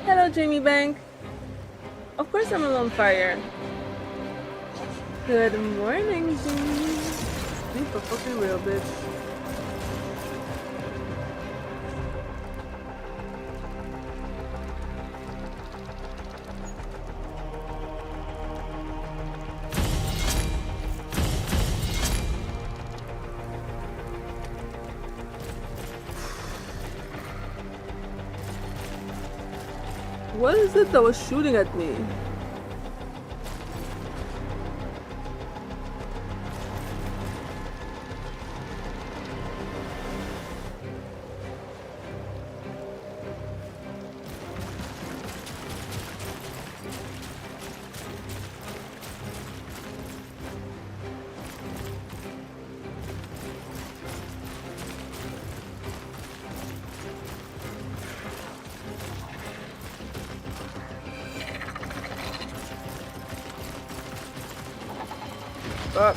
Hello, Jamie Bank. Of course I'm on fire. Good morning, Jamie. Be for fucking real, bitch. What is it that was shooting at me? Fuck.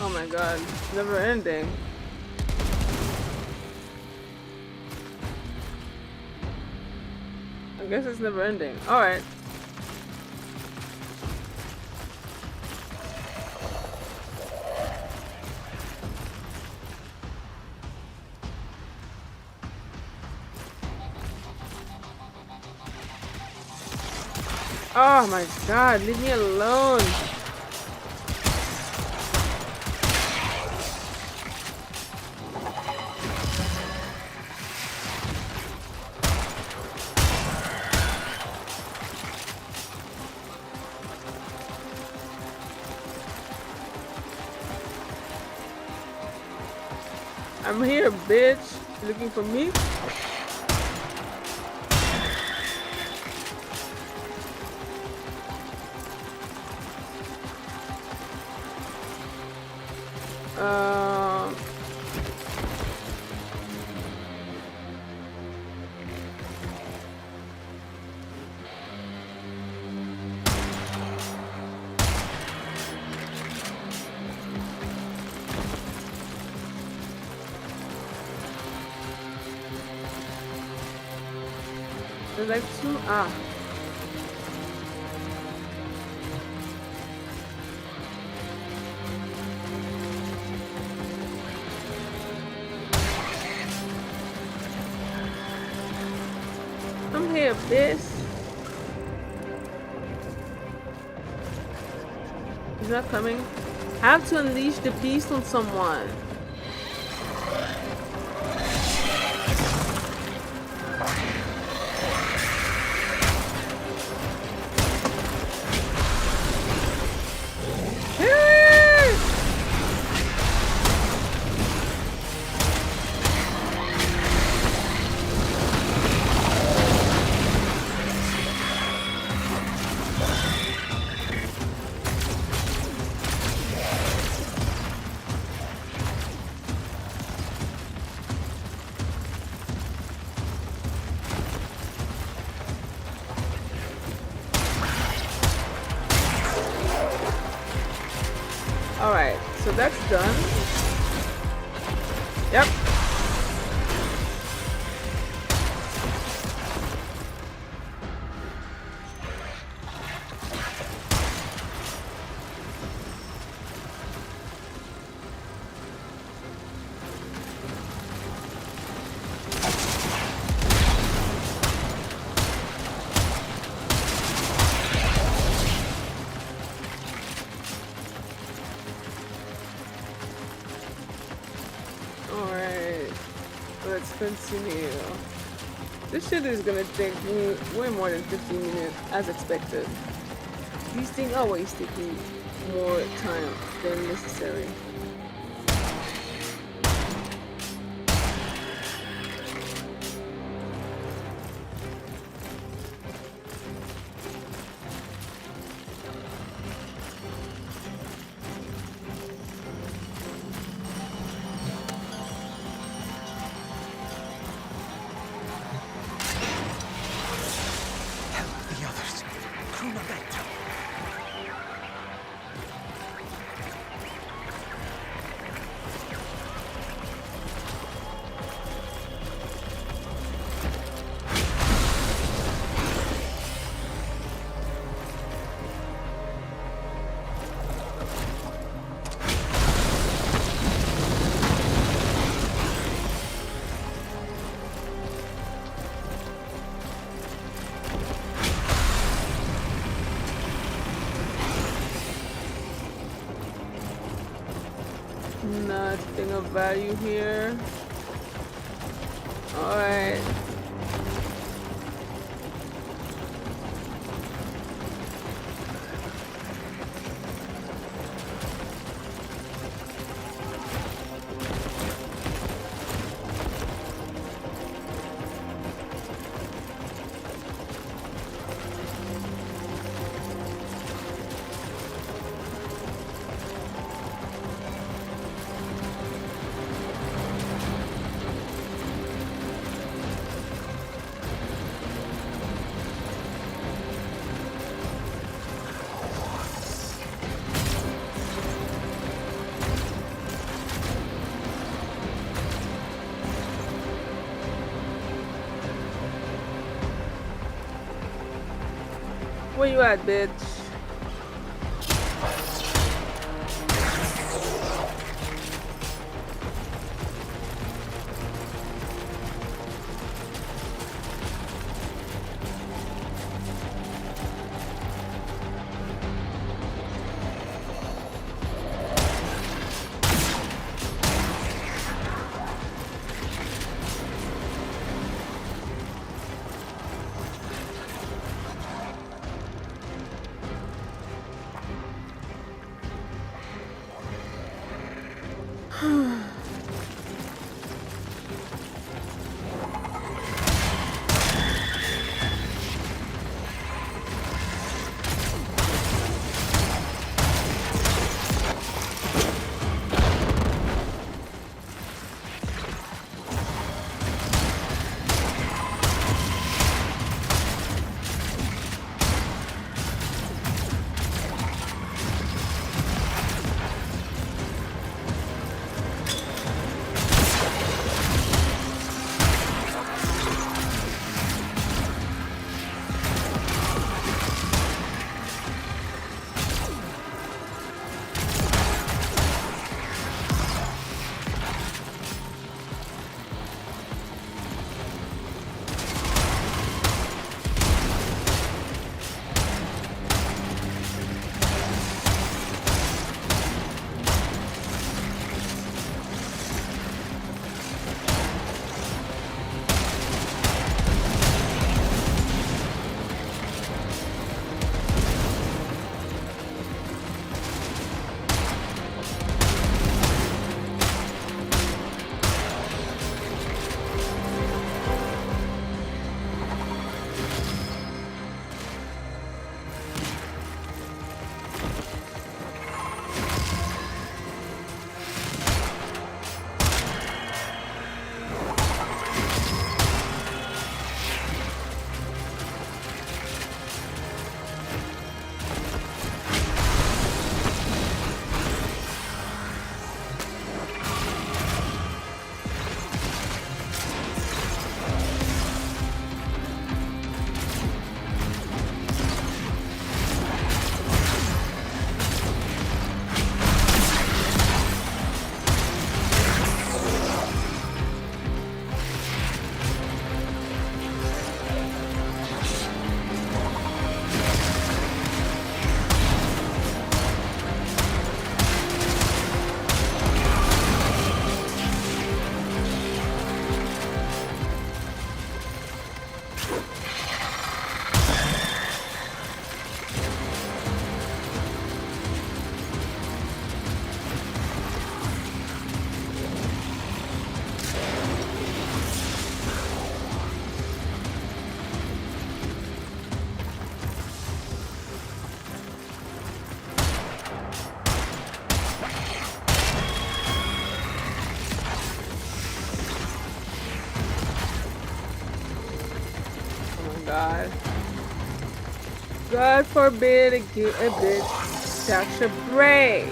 Oh my god, never ending. I guess it's never ending. Alright. Oh my god, leave me alone. I'm here, bitch. You looking for me? There's like two. I'm here, bitch. He's not coming. I have to unleash the beast on someone. so that's done. Yep. Alright, let's continue. This shit is gonna take me way more than 15 minutes, as expected. These things always take me more time than necessary. The others. Chronometro. Nothing of value here. Alright. Where you at, bitch? God. God forbid a bitch catch a break.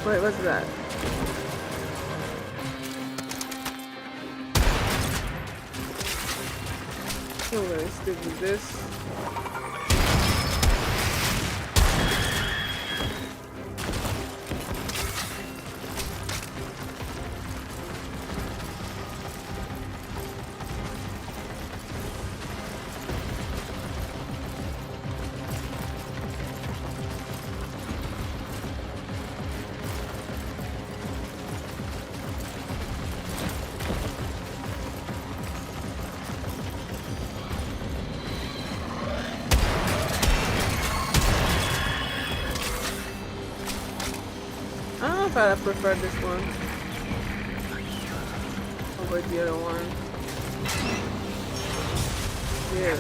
Wait, what's that? I'm gonna stick with this. I thought I preferred this one over the other one. Yeah.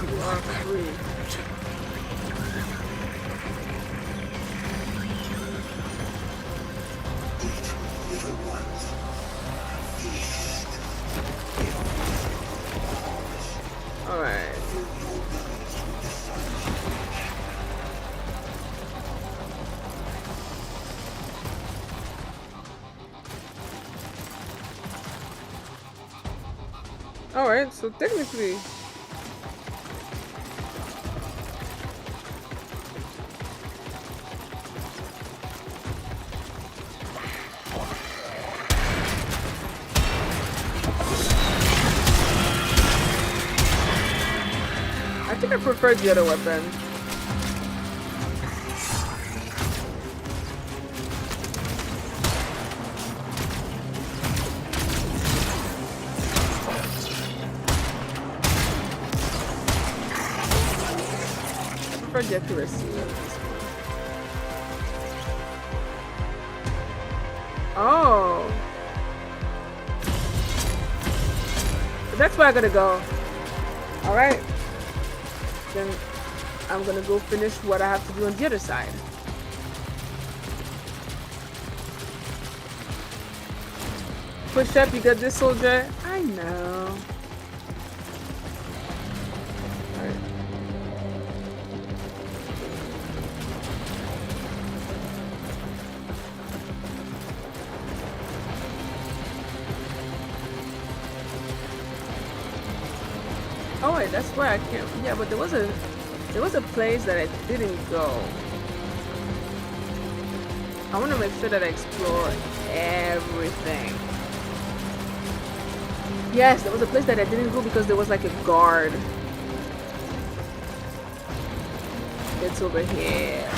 You are free. Alright. Alright, so technically I think I preferred the other weapon. For the accuracy. Oh. That's where I gotta go. Alright. Then I'm gonna go finish what I have to do on the other side. Push up, you got this, soldier? I know. Oh wait, that's where I can't. Yeah, but there was a place that I didn't go. I want to make sure that I explore everything. Yes, there was a place that I didn't go because there was like a guard. It's over here.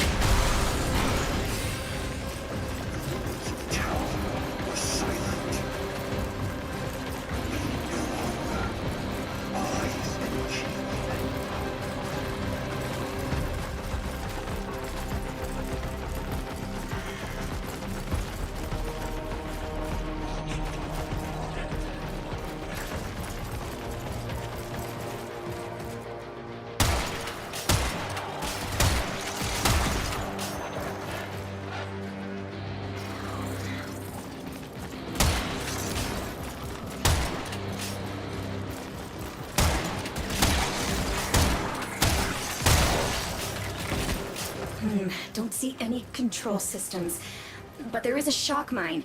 Don't see any control systems. But there is a shock mine.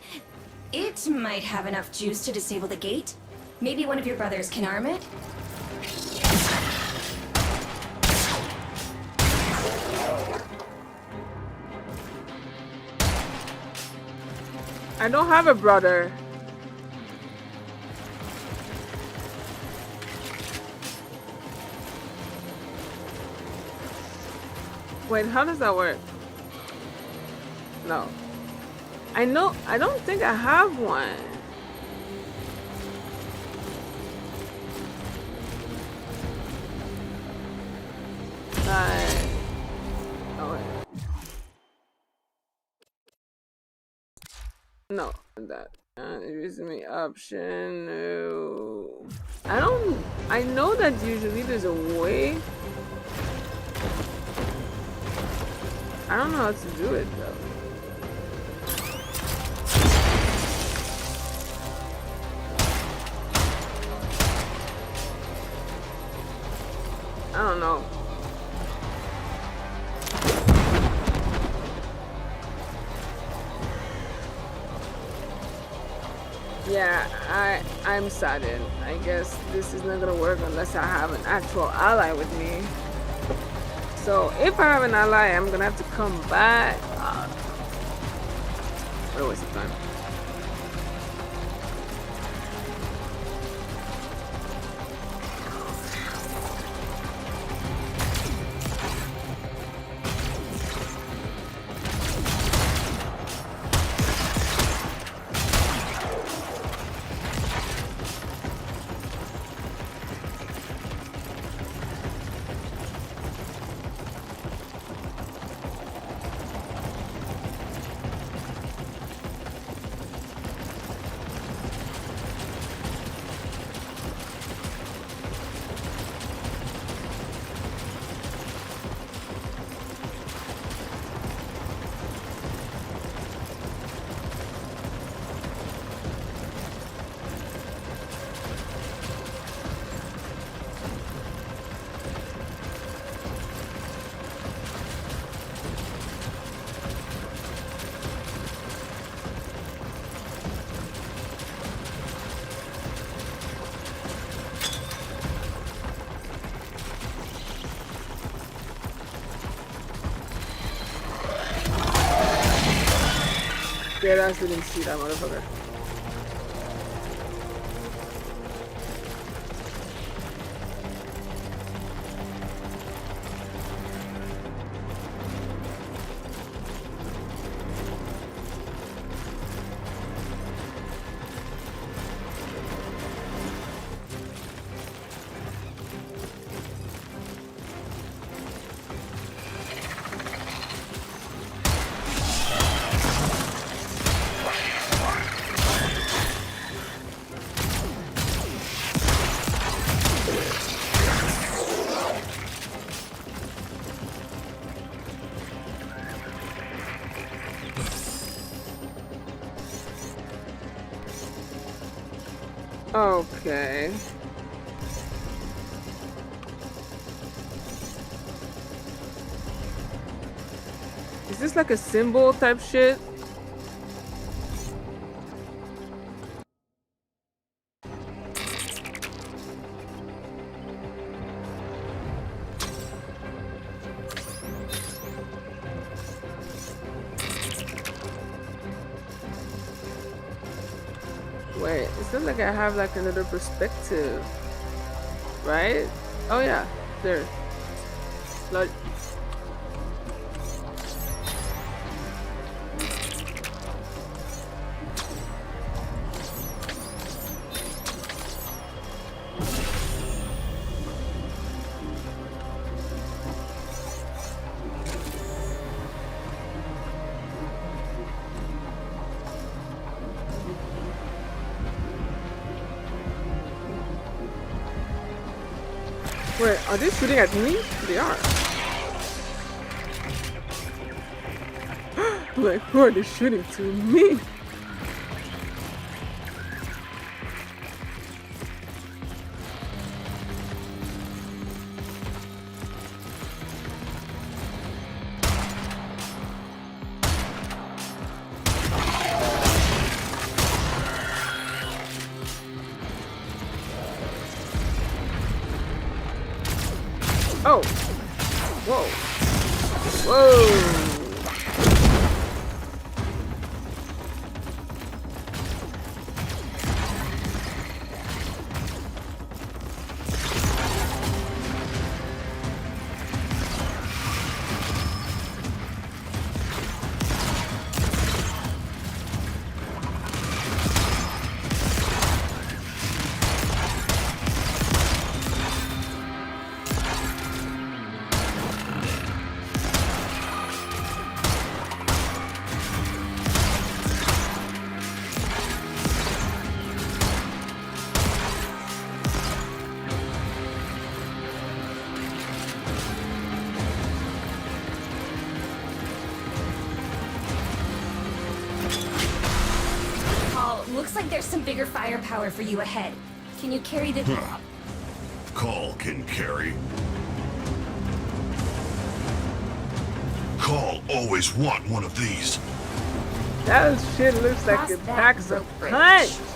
It might have enough juice to disable the gate. Maybe one of your brothers can arm it? I don't have a brother. Wait, how does that work? No. I don't think I have one. Oh wait. No, that. Using me option. No. I know that usually there's a way. I don't know how to do it though. I don't know. Yeah, I'm saddened. I guess this is not gonna work unless I have an actual ally with me. So if I have an ally, I'm gonna have to come back. What a waste of time. Dead ass didn't see that motherfucker. Okay. Is this like a symbol type shit? Wait, it seems like I have like another perspective, right? Oh yeah, there. Like, wait, are they shooting at me? They are. Like, who are they shooting to? Me? Oh! Whoa! Whoa! think there's some bigger firepower for you ahead. Can you carry the... Call can carry. Call always want one of these. That shit looks like Cross it that packs a rope bridge. punch.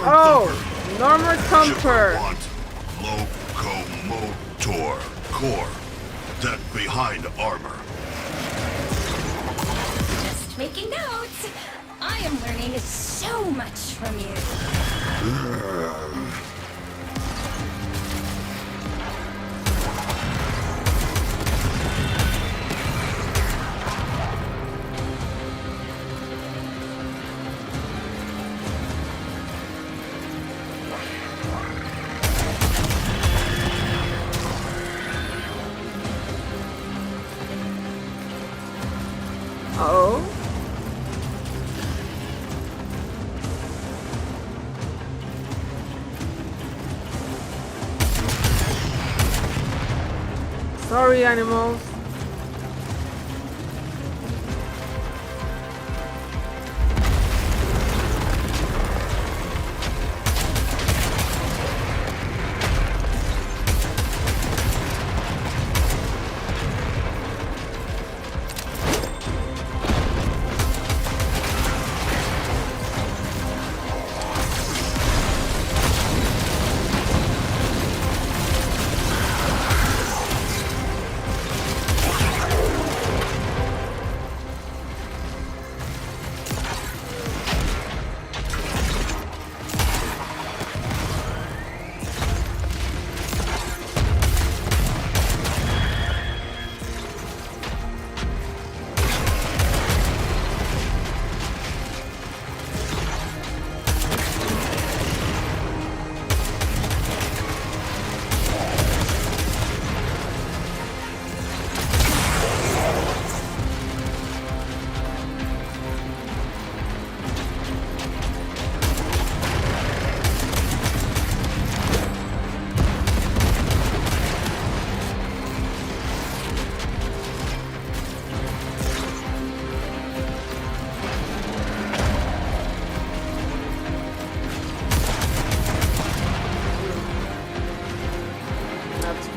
Oh, normal thumper. Locomotor core. That behind armor. Just making notes. I am learning so much from you. Oh. Sorry, animals.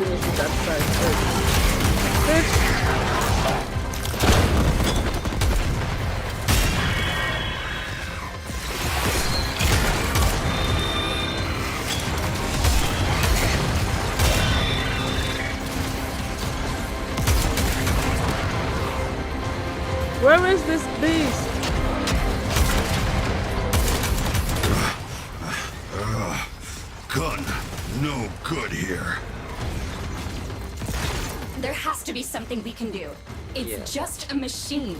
Finish with that side first. Where is this beast? Gun, no good here. There has to be something we can do. It's just a machine.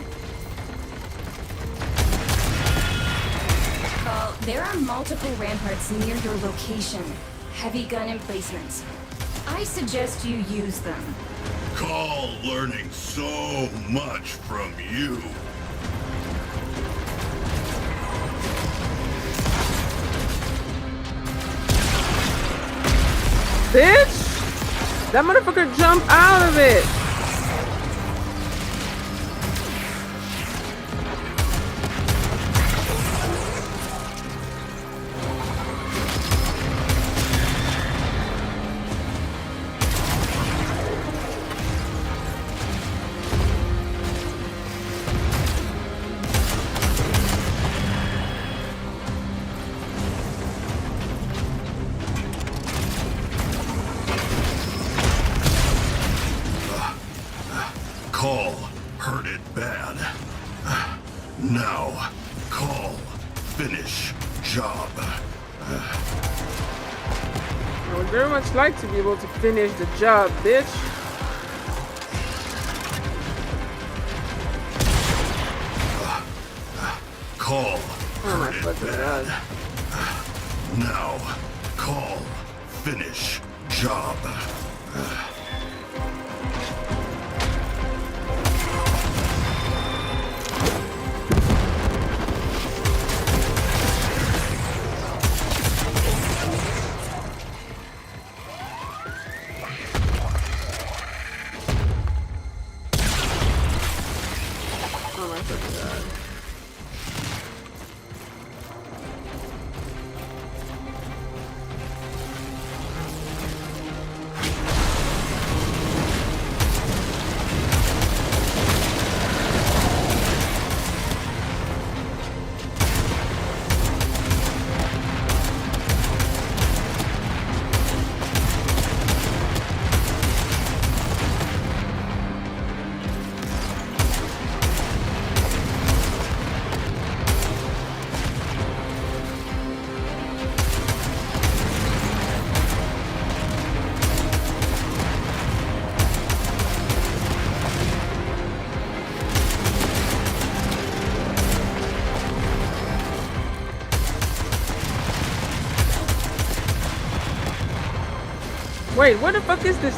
Well, there are multiple ramparts near your location. Heavy gun emplacements. I suggest you use them. Call learning so much from you. Bitch! That motherfucker jumped out of it! Now, call, finish, job. I would very much like to be able to finish the job, bitch. Call. Oh my fucking god. Now, call, finish, job. Oh my fucking god. Wait, what the fuck is this?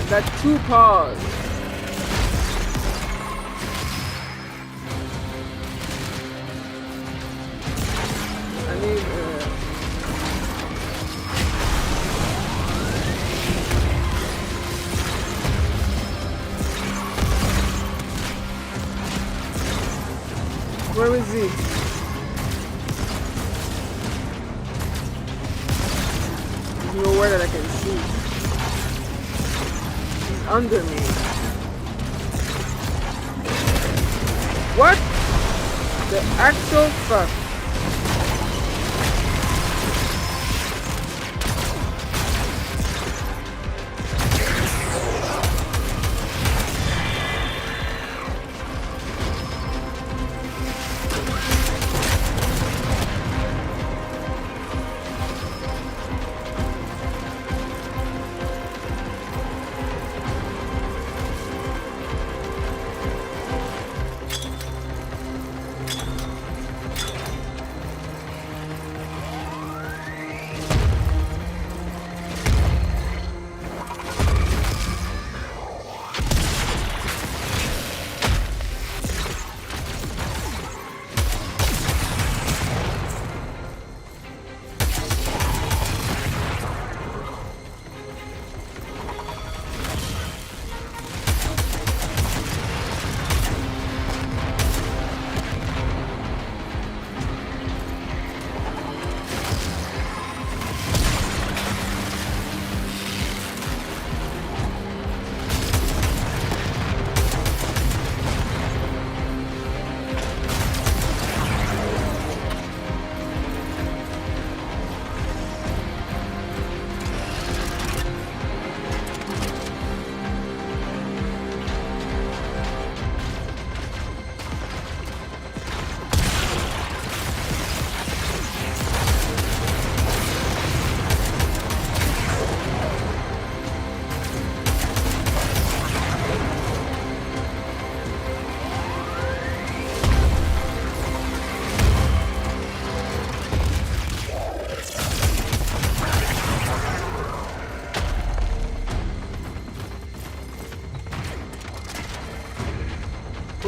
Got 2 paws. I need. Where is he? There's nowhere that I can see. Under me. What? The actual fuck?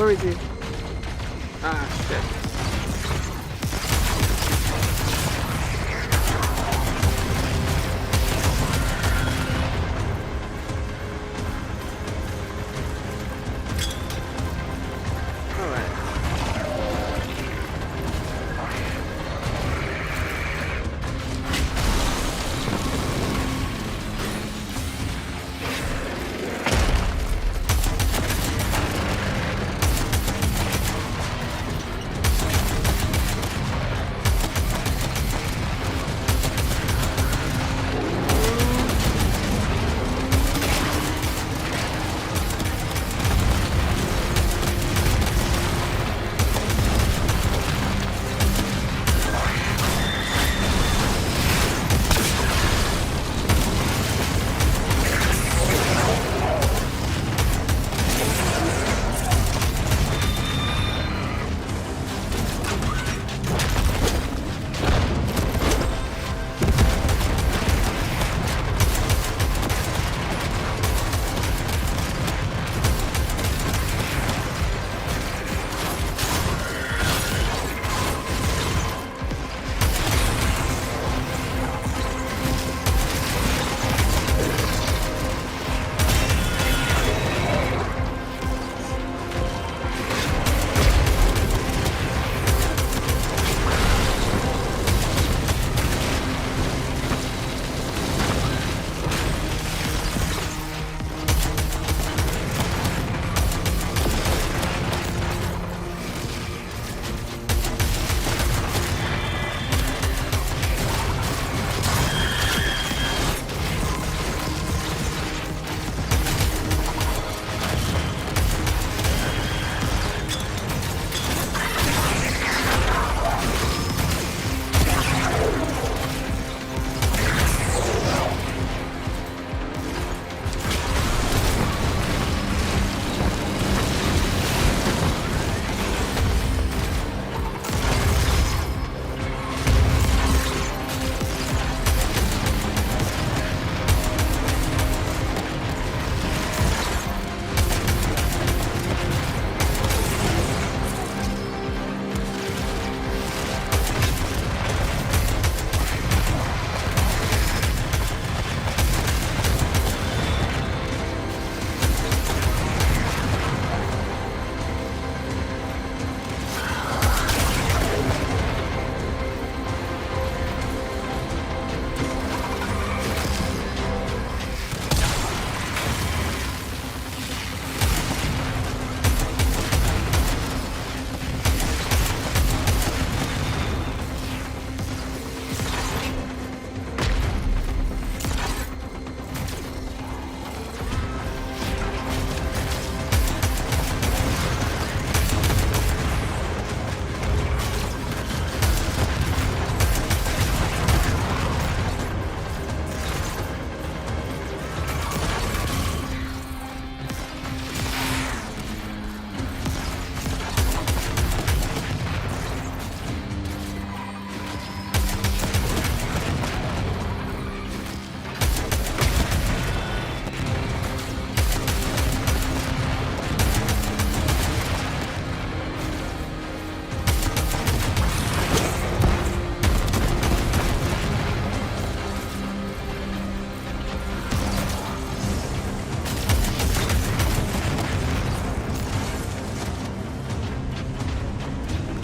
Where is he? Ah, shit.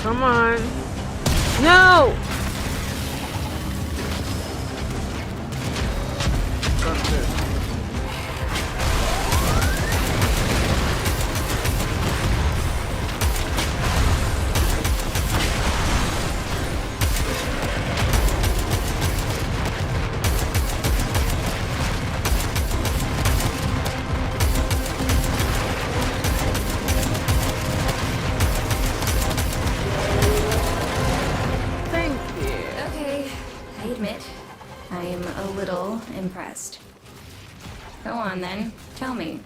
Come on. No! That's it. Okay, I admit, I am a little impressed. Go on then, tell me.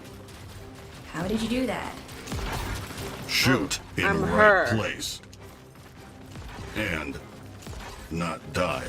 How did you do that? Shoot in I'm right her. place. And not die.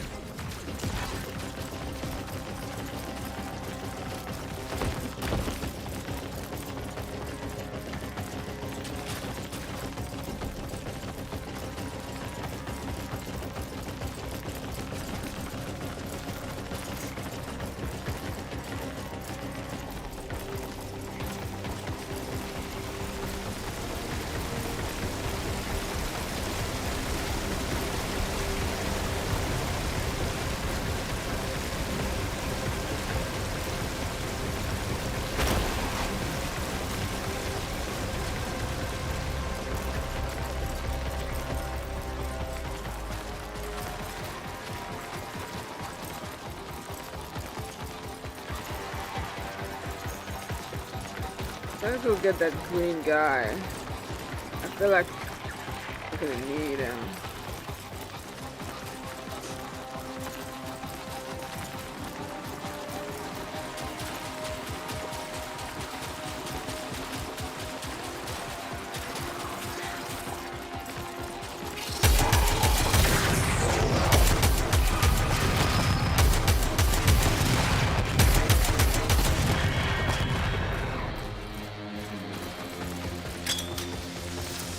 Let's go get that green guy. I feel like I'm gonna need him.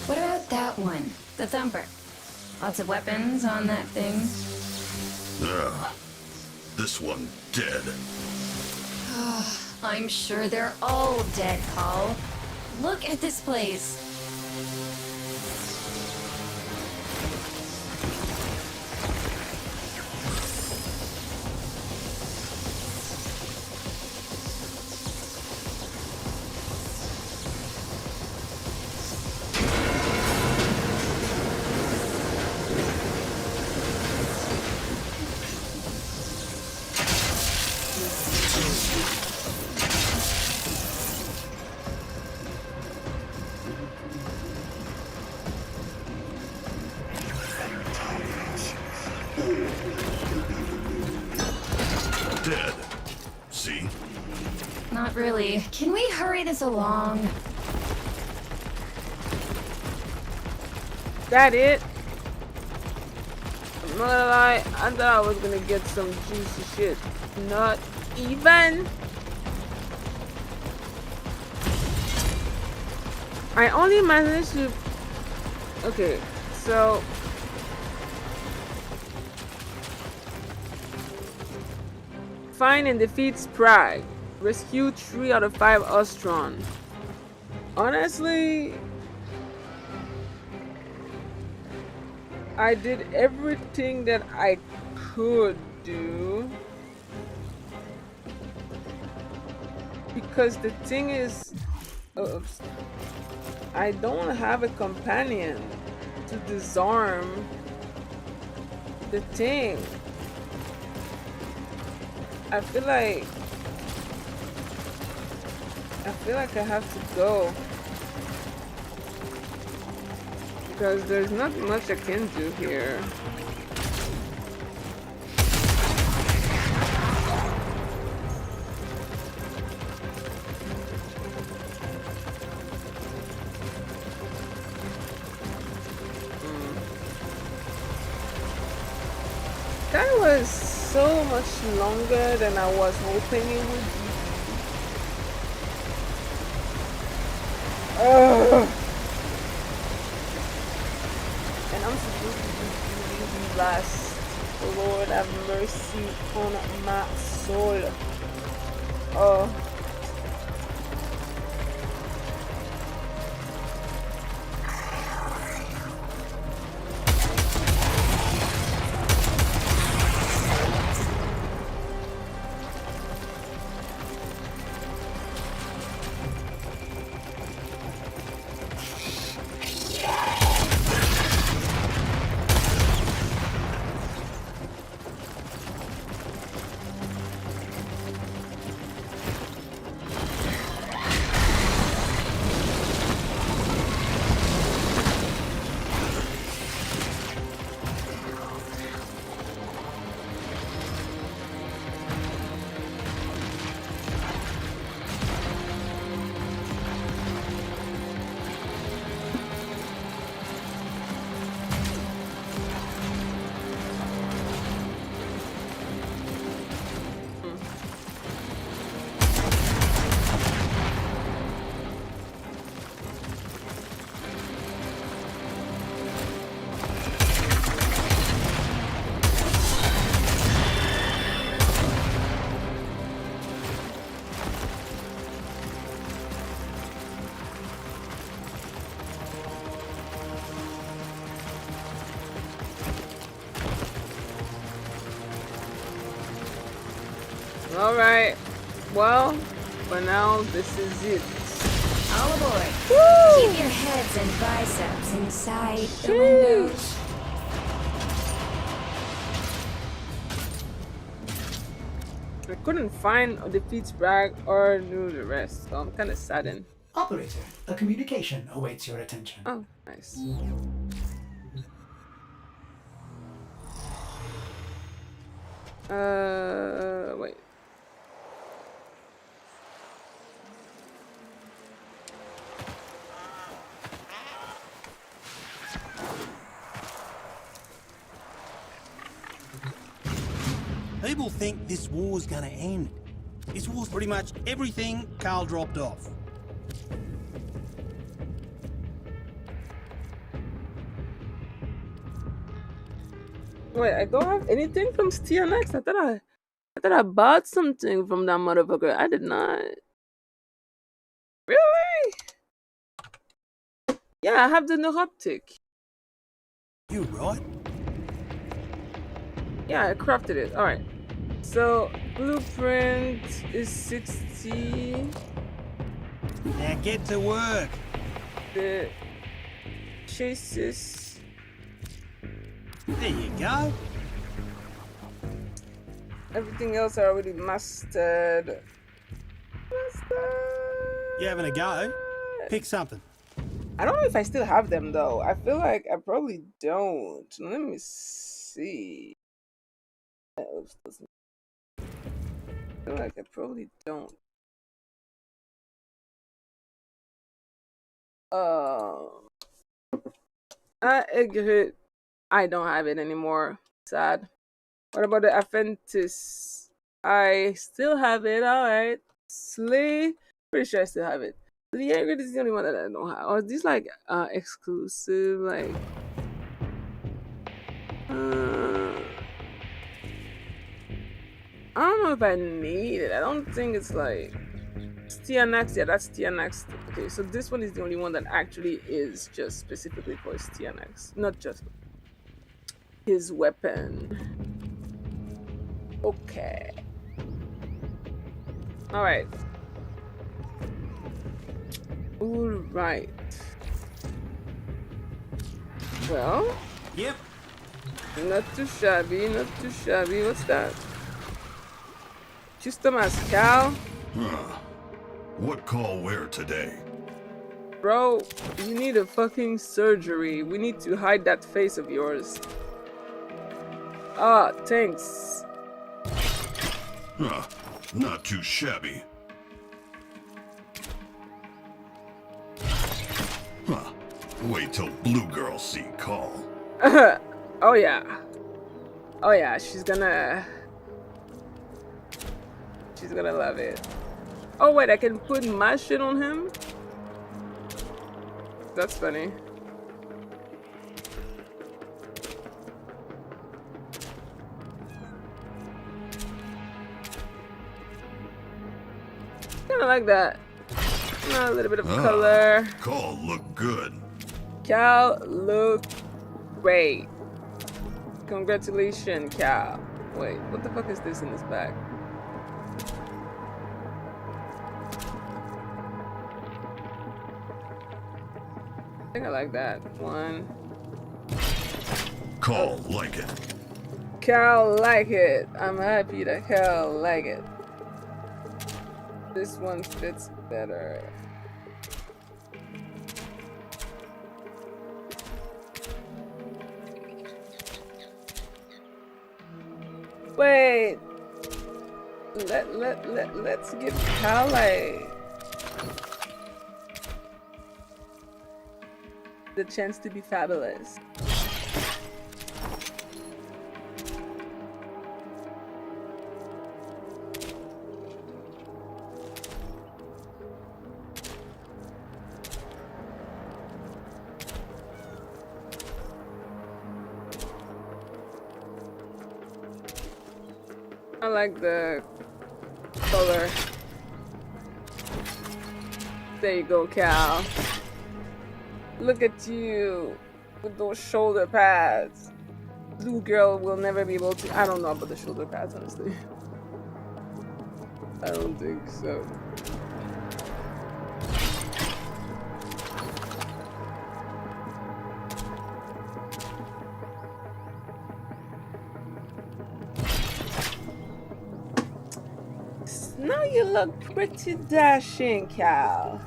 What about that one? The Thumper. Lots of weapons on that thing. This one dead. I'm sure they're all dead, Paul. Look at this place. Dead. See? Not really. Can we hurry this along? That it? I'm not gonna lie, I thought I was gonna get some juicy shit. Not even. I only managed to. Okay, so. Find and defeat Sprague. Rescue 3 out of 5 Ostron. Honestly, I did everything that I could do. Because the thing is, I don't have a companion to disarm the thing. I feel like I have to go because there's not much I can do here. That was so much longer than I was hoping it would be. Ugh. And I'm supposed to be really last. Lord have mercy on my soul. Oh. Alright, well, for now, this is it. All aboard. Woo! Keep your heads and biceps inside the windows. I couldn't find or defeat Sprague or do the rest, so I'm kind of saddened. Operator, a communication awaits your attention. Oh, nice. Wait. People think this war's gonna end. This war's pretty much everything Carl dropped off. Wait, I don't have anything from TNX. I thought I bought something from that motherfucker. I did not. Really? Yeah, I have the neuroptic. You right? Yeah, I crafted it. All right. So blueprint is 60. Now get to work. The chases. There you go. Everything else I already mastered. You having a go? Pick something. I don't know if I still have them though. I feel like I probably don't. Let me see. I feel like I probably don't. I agree. I don't have it anymore. Sad. What about the Apprentice? I still have it. All right. Slay. Pretty sure I still have it. The Jaeger is the only one that I don't have. Or is this like exclusive? Like. I don't know if I need it. I don't think it's like. It's TNX. Yeah, that's TNX. Okay, so this one is the only one that actually is just specifically for his TNX. Not just his weapon. Okay. Alright. Alright. Well. Yep. Not too shabby, not too shabby. What's that? Just a Mascal? What call where today? Bro, you need a fucking surgery. We need to hide that face of yours. Ah, thanks. Huh, not too shabby. Huh, wait till Blue Girl see call. Oh yeah. Oh yeah, she's gonna love it. Oh wait, I can put my shit on him? That's funny. Kinda like that. A little bit of color. Call look good. Cal look great. Congratulations, Cal. Wait, what the fuck is this in this bag? I think I like that one. Call like it. Cal like it. I'm happy that Cal like it. This one fits better. Wait. Let's give Cal like the chance to be fabulous. I like the color. There you go, Cal. Look at you with those shoulder pads. Blue Girl will never be able to. I don't know about the shoulder pads, honestly. I don't think so. Now you look pretty dashing, Cal.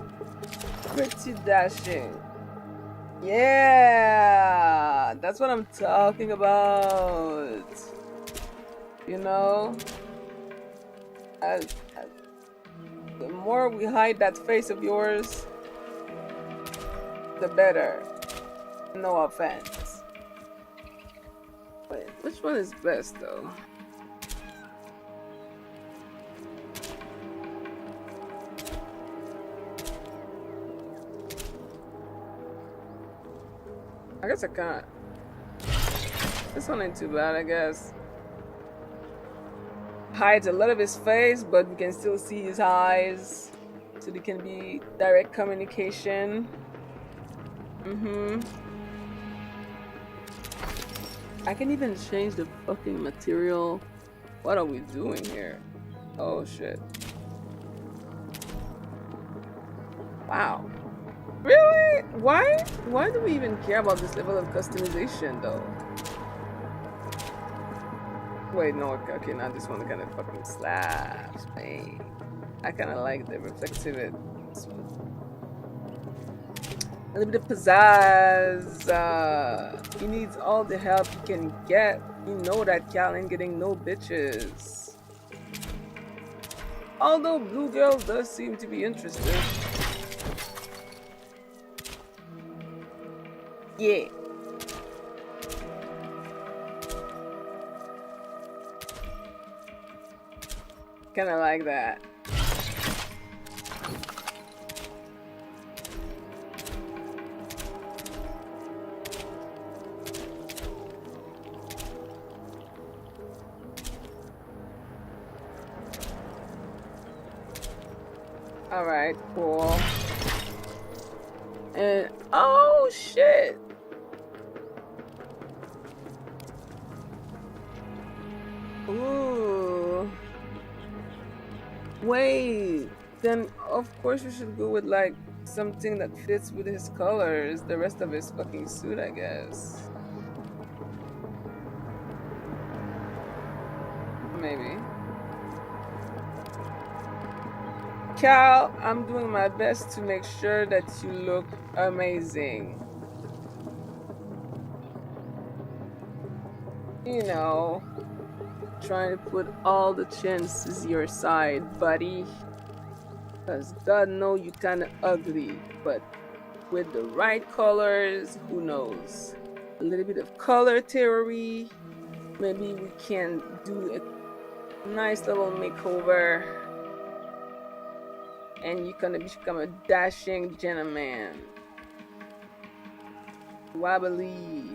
Pretty dashing. Yeah, that's what I'm talking about. You know, as the more we hide that face of yours, the better. No offense. Wait, which one is best though? I guess I can't. This one ain't too bad, I guess. Hides a lot of his face, but we can still see his eyes. So there can be direct communication. I can even change the fucking material. What are we doing here? Oh shit. Wow. Really? Why do we even care about this level of customization though? Wait, no, okay, now this one kind of fucking slaps me. I kind of like the reflective this one. A little bit of pizzazz. He needs all the help he can get. You know that Cal ain't getting no bitches. Although Blue Girl does seem to be interested. Yeah. Kinda like that. Alright, cool. And oh shit. Ooh. Wait. Then of course we should go with like something that fits with his colors, the rest of his fucking suit, I guess. Maybe. Cal, I'm doing my best to make sure that you look amazing. You know, trying to put all the chances your side, buddy. Cause God know you kinda ugly, but with the right colors, who knows? A little bit of color theory. Maybe we can do a nice little makeover. And you're gonna become a dashing gentleman. Do I believe?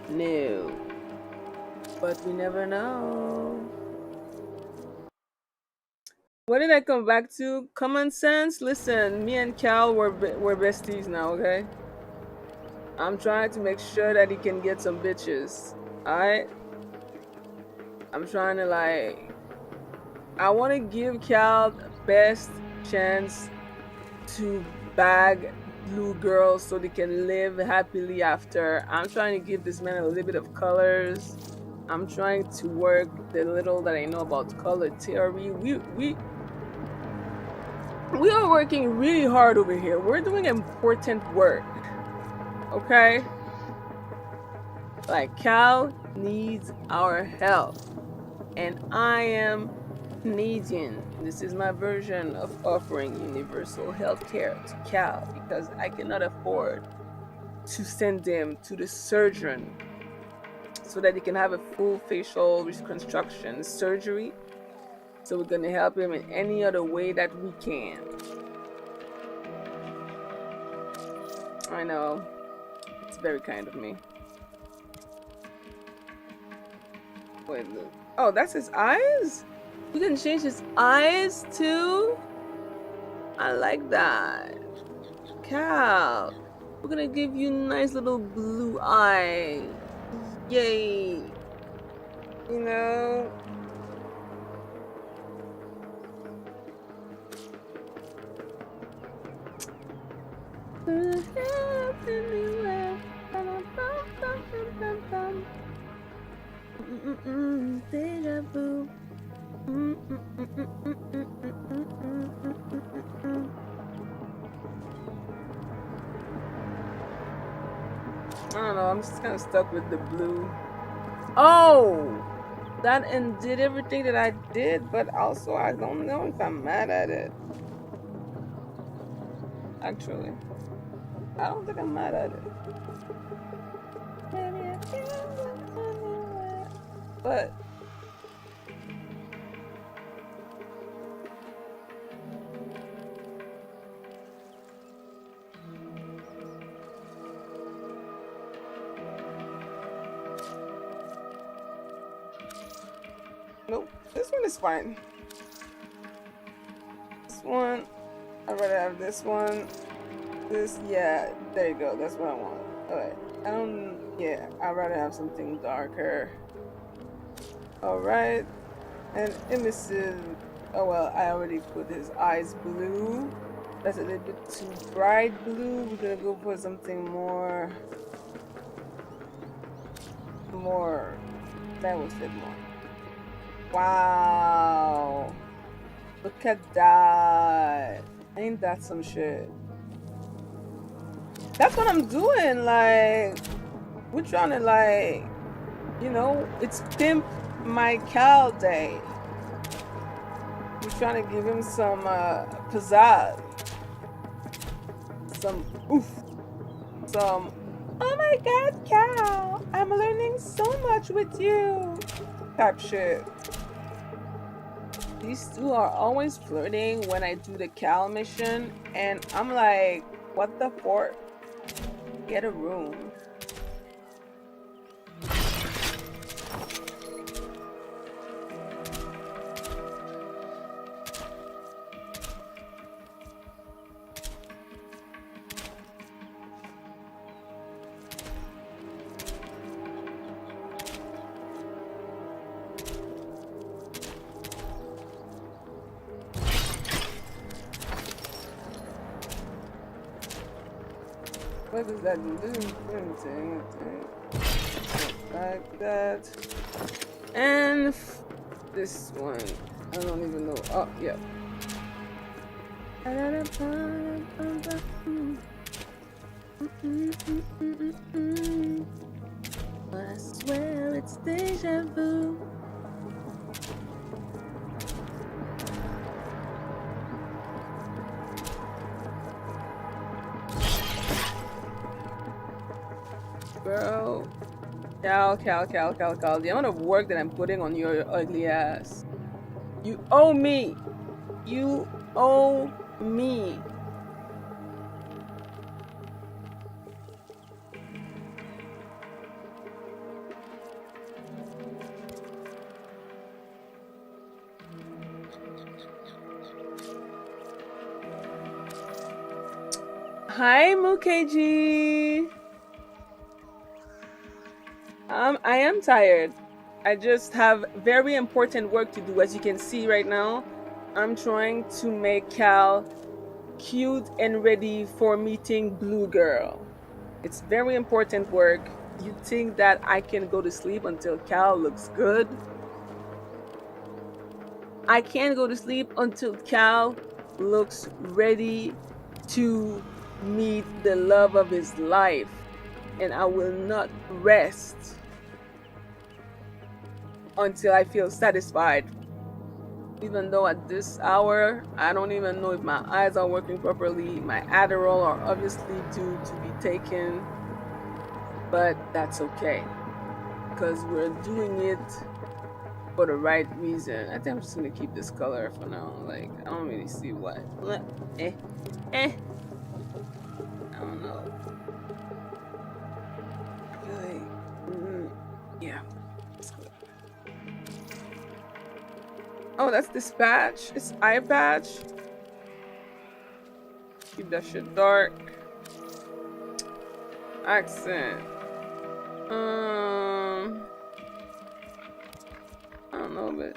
No. But we never know. What did I come back to? Common sense? Listen, me and Cal, we're besties now, okay? I'm trying to make sure that he can get some bitches. Alright? I'm trying to like... I want to give Cal the best chance to bag Blue Girl so they can live happily after. I'm trying to give this man a little bit of colors. I'm trying to work the little that I know about color theory. We are working really hard over here. We're doing important work. Okay? Like Cal needs our help. And I am Canadian. This is my version of offering universal health care to Cal because I cannot afford to send him to the surgeon so that he can have a full facial reconstruction surgery. So we're gonna help him in any other way that we can. I know. It's very kind of me. Wait, look. Oh, that's his eyes? We can change his eyes too? I like that. Cal, we're gonna give you nice little blue eye. Yay. You know? Deja vu. don't know. I'm just kind of stuck with the blue. Oh, that did everything that I did, but also I don't know if I'm mad at it. Actually, I don't think I'm mad at it. Maybe I feel it, but nope, this one is fine. This one, I'd rather have this one. This, yeah, there you go. That's what I want. Alright, yeah, I'd rather have something darker. Alright, and emissive. Oh well, I already put his eyes blue. That's a little bit too bright blue. We're gonna go for something more. That would fit more. Wow. Look at that. Ain't that some shit? That's what I'm doing. Like, we're trying to, like, you know, it's Pimp My Cal Day. We're trying to give him some pizzazz. Some oof. Some, oh my god, Cal, I'm learning so much with you type shit. These two are always flirting when I do the Cal mission, and I'm like, what the fork? Get a room. What does that do? Like that. And this one. I don't even know. Oh, yeah. I swear it's deja vu. Bro. Cal. The amount of work that I'm putting on your ugly ass. You owe me. You owe me. Hi, Mukeji. I am tired. I just have very important work to do. As you can see right now, I'm trying to make Cal cute and ready for meeting Blue Girl. It's very important work. You think that I can go to sleep until Cal looks good? I can't go to sleep until Cal looks ready to meet the love of his life. And I will not rest until I feel satisfied. Even though at this hour, I don't even know if my eyes are working properly. My Adderall are obviously due to be taken. But that's okay. Because we're doing it for the right reason. I think I'm just going to keep this color for now. Like, I don't really see what. I don't know. Really, yeah. Oh, that's Dispatch. It's Eye Patch. Keep that shit dark. Accent. I don't know, but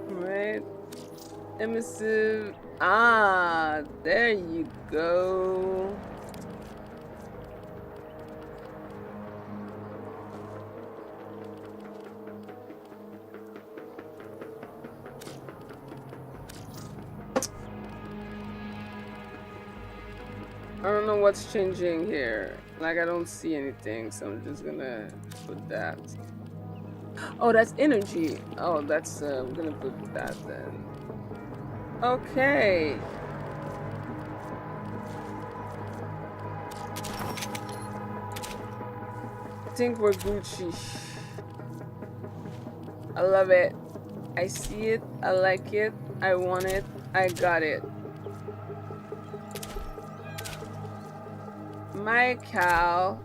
right. Emissive. Ah, there you go. I don't know what's changing here. Like, I don't see anything, so I'm just gonna put that. Oh, that's energy. Oh, that's, I'm gonna put that then. Okay. I think we're Gucci. I love it. I see it. I like it. I want it. I got it. My cow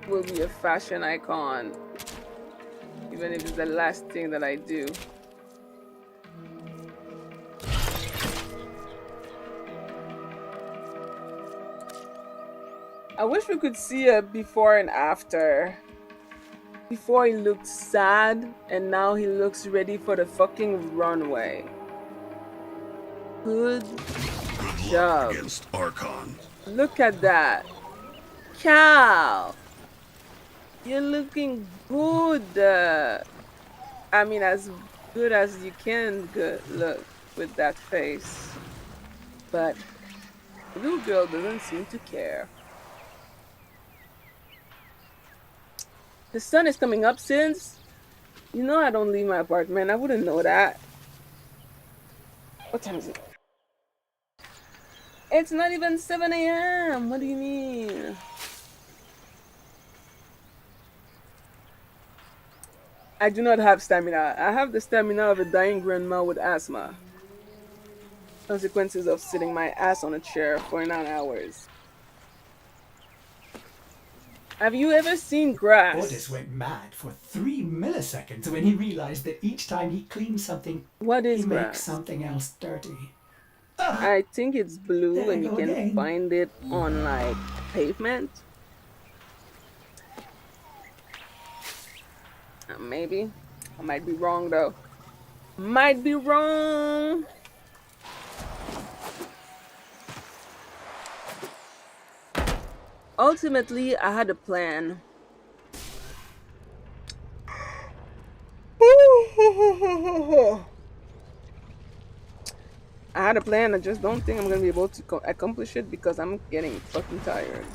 will be a fashion icon, even if it's the last thing that I do. I wish we could see a before and after. Before he looked sad, and now he looks ready for the fucking runway. Good job. Against Archon. Look at that. Cal, you're looking good. I mean, as good as you can look with that face. But Blue Girl doesn't seem to care. The sun is coming up, since you know I don't leave my apartment. I wouldn't know that. What time is it? It's not even 7 a.m. What do you mean? I do not have stamina. I have the stamina of a dying grandma with asthma. Consequences of sitting my ass on a chair for 9 hours. Have you ever seen grass? Otis went mad for 3 milliseconds when he realized that each time he cleans something, What is he grass? makes something else dirty. I think it's blue There and you you go can again. find it on like pavement. Maybe. I might be wrong though. Might be wrong. Ultimately, I had a plan. I had a plan. I just don't think I'm gonna be able to accomplish it because I'm getting fucking tired.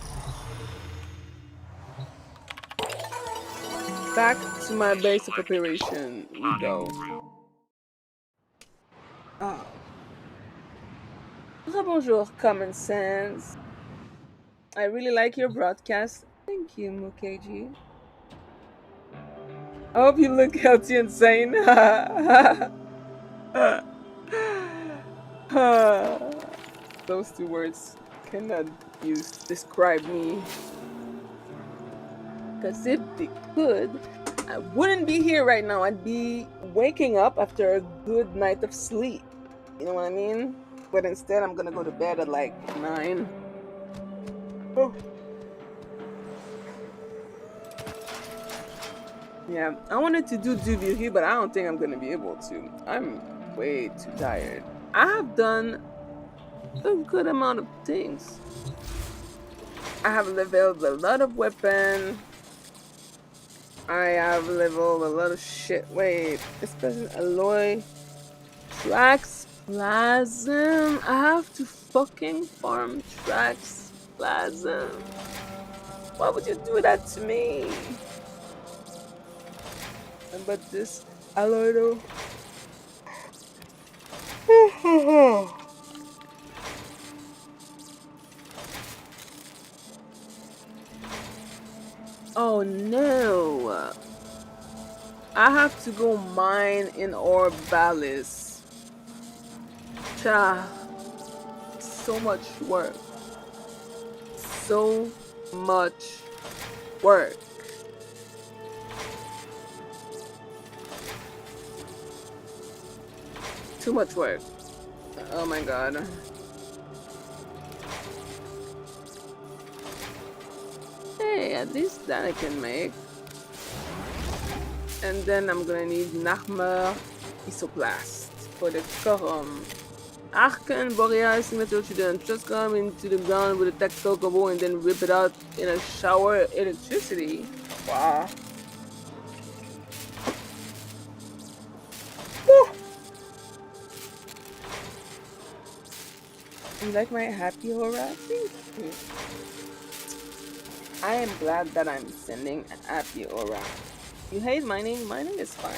Back to my base of operation we go. Oh. Bonjour, common sense. I really like your broadcast. Thank you, Mukeji. I hope you look healthy and sane. Those two words cannot be used to describe me. Because if they could, I wouldn't be here right now. I'd be waking up after a good night of sleep. You know what I mean? But instead, I'm gonna go to bed at like 9. Oh. Yeah, I wanted to do Dubury, but I don't think I'm gonna be able to. I'm way too tired. I have done a good amount of things. I have leveled a lot of weapons. I have leveled a lot of shit. Wait, especially alloy, tracks, plasm. I have to fucking farm tracks, plasm. Why would you do that to me? But this alloy though. Oh no! I have to go mine in Orbalis. Cha. So much work. So much work. Too much work. Oh my god. Hey, at least that I can make. And then I'm gonna need Nachmer Isoplast for the Corum. Arcan Boreal signature children just come into the ground with a tactile combo and then rip it out in a shower of electricity. Wow. Woo. You like my happy aura? Thank you. I am glad that I'm sending an happy aura. You hate mining? Mining is fine.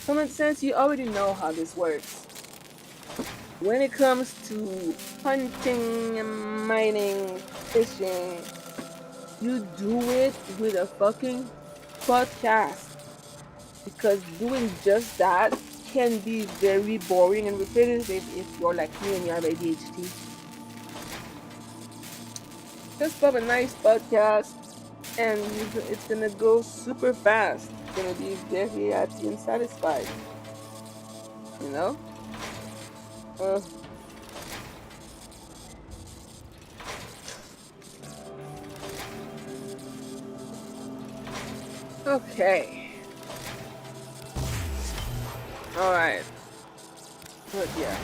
Common sense, you already know how this works. When it comes to hunting, mining, fishing, you do it with a fucking podcast. Because doing just that can be very boring and repetitive if you're like me and you have ADHD. Just pop a nice podcast and it's gonna go super fast. It's gonna be very happy and satisfied. You know? Okay. Alright. But yeah.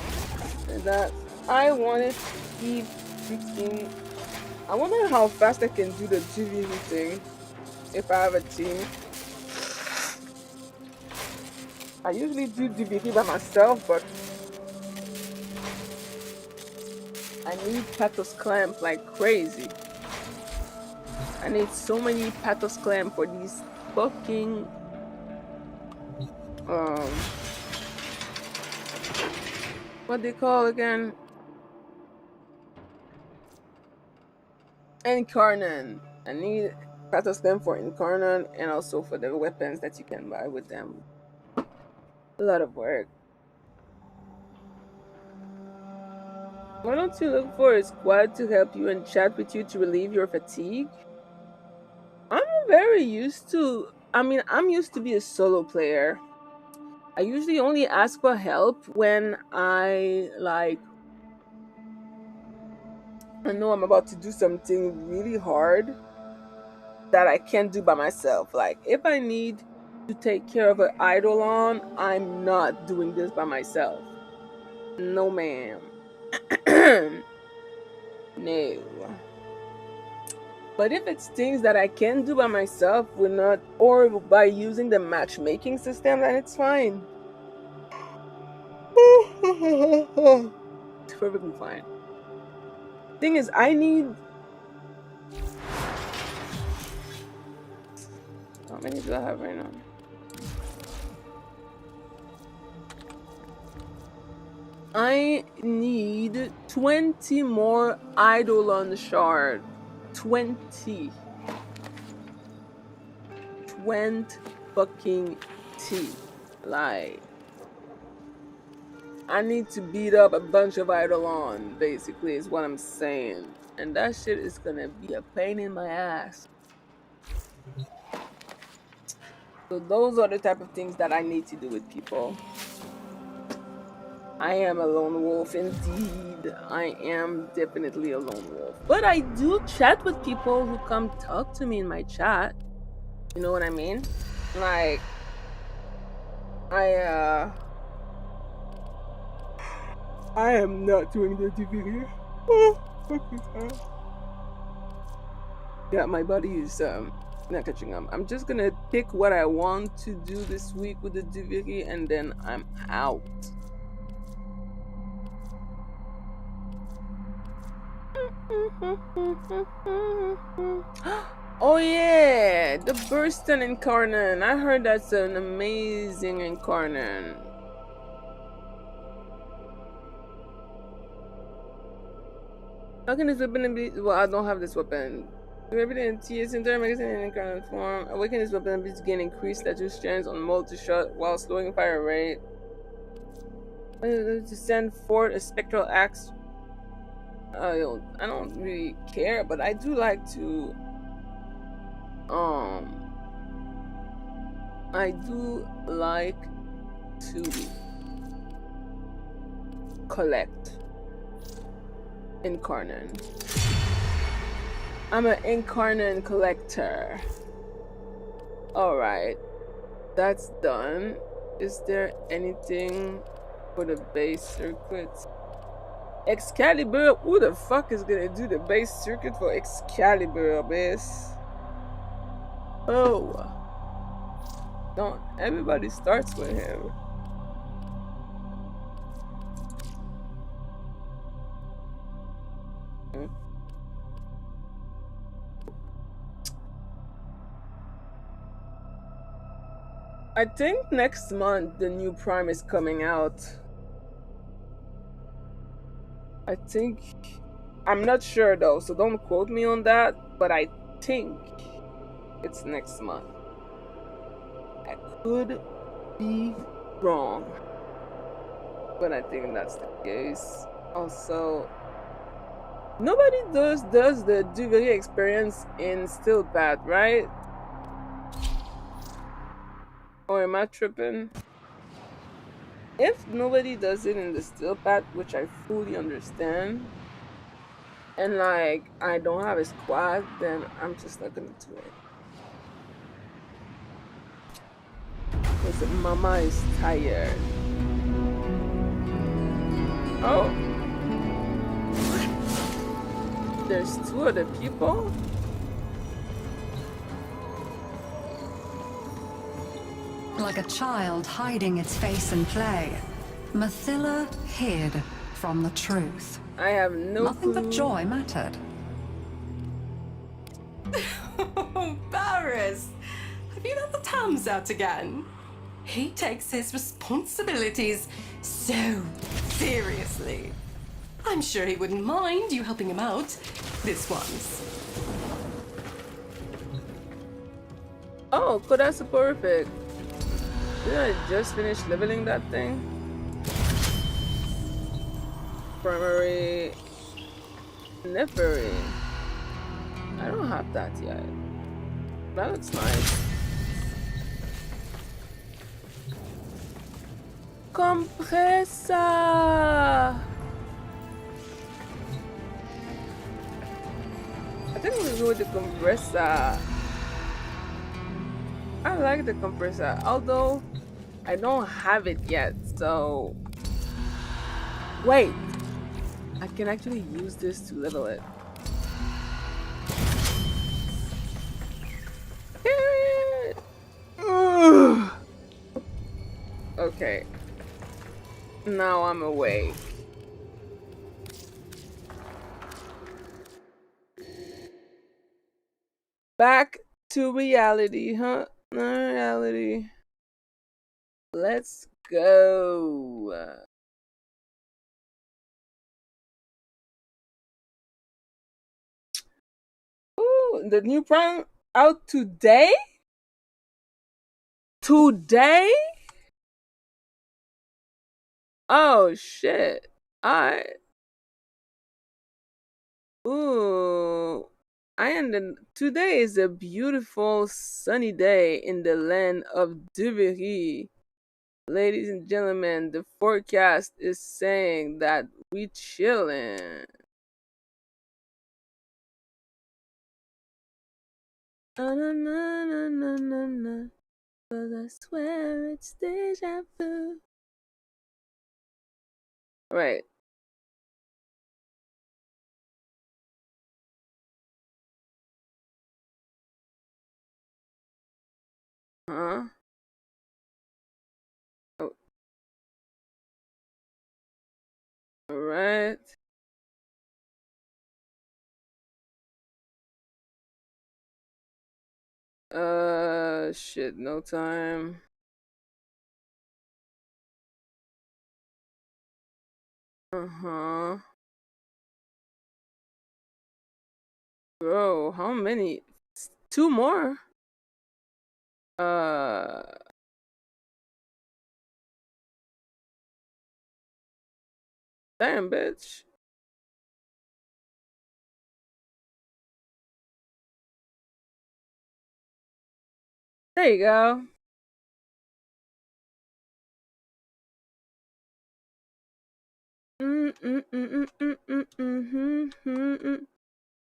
And that I wanted to keep freaking. I wonder how fast I can do the GVV thing if I have a team. I usually do DVP by myself, but I need Pathos Clamp like crazy. I need so many Pathos Clamp for these fucking what they call again? Incarnon. I need Pathos Clamp for Incarnon and also for the weapons that you can buy with them. A lot of work. Why don't you look for a squad to help you and chat with you to relieve your fatigue? I'm I'm used to be a solo player. I usually only ask for help when I know I'm about to do something really hard that I can't do by myself. Like if I need to take care of an eidolon, I'm not doing this by myself. No ma'am. No. But if it's things that I can do by myself or by using the matchmaking system, then it's fine. It's perfectly fine. Thing is, I need. How many do I have right now? I need 20 more Eidolon shard. 20. 20 fucking T. Like, I need to beat up a bunch of Eidolon, basically, is what I'm saying. And that shit is gonna be a pain in my ass. So those are the type of things that I need to do with people. I am a lone wolf indeed. I am definitely a lone wolf. But I do chat with people who come talk to me in my chat. You know what I mean? Like, I am not doing the DVD. Oh, fucking hell. Yeah, my body is not catching up. I'm just gonna pick what I want to do this week with the DVD and then I'm out. Oh yeah, the Burston Incarnon. I heard that's an amazing Incarnon. How can this weapon be? Well, I don't have this weapon. Everything TS in their magazine in Incarnon form. Awaken this weapon ability to gain increased stature strength on multi-shot while slowing fire rate. To send forth a spectral axe. I don't really care, but I do like to collect Incarnon. I'm an Incarnon collector. Alright, that's done. Is there anything for the base circuits? Excalibur, who the fuck is gonna do the base circuit for Excalibur, base? Oh, don't everybody starts with him. I think next month the new Prime is coming out. I think. I'm not sure though, so don't quote me on that, but I think it's next month. I could be wrong, but I think that's the case. Also, nobody does the Duvalier experience in Steel Path, right? Or am I tripping? If nobody does it in the Steel Path, which I fully understand, and like I don't have a squad, then I'm just not gonna do it. Because Mama is tired. Oh. There's two other people? Like a child hiding its face in play, Mathila hid from the truth. I have no Nothing clue. but joy mattered. Oh, Barris! Have you let the Tams out again? He takes his responsibilities so seriously. I'm sure he wouldn't mind you helping him out this once. Oh, that's perfect. Didn't I just finish leveling that thing? Primary Nefery. I don't have that yet. That looks nice. Compressor! I think we'll go with the compressor. I like the compressor, although I don't have it yet, so... Wait! I can actually use this to level it. Ugh. Okay. Now I'm awake. Back to reality, huh? Reality. Let's go. Ooh, the new Prime out today? Today? Oh shit. Alright. Ooh. Today is a beautiful sunny day in the land of Dubery. Ladies and gentlemen, the forecast is saying that we chillin'. Na na na na na na na. But I swear it's deja vu. Right. Huh? Oh. Alright. Shit, no time. Uh-huh. Bro, how many? Two more? Uh... Damn, bitch. There you go.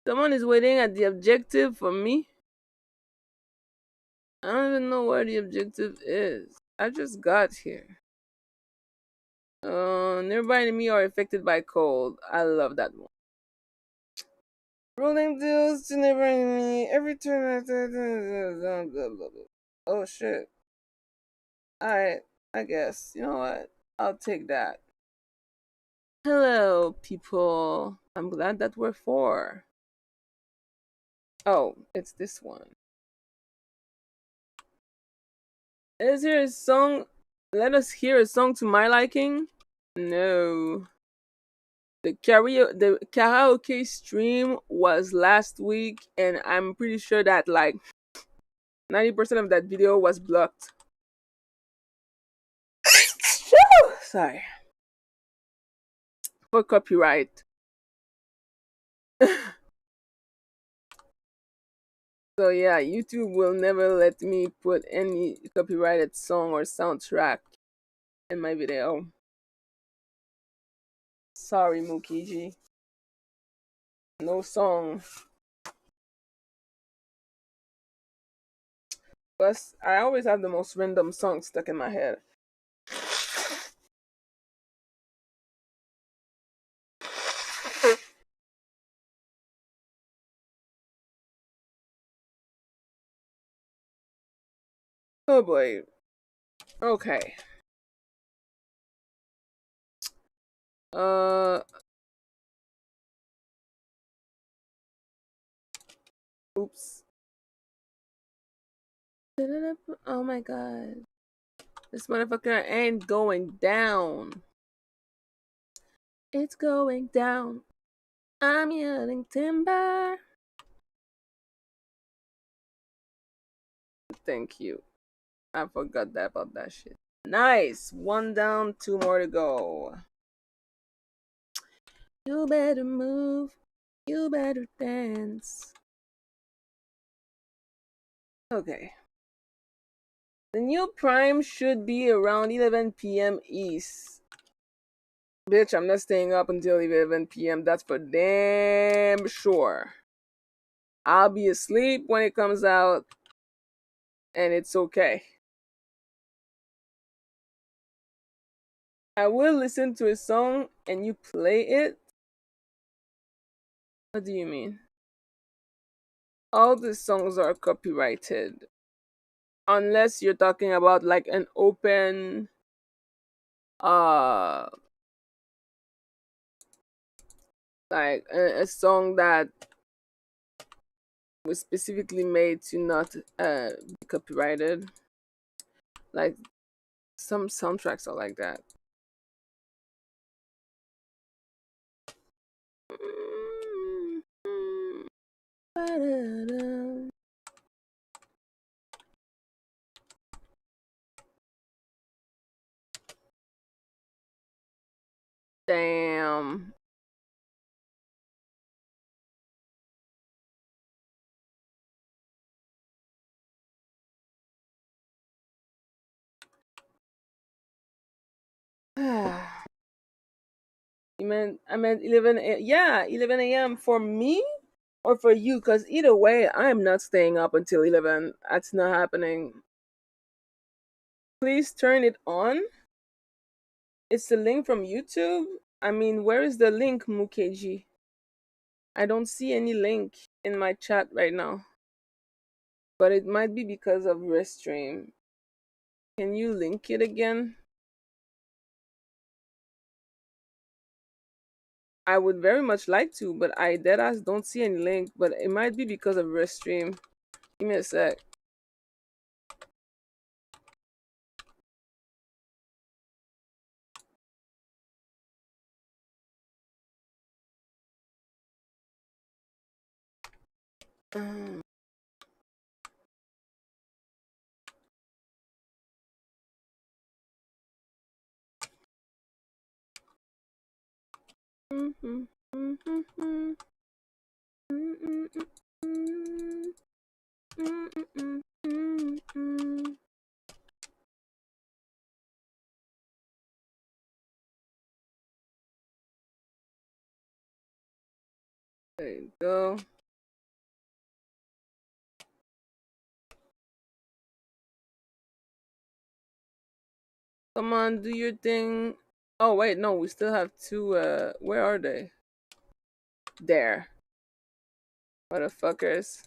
Someone is waiting at the objective for me. I don't even know where the objective is. I just got here. Nearby enemy are affected by cold. I love that one. Rolling deals to nearby enemy every turn. Blah, blah, blah. Oh shit. Alright, I guess. You know what? I'll take that. Hello, people. I'm glad that we're four. Oh, it's this one. Is there a song? Let us hear a song to my liking? No. The karaoke stream was last week, and I'm pretty sure that like 90% of that video was blocked. Sorry. For copyright. So yeah, YouTube will never let me put any copyrighted song or soundtrack in my video. Sorry, Mukiji. No song. Plus, I always have the most random songs stuck in my head. Oh boy. Okay. Oops. Oh my god. This motherfucker ain't going down. It's going down. I'm yelling timber. Thank you. I forgot that about that shit. Nice. One down, two more to go. You better move. You better dance. Okay. The new prime should be around 11 p.m. East. Bitch, I'm not staying up until 11 p.m. That's for damn sure. I'll be asleep when it comes out, and it's okay. I will listen to a song and you play it. What do you mean? All the songs are copyrighted. Unless you're talking about like an open uh like a song that was specifically made to not be copyrighted. Like some soundtracks are like that. Damn. I meant 11 yeah, 11 a.m. for me or for you, because either way, I am not staying up until 11. That's not happening. Please turn it on. It's the link from YouTube. I mean, where is the link, Mukeji? I don't see any link in my chat right now. But it might be because of Restream. Can you link it again? I would very much like to, but I deadass don't see any link. But it might be because of Restream. Give me a sec. Um, There you go. Come on, do your thing. Oh wait, no, we still have two. Where are they? There, motherfuckers.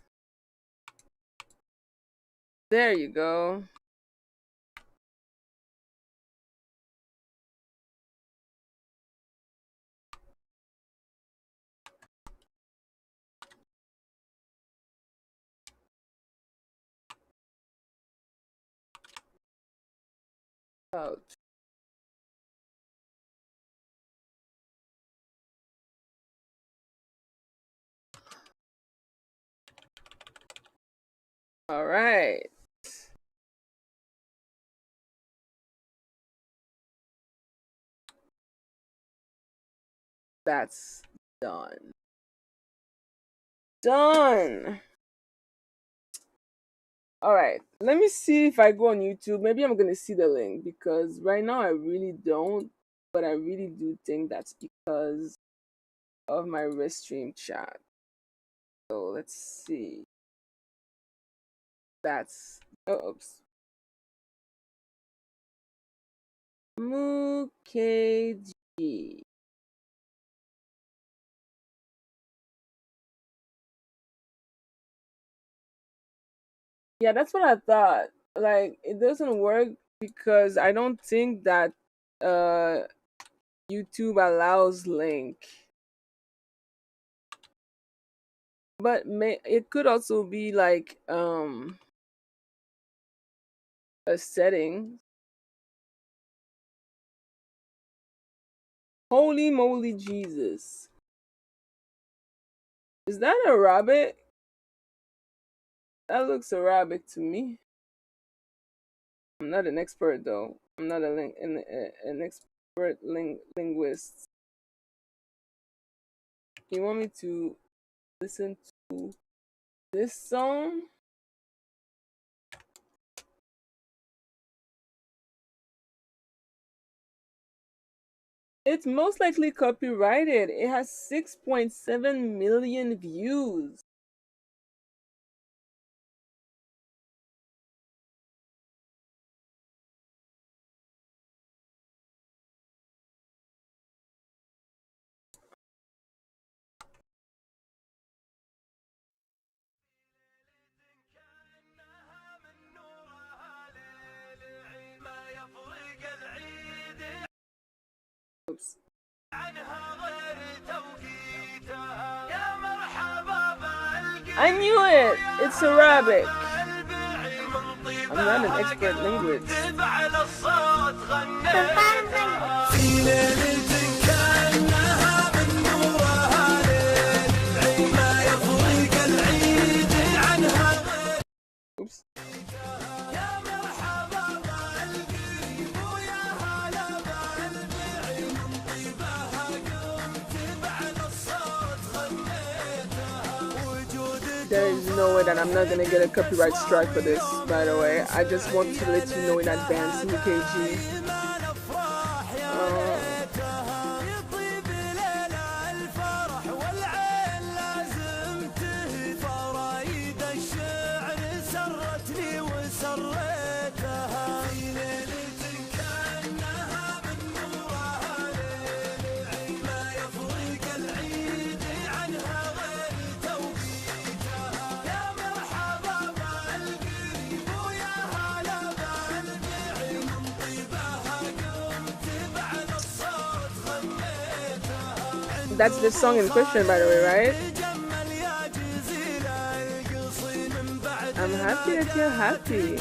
There you go. Ouch. All right. That's done. Done. All right. Let me see if I go on YouTube. Maybe I'm going to see the link because right now I really don't. But I really do think that's because of my Restream chat. So let's see. That's. Oh, oops. Mukeji. Yeah, that's what I thought. Like, it doesn't work because I don't think that YouTube allows link. But it could also be like a setting. Holy moly Jesus. Is that Arabic? That looks Arabic to me. I'm not an expert though. I'm not an expert linguist. You want me to listen to this song? It's most likely copyrighted. It has 6.7 million views. Oops. I knew it! It's Arabic. I'm not an expert linguist. Oops. There is no way that I'm not gonna get a copyright strike for this, by the way. I just want to let you know in advance, UKG. That's the song in question, by the way, right? I'm happy that you're happy.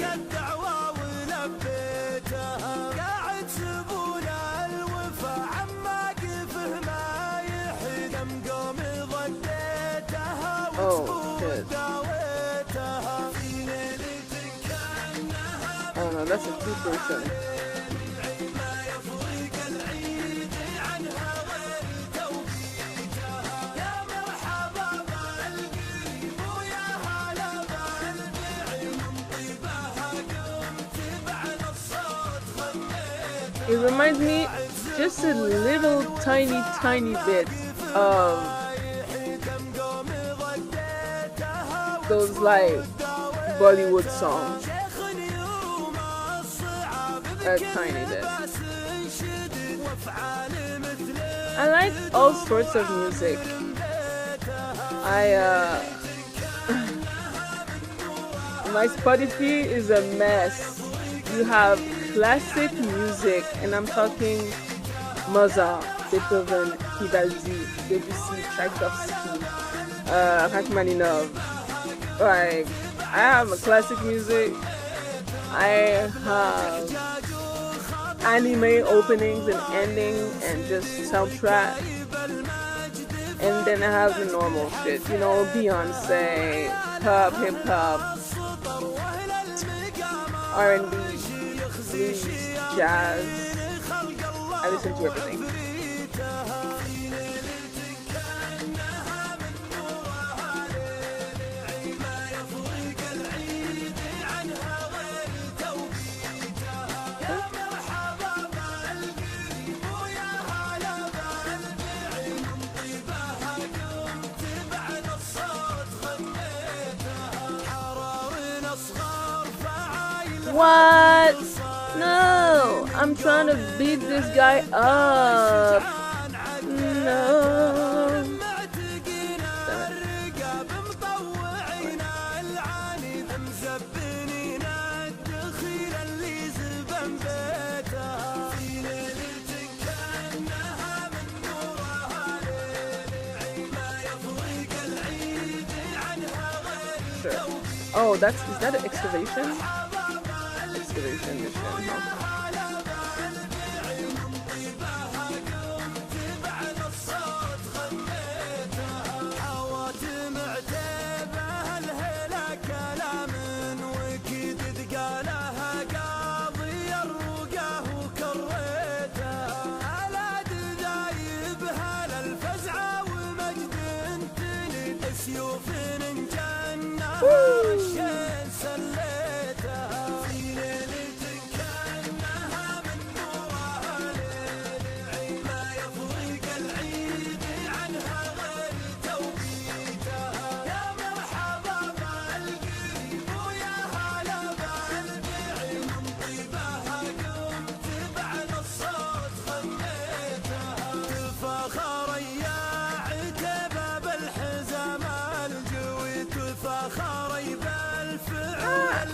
Oh, shit. Oh no, that's a two-person. It reminds me just a little tiny bit of those like Bollywood songs. A tiny bit. I like all sorts of music. My Spotify is a mess. You have classic music, and I'm talking Mozart, Beethoven, Vivaldi, Debussy, Tchaikovsky, Rachmaninoff. Like, I have a classic music. I have anime openings and endings and just soundtrack. And then I have the normal shit, you know, Beyonce, pop, hip hop, R&B, blues, jazz. I listen to everything. What? No, I'm trying to beat this guy up. No. Sure. Oh, is that an excavation? Excavation mission. Huh?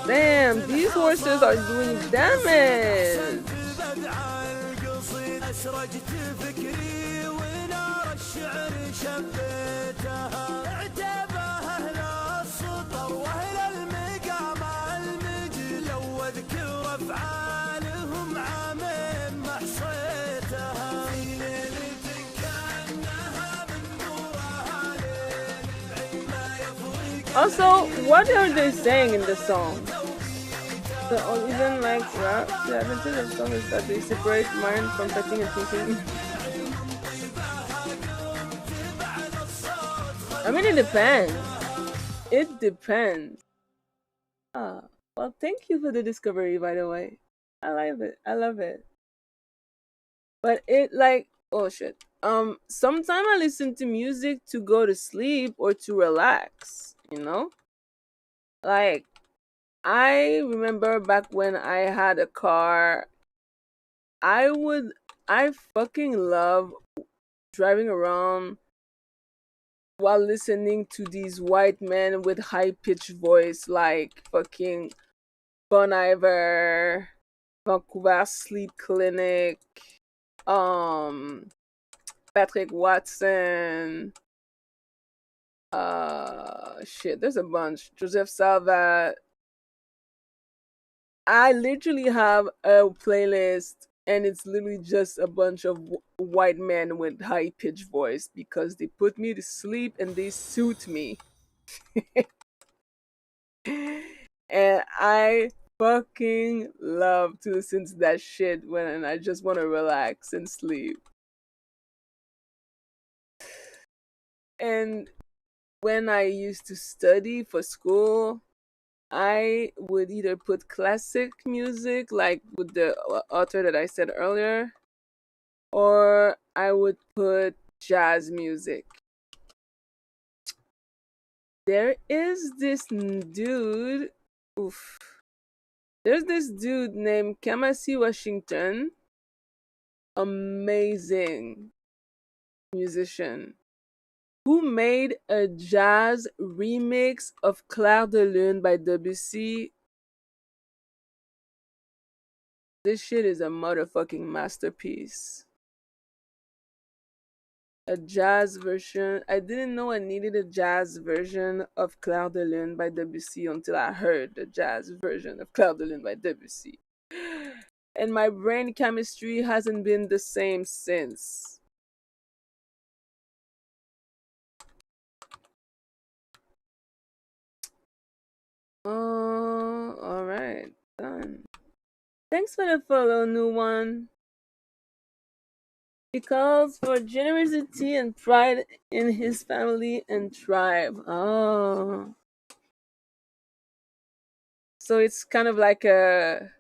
Damn, these horses are doing damage. Also, what are they saying in the song? Or even like rap, the advantage of song is that they separate mind from touching and thinking. I mean, it depends. It depends. Ah, well, thank you for the discovery, by the way. I love it. I love it. But it like, oh shit. Sometimes I listen to music to go to sleep or to relax. You know, like I remember back when I had a car. I fucking love driving around while listening to these white men with high pitched voice like fucking Bon Iver, Vancouver Sleep Clinic, um, Patrick Watson, shit, there's a bunch. Joseph Salvat. I literally have a playlist and it's literally just a bunch of white men with high pitched voice because they put me to sleep and they soothe me. And I fucking love to listen to that shit when I just want to relax and sleep. And when I used to study for school, I would either put classic music, like with the author that I said earlier, or I would put jazz music. There is this dude, oof, There's this dude named Kamasi Washington, amazing musician, who made a jazz remix of Clair de Lune by Debussy. This shit is a motherfucking masterpiece. A jazz version. I didn't know I needed a jazz version of Clair de Lune by Debussy until I heard the jazz version of Clair de Lune by Debussy. And my brain chemistry hasn't been the same since. Oh, alright. Done. Thanks for the follow, new one. He calls for generosity and pride in his family and tribe. Oh. So it's kind of like a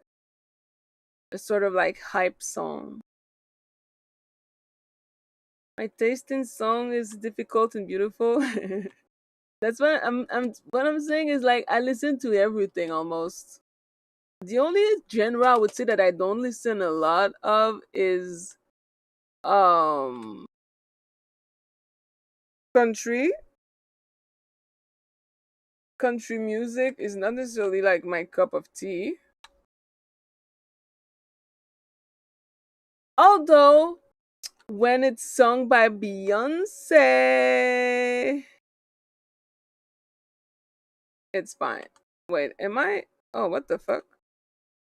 sort of like hype song. My taste in song is difficult and beautiful. That's what I'm saying is like I listen to everything almost. The only genre I would say that I don't listen a lot of is um country. Country music is not necessarily like my cup of tea. Although when it's sung by Beyonce, it's fine. Wait, am I? Oh, what the fuck?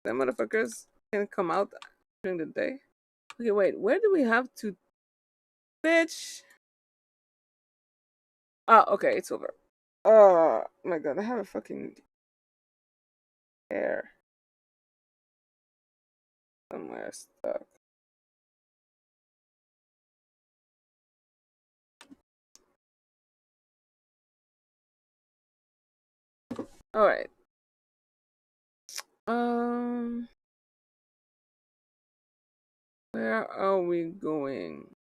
That motherfuckers can come out during the day. Okay, wait. Where do we have to? Bitch. Ah, okay, it's over. Oh my god, I have a fucking hair somewhere stuck. All right. Um, where are we going?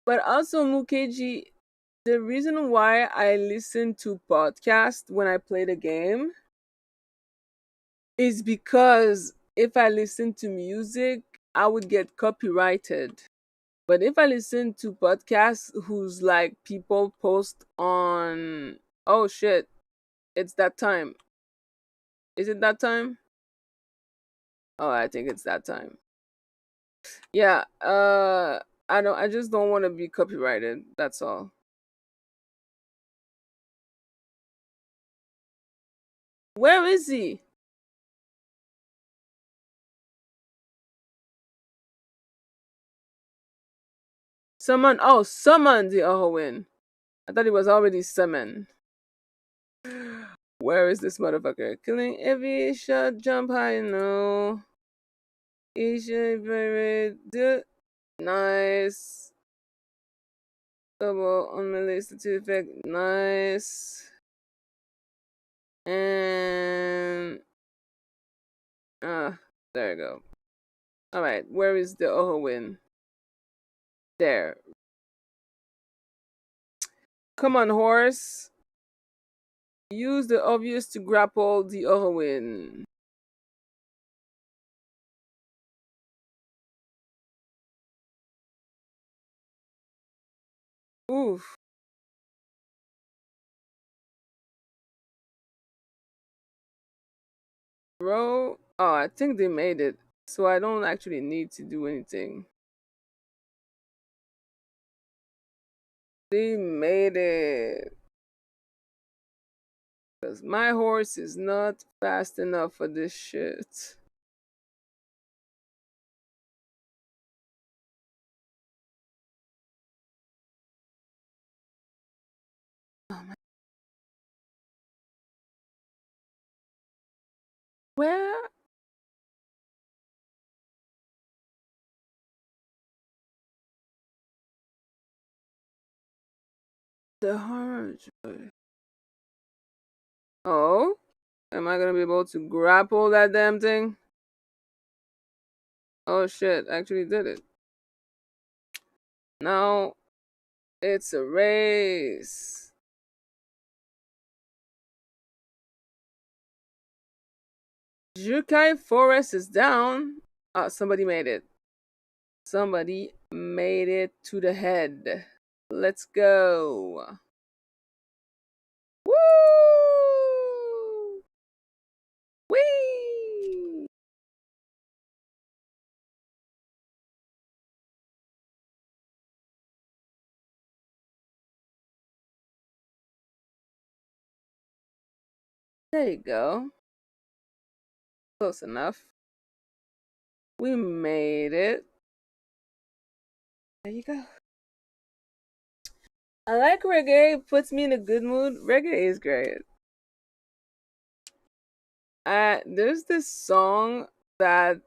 But also, Mukeji, the reason why I listen to podcasts when I play the game is because if I listen to music, I would get copyrighted. But if I listen to podcasts whose like people post on, oh shit, it's that time. Is it that time? Oh, I think it's that time. Yeah, I just don't want to be copyrighted. That's all. Where is he? Summon the Owen. I thought he was already summoned. Where is this motherfucker? Killing every shot, jump high, no. Asian, very good. Nice. Double unrelated to effect, nice. And there you go. Alright, where is the Owen? There. Come on, horse. Use the obvious to grapple the Owen. Oof. Bro. Oh, I think they made it. So I don't actually need to do anything. They made it. Because my horse is not fast enough for this shit. Oh my. Where? The horror joy. Oh? Am I gonna be able to grapple that damn thing? Oh shit, I actually did it. Now it's a race. Jukai Forest is down. Somebody made it. Somebody made it to the head. Let's go. Woo! Whee! There you go. Close enough. We made it. There you go. I like reggae. It puts me in a good mood. Reggae is great. There's this song that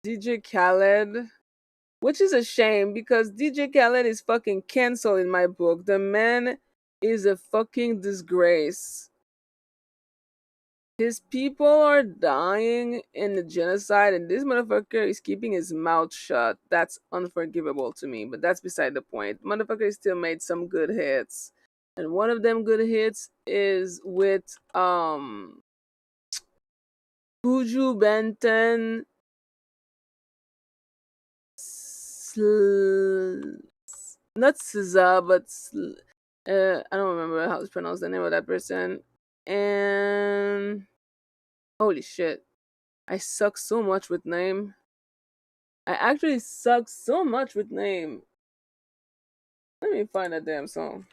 DJ Khaled, which is a shame because DJ Khaled is fucking canceled in my book. The man is a fucking disgrace. His people are dying in the genocide, and this motherfucker is keeping his mouth shut. That's unforgivable to me, but that's beside the point. Motherfucker still made some good hits. And one of them good hits is with Buju Benton not SZA, but I don't remember how to pronounce the name of that person. And holy shit, I suck so much with name. I actually suck so much with name. Let me find that damn song.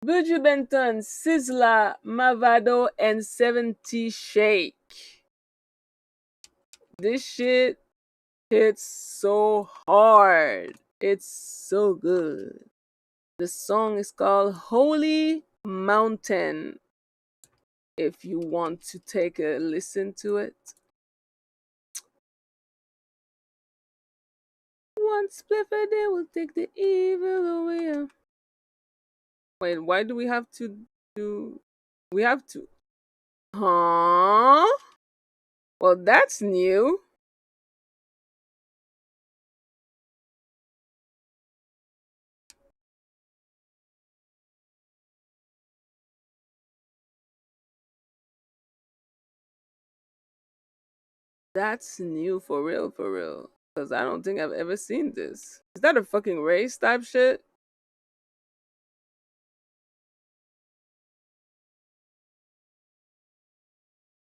Buju Benton, Sizzla, Mavado, and 70 Shake. This shit hits so hard. It's so good. The song is called Holy Mountain. If you want to take a listen to it. One spliff a day will take the evil away. Wait, why do we have to do... We have to... Huh? Well, that's new. That's new for real, for real. Because I don't think I've ever seen this. Is that a fucking race type shit?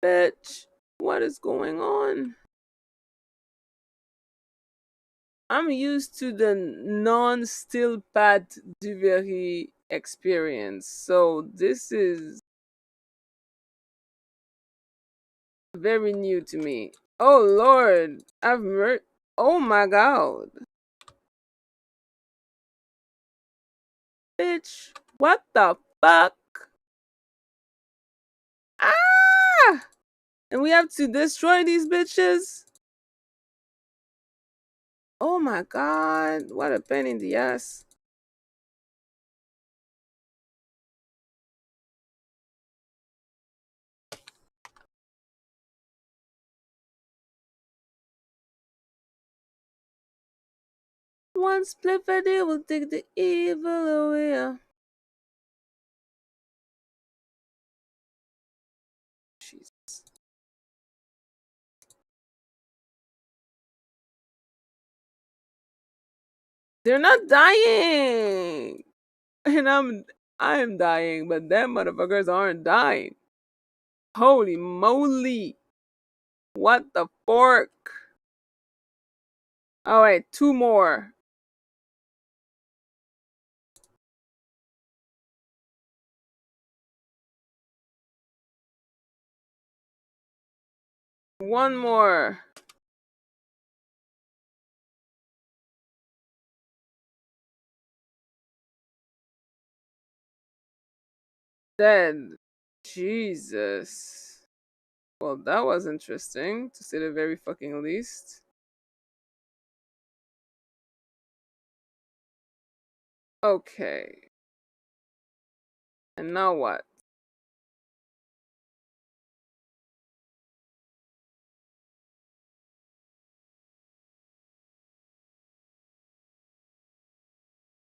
Bitch, what is going on? I'm used to the non-steel pad Duvary experience, so this is very new to me. Oh Lord, oh my God. Bitch, what the fuck? Ah! And we have to destroy these bitches? Oh my God, what a pain in the ass. One split a day will take the evil away. Jesus. They're not dying. And I am dying, but them motherfuckers aren't dying. Holy moly. What the fork? Alright, two more. One more. Dead. Jesus. Well, that was interesting, to say the very fucking least. Okay. And now what?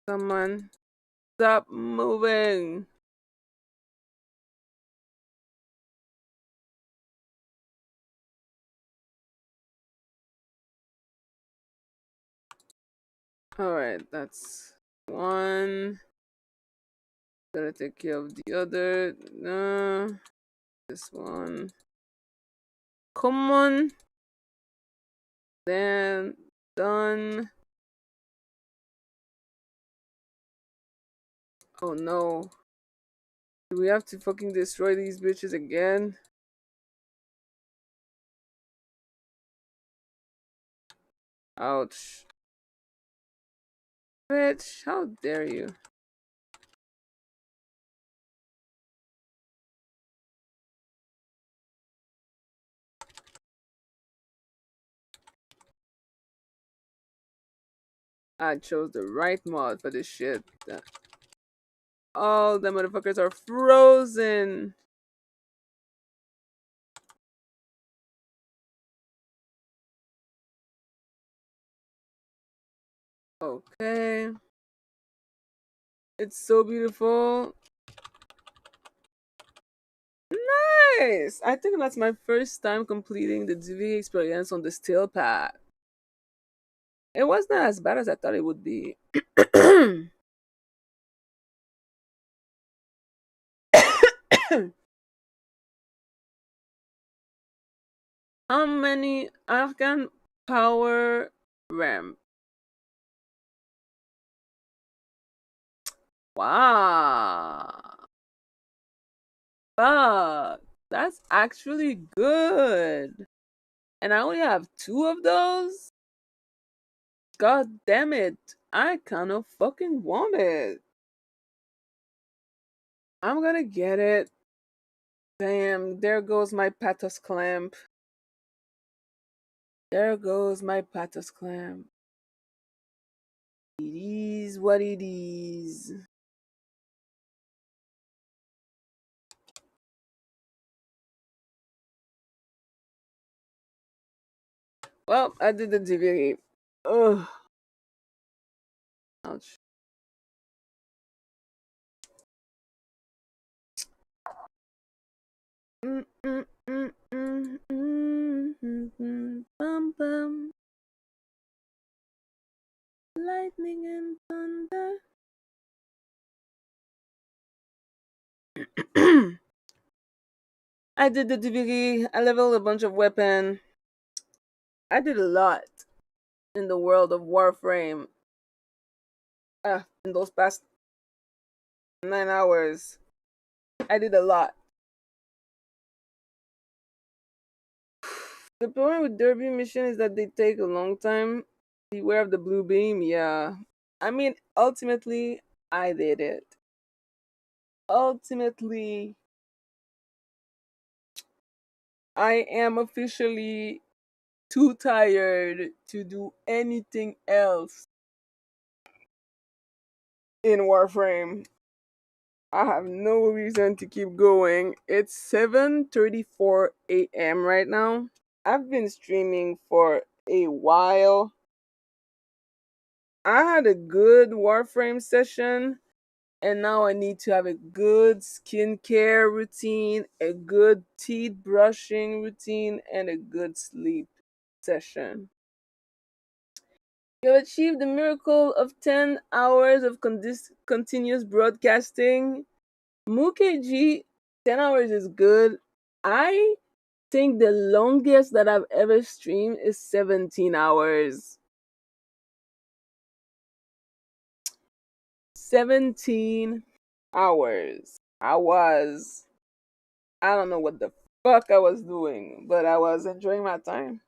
Someone stop moving. Alright, that's one. Gotta take care of the other. This one. Come on. Then done. Oh no. Do we have to fucking destroy these bitches again? Ouch. Bitch, how dare you? I chose the right mod for this shit. All the motherfuckers are frozen. Okay. It's so beautiful. Nice! I think that's my first time completing the DV experience on the steel pad. It wasn't as bad as I thought it would be. How many Afghan power RAM? Wow. Fuck. That's actually good. And I only have 2 of those? God damn it. I kind of fucking want it. I'm gonna get it. Damn, there goes my pathos clamp. There goes my pathos clamp. It is what it is. Well, I did the DVD. Ugh. Ouch. Bum bum. Lightning and thunder. I did the DVD. I leveled a bunch of weapon. I did a lot in the world of Warframe. In those past 9 hours. I did a lot. The problem with derby mission is that they take a long time. Beware of the blue beam, yeah. I mean, ultimately, I did it. Ultimately, I am officially too tired to do anything else in Warframe. I have no reason to keep going. It's 7:34 a.m. right now. I've been streaming for a while. I had a good Warframe session, and now I need to have a good skincare routine, a good teeth brushing routine, and a good sleep session. You have achieved the miracle of 10 hours of continuous broadcasting. Mukeji, 10 hours is good. I think the longest that I've ever streamed is 17 hours. 17 hours. I don't know what the fuck I was doing, but I was enjoying my time.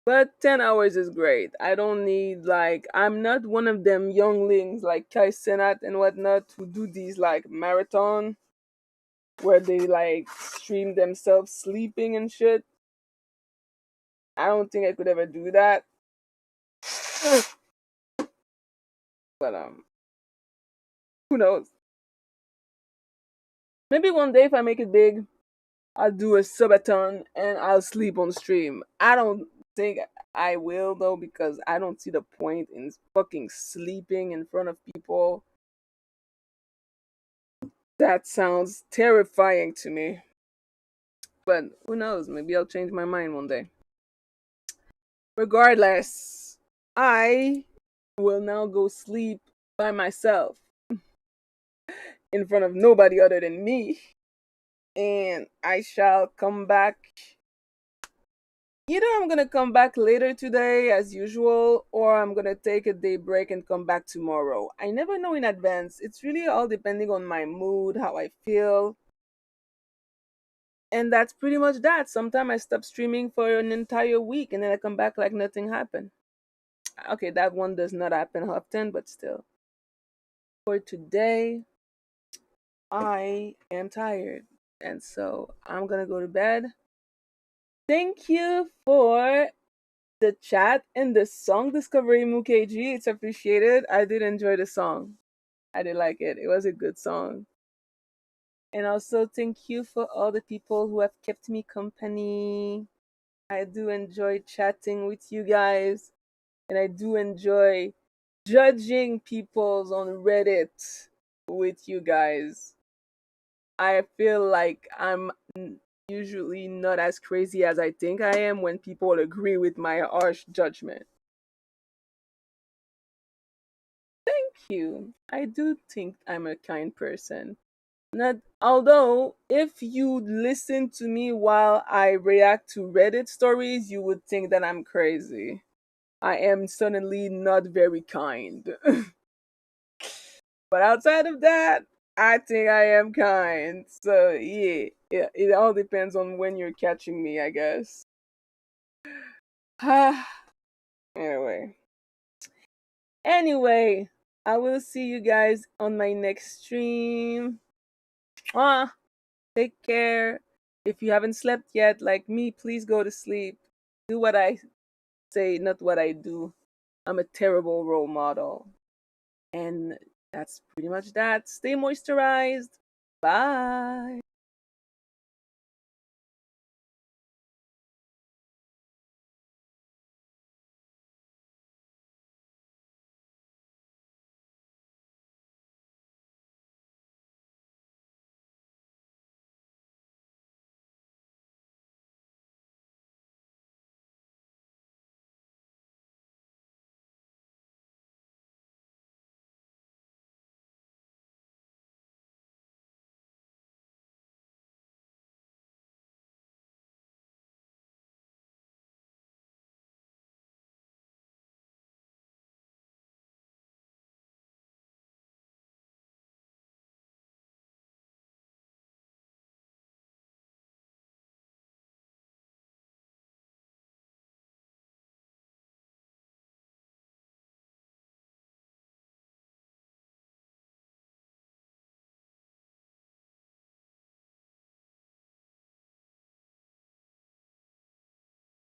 But 10 hours is great. I don't need, like, I'm not one of them younglings like Kai Senat and whatnot who do these, like, marathon where they, like, stream themselves sleeping and shit. I don't think I could ever do that. But, who knows? Maybe one day if I make it big, I'll do a subathon and I'll sleep on stream. I don't think I will though, because I don't see the point in fucking sleeping in front of people. That sounds terrifying to me. But who knows? Maybe I'll change my mind one day. Regardless, I will now go sleep by myself in front of nobody other than me. And I shall come back. Either I'm gonna come back later today as usual, or I'm gonna take a day break and come back tomorrow. I never know in advance. It's really all depending on my mood, how I feel. And that's pretty much that. Sometimes I stop streaming for an entire week and then I come back like nothing happened. Okay, that one does not happen often, but still. For today, I am tired. And so I'm gonna go to bed. Thank you for the chat and the song discovery, Mukeji. It's appreciated. I did enjoy the song. I did like it. It was a good song. And also thank you for all the people who have kept me company. I do enjoy chatting with you guys. And I do enjoy judging people's on Reddit with you guys. I feel like I'm usually not as crazy as I think I am when people agree with my harsh judgment. Thank you. I do think I'm a kind person. Not although if you listen to me while I react to Reddit stories, you would think that I'm crazy. I am suddenly not very kind. But outside of that, I think I am kind. So yeah, it all depends on when you're catching me, I guess. anyway. Anyway, I will see you guys on my next stream. Take care. If you haven't slept yet, like me, please go to sleep. Do what I say, not what I do. I'm a terrible role model. And that's pretty much that. Stay moisturized. Bye.